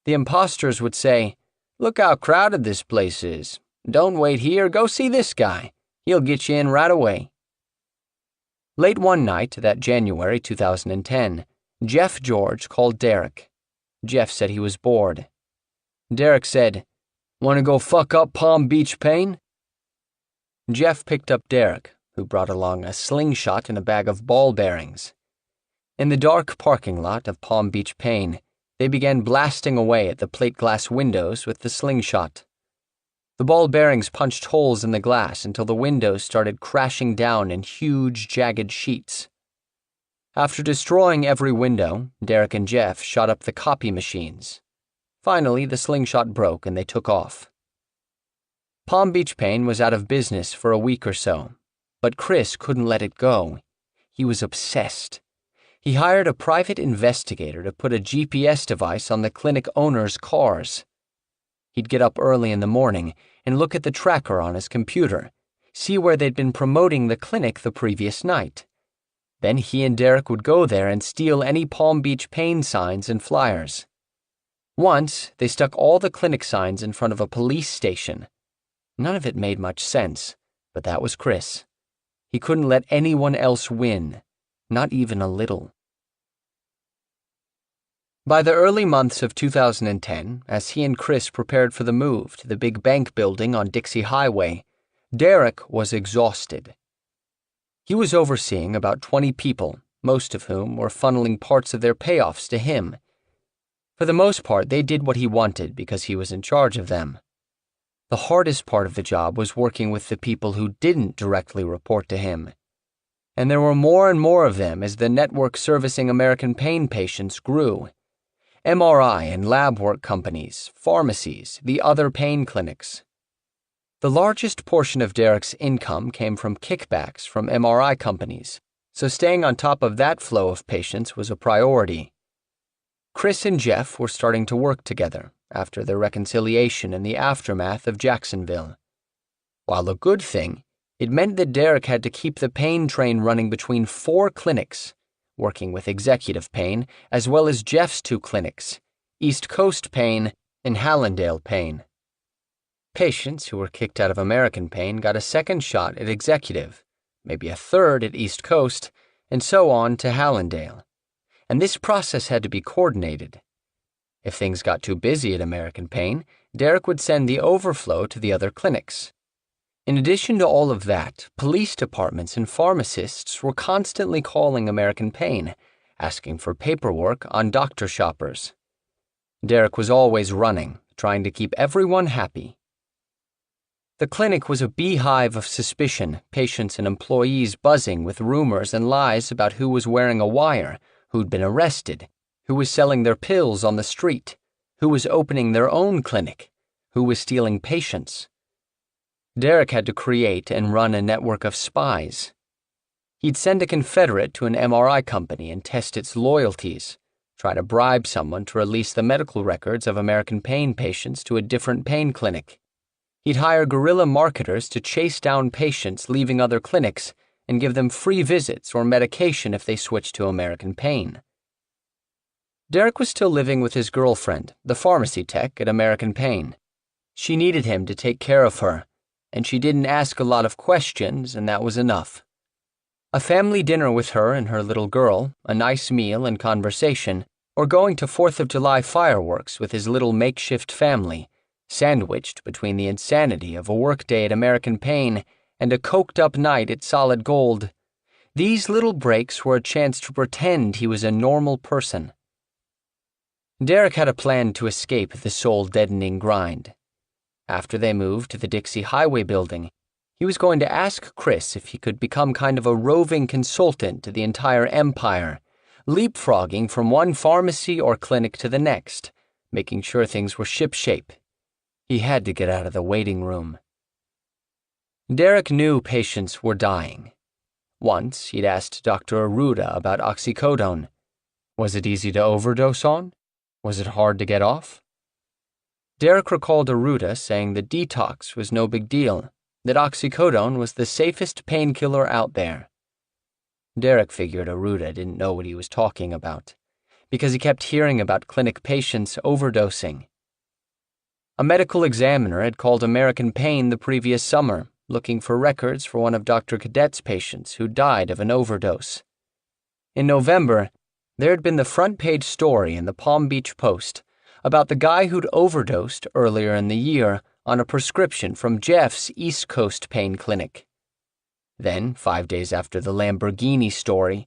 The imposters would say, "Look how crowded this place is. Don't wait here, go see this guy. He'll get you in right away." Late one night, that January 2010, Jeff George called Derek. Jeff said he was bored. Derek said, "Want to go fuck up Palm Beach Pain?" Jeff picked up Derek, who brought along a slingshot and a bag of ball bearings. In the dark parking lot of Palm Beach Pain, they began blasting away at the plate glass windows with the slingshot. The ball bearings punched holes in the glass until the windows started crashing down in huge, jagged sheets. After destroying every window, Derek and Jeff shot up the copy machines. Finally, the slingshot broke and they took off. Palm Beach Pain was out of business for a week or so, but Chris couldn't let it go. He was obsessed. He hired a private investigator to put a GPS device on the clinic owner's cars. He'd get up early in the morning and look at the tracker on his computer, see where they'd been promoting the clinic the previous night. Then he and Derek would go there and steal any Palm Beach Pain signs and flyers. Once, they stuck all the clinic signs in front of a police station. None of it made much sense, but that was Chris. He couldn't let anyone else win. Not even a little. By the early months of 2010, as he and Chris prepared for the move to the big bank building on Dixie Highway, Derek was exhausted. He was overseeing about 20 people, most of whom were funneling parts of their payoffs to him. For the most part, they did what he wanted because he was in charge of them. The hardest part of the job was working with the people who didn't directly report to him. And there were more and more of them as the network servicing American Pain patients grew. MRI and lab work companies, pharmacies, the other pain clinics. The largest portion of Derek's income came from kickbacks from MRI companies, so staying on top of that flow of patients was a priority. Chris and Jeff were starting to work together after their reconciliation in the aftermath of Jacksonville. While a good thing, it meant that Derek had to keep the pain train running between 4 clinics, working with Executive Pain, as well as Jeff's 2 clinics, East Coast Pain and Hallandale Pain. Patients who were kicked out of American Pain got a second shot at Executive, maybe a third at East Coast, and so on to Hallandale. And this process had to be coordinated. If things got too busy at American Pain, Derek would send the overflow to the other clinics. In addition to all of that, police departments and pharmacists were constantly calling American Pain, asking for paperwork on doctor shoppers. Derek was always running, trying to keep everyone happy. The clinic was a beehive of suspicion, patients and employees buzzing with rumors and lies about who was wearing a wire, who'd been arrested, who was selling their pills on the street, who was opening their own clinic, who was stealing patients. Derek had to create and run a network of spies. He'd send a Confederate to an MRI company and test its loyalties, try to bribe someone to release the medical records of American Pain patients to a different pain clinic. He'd hire guerrilla marketers to chase down patients leaving other clinics and give them free visits or medication if they switched to American Pain. Derek was still living with his girlfriend, the pharmacy tech at American Pain. She needed him to take care of her, and she didn't ask a lot of questions, and that was enough. A family dinner with her and her little girl, a nice meal and conversation, or going to 4th of July fireworks with his little makeshift family, sandwiched between the insanity of a workday at American Pain and a coked-up night at Solid Gold. These little breaks were a chance to pretend he was a normal person. Derek had a plan to escape the soul-deadening grind. After they moved to the Dixie Highway building, he was going to ask Chris if he could become kind of a roving consultant to the entire empire, leapfrogging from one pharmacy or clinic to the next, making sure things were shipshape. He had to get out of the waiting room. Derek knew patients were dying. Once, he'd asked Dr. Arruda about oxycodone. Was it easy to overdose on? Was it hard to get off? Derek recalled Arruda saying that detox was no big deal, that oxycodone was the safest painkiller out there. Derek figured Arruda didn't know what he was talking about, because he kept hearing about clinic patients overdosing. A medical examiner had called American Pain the previous summer, looking for records for one of Dr. Cadet's patients who died of an overdose. In November, there had been the front-page story in the Palm Beach Post about the guy who'd overdosed earlier in the year on a prescription from Jeff's East Coast pain clinic. Then, 5 days after the Lamborghini story,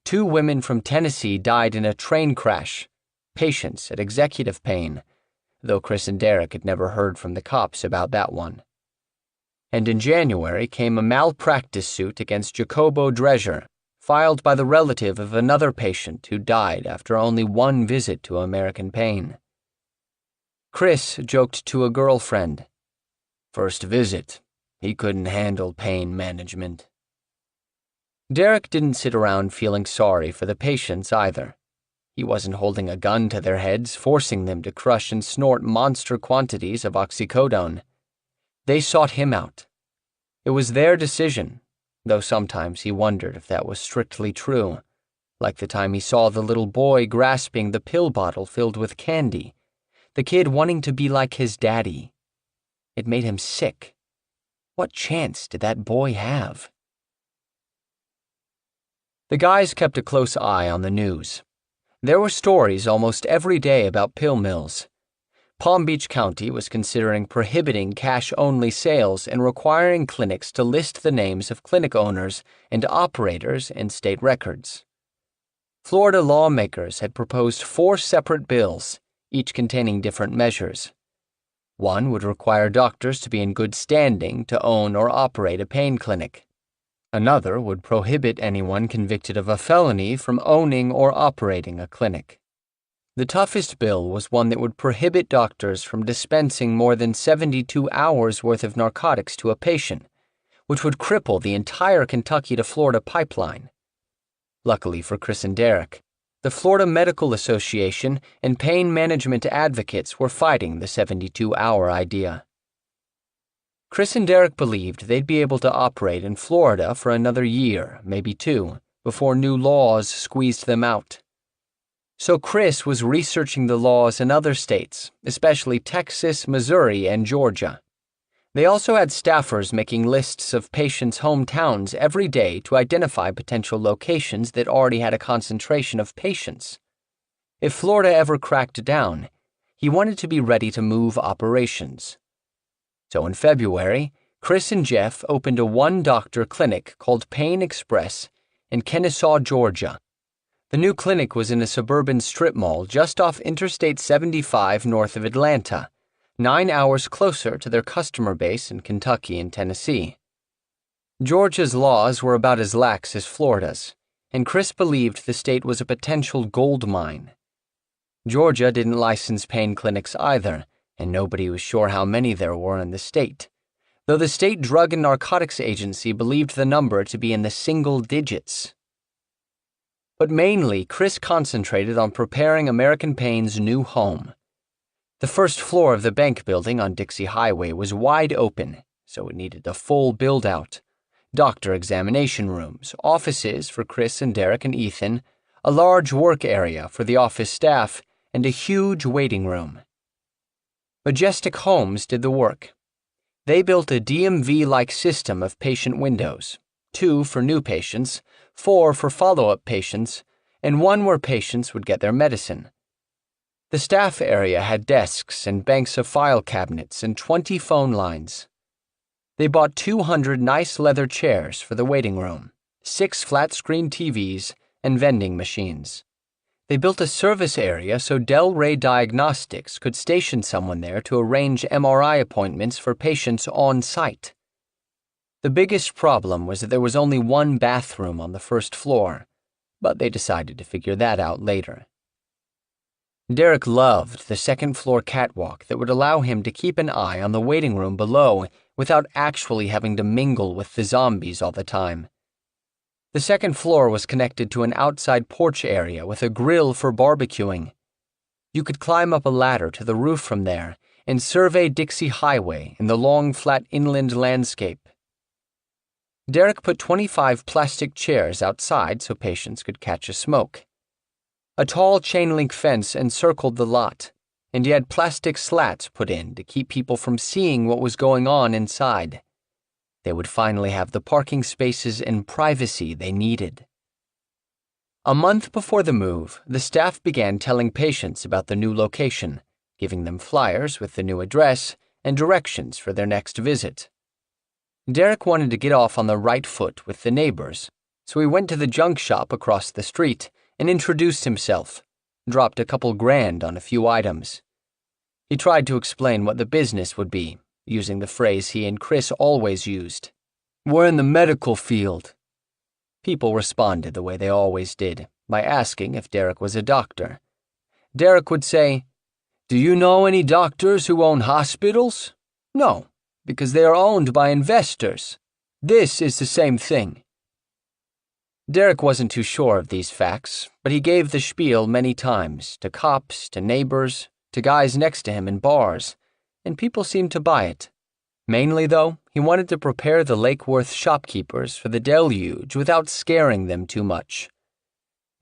2 women from Tennessee died in a train crash, patients at Executive Pain, though Chris and Derek had never heard from the cops about that one. And in January came a malpractice suit against Jacobo Dreger, filed by the relative of another patient who died after only one visit to American Pain. Chris joked to a girlfriend, "First visit, he couldn't handle pain management." Derek didn't sit around feeling sorry for the patients either. He wasn't holding a gun to their heads, forcing them to crush and snort monster quantities of oxycodone. They sought him out. It was their decision, though sometimes he wondered if that was strictly true, like the time he saw the little boy grasping the pill bottle filled with candy, the kid wanting to be like his daddy. It made him sick. What chance did that boy have? The guys kept a close eye on the news. There were stories almost every day about pill mills. Palm Beach County was considering prohibiting cash-only sales and requiring clinics to list the names of clinic owners and operators in state records. Florida lawmakers had proposed 4 separate bills, each containing different measures. One would require doctors to be in good standing to own or operate a pain clinic. Another would prohibit anyone convicted of a felony from owning or operating a clinic. The toughest bill was one that would prohibit doctors from dispensing more than 72 hours' worth of narcotics to a patient, which would cripple the entire Kentucky to Florida pipeline. Luckily for Chris and Derek, the Florida Medical Association and pain management advocates were fighting the 72-hour idea. Chris and Derek believed they'd be able to operate in Florida for another year, maybe 2, before new laws squeezed them out. So Chris was researching the laws in other states, especially Texas, Missouri, and Georgia. They also had staffers making lists of patients' hometowns every day to identify potential locations that already had a concentration of patients. If Florida ever cracked down, he wanted to be ready to move operations. So in February, Chris and Jeff opened a 1-doctor clinic called Pain Express in Kennesaw, Georgia. The new clinic was in a suburban strip mall just off Interstate 75 north of Atlanta, 9 hours closer to their customer base in Kentucky and Tennessee. Georgia's laws were about as lax as Florida's, and Chris believed the state was a potential gold mine. Georgia didn't license pain clinics either, and nobody was sure how many there were in the state, though the state Drug and Narcotics Agency believed the number to be in the single digits. But mainly, Chris concentrated on preparing American Pain's new home. The first floor of the bank building on Dixie Highway was wide open, so it needed a full build-out. Doctor examination rooms, offices for Chris and Derek and Ethan, a large work area for the office staff, and a huge waiting room. Majestic Homes did the work. They built a DMV-like system of patient windows, 2 for new patients, 4 for follow-up patients, and 1 where patients would get their medicine. The staff area had desks and banks of file cabinets and 20 phone lines. They bought 200 nice leather chairs for the waiting room, 6 flat-screen TVs, and vending machines. They built a service area so Del Rey Diagnostics could station someone there to arrange MRI appointments for patients on site. The biggest problem was that there was only one bathroom on the first floor, but they decided to figure that out later. Derek loved the second-floor catwalk that would allow him to keep an eye on the waiting room below without actually having to mingle with the zombies all the time. The second floor was connected to an outside porch area with a grill for barbecuing. You could climb up a ladder to the roof from there and survey Dixie Highway and the long, flat inland landscape. Derek put 25 plastic chairs outside so patients could catch a smoke. A tall chain-link fence encircled the lot, and he had plastic slats put in to keep people from seeing what was going on inside. They would finally have the parking spaces and privacy they needed. A month before the move, the staff began telling patients about the new location, giving them flyers with the new address and directions for their next visit. Derek wanted to get off on the right foot with the neighbors, so he went to the junk shop across the street and introduced himself, dropped a couple grand on a few items. He tried to explain what the business would be, using the phrase he and Chris always used. "We're in the medical field." People responded the way they always did, by asking if Derek was a doctor. Derek would say, "Do you know any doctors who own hospitals? No, because they are owned by investors. This is the same thing." Derek wasn't too sure of these facts, but he gave the spiel many times, to cops, to neighbors, to guys next to him in bars, and people seemed to buy it. Mainly, though, he wanted to prepare the Lake Worth shopkeepers for the deluge without scaring them too much.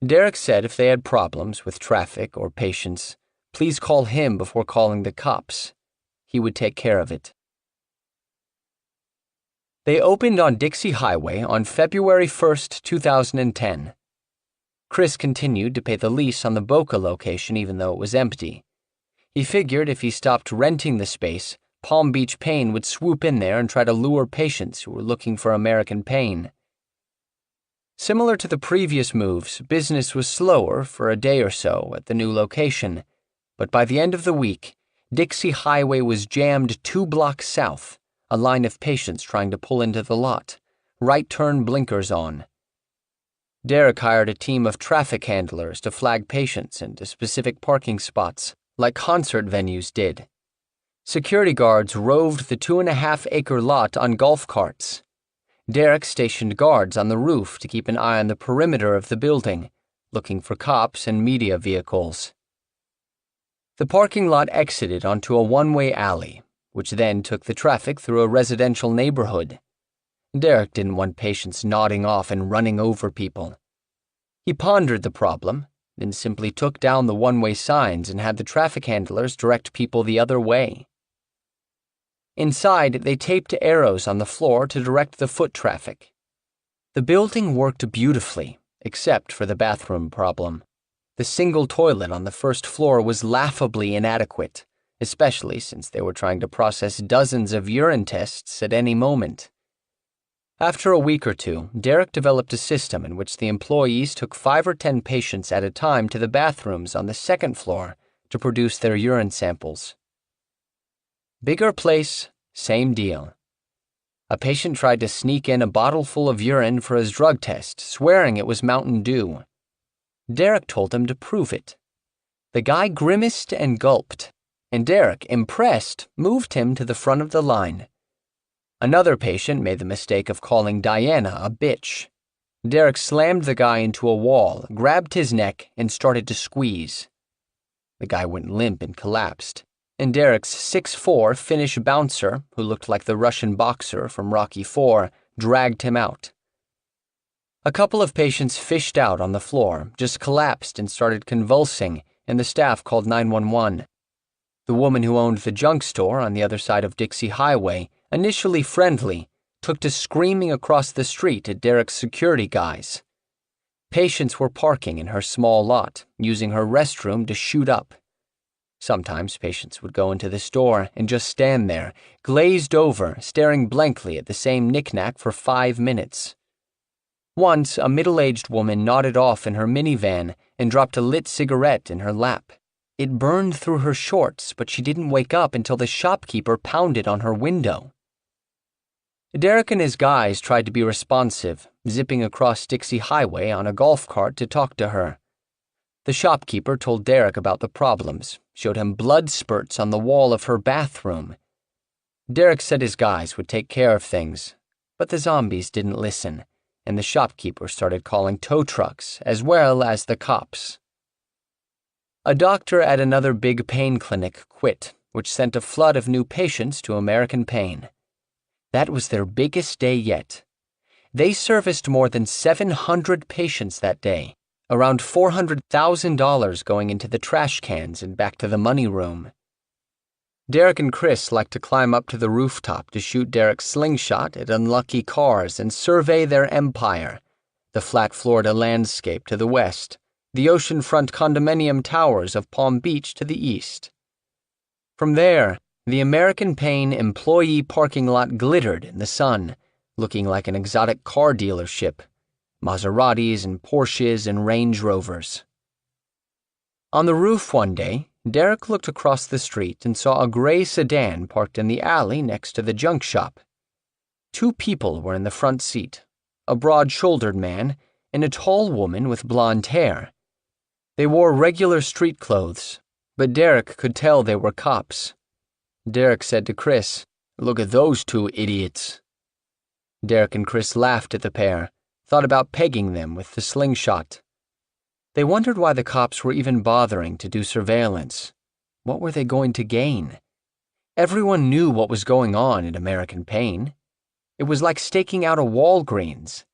Derek said if they had problems with traffic or patients, please call him before calling the cops. He would take care of it. They opened on Dixie Highway on February 1st, 2010. Chris continued to pay the lease on the Boca location even though it was empty. He figured if he stopped renting the space, Palm Beach Pain would swoop in there and try to lure patients who were looking for American pain. Similar to the previous moves, business was slower for a day or so at the new location, but by the end of the week, Dixie Highway was jammed 2 blocks south, a line of patients trying to pull into the lot, right turn blinkers on. Derek hired a team of traffic handlers to flag patients into specific parking spots, like concert venues did. Security guards roved the 2.5-acre lot on golf carts. Derek stationed guards on the roof to keep an eye on the perimeter of the building, looking for cops and media vehicles. The parking lot exited onto a one-way alley, which then took the traffic through a residential neighborhood. Derek didn't want patients nodding off and running over people. He pondered the problem, then simply took down the one-way signs and had the traffic handlers direct people the other way. Inside, they taped arrows on the floor to direct the foot traffic. The building worked beautifully, except for the bathroom problem. The single toilet on the first floor was laughably inadequate, especially since they were trying to process dozens of urine tests at any moment. After a week or two, Derek developed a system in which the employees took 5 or 10 patients at a time to the bathrooms on the second floor to produce their urine samples. Bigger place, same deal. A patient tried to sneak in a bottle full of urine for his drug test, swearing it was Mountain Dew. Derek told him to prove it. The guy grimaced and gulped, and Derek, impressed, moved him to the front of the line. Another patient made the mistake of calling Diana a bitch. Derek slammed the guy into a wall, grabbed his neck, and started to squeeze. The guy went limp and collapsed, and Derek's 6'4" Finnish bouncer, who looked like the Russian boxer from Rocky IV, dragged him out. A couple of patients fished out on the floor, just collapsed and started convulsing, and the staff called 911. The woman who owned the junk store on the other side of Dixie Highway, initially friendly, took to screaming across the street at Derek's security guys. Patients were parking in her small lot, using her restroom to shoot up. Sometimes patients would go into the store and just stand there, glazed over, staring blankly at the same knick-knack for 5 minutes. Once, a middle-aged woman nodded off in her minivan and dropped a lit cigarette in her lap. It burned through her shorts, but she didn't wake up until the shopkeeper pounded on her window. Derek and his guys tried to be responsive, zipping across Dixie Highway on a golf cart to talk to her. The shopkeeper told Derek about the problems, showed him blood spurts on the wall of her bathroom. Derek said his guys would take care of things, but the zombies didn't listen, and the shopkeeper started calling tow trucks as well as the cops. A doctor at another big pain clinic quit, which sent a flood of new patients to American Pain. That was their biggest day yet. They serviced more than 700 patients that day, around $400,000 going into the trash cans and back to the money room. Derek and Chris liked to climb up to the rooftop to shoot Derek's slingshot at unlucky cars and survey their empire, the flat Florida landscape to the west, the oceanfront condominium towers of Palm Beach to the east. From there, the American Pain employee parking lot glittered in the sun, looking like an exotic car dealership, Maseratis and Porsches and Range Rovers. On the roof one day, Derek looked across the street and saw a gray sedan parked in the alley next to the junk shop. 2 people were in the front seat, a broad-shouldered man and a tall woman with blonde hair. They wore regular street clothes, but Derek could tell they were cops. Derek said to Chris, "Look at those 2 idiots." Derek and Chris laughed at the pair, thought about pegging them with the slingshot. They wondered why the cops were even bothering to do surveillance. What were they going to gain? Everyone knew what was going on in American Pain. It was like staking out a Walgreens.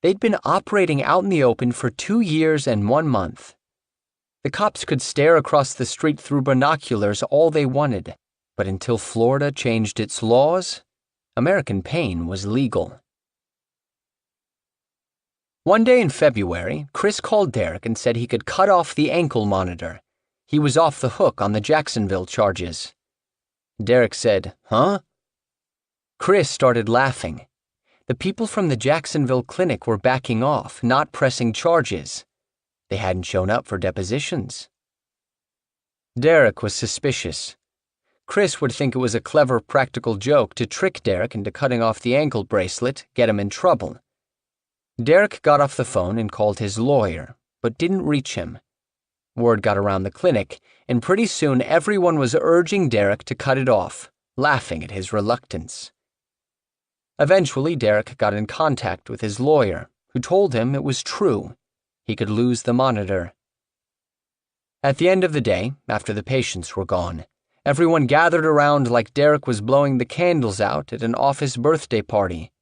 They'd been operating out in the open for 2 years and 1 month. The cops could stare across the street through binoculars all they wanted, but until Florida changed its laws, American Pain was legal. One day in February, Chris called Derek and said he could cut off the ankle monitor. He was off the hook on the Jacksonville charges. Derek said, "Huh?" Chris started laughing. The people from the Jacksonville clinic were backing off, not pressing charges. They hadn't shown up for depositions. Derek was suspicious. Chris would think it was a clever practical joke to trick Derek into cutting off the ankle bracelet, get him in trouble. Derek got off the phone and called his lawyer, but didn't reach him. Word got around the clinic, and pretty soon everyone was urging Derek to cut it off, laughing at his reluctance. Eventually, Derek got in contact with his lawyer, who told him it was true. He could lose the monitor. At the end of the day, after the patients were gone, everyone gathered around like Derek was blowing the candles out at an office birthday party.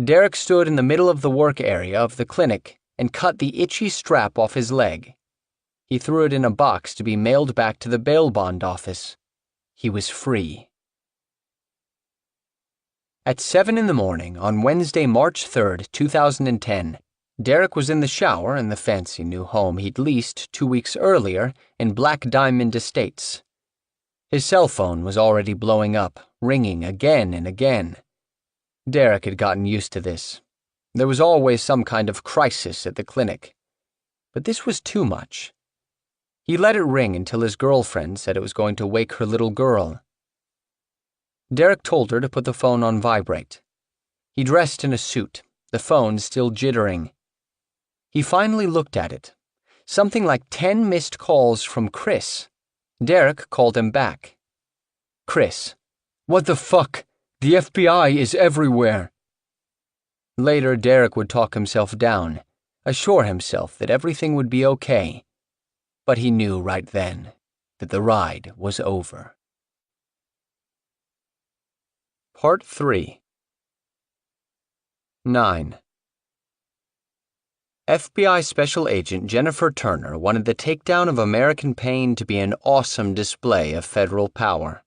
Derek stood in the middle of the work area of the clinic and cut the itchy strap off his leg. He threw it in a box to be mailed back to the bail bond office. He was free. At 7 in the morning on Wednesday, March 3rd, 2010, Derek was in the shower in the fancy new home he'd leased 2 weeks earlier in Black Diamond Estates. His cell phone was already blowing up, ringing again and again. Derek had gotten used to this. There was always some kind of crisis at the clinic. But this was too much. He let it ring until his girlfriend said it was going to wake her little girl. Derek told her to put the phone on vibrate. He dressed in a suit, the phone still jittering. He finally looked at it. Something like 10 missed calls from Chris. Derek called him back. Chris, "What the fuck? The FBI is everywhere." Later, Derek would talk himself down, assure himself that everything would be okay. But he knew right then that the ride was over. Part 3. 9. FBI Special Agent Jennifer Turner wanted the takedown of American Pain to be an awesome display of federal power.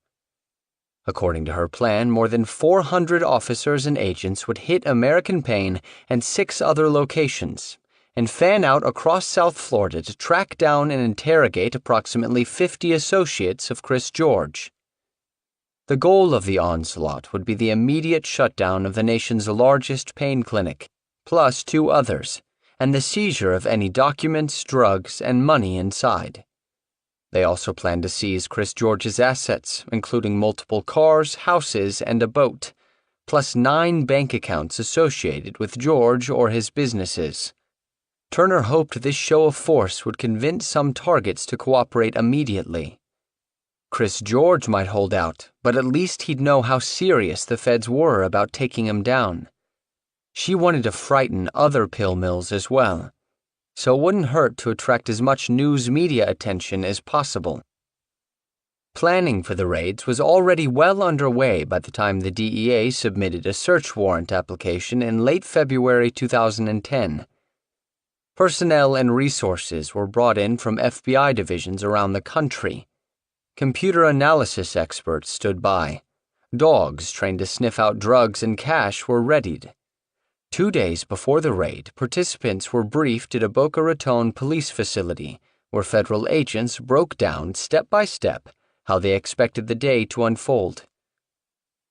According to her plan, more than 400 officers and agents would hit American Pain and 6 other locations, and fan out across South Florida to track down and interrogate approximately 50 associates of Chris George. The goal of the onslaught would be the immediate shutdown of the nation's largest pain clinic, plus 2 others, and the seizure of any documents, drugs, and money inside. They also planned to seize Chris George's assets, including multiple cars, houses, and a boat, plus 9 bank accounts associated with George or his businesses. Turner hoped this show of force would convince some targets to cooperate immediately. Chris George might hold out, but at least he'd know how serious the feds were about taking him down. She wanted to frighten other pill mills as well, so it wouldn't hurt to attract as much news media attention as possible. Planning for the raids was already well underway by the time the DEA submitted a search warrant application in late February 2010. Personnel and resources were brought in from FBI divisions around the country. Computer analysis experts stood by. Dogs trained to sniff out drugs and cash were readied. 2 days before the raid, participants were briefed at a Boca Raton police facility, where federal agents broke down step by step how they expected the day to unfold.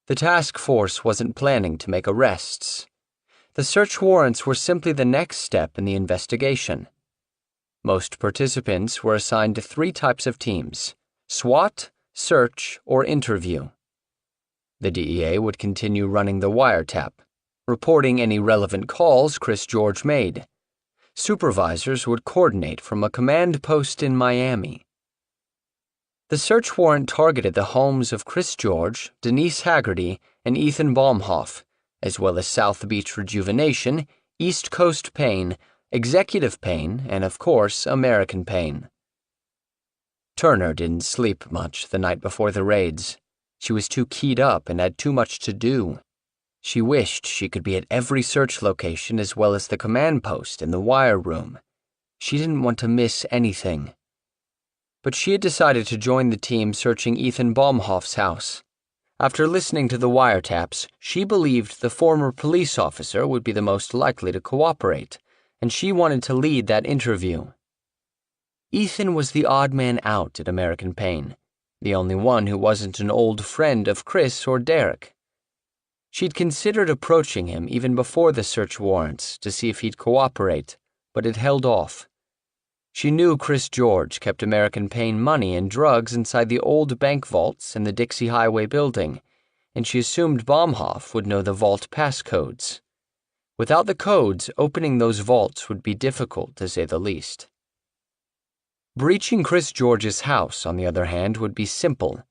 The task force wasn't planning to make arrests. The search warrants were simply the next step in the investigation. Most participants were assigned to 3 types of teams: SWAT, search, or interview. The DEA would continue running the wiretap, reporting any relevant calls Chris George made. Supervisors would coordinate from a command post in Miami. The search warrant targeted the homes of Chris George, Denise Haggerty, and Ethan Baumhoff, as well as South Beach Rejuvenation, East Coast Pain, Executive Pain, and of course, American Pain. Turner didn't sleep much the night before the raids. She was too keyed up and had too much to do. She wished she could be at every search location as well as the command post and the wire room. She didn't want to miss anything. But she had decided to join the team searching Ethan Baumhoff's house. After listening to the wiretaps, she believed the former police officer would be the most likely to cooperate, and she wanted to lead that interview. Ethan was the odd man out at American Pain, the only one who wasn't an old friend of Chris or Derek. She'd considered approaching him even before the search warrants to see if he'd cooperate, but had held off. She knew Chris George kept American Pain money and drugs inside the old bank vaults in the Dixie Highway building, and she assumed Baumhoff would know the vault passcodes. Without the codes, opening those vaults would be difficult, to say the least. Breaching Chris George's house, on the other hand, would be simple.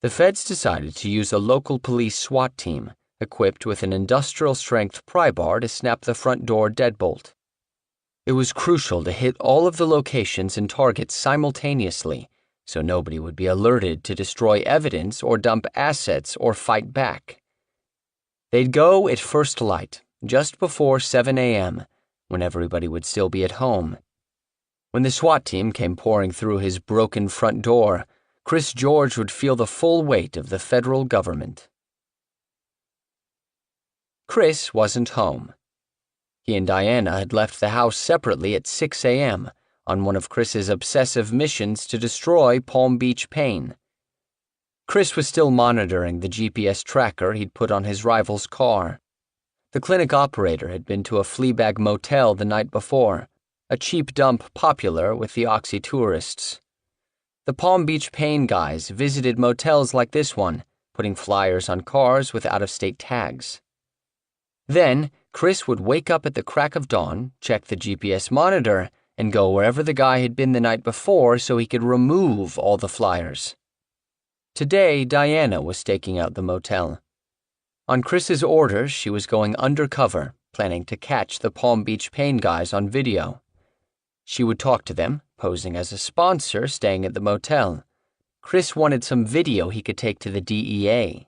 The feds decided to use a local police SWAT team, equipped with an industrial-strength pry bar to snap the front door deadbolt. It was crucial to hit all of the locations and targets simultaneously, so nobody would be alerted to destroy evidence or dump assets or fight back. They'd go at first light, just before 7 a.m., when everybody would still be at home. When the SWAT team came pouring through his broken front door, Chris George would feel the full weight of the federal government. Chris wasn't home. He and Diana had left the house separately at 6 a.m. on one of Chris's obsessive missions to destroy Palm Beach Pain. Chris was still monitoring the GPS tracker he'd put on his rival's car. The clinic operator had been to a Fleabag motel the night before, a cheap dump popular with the Oxy tourists. The Palm Beach Pain guys visited motels like this one, putting flyers on cars with out-of-state tags. Then, Chris would wake up at the crack of dawn, check the GPS monitor, and go wherever the guy had been the night before so he could remove all the flyers. Today, Diana was staking out the motel. On Chris's orders, she was going undercover, planning to catch the Palm Beach Pain guys on video. She would talk to them, posing as a sponsor staying at the motel. Chris wanted some video he could take to the DEA.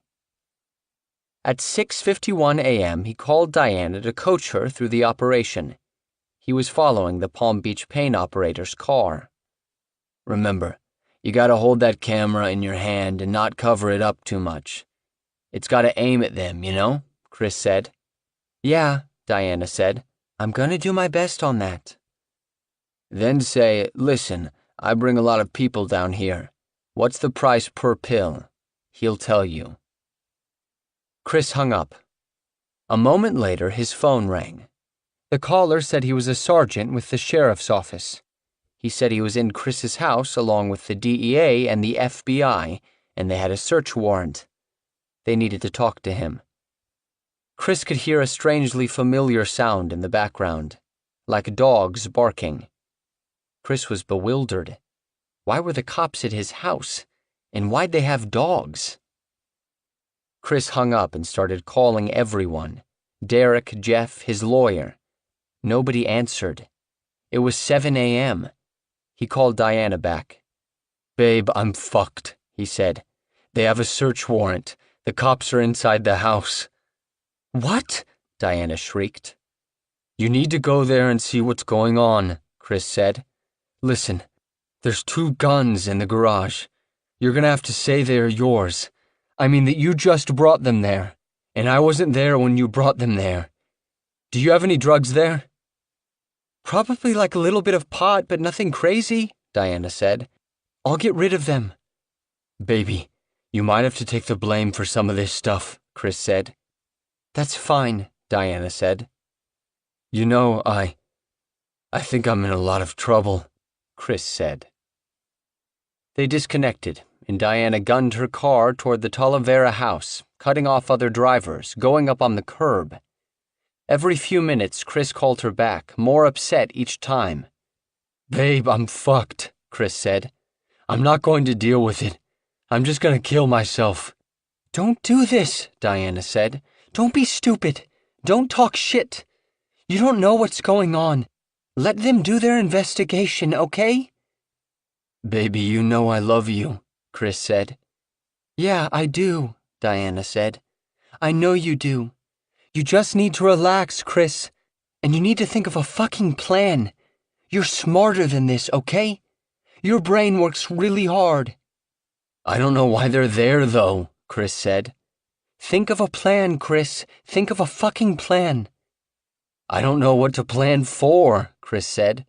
At 6:51 a.m., he called Diana to coach her through the operation. He was following the Palm Beach Pain operator's car. "Remember, you gotta hold that camera in your hand and not cover it up too much. It's gotta aim at them, you know?" Chris said. "Yeah," Diana said. "I'm gonna do my best on that." Then say, "Listen, I bring a lot of people down here. What's the price per pill?" He'll tell you. Chris hung up. A moment later, his phone rang. The caller said he was a sergeant with the sheriff's office. He said he was in Chris's house along with the DEA and the FBI, and they had a search warrant. They needed to talk to him. Chris could hear a strangely familiar sound in the background, like dogs barking. Chris was bewildered. Why were the cops at his house? And why'd they have dogs? Chris hung up and started calling everyone. Derek, Jeff, his lawyer. Nobody answered. It was 7 a.m. He called Diana back. "Babe, I'm fucked," he said. "They have a search warrant. The cops are inside the house." "What?" Diana shrieked. "You need to go there and see what's going on," Chris said. "Listen, there's 2 guns in the garage. You're gonna have to say they're yours. I mean that you just brought them there, and I wasn't there when you brought them there. Do you have any drugs there?" "Probably like a little bit of pot, but nothing crazy," Diana said. "I'll get rid of them." "Baby, you might have to take the blame for some of this stuff," Chris said. "That's fine," Diana said. "You know, I think I'm in a lot of trouble," Chris said. They disconnected, and Diana gunned her car toward the Talavera house, cutting off other drivers, going up on the curb. Every few minutes, Chris called her back, more upset each time. "Babe, I'm fucked," Chris said. "I'm not going to deal with it. I'm just going to kill myself." "Don't do this," Diana said. "Don't be stupid. Don't talk shit. You don't know what's going on. Let them do their investigation, okay?" "Baby, you know I love you," Chris said. "Yeah, I do," Diana said. "I know you do. You just need to relax, Chris. And you need to think of a fucking plan. You're smarter than this, okay? Your brain works really hard." "I don't know why they're there, though," Chris said. "Think of a plan, Chris. Think of a fucking plan." "I don't know what to plan for," Chris said.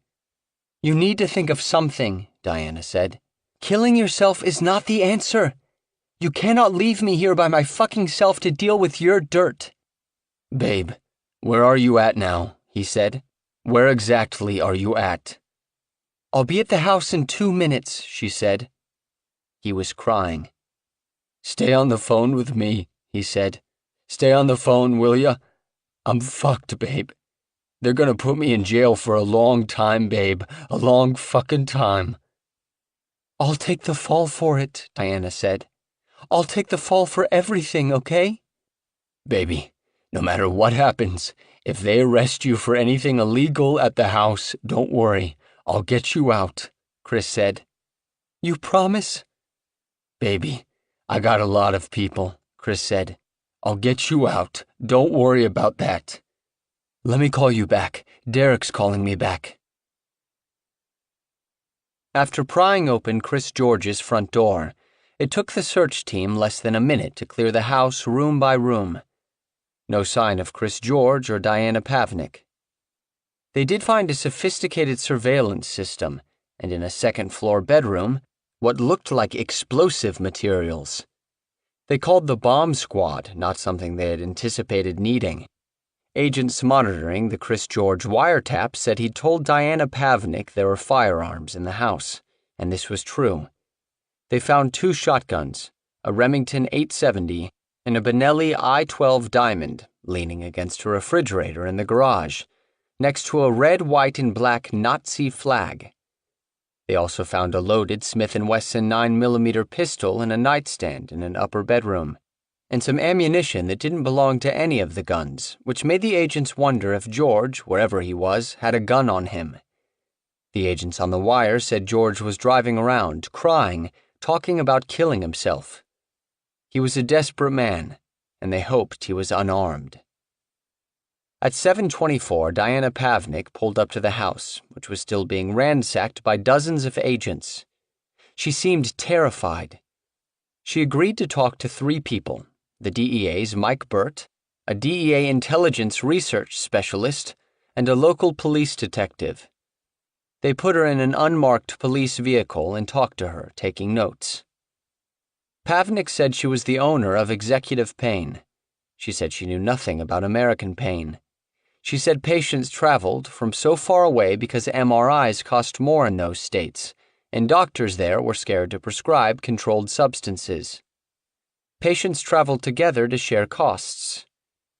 "You need to think of something," Diana said. "Killing yourself is not the answer. You cannot leave me here by my fucking self to deal with your dirt." "Babe, where are you at now?" he said. "Where exactly are you at?" "I'll be at the house in 2 minutes," she said. He was crying. "Stay on the phone with me," he said. "Stay on the phone, will ya? I'm fucked, babe. They're gonna put me in jail for a long time, babe. A long fucking time." "I'll take the fall for it," Diana said. "I'll take the fall for everything, okay?" "Baby, no matter what happens, if they arrest you for anything illegal at the house, don't worry. I'll get you out," Chris said. "You promise?" "Baby, I got a lot of people," Chris said. "I'll get you out. Don't worry about that. Let me call you back. Derek's calling me back." After prying open Chris George's front door, it took the search team less than a minute to clear the house room by room. No sign of Chris George or Diana Pavnik. They did find a sophisticated surveillance system, and in a second-floor bedroom, what looked like explosive materials. They called the bomb squad, not something they had anticipated needing. Agents monitoring the Chris George wiretap said he'd told Diana Pavnik there were firearms in the house, and this was true. They found 2 shotguns, a Remington 870 and a Benelli I-12 Diamond, leaning against a refrigerator in the garage, next to a red, white, and black Nazi flag. They also found a loaded Smith & Wesson 9mm pistol in a nightstand in an upper bedroom, and some ammunition that didn't belong to any of the guns, which made the agents wonder if George, wherever he was, had a gun on him. The agents on the wire said George was driving around, crying, talking about killing himself. He was a desperate man, and they hoped he was unarmed. At 7:24, Diana Pavnik pulled up to the house, which was still being ransacked by dozens of agents. She seemed terrified. She agreed to talk to 3 people, the DEA's Mike Burt, a DEA intelligence research specialist, and a local police detective. They put her in an unmarked police vehicle and talked to her, taking notes. Pavnik said she was the owner of Executive Pain. She said she knew nothing about American Pain. She said patients traveled from so far away because MRIs cost more in those states, and doctors there were scared to prescribe controlled substances. Patients traveled together to share costs.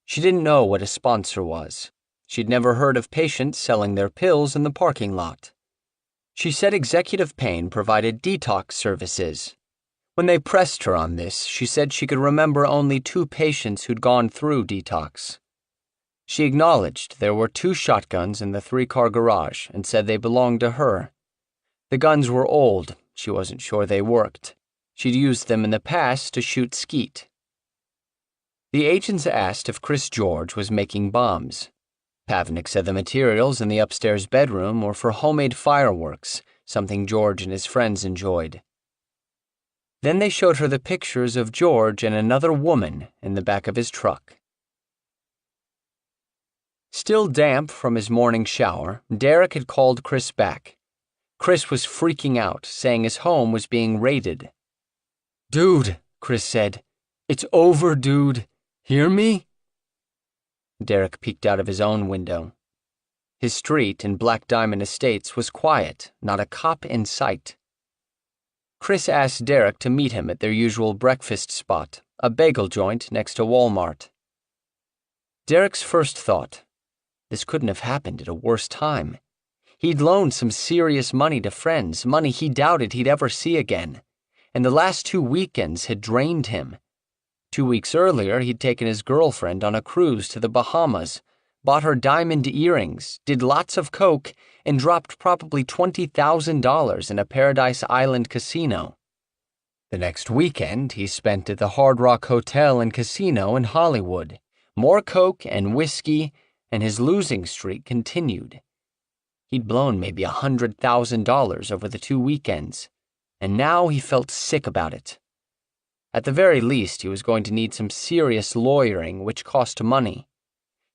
She didn't know what a sponsor was. She'd never heard of patients selling their pills in the parking lot. She said executive pain provided detox services. When they pressed her on this, she said she could remember only 2 patients who'd gone through detox. She acknowledged there were 2 shotguns in the 3-car garage and said they belonged to her. The guns were old. She wasn't sure they worked. She'd used them in the past to shoot skeet. The agents asked if Chris George was making bombs. Pavnik said the materials in the upstairs bedroom were for homemade fireworks, something George and his friends enjoyed. Then they showed her the pictures of George and another woman in the back of his truck. Still damp from his morning shower, Derek had called Chris back. Chris was freaking out, saying his home was being raided. "Dude," Chris said. "It's over, dude. Hear me?" Derek peeked out of his own window. His street in Black Diamond Estates was quiet, not a cop in sight. Chris asked Derek to meet him at their usual breakfast spot, a bagel joint next to Walmart. Derek's first thought, this couldn't have happened at a worse time. He'd loaned some serious money to friends, money he doubted he'd ever see again, and the last 2 weekends had drained him. 2 weeks earlier, he'd taken his girlfriend on a cruise to the Bahamas, bought her diamond earrings, did lots of coke, and dropped probably $20,000 in a Paradise Island casino. The next weekend, he spent at the Hard Rock Hotel and Casino in Hollywood. More coke and whiskey, and his losing streak continued. He'd blown maybe $100,000 over the 2 weekends, and now he felt sick about it. At the very least, he was going to need some serious lawyering, which cost money.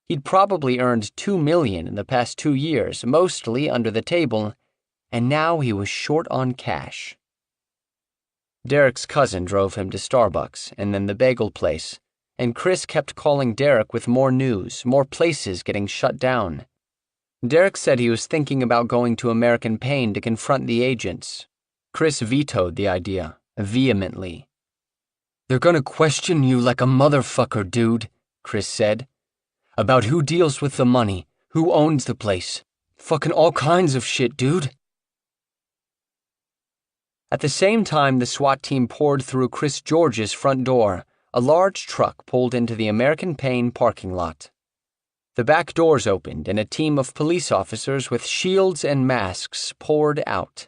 He'd probably earned $2 million in the past 2 years, mostly under the table, and now he was short on cash. Derek's cousin drove him to Starbucks and then the bagel place, and Chris kept calling Derek with more news, more places getting shut down. Derek said he was thinking about going to American Pain to confront the agents. Chris vetoed the idea, vehemently. "They're gonna question you like a motherfucker, dude," Chris said. "About who deals with the money, who owns the place. Fucking all kinds of shit, dude." At the same time the SWAT team poured through Chris George's front door, a large truck pulled into the American Pain parking lot. The back doors opened and a team of police officers with shields and masks poured out.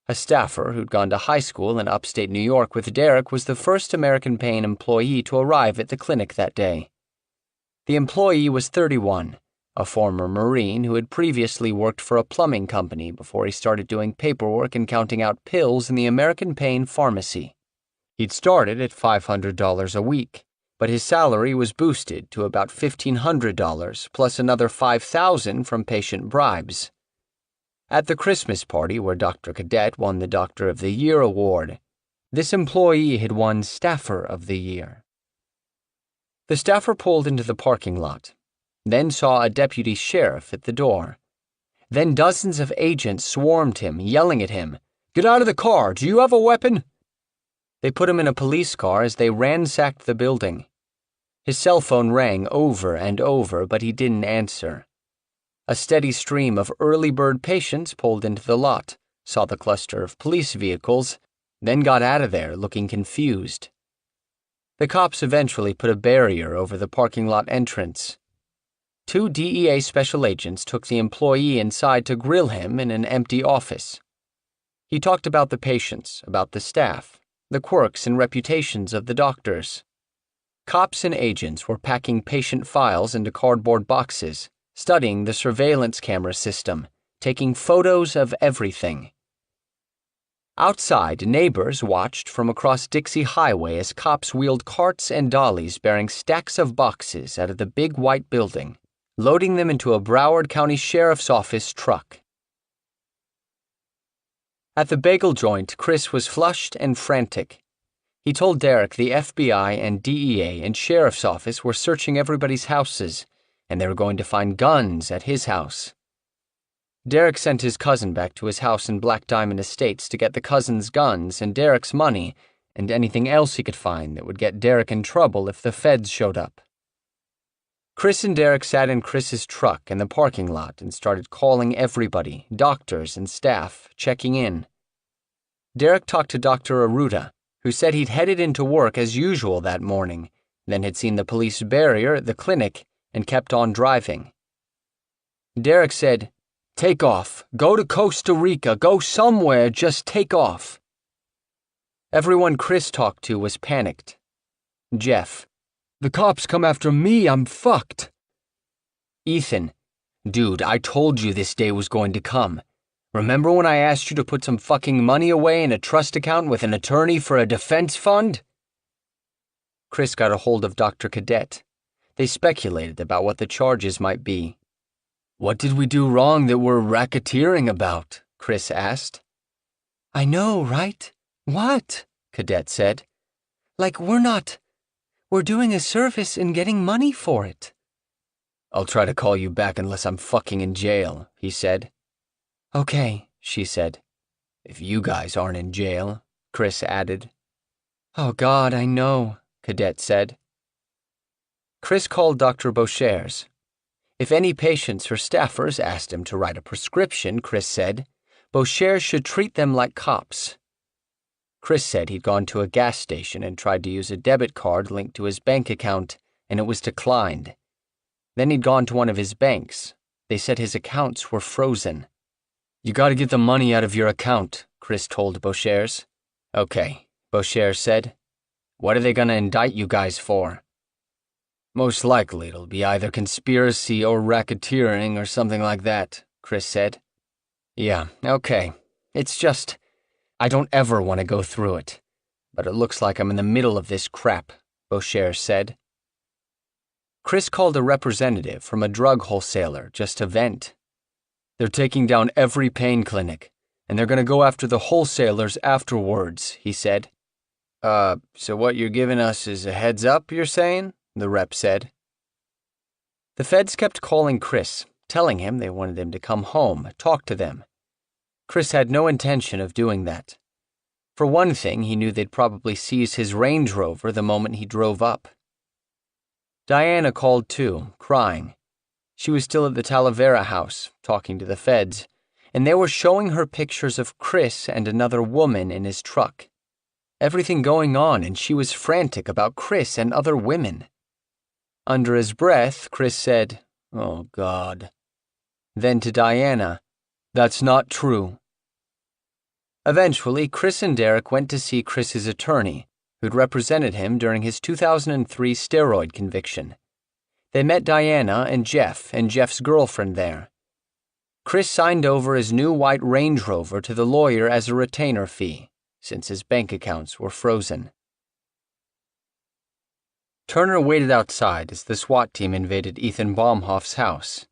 A staffer who'd gone to high school in upstate New York with Derek was the first American Pain employee to arrive at the clinic that day. The employee was 31, a former Marine who had previously worked for a plumbing company before he started doing paperwork and counting out pills in the American Pain pharmacy. He'd started at $500 a week, but his salary was boosted to about $1,500 plus another $5,000 from patient bribes. At the Christmas party where Dr. Cadet won the Doctor of the Year award, this employee had won Staffer of the Year. The staffer pulled into the parking lot, then saw a deputy sheriff at the door. Then dozens of agents swarmed him, yelling at him, "Get out of the car! Do you have a weapon?" They put him in a police car as they ransacked the building. His cell phone rang over and over, but he didn't answer. A steady stream of early bird patients pulled into the lot, saw the cluster of police vehicles, then got out of there looking confused. The cops eventually put a barrier over the parking lot entrance. 2 DEA special agents took the employee inside to grill him in an empty office. He talked about the patients, about the staff, the quirks and reputations of the doctors. Cops and agents were packing patient files into cardboard boxes, studying the surveillance camera system, taking photos of everything. Outside, neighbors watched from across Dixie Highway as cops wheeled carts and dollies bearing stacks of boxes out of the big white building, loading them into a Broward County Sheriff's Office truck. At the bagel joint, Chris was flushed and frantic. He told Derek the FBI and DEA and Sheriff's Office were searching everybody's houses, and they were going to find guns at his house. Derek sent his cousin back to his house in Black Diamond Estates to get the cousin's guns and Derek's money and anything else he could find that would get Derek in trouble if the feds showed up. Chris and Derek sat in Chris's truck in the parking lot and started calling everybody, doctors and staff, checking in. Derek talked to Dr. Aruda, who said he'd headed into work as usual that morning, then had seen the police barrier at the clinic and kept on driving. Derek said, "Take off. Go to Costa Rica. Go somewhere. Just take off." Everyone Chris talked to was panicked. Jeff, "The cops come after me. I'm fucked." Ethan, "Dude, I told you this day was going to come. Remember when I asked you to put some fucking money away in a trust account with an attorney for a defense fund?" Chris got a hold of Dr. Cadet. They speculated about what the charges might be. "What did we do wrong that we're racketeering about?" Chris asked. "I know, right? What?" Cadet said. "Like we're doing a service and getting money for it." "I'll try to call you back unless I'm fucking in jail," he said. "Okay," she said. "If you guys aren't in jail," Chris added. "Oh God, I know," Cadet said. Chris called Dr. Beauchers. If any patients or staffers asked him to write a prescription, Chris said, Beauchers should treat them like cops. Chris said he'd gone to a gas station and tried to use a debit card linked to his bank account, and it was declined. Then he'd gone to one of his banks. They said his accounts were frozen. "You gotta get the money out of your account," Chris told Beauchers. "Okay," Beauchers said. "What are they gonna indict you guys for?" "Most likely it'll be either conspiracy or racketeering or something like that," Chris said. "Yeah, okay. It's just, I don't ever want to go through it. But it looks like I'm in the middle of this crap," Beauchers said. Chris called a representative from a drug wholesaler just to vent. "They're taking down every pain clinic, and they're going to go after the wholesalers afterwards," he said. So what you're giving us is a heads up, you're saying?" the rep said. The feds kept calling Chris, telling him they wanted him to come home, talk to them. Chris had no intention of doing that. For one thing, he knew they'd probably seize his Range Rover the moment he drove up. Diana called too, crying. She was still at the Talavera house, talking to the feds, and they were showing her pictures of Chris and another woman in his truck. Everything going on, and she was frantic about Chris and other women. Under his breath, Chris said, "Oh, God." Then to Diana, "That's not true." Eventually, Chris and Derek went to see Chris's attorney, who'd represented him during his 2003 steroid conviction. They met Diana and Jeff's girlfriend there. Chris signed over his new white Range Rover to the lawyer as a retainer fee, since his bank accounts were frozen. Turner waited outside as the SWAT team invaded Ethan Baumhoff's house.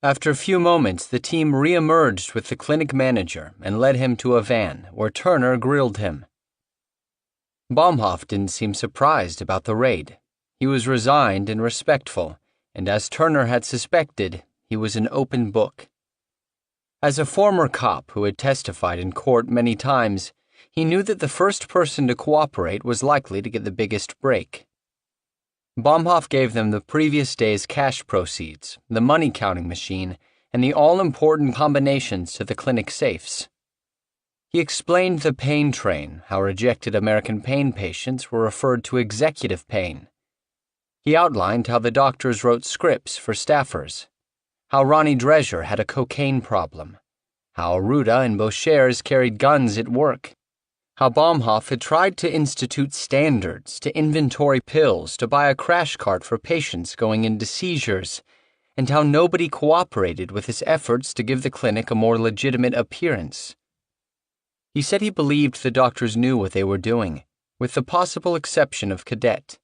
After a few moments, the team re-emerged with the clinic manager and led him to a van, where Turner grilled him. Baumhoff didn't seem surprised about the raid. He was resigned and respectful, and as Turner had suspected, he was an open book. As a former cop who had testified in court many times, he knew that the first person to cooperate was likely to get the biggest break. Baumhoff gave them the previous day's cash proceeds, the money counting machine, and the all-important combinations to the clinic safes. He explained the pain train, how rejected American pain patients were referred to executive pain. He outlined how the doctors wrote scripts for staffers, how Ronnie Drescher had a cocaine problem, how Aruda and Beauchers carried guns at work, how Baumhoff had tried to institute standards to inventory pills to buy a crash cart for patients going into seizures, and how nobody cooperated with his efforts to give the clinic a more legitimate appearance. He said he believed the doctors knew what they were doing, with the possible exception of Cadet.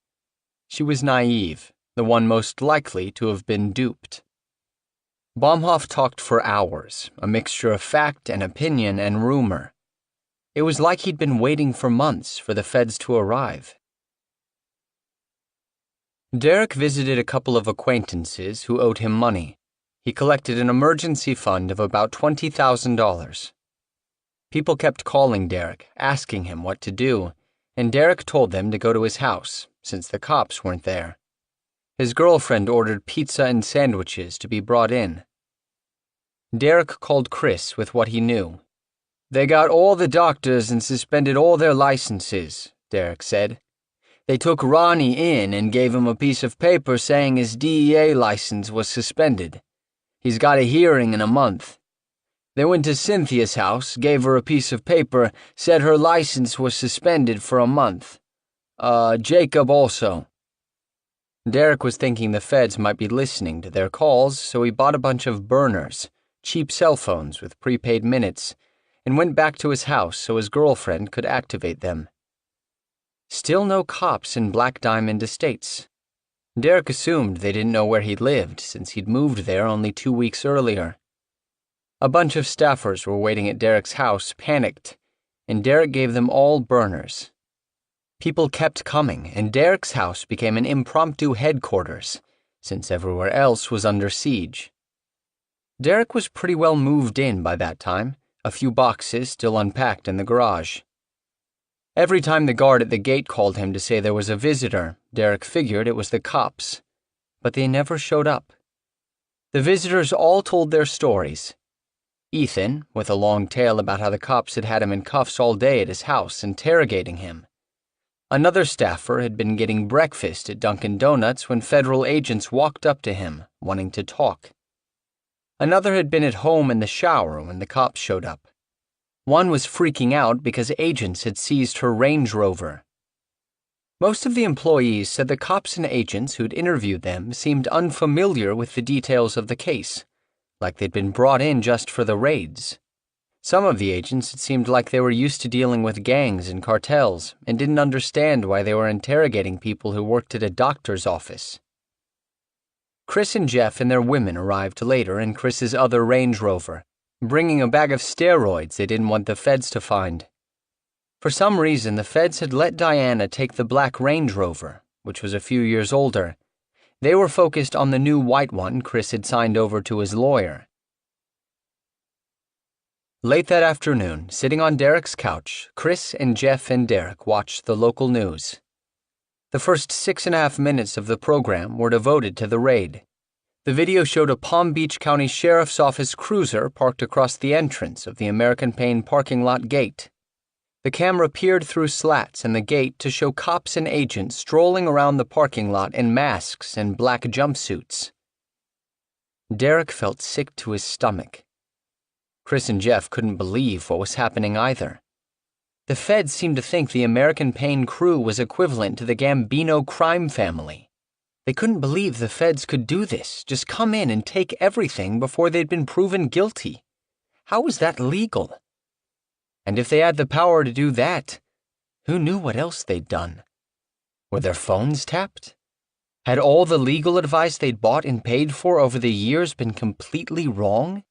She was naive, the one most likely to have been duped. Baumhoff talked for hours, a mixture of fact and opinion and rumor. It was like he'd been waiting for months for the feds to arrive. Derek visited a couple of acquaintances who owed him money. He collected an emergency fund of about $20,000. People kept calling Derek, asking him what to do, and Derek told them to go to his house, since the cops weren't there. His girlfriend ordered pizza and sandwiches to be brought in. Derek called Chris with what he knew. "They got all the doctors and suspended all their licenses," Derek said. "They took Ronnie in and gave him a piece of paper saying his DEA license was suspended. He's got a hearing in a month. They went to Cynthia's house, gave her a piece of paper, said her license was suspended for a month. Jacob also." Derek was thinking the feds might be listening to their calls, so he bought a bunch of burners, cheap cell phones with prepaid minutes, and went back to his house so his girlfriend could activate them. Still no cops in Black Diamond Estates. Derek assumed they didn't know where he lived since he'd moved there only 2 weeks earlier. A bunch of staffers were waiting at Derek's house, panicked, and Derek gave them all burners. People kept coming, and Derek's house became an impromptu headquarters, since everywhere else was under siege. Derek was pretty well moved in by that time, a few boxes still unpacked in the garage. Every time the guard at the gate called him to say there was a visitor, Derek figured it was the cops, but they never showed up. The visitors all told their stories. Ethan, with a long tale about how the cops had him in cuffs all day at his house, interrogating him. Another staffer had been getting breakfast at Dunkin' Donuts when federal agents walked up to him, wanting to talk. Another had been at home in the shower when the cops showed up. One was freaking out because agents had seized her Range Rover. Most of the employees said the cops and agents who'd interviewed them seemed unfamiliar with the details of the case, like they'd been brought in just for the raids. Some of the agents it seemed like they were used to dealing with gangs and cartels and didn't understand why they were interrogating people who worked at a doctor's office. Chris and Jeff and their women arrived later in Chris's other Range Rover, bringing a bag of steroids they didn't want the feds to find. For some reason, the feds had let Diana take the black Range Rover, which was a few years older. They were focused on the new white one Chris had signed over to his lawyer. Late that afternoon, sitting on Derek's couch, Chris and Jeff and Derek watched the local news. The first 6.5 minutes of the program were devoted to the raid. The video showed a Palm Beach County Sheriff's Office cruiser parked across the entrance of the American Pain parking lot gate. The camera peered through slats in the gate to show cops and agents strolling around the parking lot in masks and black jumpsuits. Derek felt sick to his stomach. Chris and Jeff couldn't believe what was happening either. The feds seemed to think the American Pain crew was equivalent to the Gambino crime family. They couldn't believe the feds could do this, just come in and take everything before they'd been proven guilty. How was that legal? And if they had the power to do that, who knew what else they'd done? Were their phones tapped? Had all the legal advice they'd bought and paid for over the years been completely wrong?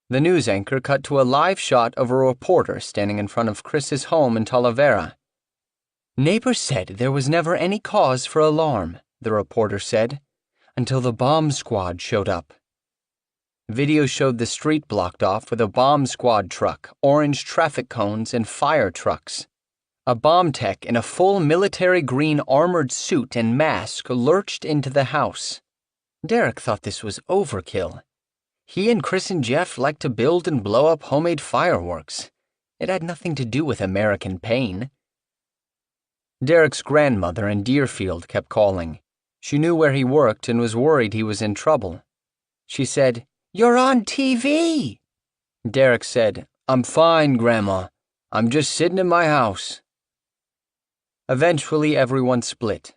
The news anchor cut to a live shot of a reporter standing in front of Chris's home in Talavera. "Neighbors said there was never any cause for alarm," the reporter said, "until the bomb squad showed up." Video showed the street blocked off with a bomb squad truck, orange traffic cones, and fire trucks. A bomb tech in a full military green armored suit and mask lurched into the house. Derek thought this was overkill. He and Chris and Jeff liked to build and blow up homemade fireworks. It had nothing to do with American Pain. Derek's grandmother in Deerfield kept calling. She knew where he worked and was worried he was in trouble. She said, "You're on TV!" Derek said, "I'm fine, Grandma. I'm just sitting in my house." Eventually, everyone split.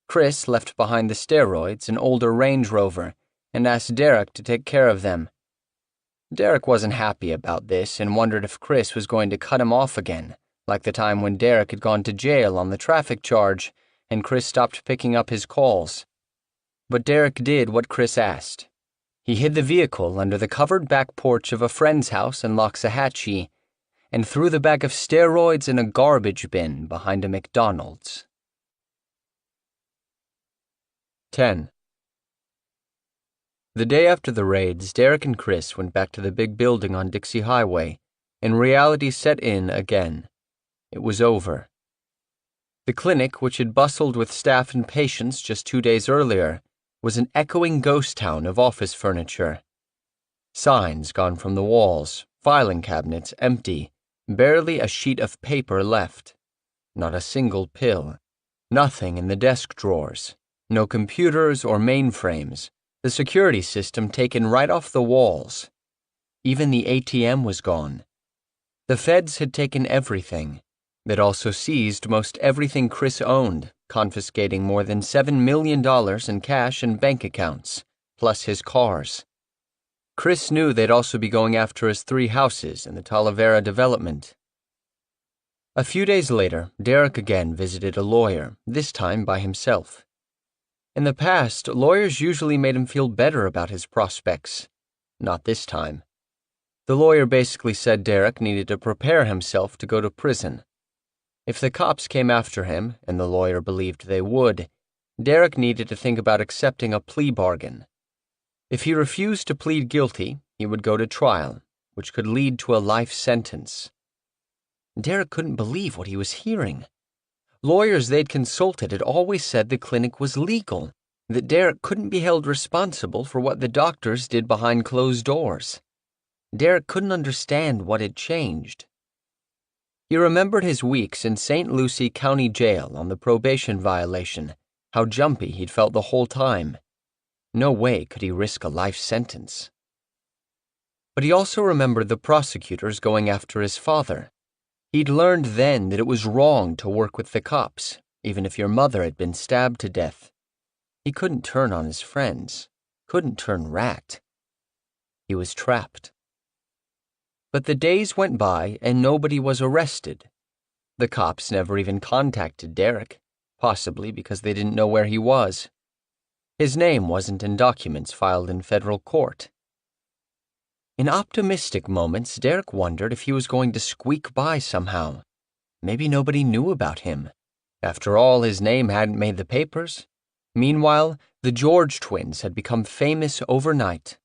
Chris left behind the steroids, an older Range Rover, and asked Derek to take care of them. Derek wasn't happy about this and wondered if Chris was going to cut him off again, like the time when Derek had gone to jail on the traffic charge and Chris stopped picking up his calls. But Derek did what Chris asked. He hid the vehicle under the covered back porch of a friend's house in Loxahatchee and threw the bag of steroids in a garbage bin behind a McDonald's. 10. The day after the raids, Derek and Chris went back to the big building on Dixie Highway, and reality set in again. It was over. The clinic, which had bustled with staff and patients just 2 days earlier, was an echoing ghost town of office furniture. Signs gone from the walls, filing cabinets empty, barely a sheet of paper left. Not a single pill. Nothing in the desk drawers. No computers or mainframes. The security system taken right off the walls. Even the ATM was gone. The feds had taken everything. They'd also seized most everything Chris owned, confiscating more than $7 million in cash and bank accounts, plus his cars. Chris knew they'd also be going after his 3 houses in the Talavera development. A few days later, Derek again visited a lawyer, this time by himself. In the past, lawyers usually made him feel better about his prospects. Not this time. The lawyer basically said Derek needed to prepare himself to go to prison. If the cops came after him, and the lawyer believed they would, Derek needed to think about accepting a plea bargain. If he refused to plead guilty, he would go to trial, which could lead to a life sentence. Derek couldn't believe what he was hearing. Lawyers they'd consulted had always said the clinic was legal, that Derek couldn't be held responsible for what the doctors did behind closed doors. Derek couldn't understand what had changed. He remembered his weeks in St. Lucie County Jail on the probation violation, how jumpy he'd felt the whole time. No way could he risk a life sentence. But he also remembered the prosecutors going after his father. He'd learned then that it was wrong to work with the cops, even if your mother had been stabbed to death. He couldn't turn on his friends, couldn't turn rat. He was trapped. But the days went by and nobody was arrested. The cops never even contacted Derek, possibly because they didn't know where he was. His name wasn't in documents filed in federal court. In optimistic moments, Derek wondered if he was going to squeak by somehow. Maybe nobody knew about him. After all, his name hadn't made the papers. Meanwhile, the George twins had become famous overnight.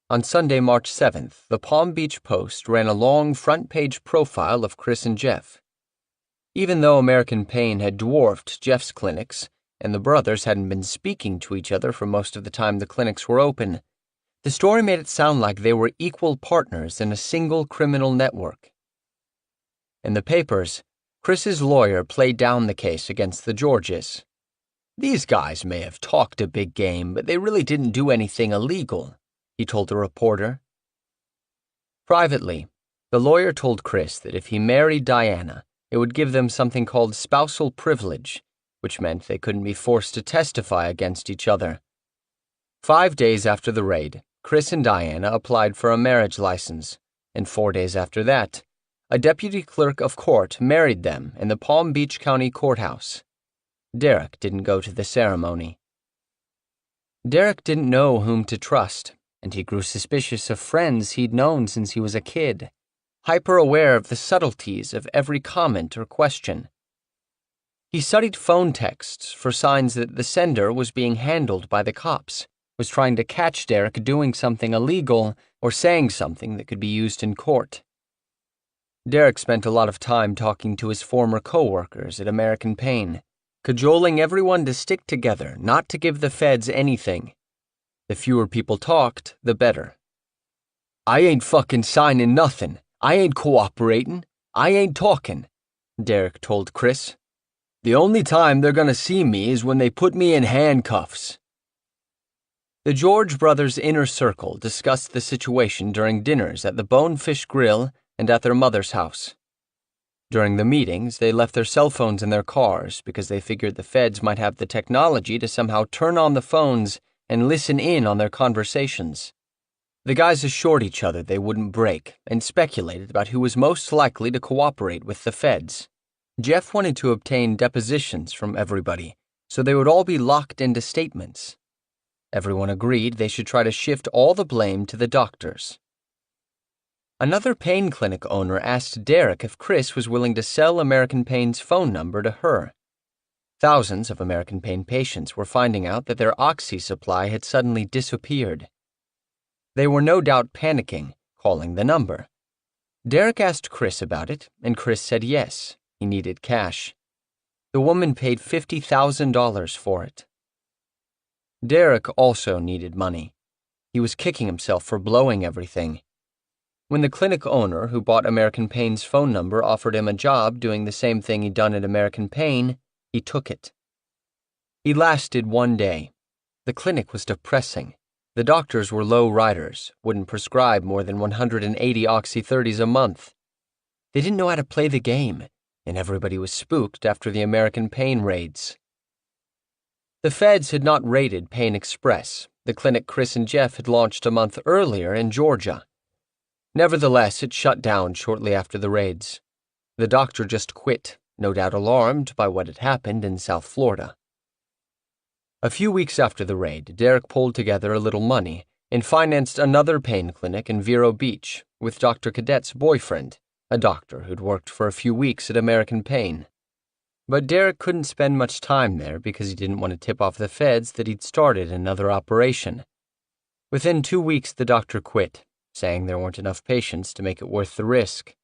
On Sunday, March 7th, the Palm Beach Post ran a long front-page profile of Chris and Jeff. Even though American Pain had dwarfed Jeff's clinics, and the brothers hadn't been speaking to each other for most of the time the clinics were open, the story made it sound like they were equal partners in a single criminal network. In the papers, Chris's lawyer played down the case against the Georges. These guys may have talked a big game, but they really didn't do anything illegal, he told a reporter. Privately, the lawyer told Chris that if he married Diana, it would give them something called spousal privilege, which meant they couldn't be forced to testify against each other. 5 days after the raid, Chris and Diana applied for a marriage license, and 4 days after that, a deputy clerk of court married them in the Palm Beach County Courthouse. Derek didn't go to the ceremony. Derek didn't know whom to trust, and he grew suspicious of friends he'd known since he was a kid, hyper-aware of the subtleties of every comment or question. He studied phone texts for signs that the sender was being handled by the cops, was trying to catch Derek doing something illegal or saying something that could be used in court. Derek spent a lot of time talking to his former co-workers at American Pain, cajoling everyone to stick together, not to give the feds anything. The fewer people talked, the better. I ain't fucking signing nothing. I ain't cooperating. I ain't talking, Derek told Chris. The only time they're gonna see me is when they put me in handcuffs. The George brothers' inner circle discussed the situation during dinners at the Bonefish Grill and at their mother's house. During the meetings, they left their cell phones in their cars because they figured the feds might have the technology to somehow turn on the phones and listen in on their conversations. The guys assured each other they wouldn't break and speculated about who was most likely to cooperate with the feds. Jeff wanted to obtain depositions from everybody, so they would all be locked into statements. Everyone agreed they should try to shift all the blame to the doctors. Another pain clinic owner asked Derek if Chris was willing to sell American Pain's phone number to her. Thousands of American Pain patients were finding out that their oxy supply had suddenly disappeared. They were no doubt panicking, calling the number. Derek asked Chris about it, and Chris said yes, he needed cash. The woman paid $50,000 for it. Derek also needed money. He was kicking himself for blowing everything. When the clinic owner who bought American Pain's phone number offered him a job doing the same thing he'd done at American Pain, he took it. He lasted 1 day. The clinic was depressing. The doctors were low riders, wouldn't prescribe more than 180 Oxy-30s a month. They didn't know how to play the game, and everybody was spooked after the American Pain raids. The feds had not raided Pain Express, the clinic Chris and Jeff had launched a month earlier in Georgia. Nevertheless, it shut down shortly after the raids. The doctor just quit, no doubt alarmed by what had happened in South Florida. A few weeks after the raid, Derek pulled together a little money and financed another pain clinic in Vero Beach with Dr. Cadet's boyfriend, a doctor who'd worked for a few weeks at American Pain. But Derek couldn't spend much time there because he didn't want to tip off the feds that he'd started another operation. Within 2 weeks, the doctor quit, saying there weren't enough patients to make it worth the risk.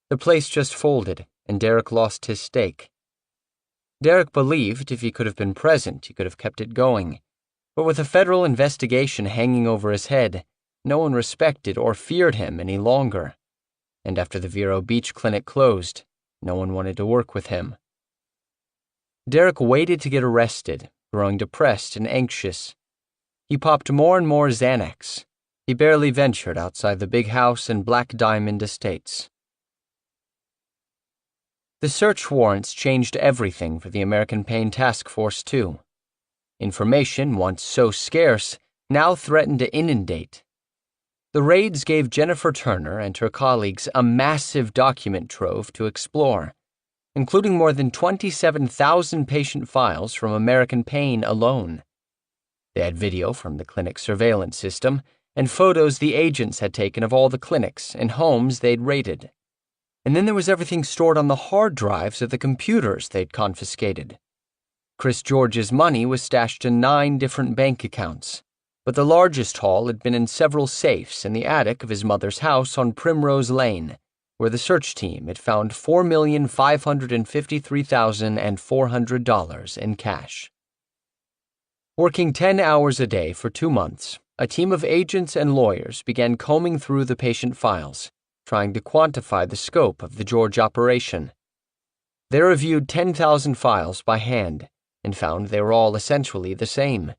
The place just folded, and Derek lost his stake. Derek believed if he could have been present, he could have kept it going. But with a federal investigation hanging over his head, no one respected or feared him any longer. And after the Vero Beach clinic closed, no one wanted to work with him. Derek waited to get arrested, growing depressed and anxious. He popped more and more Xanax. He barely ventured outside the big house and Black Diamond Estates. The search warrants changed everything for the American Pain Task Force, too. Information, once so scarce, now threatened to inundate. The raids gave Jennifer Turner and her colleagues a massive document trove to explore, including more than 27,000 patient files from American Pain alone. They had video from the clinic surveillance system and photos the agents had taken of all the clinics and homes they'd raided. And then there was everything stored on the hard drives of the computers they'd confiscated. Chris George's money was stashed in 9 different bank accounts, but the largest haul had been in several safes in the attic of his mother's house on Primrose Lane, where the search team had found $4,553,400 in cash. Working 10 hours a day for 2 months, a team of agents and lawyers began combing through the patient files, trying to quantify the scope of the George operation. They reviewed 10,000 files by hand and found they were all essentially the same.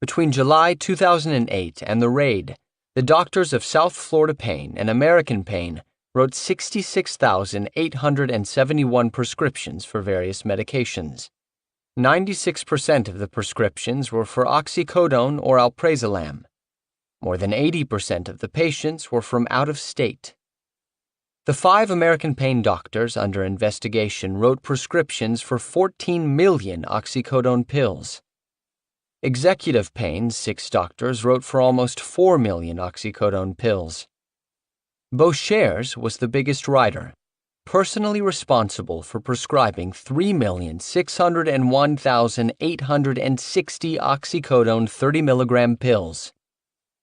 Between July 2008 and the raid, the doctors of South Florida Pain and American Pain wrote 66,871 prescriptions for various medications. 96% of the prescriptions were for oxycodone or alprazolam. More than 80% of the patients were from out of state. The 5 American Pain doctors under investigation wrote prescriptions for 14 million oxycodone pills. Executive Pain's 6 doctors wrote for almost 4 million oxycodone pills. Beauchere's was the biggest writer, personally responsible for prescribing 3,601,860 oxycodone 30-milligram pills.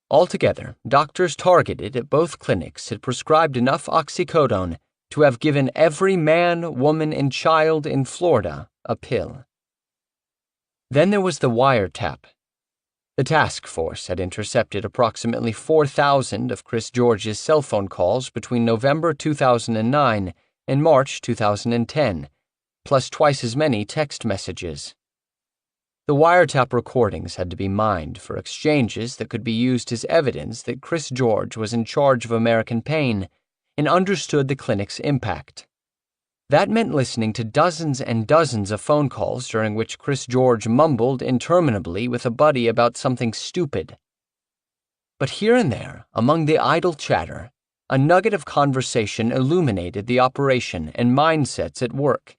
Altogether, doctors targeted at both clinics had prescribed enough oxycodone to have given every man, woman, and child in Florida a pill. Then there was the wiretap. The task force had intercepted approximately 4,000 of Chris George's cell phone calls between November 2009 and March 2010, plus twice as many text messages. The wiretap recordings had to be mined for exchanges that could be used as evidence that Chris George was in charge of American Pain and understood the clinic's impact. That meant listening to dozens and dozens of phone calls during which Chris George mumbled interminably with a buddy about something stupid. But here and there, among the idle chatter, a nugget of conversation illuminated the operation and mindsets at work,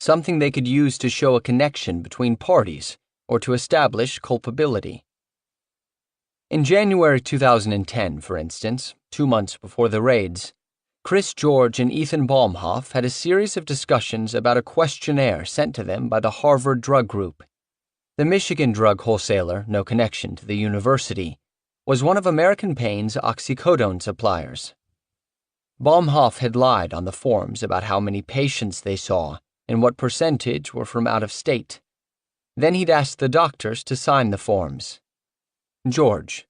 something they could use to show a connection between parties or to establish culpability. In January 2010, for instance, 2 months before the raids, Chris George and Ethan Baumhoff had a series of discussions about a questionnaire sent to them by the Harvard Drug Group. The Michigan drug wholesaler, no connection to the university, was one of American Pain's oxycodone suppliers. Baumhoff had lied on the forms about how many patients they saw and what percentage were from out of state. Then he'd asked the doctors to sign the forms. George: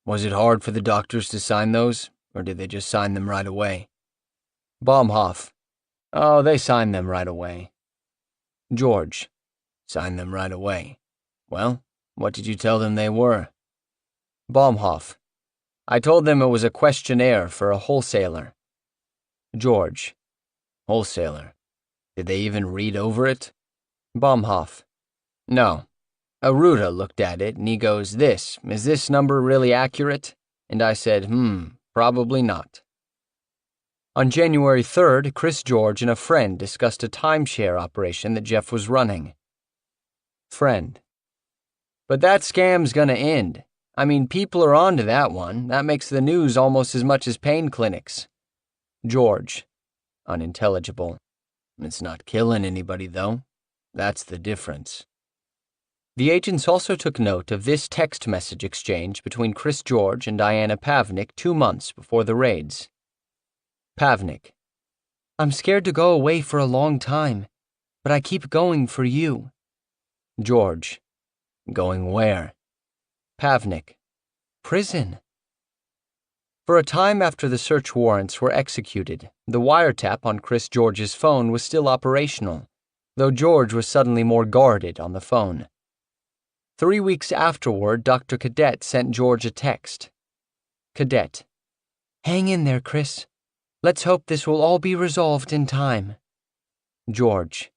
was it hard for the doctors to sign those, or did they just sign them right away? Baumhoff: oh, they signed them right away. George: signed them right away. Well, what did you tell them they were? Baumhoff: I told them it was a questionnaire for a wholesaler. George: wholesaler. Did they even read over it? Baumhoff: no. Aruda looked at it and he goes, is this number really accurate? And I said, probably not. On January 3rd, Chris George and a friend discussed a timeshare operation that Jeff was running. Friend: but that scam's gonna end. I mean, people are onto that one. That makes the news almost as much as pain clinics. George: unintelligible. It's not killing anybody, though. That's the difference. The agents also took note of this text message exchange between Chris George and Diana Pavnik 2 months before the raids. Pavnik: I'm scared to go away for a long time, but I keep going for you. George: going where? Pavnik: prison. For a time after the search warrants were executed, the wiretap on Chris George's phone was still operational, though George was suddenly more guarded on the phone. 3 weeks afterward, Dr. Cadet sent George a text. Cadet: hang in there, Chris. Let's hope this will all be resolved in time. George: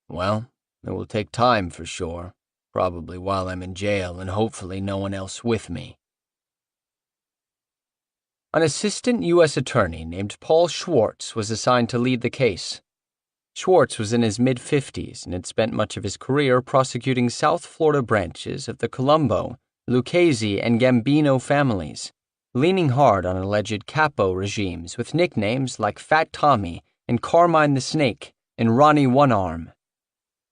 well, it will take time for sure, probably while I'm in jail and hopefully no one else with me. An assistant U.S. attorney named Paul Schwartz was assigned to lead the case. Schwartz was in his mid-50s and had spent much of his career prosecuting South Florida branches of the Colombo, Lucchese, and Gambino families, leaning hard on alleged capo regimes with nicknames like Fat Tommy and Carmine the Snake and Ronnie One Arm.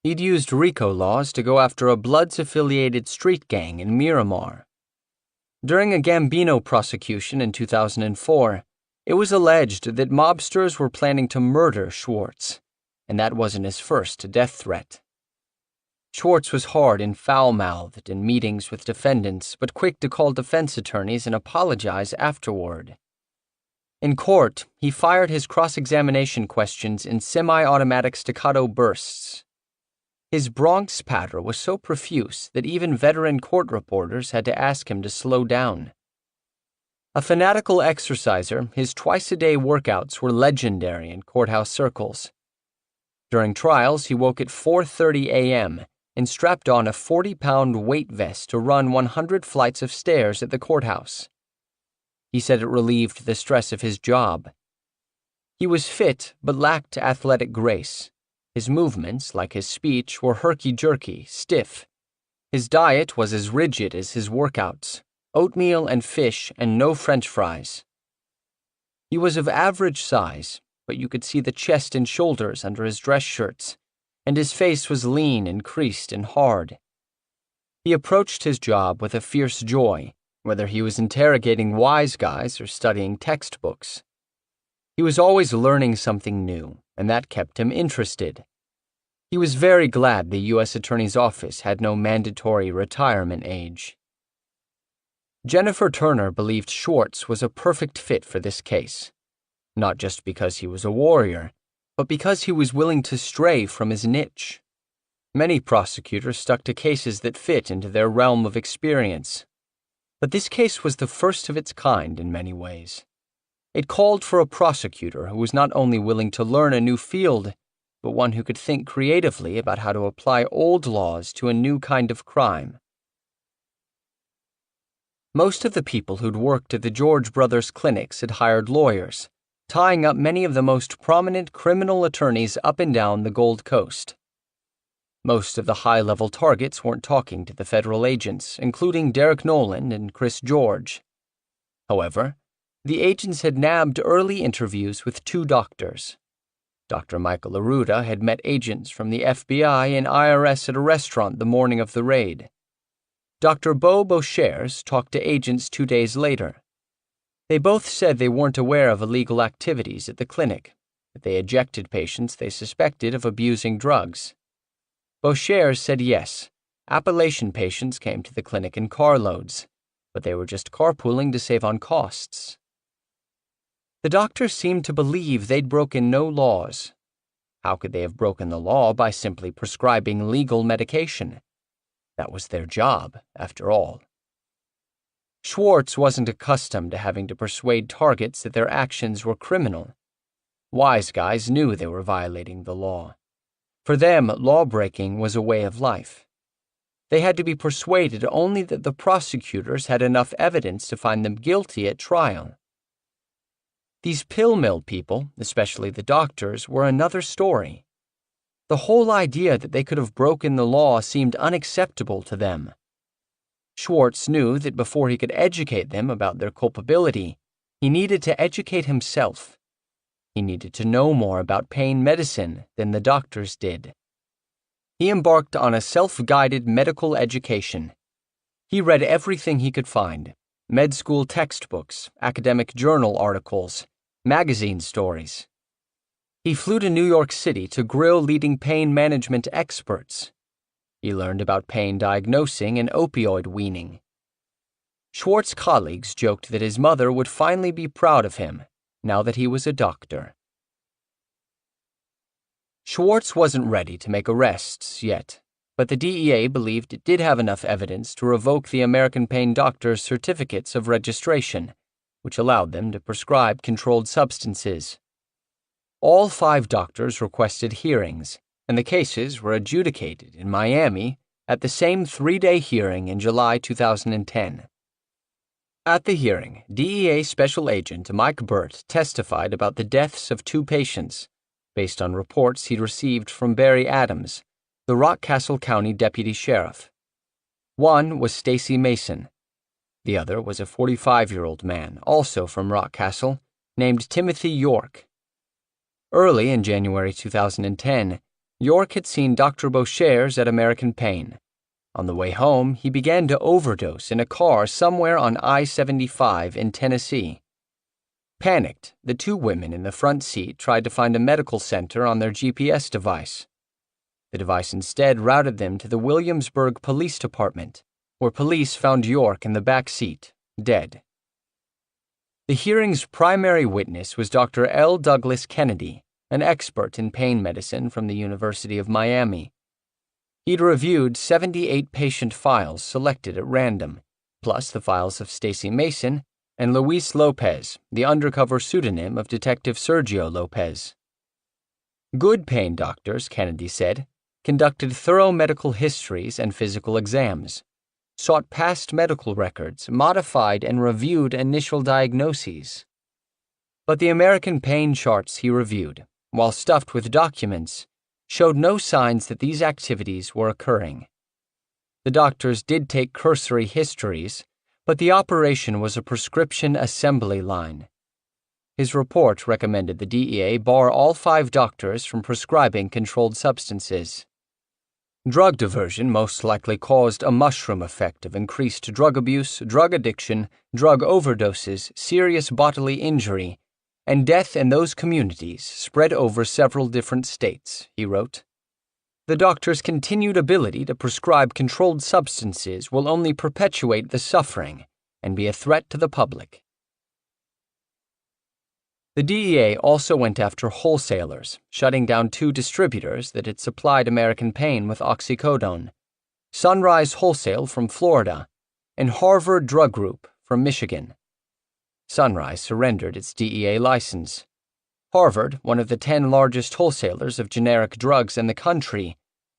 He'd used RICO laws to go after a Bloods-affiliated street gang in Miramar. During a Gambino prosecution in 2004, it was alleged that mobsters were planning to murder Schwartz, and that wasn't his first death threat. Schwartz was hard and foul-mouthed in meetings with defendants, but quick to call defense attorneys and apologize afterward. In court, he fired his cross-examination questions in semi-automatic staccato bursts. His Bronx patter was so profuse that even veteran court reporters had to ask him to slow down. A fanatical exerciser, his twice-a-day workouts were legendary in courthouse circles. During trials, he woke at 4:30 a.m. and strapped on a 40-pound weight vest to run 100 flights of stairs at the courthouse. He said it relieved the stress of his job. He was fit but lacked athletic grace. His movements, like his speech, were herky-jerky, stiff. His diet was as rigid as his workouts: oatmeal and fish and no French fries. He was of average size, but you could see the chest and shoulders under his dress shirts, and his face was lean and creased and hard. He approached his job with a fierce joy, whether he was interrogating wise guys or studying textbooks. He was always learning something new, and that kept him interested. He was very glad the U.S. Attorney's Office had no mandatory retirement age. Jennifer Turner believed Schwartz was a perfect fit for this case, not just because he was a warrior, but because he was willing to stray from his niche. Many prosecutors stuck to cases that fit into their realm of experience, but this case was the first of its kind in many ways. It called for a prosecutor who was not only willing to learn a new field, but one who could think creatively about how to apply old laws to a new kind of crime. Most of the people who'd worked at the George Brothers clinics had hired lawyers, tying up many of the most prominent criminal attorneys up and down the Gold Coast. Most of the high-level targets weren't talking to the federal agents, including Derek Nolan and Chris George. However, The agents had nabbed early interviews with 2 doctors. Dr. Michael Arruda had met agents from the FBI and IRS at a restaurant the morning of the raid. Dr. Beau Beauchers talked to agents 2 days later. They both said they weren't aware of illegal activities at the clinic, that they ejected patients they suspected of abusing drugs. Beauchers said yes, Appalachian patients came to the clinic in carloads, but they were just carpooling to save on costs. The doctors seemed to believe they'd broken no laws. How could they have broken the law by simply prescribing legal medication? That was their job, after all. Schwartz wasn't accustomed to having to persuade targets that their actions were criminal. Wise guys knew they were violating the law. For them, law-breaking was a way of life. They had to be persuaded only that the prosecutors had enough evidence to find them guilty at trial. These pill mill people, especially the doctors, were another story. The whole idea that they could have broken the law seemed unacceptable to them. Schwartz knew that before he could educate them about their culpability, he needed to educate himself. He needed to know more about pain medicine than the doctors did. He embarked on a self-guided medical education. He read everything he could find: med school textbooks, academic journal articles, magazine stories. He flew to New York City to grill leading pain management experts. He learned about pain diagnosing and opioid weaning. Schwartz's colleagues joked that his mother would finally be proud of him now that he was a doctor. Schwartz wasn't ready to make arrests yet, but the DEA believed it did have enough evidence to revoke the American Pain Doctors' certificates of registration, which allowed them to prescribe controlled substances. All 5 doctors requested hearings, and the cases were adjudicated in Miami at the same 3-day hearing in July 2010. At the hearing, DEA Special Agent Mike Burt testified about the deaths of 2 patients, based on reports he'd received from Barry Adams, the Rockcastle County Deputy Sheriff. One was Stacy Mason. The other was a 45-year-old man, also from Rockcastle, named Timothy York. Early in January 2010, York had seen Dr. Beauchers at American Pain. On the way home, he began to overdose in a car somewhere on I-75 in Tennessee. Panicked, the 2 women in the front seat tried to find a medical center on their GPS device. The device instead routed them to the Williamsburg Police Department, where police found York in the back seat, dead. The hearing's primary witness was Dr. L. Douglas Kennedy, an expert in pain medicine from the University of Miami. He'd reviewed 78 patient files selected at random, plus the files of Stacy Mason and Luis Lopez, the undercover pseudonym of Detective Sergio Lopez. Good pain doctors, Kennedy said, conducted thorough medical histories and physical exams, sought past medical records, modified and reviewed initial diagnoses. But the American pain charts he reviewed, while stuffed with documents, showed no signs that these activities were occurring. The doctors did take cursory histories, but the operation was a prescription assembly line. His report recommended the DEA bar all 5 doctors from prescribing controlled substances. Drug diversion most likely caused a mushroom effect of increased drug abuse, drug addiction, drug overdoses, serious bodily injury, and death in those communities spread over several different states, he wrote. The doctor's continued ability to prescribe controlled substances will only perpetuate the suffering and be a threat to the public. The DEA also went after wholesalers, shutting down 2 distributors that had supplied American Pain with oxycodone: Sunrise Wholesale from Florida and Harvard Drug Group from Michigan. Sunrise surrendered its DEA license. Harvard, one of the 10 largest wholesalers of generic drugs in the country,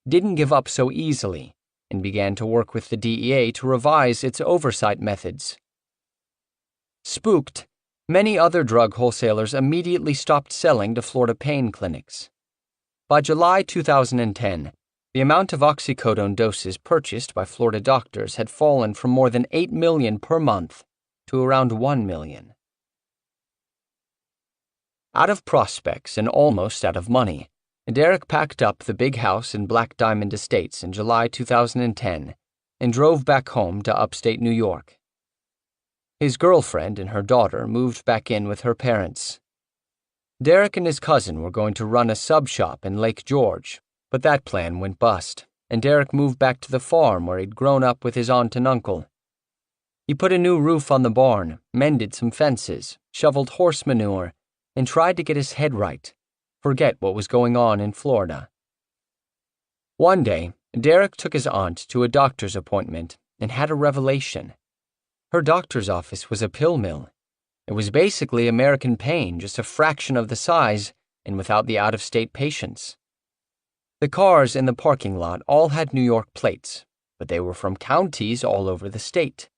didn't give up so easily and began to work with the DEA to revise its oversight methods. Spooked, many other drug wholesalers immediately stopped selling to Florida pain clinics. By July 2010, the amount of oxycodone doses purchased by Florida doctors had fallen from more than 8 million per month to around 1 million. Out of prospects and almost out of money, Derek packed up the big house in Black Diamond Estates in July 2010 and drove back home to upstate New York. His girlfriend and her daughter moved back in with her parents. Derek and his cousin were going to run a sub shop in Lake George, but that plan went bust, and Derek moved back to the farm where he'd grown up with his aunt and uncle. He put a new roof on the barn, mended some fences, shoveled horse manure, and tried to get his head right, forget what was going on in Florida. One day, Derek took his aunt to a doctor's appointment and had a revelation. Her doctor's office was a pill mill. It was basically American Pain, just a fraction of the size and without the out-of-state patients. The cars in the parking lot all had New York plates, but they were from counties all over the state.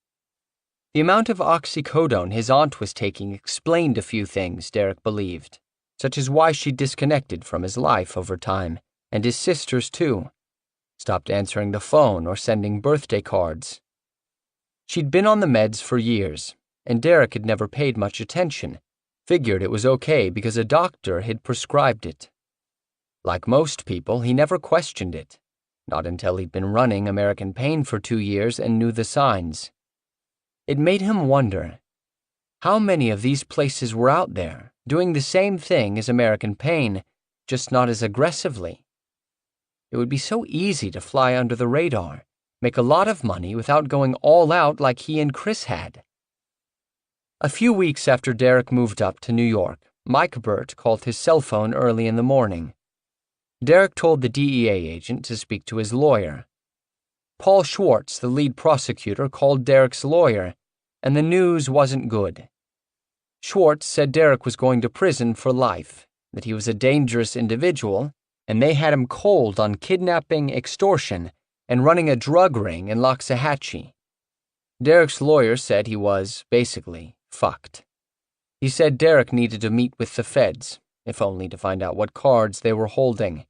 The amount of oxycodone his aunt was taking explained a few things, Derek believed, such as why she disconnected from his life over time, and his sisters too. Stopped answering the phone or sending birthday cards. She'd been on the meds for years, and Derek had never paid much attention, figured it was okay because a doctor had prescribed it. Like most people, he never questioned it, not until he'd been running American Pain for 2 years and knew the signs. It made him wonder, how many of these places were out there, doing the same thing as American Pain, just not as aggressively? It would be so easy to fly under the radar, make a lot of money without going all out like he and Chris had. A few weeks after Derek moved up to New York, Mike Burt called his cell phone early in the morning. Derek told the DEA agent to speak to his lawyer. Paul Schwartz, the lead prosecutor, called Derek's lawyer, and the news wasn't good. Schwartz said Derek was going to prison for life, that he was a dangerous individual, and they had him cold on kidnapping, extortion, and running a drug ring in Loxahatchee. Derek's lawyer said he was, basically, fucked. He said Derek needed to meet with the feds, if only to find out what cards they were holding.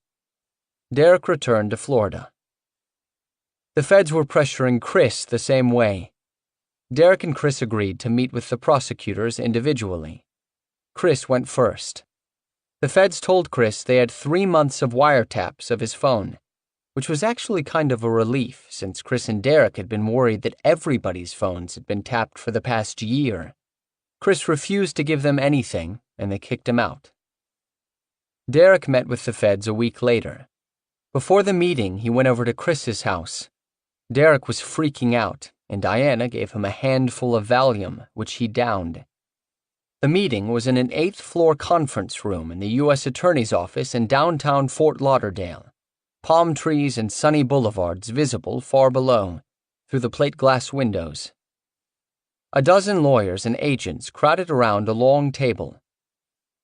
Derek returned to Florida. The feds were pressuring Chris the same way. Derek and Chris agreed to meet with the prosecutors individually. Chris went first. The feds told Chris they had 3 months of wiretaps of his phone, which was actually kind of a relief since Chris and Derek had been worried that everybody's phones had been tapped for the past year. Chris refused to give them anything, and they kicked him out. Derek met with the feds a week later. Before the meeting, he went over to Chris's house. Derek was freaking out, and Diana gave him a handful of Valium, which he downed. The meeting was in an 8th-floor conference room in the U.S. Attorney's office in downtown Fort Lauderdale, palm trees and sunny boulevards visible far below, through the plate glass windows. A dozen lawyers and agents crowded around a long table.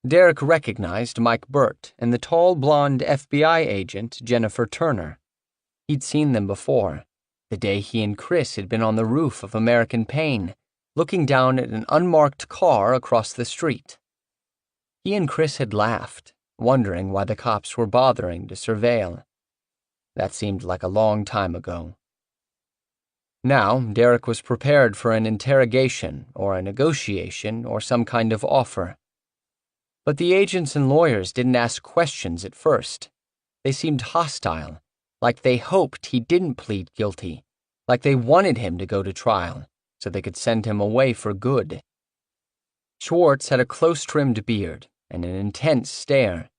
Derek recognized Mike Burt and the tall blonde FBI agent Jennifer Turner. He'd seen them before, the day he and Chris had been on the roof of American Pain, looking down at an unmarked car across the street. He and Chris had laughed, wondering why the cops were bothering to surveil. That seemed like a long time ago. Now, Derek was prepared for an interrogation or a negotiation or some kind of offer. But the agents and lawyers didn't ask questions at first. They seemed hostile, like they hoped he didn't plead guilty, like they wanted him to go to trial, so they could send him away for good. Schwartz had a close-trimmed beard and an intense stare.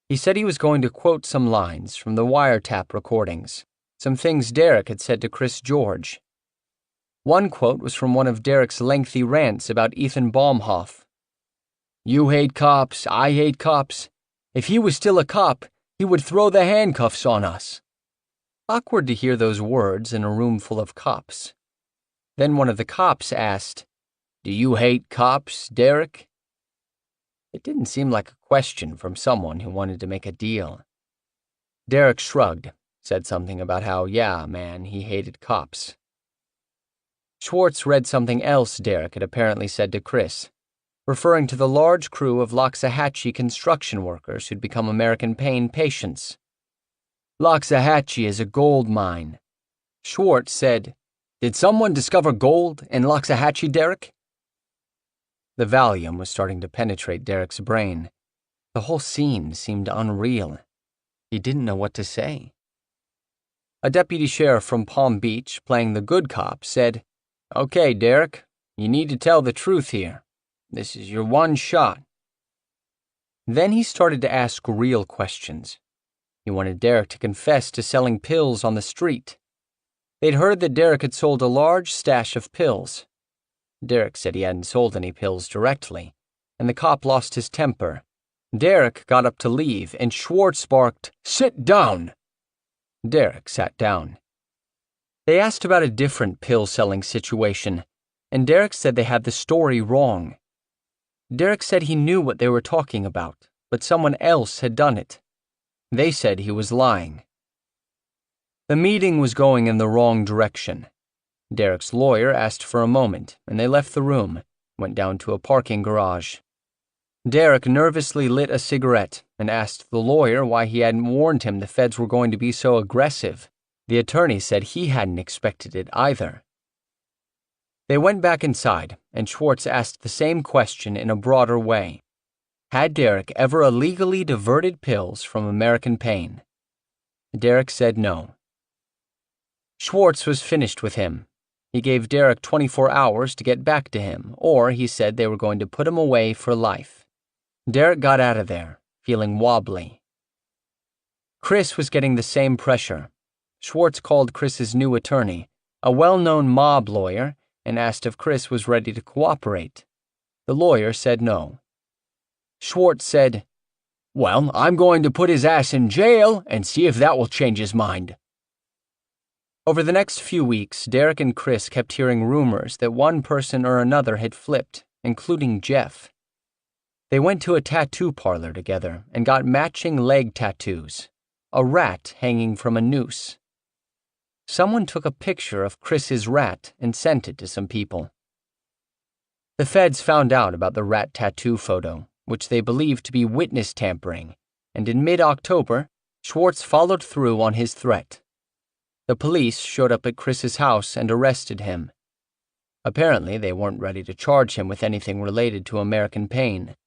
He said he was going to quote some lines from the wiretap recordings, some things Derek had said to Chris George. One quote was from one of Derek's lengthy rants about Ethan Baumhoff. "You hate cops, I hate cops. If he was still a cop, he would throw the handcuffs on us." Awkward to hear those words in a room full of cops. Then one of the cops asked, "Do you hate cops, Derek?" It didn't seem like a question from someone who wanted to make a deal. Derek shrugged, said something about how, yeah, man, he hated cops. Schwartz read something else Derek had apparently said to Chris, referring to the large crew of Loxahatchee construction workers who'd become American Pain patients. "Loxahatchee is a gold mine." Schwartz said, "Did someone discover gold in Loxahatchee, Derek?" The Valium was starting to penetrate Derek's brain. The whole scene seemed unreal. He didn't know what to say. A deputy sheriff from Palm Beach, playing the good cop, said, "Okay, Derek, you need to tell the truth here. This is your one shot." Then he started to ask real questions. He wanted Derek to confess to selling pills on the street. They'd heard that Derek had sold a large stash of pills. Derek said he hadn't sold any pills directly, and the cop lost his temper. Derek got up to leave, and Schwartz barked, "Sit down!" Derek sat down. They asked about a different pill-selling situation, and Derek said they had the story wrong. Derek said he knew what they were talking about, but someone else had done it. They said he was lying. The meeting was going in the wrong direction. Derek's lawyer asked for a moment, and they left the room, went down to a parking garage. Derek nervously lit a cigarette and asked the lawyer why he hadn't warned him the feds were going to be so aggressive. The attorney said he hadn't expected it either. They went back inside, and Schwartz asked the same question in a broader way. Had Derek ever illegally diverted pills from American Pain? Derek said no. Schwartz was finished with him. He gave Derek 24 hours to get back to him, or he said they were going to put him away for life. Derek got out of there, feeling wobbly. Chris was getting the same pressure. Schwartz called Chris's new attorney, a well-known mob lawyer, and asked if Chris was ready to cooperate. The lawyer said no. Schwartz said, "Well, I'm going to put his ass in jail and see if that will change his mind." Over the next few weeks, Derek and Chris kept hearing rumors that one person or another had flipped, including Jeff. They went to a tattoo parlor together and got matching leg tattoos, a rat hanging from a noose. Someone took a picture of Chris's rat and sent it to some people. The feds found out about the rat tattoo photo, which they believed to be witness tampering, and in mid-October, Schwartz followed through on his threat. The police showed up at Chris's house and arrested him. Apparently, they weren't ready to charge him with anything related to American Pain.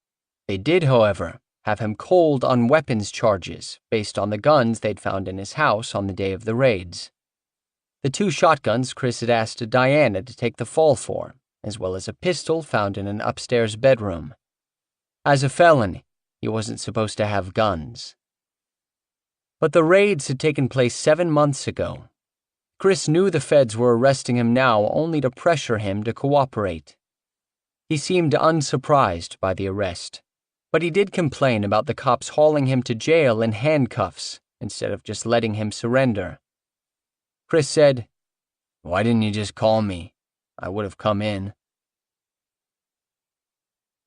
They did, however, have him cold on weapons charges based on the guns they'd found in his house on the day of the raids. The 2 shotguns Chris had asked Diana to take the fall for, as well as a pistol found in an upstairs bedroom. As a felon, he wasn't supposed to have guns. But the raids had taken place 7 months ago. Chris knew the feds were arresting him now only to pressure him to cooperate. He seemed unsurprised by the arrest, but he did complain about the cops hauling him to jail in handcuffs instead of just letting him surrender. Chris said, "Why didn't you just call me? I would have come in."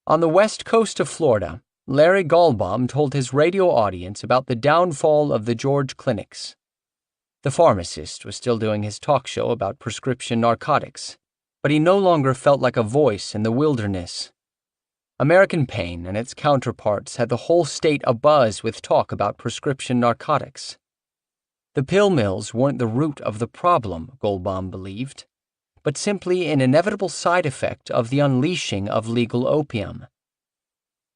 On the west coast of Florida, Larry Gallbaum told his radio audience about the downfall of the George clinics. The pharmacist was still doing his talk show about prescription narcotics, but he no longer felt like a voice in the wilderness. American Pain and its counterparts had the whole state abuzz with talk about prescription narcotics. The pill mills weren't the root of the problem, Goldbaum believed, but simply an inevitable side effect of the unleashing of legal opium.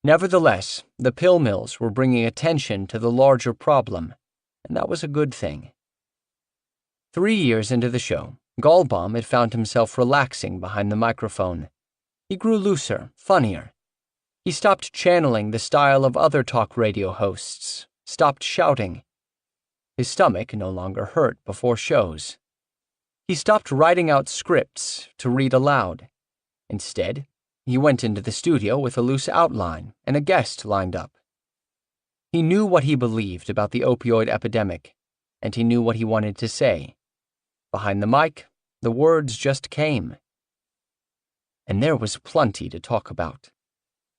Nevertheless, the pill mills were bringing attention to the larger problem, and that was a good thing. 3 years into the show, Goldbaum had found himself relaxing behind the microphone. He grew looser, funnier. He stopped channeling the style of other talk radio hosts, stopped shouting. His stomach no longer hurt before shows. He stopped writing out scripts to read aloud. Instead, he went into the studio with a loose outline and a guest lined up. He knew what he believed about the opioid epidemic, and he knew what he wanted to say. Behind the mic, the words just came. And there was plenty to talk about.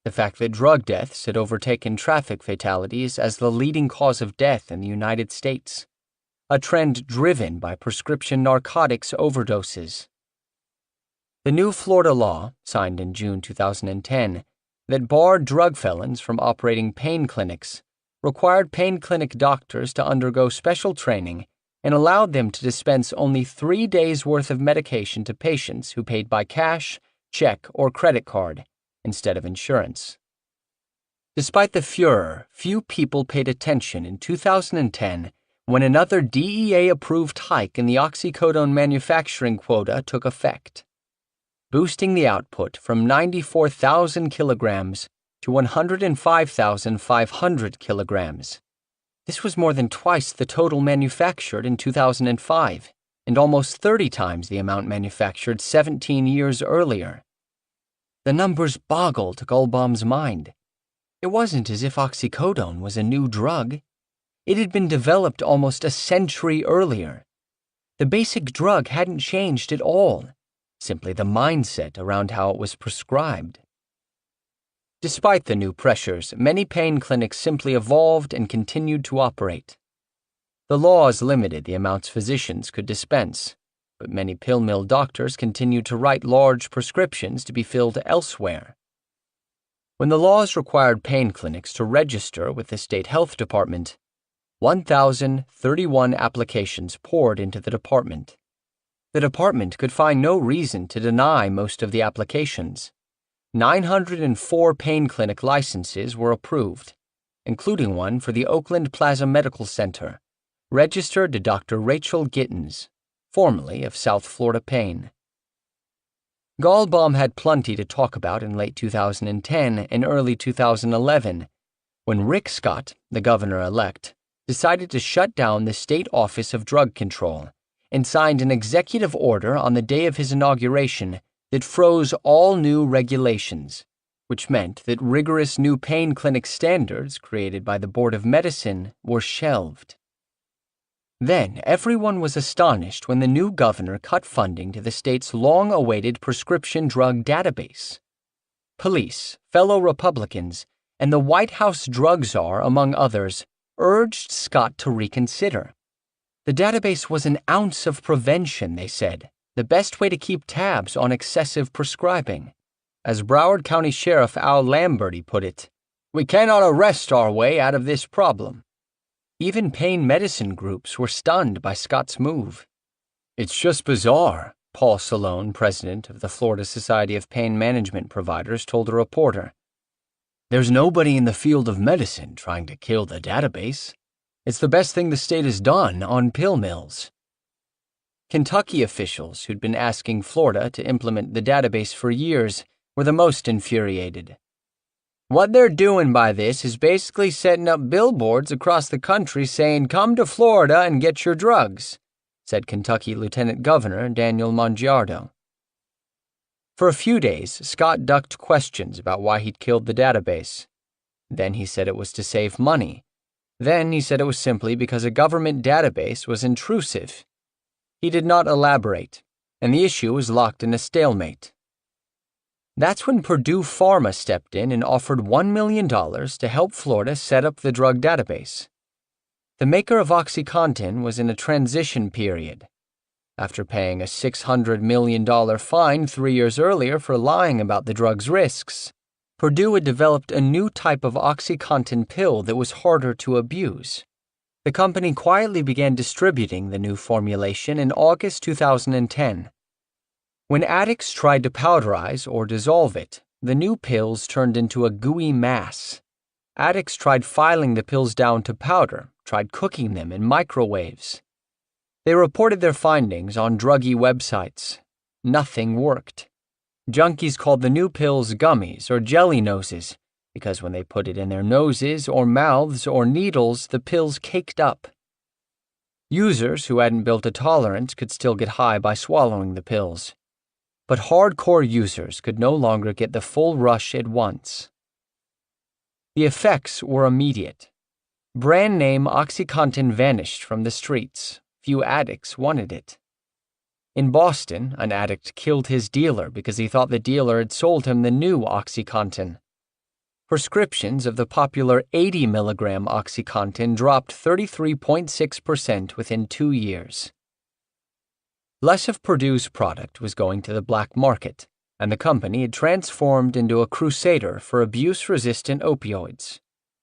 The fact that drug deaths had overtaken traffic fatalities as the leading cause of death in the United States, a trend driven by prescription narcotics overdoses. The new Florida law, signed in June 2010, that barred drug felons from operating pain clinics, required pain clinic doctors to undergo special training and allowed them to dispense only 3 days' worth of medication to patients who paid by cash, check, or credit card, instead of insurance. Despite the furor, few people paid attention in 2010 when another DEA-approved hike in the oxycodone manufacturing quota took effect, boosting the output from 94,000 kilograms to 105,500 kilograms. This was more than twice the total manufactured in 2005, and almost 30 times the amount manufactured 17 years earlier. The numbers boggled Gulbaum's mind. It wasn't as if oxycodone was a new drug. It had been developed almost a century earlier. The basic drug hadn't changed at all, simply the mindset around how it was prescribed. Despite the new pressures, many pain clinics simply evolved and continued to operate. The laws limited the amounts physicians could dispense, but many pill mill doctors continued to write large prescriptions to be filled elsewhere. When the laws required pain clinics to register with the state health department, 1,031 applications poured into the department. The department could find no reason to deny most of the applications. 904 pain clinic licenses were approved, including one for the Oakland Plaza Medical Center, registered to Dr. Rachel Gittens, formerly of South Florida Pain. Gulbaum had plenty to talk about in late 2010 and early 2011, when Rick Scott, the governor-elect, decided to shut down the State Office of Drug Control and signed an executive order on the day of his inauguration that froze all new regulations, which meant that rigorous new pain clinic standards created by the Board of Medicine were shelved. Then everyone was astonished when the new governor cut funding to the state's long-awaited prescription drug database. Police, fellow Republicans, and the White House drug czar, among others, urged Scott to reconsider. The database was an ounce of prevention, they said, the best way to keep tabs on excessive prescribing. As Broward County Sheriff Al Lamberty put it, "We cannot arrest our way out of this problem." Even pain medicine groups were stunned by Scott's move. "It's just bizarre," Paul Salone, president of the Florida Society of Pain Management Providers, told a reporter. "There's nobody in the field of medicine trying to kill the database. It's the best thing the state has done on pill mills." Kentucky officials who'd been asking Florida to implement the database for years were the most infuriated. "What they're doing by this is basically setting up billboards across the country saying, 'Come to Florida and get your drugs,'" said Kentucky Lieutenant Governor Daniel Mongiardo. For a few days, Scott ducked questions about why he'd killed the database. Then he said it was to save money. Then he said it was simply because a government database was intrusive. He did not elaborate, and the issue was locked in a stalemate. That's when Purdue Pharma stepped in and offered $1 million to help Florida set up the drug database. The maker of OxyContin was in a transition period. After paying a $600 million fine 3 years earlier for lying about the drug's risks, Purdue had developed a new type of OxyContin pill that was harder to abuse. The company quietly began distributing the new formulation in August 2010. When addicts tried to powderize or dissolve it, the new pills turned into a gooey mass. Addicts tried filing the pills down to powder, tried cooking them in microwaves. They reported their findings on druggy websites. Nothing worked. Junkies called the new pills gummies or jelly noses, because when they put it in their noses or mouths or needles, the pills caked up. Users who hadn't built a tolerance could still get high by swallowing the pills. But hardcore users could no longer get the full rush at once. The effects were immediate. Brand name OxyContin vanished from the streets. Few addicts wanted it. In Boston, an addict killed his dealer because he thought the dealer had sold him the new OxyContin. Prescriptions of the popular 80 milligram OxyContin dropped 33.6% within 2 years. Less of Purdue's product was going to the black market, and the company had transformed into a crusader for abuse-resistant opioids.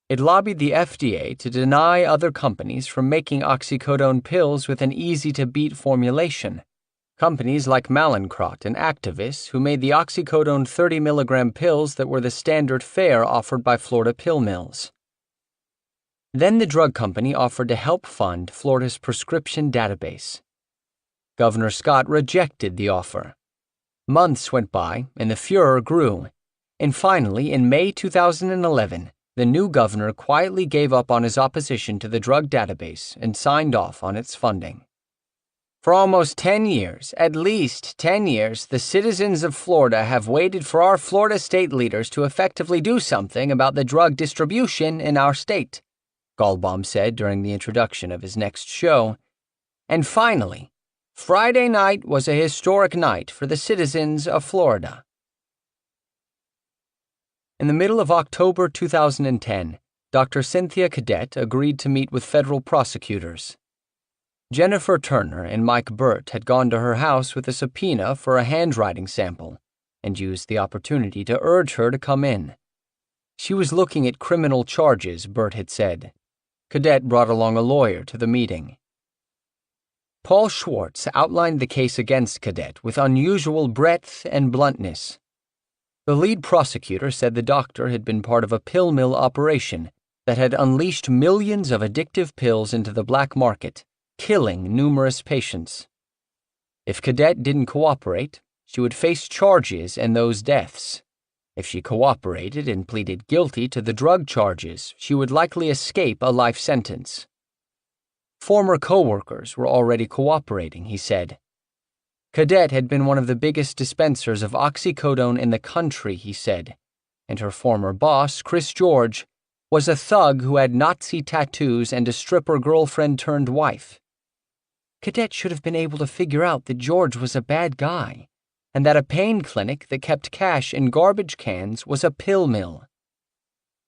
It lobbied the FDA to deny other companies from making oxycodone pills with an easy-to-beat formulation, Companies like Mallinckrodt and Actavis, who made the oxycodone 30 milligram pills that were the standard fare offered by Florida pill mills. Then the drug company offered to help fund Florida's prescription database. Governor Scott rejected the offer. Months went by, and the furor grew, and finally, in May 2011, the new governor quietly gave up on his opposition to the drug database and signed off on its funding. For almost 10 years, at least 10 years, the citizens of Florida have waited for our Florida state leaders to effectively do something about the drug distribution in our state, Gallbaum said during the introduction of his next show. And finally, Friday night was a historic night for the citizens of Florida. In the middle of October 2010, Dr. Cynthia Cadet agreed to meet with federal prosecutors. Jennifer Turner and Mike Burt had gone to her house with a subpoena for a handwriting sample and used the opportunity to urge her to come in. She was looking at criminal charges, Burt had said. Cadet brought along a lawyer to the meeting. Paul Schwartz outlined the case against Cadet with unusual breadth and bluntness. The lead prosecutor said the doctor had been part of a pill mill operation that had unleashed millions of addictive pills into the black market, killing numerous patients. If Cadet didn't cooperate, she would face charges and those deaths. If she cooperated and pleaded guilty to the drug charges, she would likely escape a life sentence. Former co-workers were already cooperating, he said. Cadet had been one of the biggest dispensers of oxycodone in the country, he said, and her former boss, Chris George, was a thug who had Nazi tattoos and a stripper girlfriend-turned-wife. Cadet should have been able to figure out that George was a bad guy, and that a pain clinic that kept cash in garbage cans was a pill mill.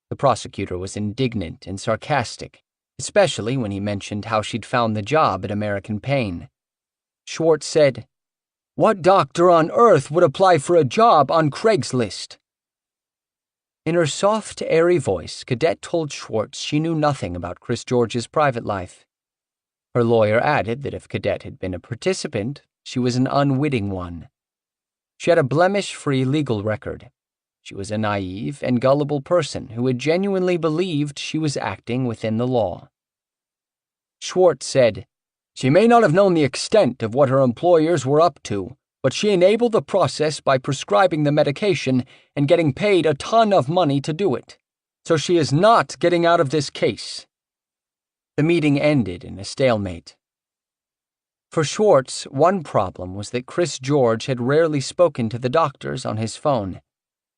The prosecutor was indignant and sarcastic, especially when he mentioned how she'd found the job at American Pain. Schwartz said, "What doctor on earth would apply for a job on Craigslist?" In her soft, airy voice, Cadet told Schwartz she knew nothing about Chris George's private life. Her lawyer added that if Cadet had been a participant, she was an unwitting one. She had a blemish-free legal record. She was a naive and gullible person who had genuinely believed she was acting within the law. Schwartz said, "She may not have known the extent of what her employers were up to, but she enabled the process by prescribing the medication and getting paid a ton of money to do it. So she is not getting out of this case." The meeting ended in a stalemate. For Schwartz, one problem was that Chris George had rarely spoken to the doctors on his phone,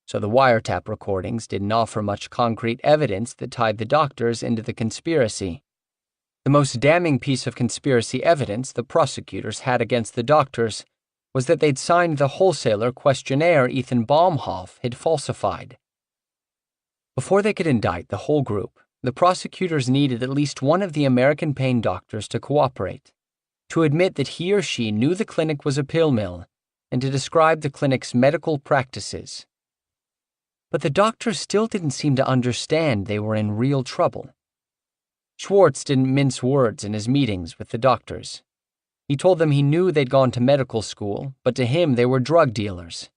so the wiretap recordings didn't offer much concrete evidence that tied the doctors into the conspiracy. The most damning piece of conspiracy evidence the prosecutors had against the doctors was that they'd signed the wholesaler questionnaire Ethan Baumhoff had falsified. Before they could indict the whole group, the prosecutors needed at least one of the American Pain doctors to cooperate, to admit that he or she knew the clinic was a pill mill, and to describe the clinic's medical practices. But the doctors still didn't seem to understand they were in real trouble. Schwartz didn't mince words in his meetings with the doctors. He told them he knew they'd gone to medical school, but to him they were drug dealers.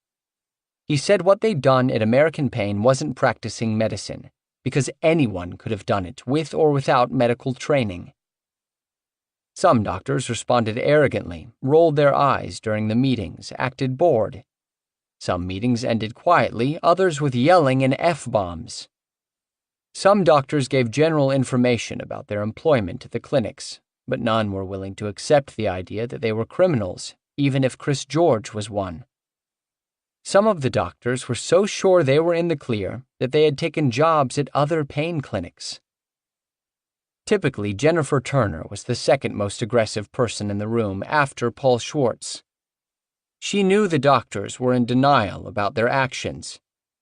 He said what they'd done at American Pain wasn't practicing medicine, because anyone could have done it, with or without medical training. Some doctors responded arrogantly, rolled their eyes during the meetings, acted bored. Some meetings ended quietly, others with yelling and F-bombs. Some doctors gave general information about their employment at the clinics, but none were willing to accept the idea that they were criminals, even if Chris George was one. Some of the doctors were so sure they were in the clear that they had taken jobs at other pain clinics. Typically, Jennifer Turner was the second most aggressive person in the room after Paul Schwartz. She knew the doctors were in denial about their actions,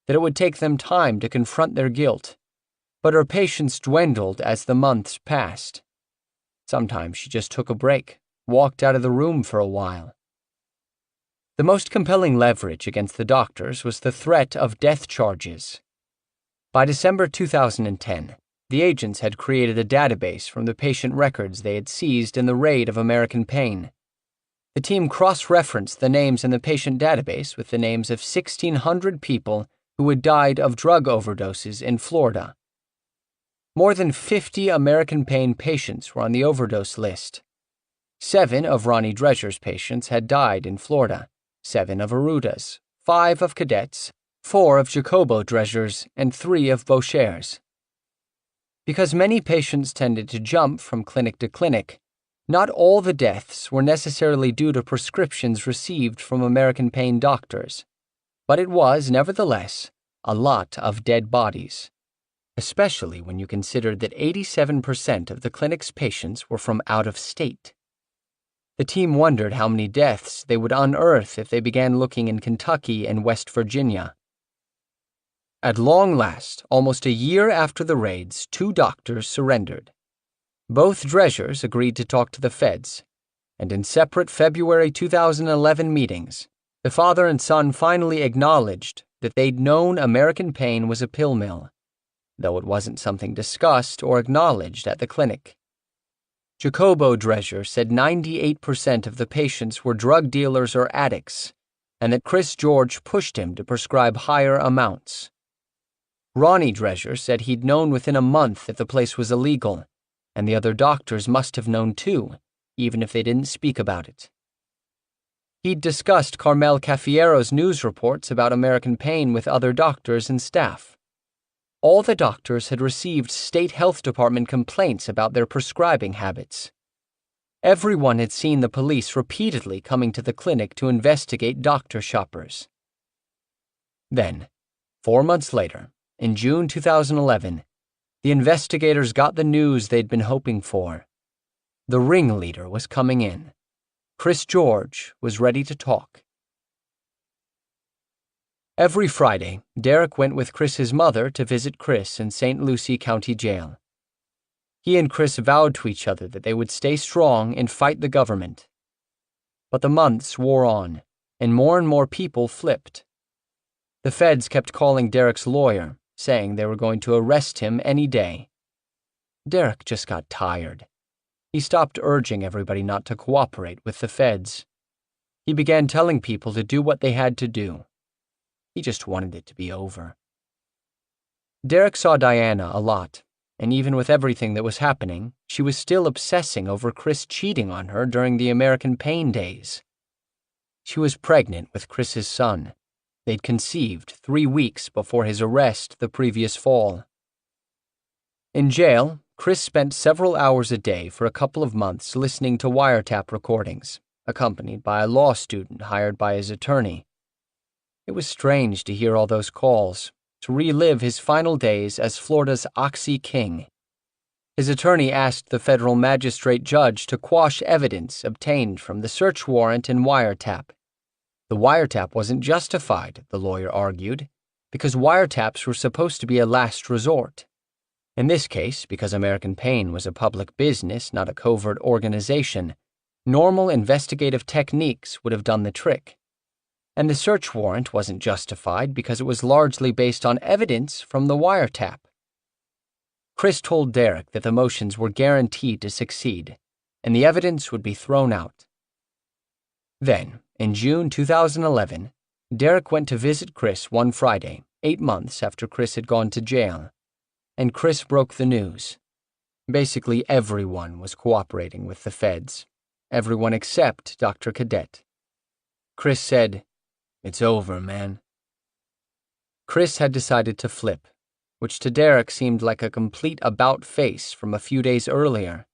that it would take them time to confront their guilt, but her patience dwindled as the months passed. Sometimes she just took a break, walked out of the room for a while. The most compelling leverage against the doctors was the threat of death charges. By December 2010, the agents had created a database from the patient records they had seized in the raid of American Pain. The team cross-referenced the names in the patient database with the names of 1,600 people who had died of drug overdoses in Florida. More than 50 American Pain patients were on the overdose list. 7 of Ronnie Drescher's patients had died in Florida, 7 of Arruda's, 5 of Cadet's, 4 of Jacobo Drescher's, and 3 of Boucher's. Because many patients tended to jump from clinic to clinic, not all the deaths were necessarily due to prescriptions received from American Pain doctors, but it was, nevertheless, a lot of dead bodies, especially when you considered that 87% of the clinic's patients were from out of state. The team wondered how many deaths they would unearth if they began looking in Kentucky and West Virginia. At long last, almost a year after the raids, 2 doctors surrendered. Both Dreschers agreed to talk to the feds, and in separate February 2011 meetings, the father and son finally acknowledged that they'd known American Pain was a pill mill, though it wasn't something discussed or acknowledged at the clinic. Jacobo Drescher said 98% of the patients were drug dealers or addicts, and that Chris George pushed him to prescribe higher amounts. Ronnie Drescher said he'd known within a month that the place was illegal, and the other doctors must have known too, even if they didn't speak about it. He'd discussed Carmel Cafiero's news reports about American Pain with other doctors and staff. All the doctors had received state health department complaints about their prescribing habits. Everyone had seen the police repeatedly coming to the clinic to investigate doctor shoppers. Then, 4 months later, in June 2011, the investigators got the news they'd been hoping for. The ringleader was coming in. Chris George was ready to talk. Every Friday, Derek went with Chris's mother to visit Chris in St. Lucie County Jail. He and Chris vowed to each other that they would stay strong and fight the government. But the months wore on, and more people flipped. The feds kept calling Derek's lawyer, saying they were going to arrest him any day. Derek just got tired. He stopped urging everybody not to cooperate with the feds. He began telling people to do what they had to do. He just wanted it to be over. Derek saw Diana a lot, and even with everything that was happening, she was still obsessing over Chris cheating on her during the American Pain days. She was pregnant with Chris's son. They'd conceived 3 weeks before his arrest the previous fall. In jail, Chris spent several hours a day for a couple of months listening to wiretap recordings, accompanied by a law student hired by his attorney. It was strange to hear all those calls, to relive his final days as Florida's Oxy King. His attorney asked the federal magistrate judge to quash evidence obtained from the search warrant and wiretap. The wiretap wasn't justified, the lawyer argued, because wiretaps were supposed to be a last resort. In this case, because American Pain was a public business, not a covert organization, normal investigative techniques would have done the trick. And the search warrant wasn't justified because it was largely based on evidence from the wiretap. Chris told Derek that the motions were guaranteed to succeed, and the evidence would be thrown out. Then, in June 2011, Derek went to visit Chris one Friday, 8 months after Chris had gone to jail, and Chris broke the news. Basically, everyone was cooperating with the feds. Everyone except Dr. Cadet. Chris said, "It's over, man." Chris had decided to flip, which to Derek seemed like a complete about-face from a few days earlier.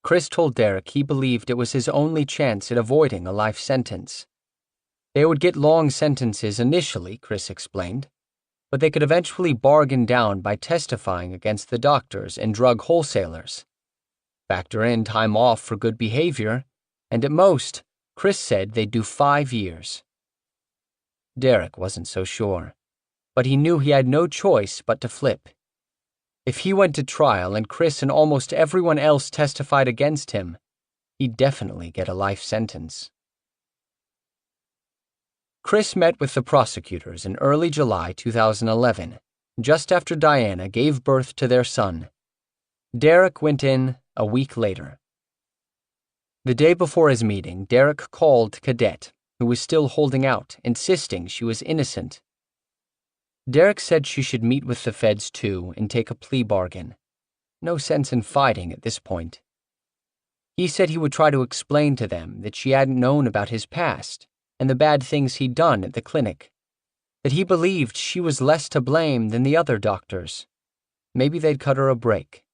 Chris told Derek he believed it was his only chance at avoiding a life sentence. They would get long sentences initially, Chris explained, but they could eventually bargain down by testifying against the doctors and drug wholesalers. Factor in time off for good behavior, and at most, Chris said they'd do 5 years. Derek wasn't so sure, but he knew he had no choice but to flip. If he went to trial and Chris and almost everyone else testified against him, he'd definitely get a life sentence. Chris met with the prosecutors in early July 2011, just after Diana gave birth to their son. Derek went in a week later. The day before his meeting, Derek called Cadet, who was still holding out, insisting she was innocent. Derek said she should meet with the feds too and take a plea bargain. No sense in fighting at this point. He said he would try to explain to them that she hadn't known about his past and the bad things he'd done at the clinic, that he believed she was less to blame than the other doctors. Maybe they'd cut her a break.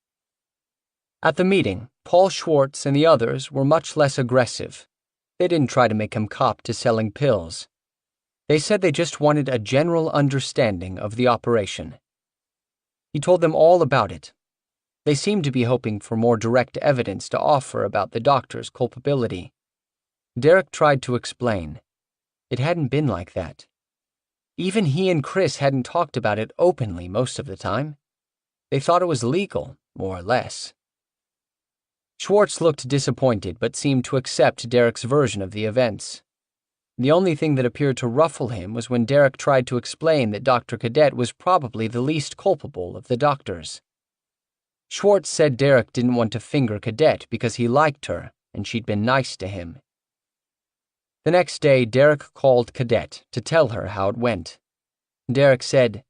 At the meeting, Paul Schwartz and the others were much less aggressive. They didn't try to make him cop to selling pills. They said they just wanted a general understanding of the operation. He told them all about it. They seemed to be hoping for more direct evidence to offer about the doctor's culpability. Derek tried to explain. It hadn't been like that. Even he and Chris hadn't talked about it openly most of the time. They thought it was legal, more or less. Schwartz looked disappointed but seemed to accept Derek's version of the events. The only thing that appeared to ruffle him was when Derek tried to explain that Dr. Cadet was probably the least culpable of the doctors. Schwartz said Derek didn't want to finger Cadet because he liked her and she'd been nice to him. The next day, Derek called Cadet to tell her how it went. Derek said,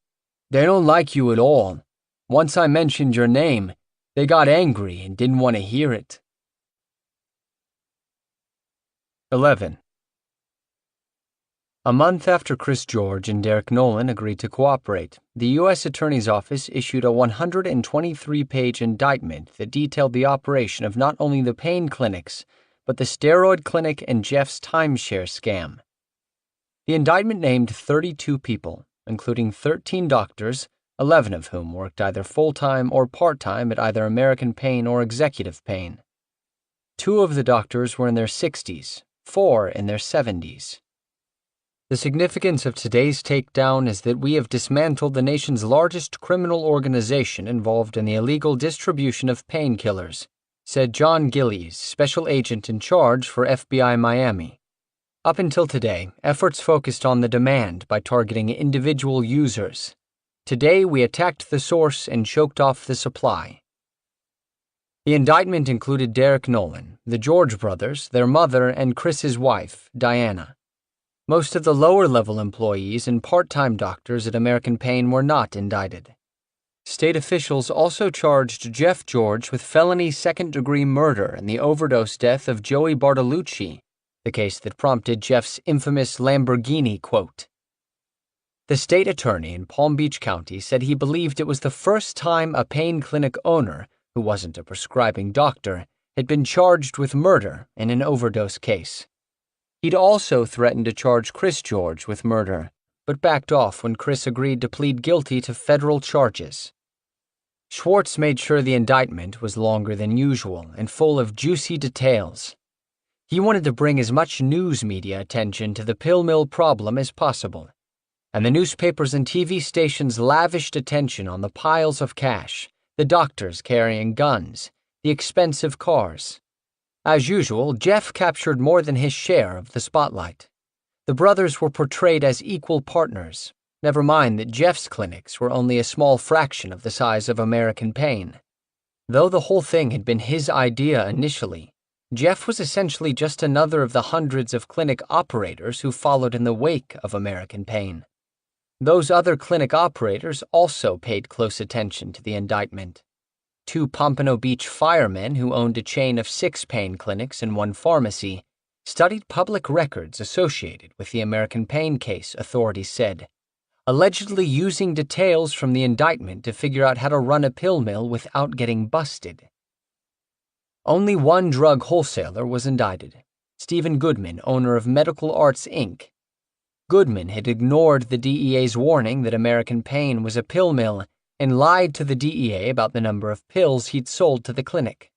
"They don't like you at all. Once I mentioned your name, they got angry and didn't want to hear it." 11. A month after Chris George and Derek Nolan agreed to cooperate, the U.S. Attorney's Office issued a 123-page indictment that detailed the operation of not only the pain clinics, but the steroid clinic and Jeff's timeshare scam. The indictment named 32 people, including 13 doctors, 11 of whom worked either full-time or part-time at either American Pain or Executive Pain. 2 of the doctors were in their 60s, 4 in their 70s. The significance of today's takedown is that we have dismantled the nation's largest criminal organization involved in the illegal distribution of painkillers, said John Gillies, special agent in charge for FBI Miami. Up until today, efforts focused on the demand by targeting individual users. Today, we attacked the source and choked off the supply. The indictment included Derek Nolan, the George brothers, their mother, and Chris's wife, Diana. Most of the lower-level employees and part-time doctors at American Pain were not indicted. State officials also charged Jeff George with felony second-degree murder in the overdose death of Joey Bartolucci, the case that prompted Jeff's infamous Lamborghini quote. The state attorney in Palm Beach County said he believed it was the first time a pain clinic owner, who wasn't a prescribing doctor, had been charged with murder in an overdose case. He'd also threatened to charge Chris George with murder, but backed off when Chris agreed to plead guilty to federal charges. Schwartz made sure the indictment was longer than usual and full of juicy details. He wanted to bring as much news media attention to the pill mill problem as possible, and the newspapers and TV stations lavished attention on the piles of cash, the doctors carrying guns, the expensive cars. As usual, Jeff captured more than his share of the spotlight. The brothers were portrayed as equal partners, never mind that Jeff's clinics were only a small fraction of the size of American Pain. Though the whole thing had been his idea initially, Jeff was essentially just another of the hundreds of clinic operators who followed in the wake of American Pain. Those other clinic operators also paid close attention to the indictment. 2 Pompano Beach firemen who owned a chain of 6 pain clinics and 1 pharmacy studied public records associated with the American Pain case, authorities said, allegedly using details from the indictment to figure out how to run a pill mill without getting busted. Only 1 drug wholesaler was indicted, Stephen Goodman, owner of Medical Arts, Inc. Goodman had ignored the DEA's warning that American Pain was a pill mill and lied to the DEA about the number of pills he'd sold to the clinic.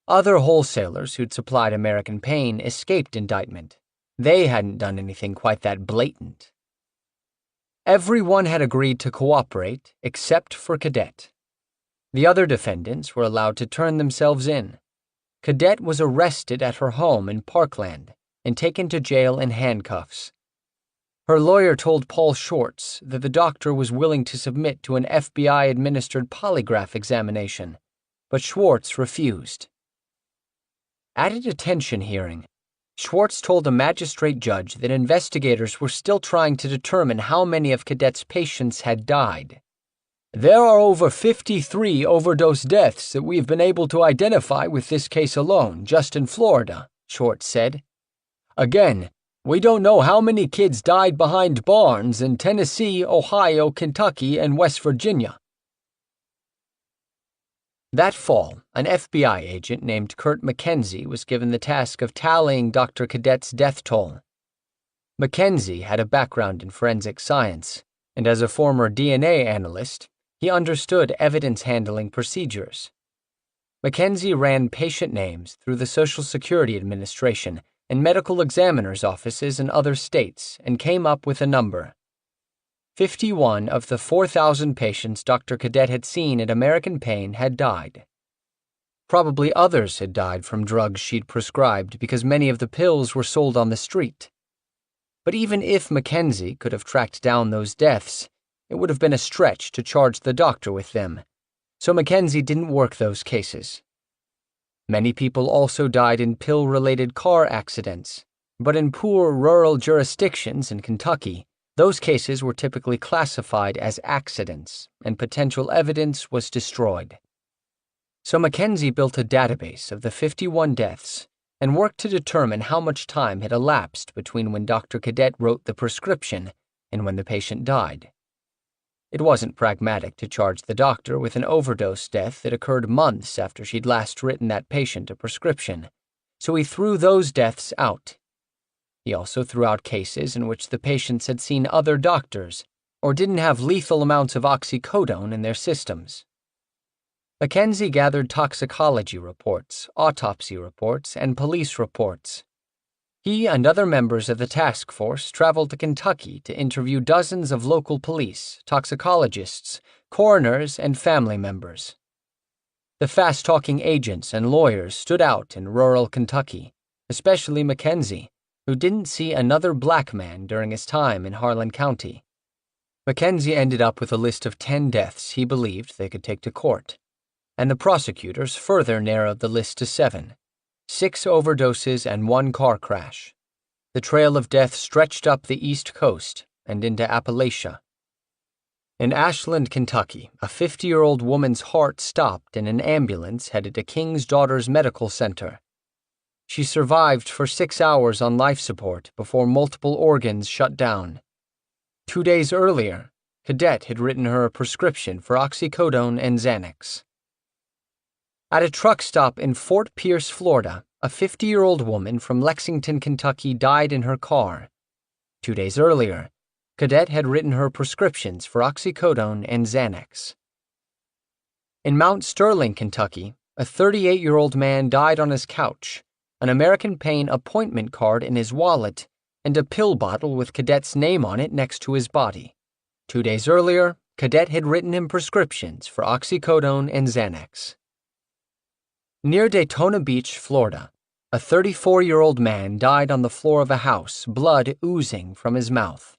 Other wholesalers who'd supplied American Pain escaped indictment. They hadn't done anything quite that blatant. Everyone had agreed to cooperate except for Cadet. The other defendants were allowed to turn themselves in. Cadet was arrested at her home in Parkland and taken to jail in handcuffs. Her lawyer told Paul Schwartz that the doctor was willing to submit to an FBI-administered polygraph examination, but Schwartz refused. At a detention hearing, Schwartz told a magistrate judge that investigators were still trying to determine how many of Cadet's patients had died. "There are over 53 overdose deaths that we have been able to identify with this case alone, just in Florida," Schwartz said. "Again, we don't know how many kids died behind barns in Tennessee, Ohio, Kentucky, and West Virginia." That fall, an FBI agent named Kurt Mackenzie was given the task of tallying Dr. Cadet's death toll. Mackenzie had a background in forensic science, and as a former DNA analyst, he understood evidence-handling procedures. Mackenzie ran patient names through the Social Security Administration and medical examiners' offices in other states and came up with a number. 51 of the 4,000 patients Dr. Cadet had seen at American Pain had died. Probably others had died from drugs she'd prescribed because many of the pills were sold on the street. But even if Mackenzie could have tracked down those deaths, it would have been a stretch to charge the doctor with them, so Mackenzie didn't work those cases. Many people also died in pill-related car accidents, but in poor rural jurisdictions in Kentucky, those cases were typically classified as accidents, and potential evidence was destroyed. So Mackenzie built a database of the 51 deaths and worked to determine how much time had elapsed between when Dr. Cadet wrote the prescription and when the patient died. It wasn't pragmatic to charge the doctor with an overdose death that occurred months after she'd last written that patient a prescription, so he threw those deaths out. He also threw out cases in which the patients had seen other doctors or didn't have lethal amounts of oxycodone in their systems. Mackenzie gathered toxicology reports, autopsy reports, and police reports. He and other members of the task force traveled to Kentucky to interview dozens of local police, toxicologists, coroners, and family members. The fast-talking agents and lawyers stood out in rural Kentucky, especially Mackenzie, who didn't see another black man during his time in Harlan County. Mackenzie ended up with a list of 10 deaths he believed they could take to court, and the prosecutors further narrowed the list to 7, 6 overdoses and 1 car crash. The trail of death stretched up the East Coast and into Appalachia. In Ashland, Kentucky, a 50-year-old woman's heart stopped in an ambulance headed to King's Daughters Medical Center. She survived for 6 hours on life support before multiple organs shut down. 2 days earlier, Cadet had written her a prescription for oxycodone and Xanax. At a truck stop in Fort Pierce, Florida, a 50-year-old woman from Lexington, Kentucky died in her car. 2 days earlier, Cadet had written her prescriptions for oxycodone and Xanax. In Mount Sterling, Kentucky, a 38-year-old man died on his couch, an American Pain appointment card in his wallet, and a pill bottle with Cadet's name on it next to his body. 2 days earlier, Cadet had written him prescriptions for oxycodone and Xanax. Near Daytona Beach, Florida, a 34-year-old man died on the floor of a house, blood oozing from his mouth.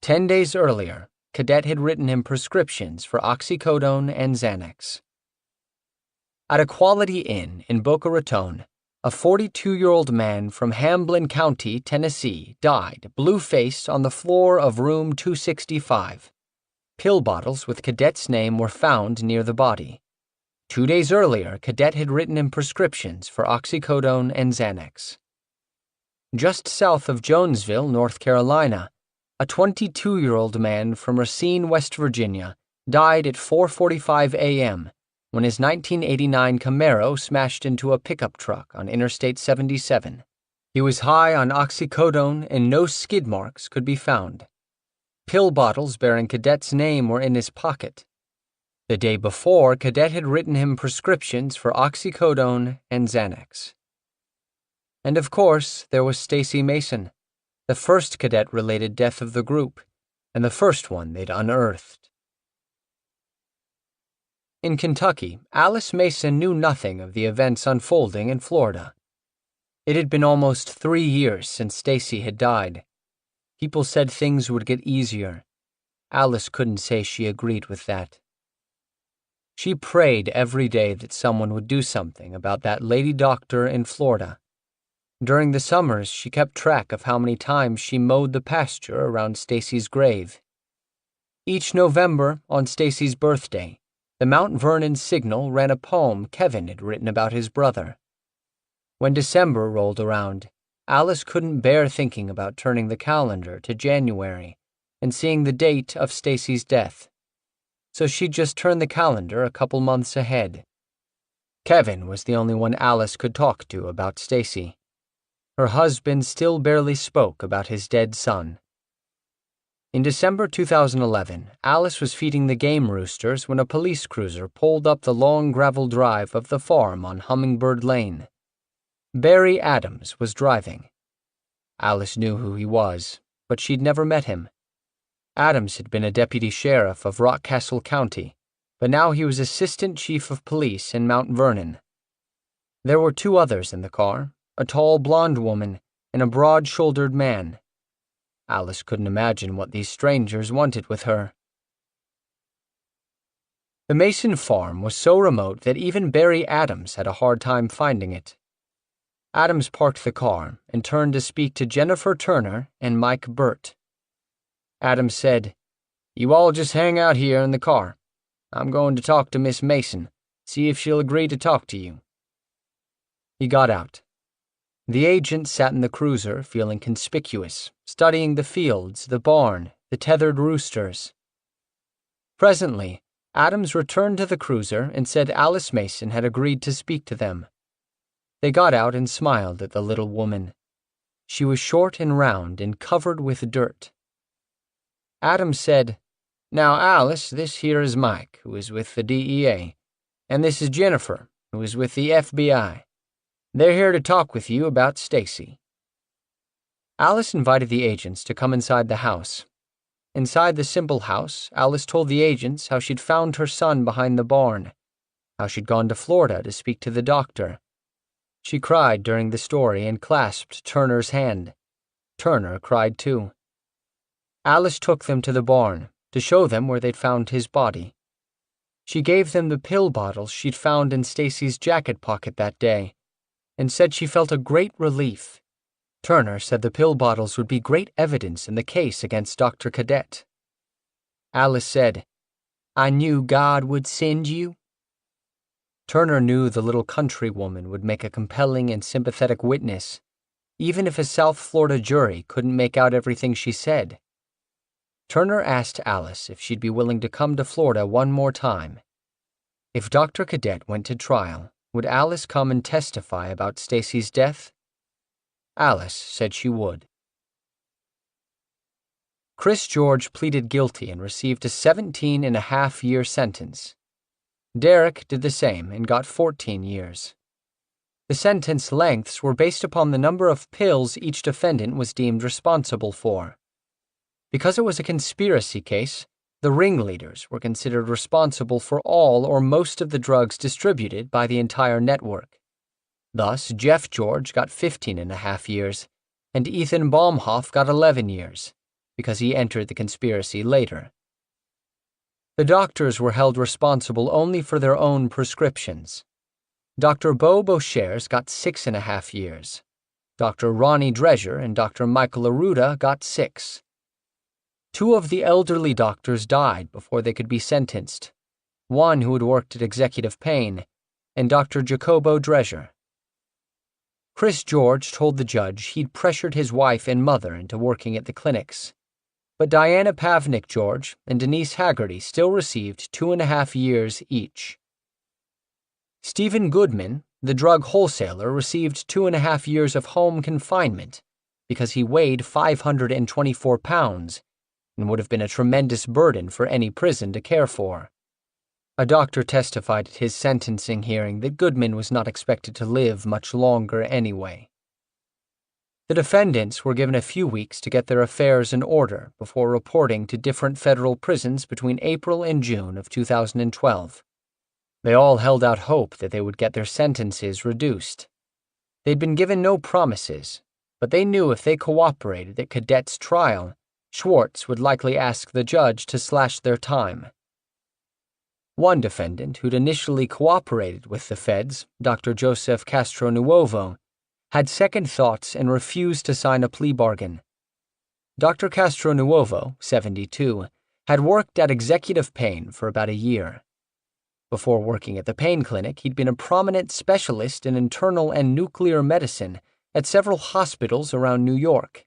10 days earlier, Cadet had written him prescriptions for oxycodone and Xanax. At a Quality Inn in Boca Raton, a 42-year-old man from Hamblin County, Tennessee, died, blue-faced, on the floor of room 265. Pill bottles with Cadet's name were found near the body. 2 days earlier, Cadet had written him prescriptions for oxycodone and Xanax. Just south of Jonesville, North Carolina, a 22-year-old man from Racine, West Virginia, died at 4:45 a.m. when his 1989 Camaro smashed into a pickup truck on Interstate 77. He was high on oxycodone and no skid marks could be found. Pill bottles bearing Cadet's name were in his pocket. The day before, Cadet had written him prescriptions for oxycodone and Xanax. And of course, there was Stacy Mason, the first Cadet-related death of the group, and the first one they'd unearthed. In Kentucky, Alice Mason knew nothing of the events unfolding in Florida. It had been almost 3 years since Stacy had died. People said things would get easier. Alice couldn't say she agreed with that. She prayed every day that someone would do something about that lady doctor in Florida. During the summers, she kept track of how many times she mowed the pasture around Stacy's grave. Each November, on Stacy's birthday, the Mount Vernon Signal ran a poem Kevin had written about his brother. When December rolled around, Alice couldn't bear thinking about turning the calendar to January and seeing the date of Stacy's death. So she'd just turn the calendar a couple months ahead. Kevin was the only one Alice could talk to about Stacy. Her husband still barely spoke about his dead son. In December 2011, Alice was feeding the game roosters when a police cruiser pulled up the long gravel drive of the farm on Hummingbird Lane. Barry Adams was driving. Alice knew who he was, but she'd never met him. Adams had been a deputy sheriff of Rockcastle County, but now he was assistant chief of police in Mount Vernon. There were two others in the car, a tall blonde woman and a broad-shouldered man. Alice couldn't imagine what these strangers wanted with her. The Mason farm was so remote that even Barry Adams had a hard time finding it. Adams parked the car and turned to speak to Jennifer Turner and Mike Burt. Adams said, "You all just hang out here in the car. I'm going to talk to Miss Mason, see if she'll agree to talk to you." He got out. The agent sat in the cruiser, feeling conspicuous, studying the fields, the barn, the tethered roosters. Presently, Adams returned to the cruiser and said Alice Mason had agreed to speak to them. They got out and smiled at the little woman. She was short and round and covered with dirt. Adams said, "Now, Alice, this here is Mike, who is with the DEA, and this is Jennifer, who is with the FBI. They're here to talk with you about Stacy." Alice invited the agents to come inside the house. Inside the simple house, Alice told the agents how she'd found her son behind the barn, how she'd gone to Florida to speak to the doctor. She cried during the story and clasped Turner's hand. Turner cried too. Alice took them to the barn to show them where they'd found his body. She gave them the pill bottles she'd found in Stacy's jacket pocket that day, and said she felt a great relief. Turner said the pill bottles would be great evidence in the case against Dr. Cadet. Alice said, "I knew God would send you." Turner knew the little country woman would make a compelling and sympathetic witness, even if a South Florida jury couldn't make out everything she said. Turner asked Alice if she'd be willing to come to Florida one more time. If Dr. Cadet went to trial, would Alice come and testify about Stacy's death? Alice said she would. Chris George pleaded guilty and received a 17-and-a-half-year sentence. Derek did the same and got 14 years. The sentence lengths were based upon the number of pills each defendant was deemed responsible for. Because it was a conspiracy case, the ringleaders were considered responsible for all or most of the drugs distributed by the entire network. Thus, Jeff George got 15-and-a-half years, and Ethan Baumhoff got 11 years, because he entered the conspiracy later. The doctors were held responsible only for their own prescriptions. Dr. Beau Beauchers got 6.5 years. Dr. Ronnie Drescher and Dr. Michael Aruda got 6. 2 of the elderly doctors died before they could be sentenced, one who had worked at Executive Pain, and Dr. Jacobo Drescher. Chris George told the judge he'd pressured his wife and mother into working at the clinics, but Diana Pavnik George and Denise Haggerty still received 2.5 years each. Stephen Goodman, the drug wholesaler, received 2.5 years of home confinement because he weighed 524 pounds and would have been a tremendous burden for any prison to care for. A doctor testified at his sentencing hearing that Goodman was not expected to live much longer anyway. The defendants were given a few weeks to get their affairs in order before reporting to different federal prisons between April and June of 2012. They all held out hope that they would get their sentences reduced. They'd been given no promises, but they knew if they cooperated at Cadet's trial, Schwartz would likely ask the judge to slash their time. One defendant, who'd initially cooperated with the feds, Dr. Joseph Castronuovo, had second thoughts and refused to sign a plea bargain. Dr. Castronuovo, 72, had worked at Executive Pain for about a year. Before working at the pain clinic, he'd been a prominent specialist in internal and nuclear medicine at several hospitals around New York.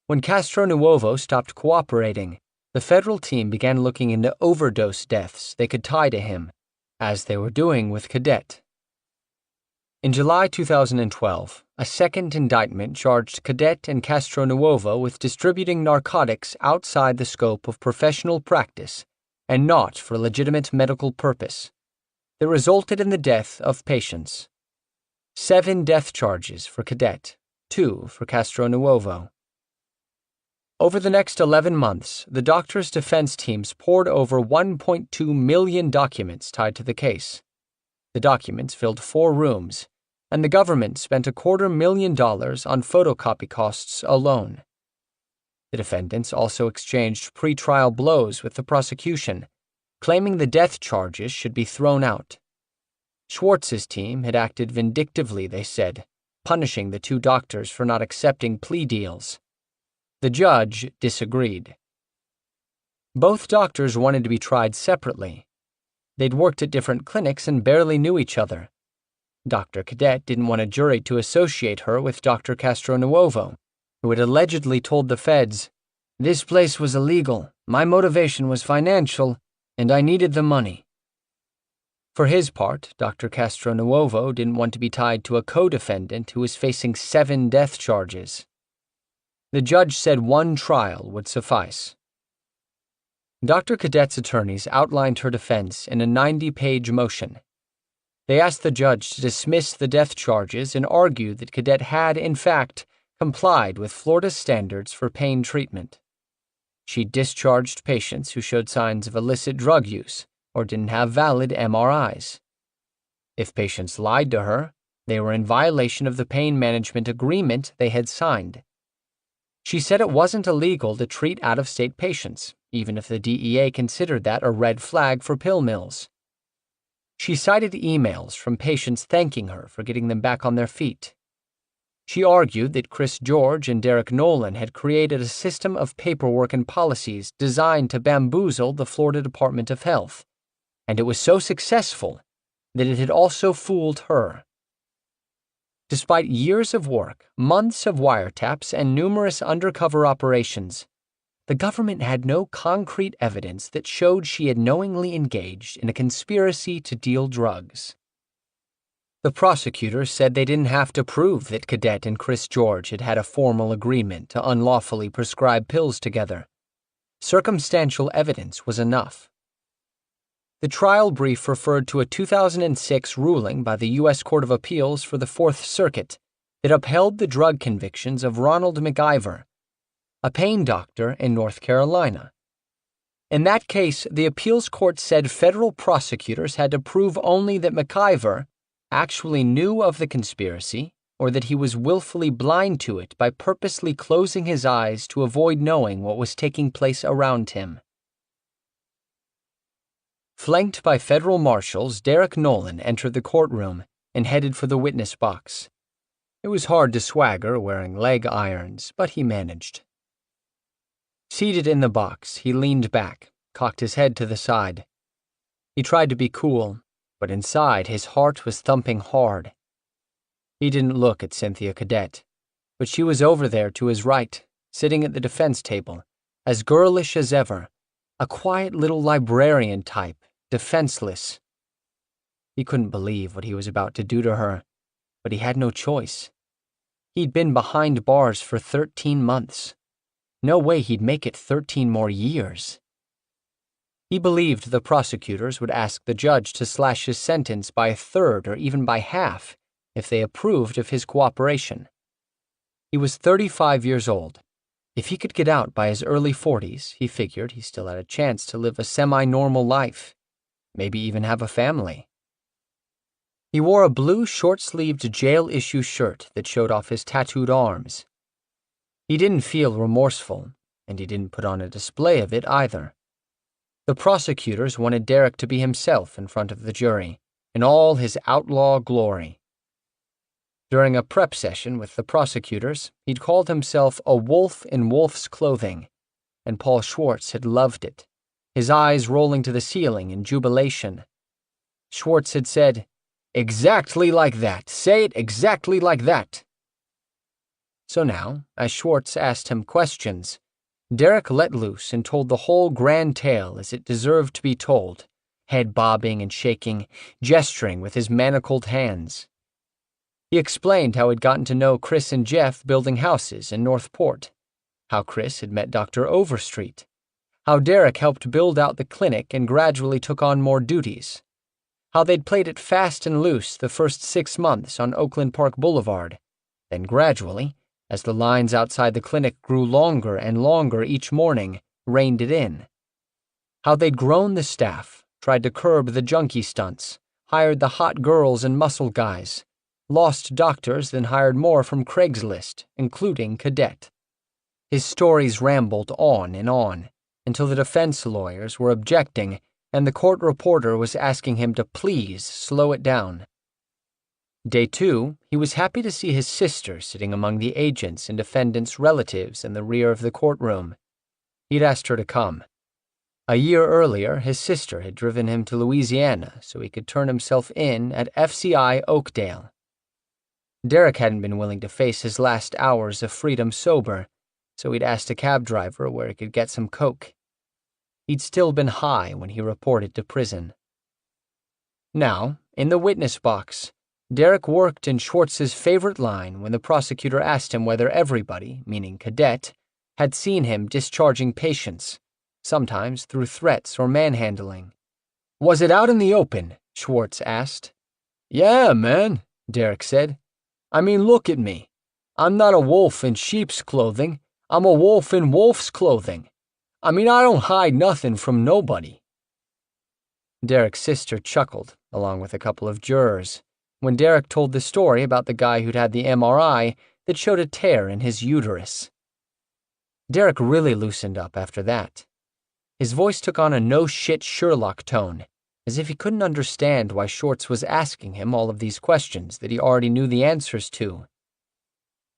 When Castronuovo stopped cooperating, the federal team began looking into overdose deaths they could tie to him, as they were doing with Cadet. In July 2012, a second indictment charged Cadet and Castronuovo with distributing narcotics outside the scope of professional practice and not for legitimate medical purpose, that resulted in the death of patients. 7 death charges for Cadet, 2 for Castronuovo. Over the next 11 months, the doctors' defense teams pored over 1.2 million documents tied to the case. The documents filled 4 rooms, and the government spent $250,000 on photocopy costs alone. The defendants also exchanged pretrial blows with the prosecution, claiming the death charges should be thrown out. Schwartz's team had acted vindictively, they said, punishing the 2 doctors for not accepting plea deals. The judge disagreed. Both doctors wanted to be tried separately. They'd worked at different clinics and barely knew each other. Dr. Cadet didn't want a jury to associate her with Dr. Castronuovo, who had allegedly told the feds, "This place was illegal, my motivation was financial, and I needed the money." For his part, Dr. Castronuovo didn't want to be tied to a co-defendant who was facing 7 death charges. The judge said 1 trial would suffice. Dr. Cadet's attorneys outlined her defense in a 90-page motion. They asked the judge to dismiss the death charges and argued that Cadet had, in fact, complied with Florida's standards for pain treatment. She discharged patients who showed signs of illicit drug use or didn't have valid MRIs. If patients lied to her, they were in violation of the pain management agreement they had signed. She said it wasn't illegal to treat out-of-state patients, even if the DEA considered that a red flag for pill mills. She cited emails from patients thanking her for getting them back on their feet. She argued that Chris George and Derek Nolan had created a system of paperwork and policies designed to bamboozle the Florida Department of Health, and it was so successful that it had also fooled her. Despite years of work, months of wiretaps, and numerous undercover operations, the government had no concrete evidence that showed she had knowingly engaged in a conspiracy to deal drugs. The prosecutors said they didn't have to prove that Cadet and Chris George had had a formal agreement to unlawfully prescribe pills together. Circumstantial evidence was enough. The trial brief referred to a 2006 ruling by the U.S. Court of Appeals for the Fourth Circuit that upheld the drug convictions of Ronald McIver, a pain doctor in North Carolina. In that case, the appeals court said federal prosecutors had to prove only that McIver actually knew of the conspiracy or that he was willfully blind to it by purposely closing his eyes to avoid knowing what was taking place around him. Flanked by federal marshals, Derek Nolan entered the courtroom and headed for the witness box. It was hard to swagger wearing leg irons, but he managed. Seated in the box, he leaned back, cocked his head to the side. He tried to be cool, but inside his heart was thumping hard. He didn't look at Cynthia Cadet, but she was over there to his right, sitting at the defense table, as girlish as ever, a quiet little librarian type, defenseless. He couldn't believe what he was about to do to her, but he had no choice. He'd been behind bars for 13 months. No way he'd make it 13 more years. He believed the prosecutors would ask the judge to slash his sentence by a third or even by half if they approved of his cooperation. He was 35 years old. If he could get out by his early 40s, he figured he still had a chance to live a semi-normal life, maybe even have a family. He wore a blue short-sleeved jail-issue shirt that showed off his tattooed arms. He didn't feel remorseful, and he didn't put on a display of it either. The prosecutors wanted Derek to be himself in front of the jury, in all his outlaw glory. During a prep session with the prosecutors, he'd called himself a wolf in wolf's clothing, and Paul Schwartz had loved it, his eyes rolling to the ceiling in jubilation. Schwartz had said, "Exactly like that. Say it exactly like that." So now, as Schwartz asked him questions, Derek let loose and told the whole grand tale as it deserved to be told, head bobbing and shaking, gesturing with his manacled hands. He explained how he'd gotten to know Chris and Jeff building houses in Northport, how Chris had met Dr. Overstreet, how Derek helped build out the clinic and gradually took on more duties, how they'd played it fast and loose the first 6 months on Oakland Park Boulevard, then gradually, as the lines outside the clinic grew longer and longer each morning, reined it in. How they'd grown the staff, tried to curb the junkie stunts, hired the hot girls and muscle guys, lost doctors, then hired more from Craigslist, including Cadet. His stories rambled on and on, until the defense lawyers were objecting and the court reporter was asking him to please slow it down. Day 2, he was happy to see his sister sitting among the agents and defendants' relatives in the rear of the courtroom. He'd asked her to come. A year earlier, his sister had driven him to Louisiana so he could turn himself in at FCI Oakdale. Derek hadn't been willing to face his last hours of freedom sober, so he'd asked a cab driver where he could get some coke. He'd still been high when he reported to prison. Now, in the witness box, Derek worked in Schwartz's favorite line when the prosecutor asked him whether everybody, meaning Cadet, had seen him discharging patients, sometimes through threats or manhandling. "Was it out in the open?" Schwartz asked. "Yeah, man," Derek said. "I mean, look at me. I'm not a wolf in sheep's clothing. I'm a wolf in wolf's clothing. I mean, I don't hide nothing from nobody." Derek's sister chuckled, along with a couple of jurors, when Derek told the story about the guy who'd had the MRI that showed a tear in his uterus. Derek really loosened up after that. His voice took on a no-shit Sherlock tone, as if he couldn't understand why Schwartz was asking him all of these questions that he already knew the answers to.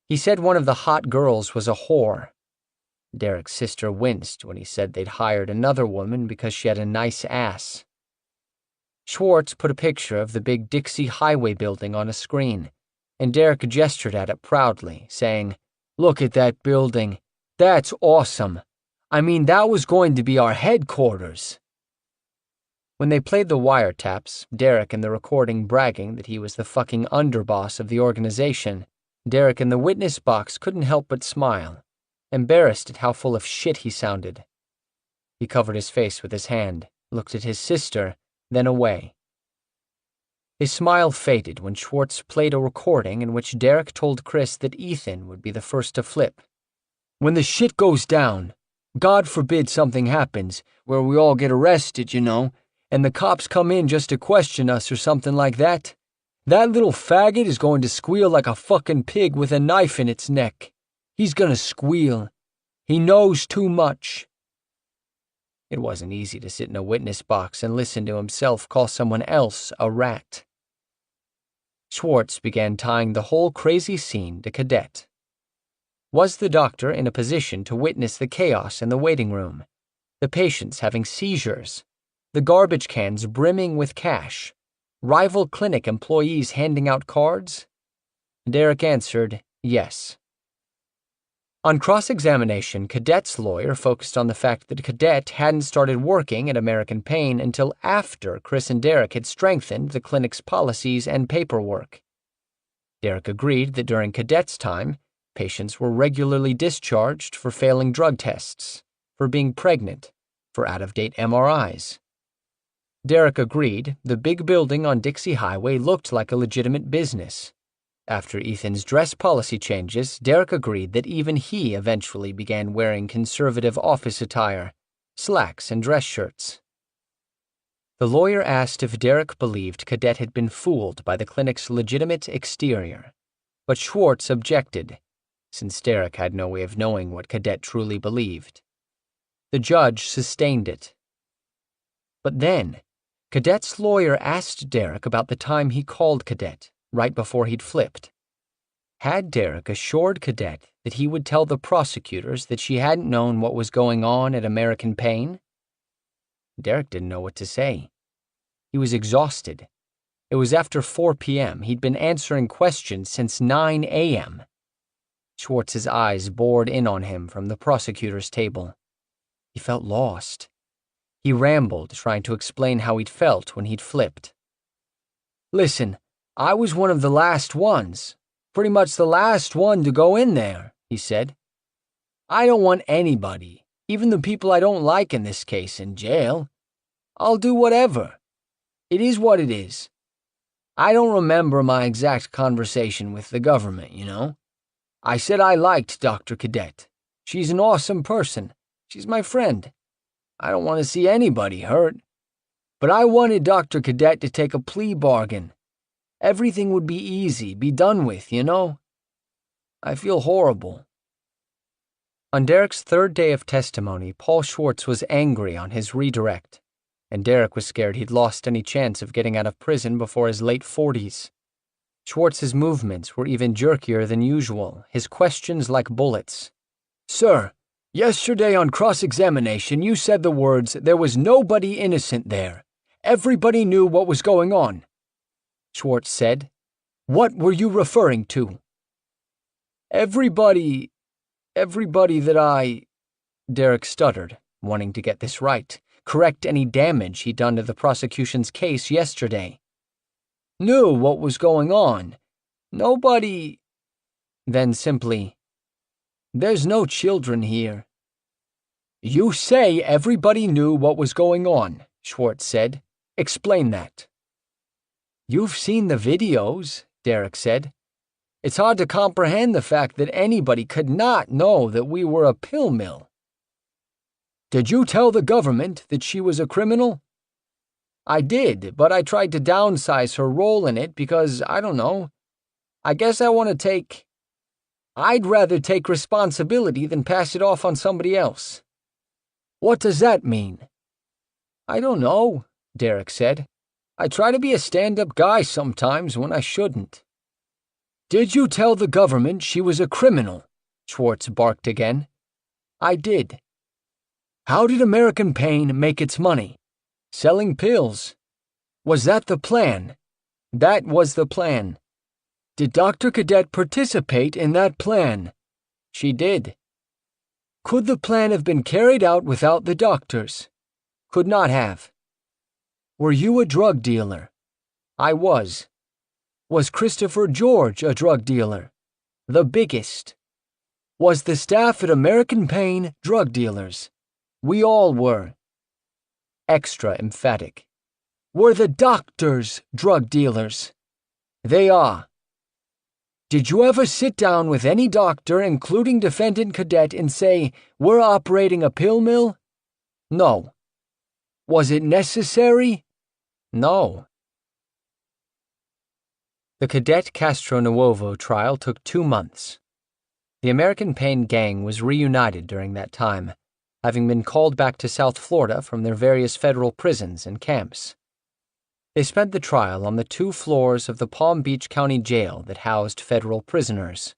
He said one of the hot girls was a whore. Derek's sister winced when he said they'd hired another woman because she had a nice ass. Schwartz put a picture of the big Dixie Highway building on a screen, and Derek gestured at it proudly, saying, "Look at that building. That's awesome. I mean, that was going to be our headquarters." When they played the wiretaps, Derek in the recording bragging that he was the fucking underboss of the organization, Derek in the witness box couldn't help but smile, embarrassed at how full of shit he sounded. He covered his face with his hand, looked at his sister, then away. His smile faded when Schwartz played a recording in which Derek told Chris that Ethan would be the first to flip. "When the shit goes down, God forbid something happens, where we all get arrested, you know, and the cops come in just to question us or something like that, that little faggot is going to squeal like a fucking pig with a knife in its neck. He's gonna squeal. He knows too much." It wasn't easy to sit in a witness box and listen to himself call someone else a rat. Schwartz began tying the whole crazy scene to Cadet. Was the doctor in a position to witness the chaos in the waiting room, the patients having seizures, the garbage cans brimming with cash, rival clinic employees handing out cards? Derek answered yes. On cross-examination, Cadet's lawyer focused on the fact that Cadet hadn't started working at American Pain until after Chris and Derek had strengthened the clinic's policies and paperwork. Derek agreed that during Cadet's time, patients were regularly discharged for failing drug tests, for being pregnant, for out-of-date MRIs. Derek agreed the big building on Dixie Highway looked like a legitimate business. After Ethan's dress policy changes, Derek agreed that even he eventually began wearing conservative office attire, slacks and dress shirts. The lawyer asked if Derek believed Cadet had been fooled by the clinic's legitimate exterior, but Schwartz objected, since Derek had no way of knowing what Cadet truly believed. The judge sustained it. But then, Cadet's lawyer asked Derek about the time he called Cadet, right before he'd flipped. Had Derek assured Cadet that he would tell the prosecutors that she hadn't known what was going on at American Pain? Derek didn't know what to say. He was exhausted. It was after 4 p.m. He'd been answering questions since 9 a.m. Schwartz's eyes bored in on him from the prosecutor's table. He felt lost. He rambled, trying to explain how he'd felt when he'd flipped. "Listen, I was one of the last ones. Pretty much the last one to go in there," he said. "I don't want anybody, even the people I don't like in this case, in jail. I'll do whatever. It is what it is. I don't remember my exact conversation with the government, you know. I said I liked Dr. Cadet. She's an awesome person. She's my friend. I don't want to see anybody hurt. But I wanted Dr. Cadet to take a plea bargain. Everything would be easy, be done with, you know. I feel horrible." On Derek's third day of testimony, Paul Schwartz was angry on his redirect, and Derek was scared he'd lost any chance of getting out of prison before his late 40s. Schwartz's movements were even jerkier than usual, his questions like bullets. "Sir, yesterday on cross-examination you said the words, 'There was nobody innocent there. Everybody knew what was going on.'" Schwartz said. "What were you referring to?" Everybody that I..." Derek stuttered, wanting to get this right, correct any damage he'd done to the prosecution's case yesterday. "Knew what was going on. Nobody..." Then simply, "There's no children here." "You say everybody knew what was going on," Schwartz said. "Explain that." "You've seen the videos," Derek said. "It's hard to comprehend the fact that anybody could not know that we were a pill mill." "Did you tell the government that she was a criminal?" "I did, but I tried to downsize her role in it because, I don't know, I guess I'd rather take responsibility than pass it off on somebody else." "What does that mean?" "I don't know," Derek said. "I try to be a stand-up guy sometimes when I shouldn't." "Did you tell the government she was a criminal?" Schwartz barked again. "I did." "How did American Pain make its money?" "Selling pills." "Was that the plan?" "That was the plan." "Did Dr. Cadet participate in that plan?" "She did." "Could the plan have been carried out without the doctors?" "Could not have." "Were you a drug dealer?" "I was." "Was Christopher George a drug dealer?" "The biggest." "Was the staff at American Pain drug dealers?" "We all were." Extra emphatic. "Were the doctors drug dealers?" "They are." "Did you ever sit down with any doctor, including Defendant Cadet, and say, 'We're operating a pill mill'?" "No." "Was it necessary?" "No." The Cadet Castro Nuovo trial took 2 months. The American Pain gang was reunited during that time, having been called back to South Florida from their various federal prisons and camps. They spent the trial on the 2 floors of the Palm Beach County Jail that housed federal prisoners.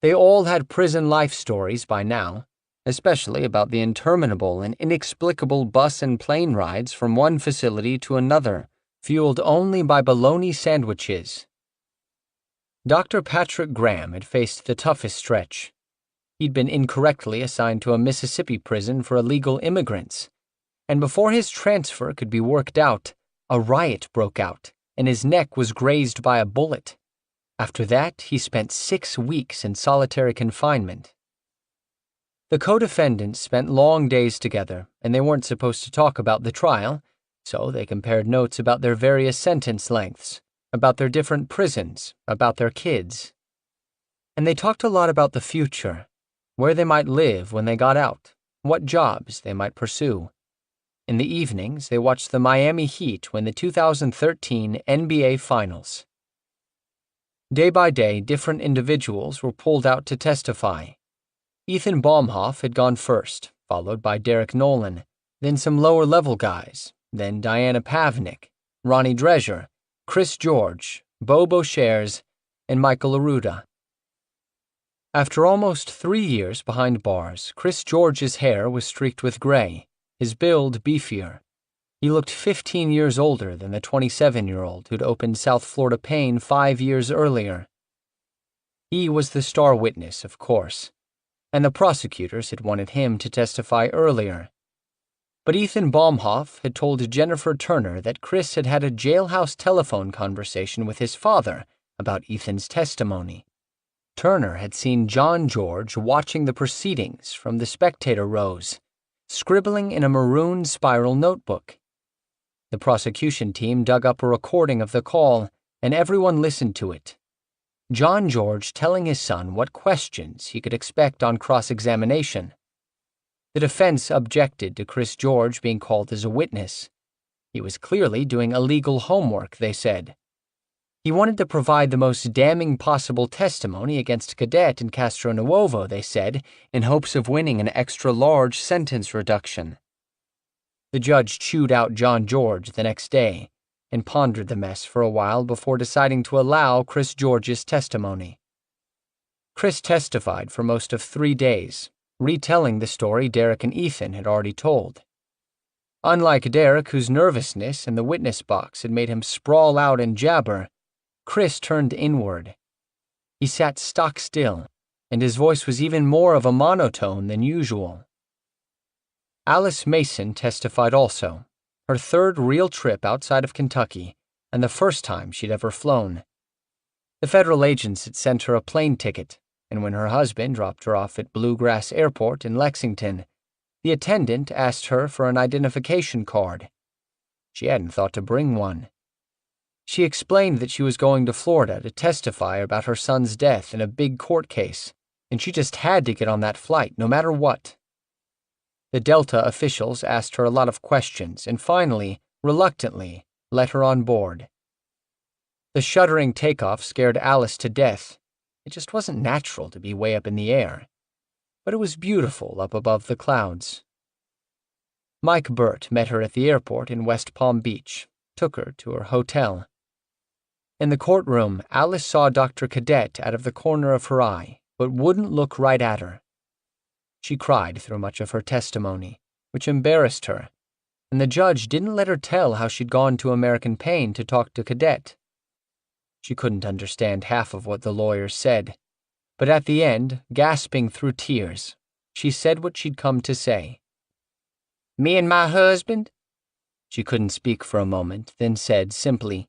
They all had prison life stories by now, especially about the interminable and inexplicable bus and plane rides from one facility to another, fueled only by bologna sandwiches. Dr. Patrick Graham had faced the toughest stretch. He'd been incorrectly assigned to a Mississippi prison for illegal immigrants, and before his transfer could be worked out, a riot broke out, and his neck was grazed by a bullet. After that, he spent 6 weeks in solitary confinement. The co-defendants spent long days together, and they weren't supposed to talk about the trial, so they compared notes about their various sentence lengths, about their different prisons, about their kids. And they talked a lot about the future, where they might live when they got out, what jobs they might pursue. In the evenings, they watched the Miami Heat win the 2013 NBA Finals. Day by day, different individuals were pulled out to testify. Ethan Baumhoff had gone first, followed by Derek Nolan, then some lower-level guys, then Diana Pavnik, Ronnie Dreger, Chris George, Bo Beauchers, and Michael Aruda. After almost 3 years behind bars, Chris George's hair was streaked with gray, his build beefier. He looked 15 years older than the 27-year-old who'd opened South Florida Pain 5 years earlier. He was the star witness, of course, and the prosecutors had wanted him to testify earlier. But Ethan Baumhoff had told Jennifer Turner that Chris had had a jailhouse telephone conversation with his father about Ethan's testimony. Turner had seen John George watching the proceedings from the spectator rows, scribbling in a maroon spiral notebook. The prosecution team dug up a recording of the call, and everyone listened to it. John George telling his son what questions he could expect on cross-examination. The defense objected to Chris George being called as a witness. He was clearly doing illegal homework, they said. He wanted to provide the most damning possible testimony against Cadet and Castro Nuovo, they said, in hopes of winning an extra-large sentence reduction. The judge chewed out John George the next day and pondered the mess for a while before deciding to allow Chris George's testimony. Chris testified for most of 3 days, retelling the story Derek and Ethan had already told. Unlike Derek, whose nervousness in the witness box had made him sprawl out and jabber, Chris turned inward. He sat stock still, and his voice was even more of a monotone than usual. Alice Mason testified also, her third real trip outside of Kentucky, and the first time she'd ever flown. The federal agents had sent her a plane ticket, and when her husband dropped her off at Bluegrass Airport in Lexington, the attendant asked her for an identification card. She hadn't thought to bring one. She explained that she was going to Florida to testify about her son's death in a big court case, and she just had to get on that flight, no matter what. The Delta officials asked her a lot of questions and finally, reluctantly, let her on board. The shuddering takeoff scared Alice to death. It just wasn't natural to be way up in the air. But it was beautiful up above the clouds. Mike Burt met her at the airport in West Palm Beach, took her to her hotel. In the courtroom, Alice saw Dr. Cadet out of the corner of her eye, but wouldn't look right at her. She cried through much of her testimony, which embarrassed her, and the judge didn't let her tell how she'd gone to American Pain to talk to Cadet. She couldn't understand half of what the lawyers said, but at the end, gasping through tears, she said what she'd come to say. "Me and my husband?" She couldn't speak for a moment, then said simply,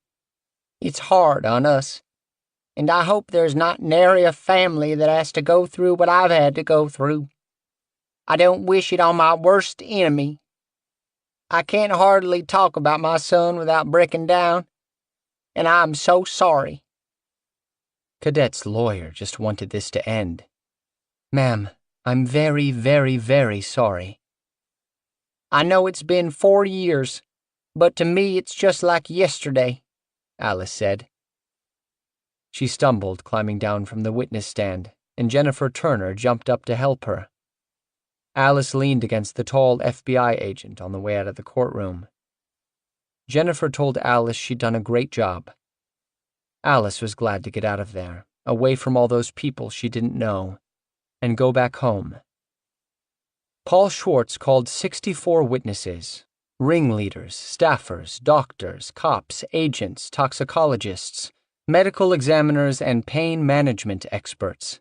"It's hard on us, and I hope there's not nary a family that has to go through what I've had to go through. I don't wish it on my worst enemy. I can't hardly talk about my son without breaking down, and I'm so sorry." Cadet's lawyer just wanted this to end. "Ma'am, I'm very, very, very sorry." "I know it's been 4 years, but to me it's just like yesterday," Alice said. She stumbled climbing down from the witness stand, and Jennifer Turner jumped up to help her. Alice leaned against the tall FBI agent on the way out of the courtroom. Jennifer told Alice she'd done a great job. Alice was glad to get out of there, away from all those people she didn't know, and go back home. Paul Schwartz called 64 witnesses, ringleaders, staffers, doctors, cops, agents, toxicologists, medical examiners, and pain management experts.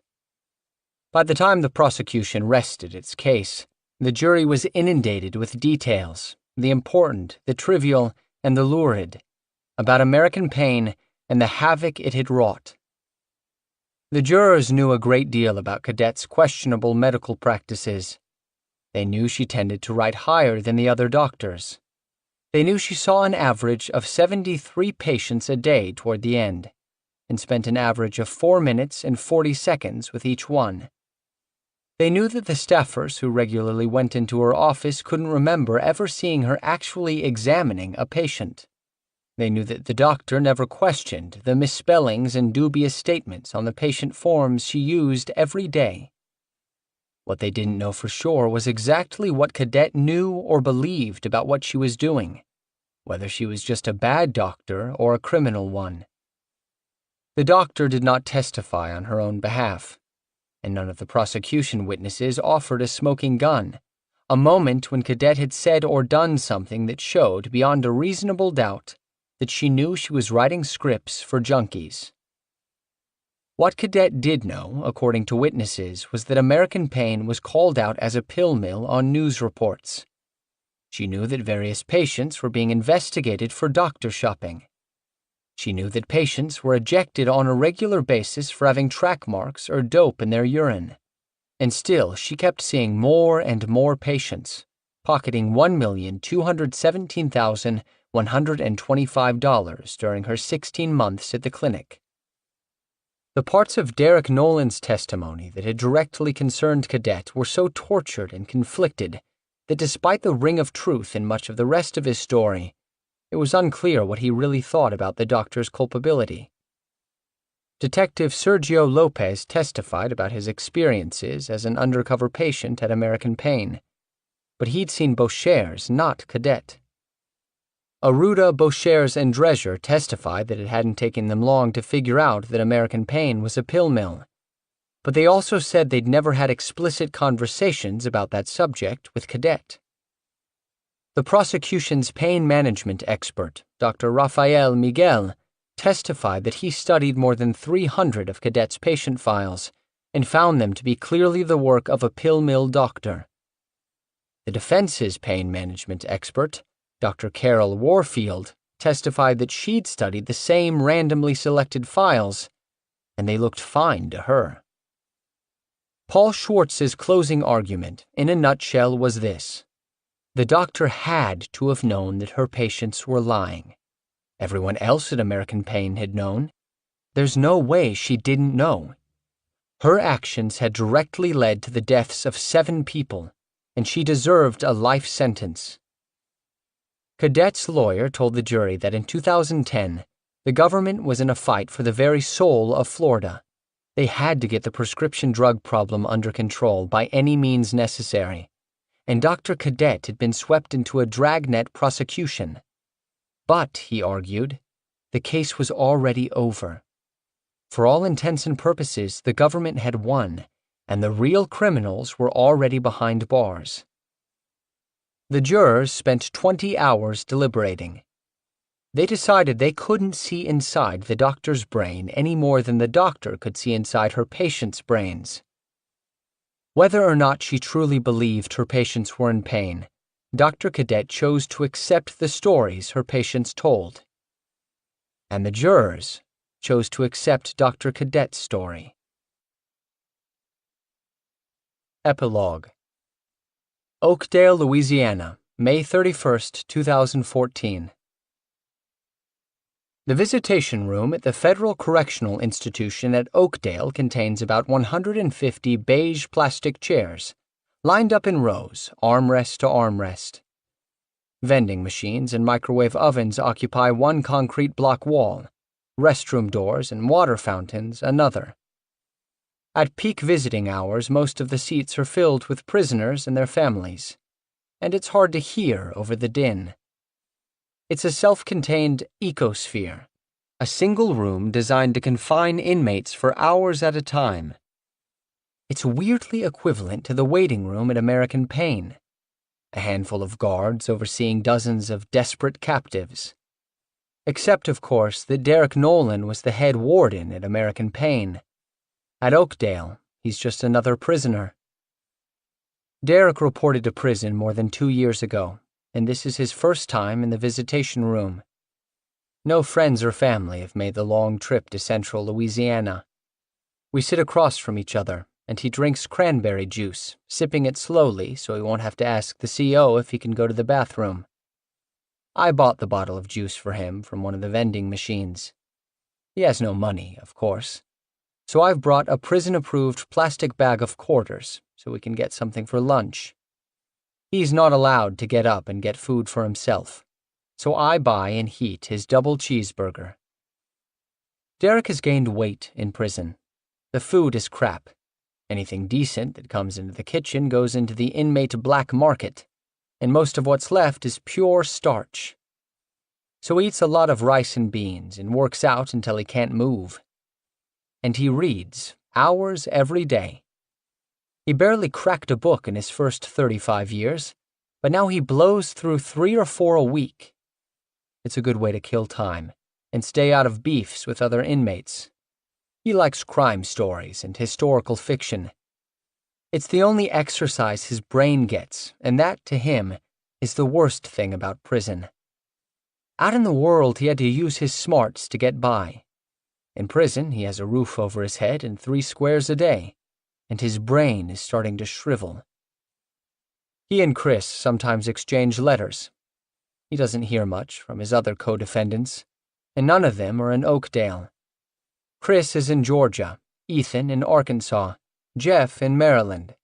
By the time the prosecution rested its case, the jury was inundated with details, the important, the trivial, and the lurid, about American Pain and the havoc it had wrought. The jurors knew a great deal about Cadet's questionable medical practices. They knew she tended to write higher than the other doctors. They knew she saw an average of 73 patients a day toward the end, and spent an average of 4 minutes and 40 seconds with each one. They knew that the staffers who regularly went into her office couldn't remember ever seeing her actually examining a patient. They knew that the doctor never questioned the misspellings and dubious statements on the patient forms she used every day. What they didn't know for sure was exactly what Cadet knew or believed about what she was doing, whether she was just a bad doctor or a criminal one. The doctor did not testify on her own behalf, and none of the prosecution witnesses offered a smoking gun, a moment when Cadet had said or done something that showed beyond a reasonable doubt that she knew she was writing scripts for junkies. What Cadet did know, according to witnesses, was that American Pain was called out as a pill mill on news reports. She knew that various patients were being investigated for doctor shopping. She knew that patients were ejected on a regular basis for having track marks or dope in their urine. And still, she kept seeing more and more patients, pocketing $1,217,125 during her 16 months at the clinic. The parts of Derek Nolan's testimony that had directly concerned Cadet were so tortured and conflicted that despite the ring of truth in much of the rest of his story, it was unclear what he really thought about the doctor's culpability. Detective Sergio Lopez testified about his experiences as an undercover patient at American Pain, but he'd seen Boucher's, not Cadet. Aruda, Boucher's, and Drezier testified that it hadn't taken them long to figure out that American Pain was a pill mill, but they also said they'd never had explicit conversations about that subject with Cadet. The prosecution's pain management expert, Dr. Rafael Miguel, testified that he studied more than 300 of Cadet's patient files and found them to be clearly the work of a pill mill doctor. The defense's pain management expert, Dr. Carol Warfield, testified that she'd studied the same randomly selected files, and they looked fine to her. Paul Schwartz's closing argument, in a nutshell, was this. The doctor had to have known that her patients were lying. Everyone else at American Pain had known. There's no way she didn't know. Her actions had directly led to the deaths of 7 people, and she deserved a life sentence. Cadet's lawyer told the jury that in 2010, the government was in a fight for the very soul of Florida. They had to get the prescription drug problem under control by any means necessary, and Dr. Cadet had been swept into a dragnet prosecution. But, he argued, the case was already over. For all intents and purposes, the government had won, and the real criminals were already behind bars. The jurors spent 20 hours deliberating. They decided they couldn't see inside the doctor's brain any more than the doctor could see inside her patients' brains. Whether or not she truly believed her patients were in pain, Dr. Cadet chose to accept the stories her patients told. And the jurors chose to accept Dr. Cadet's story. Epilogue. Oakdale, Louisiana, May 31st, 2014. The visitation room at the Federal Correctional Institution at Oakdale contains about 150 beige plastic chairs, lined up in rows, armrest to armrest. Vending machines and microwave ovens occupy one concrete block wall, restroom doors and water fountains another. At peak visiting hours, most of the seats are filled with prisoners and their families, and it's hard to hear over the din. It's a self-contained ecosphere, a single room designed to confine inmates for hours at a time. It's weirdly equivalent to the waiting room at American Pain, a handful of guards overseeing dozens of desperate captives. Except, of course, that Derek Nolan was the head warden at American Pain. At Oakdale, he's just another prisoner. Derek reported to prison more than 2 years ago, and this is his first time in the visitation room. No friends or family have made the long trip to central Louisiana. We sit across from each other, and he drinks cranberry juice, sipping it slowly so he won't have to ask the CO if he can go to the bathroom. I bought the bottle of juice for him from one of the vending machines. He has no money, of course, so I've brought a prison-approved plastic bag of quarters so we can get something for lunch. He's not allowed to get up and get food for himself, so I buy and heat his double cheeseburger. Derek has gained weight in prison. The food is crap. Anything decent that comes into the kitchen goes into the inmate black market, and most of what's left is pure starch. So he eats a lot of rice and beans and works out until he can't move. And he reads, hours every day. He barely cracked a book in his first 35 years, but now he blows through 3 or 4 a week. It's a good way to kill time and stay out of beefs with other inmates. He likes crime stories and historical fiction. It's the only exercise his brain gets, and that, to him, is the worst thing about prison. Out in the world, he had to use his smarts to get by. In prison, he has a roof over his head and 3 squares a day, and his brain is starting to shrivel. He and Chris sometimes exchange letters. He doesn't hear much from his other co-defendants, and none of them are in Oakdale. Chris is in Georgia, Ethan in Arkansas, Jeff in Maryland.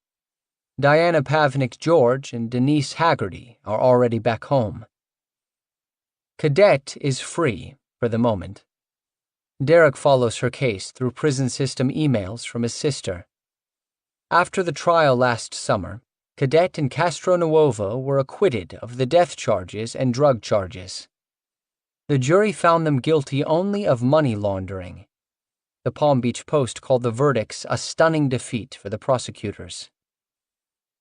Diana Pavnik George and Denise Haggerty are already back home. Cadet is free, for the moment. Derek follows her case through prison system emails from his sister. After the trial last summer, Cadet and Castro Nuovo were acquitted of the death charges and drug charges. The jury found them guilty only of money laundering. The Palm Beach Post called the verdicts a stunning defeat for the prosecutors.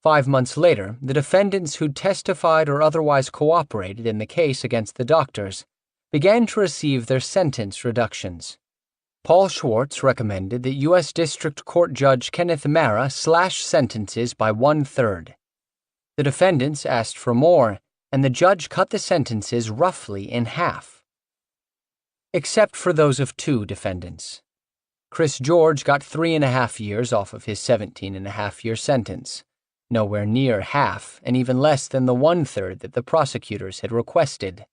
5 months later, the defendants who testified or otherwise cooperated in the case against the doctors began to receive their sentence reductions. Paul Schwartz recommended that U.S. District Court Judge Kenneth Mara slash sentences by 1/3. The defendants asked for more, and the judge cut the sentences roughly in half. Except for those of 2 defendants. Chris George got 3.5 years off of his 17.5-year sentence, nowhere near half and even less than the 1/3 that the prosecutors had requested.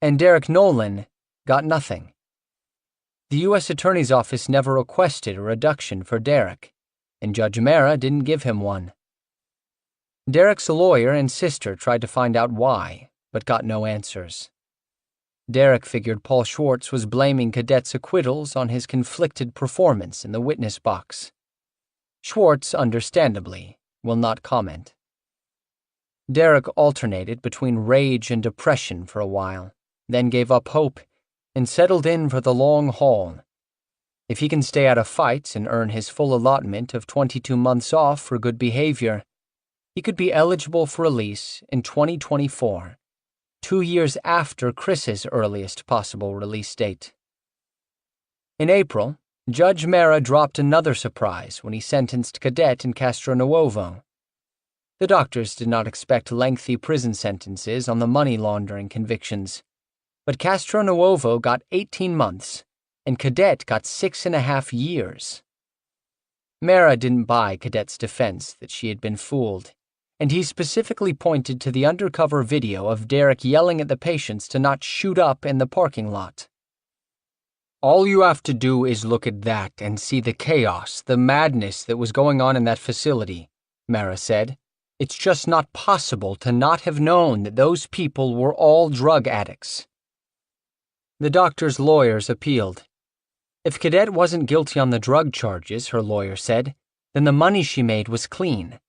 And Derek Nolan got nothing. The U.S. Attorney's Office never requested a reduction for Derek, and Judge Mara didn't give him one. Derek's lawyer and sister tried to find out why, but got no answers. Derek figured Paul Schwartz was blaming Cadet's acquittals on his conflicted performance in the witness box. Schwartz, understandably, will not comment. Derek alternated between rage and depression for a while, then gave up hope and settled in for the long haul. If he can stay out of fights and earn his full allotment of 22 months off for good behavior, he could be eligible for release in 2024, 2 years after Chris's earliest possible release date. In April, Judge Mara dropped another surprise when he sentenced Cadet and Castro Nuovo. The doctors did not expect lengthy prison sentences on the money laundering convictions, but Castro Nuovo got 18 months, and Cadet got 6.5 years. Mara didn't buy Cadet's defense that she had been fooled, and he specifically pointed to the undercover video of Derek yelling at the patients to not shoot up in the parking lot. All you have to do is look at that and see the chaos, the madness that was going on in that facility, Mara said. It's just not possible to not have known that those people were all drug addicts. The doctor's lawyers appealed. If Cadet wasn't guilty on the drug charges, her lawyer said, then the money she made was clean.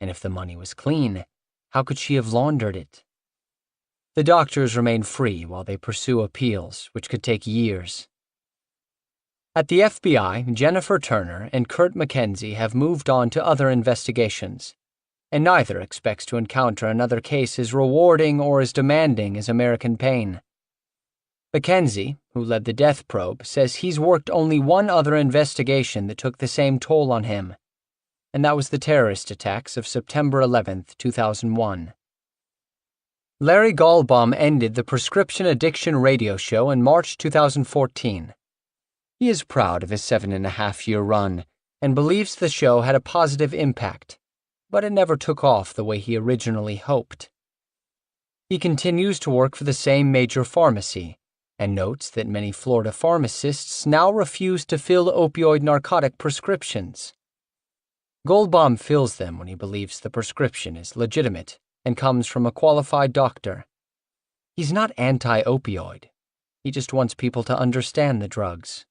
And if the money was clean, how could she have laundered it? The doctors remain free while they pursue appeals, which could take years. At the FBI, Jennifer Turner and Kurt McKenzie have moved on to other investigations, and neither expects to encounter another case as rewarding or as demanding as American Pain. McKenzie, who led the death probe, says he's worked only one other investigation that took the same toll on him, and that was the terrorist attacks of September 11, 2001. Larry Gallbaum ended the Prescription Addiction radio show in March 2014. He is proud of his 7.5-year run and believes the show had a positive impact, but it never took off the way he originally hoped. He continues to work for the same major pharmacy, and notes that many Florida pharmacists now refuse to fill opioid narcotic prescriptions. Goldbaum fills them when he believes the prescription is legitimate and comes from a qualified doctor. He's not anti-opioid. He just wants people to understand the drugs.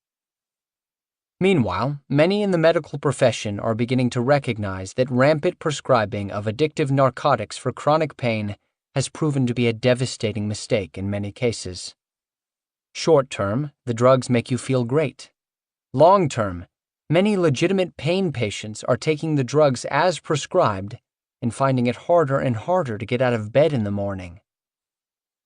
Meanwhile, many in the medical profession are beginning to recognize that rampant prescribing of addictive narcotics for chronic pain has proven to be a devastating mistake in many cases. Short term, the drugs make you feel great. Long term, many legitimate pain patients are taking the drugs as prescribed and finding it harder and harder to get out of bed in the morning.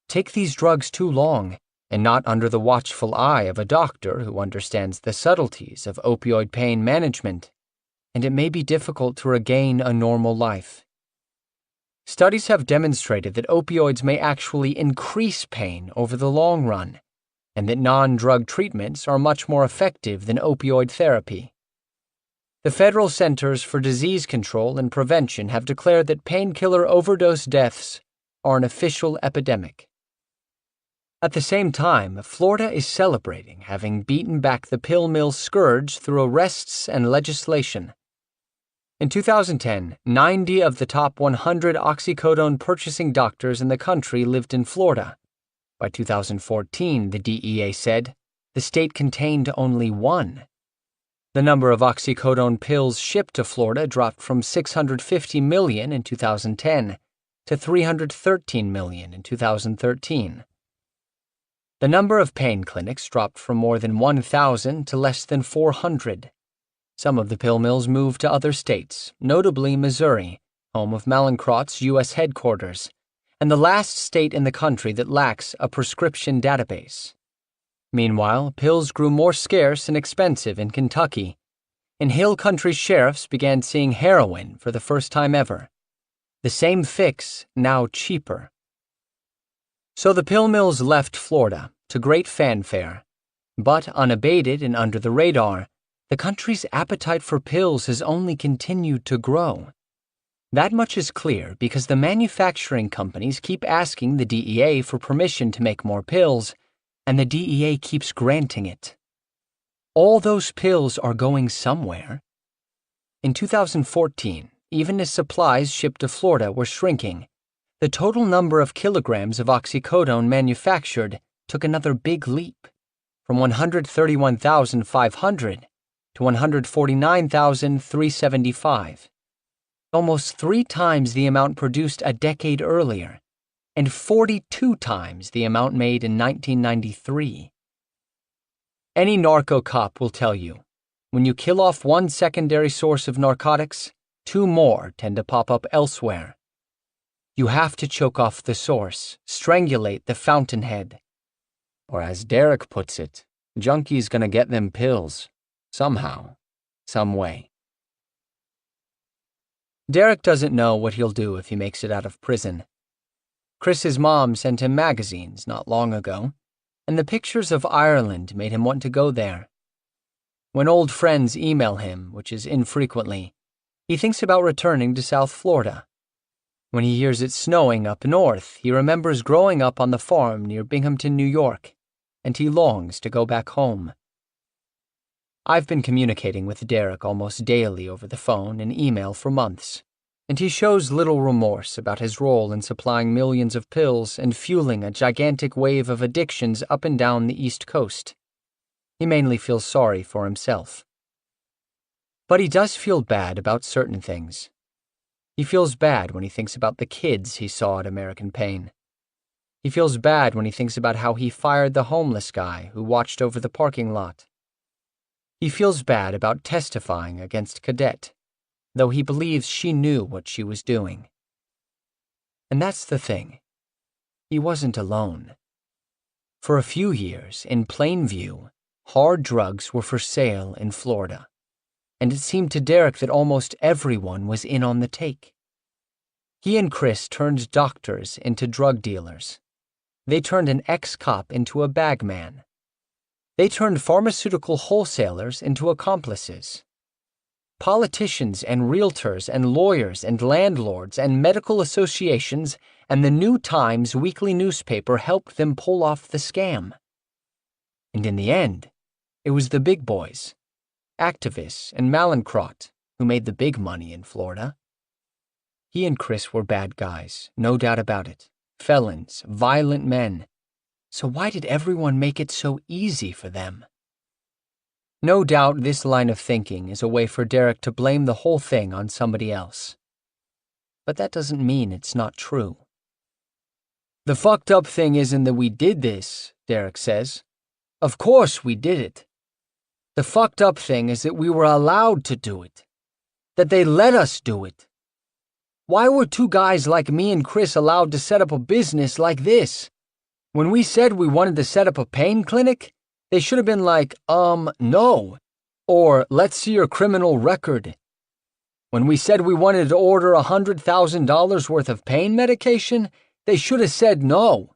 Take these drugs too long, and not under the watchful eye of a doctor who understands the subtleties of opioid pain management, and it may be difficult to regain a normal life. Studies have demonstrated that opioids may actually increase pain over the long run, and that non-drug treatments are much more effective than opioid therapy. The Federal Centers for Disease Control and Prevention have declared that painkiller overdose deaths are an official epidemic. At the same time, Florida is celebrating having beaten back the pill mill scourge through arrests and legislation. In 2010, 90 of the top 100 oxycodone purchasing doctors in the country lived in Florida. By 2014, the DEA said, the state contained only one. The number of oxycodone pills shipped to Florida dropped from 650 million in 2010 to 313 million in 2013. The number of pain clinics dropped from more than 1,000 to less than 400. Some of the pill mills moved to other states, notably Missouri, home of Mallinckrodt's U.S. headquarters, and the last state in the country that lacks a prescription database. Meanwhile, pills grew more scarce and expensive in Kentucky, and Hill Country sheriffs began seeing heroin for the first time ever. The same fix, now cheaper. So the pill mills left Florida, to great fanfare, but unabated and under the radar, the country's appetite for pills has only continued to grow. That much is clear because the manufacturing companies keep asking the DEA for permission to make more pills, and the DEA keeps granting it. All those pills are going somewhere. In 2014, even as supplies shipped to Florida were shrinking, the total number of kilograms of oxycodone manufactured took another big leap, from 131,500 to 149,375. Almost 3 times the amount produced a decade earlier, and 42 times the amount made in 1993. Any narco cop will tell you, when you kill off one secondary source of narcotics, 2 more tend to pop up elsewhere. You have to choke off the source, strangulate the fountainhead. Or as Derek puts it, junkie's gonna get them pills, somehow, some way. Derek doesn't know what he'll do if he makes it out of prison. Chris's mom sent him magazines not long ago, and the pictures of Ireland made him want to go there. When old friends email him, which is infrequently, he thinks about returning to South Florida. When he hears it snowing up north, he remembers growing up on the farm near Binghamton, New York, and he longs to go back home. I've been communicating with Derek almost daily over the phone and email for months, and he shows little remorse about his role in supplying millions of pills and fueling a gigantic wave of addictions up and down the East Coast. He mainly feels sorry for himself. But he does feel bad about certain things. He feels bad when he thinks about the kids he saw at American Pain. He feels bad when he thinks about how he fired the homeless guy who watched over the parking lot. He feels bad about testifying against Cadet, though he believes she knew what she was doing. And that's the thing. He wasn't alone. For a few years, in plain view, hard drugs were for sale in Florida, and it seemed to Derek that almost everyone was in on the take. He and Chris turned doctors into drug dealers. They turned an ex-cop into a bagman. They turned pharmaceutical wholesalers into accomplices. Politicians and realtors and lawyers and landlords and medical associations and the New Times weekly newspaper helped them pull off the scam. And in the end, it was the big boys, activists and Mallinckrodt, who made the big money in Florida. He and Chris were bad guys, no doubt about it. Felons, violent men. So why did everyone make it so easy for them? No doubt this line of thinking is a way for Derek to blame the whole thing on somebody else. But that doesn't mean it's not true. The fucked up thing isn't that we did this, Derek says. Of course we did it. The fucked up thing is that we were allowed to do it. That they let us do it. Why were two guys like me and Chris allowed to set up a business like this? When we said we wanted to set up a pain clinic, they should have been like, no. Or, let's see your criminal record. When we said we wanted to order $100,000 worth of pain medication, they should have said no.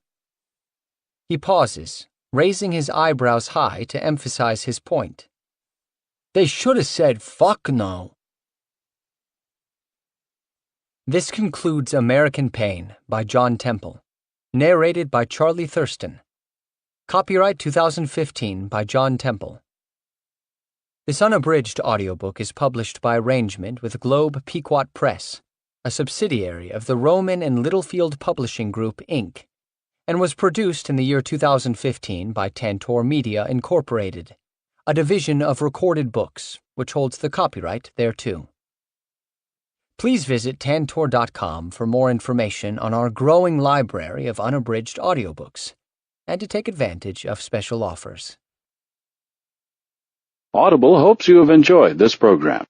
He pauses, raising his eyebrows high to emphasize his point. They should have said fuck no. This concludes American Pain by John Temple, narrated by Charlie Thurston. Copyright 2015 by John Temple. This unabridged audiobook is published by arrangement with Globe Pequot Press, a subsidiary of the Rowman and Littlefield Publishing Group, Inc., and was produced in the year 2015 by Tantor Media, Incorporated, a division of Recorded Books, which holds the copyright thereto. Please visit tantor.com for more information on our growing library of unabridged audiobooks and to take advantage of special offers. Audible hopes you have enjoyed this program.